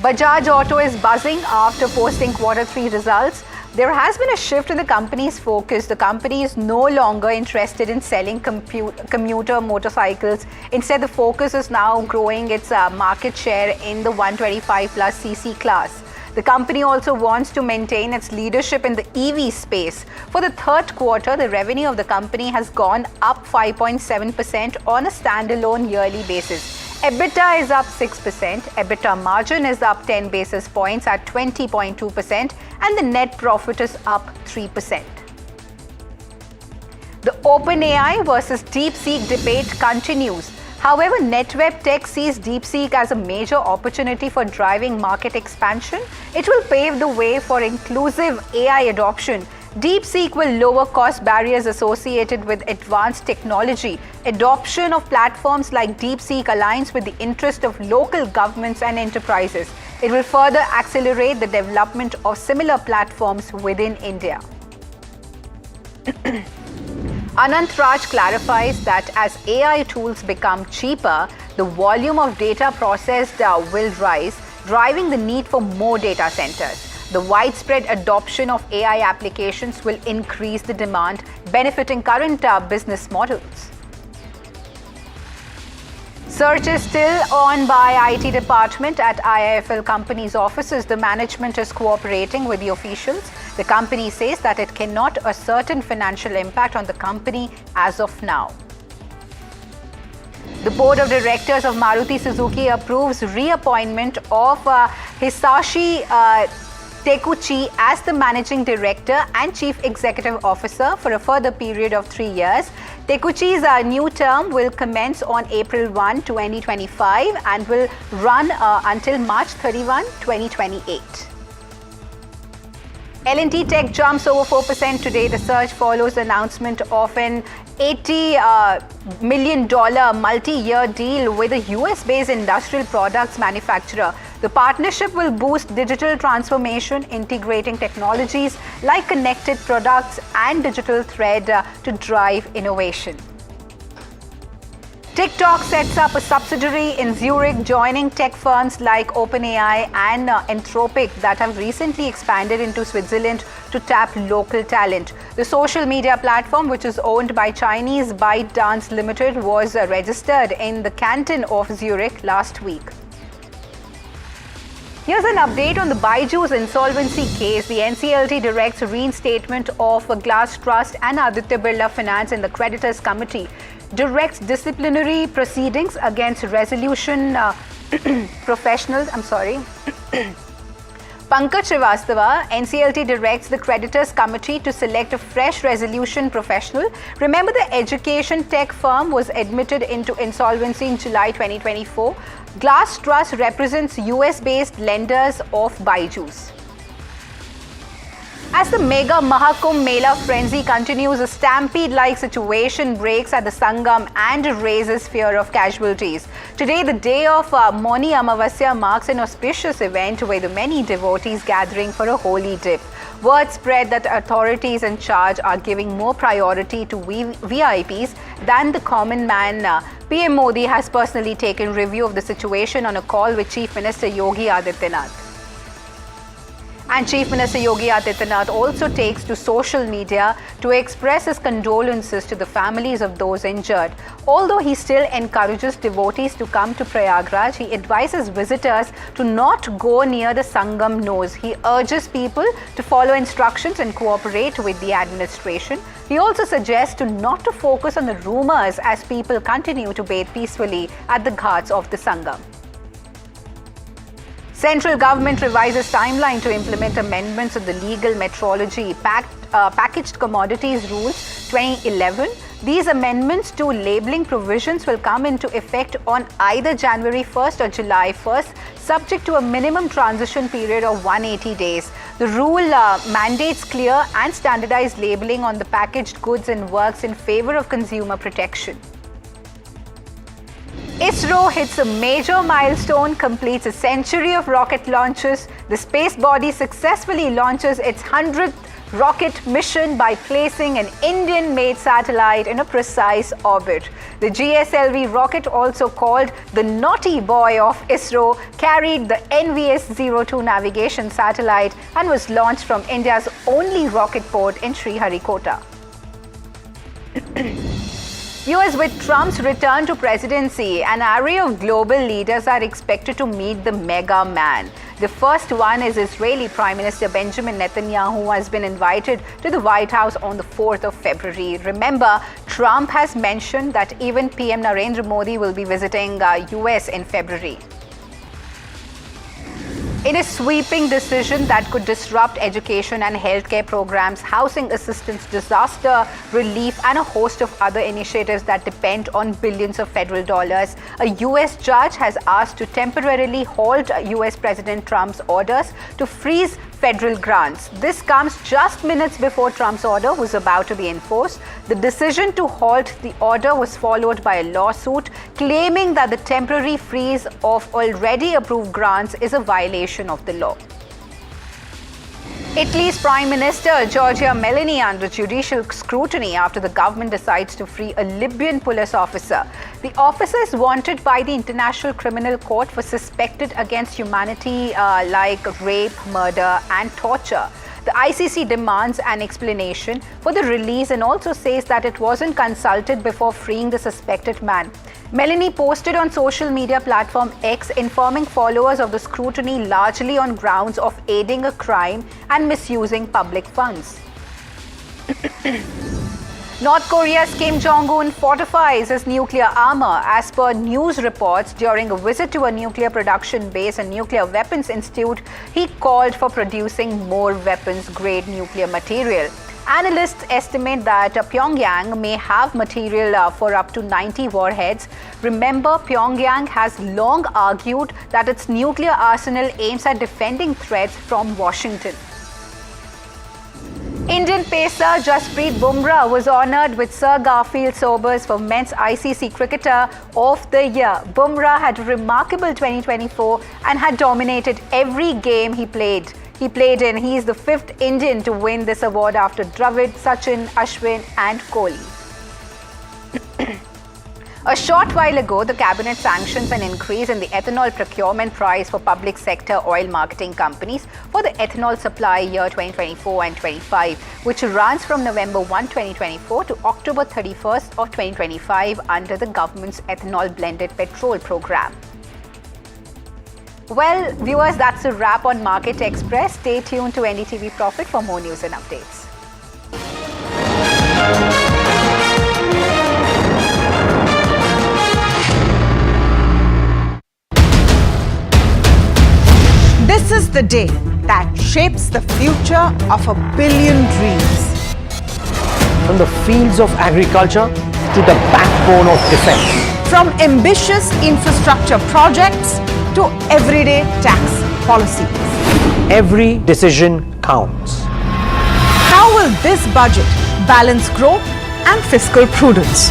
Bajaj Auto is buzzing after posting Q3 results. There has been a shift in the company's focus. The company is no longer interested in selling commuter motorcycles. Instead, the focus is now growing its market share in the 125 plus cc class. The company also wants to maintain its leadership in the EV space. For the third quarter, the revenue of the company has gone up 5.7% on a standalone yearly basis. EBITDA is up 6%, EBITDA margin is up 10 basis points at 20.2%, and the net profit is up 3%. The OpenAI versus DeepSeek debate continues. However, NetWeb Tech sees DeepSeek as a major opportunity for driving market expansion. It will pave the way for inclusive AI adoption. DeepSeek will lower cost barriers associated with advanced technology. Adoption of platforms like DeepSeek aligns with the interest of local governments and enterprises. It will further accelerate the development of similar platforms within India. Anant Raj clarifies that as AI tools become cheaper, the volume of data processed will rise, driving the need for more data centers. The widespread adoption of AI applications will increase the demand, benefiting current business models. Search is still on by IT department at IIFL company's offices. The management is cooperating with the officials. The company says that it cannot ascertain financial impact on the company as of now. The board of directors of Maruti Suzuki approves reappointment of Hisashi Takuchi as the managing director and chief executive officer for a further period of 3 years. Takuchi's new term will commence on April 1, 2025 and will run until March 31, 2028. L&T Tech jumps over 4% today. The surge follows the announcement of an $80 million multi-year deal with a US-based industrial products manufacturer. The partnership will boost digital transformation, integrating technologies like connected products and digital thread to drive innovation. TikTok sets up a subsidiary in Zurich, joining tech firms like OpenAI and Anthropic that have recently expanded into Switzerland to tap local talent. The social media platform, which is owned by Chinese ByteDance Limited, was registered in the canton of Zurich last week. Here's an update on the Baiju's insolvency case. The NCLT directs reinstatement of Glass Trust and Aditya Birla Finance in the creditors committee. Directs disciplinary proceedings against resolution professionals. Pankaj Srivastava, NCLT directs the creditors committee to select a fresh resolution professional. Remember, the education tech firm was admitted into insolvency in July 2024. Glass Trust represents US-based lenders of Baiju's. As the mega Mahakumbh Mela frenzy continues, a stampede-like situation breaks at the Sangam and raises fear of casualties. Today, the day of Moni Amavasya, marks an auspicious event with many devotees gathering for a holy dip. Word spread that authorities in charge are giving more priority to VIPs than the common man. PM Modi has personally taken review of the situation on a call with Chief Minister Yogi Adityanath. And Chief Minister Yogi Adityanath also takes to social media to express his condolences to the families of those injured. Although he still encourages devotees to come to Prayagraj, he advises visitors to not go near the Sangam nose. He urges people to follow instructions and cooperate with the administration. He also suggests to not to focus on the rumors as people continue to bathe peacefully at the ghats of the Sangam. Central government revises timeline to implement amendments of the legal metrology packaged commodities rules 2011. These amendments to labeling provisions will come into effect on either January 1st or July 1st, subject to a minimum transition period of 180 days. The rule mandates clear and standardized labeling on the packaged goods and works in favor of consumer protection. ISRO hits a major milestone, completes a century of rocket launches. The space body successfully launches its 100th rocket mission by placing an Indian-made satellite in a precise orbit. The GSLV rocket, also called the Naughty Boy of ISRO, carried the NVS-02 navigation satellite and was launched from India's only rocket port in Sriharikota. US with Trump's return to presidency, an array of global leaders are expected to meet the mega man. The first one is Israeli Prime Minister Benjamin Netanyahu, who has been invited to the White House on the 4th of February. Remember, Trump has mentioned that even PM Narendra Modi will be visiting US in February. In a sweeping decision that could disrupt education and healthcare programs, housing assistance, disaster relief, and a host of other initiatives that depend on billions of federal dollars, a US judge has asked to temporarily halt US President Trump's orders to freeze federal grants. This comes just minutes before Trump's order was about to be enforced. The decision to halt the order was followed by a lawsuit claiming that the temporary freeze of already approved grants is a violation of the law. Italy's Prime Minister Giorgia Meloni under judicial scrutiny after the government decides to free a Libyan police officer. The The officers wanted by the International Criminal Court for suspected against humanity like rape, murder and torture. The ICC demands an explanation for the release and also says that it wasn't consulted before freeing the suspected man. Melanie posted on social media platform X informing followers of the scrutiny largely on grounds of aiding a crime and misusing public funds. North Korea's Kim Jong-un fortifies his nuclear armor as per news reports. During a visit to a nuclear production base and nuclear weapons institute, he called for producing more weapons-grade nuclear material. Analysts estimate that Pyongyang may have material for up to 90 warheads. Remember, Pyongyang has long argued that its nuclear arsenal aims at defending threats from Washington. Indian pacer Jasprit Bumrah was honoured with Sir Garfield Sobers for Men's ICC Cricketer of the Year. Bumrah had a remarkable 2024 and had dominated every game he played in. He is the 5th Indian to win this award after Dravid, Sachin, Ashwin and Kohli. A short while ago, the cabinet sanctions an increase in the ethanol procurement price for public sector oil marketing companies for the ethanol supply year 2024 and 25, which runs from November 1, 2024 to October 31st of 2025 under the government's ethanol blended petrol program. Well, viewers, that's a wrap on Market Express. Stay tuned to NDTV Profit for more news and updates.
This is the day that shapes the future of a billion dreams.
From the fields of agriculture to the backbone of defense.
From ambitious infrastructure projects to everyday tax policies.
Every decision counts.
How will this budget balance growth and fiscal prudence?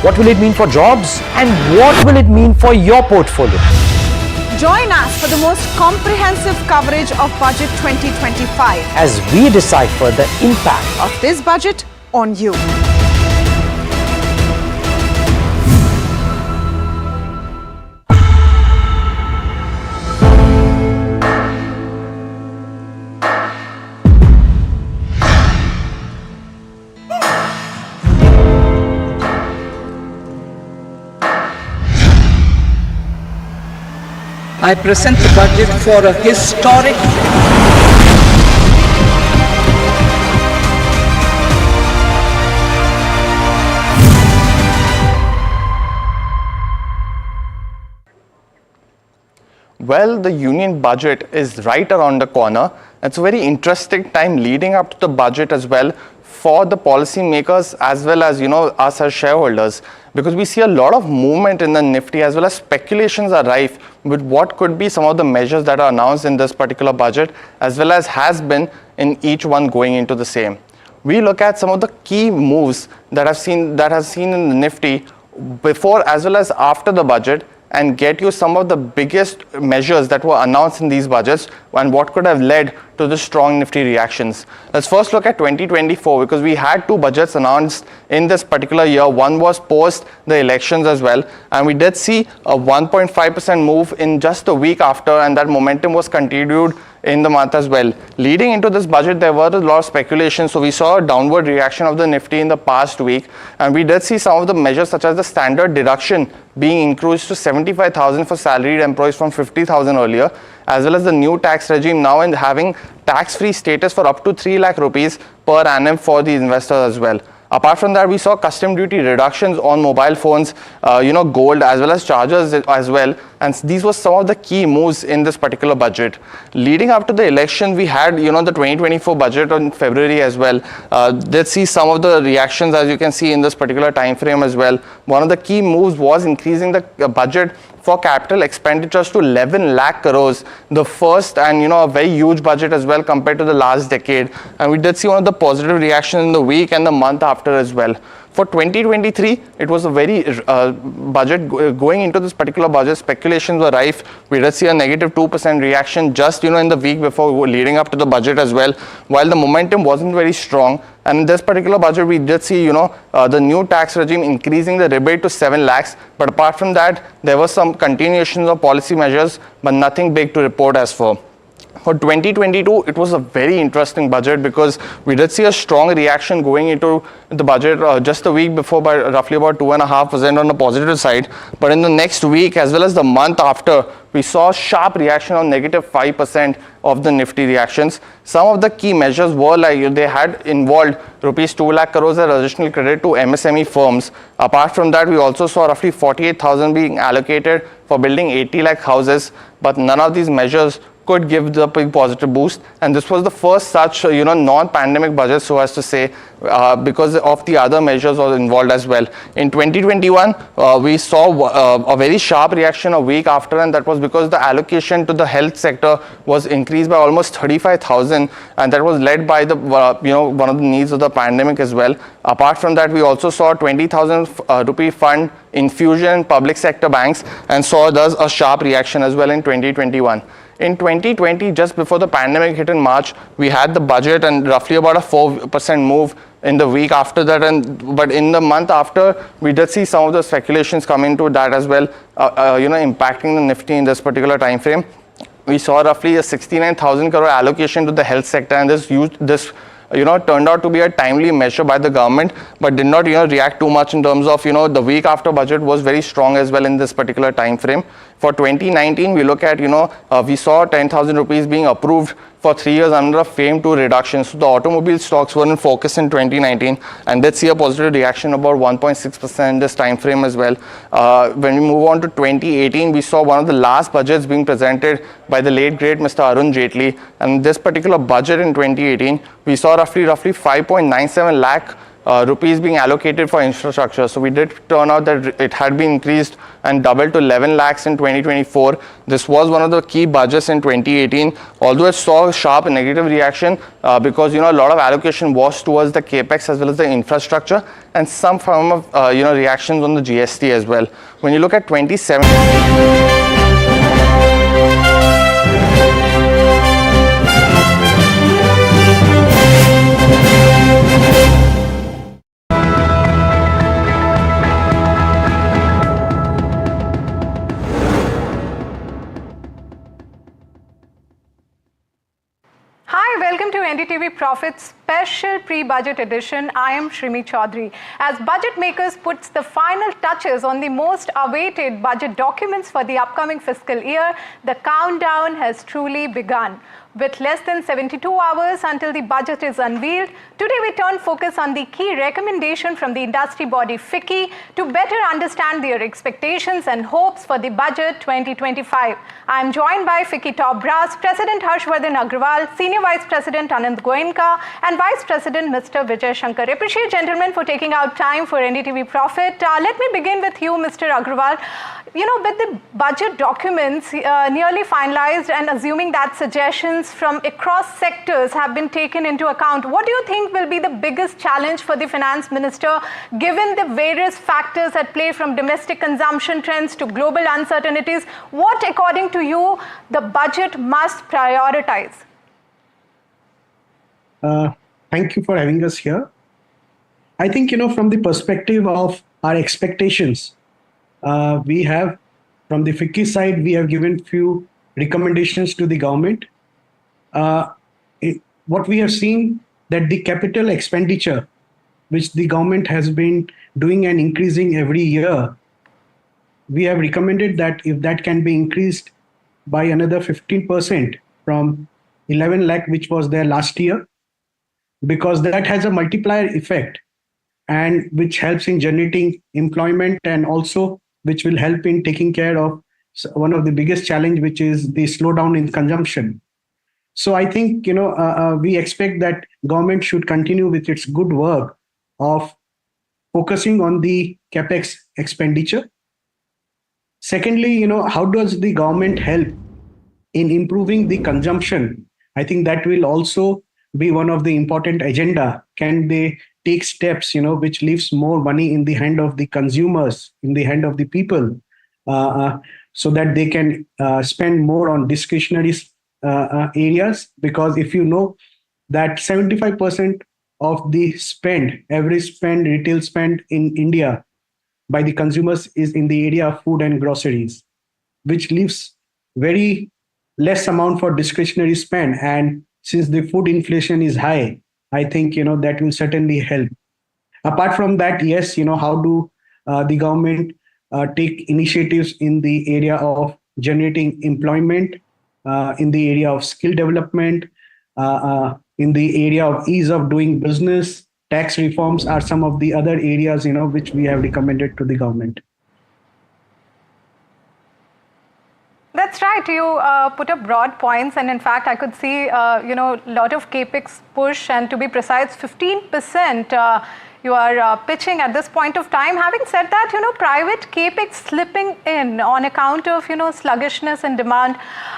What will it mean for jobs and what will it mean for your portfolio?
Join us for the most comprehensive coverage of Budget 2025
as we decipher the impact
of this budget on you.
I present the budget for a historic
Well, the union budget is right around the corner. It's a very interesting time leading up to the budget as well for the policymakers as well as, us as shareholders, because we see a lot of movement in the Nifty as well as speculations are rife with what could be some of the measures that are announced in this particular budget as well as has been in each one going into the same. We look at some of the key moves that has seen in the Nifty before as well as after the budget and get you some of the biggest measures that were announced in these budgets and what could have led to the strong Nifty reactions. Let's first look at 2024 because we had two budgets announced in this particular year. One was post the elections as well, and we did see a 1.5% move in just a week after, and that momentum was continued in the month as well. Leading into this budget, there were a lot of speculation, so we saw a downward reaction of the Nifty in the past week, and we did see some of the measures such as the standard deduction being increased to 75,000 for salaried employees from 50,000 earlier, as well as the new tax regime now and having tax-free status for up to 3 lakh rupees per annum for the investors as well. Apart from that, we saw custom duty reductions on mobile phones, gold as well as chargers as well. And these were some of the key moves in this particular budget. Leading up to the election, we had, the 2024 budget in February as well. Let's see some of the reactions as you can see in this particular time frame as well. One of the key moves was increasing the budget for capital expenditures to 11 lakh crores, the first and a very huge budget as well compared to the last decade. And we did see one of the positive reactions in the week and the month after as well. For 2023, it was a very budget going into this particular budget. Speculations were rife. We did see a negative 2% reaction just in the week before leading up to the budget as well. While the momentum wasn't very strong, and in this particular budget, we did see the new tax regime increasing the rebate to 7 lakhs. But apart from that, there was some continuations of policy measures, but nothing big to report as for. For 2022, it was a very interesting budget because we did see a strong reaction going into the budget just a week before by roughly about 2.5% on the positive side. But in the next week, as well as the month after, we saw a sharp reaction of negative 5% of the Nifty reactions. Some of the key measures were like they had involved rupees 2 lakh crores as additional credit to MSME firms. Apart from that, we also saw roughly 48,000 being allocated for building 80 lakh houses. But none of these measures could give the big positive boost, and this was the first such non-pandemic budget, so as to say, because of the other measures were involved as well. In 2021, we saw a very sharp reaction a week after, and that was because the allocation to the health sector was increased by almost 35,000, and that was led by the one of the needs of the pandemic as well. Apart from that, we also saw 20,000 rupee fund infusion in public sector banks, and saw thus a sharp reaction as well in 2021. In 2020, just before the pandemic hit in March, we had the budget and roughly about a 4% move in the week after that. But in the month after, we did see some of the speculations come into that as well, impacting the Nifty in this particular time frame. We saw roughly a 69,000 crore allocation to the health sector, and this turned out to be a timely measure by the government, but did not react too much in terms of the week after budget was very strong as well in this particular time frame. For 2019, we look at we saw 10,000 rupees being approved for 3 years under a FAME 2 reduction. So the automobile stocks were in focus in 2019, and did see a positive reaction about 1.6% in this time frame as well. When we move on to 2018, we saw one of the last budgets being presented by the late great Mr. Arun Jaitley, and this particular budget in 2018, we saw roughly 5.97 lakh rupees being allocated for infrastructure. So we did turn out that it had been increased and doubled to 11 lakhs in 2024. This was one of the key budgets in 2018, although it saw a sharp negative reaction because a lot of allocation was towards the capex as well as the infrastructure, and some form of reactions on the GST as well. When you look at 2017.
Hi, welcome to NDTV Profit special pre-budget edition. I am Shrimi Chaudhary. As budget makers puts the final touches on the most awaited budget documents for the upcoming fiscal year, the countdown has truly begun. With less than 72 hours until the budget is unveiled, today we turn focus on the key recommendation from the industry body FICCI to better understand their expectations and hopes for the budget 2025. I am joined by FICCI top brass, President Harshvardhan Agrawal, Senior Vice President Anand Goenka, and Vice President Mr. Vijay Shankar. Appreciate gentlemen for taking out time for NDTV Profit. Let me begin with you, Mr. Agrawal. With the budget documents nearly finalized and assuming that suggestions from across sectors have been taken into account, what do you think will be the biggest challenge for the finance minister given the various factors at play from domestic consumption trends to global uncertainties? What, according to you, the budget must prioritize?
Thank you for having us here. I think, from the perspective of our expectations, we have, from the FICCI side, we have given few recommendations to the government. What we have seen that the capital expenditure, which the government has been doing and increasing every year, we have recommended that if that can be increased by another 15% from 11 lakh, which was there last year, because that has a multiplier effect and which helps in generating employment and also which will help in taking care of one of the biggest challenge, which is the slowdown in consumption. So I think, we expect that government should continue with its good work of focusing on the capex expenditure. Secondly, how does the government help in improving the consumption? I think that will also be one of the important agenda. Can they take steps, which leaves more money in the hand of the consumers, in the hand of the people, so that they can spend more on discretionary areas. Because if you know that 75% of the spend, average spend, retail spend in India by the consumers is in the area of food and groceries, which leaves very less amount for discretionary spend. And since the food inflation is high, I think that will certainly help. Apart from that, yes, how do the government take initiatives in the area of generating employment, in the area of skill development, in the area of ease of doing business. Tax reforms are some of the other areas which we have recommended to the government.
That's right. You put up broad points, and in fact, I could see a lot of capex push, and to be precise, 15%. You are pitching at this point of time. Having said that, private capex slipping in on account of sluggishness in demand.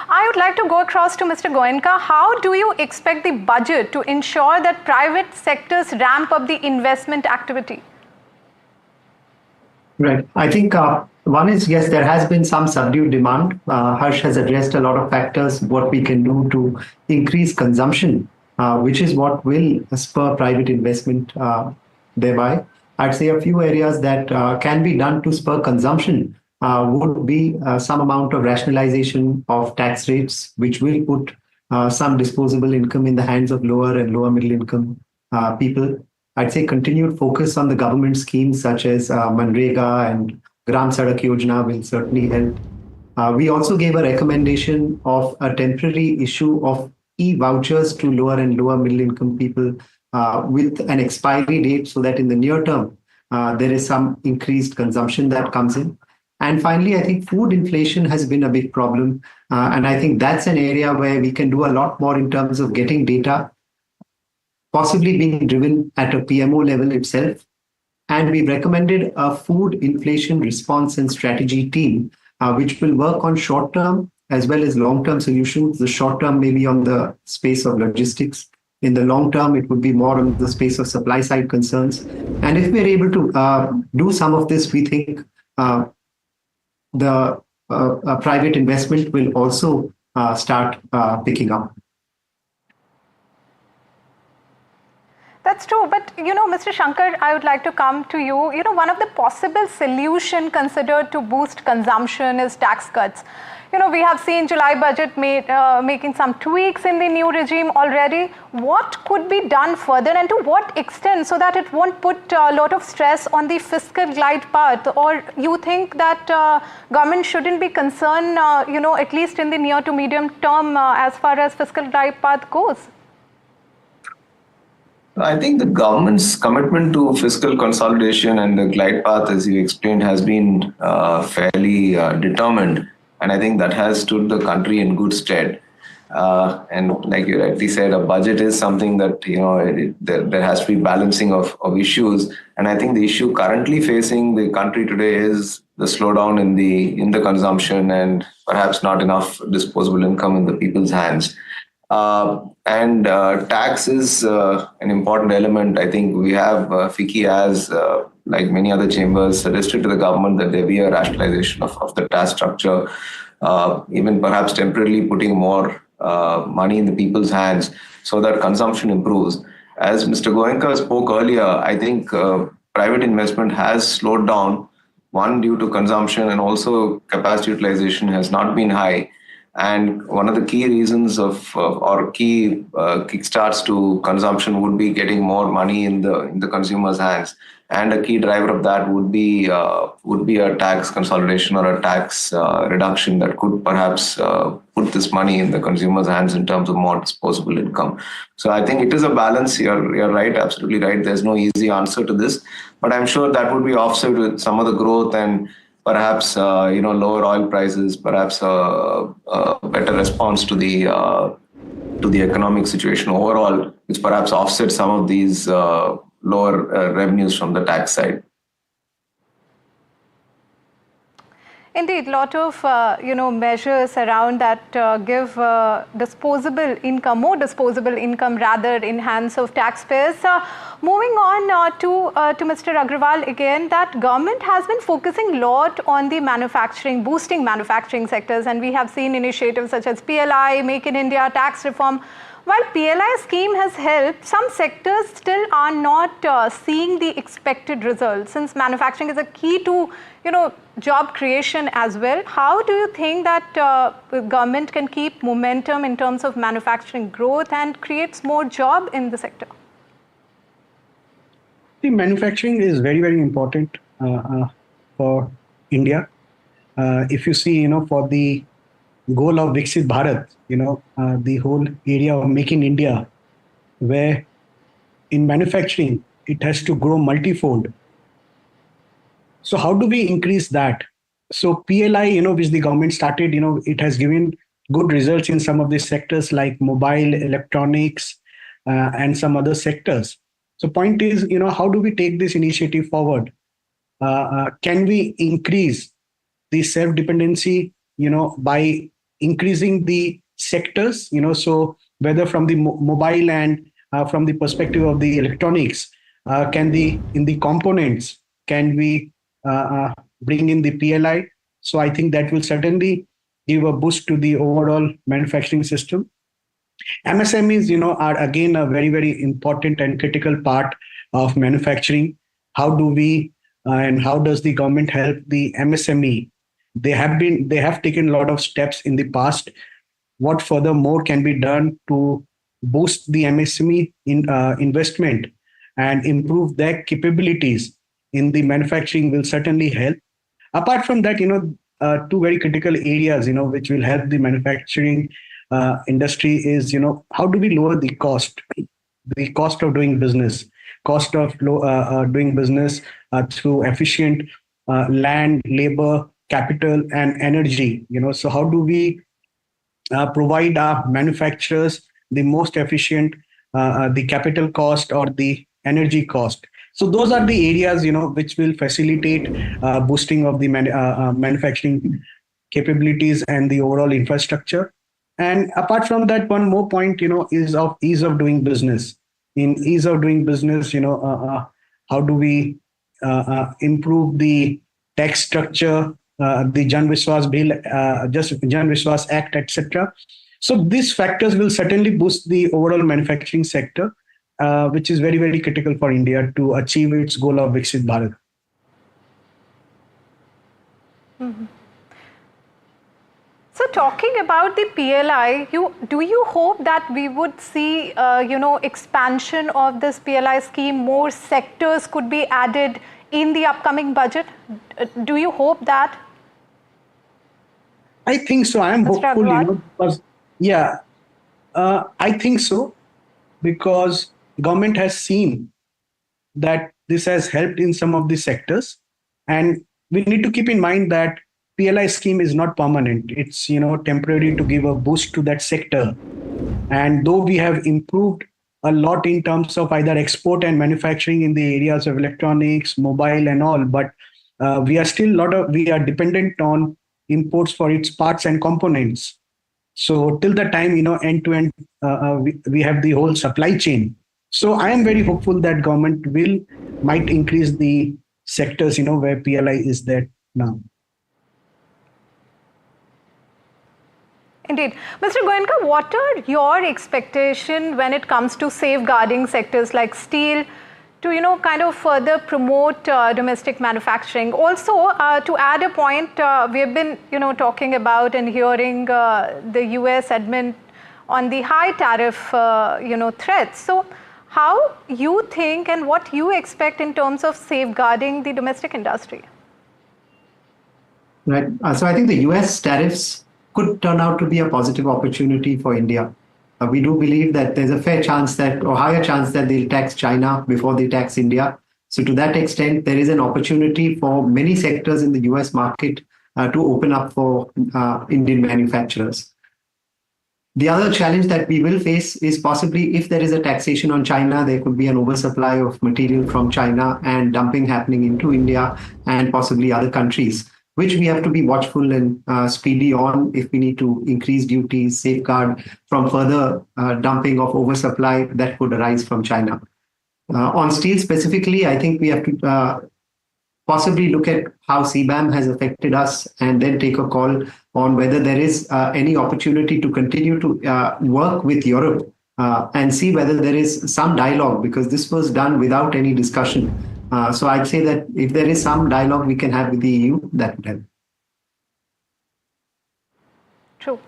I would like to go across to Mr. Goenka. How do you expect the budget to ensure that private sectors ramp up the investment activity?
Right. I think one is, yes, there has been some subdued demand. Harsh has addressed a lot of factors, what we can do to increase consumption, which is what will spur private investment thereby. I'd say a few areas that can be done to spur consumption would be some amount of rationalization of tax rates, which will put some disposable income in the hands of lower and lower middle income people. I'd say continued focus on the government schemes such as Manrega and Gram Sadak Yojana will certainly help. We also gave a recommendation of a temporary issue of e-vouchers to lower and lower middle income people with an expiry date, so that in the near term, there is some increased consumption that comes in. And finally, I think food inflation has been a big problem. And I think that's an area where we can do a lot more in terms of getting data, possibly being driven at a PMO level itself. And we recommended a food inflation response and strategy team, which will work on short-term as well as long-term solutions. The short-term may be on the space of logistics. In the long term, it would be more on the space of supply side concerns. And if we're able to do some of this, we think the private investment will also start picking up.
That's true. But, Mr. Shankar, I would like to come to you. One of the possible solutions considered to boost consumption is tax cuts. We have seen July budget making some tweaks in the new regime already. What could be done further, and to what extent, so that it won't put a lot of stress on the fiscal glide path? Or you think that government shouldn't be concerned, at least in the near to medium term, as far as fiscal glide path goes?
I think the government's commitment to fiscal consolidation and the glide path, as you explained, has been fairly determined. And I think that has stood the country in good stead. And like you rightly said, a budget is something that, there has to be balancing of issues. And I think the issue currently facing the country today is the slowdown in the consumption and perhaps not enough disposable income in the people's hands. And tax is an important element. I think we have FICCI as, like many other chambers, suggested to the government that there be a rationalization of the tax structure, even perhaps temporarily putting more money in the people's hands so that consumption improves. As Mr. Goenka spoke earlier, I think private investment has slowed down, one due to consumption, and also capacity utilization has not been high. And one of the key reasons or key kickstarts to consumption would be getting more money in the consumer's hands. And a key driver of that would be a tax consolidation or a tax reduction that could perhaps put this money in the consumer's hands in terms of more disposable income. So I think it is a balance. You're right, absolutely right. There's no easy answer to this, but I'm sure that would be offset with some of the growth and perhaps lower oil prices, perhaps a better response to the economic situation overall, which perhaps offsets some of these lower revenues from the tax side.
Indeed, lot of measures around that give disposable income, more disposable income rather in hands of taxpayers. Moving on to Mr. Agrawal again, that government has been focusing a lot on the manufacturing, boosting manufacturing sectors, and we have seen initiatives such as PLI, Make in India, tax reform. While PLI scheme has helped, some sectors still are not seeing the expected results. Since manufacturing is a key to, job creation as well, how do you think that government can keep momentum in terms of manufacturing growth and creates more job in the sector?
The manufacturing is very, very important for India. If you see, for the goal of Viksit Bharat, the whole area of Make in India, where in manufacturing, it has to grow multifold. So how do we increase that? So PLI, which the government started, it has given good results in some of the sectors like mobile, electronics, and some other sectors. So point is, how do we take this initiative forward? Can we increase the self-dependency, by increasing the sectors, so whether from the mobile and from the perspective of the electronics, in the components, can we bring in the PLI? So I think that will certainly give a boost to the overall manufacturing system. MSMEs, are again a very, very important and critical part of manufacturing. How do we and how does the government help the MSME? They have taken a lot of steps in the past. What further more can be done to boost the MSME investment and improve their capabilities in the manufacturing will certainly help. Apart from that, two very critical areas, which will help the manufacturing industry is, how do we lower the cost of doing business, doing business through efficient land, labor, capital, and energy. So how do we provide our manufacturers the most efficient, the capital cost or the energy cost? So those are the areas, which will facilitate boosting of the manufacturing capabilities and the overall infrastructure. And apart from that, one more point, is of ease of doing business. In ease of doing business, how do we improve the tax structure, the Jan Vishwas Bill, Jan Vishwas Act, etc. So these factors will certainly boost the overall manufacturing sector, which is very, very critical for India to achieve its goal of Viksit Bharat.
Mm-hmm. So talking about the PLI, do you hope that we would see, expansion of this PLI scheme, more sectors could be added in the upcoming budget? Do you hope that?
I think so. I am hopeful, because, I think so, because government has seen that this has helped in some of the sectors, and we need to keep in mind that PLI scheme is not permanent. It's temporary to give a boost to that sector. And though we have improved a lot in terms of either export and manufacturing in the areas of electronics, mobile, and all, but we are still we are dependent on imports for its parts and components. So till the time end to end, we have the whole supply chain. So I am very hopeful that government might increase the sectors where PLI is there now.
Indeed. Mr. Goenka, what are your expectations when it comes to safeguarding sectors like steel to, kind of further promote domestic manufacturing? Also, to add a point, we have been, talking about and hearing the US admin on the high tariff, threats. So how you think and what you expect in terms of safeguarding the domestic industry?
Right. So I think the US tariffs could turn out to be a positive opportunity for India. We do believe that there's a fair chance or higher chance that they'll tax China before they tax India. So to that extent, there is an opportunity for many sectors in the US market to open up for Indian manufacturers. The other challenge that we will face is possibly if there is a taxation on China, there could be an oversupply of material from China and dumping happening into India and possibly other countries. which we have to be watchful and speedy on if we need to increase duties, safeguard from further dumping of oversupply that could arise from China. On steel specifically, I think we have to possibly look at how CBAM has affected us and then take a call on whether there is any opportunity to continue to work with Europe and see whether there is some dialogue, because this was done without any discussion. So I'd say that if there is some dialogue we can have with the EU, that would help.
True.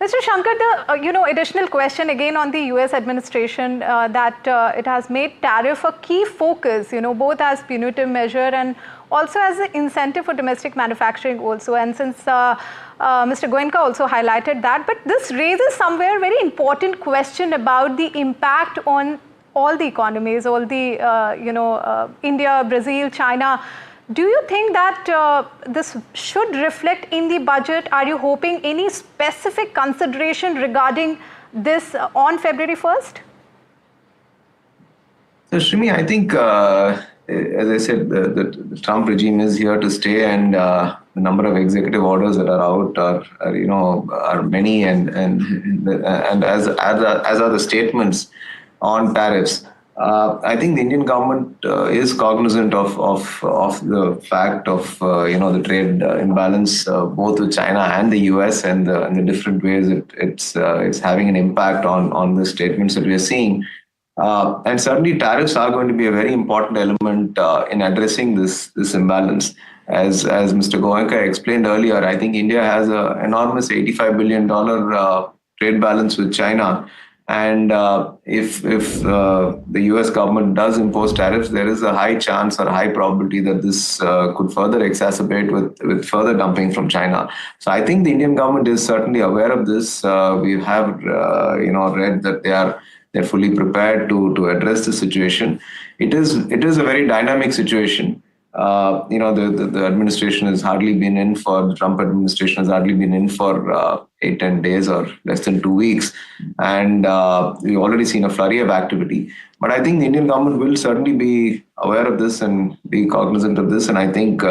Mr. Shankar, the additional question again on the US administration that it has made tariff a key focus, both as punitive measure and also as an incentive for domestic manufacturing also. And since Mr. Goenka also highlighted that, but this raises somewhere a very important question about the impact on all the economies, all the, India, Brazil, China. Do you think that this should reflect in the budget? Are you hoping any specific consideration regarding this on February 1st?
So, Shrimi, I think, as I said, the Trump regime is here to stay, and the number of executive orders that are out are many, and as are the statements on tariffs. I think the Indian government is cognizant of the fact of the trade imbalance both with China and the US, and the different ways it's having an impact on the statements that we are seeing. And certainly tariffs are going to be a very important element in addressing this imbalance. As Mr. Goenka explained earlier, I think India has an enormous $85 billion trade balance with China. And if the US government does impose tariffs, there is a high chance or high probability that this could further exacerbate with further dumping from China. So I think the Indian government is certainly aware of this. We have read that they're fully prepared to address the situation. It is a very dynamic situation. The administration has hardly been in the Trump administration has hardly been in for 8-10 days or less than 2 weeks. And we've already seen a flurry of activity. But I think the Indian government will certainly be aware of this and be cognizant of this, and I think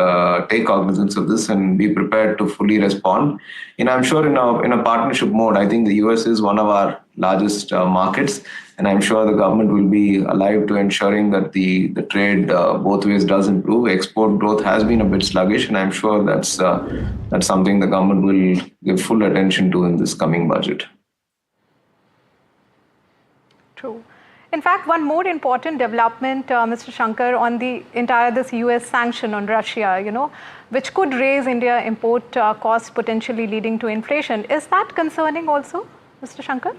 take cognizance of this and be prepared to fully respond. I'm sure in a partnership mode. I think the US is one of our largest markets, and I'm sure the government will be alive to ensuring that the trade both ways does improve. Export growth has been a bit sluggish, and I'm sure that's something the government will give full attention to in this coming budget.
True. In fact, one more important development, Mr. Shankar, on this US sanction on Russia, which could raise India import costs, potentially leading to inflation. Is that concerning also, Mr. Shankar?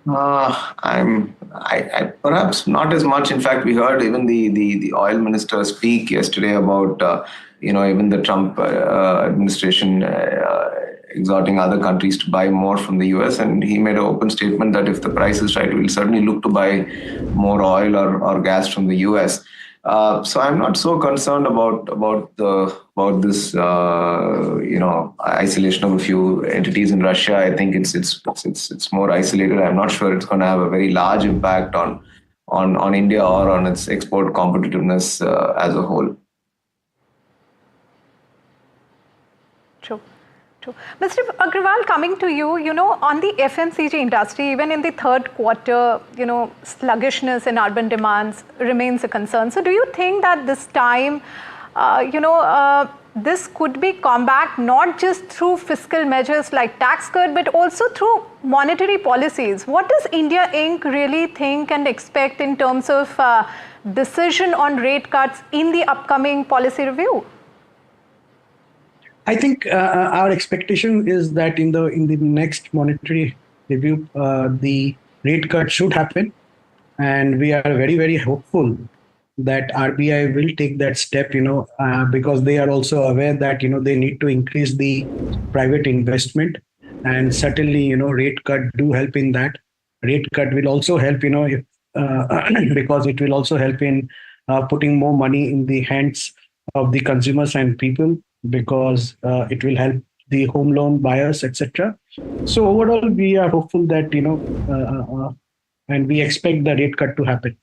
I perhaps not as much. In fact, we heard even the oil minister speak yesterday about even the Trump administration exhorting other countries to buy more from the US, and he made an open statement that if the price is right, we'll certainly look to buy more oil or gas from the US. So I'm not so concerned about this isolation of a few entities in Russia. I think it's more isolated. I'm not sure it's going to have a very large impact on India or on its export competitiveness as a whole.
True. Mr. Agrawal, coming to you, on the FMCG industry, even in the third quarter, sluggishness in urban demands remains a concern. So do you think that this time, this could be combated not just through fiscal measures like tax cut, but also through monetary policies? What does India Inc. really think and expect in terms of decision on rate cuts in the upcoming policy review?
I think our expectation is that in the next monetary review, the rate cut should happen, and we are very, very hopeful that RBI will take that step. Because they are also aware that they need to increase the private investment, and certainly rate cut do help in that. Rate cut will also help if because it will also help in putting more money in the hands of the consumers and people, because it will help the home loan buyers, etc. So overall, we are hopeful that, and we expect the rate cut to happen.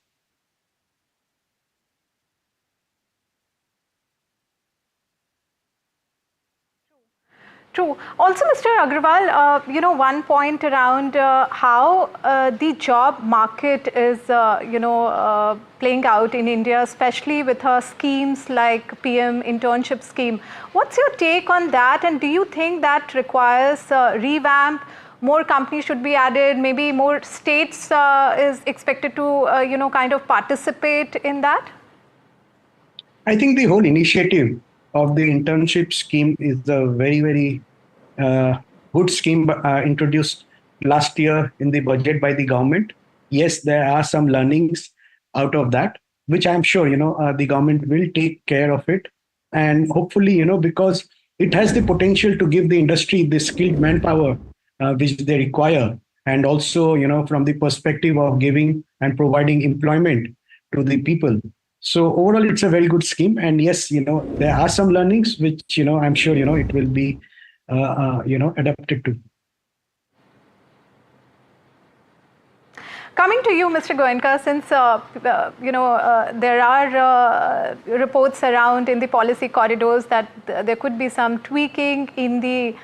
True. Also, Mr. Agrawal, one point around how the job market is, playing out in India, especially with schemes like PM internship scheme. What's your take on that? And do you think that requires revamp? More companies should be added. Maybe more states is expected to, kind of participate in that.
I think the whole initiative of the internship scheme is a very, very good scheme introduced last year in the budget by the government. Yes, there are some learnings out of that, which I'm sure, the government will take care of it. And hopefully, because it has the potential to give the industry the skilled manpower which they require. And also, from the perspective of giving and providing employment to the people. So overall, it's a very good scheme. And yes, there are some learnings which, I'm sure, it will be, adapted to.
Coming to you, Mr. Goenka, since, there are reports around in the policy corridors that there could be some tweaking in the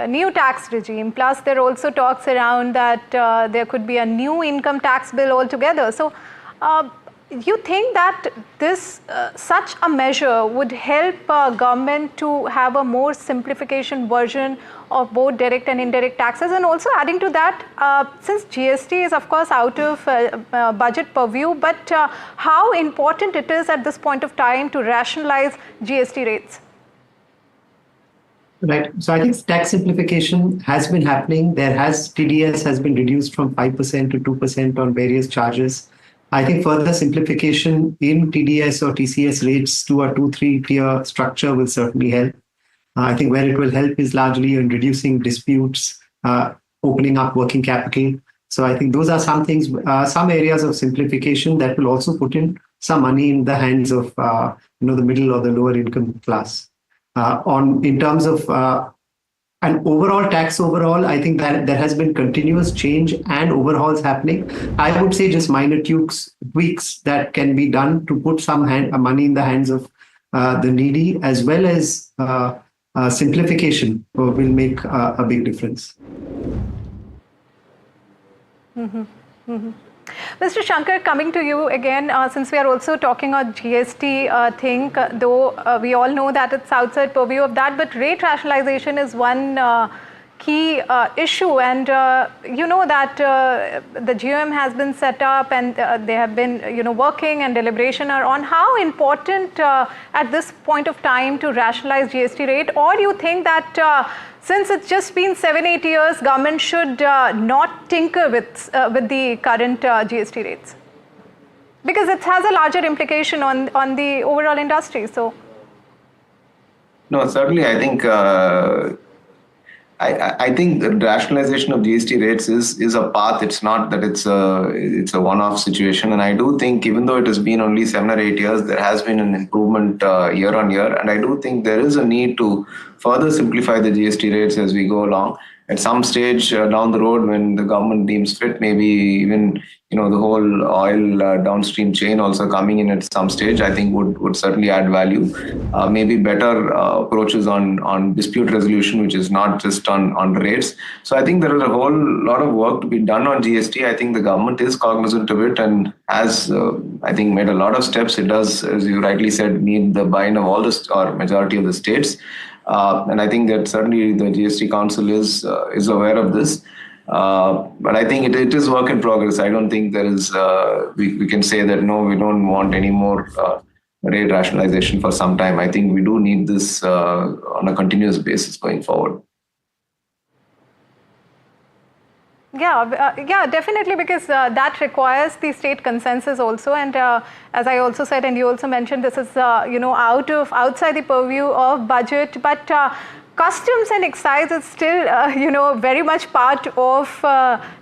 new tax regime. Plus, there are also talks around that there could be a new income tax bill altogether. So, you think that this such a measure would help government to have a more simplification version of both direct and indirect taxes? And also adding to that, since GST is of course out of budget purview, but how important it is at this point of time to rationalize GST rates?
Right. So I think tax simplification has been happening. TDS has been reduced from 5% to 2% on various charges. I think further simplification in TDS or TCS rates to a 2-3 tier structure will certainly help. I think where it will help is largely in reducing disputes, opening up working capital. So I think those are some things, some areas of simplification that will also put in some money in the hands of the middle or the lower income class. In terms of an overall tax I think that there has been continuous change and overhauls happening. I would say just minor tweaks that can be done to put some money in the hands of the needy, as well as simplification will make a big difference.
Mm-hmm. Mm-hmm. Mr. Shankar, coming to you again, since we are also talking on GST thing, though we all know that it's outside purview of that, but rate rationalization is one key issue, and you know that the GOM has been set up and they have been working, and deliberation are on. How important at this point of time to rationalize GST rate, or do you think that since it's just been 7-8 years, government should not tinker with the current GST rates? Because it has a larger implication on the overall industry. So,
no, certainly, I think I think the rationalization of GST rates is a path. It's not that it's a one-off situation. And I do think, even though it has been only 7 or 8 years, there has been an improvement year on year. And I do think there is a need to further simplify the GST rates as we go along. At some stage down the road, when the government deems fit, maybe even the whole oil downstream chain also coming in at some stage, I think would certainly add value. Maybe better approaches on dispute resolution, which is not just on rates. So I think there is a whole lot of work to be done on GST. I think the government is cognizant of it and has, I think, made a lot of steps. It does, as you rightly said, need the buy-in of all or majority of the states. And I think that certainly the GST Council is aware of this. But I think it is work in progress. I don't think there is, we can say that, no, we don't want any more rate rationalization for some time. I think we do need this on a continuous basis going forward.
Yeah, definitely, because that requires the state consensus also, and as I also said, and you also mentioned, this is outside the purview of budget, but customs and excise is still very much part of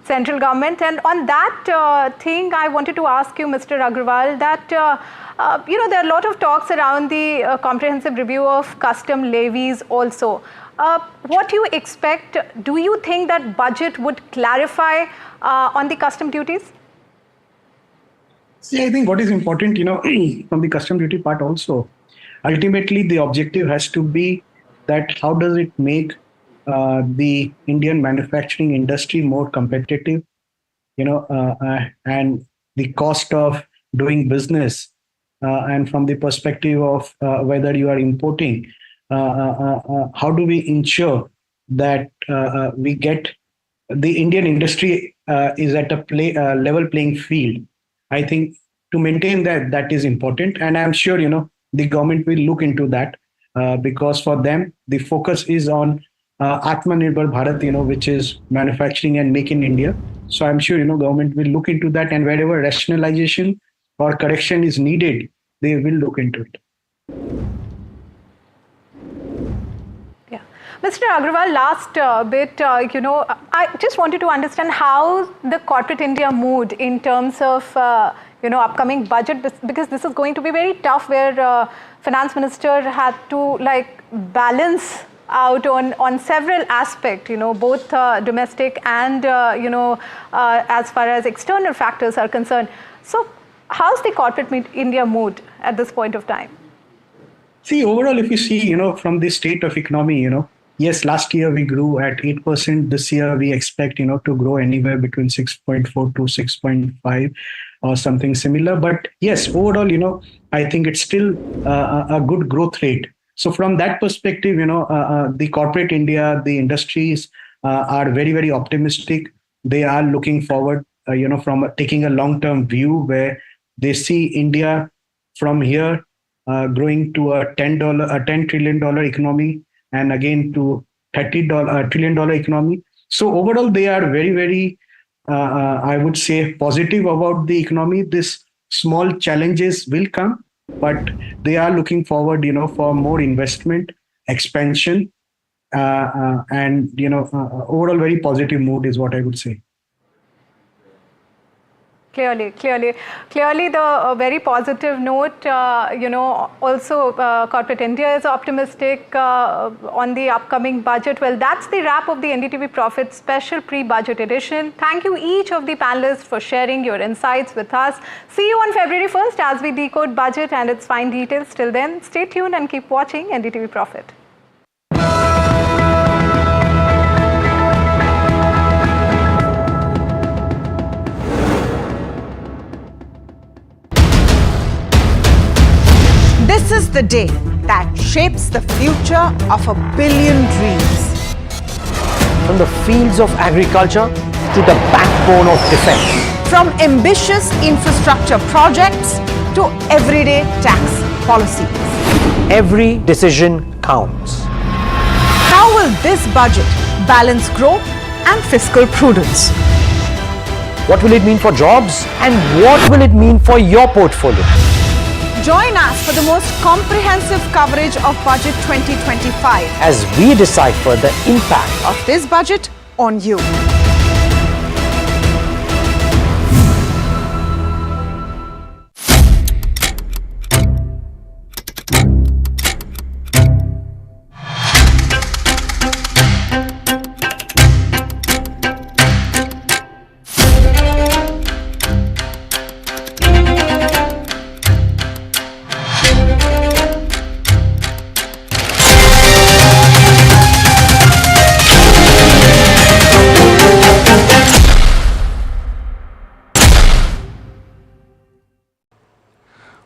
central government. And on that thing, I wanted to ask you, Mr. Agrawal, that there are a lot of talks around the comprehensive review of custom levies also. What do you expect? Do you think that budget would clarify on the custom duties?
See, I think what is important, from the custom duty part also, ultimately the objective has to be that how does it make the Indian manufacturing industry more competitive, and the cost of doing business, and from the perspective of whether you are importing, how do we ensure that we get the Indian industry is at a level playing field? I think to maintain that is important, and I'm sure the government will look into that, because for them the focus is on Atmanirbhar Bharat, which is manufacturing and make in India. So I'm sure government will look into that, and wherever rationalization or correction is needed, they will look into it.
Mr. Agrawal, last bit, I just wanted to understand how the corporate India mood in terms of, upcoming budget, because this is going to be very tough, where finance minister had to balance out on several aspects, both domestic and, as far as external factors are concerned. So how's the corporate India mood at this point of time?
See, overall, if you see, from the state of economy, yes, last year we grew at 8%. This year we expect, to grow anywhere between 6.4 to 6.5 or something similar. But yes, overall, I think it's still a good growth rate. So from that perspective, the corporate India, the industries are very, very optimistic. They are looking forward, from taking a long-term view where they see India from here growing to a $10 trillion economy, and again to $30 trillion economy. So overall, they are very, very, I would say, positive about the economy. These small challenges will come, but they are looking forward, for more investment, expansion, and overall very positive mood is what I would say.
Clearly, the very positive note, also corporate India is optimistic on the upcoming budget. Well, that's the wrap of the NDTV Profit special pre-budget edition. Thank you each of the panelists for sharing your insights with us. See you on February 1st as we decode budget and its fine details. Till then, stay tuned and keep watching NDTV Profit.
This is the day that shapes the future of a billion dreams.
From the fields of agriculture to the backbone of defense.
From ambitious infrastructure projects to everyday tax policies.
Every decision counts.
How will this budget balance growth and fiscal prudence?
What will it mean for jobs, and what will it mean for your portfolio?
Join us for the most comprehensive coverage of Budget 2025
as we decipher the impact
of this budget on you.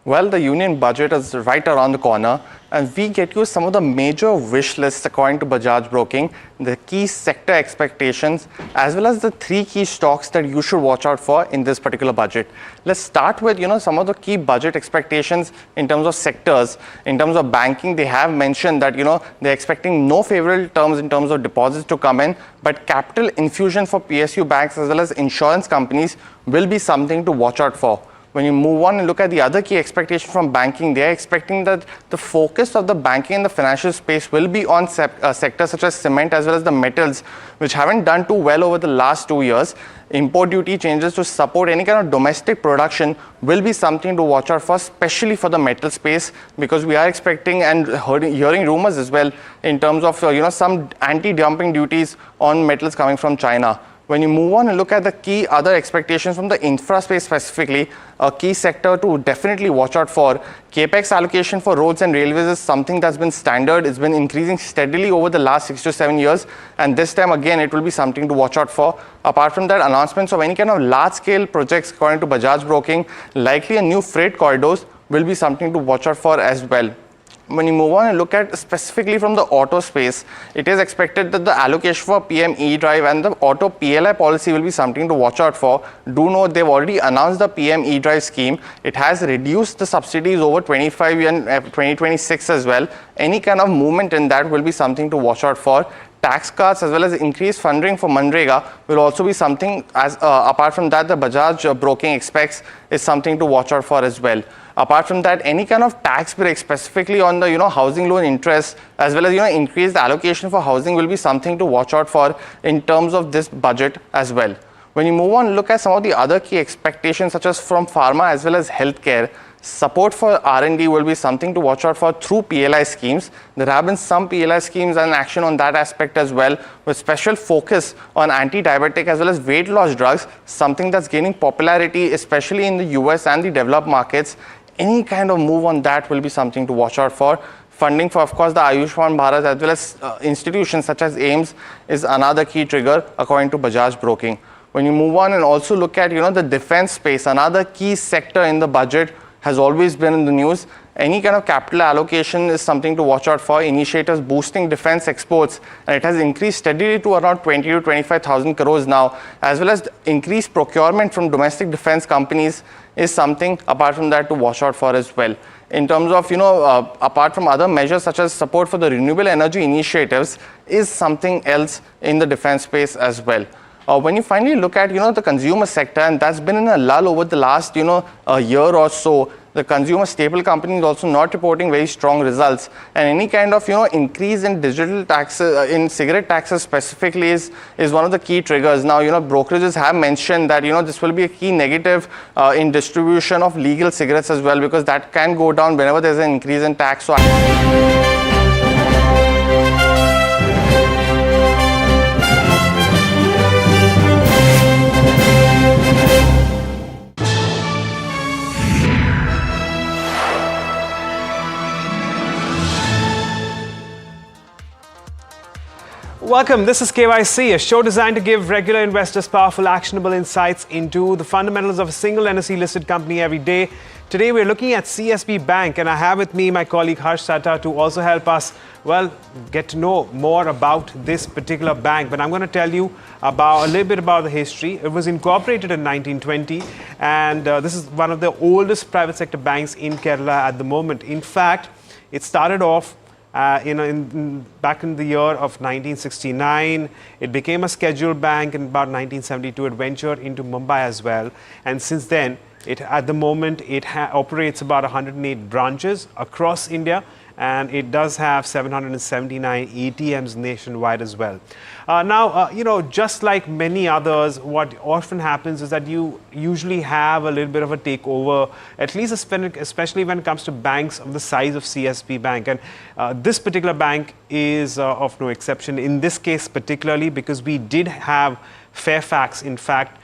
Well, the union budget is right around the corner, and we get you some of the major wish lists according to Bajaj Broking, the key sector expectations, as well as the three key stocks that you should watch out for in this particular budget. Let's start with, some of the key budget expectations in terms of sectors. In terms of banking, they have mentioned that, they're expecting no favorable terms in terms of deposits to come in, but capital infusion for PSU banks as well as insurance companies will be something to watch out for. When you move on and look at the other key expectation from banking, they are expecting that the focus of the banking and the financial space will be on sectors such as cement as well as the metals, which haven't done too well over the last 2 years. Import duty changes to support any kind of domestic production will be something to watch out for, especially for the metal space, because we are expecting and hearing rumors as well in terms of some anti-dumping duties on metals coming from China. When you move on and look at the key other expectations from the infra space specifically, a key sector to definitely watch out for, capex allocation for roads and railways is something that's been standard. It's been increasing steadily over the last 6 to 7 years, and this time again it will be something to watch out for. Apart from that, announcements of any kind of large scale projects according to Bajaj Broking, likely a new freight corridors, will be something to watch out for as well. When you move on and look at specifically from the auto space, it is expected that the allocation for PM E-Drive and the auto PLI policy will be something to watch out for. Do note they've already announced the PM E-Drive scheme. It has reduced the subsidies over 25 and 2026 as well. Any kind of movement in that will be something to watch out for. Tax cuts as well as increased funding for Manrega will also be something, as apart from that the Bajaj Broking expects is something to watch out for as well. Apart from that, any kind of tax break specifically on the housing loan interest as well as increased allocation for housing will be something to watch out for in terms of this budget as well. When you move on, look at some of the other key expectations such as from pharma as well as healthcare. Support for R&D will be something to watch out for through PLI schemes. There have been some PLI schemes and action on that aspect as well, with special focus on anti-diabetic as well as weight loss drugs, something that's gaining popularity especially in the US and the developed markets. Any kind of move on that will be something to watch out for. Funding for, of course, the Ayushman Bharat as well as institutions such as AIIMS is another key trigger according to Bajaj Broking. When you move on and also look at the defense space, another key sector in the budget has always been in the news. Any kind of capital allocation is something to watch out for. Initiatives boosting defense exports, and it has increased steadily to around 20 to 25,000 crores now, as well as increased procurement from domestic defense companies is something apart from that to watch out for as well. In terms of, apart from other measures such as support for the renewable energy initiatives is something else in the defense space as well. When you finally look at, the consumer sector, and that's been in a lull over the last, a year or so, the consumer staple companies also not reporting very strong results, and any kind of, increase in digital taxes, in cigarette taxes specifically is one of the key triggers. Now, brokerages have mentioned that, this will be a key negative in distribution of legal cigarettes as well, because that can go down whenever there's an increase in tax. So
Welcome, this is KYC, a show designed to give regular investors powerful, actionable insights into the fundamentals of a single NSE-listed company every day. Today we're looking at CSB Bank, and I have with me my colleague Harsh Sata to also help us, get to know more about this particular bank. But I'm going to tell you about a little bit about the history. It was incorporated in 1920, and this is one of the oldest private sector banks in Kerala at the moment. In fact, it started off back in the year of 1969. It became a scheduled bank in about 1972. It ventured into Mumbai as well, and since then, at the moment, it operates about 108 branches across India, and it does have 779 ATMs nationwide as well. Just like many others, what often happens is that you usually have a little bit of a takeover, at least especially when it comes to banks of the size of CSB Bank. And this particular bank is of no exception in this case particularly, because we did have Fairfax, in fact,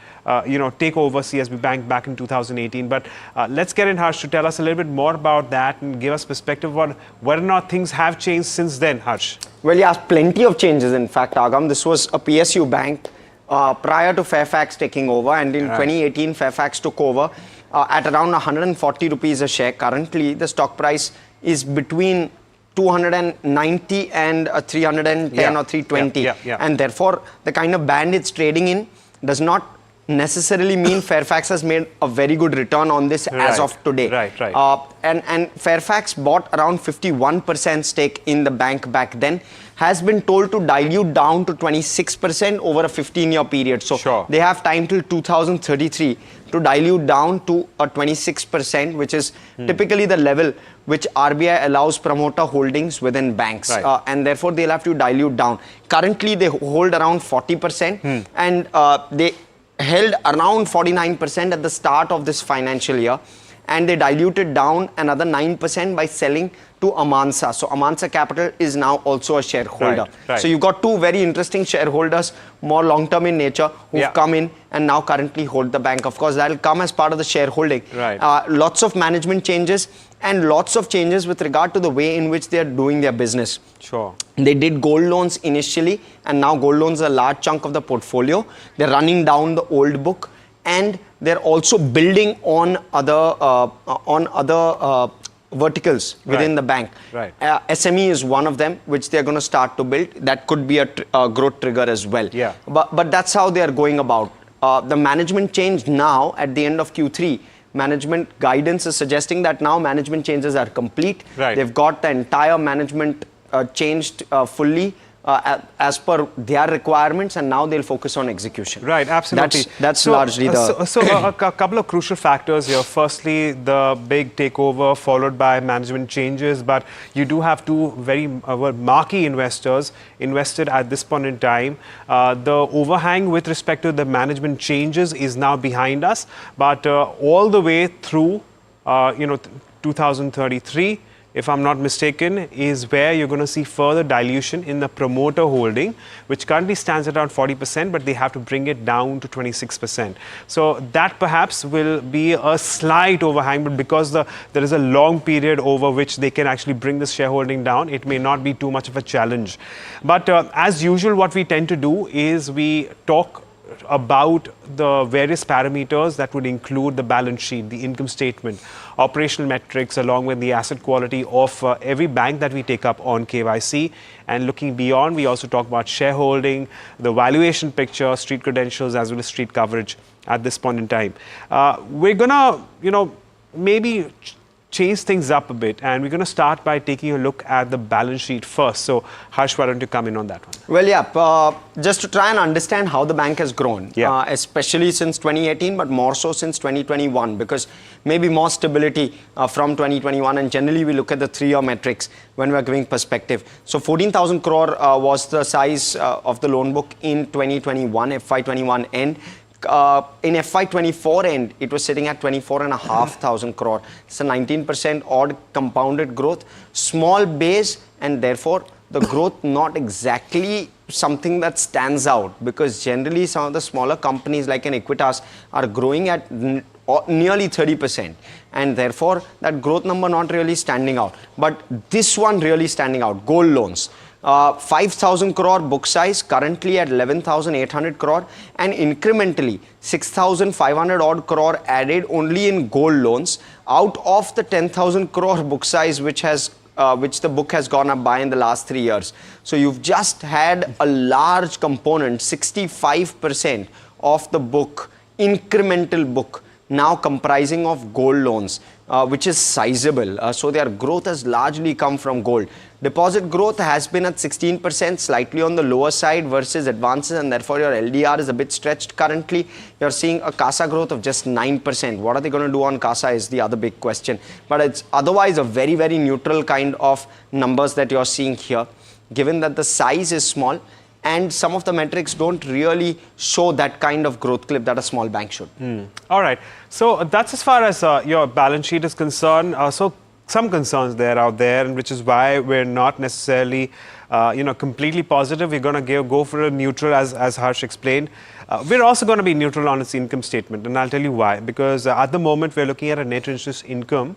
take over CSB Bank back in 2018. But let's get in Harsh to tell us a little bit more about that and give us perspective on whether or not things have changed since then, Harsh.
Well, yes, plenty of changes. In fact, Agam, this was a PSU bank prior to Fairfax taking over, and in 2018, Fairfax took over at around 140 rupees a share. Currently, the stock price is between 290 and 310 or 320. And therefore, the kind of band it's trading in does not necessarily mean Fairfax has made a very good return on this as of today. And Fairfax bought around 51% stake in the bank back then, has been told to dilute down to 26% over a 15-year period. So they have time till 2033 to dilute down to a 26%, which is typically the level which RBI allows promoter holdings within banks. And therefore, they'll have to dilute down. Currently, they hold around 40%, and they held around 49% at the start of this financial year, and they diluted down another 9% by selling to Amansa. So Amansa Capital is now also a shareholder.
Right.
So you've got two very interesting shareholders, more long-term in nature, who've come in and now currently hold the bank. Of course, that will come as part of the shareholding.
Right.
Lots of management changes and lots of changes with regard to the way in which they are doing their business.
Sure.
They did gold loans initially, and now gold loans are a large chunk of the portfolio. They're running down the old book, and they're also building on other verticals within the bank.
Right.
SME is one of them, which they're going to start to build. That could be a growth trigger as well.
Yeah.
But that's how they are going about. The management change now at the end of Q3, management guidance is suggesting that now management changes are complete.
Right.
They've got the entire management changed fully as per their requirements, and now they'll focus on execution.
Right, absolutely.
That's largely the...
So a couple of crucial factors here. Firstly, the big takeover followed by management changes, but you do have two very marquee investors invested at this point in time. The overhang with respect to the management changes is now behind us, but all the way through 2033, if I'm not mistaken, is where you're going to see further dilution in the promoter holding, which currently stands at around 40%, but they have to bring it down to 26%. So that perhaps will be a slight overhang, but because there is a long period over which they can actually bring this shareholding down, it may not be too much of a challenge. But as usual, what we tend to do is we talk about the various parameters that would include the balance sheet, the income statement, operational metrics, along with the asset quality of every bank that we take up on KYC. And looking beyond, we also talk about shareholding, the valuation picture, street credentials, as well as street coverage at this point in time. We're gonna, maybe change things up a bit, and we're going to start by taking a look at the balance sheet first. So, Harsh, why don't you come in on that one?
Well, just to try and understand how the bank has grown, especially since 2018, but more so since 2021, because maybe more stability from 2021, and generally we look at the 3-year metrics when we're giving perspective. So 14,000 crore was the size of the loan book in 2021, FY21 end. In FY24 end, it was sitting at 24,500 crore. It's a 19% odd compounded growth. Small base, and therefore the growth not exactly something that stands out, because generally some of the smaller companies like an Equitas are growing at nearly 30%, and therefore that growth number not really standing out. But this one really standing out. Gold loans. 5,000 crore book size, currently at 11,800 crore, and incrementally 6,500 odd crore added only in gold loans out of the 10,000 crore book size which the book has gone up by in the last 3 years. So you've just had a large component, 65% of the book, incremental book, now comprising of gold loans, which is sizable. So their growth has largely come from gold. Deposit growth has been at 16%, slightly on the lower side versus advances, and therefore your LDR is a bit stretched currently. You're seeing a CASA growth of just 9%. What are they going to do on CASA is the other big question. But it's otherwise a very, very neutral kind of numbers that you're seeing here, given that the size is small and some of the metrics don't really show that kind of growth clip that a small bank should.
All right. So that's as far as your balance sheet is concerned. So some concerns out there, and which is why we're not necessarily, completely positive. We're going to go for a neutral, as Harsh explained. We're also going to be neutral on its income statement, and I'll tell you why. Because at the moment, we're looking at a net interest income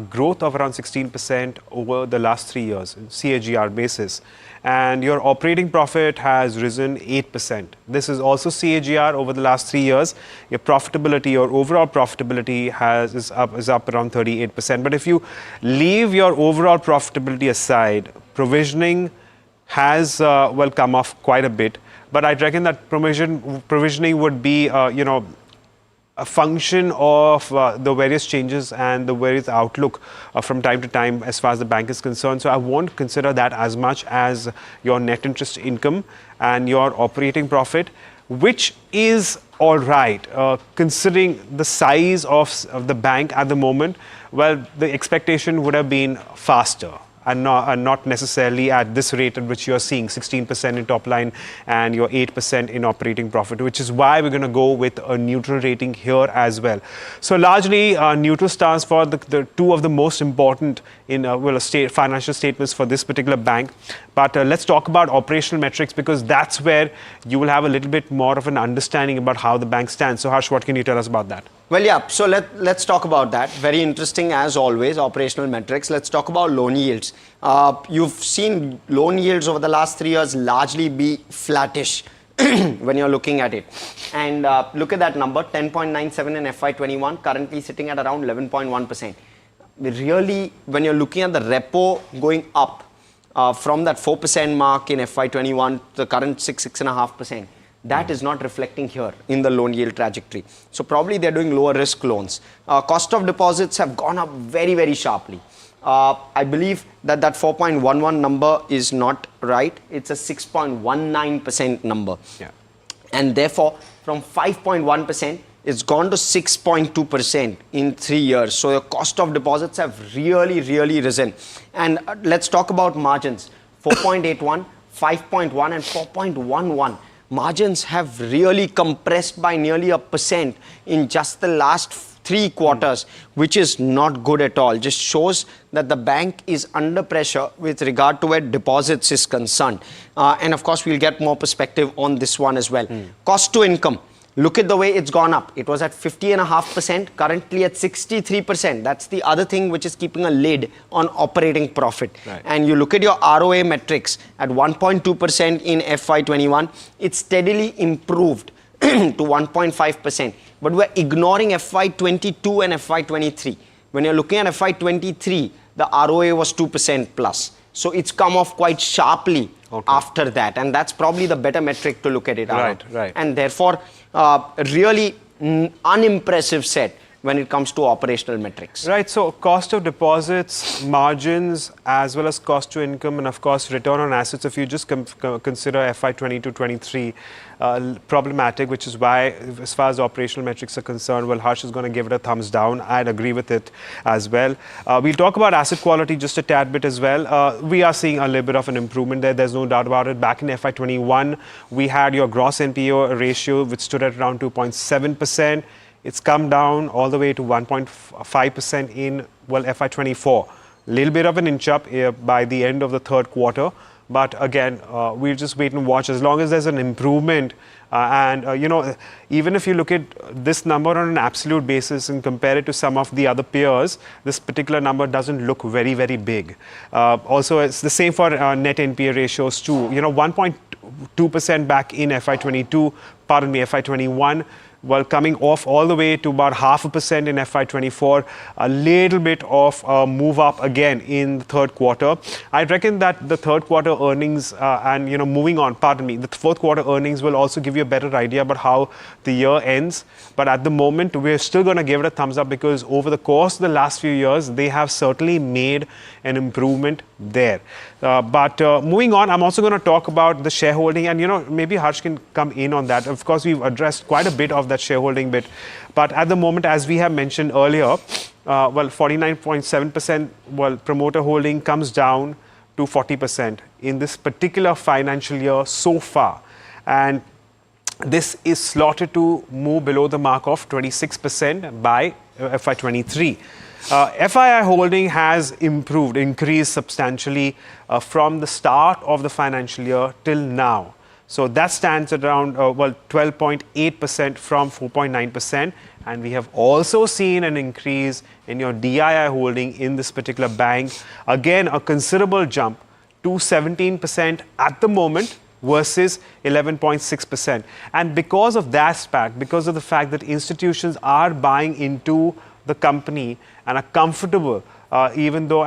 growth of around 16% over the last 3 years, CAGR basis. And your operating profit has risen 8%. This is also CAGR over the last 3 years. Your profitability, your overall profitability is up around 38%. But if you leave your overall profitability aside, provisioning has come off quite a bit. But I reckon that provisioning would be a function of the various changes and the various outlook from time to time as far as the bank is concerned. So I won't consider that as much as your net interest income and your operating profit, which is all right, considering the size of the bank at the moment. Well, the expectation would have been faster. and not necessarily at this rate at which you're seeing 16% in top line and your 8% in operating profit, which is why we're going to go with a neutral rating here as well. So largely neutral stands for the two of the most important in financial statements for this particular bank. But let's talk about operational metrics, because that's where you will have a little bit more of an understanding about how the bank stands. So Harsh, what can you tell us about that?
Well, yeah, so let's talk about that. Very interesting as always, operational metrics. Let's talk about loan yields. You've seen loan yields over the last 3 years largely be flattish when you're looking at it. And look at that number, 10.97 in FY21, currently sitting at around 11.1%. Really, when you're looking at the repo going up from that 4% mark in FY21 to the current 6.5%, that is not reflecting here in the loan yield trajectory. So probably they're doing lower risk loans. Cost of deposits have gone up very, very sharply. I believe that 4.11 number is not right. It's a 6.19% number.
Yeah.
And therefore, from 5.1%, it's gone to 6.2% in 3 years. So the cost of deposits have really, really risen. And let's talk about margins. 4.81, 5.1 and 4.11. Margins have really compressed by nearly 1% in just the last 3 quarters, which is not good at all. Just shows that the bank is under pressure with regard to where deposits is concerned. And of course, we'll get more perspective on this one as well. Cost to income. Look at the way it's gone up. It was at 50.5%, currently at 63%. That's the other thing which is keeping a lid on operating profit.
Right.
And you look at your ROA metrics at 1.2% in FY21, it's steadily improved to 1.5%. But we're ignoring FY22 and FY23. When you're looking at FY23, the ROA was 2% plus. So it's come off quite sharply after that. And that's probably the better metric to look at it.
Right.
And therefore, really unimpressive set when it comes to operational metrics.
Right, so cost of deposits, margins, as well as cost to income, and of course return on assets, if you just consider FY20 to 23 problematic, which is why, as far as operational metrics are concerned, well, Harsh is going to give it a thumbs down. I'd agree with it as well. We'll talk about asset quality just a tad bit as well. We are seeing a little bit of an improvement there. There's no doubt about it. Back in FY21, we had your gross NPA ratio, which stood at around 2.7%. It's come down all the way to 1.5% in, well, FY24. A little bit of an inch up by the end of the third quarter. But again, we'll just wait and watch. As long as there's an improvement, even if you look at this number on an absolute basis and compare it to some of the other peers, this particular number doesn't look very, very big. Also, it's the same for net NPA ratios too. 1.2% back in FY21, well, coming off all the way to about 0.5% in FY24, a little bit of a move up again in the third quarter. I reckon that the third quarter earnings the fourth quarter earnings will also give you a better idea about how the year ends. But at the moment, we're still going to give it a thumbs up, because over the course of the last few years, they have certainly made an improvement there. But moving on, I'm also going to talk about the shareholding, and maybe Harsh can come in on that. Of course, we've addressed quite a bit of that shareholding bit, but at the moment, as we have mentioned earlier, 49.7%, promoter holding comes down to 40% in this particular financial year so far, and this is slotted to move below the mark of 26% by FY23. FII holding has increased substantially from the start of the financial year till now. So that stands at around 12.8% from 4.9%. And we have also seen an increase in your DII holding in this particular bank. Again, a considerable jump to 17% at the moment versus 11.6%. And because of that fact, because of the fact that institutions are buying into the company and are comfortable, even though,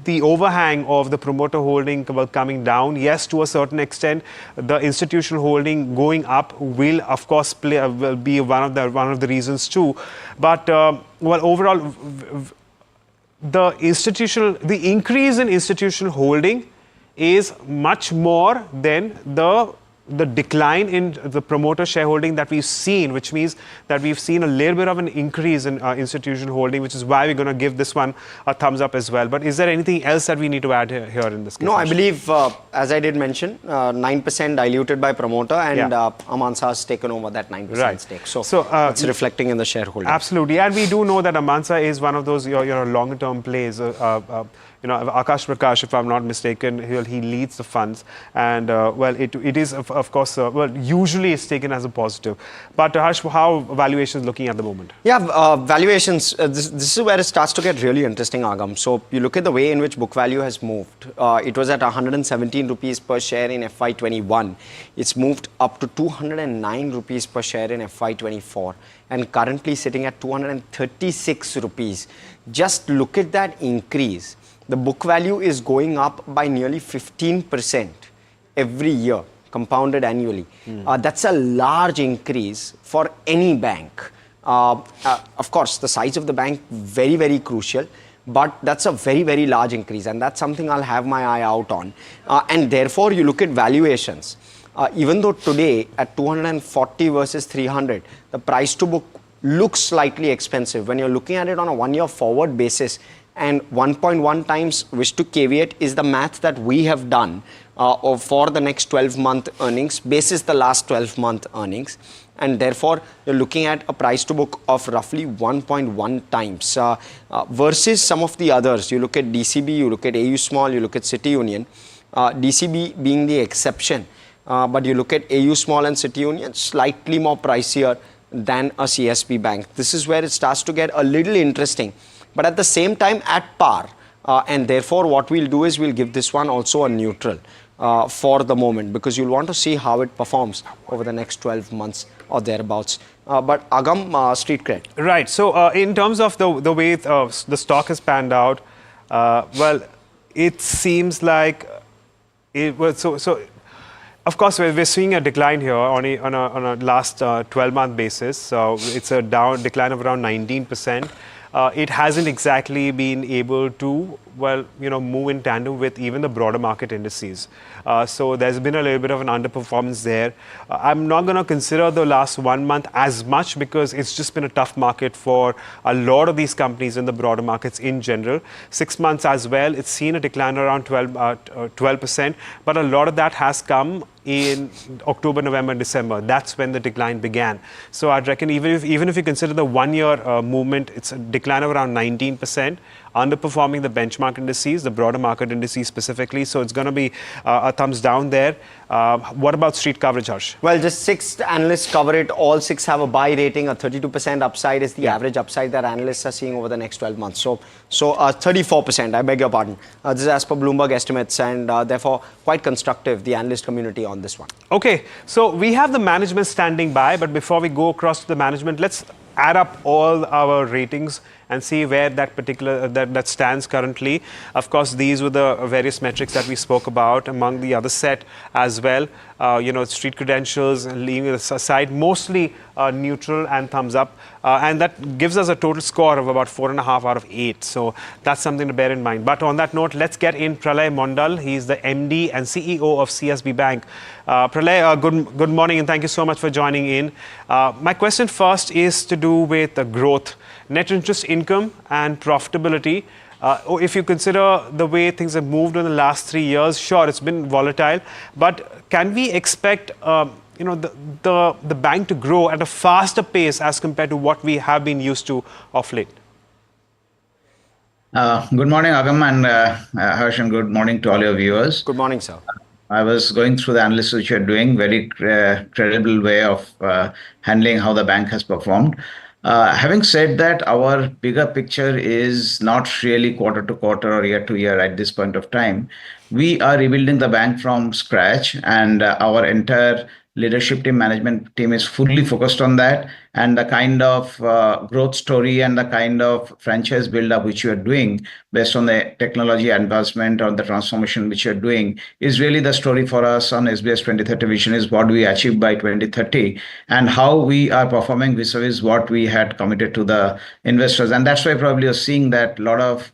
the overhang of the promoter holding coming down, yes, to a certain extent, the institutional holding going up will, of course, will be one of the reasons too. But overall, the increase in institutional holding is much more than the the decline in the promoter shareholding that we've seen, which means that we've seen a little bit of an increase in institutional holding, which is why we're going to give this one a thumbs up as well. But is there anything else that we need to add here in this case?
No, I believe, as I did mention, 9% diluted by promoter, and Amansa has taken over that 9% stake. So it's reflecting in the shareholding.
Absolutely. And we do know that Amansa is one of those your longer-term plays. Akash Prakash, if I'm not mistaken, he leads the funds, and it is of course usually it's taken as a positive. But Harsh, how valuations looking at the moment?
Yeah, valuations. This is where it starts to get really interesting, Agam. So you look at the way in which book value has moved. It was at 117 rupees per share in FY21. It's moved up to 209 rupees per share in FY24, and currently sitting at 236 rupees. Just look at that increase. The book value is going up by nearly 15% every year, compounded annually. That's a large increase for any bank. Of course, the size of the bank, very, very crucial, but that's a very, very large increase, and that's something I'll have my eye out on. And therefore, you look at valuations. Even though today at 240 versus 300, the price to book looks slightly expensive. When you're looking at it on a 1 year forward basis, and 1.1 times, wish to caveat, is the math that we have done for the next 12-month earnings basis the last 12-month earnings, and therefore you're looking at a price to book of roughly 1.1 times versus some of the others. You look at DCB, you look at AU Small, you look at City Union, DCB being the exception, but you look at AU Small and City Union, slightly more pricier than a CSB Bank. This is where it starts to get a little interesting, but at the same time at par, and therefore what we'll do is we'll give this one also a neutral for the moment, because you'll want to see how it performs over the next 12 months or thereabouts. But Agam, street cred.
Right. So in terms of the way the stock has panned out, well, it seems like it was so. Of course, we're seeing a decline here on a last 12-month basis. So it's a decline of around 19%. It hasn't exactly been able to, move in tandem with even the broader market indices. So there's been a little bit of an underperformance there. I'm not going to consider the last 1 month as much, because it's just been a tough market for a lot of these companies in the broader markets in general. 6 months as well, it's seen a decline around 12%, but a lot of that has come in October, November, December. That's when the decline began. So I'd reckon even if you consider the 1 year movement, it's a decline of around 19%, underperforming the benchmark indices, the broader market indices specifically. So it's going to be a thumbs down there. What about street coverage, Harsh?
Well, just 6 analysts cover it. All 6 have a buy rating. A 32% upside is the average upside that analysts are seeing over the next 12 months. So 34%, I beg your pardon. This is as per Bloomberg estimates, and therefore quite constructive, the analyst community on this one.
Okay, so we have the management standing by, but before we go across to the management, let's add up all our ratings and see where that particular that stands currently. Of course, these were the various metrics that we spoke about among the other set as well. Street credentials, leaving it aside, mostly neutral and thumbs up, and that gives us a total score of about 4.5 out of 8. So that's something to bear in mind. But on that note, let's get in Pralay Mondal. He's the MD and CEO of CSB Bank. Pralay, good morning, and thank you so much for joining in. My question first is to do with the growth, net interest income and profitability. If you consider the way things have moved in the last 3 years, sure, it's been volatile, but can we expect the bank to grow at a faster pace as compared to what we have been used to of late?
Good morning, Agam and Harsh, and good morning to all your viewers.
Good morning, sir.
I was going through the analysis which you're doing, very credible way of handling how the bank has performed. Having said that, our bigger picture is not really quarter to quarter or year to year at this point of time. We are rebuilding the bank from scratch, and our entire leadership team, management team is fully focused on that. And the kind of growth story and the kind of franchise build-up which you are doing based on the technology advancement or the transformation which you're doing is really the story for us on SBS 2030 vision, is what we achieve by 2030 and how we are performing vis-a-vis what we had committed to the investors. And that's why probably you're seeing that a lot of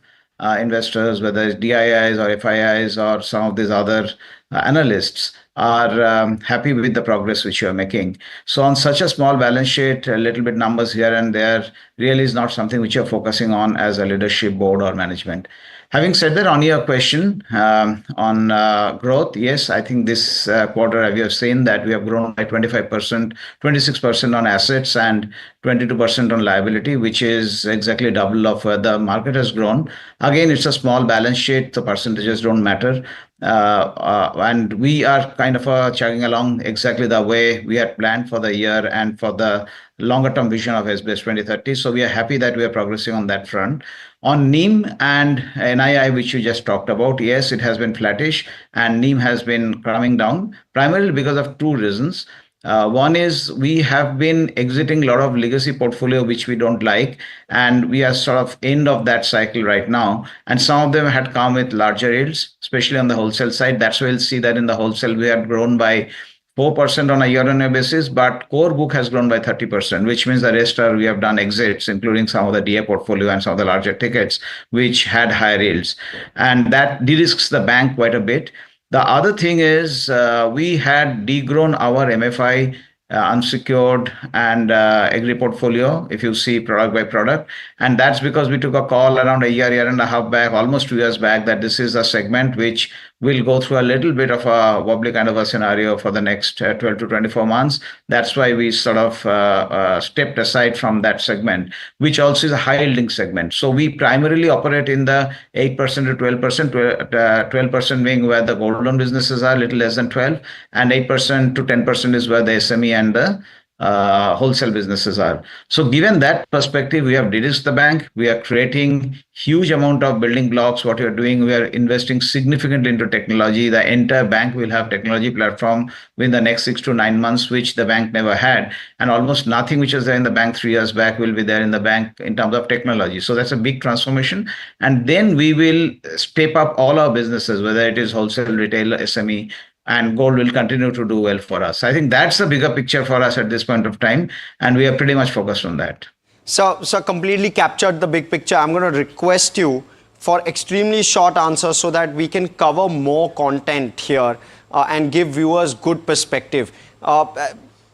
investors, whether it's DIIs or FIIs or some of these other analysts, are happy with the progress which you are making. So on such a small balance sheet, a little bit numbers here and there really is not something which you're focusing on as a leadership board or management. Having said that, on your question on growth, yes, I think this quarter we have seen that we have grown by 25%, 26% on assets and 22% on liability, which is exactly double of where the market has grown. Again, it's a small balance sheet. The percentages don't matter. And we are kind of chugging along exactly the way we had planned for the year and for the longer term vision of SBS 2030. So we are happy that we are progressing on that front. On NIM and NII, which you just talked about, yes, it has been flattish and NIM has been coming down primarily because of two reasons. One is we have been exiting a lot of legacy portfolio which we don't like, and we are sort of end of that cycle right now. And some of them had come with larger yields, especially on the wholesale side. That's why we'll see that in the wholesale we have grown by 4% on a year-on-year basis, but core book has grown by 30%, which means the rest we have done exits, including some of the DA portfolio and some of the larger tickets, which had higher yields. And that de-risks the bank quite a bit. The other thing is we had degrown our MFI unsecured and agri portfolio, if you see product by product. And that's because we took a call around a year and a half back, almost 2 years back, that this is a segment which will go through a little bit of a wobbly kind of a scenario for the next 12 to 24 months. That's why we sort of stepped aside from that segment, which also is a high yielding segment. So we primarily operate in the 8% to 12%, 12% being where the gold loan businesses are, a little less than 12, and 8% to 10% is where the SME and the wholesale businesses are. So given that perspective, we have de-risked the bank. We are creating huge amount of building blocks. What we are doing, we are investing significantly into technology. The entire bank will have technology platform within the next 6 to 9 months, which the bank never had. And almost nothing which was there in the bank 3 years back will be there in the bank in terms of technology. So that's a big transformation. And then we will step up all our businesses, whether it is wholesale, retail, SME, and gold will continue to do well for us. I think that's the bigger picture for us at this point of time, and we are pretty much focused on that.
So completely captured the big picture. I'm going to request you for extremely short answers so that we can cover more content here and give viewers good perspective.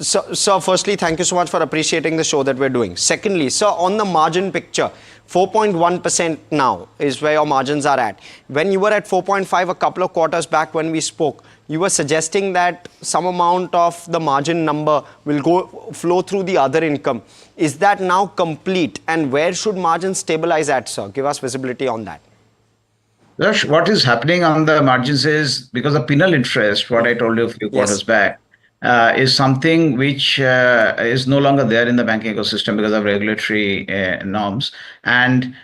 So firstly, thank you so much for appreciating the show that we're doing. Secondly, sir, on the margin picture, 4.1% now is where your margins are at. When you were at 4.5 a couple of quarters back when we spoke, you were suggesting that some amount of the margin number will flow through the other income. Is that now complete? And where should margins stabilize at, sir? Give us visibility on that.
Yash, what is happening on the margins is because of penal interest, what I told you a few quarters back, is something which is no longer there in the banking ecosystem because of regulatory norms. And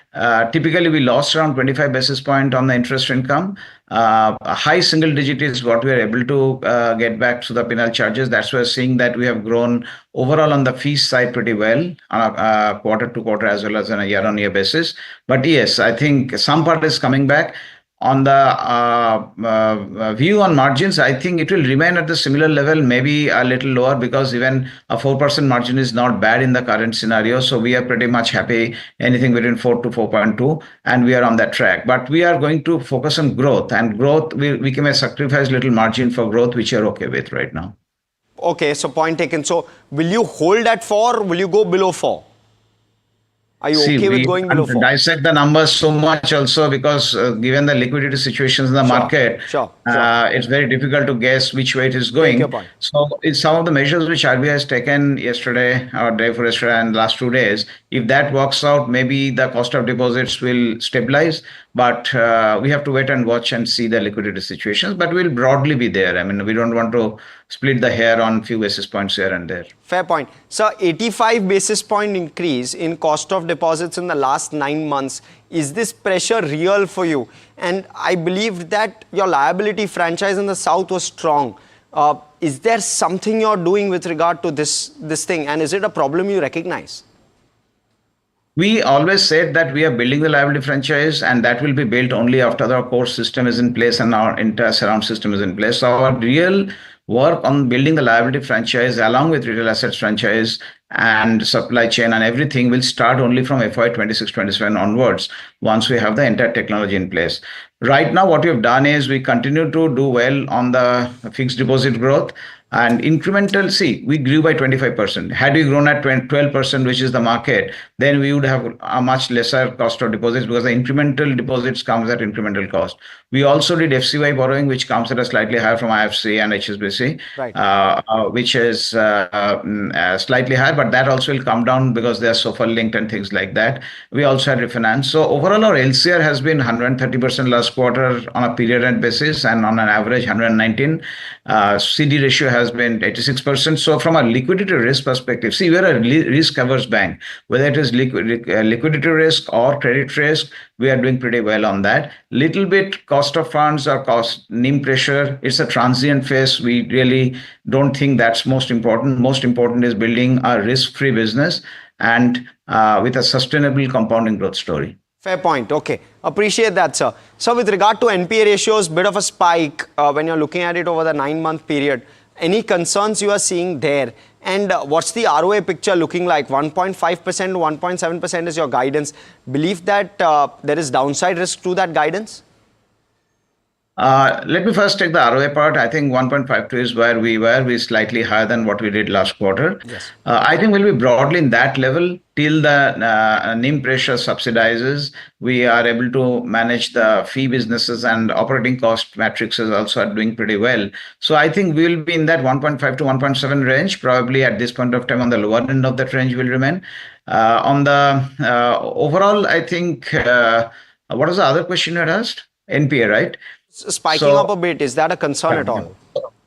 typically we lost around 25 basis points on the interest income. A high single digit is what we are able to get back to the penal charges. That's why we're seeing that we have grown overall on the fees side pretty well on a quarter to quarter as well as on a year-on-year basis. But yes, I think some part is coming back. On the view on margins, I think it will remain at the similar level, maybe a little lower, because even a 4% margin is not bad in the current scenario. So we are pretty much happy anything between 4 to 4.2, and we are on that track. But we are going to focus on growth, and growth, we can sacrifice little margin for growth, which you're okay with right now.
Okay, so point taken. So will you hold at 4 or will you go below 4? Are you okay with going below 4?
Dissect the numbers so much also because given the liquidity situations in the market, it's very difficult to guess which way it is going. So it's some of the measures which RBI has taken yesterday or day before yesterday and last 2 days, if that works out, maybe the cost of deposits will stabilize. But we have to wait and watch and see the liquidity situations. But we'll broadly be there. I mean, we don't want to split the hair on few basis points here and there.
Fair point. So 85 basis point increase in cost of deposits in the last 9 months. Is this pressure real for you? And I believe that your liability franchise in the South was strong. Is there something you're doing with regard to this thing? And is it a problem you recognize?
We always said that we are building the liability franchise, and that will be built only after our core system is in place and our entire surround system is in place. So our real work on building the liability franchise along with retail assets franchise and supply chain and everything will start only from FY 26-27 onwards once we have the entire technology in place. Right now, what we have done is we continue to do well on the fixed deposit growth and incremental. See, we grew by 25%. Had we grown at 12%, which is the market, then we would have a much lesser cost of deposits because the incremental deposits comes at incremental cost. We also did FCY borrowing, which comes at a slightly higher from IFC and HSBC, which is slightly higher, but that also will come down because they are SOFR linked and things like that. We also had refinance. So overall, our LCR has been 130% last quarter on a period end basis and on an average 119. CD ratio has been 86%. So from a liquidity risk perspective, see, we're a risk averse bank. Whether it is liquidity risk or credit risk, we are doing pretty well on that. Little bit cost of funds or cost NIM pressure. It's a transient phase. We really don't think that's most important. Most important is building a risk-free business and with a sustainable compounding growth story.
Fair point. Okay. Appreciate that, sir. So with regard to NPA ratios, bit of a spike when you're looking at it over the 9-month period. Any concerns you are seeing there? And what's the ROA picture looking like? 1.5%, 1.7% is your guidance. Believe that there is downside risk to that guidance?
Let me first take the ROA part. I think 1.52 is where we were. We're slightly higher than what we did last quarter.
Yes.
I think we'll be broadly in that level till the NIM pressure subsidizes. We are able to manage the fee businesses and operating cost matrices also are doing pretty well. So I think we'll be in that 1.5 to 1.7 range. Probably at this point of time on the lower end of that range will remain. On the overall, I think, what was the other question you had asked? NPA, right?
Spiking up a bit. Is that a concern at all?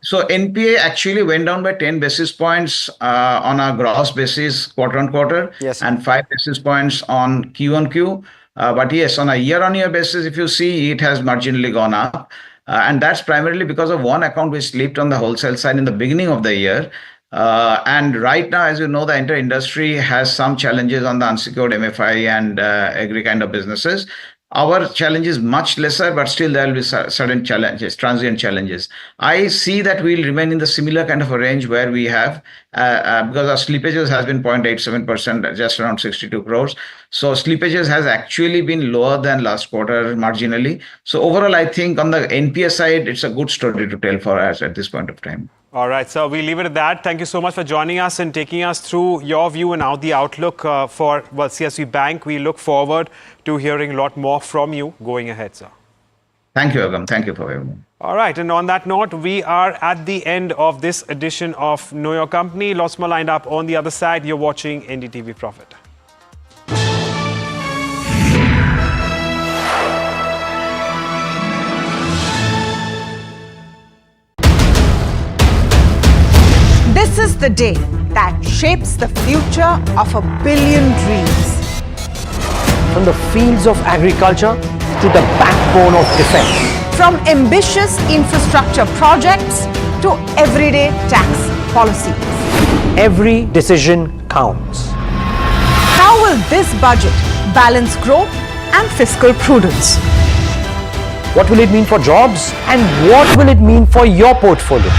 So NPA actually went down by 10 basis points on a gross basis quarter on quarter, and 5 basis points on Q on Q. But yes, on a year-on-year basis, if you see, it has marginally gone up. And that's primarily because of one account which slipped on the wholesale side in the beginning of the year. And right now, as you know, the entire industry has some challenges on the unsecured MFI and agri kind of businesses. Our challenge is much lesser, but still there will be certain challenges, transient challenges. I see that we'll remain in the similar kind of a range where we have, because our slippages has been 0.87%, just around 62 crores. So slippages has actually been lower than last quarter marginally. So overall, I think on the NPA side, it's a good story to tell for us at this point of time.
All right, so we'll leave it at that. Thank you so much for joining us and taking us through your view and now the outlook for CSB Bank. We look forward to hearing a lot more from you going ahead, sir.
Thank you, Agam. Thank you for having me.
All right, and on that note, we are at the end of this edition of Know Your Company. Lots more lined up on the other side. You're watching NDTV Profit.
This is the day that shapes the future of a billion dreams.
From the fields of agriculture to the backbone of defense.
From ambitious infrastructure projects to everyday tax policies.
Every decision counts.
How will this budget balance growth and fiscal prudence?
What will it mean for jobs and what will it mean for your portfolio?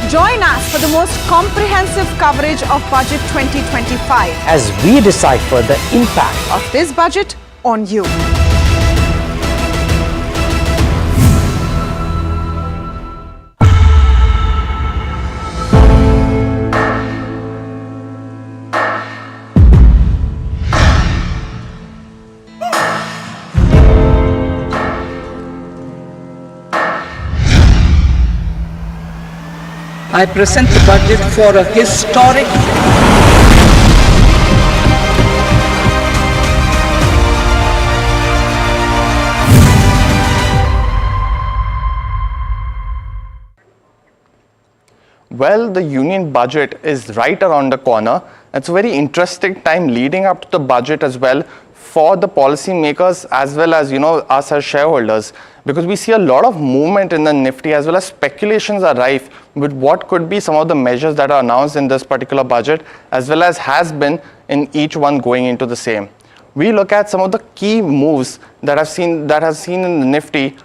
Join us for the most comprehensive coverage of Budget 2025
as we decipher the impact
of this budget on you.
I present the budget for a historic
Well, the union budget is right around the corner. It's a very interesting time leading up to the budget as well for the policymakers as well as, us as shareholders, because we see a lot of movement in the Nifty as well as speculations are rife with what could be some of the measures that are announced in this particular budget as well as has been in each one going into the same. We look at some of the key moves that have seen in the Nifty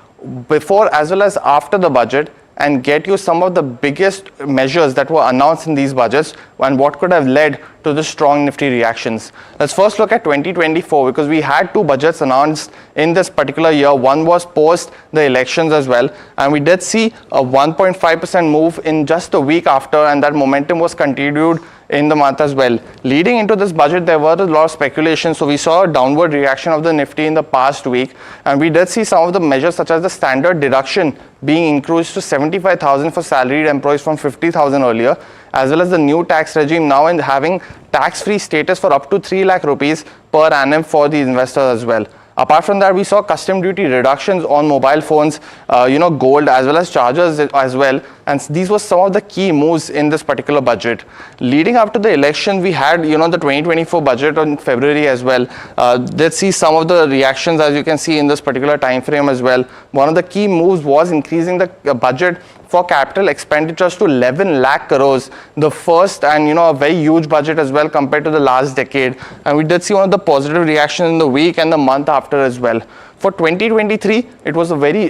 before as well as after the budget, and get you some of the biggest measures that were announced in these budgets and what could have led to the strong Nifty reactions. Let's first look at 2024 because we had two budgets announced in this particular year. One was post the elections as well, and we did see a 1.5% move in just a week after, and that momentum was continued in the month as well. Leading into this budget, there were a lot of speculation, so we saw a downward reaction of the Nifty in the past week, and we did see some of the measures such as the standard deduction being increased to 75,000 for salaried employees from 50,000 earlier, as well as the new tax regime now in having tax-free status for up to 3 lakh rupees per annum for the investors as well. Apart from that, we saw custom duty reductions on mobile phones, gold as well as chargers as well. And these were some of the key moves in this particular budget. Leading up to the election, we had, the 2024 budget in February as well. Let's see some of the reactions as you can see in this particular time frame as well. One of the key moves was increasing the budget for capital expenditures to 11 lakh crores, the first and a very huge budget as well compared to the last decade. And we did see one of the positive reactions in the week and the month after as well. For 2023, it was a very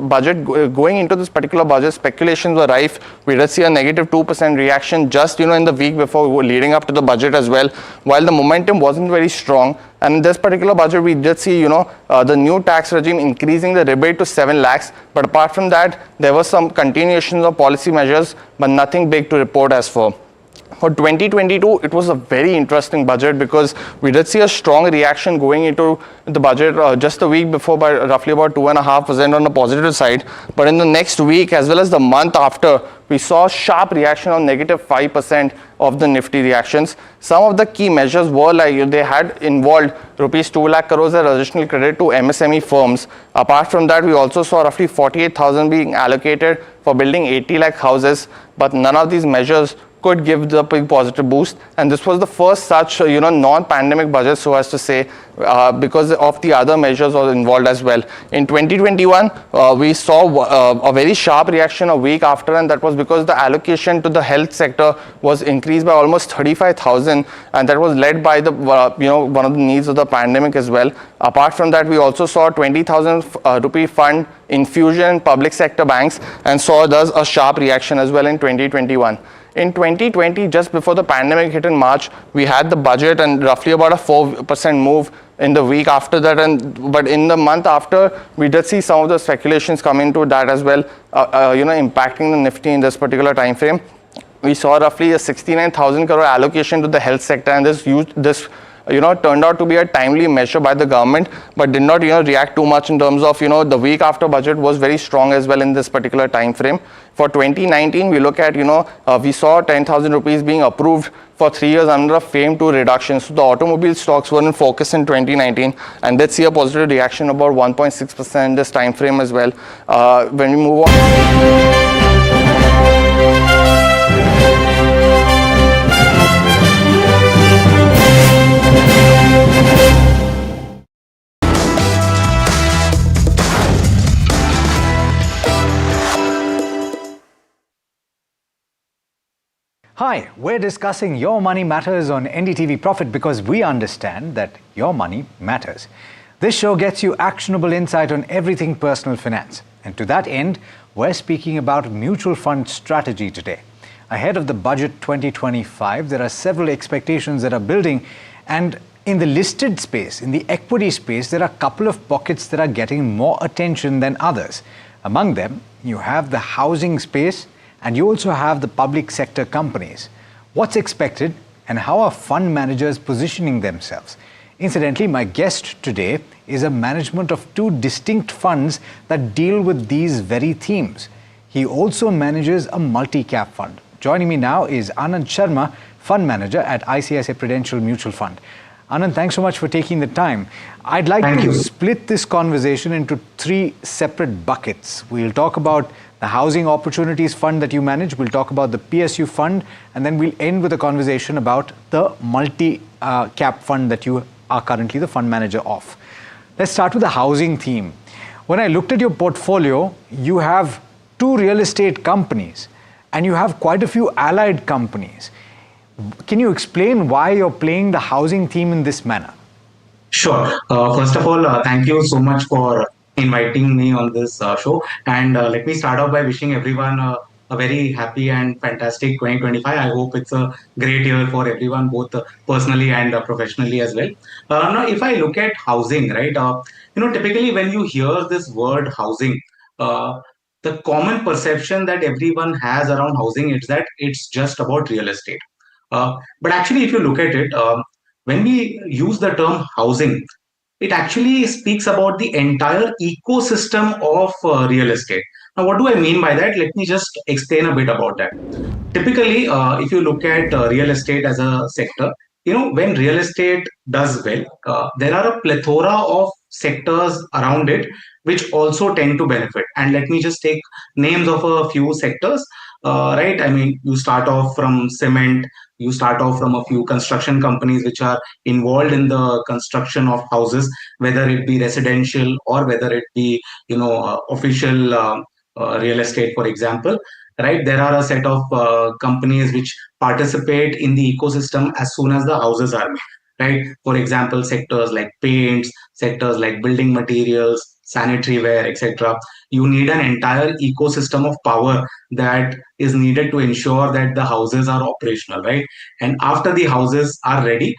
budget going into this particular budget. Speculations were rife. We did see a negative 2% reaction just in the week before leading up to the budget as well. While the momentum wasn't very strong, and in this particular budget, we did see the new tax regime increasing the rebate to 7 lakhs. But apart from that, there were some continuations of policy measures, but nothing big to report as for. For 2022, it was a very interesting budget because we did see a strong reaction going into the budget just a week before by roughly about 2.5% on the positive side. But in the next week as well as the month after, we saw a sharp reaction on negative 5% of the Nifty reactions. Some of the key measures were like they had involved rupees 2 lakh crores as additional credit to MSME firms. Apart from that, we also saw roughly 48,000 being allocated for building 80 lakh houses. But none of these measures could give the big positive boost, and this was the first such non-pandemic budget, so as to say, because of the other measures were involved as well. In 2021, we saw a very sharp reaction a week after, and that was because the allocation to the health sector was increased by almost 35,000, and that was led by the one of the needs of the pandemic as well. Apart from that, we also saw 20,000 rupee fund infusion in public sector banks, and saw thus a sharp reaction as well in 2021. In 2020, just before the pandemic hit in March, we had the budget and roughly about a 4% move in the week after that. But in the month after, we did see some of the speculations come into that as well, impacting the Nifty in this particular time frame. We saw roughly a 69,000 crore allocation to the health sector, and this turned out to be a timely measure by the government, but did not, react too much in terms of, the week after budget was very strong as well in this particular time frame. For 2019, we look at, we saw 10,000 rupees being approved for 3 years under a FAME 2 reduction. So the automobile stocks were in focus in 2019, and did see a positive reaction about 1.6% in this time frame as well. When we move on.
Hi, we're discussing Your Money Matters on NDTV Profit because we understand that your money matters. This show gets you actionable insight on everything personal finance. And to that end, we're speaking about mutual fund strategy today. Ahead of the budget 2025, there are several expectations that are building, and in the listed space, in the equity space, there are a couple of pockets that are getting more attention than others. Among them, you have the housing space, and you also have the public sector companies. What's expected, and how are fund managers positioning themselves? Incidentally, my guest today is a management of two distinct funds that deal with these very themes. He also manages a multi-cap fund. Joining me now is Anand Sharma, fund manager at ICICI Prudential Mutual Fund. Anand, thanks so much for taking the time. I'd like to split this conversation into three separate buckets. We'll talk about the Housing Opportunities Fund that you manage, we'll talk about the PSU fund, and then we'll end with a conversation about the multi-cap fund that you are currently the fund manager of. Let's start with the housing theme. When I looked at your portfolio, you have two real estate companies and you have quite a few allied companies. Can you explain why you're playing the housing theme in this manner?
Sure. First of all, thank you so much for
inviting me on this show. And let me start off by wishing everyone a very happy and fantastic 2025. I hope it's a great year for everyone, both personally and professionally as well. Now, if I look at housing, right, typically when you hear this word housing, uh, the common perception that everyone has around housing is that it's just about real estate. But actually, if you look at it, when we use the term housing, it actually speaks about the entire ecosystem of real estate. Now, what do I mean by that? Let me just explain a bit about that. Typically, if you look at real estate as a sector, when real estate does well, there are a plethora of sectors around it which also tend to benefit. And let me just take names of a few sectors. Right, I mean, you start off from cement, you start off from a few construction companies which are involved in the construction of houses, whether it be residential or whether it be official real estate, for example. Right, there are a set of companies which participate in the ecosystem as soon as the houses are made. Right, for example, sectors like paints, sectors like building materials, sanitary ware, etc. You need an entire ecosystem of power that is needed to ensure that the houses are operational, right? And after the houses are ready,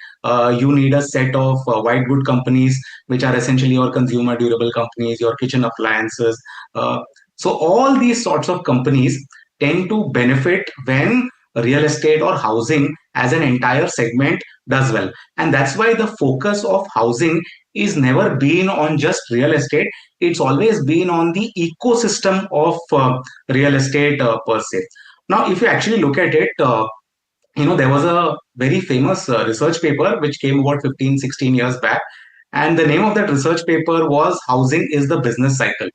you need a set of white good companies, which are essentially your consumer durable companies, your kitchen appliances. So all these sorts of companies tend to benefit when real estate or housing as an entire segment does well. And that's why the focus of housing is never been on just real estate. It's always been on the ecosystem of real estate per se. Now, if you actually look at it, there was a very famous research paper which came about 15, 16 years back. And the name of that research paper was Housing is the Business Cycle.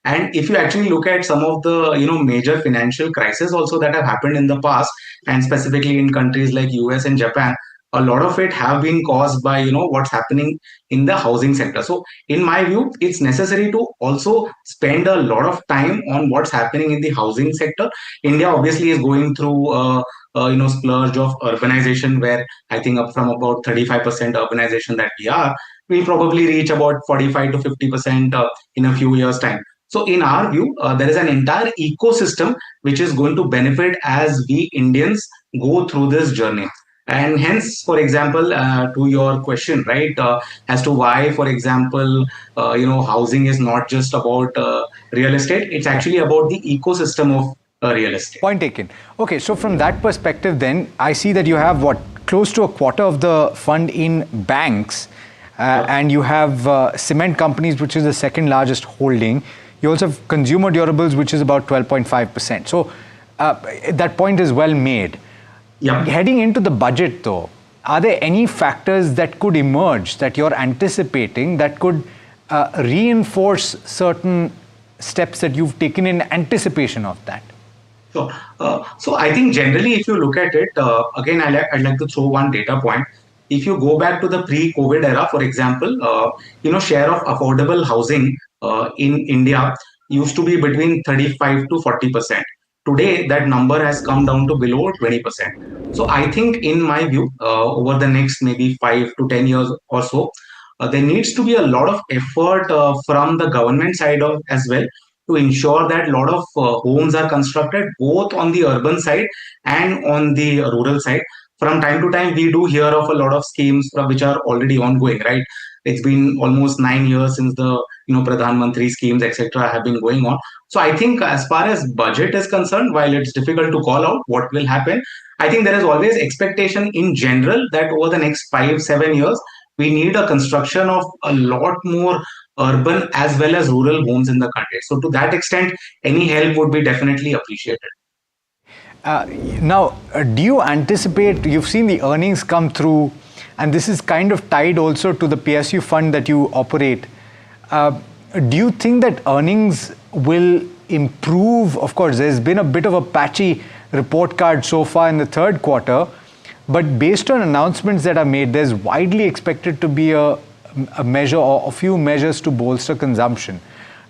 And if you actually look at some of the major financial crises also that have happened in the past, and specifically in countries like US and Japan, a lot of it have been caused by what's happening in the housing sector. So in my view, it's necessary to also spend a lot of time on what's happening in the housing sector. India obviously is going through splurge of urbanization, where I think up from about 35% urbanization that we are, we'll probably reach about 45 to 50% in a few years time. So in our view, there is an entire ecosystem which is going to benefit as we Indians go through this journey. And hence, for example, to your question, right, as to why, for example, housing is not just about real estate, it's actually about the ecosystem of real estate.
Point taken. Okay, so from that perspective then, I see that you have close to a quarter of the fund in banks, and you have cement companies, which is the second largest holding. You also have consumer durables, which is about 12.5%. So that point is well made.
Yeah.
Heading into the budget though, are there any factors that could emerge that you're anticipating that could reinforce certain steps that you've taken in anticipation of that?
Sure. So I think generally, if you look at it, again, I'd like to throw one data point. If you go back to the pre-COVID era, for example, share of affordable housing in India used to be between 35 to 40%. Today, that number has come down to below 20%. So I think, in my view, over the next maybe 5 to 10 years or so, there needs to be a lot of effort from the government side as well, to ensure that a lot of homes are constructed both on the urban side and on the rural side. From time to time, we do hear of a lot of schemes which are already ongoing, right? It's been almost 9 years since the Pradhan Mantri schemes, etc., have been going on. So I think, as far as budget is concerned, while it's difficult to call out what will happen, I think there is always expectation in general that over the next 5-7 years, we need a construction of a lot more urban as well as rural homes in the country. So to that extent, any help would be definitely appreciated.
Now, do you anticipate, you've seen the earnings come through, and this is kind of tied also to the PSU fund that you operate. Do you think that earnings will improve? Of course, there's been a bit of a patchy report card so far in the third quarter, but based on announcements that are made, there's widely expected to be a measure or a few measures to bolster consumption.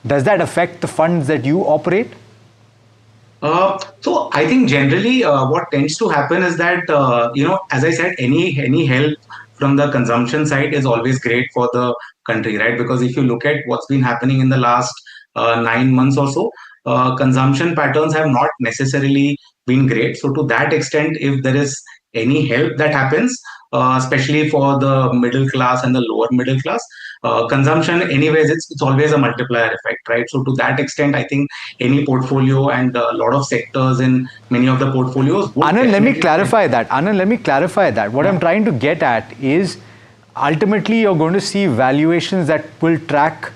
Does that affect the funds that you operate?
So I think generally what tends to happen is that, as I said, any help from the consumption side is always great for the country, right? Because if you look at what's been happening in the last 9 months or so, consumption patterns have not necessarily been great. So to that extent, if there is any help that happens, especially for the middle class and the lower middle class, consumption anyways, it's always a multiplier effect, right? So to that extent, I think any portfolio and a lot of sectors in many of the portfolios would
Anand, let me
definitely-
clarify that. Anand, let me clarify that. What I'm trying to get at is ultimately you're going to see valuations that will track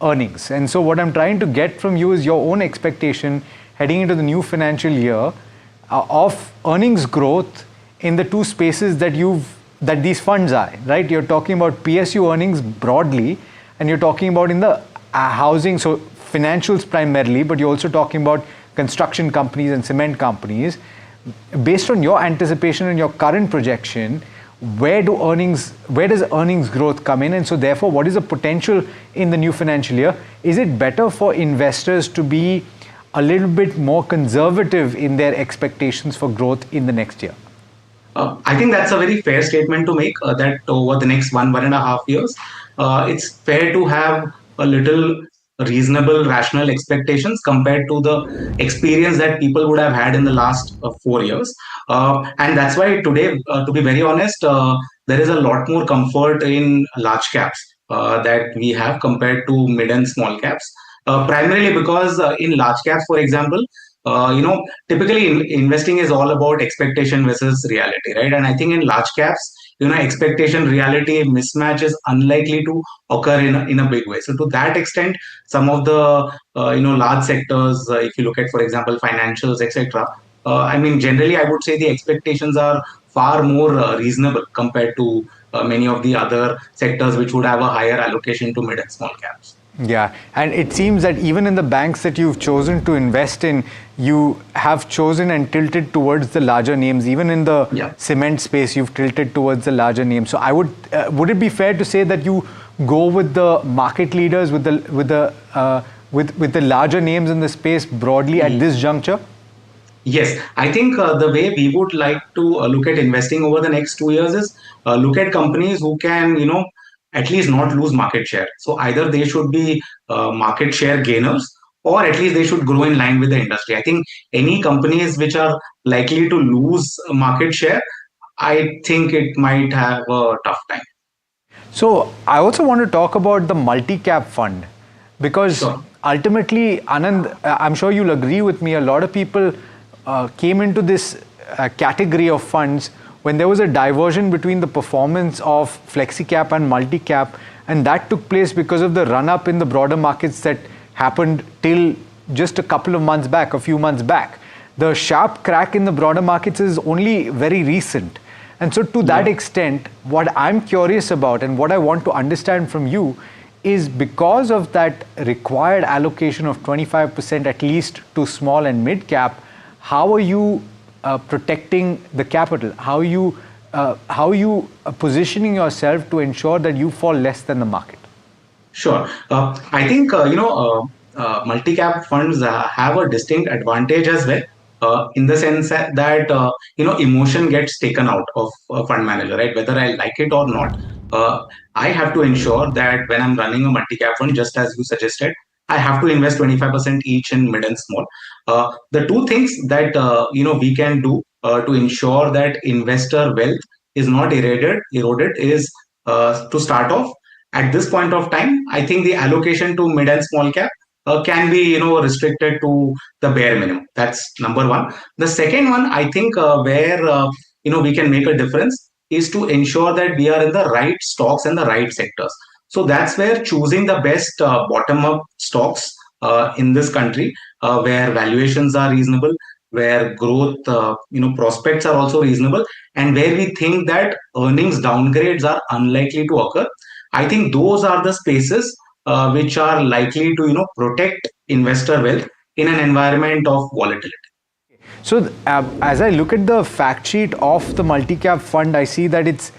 earnings. And so what I'm trying to get from you is your own expectation heading into the new financial year of earnings growth in the two spaces that these funds are, right? You're talking about PSU earnings broadly, and you're talking about in the housing, so financials primarily, but you're also talking about construction companies and cement companies. Based on your anticipation and your current projection, where does earnings growth come in? And so therefore, what is the potential in the new financial year? Is it better for investors to be a little bit more conservative in their expectations for growth in the next year?
I think that's a very fair statement to make, that over the next 1.5 years, it's fair to have a little reasonable, rational expectations compared to the experience that people would have had in the last 4 years. And that's why today, to be very honest, there is a lot more comfort in large caps that we have compared to mid and small caps. Primarily because in large caps, for example, typically investing is all about expectation versus reality, right? And I think in large caps, expectation reality mismatch is unlikely to occur in a big way. So to that extent, some of the large sectors, if you look at, for example, financials, etc. I mean, generally, I would say the expectations are far more reasonable compared to many of the other sectors which would have a higher allocation to mid and small caps.
Yeah, and it seems that even in the banks that you've chosen to invest in, you have chosen and tilted towards the larger names. Even in the cement space, you've tilted towards the larger names. So I would it be fair to say that you go with the market leaders, with the larger names in the space broadly at this juncture?
Yes, I think the way we would like to look at investing over the next 2 years is look at companies who can, at least not lose market share. So either they should be market share gainers, or at least they should grow in line with the industry. I think any companies which are likely to lose market share, I think it might have a tough time.
So I also want to talk about the multi-cap fund, because ultimately, Anand, I'm sure you'll agree with me, a lot of people came into this category of funds when there was a diversion between the performance of flexi-cap and multi-cap, and that took place because of the run-up in the broader markets that happened till just a few months back. The sharp crack in the broader markets is only very recent. And so to that extent, what I'm curious about and what I want to understand from you is, because of that required allocation of 25% at least to small and mid-cap, how are you protecting the capital? How are you positioning yourself to ensure that you fall less than the market?
Sure. I think, multi-cap funds have a distinct advantage as well, in the sense that, emotion gets taken out of a fund manager, right? Whether I like it or not, I have to ensure that when I'm running a multi-cap fund, just as you suggested, I have to invest 25% each in mid and small. The two things that we can do to ensure that investor wealth is not eroded is, to start off, at this point of time, I think the allocation to mid and small cap can be restricted to the bare minimum. That's number one. The second one, I think, where we can make a difference is to ensure that we are in the right stocks and the right sectors. So that's where choosing the best bottom-up stocks in this country, where valuations are reasonable, where growth prospects are also reasonable, and where we think that earnings downgrades are unlikely to occur. I think those are the spaces which are likely to protect investor wealth in an environment of volatility.
So as I look at the fact sheet of the multi-cap fund, I see that it's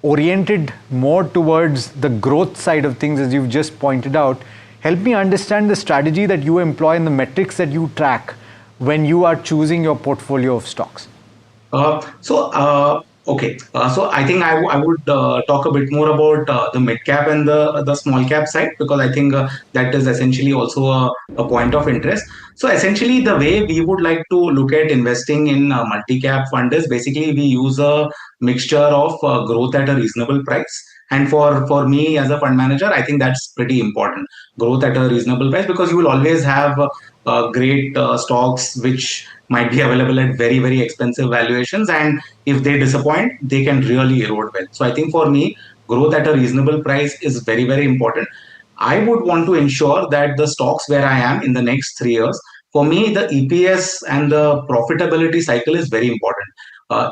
oriented more towards the growth side of things, as you've just pointed out. Help me understand the strategy that you employ and the metrics that you track when you are choosing your portfolio of stocks.
Okay, so I think I would talk a bit more about the mid cap and the small cap side, because I think that is essentially also a point of interest. So essentially, the way we would like to look at investing in multi cap fund is basically we use a mixture of growth at a reasonable price. And for me as a fund manager, I think that's pretty important. Growth at a reasonable price, because you will always have great stocks which might be available at very expensive valuations, and if they disappoint, they can really erode wealth. So I think for me, growth at a reasonable price is very important. I would want to ensure that the stocks where I am in the next 3 years, for me, the EPS and the profitability cycle is very important.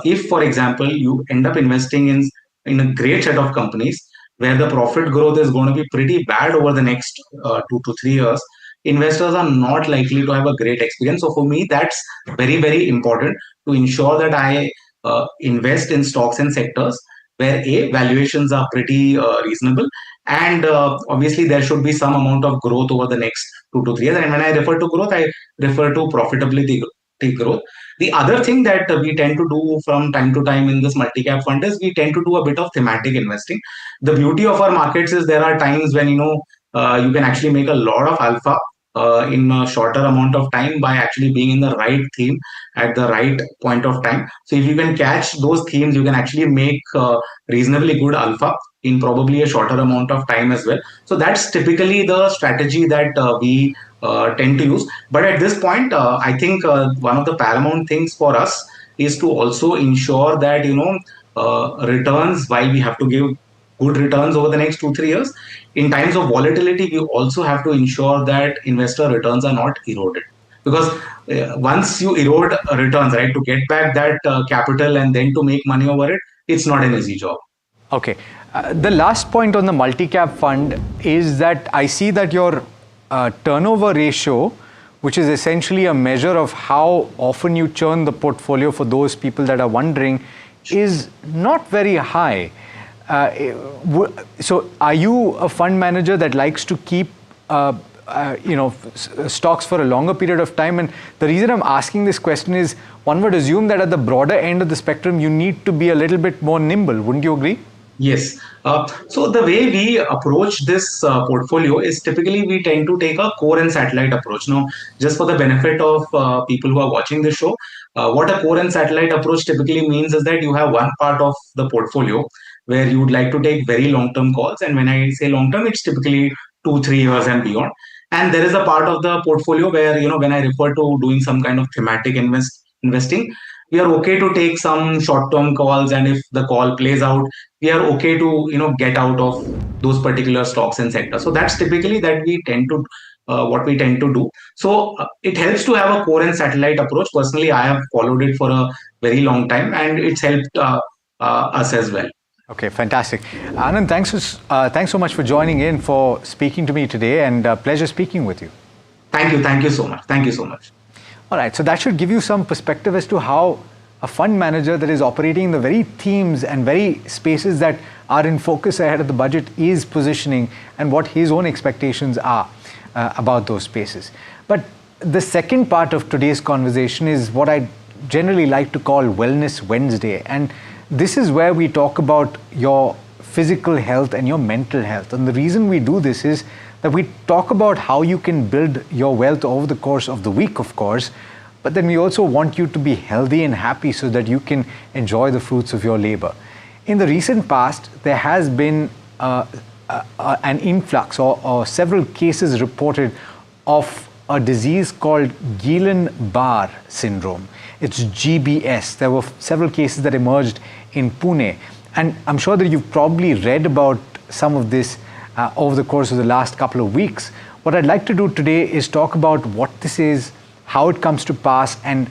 If, for example, you end up investing in a great set of companies where the profit growth is going to be pretty bad over the next 2 to 3 years, investors are not likely to have a great experience. So for me, that's very important, to ensure that I invest in stocks and sectors where a valuations are pretty reasonable, and obviously there should be some amount of growth over the next 2 to 3 years. And when I refer to growth, I refer to profitability growth. The other thing that we tend to do from time to time in this multi-cap fund is we tend to do a bit of thematic investing. The beauty of our markets is there are times when you can actually make a lot of alpha in a shorter amount of time by actually being in the right theme at the right point of time. So if you can catch those themes, you can actually make reasonably good alpha in probably a shorter amount of time as well. So that's typically the strategy that we tend to use. But at this point, I think one of the paramount things for us is to also ensure that returns, while we have to give good returns over the next 2 3 years, in times of volatility we also have to ensure that investor returns are not eroded, because once you erode returns, right, to get back that capital and then to make money over it, it's not an easy job.
Okay. The last point on the multi-cap fund is that I see that your turnover ratio, which is essentially a measure of how often you churn the portfolio for those people that are wondering, is not very high. So are you a fund manager that likes to keep stocks for a longer period of time? And the reason I'm asking this question is, one would assume that at the broader end of the spectrum, you need to be a little bit more nimble. Wouldn't you agree?
Yes. So the way we approach this portfolio is typically we tend to take a core and satellite approach. Now, just for the benefit of people who are watching the show, what a core and satellite approach typically means is that you have one part of the portfolio where you would like to take very long-term calls. And when I say long-term, it's typically 2 3 years and beyond. And there is a part of the portfolio where, when I refer to doing some kind of thematic investing, we are okay to take some short-term calls, and if the call plays out, we are okay to get out of those particular stocks and sectors. So that's typically that we tend to what we tend to do. So it helps to have a core and satellite approach. Personally, I have followed it for a very long time, and it's helped us as well.
Okay, fantastic. Anand, thanks so much for joining in, for speaking to me today, and pleasure speaking with you.
Thank you so much.
All right, so that should give you some perspective as to how a fund manager that is operating in the very themes and very spaces that are in focus ahead of the budget is positioning, and what his own expectations are about those spaces. But the second part of today's conversation is what I generally like to call Wellness Wednesday. And this is where we talk about your physical health and your mental health. And the reason we do this is that we talk about how you can build your wealth over the course of the week, of course, but then we also want you to be healthy and happy so that you can enjoy the fruits of your labor. In the recent past, there has been an influx or several cases reported of a disease called Guillain-Barré syndrome. It's GBS. There were several cases that emerged in Pune. And I'm sure that you've probably read about some of this over the course of the last couple of weeks. What I'd like to do today is talk about what this is, how it comes to pass, and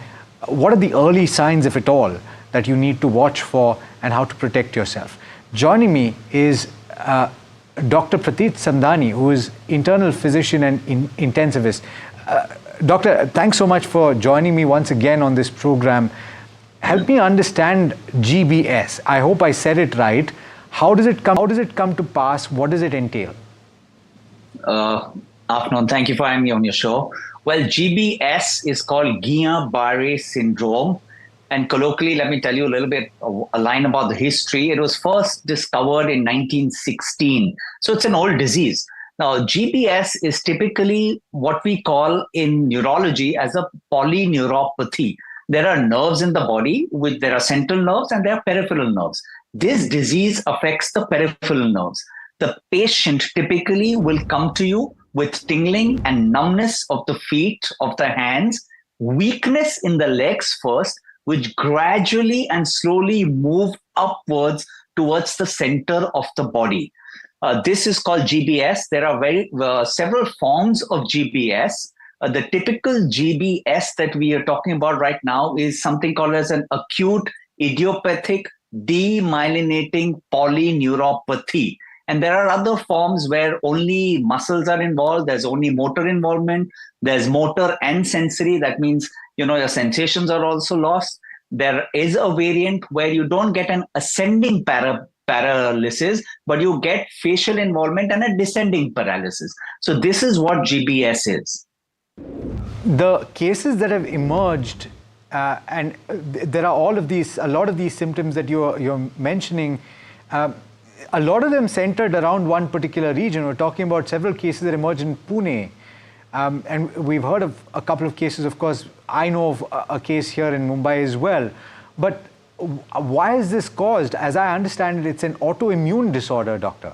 what are the early signs, if at all, that you need to watch for, and how to protect yourself. Joining me is Dr. Prateet Samdani, who is internal physician and intensivist. Doctor, thanks so much for joining me once again on this program. Help me understand GBS. I hope I said it right. How does it come to pass? What does it entail?
Afternoon. Thank you for having me on your show. Well, GBS is called Guillain-Barré syndrome, And colloquially, let me tell you a little bit, a line about the history. It was first discovered in 1916. So it's an old disease. Now, GBS is typically what we call in neurology as a polyneuropathy. There are nerves in the body, there are central nerves and there are peripheral nerves. This disease affects the peripheral nerves. The patient typically will come to you with tingling and numbness of the feet, of the hands, weakness in the legs first, which gradually and slowly move upwards towards the center of the body. This is called GBS. There are several forms of GBS. The typical GBS that we are talking about right now is something called as an acute idiopathic demyelinating polyneuropathy. And there are other forms where only muscles are involved. There's only motor involvement. There's motor and sensory. That means, your sensations are also lost. There is a variant where you don't get an ascending paralysis, but you get facial involvement and a descending paralysis. So this is what GBS is.
The cases that have emerged, and there are a lot of these symptoms that you're mentioning, a lot of them centered around one particular region. We're talking about several cases that emerged in Pune. And we've heard of a couple of cases, of course. I know of a case here in Mumbai as well. But why is this caused? As I understand it, it's an autoimmune disorder, doctor.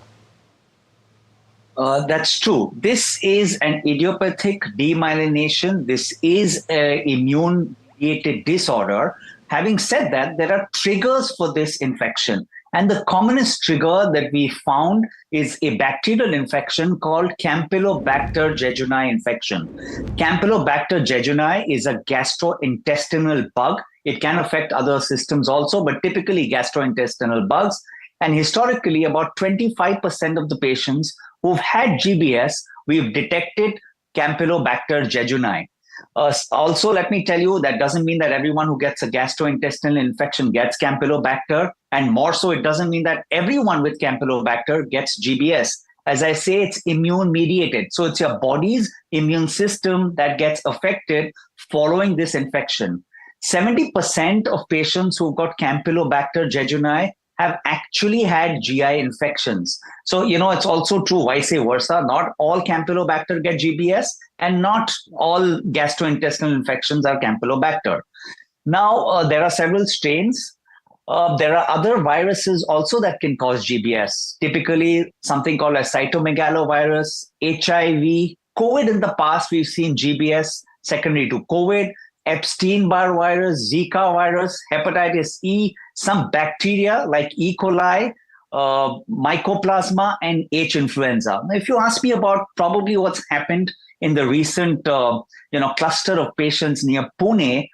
That's true. This is an idiopathic demyelination. This is an immune-mediated disorder. Having said that, there are triggers for this infection. And the commonest trigger that we found is a bacterial infection called Campylobacter jejuni infection. Campylobacter jejuni is a gastrointestinal bug. It can affect other systems also, but typically gastrointestinal bugs. And historically, about 25% of the patients who've had GBS, we've detected Campylobacter jejuni. Also, let me tell you, that doesn't mean that everyone who gets a gastrointestinal infection gets Campylobacter. And more so, it doesn't mean that everyone with Campylobacter gets GBS. As I say, it's immune mediated. So it's your body's immune system that gets affected following this infection. 70% of patients who've got Campylobacter jejuni have actually had GI infections. So, it's also true, vice versa. Not all Campylobacter get GBS and not all gastrointestinal infections are Campylobacter. Now, there are several strains. There are other viruses also that can cause GBS, typically something called a cytomegalovirus, HIV, COVID. In the past, we've seen GBS secondary to COVID, Epstein-Barr virus, Zika virus, hepatitis E, some bacteria like E. coli, Mycoplasma, and H. influenza. Now, if you ask me about probably what's happened in the recent cluster of patients near Pune,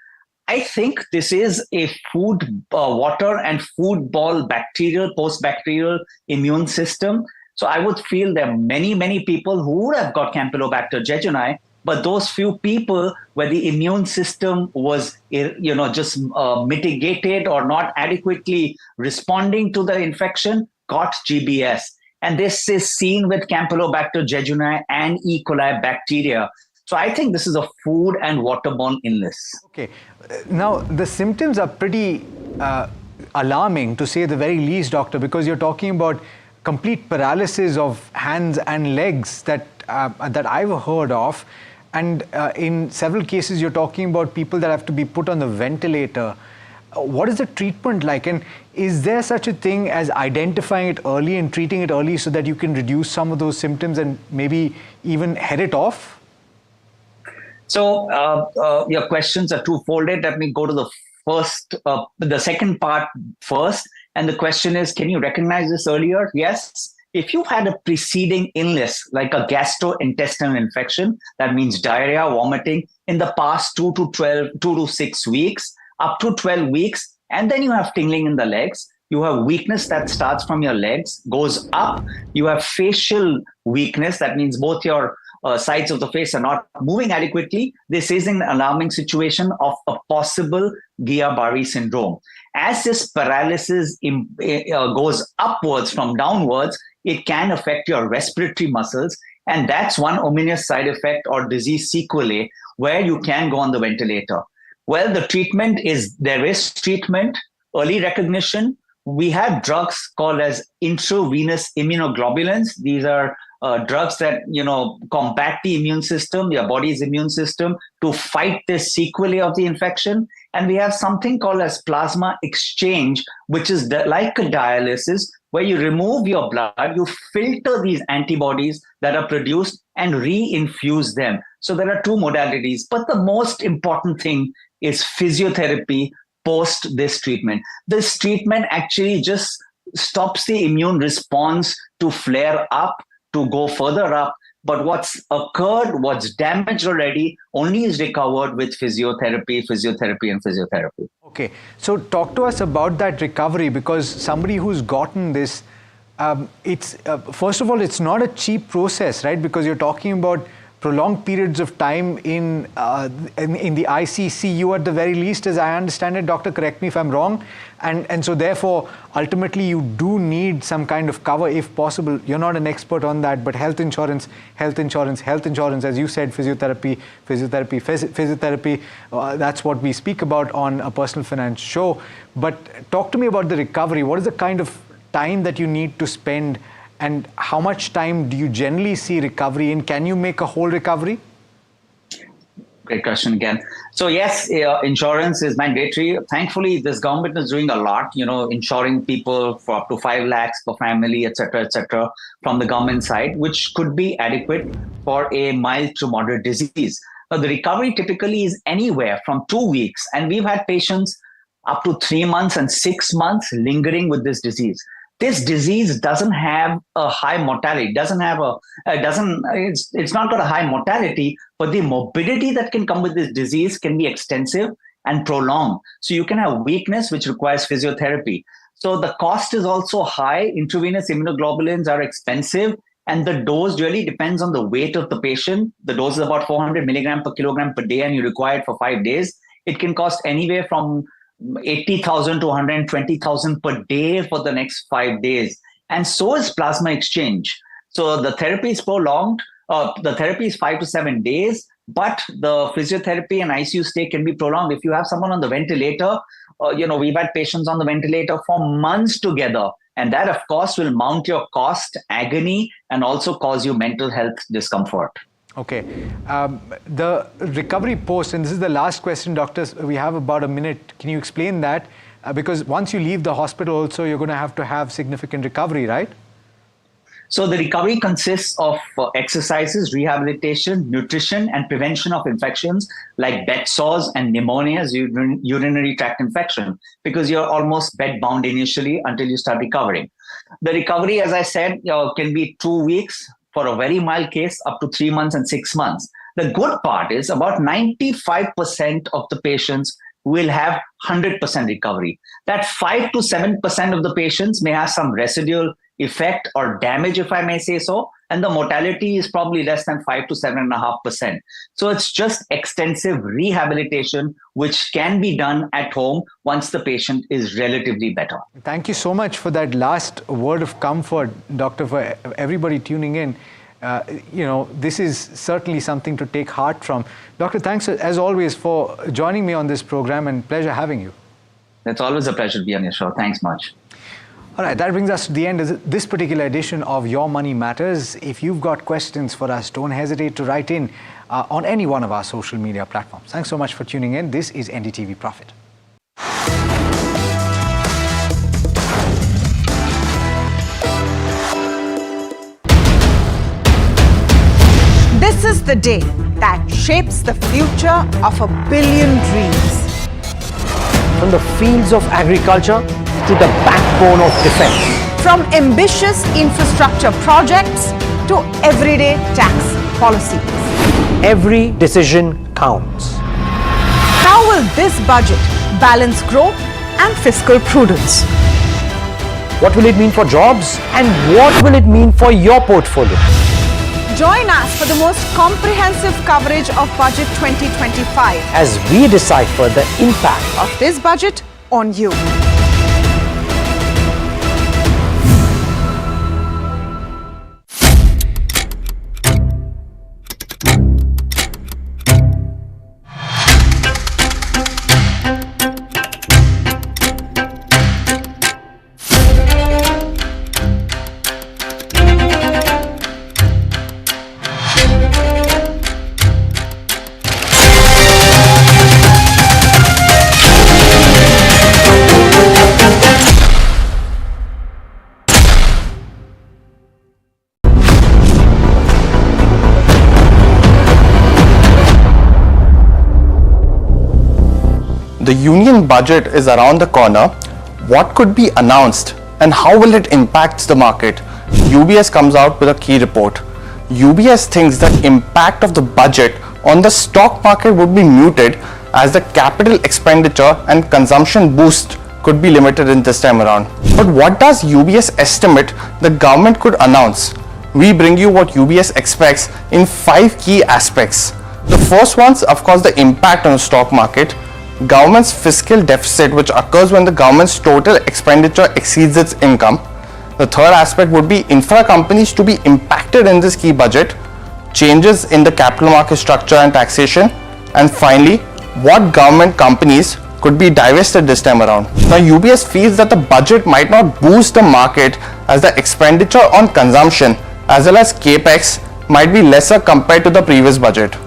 I think this is a food, water and foodborne bacterial, post-bacterial immune system. So I would feel there are many, many people who would have got Campylobacter jejuni, but those few people where the immune system was, just mitigated or not adequately responding to the infection got GBS. And this is seen with Campylobacter jejuni and E. coli bacteria. So I think this is a food and waterborne illness.
Okay. Now, the symptoms are pretty alarming, to say the very least, doctor, because you're talking about complete paralysis of hands and legs that I've heard of. And in several cases, you're talking about people that have to be put on the ventilator. What is the treatment like? And is there such a thing as identifying it early and treating it early so that you can reduce some of those symptoms and maybe even head it off?
So your questions are two-folded. Let me go to the second part first. And the question is, can you recognize this earlier? Yes. If you've had a preceding illness, like a gastrointestinal infection, that means diarrhea, vomiting, in the past 2 to 6 weeks, up to 12 weeks, and then you have tingling in the legs, you have weakness that starts from your legs, goes up, you have facial weakness, that means both your sides of the face are not moving adequately, this is an alarming situation of a possible Guillain-Barré syndrome. As this paralysis goes upwards from downwards, it can affect your respiratory muscles. And that's one ominous side effect or disease sequelae where you can go on the ventilator. Well, there is treatment, early recognition. We have drugs called as intravenous immunoglobulins. These are drugs that combat the immune system, your body's immune system, to fight the sequelae of the infection. And we have something called as plasma exchange, which is like a dialysis, where you remove your blood, you filter these antibodies that are produced and re-infuse them. So there are two modalities, but the most important thing is physiotherapy post this treatment. This treatment actually just stops the immune response to flare up, to go further up. But what's occurred, what's damaged already, only is recovered with physiotherapy.
Okay, so talk to us about that recovery, because somebody who's gotten this, it's first of all, it's not a cheap process, right? Because you're talking about prolonged periods of time in the ICCU at the very least, as I understand it. Doctor, correct me if I'm wrong. And so therefore, ultimately, you do need some kind of cover if possible. You're not an expert on that, but health insurance, as you said, physiotherapy, that's what we speak about on a personal finance show. But talk to me about the recovery. What is the kind of time that you need to spend, and how much time do you generally see recovery in? Can you make a whole recovery?
Great question again. So yes, insurance is mandatory. Thankfully, this government is doing a lot, insuring people for up to 5 lakhs per family, etc., from the government side, which could be adequate for a mild to moderate disease. Now, the recovery typically is anywhere from 2 weeks, and we've had patients up to 3 months and 6 months lingering with this disease. This disease doesn't have a high mortality. It's not got a high mortality, but the morbidity that can come with this disease can be extensive and prolonged. So you can have weakness, which requires physiotherapy. So the cost is also high. Intravenous immunoglobulins are expensive, and the dose really depends on the weight of the patient. The dose is about 400 milligram per kilogram per day, and you require it for 5 days. It can cost anywhere from 80,000 to 120,000 per day for the next 5 days. And so is plasma exchange. So the therapy is prolonged. The therapy is 5 to 7 days, but the physiotherapy and ICU stay can be prolonged. If you have someone on the ventilator, we've had patients on the ventilator for months together. And that, of course, will mount your cost, agony, and also cause you mental health discomfort.
Okay. The recovery post, and this is the last question, doctors, we have about a minute. Can you explain that? Because once you leave the hospital also, you're going to have significant recovery, right?
So the recovery consists of exercises, rehabilitation, nutrition, and prevention of infections like bed sores and pneumonias, urinary tract infection, because you're almost bed-bound initially until you start recovering. The recovery, as I said, can be 2 weeks, for a very mild case, up to 3 months and 6 months. The good part is about 95% of the patients will have 100% recovery. That 5 to 7% of the patients may have some residual effect or damage, if I may say so, and the mortality is probably less than 5 to 7.5%. So it's just extensive rehabilitation, which can be done at home once the patient is relatively better.
Thank you so much for that last word of comfort, Doctor, for everybody tuning in. This is certainly something to take heart from. Doctor, thanks as always for joining me on this program, and pleasure having you.
It's always a pleasure to be on your show. Thanks much.
All right, that brings us to the end of this particular edition of Your Money Matters. If you've got questions for us, don't hesitate to write in on any one of our social media platforms. Thanks so much for tuning in. This is NDTV Profit.
This is the day that shapes the future of 1 billion dreams.
From the fields of agriculture to the backbone of defense.
From ambitious infrastructure projects to everyday tax policies.
Every decision counts.
How will this budget balance growth and fiscal prudence?
What will it mean for jobs, and what will it mean for your portfolio?
Join us for the most comprehensive coverage of Budget 2025
as we decipher the impact
of this budget on you.
the union budget is around the corner. What could be announced and how will it impact the market? UBS comes out with a key report. UBS thinks that impact of the budget on the stock market would be muted as the capital expenditure and consumption boost could be limited in this time around. But what does UBS estimate the government could announce? We bring you what UBS expects in 5 key aspects. The first one's of course the impact on the stock market, government's fiscal deficit, which occurs when the government's total expenditure exceeds its income. The third aspect would be infra companies to be impacted in this key budget, changes in the capital market structure and taxation, and finally, what government companies could be divested this time around. Now, UBS feels that the budget might not boost the market as the expenditure on consumption as well as capex might be lesser compared to the previous budget.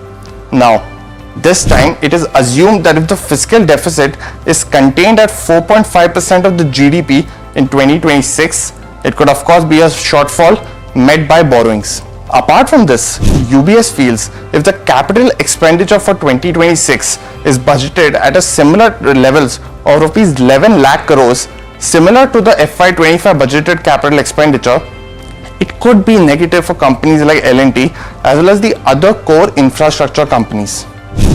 Now, this time it is assumed that if the fiscal deficit is contained at 4.5% of the GDP in 2026, it could of course be a shortfall met by borrowings. Apart from this, UBS feels if the capital expenditure for 2026 is budgeted at a similar levels of rupees 11 lakh crores, similar to the FY25 budgeted capital expenditure, it could be negative for companies like L&T as well as the other core infrastructure companies.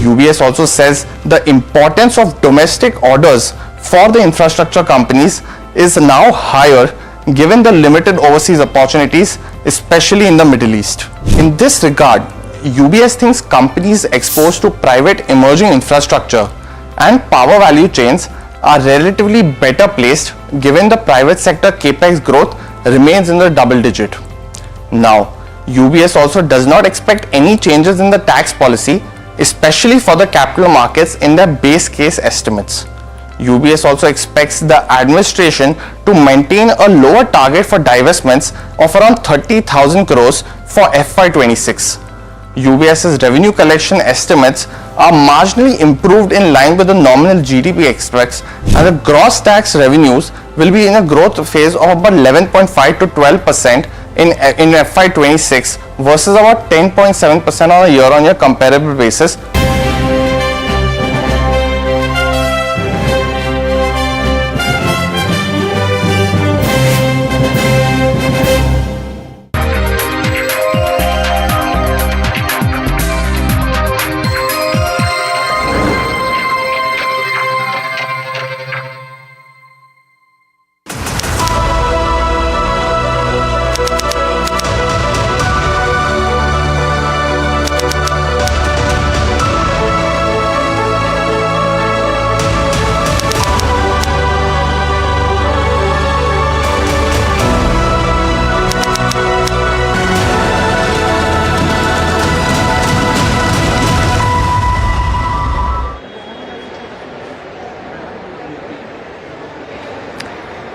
UBS also says the importance of domestic orders for the infrastructure companies is now higher given the limited overseas opportunities, especially in the Middle East. In this regard, UBS thinks companies exposed to private emerging infrastructure and power value chains are relatively better placed given the private sector capex growth remains in the double digit. Now, UBS also does not expect any changes in the tax policy, especially for the capital markets in their base case estimates. UBS also expects the administration to maintain a lower target for divestments of around 30,000 crores for FY26. UBS's revenue collection estimates are marginally improved in line with the nominal GDP expects, and the gross tax revenues will be in a growth phase of about 11.5 to 12% in FY26 versus about 10.7% on a year-on-year comparable basis.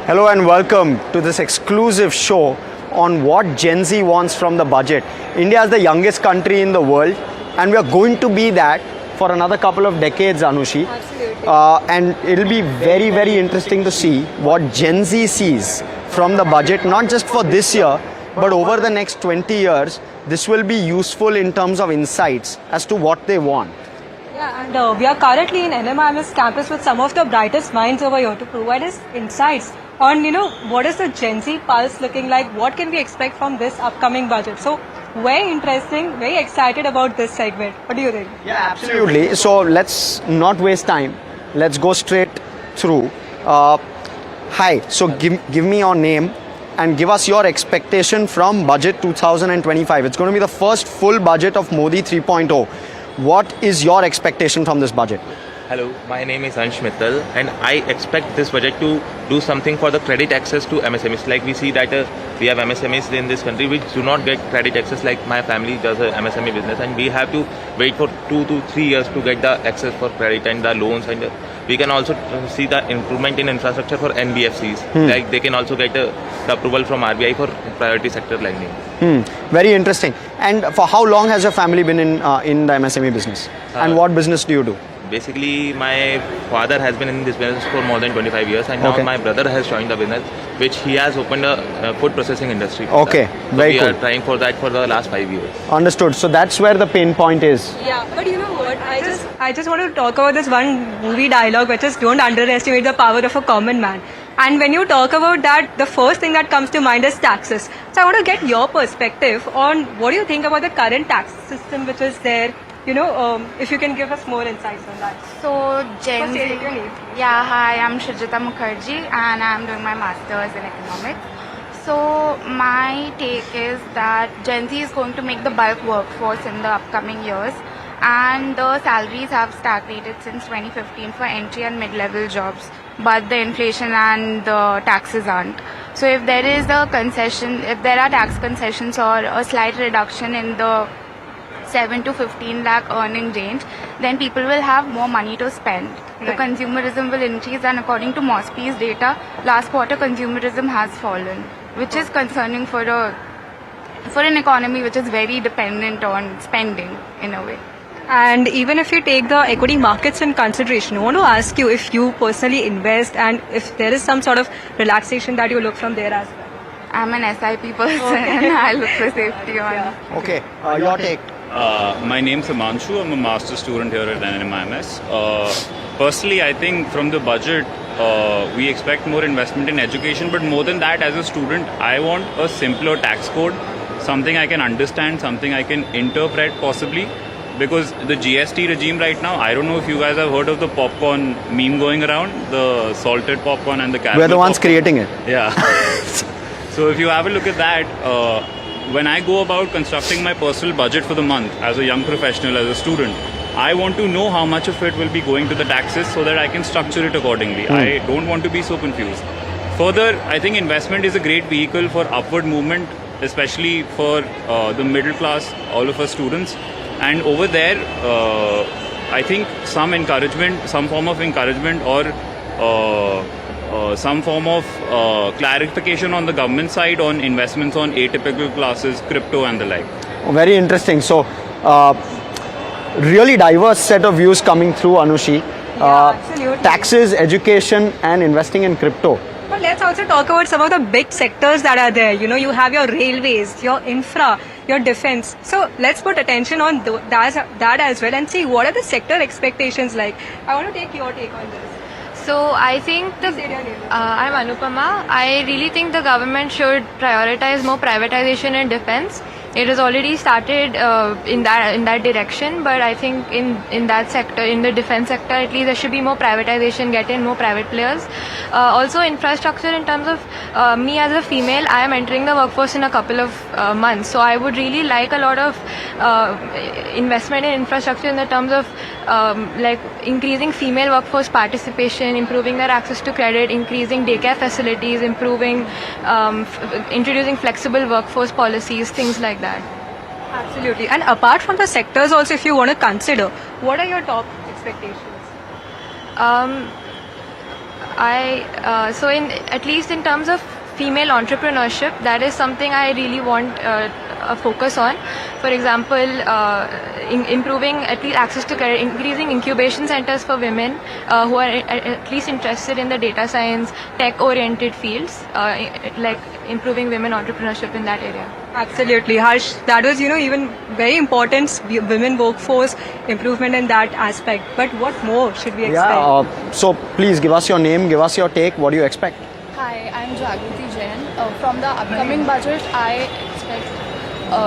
Hello and welcome to this exclusive show on what Gen Z wants from the budget. India is the youngest country in the world and we are going to be that for another couple of decades, Anushi.
Absolutely.
And it'll be very, very interesting to see what Gen Z sees from the budget, not just for this year, but over the next 20 years. This will be useful in terms of insights as to what they want.
Yeah, and we are currently in NMIMS campus with some of the brightest minds over here to provide us insights on, what is the Gen Z pulse looking like? What can we expect from this upcoming budget? So, very interesting, very excited about this segment. What do you think?
Yeah, absolutely. So, let's not waste time. Let's go straight through. Hi, so give me your name and give us your expectation from budget 2025. It's going to be the first full budget of Modi 3.0. What is your expectation from this budget?
Hello, my name is Ansh Mittal and I expect this budget to do something for the credit access to MSMEs. Like we see that we have MSMEs in this country which do not get credit access, like my family does a MSME business and we have to wait for 2 to 3 years to get the access for credit and the loans, and we can also see the improvement in infrastructure for NBFCs. Like they can also get the approval from RBI for priority sector lending.
Very interesting. And for how long has your family been in the MSME business? And what business do you do?
basically my father has been in this business for more than 25 years, and now my brother has joined the business, which he has opened a food processing industry.
Okay, very cool.
We are trying for that for the last 5 years.
Understood. So that's where the pain point is.
Yeah, but you know what? I just want to talk about this one movie dialogue, which is don't underestimate the power of a common man. And when you talk about that, the first thing that comes to mind is taxes. So I want to get your perspective on what do you think about the current tax system which is there. You know, if you can give us more insights on that.
So, Gen Z.
What's your name?
Yeah, hi, I'm Shrijita Mukherjee and I'm doing my master's in economics. So, my take is that Gen Z is going to make the bulk workforce in the upcoming years, and the salaries have stagnated since 2015 for entry and mid-level jobs, but the inflation and the taxes aren't. So, if there is a concession, if there are tax concessions or a slight reduction in the 7 to 15 lakh earning range, then people will have more money to spend.
Right.
The consumerism will increase, and according to Mospi's data, last quarter consumerism has fallen, which is concerning for an economy which is very dependent on spending in a way.
And even if you take the equity markets in consideration, I want to ask you if you personally invest and if there is some sort of relaxation that you look from there as well.
I'm an SIP person and I look for safety on.
Okay, your take.
My name's Amanshu. I'm a master's student here at NMIMS. Personally, I think from the budget, we expect more investment in education, but more than that, as a student, I want a simpler tax code, something I can understand, something I can interpret possibly, because the GST regime right now, I don't know if you guys have heard of the popcorn meme going around, the salted popcorn and the caramel
We're the ones
popcorn.
creating it.
Yeah. So if you have a look at that, when I go about constructing my personal budget for the month as a young professional, as a student, I want to know how much of it will be going to the taxes so that I can structure it accordingly. I don't want to be so confused. Further, I think investment is a great vehicle for upward movement, especially for the middle class, all of us students. And over there, I think some encouragement, some form of encouragement or some form of clarification on the government side on investments on atypical classes, crypto and the like.
Very interesting. So, really diverse set of views coming through, Anushi.
Absolutely.
Taxes, education and investing in crypto.
But let's also talk about some of the big sectors that are there. You know, you have your railways, your infra, your defense. So let's put attention on that as well and see what are the sector expectations like. I want to take your take on this.
So I think I'm Anupama. I really think the government should prioritize more privatization in defense. It has already started in that direction, but I think in that sector, in the defense sector at least, there should be more privatization, get in more private players. Also infrastructure in terms of me as a female, I am entering the workforce in a couple of months, so I would really like a lot of investment in infrastructure in the terms of like increasing female workforce participation, improving their access to credit, increasing daycare facilities, improving, introducing flexible workforce policies, things like that.
Absolutely. And apart from the sectors also, if you want to consider, what are your top expectations?
So at least in terms of female entrepreneurship, that is something I really want a focus on. For example, improving at least access to credit, increasing incubation centers for women who are at least interested in the data science, tech-oriented fields, like improving women entrepreneurship in that area.
Absolutely, Harsh. That was, even very important, women workforce improvement in that aspect. But what more should we expect?
Yeah, so please give us your name, give us your take. What do you expect?
Hi, I'm Jagruti Jain. From the upcoming budget, I expect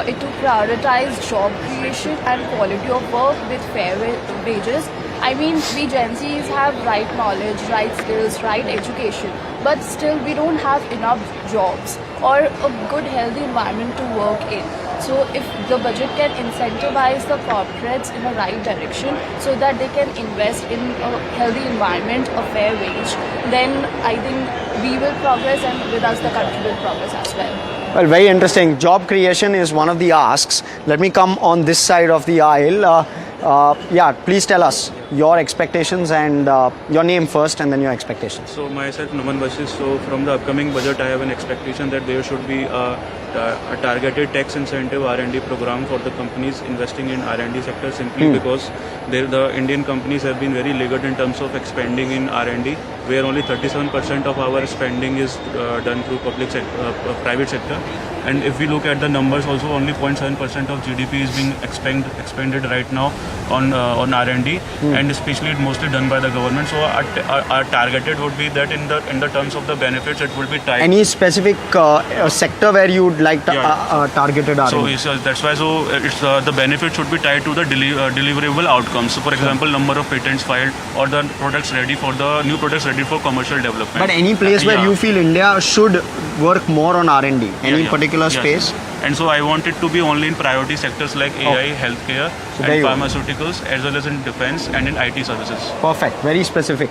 it to prioritize job creation and quality of work with fair wages. I mean, we Gen Zs have right knowledge, right skills, right education, but still we don't have enough jobs or a good healthy environment to work in. So if the budget can incentivize the corporates in the right direction so that they can invest in a healthy environment, a fair wage, then I think we will progress, and with us the country will progress as well.
Well, very interesting. Job creation is one of the asks. Let me come on this side of the aisle. Yeah, please tell us your expectations and your name first and then your expectations.
So myself, Naman Bashir. So from the upcoming budget, I have an expectation that there should be a
a targeted tax incentive R&D program for the companies investing in R&D sector, simply because the Indian companies have been very laggard in terms of expanding in R&D, where only 37% of our spending is done through private sector. And if we look at the numbers, also only 0.7% of GDP is being expended right now on R&D, and especially it mostly done by the government. So our targeted would be that in the terms of the benefits, it will be tied.
Any specific sector where you would like targeted R&D?
So that's why. So it's the benefit should be tied to the deliverable outcomes. So for example, number of patents filed or the products ready for the new products ready for commercial development.
But any place where you feel India should work more on R&D, any particular space?
And so I want it to be only in priority sectors like AI, healthcare, and pharmaceuticals, as well as in defense and in IT services.
Perfect. Very specific.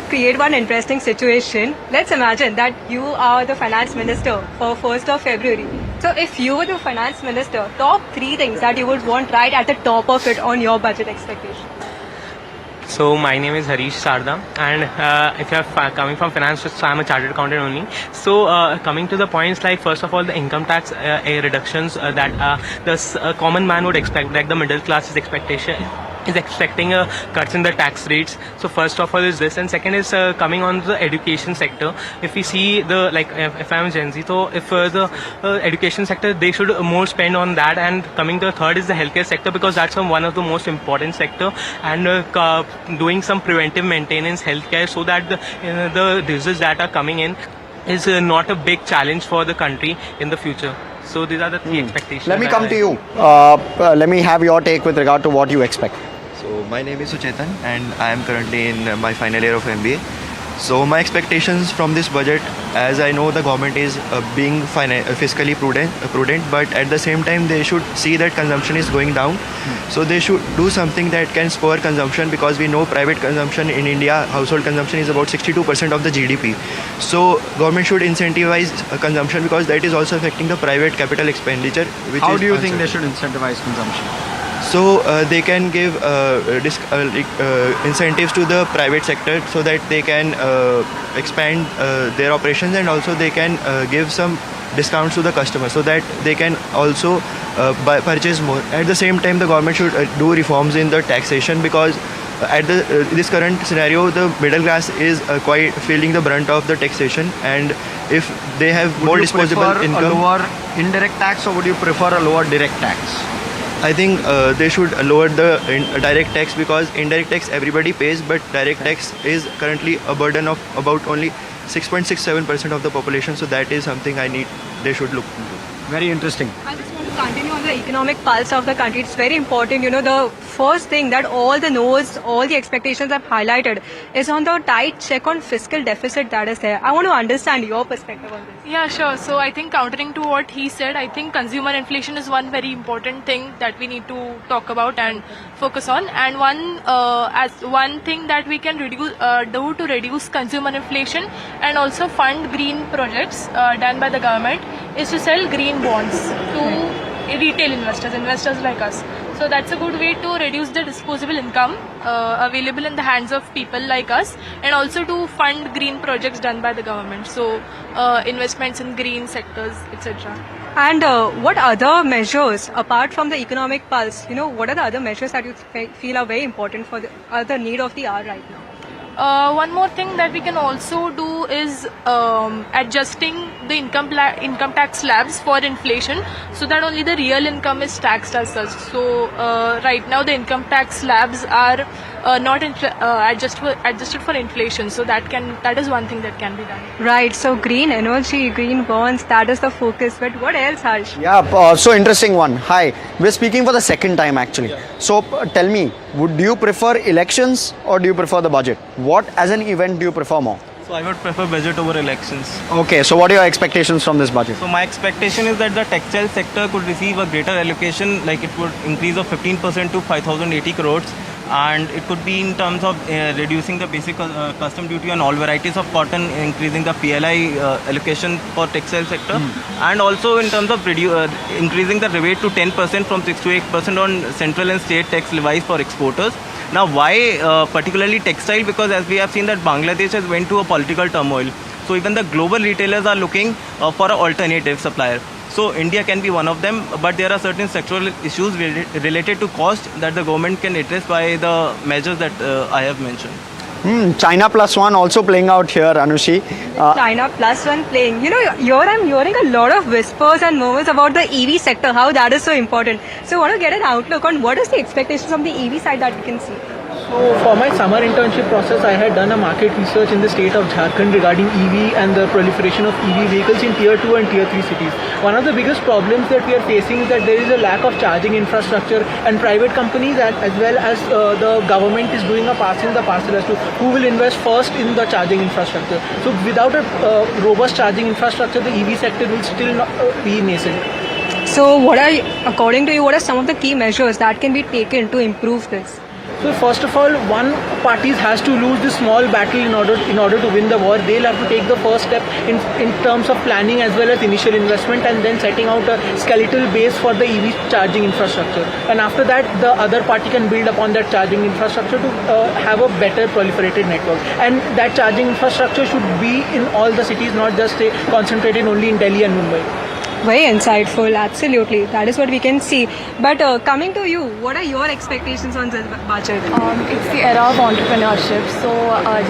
Create one interesting situation. Let's imagine that you are the finance minister for 1st of February. So if you were the finance minister, top 3 things that you would want right at the top of it on your budget expectation.
So my name is Harish Sarda, and if you are coming from finance, so I am a chartered accountant only. So coming to the points, like first of all, the income tax reductions that the common man would expect, like the middle class is expecting cuts in the tax rates. So first of all is this, and second is coming on the education sector. If we see the, like if I am Gen Z, so if the education sector, they should more spend on that. And coming to the third is the healthcare sector, because that's one of the most important sector, and doing some preventive maintenance healthcare, so that the diseases that are coming in is not a big challenge for the country in the future. So these are the 3 expectations.
Let me come to you. Let me have your take with regard to what you expect.
So my name is Suchetan, and I am currently in my final year of MBA. So my expectations from this budget, as I know the government is being fiscally prudent, but at the same time they should see that consumption is going down. So they should do something that can spur consumption, because we know private consumption in India, household consumption is about 62% of the GDP. So government should incentivize consumption, because that is also affecting the private capital expenditure.
How do you think they should incentivize consumption?
So they can give incentives to the private sector, so that they can expand their operations, and also they can give some discounts to the customers, so that they can also purchase more. At the same time, the government should do reforms in the taxation, because at this current scenario, the middle class is quite feeling the brunt of the taxation, and if they have more disposable income.
A lower indirect tax, or would you prefer a lower direct tax?
I think they should lower the direct tax, because indirect tax everybody pays, but direct tax is currently a burden of about only 6.67% of the population. So that is something they should look into.
Very interesting.
I just want to continue on the economic pulse of the country. It's very important. The first thing that all the no's, all the expectations I've highlighted is on the tight check on fiscal deficit that is there. I want to understand your perspective on this.
Yeah, sure. So I think countering to what he said, I think consumer inflation is one very important thing that we need to talk about and focus on. And one thing that we can do to reduce consumer inflation and also fund green projects done by the government is to sell green bonds to retail investors like us. So that's a good way to reduce the disposable income available in the hands of people like us, and also to fund green projects done by the government. So investments in green sectors, etc.
And what other measures, apart from the economic pulse, what are the other measures that you feel are very important for the need of the hour right now?
One more thing that we can also do is adjusting the income tax slabs for inflation, so that only the real income is taxed as such. So right now the income tax slabs are not adjusted for inflation. So that is one thing that can be done.
Right. So green energy, green bonds, that is the focus. But what else, Harsh?
Yeah. So interesting one. Hi. We're speaking for the second time actually. Yeah. So tell me, would you prefer elections or do you prefer the budget? What as an event do you prefer more?
So I would prefer budget over elections.
Okay, so what are your expectations from this budget?
So my expectation is that the textile sector could receive a greater allocation, like it would increase of 15% to 5,080 crores, and it could be in terms of reducing the basic custom duty on all varieties of cotton, increasing the PLI allocation for textile sector, and also in terms of increasing the rebate to 10% from 6 to 8% on central and state tax levies for exporters. Now, why particularly textile? Because as we have seen that Bangladesh has went to a political turmoil. So even the global retailers are looking for an alternative supplier. So India can be one of them, but there are certain sectoral issues related to cost that the government can address by the measures that I have mentioned.
China plus one also playing out here, Anushi.
China plus one playing. You know, here I'm hearing a lot of whispers and murmurs about the EV sector, how that is so important. So I want to get an outlook on what is the expectations from the EV side that we can see.
So for my summer internship process, I had done a market research in the state of Jharkhand regarding EV and the proliferation of EV vehicles in tier 2 and tier 3 cities. One of the biggest problems that we are facing is that there is a lack of charging infrastructure, and private companies as well as the government is doing a passing the parcel as to who will invest first in the charging infrastructure. So without a robust charging infrastructure, the EV sector will still not be nascent.
So according to you, what are some of the key measures that can be taken to improve this?
So first of all, one party has to lose this small battle in order to win the war. They'll have to take the first step in terms of planning as well as initial investment, and then setting out a skeletal base for the EV charging infrastructure. And after that, the other party can build upon that charging infrastructure to have a better proliferated network. And that charging infrastructure should be in all the cities, not just concentrated only in Delhi and Mumbai.
Very insightful, absolutely. That is what we can see. But coming to you, what are your expectations on this budget?
It's the era of entrepreneurship. So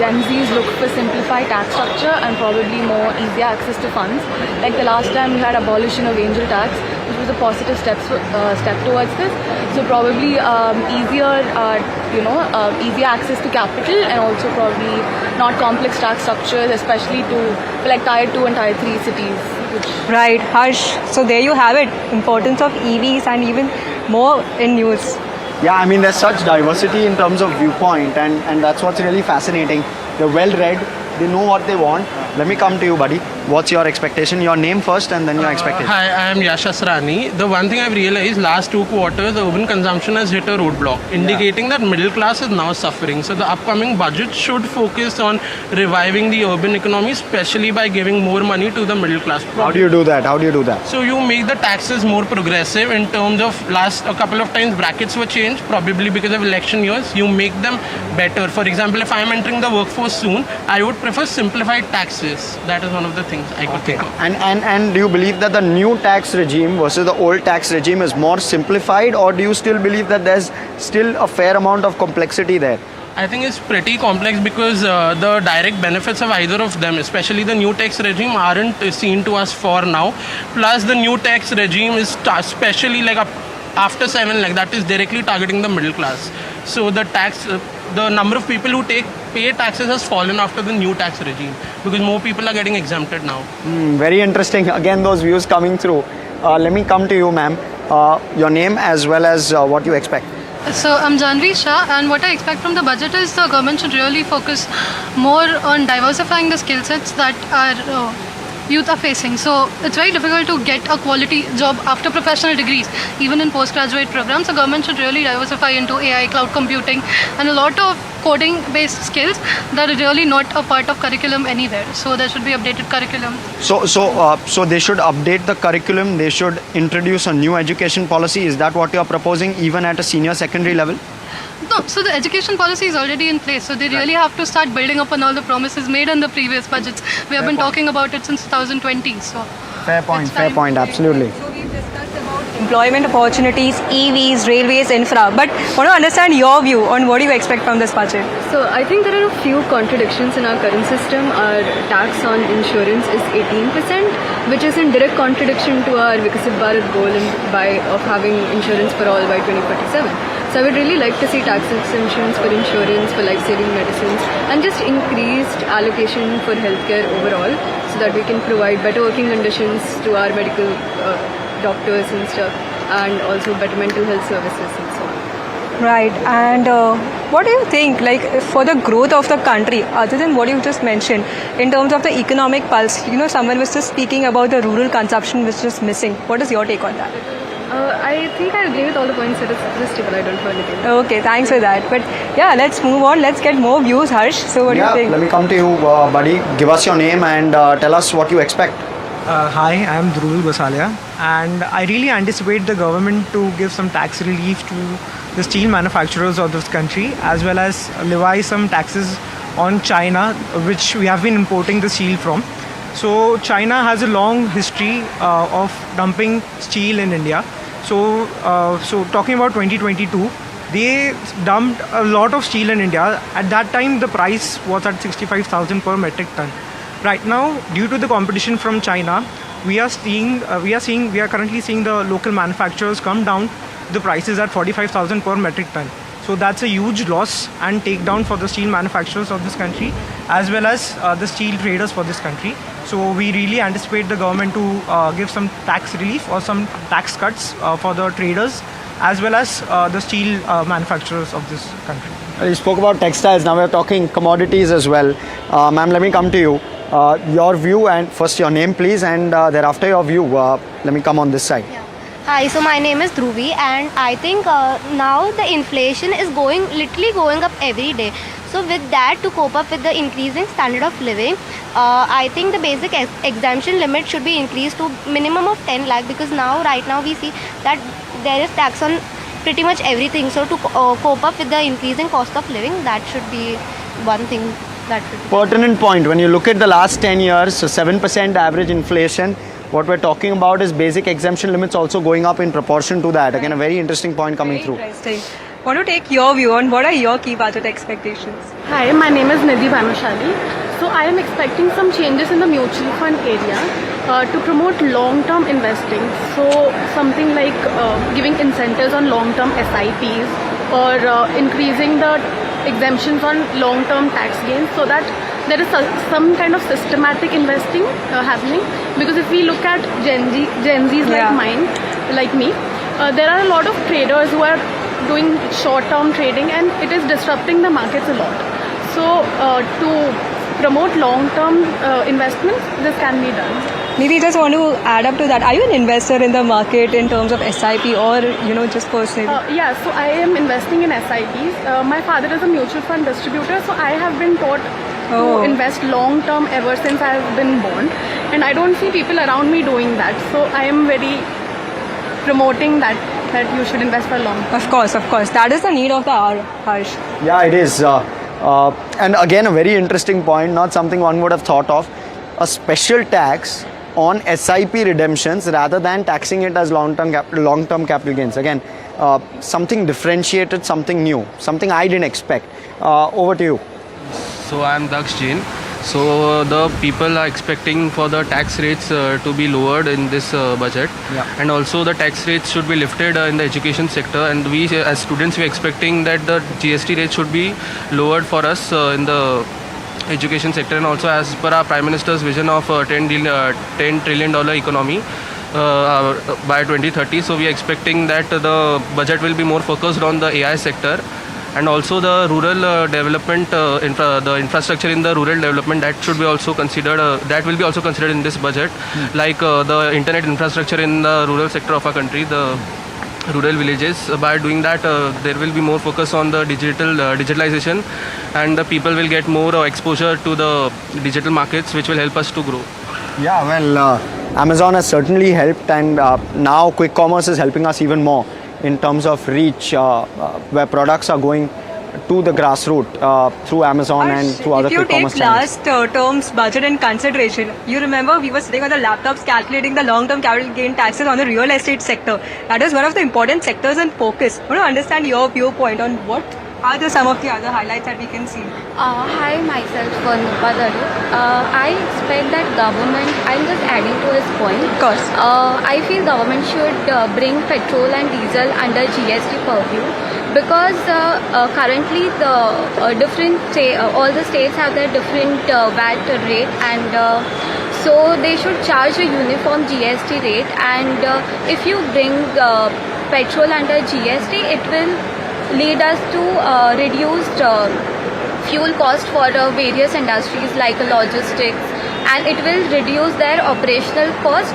Gen Zs look for simplified tax structure and probably more easier access to funds. Like the last time we had abolition of angel tax, which was a positive step towards this. So probably easier access to capital, and also probably not complex tax structures, especially for like tier 2 and tier 3 cities.
Right, Harsh. So there you have it. Importance of EVs and even more in news.
Yeah, I mean, there's such diversity in terms of viewpoint, and that's what's really fascinating. They're well read, they know what they want. Let me come to you, buddy. What's your expectation? Your name first and then your expectation.
Hi, I am Yash Asrani. The one thing I've realized last 2 quarters, urban consumption has hit a roadblock, indicating that middle class is now suffering. So the upcoming budget should focus on reviving the urban economy, especially by giving more money to the middle class.
How do you do that?
So you make the taxes more progressive in terms of a couple of times brackets were changed, probably because of election years. You make them better. For example, if I am entering the workforce soon, I would prefer simplified taxes. That is one of the things I could think of.
And do you believe that the new tax regime versus the old tax regime is more simplified, or do you still believe that there's still a fair amount of complexity there?
I think it's pretty complex because the direct benefits of either of them, especially the new tax regime, aren't seen to us for now. Plus the new tax regime is especially like after 7 lakh, that is directly targeting the middle class. So the number of people who pay taxes has fallen after the new tax regime because more people are getting exempted now.
Very interesting. Again, those views coming through. Let me come to you, ma'am. Your name as well as what you expect.
So I'm Janvi Shah, and what I expect from the budget is the government should really focus more on diversifying the skill sets that our youth are facing. So it's very difficult to get a quality job after professional degrees, even in postgraduate programs. The government should really diversify into AI, cloud computing, and a lot of coding-based skills that are really not a part of curriculum anywhere. So there should be updated curriculum.
So they should update the curriculum. They should introduce a new education policy. Is that what you are proposing, even at a senior secondary level?
No, so the education policy is already in place. So they really have to start building up on all the promises made in the previous budgets. We have been talking about it since 2020. So
fair point, absolutely.
Employment opportunities, EVs, railways, infra. But I want to understand your view on what do you expect from this budget.
So I think there are a few contradictions in our current system. Our tax on insurance is 18%, which is in direct contradiction to our Viksit Bharat goal of having insurance for all by 2047. So I would really like to see tax exemptions for insurance, for life-saving medicines, and just increased allocation for healthcare overall, so that we can provide better working conditions to our medical doctors and stuff, and also better mental health services and so on.
Right. And what do you think, like, for the growth of the country, other than what you just mentioned, in terms of the economic pulse? You know, someone was just speaking about the rural consumption which is missing. What is your take on that?
I think I agree with all the points that are suggested, but I don't have anything.
Okay, thanks for that. But yeah, let's move on. Let's get more views, Harsh. So what do you think?
Let me come to you, buddy. Give us your name and tell us what you expect.
Hi, I am Dhruv Basalia, and I really anticipate the government to give some tax relief to the steel manufacturers of this country, as well as levy some taxes on China, which we have been importing the steel from. So China has a long history of dumping steel in India. So talking about 2022, they dumped a lot of steel in India. At that time, the price was at 65,000 per metric ton. Right now, due to the competition from China, we are currently seeing the local manufacturers come down the prices at 45,000 per metric ton. So that's a huge loss and takedown for the steel manufacturers of this country, as well as the steel traders for this country. So we really anticipate the government to give some tax relief or some tax cuts for the traders, as well as the steel manufacturers of this country.
You spoke about textiles, now we're talking commodities as well. Ma'am, let me come to you. Your view, and first your name please, and thereafter your view. Let me come on this side.
Hi, so my name is Dhruvi, and I think now the inflation is literally going up every day. So with that, to cope up with the increasing standard of living, I think the basic exemption limit should be increased to minimum of 10 lakh, because right now we see that there is tax on pretty much everything. So to cope up with the increasing cost of living, that should be one thing that should be.
Pertinent point. When you look at the last 10 years, so 7% average inflation, what we're talking about is basic exemption limits also going up in proportion to that. Again, a very interesting point coming through.
Interesting. Want to take your view on what are your key budget expectations?
Hi, my name is Nidhi Bhamashali. So I am expecting some changes in the mutual fund area to promote long-term investing. So something like giving incentives on long-term SIPs or increasing the exemptions on long-term tax gains, so that there is some kind of systematic investing happening. Because if we look at Gen Zs like me, there are a lot of traders who are doing short-term trading, and it is disrupting the markets a lot. So to promote long-term investments, this can be done.
Maybe just want to add up to that. Are you an investor in the market in terms of SIP or just personally?
Yeah, so I am investing in SIPs. My father is a mutual fund distributor, so I have been taught to invest long term ever since I have been born, and I don't see people around me doing that. So I am very promoting that you should invest for long.
Of course. That is the need of the hour, Harsh.
Yeah, it is. And again, a very interesting point, not something one would have thought of. A special tax on SIP redemptions rather than taxing it as long-term capital gains. Again, something differentiated, something new, something I didn't expect. Over to you.
So I am Daksh Jain. So the people are expecting for the tax rates to be lowered in this budget, and also the tax rates should be lifted in the education sector, and we as students we are expecting that the GST rate should be lowered for us in the education sector, and also as per our Prime Minister's vision of $10 trillion economy by 2030. So we are expecting that the budget will be more focused on the AI sector, and also the rural development, the infrastructure in the rural development, that should be also considered. That will be also considered in this budget, like the internet infrastructure in the rural sector of our country, the rural villages. By doing that, there will be more focus on the digitalization, and the people will get more exposure to the digital markets, which will help us to grow.
Yeah, well, Amazon has certainly helped, and now quick commerce is helping us even more in terms of reach, where products are going to the grassroots through Amazon and through other quick commerce channels.
If you take last term's budget in consideration, you remember we were sitting on the laptops calculating the long-term capital gain taxes on the real estate sector. That is one of the important sectors in focus. I want to understand your viewpoint on what are some of the other highlights that we can see.
Hi, myself Vanupa Daru. I expect that government, I'm just adding to his point.
Of course.
I feel government should bring petrol and diesel under GST purview, because currently the all the states have their different VAT rate, and so they should charge a uniform GST rate, and if you bring petrol under GST, it will lead us to reduced fuel cost for various industries like logistics, and it will reduce their operational cost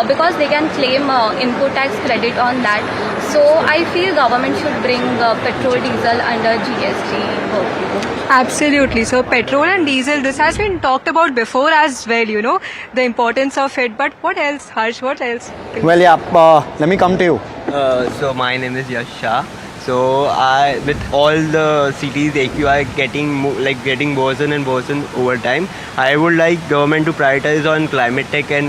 because they can claim input tax credit on that. So I feel government should bring petrol, diesel under GST.
Absolutely. So petrol and diesel, this has been talked about before as well, the importance of it. But what else, Harsh? What else?
Well, yeah, let me come to you.
So my name is Yash Shah. So with all the cities AQI getting worse and worse over time, I would like government to prioritize on climate tech and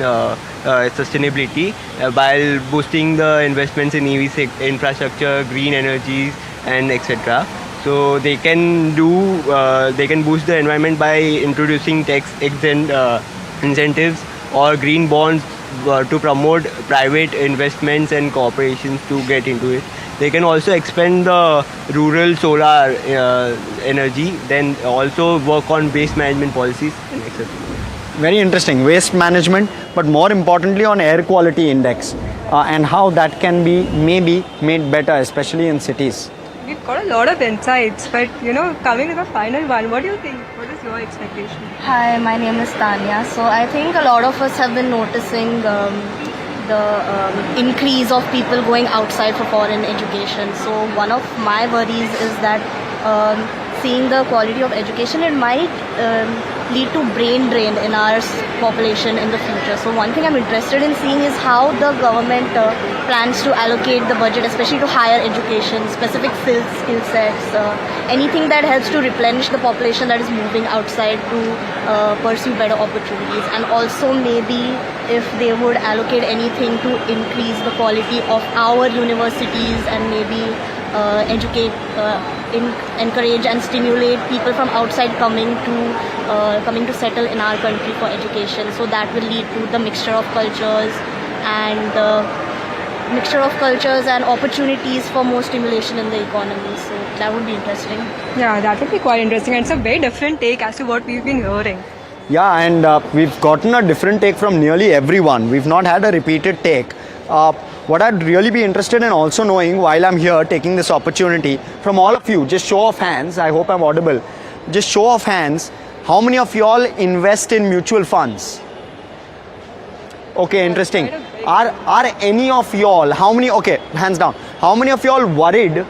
sustainability while boosting the investments in EV infrastructure, green energies, and etc. So they can boost the environment by introducing tax incentives or green bonds to promote private investments and corporations to get into it. They can also expand the rural solar energy, then also work on waste management policies, etc.
Very interesting. Waste management, but more importantly on air quality index and how that can be maybe made better, especially in cities.
We've got a lot of insights, but coming to the final one, what do you think? What is your expectation?
Hi, my name is Tanya. So I think a lot of us have been noticing the increase of people going outside for foreign education. So one of my worries is that seeing the quality of education, it might lead to brain drain in our population in the future. So one thing I'm interested in seeing is how the government plans to allocate the budget, especially to higher education, specific skill sets, anything that helps to replenish the population that is moving outside to pursue better opportunities. And also maybe if they would allocate anything to increase the quality of our universities and maybe encourage and stimulate people from outside coming to settle in our country for education. So that will lead to the mixture of cultures and opportunities for more stimulation in the economy. So that would be interesting.
Yeah, that would be quite interesting, and it's a very different take as to what we've been hearing.
Yeah, and we've gotten a different take from nearly everyone. We've not had a repeated take. What I'd really be interested in also knowing while I'm here taking this opportunity from all of you, just show of hands, I hope I'm audible, just show of hands, how many of y'all invest in mutual funds? Okay, interesting. Are any of y'all, hands down, how many of y'all worried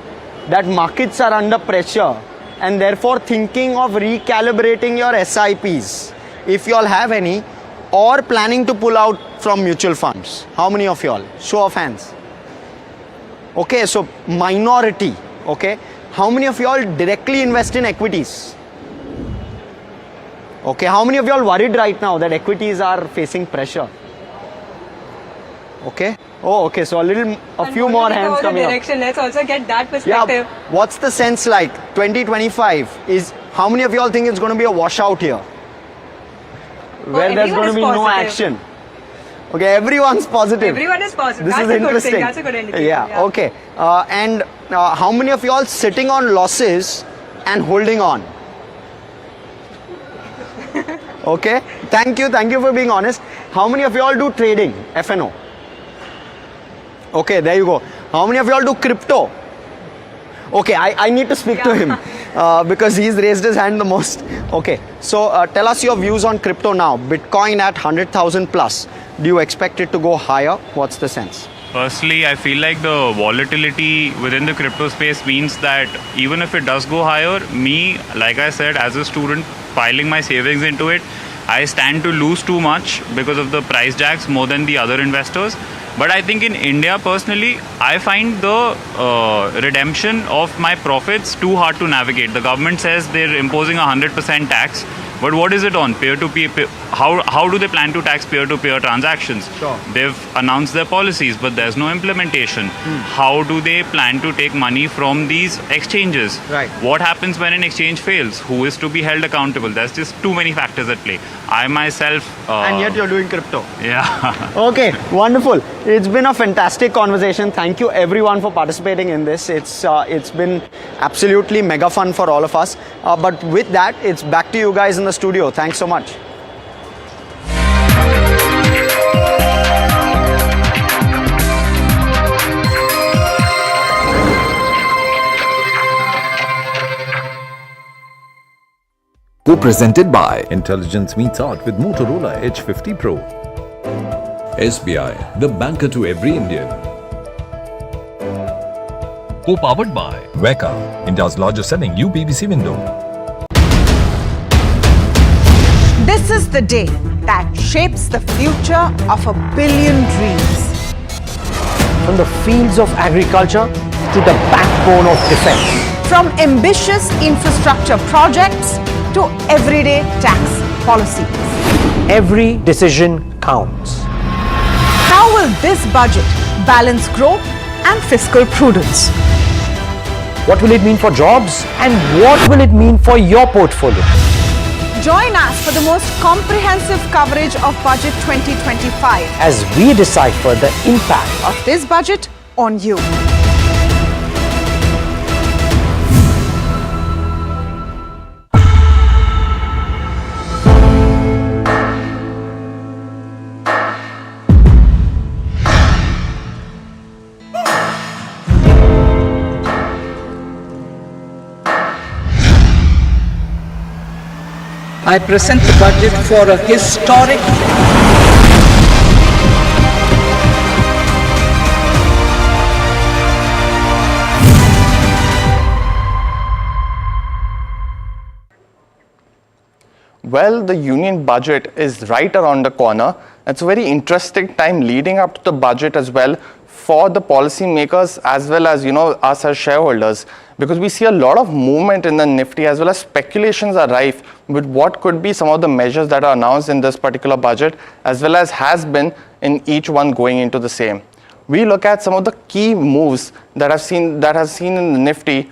that markets are under pressure and therefore thinking of recalibrating your SIPs, if y'all have any, or planning to pull out from mutual funds? How many of y'all? Show of hands. Okay, so minority. Okay, how many of y'all directly invest in equities? Okay, how many of y'all worried right now that equities are facing pressure? Okay. Oh, okay. So a few more hands coming up.
Let's also get that perspective.
Yeah. What's the sense like? 2025 is, how many of y'all think it's going to be a washout here? Where there's going to be no action. Okay, everyone's positive.
Everyone is positive.
This is interesting.
That's a good indicator.
Yeah. Okay. And how many of y'all sitting on losses and holding on? Okay. Thank you for being honest. How many of y'all do trading? F&O. Okay, there you go. How many of y'all do crypto? Okay, I need to speak to him because he's raised his hand the most. Okay, so tell us your views on crypto now. Bitcoin at 100,000 plus. Do you expect it to go higher? What's the sense?
Personally, I feel like the volatility within the crypto space means that even if it does go higher, me, like I said, as a student piling my savings into it, I stand to lose too much because of the price jags more than the other investors. But I think in India, personally, I find the redemption of my profits too hard to navigate. The government says they're imposing 100% tax, but what is it on? Peer-to-peer? How do they plan to tax peer-to-peer transactions?
Sure.
They've announced their policies, but there's no implementation. How do they plan to take money from these exchanges?
Right.
What happens when an exchange fails? Who is to be held accountable? There's just too many factors at play. I myself...
and yet you're doing crypto.
Yeah.
Okay, wonderful. It's been a fantastic conversation. Thank you everyone for participating in this. It's been absolutely mega fun for all of us. But with that, it's back to you guys in the studio. Thanks so much.
Co-presented by Intelligence Meets Art with Motorola H50 Pro. SBI, the banker to every Indian. Co-powered by Weka, India's largest selling UPVC window.
This is the day that shapes the future of 1 billion dreams.
From the fields of agriculture to the backbone of defense.
From ambitious infrastructure projects to everyday tax policies.
Every decision counts.
How will this budget balance growth and fiscal prudence?
What will it mean for jobs and what will it mean for your portfolio?
Join us for the most comprehensive coverage of Budget 2025
as we decipher the impact
of this budget on you.
I present the budget for a historic
Well, the union budget is right around the corner. It's a very interesting time leading up to the budget as well for the policymakers as well as, us as shareholders, because we see a lot of movement in the Nifty as well as speculations are rife with what could be some of the measures that are announced in this particular budget as well as has been in each one going into the same. We look at some of the key moves that has seen in the Nifty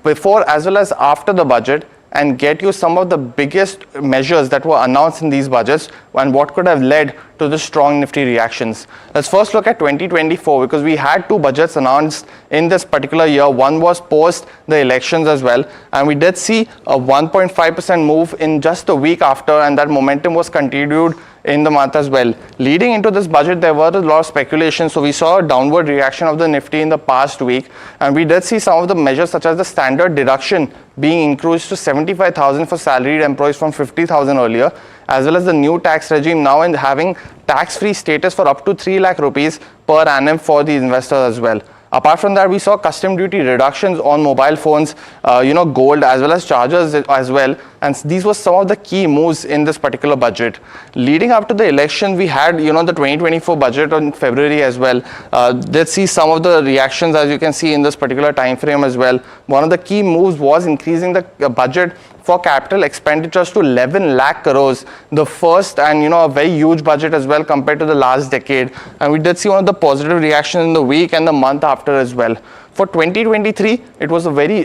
before as well as after the budget, and get you some of the biggest measures that were announced in these budgets and what could have led to the strong Nifty reactions. Let's first look at 2024, because we had two budgets announced in this particular year. One was post the elections as well, and we did see a 1.5% move in just a week after, and that momentum was continued in the month as well. Leading into this budget, there were a lot of speculation, so we saw a downward reaction of the Nifty in the past week, and we did see some of the measures such as the standard deduction being increased to 75,000 for salaried employees from 50,000 earlier, as well as the new tax regime now in having tax-free status for up to 3 lakh rupees per annum for the investors as well. Apart from that, we saw custom duty reductions on mobile phones, gold as well as chargers as well. And these were some of the key moves in this particular budget. Leading up to the election, we had, the 2024 budget in February as well. Let's see some of the reactions as you can see in this particular time frame as well. One of the key moves was increasing the budget for capital expenditures to 11 lakh crores, the first and a very huge budget as well compared to the last decade. And we did see one of the positive reactions in the week and the month after as well. For 2023, it was a very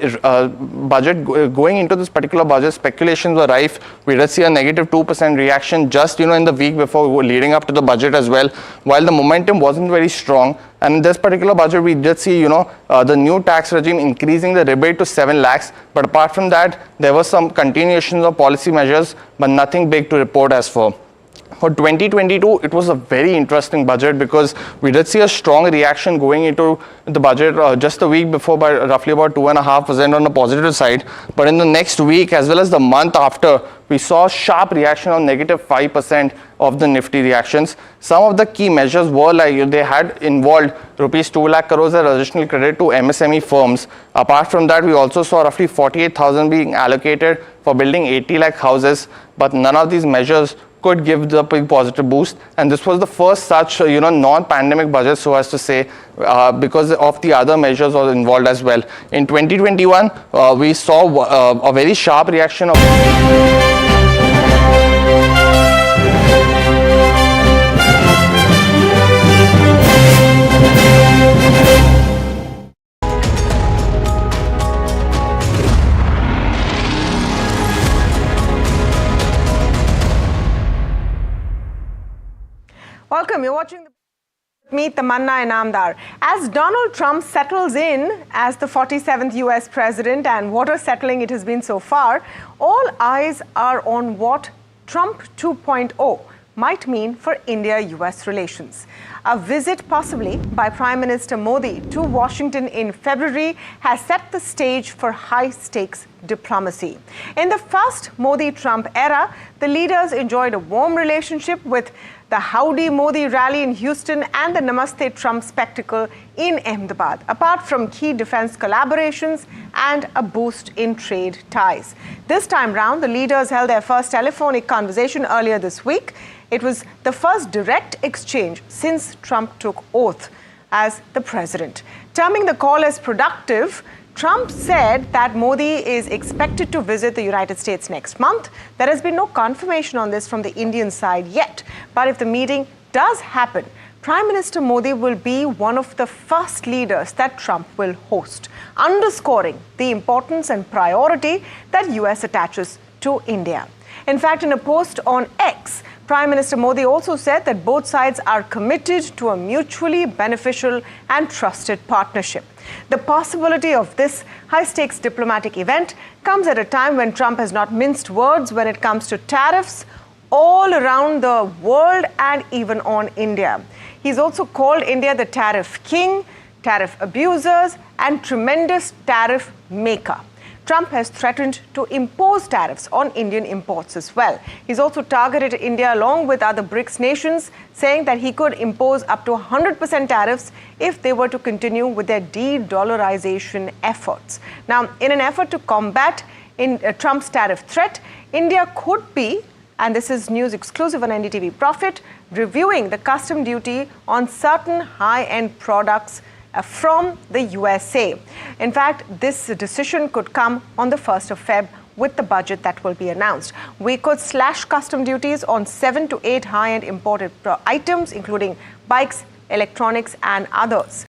budget going into this particular budget. Speculations were rife. We did see a negative 2% reaction just in the week before leading up to the budget as well. While the momentum wasn't very strong, and in this particular budget, we did see the new tax regime increasing the rebate to 7 lakhs. But apart from that, there were some continuations of policy measures, but nothing big to report as for. For 2022, it was a very interesting budget because we did see a strong reaction going into the budget just a week before by roughly about 2.5% on the positive side. But in the next week as well as the month after, we saw a sharp reaction on negative 5% of the Nifty reactions. Some of the key measures were like they had involved rupees 2 lakh crores as additional credit to MSME firms. Apart from that, we also saw roughly 48,000 being allocated for building 80 lakh houses. But none of these measures could give the big positive boost, and this was the first such non-pandemic budget, so as to say, because of the other measures were involved as well. In 2021, we saw a very sharp reaction of
Welcome, you're watching Meet Tamanna Inamdar. As Donald Trump settles in as the 47th US president, and what a settling it has been so far, all eyes are on what Trump 2.0 might mean for India-US relations. A visit possibly by Prime Minister Modi to Washington in February has set the stage for high-stakes diplomacy. In the first Modi-Trump era, the leaders enjoyed a warm relationship with the Howdy Modi rally in Houston and the Namaste Trump spectacle in Ahmedabad, apart from key defense collaborations and a boost in trade ties. This time round, the leaders held their first telephonic conversation earlier this week. It was the first direct exchange since Trump took oath as the president. Terming the call as productive, Trump said that Modi is expected to visit the United States next month. There has been no confirmation on this from the Indian side yet. But if the meeting does happen, Prime Minister Modi will be one of the first leaders that Trump will host, underscoring the importance and priority that US attaches to India. In fact, in a post on X, Prime Minister Modi also said that both sides are committed to a mutually beneficial and trusted partnership. The possibility of this high-stakes diplomatic event comes at a time when Trump has not minced words when it comes to tariffs all around the world and even on India. He's also called India the tariff king, tariff abusers, and tremendous tariff maker. Trump has threatened to impose tariffs on Indian imports as well. He's also targeted India along with other BRICS nations, saying that he could impose up to 100% tariffs if they were to continue with their de-dollarization efforts. Now, in an effort to combat Trump's tariff threat, India could be, and this is news exclusive on NDTV Profit, reviewing the custom duty on certain high-end products from the USA. In fact, this decision could come on the 1st of Feb with the budget that will be announced. We could slash custom duties on 7 to 8 high-end imported items, including bikes, electronics, and others.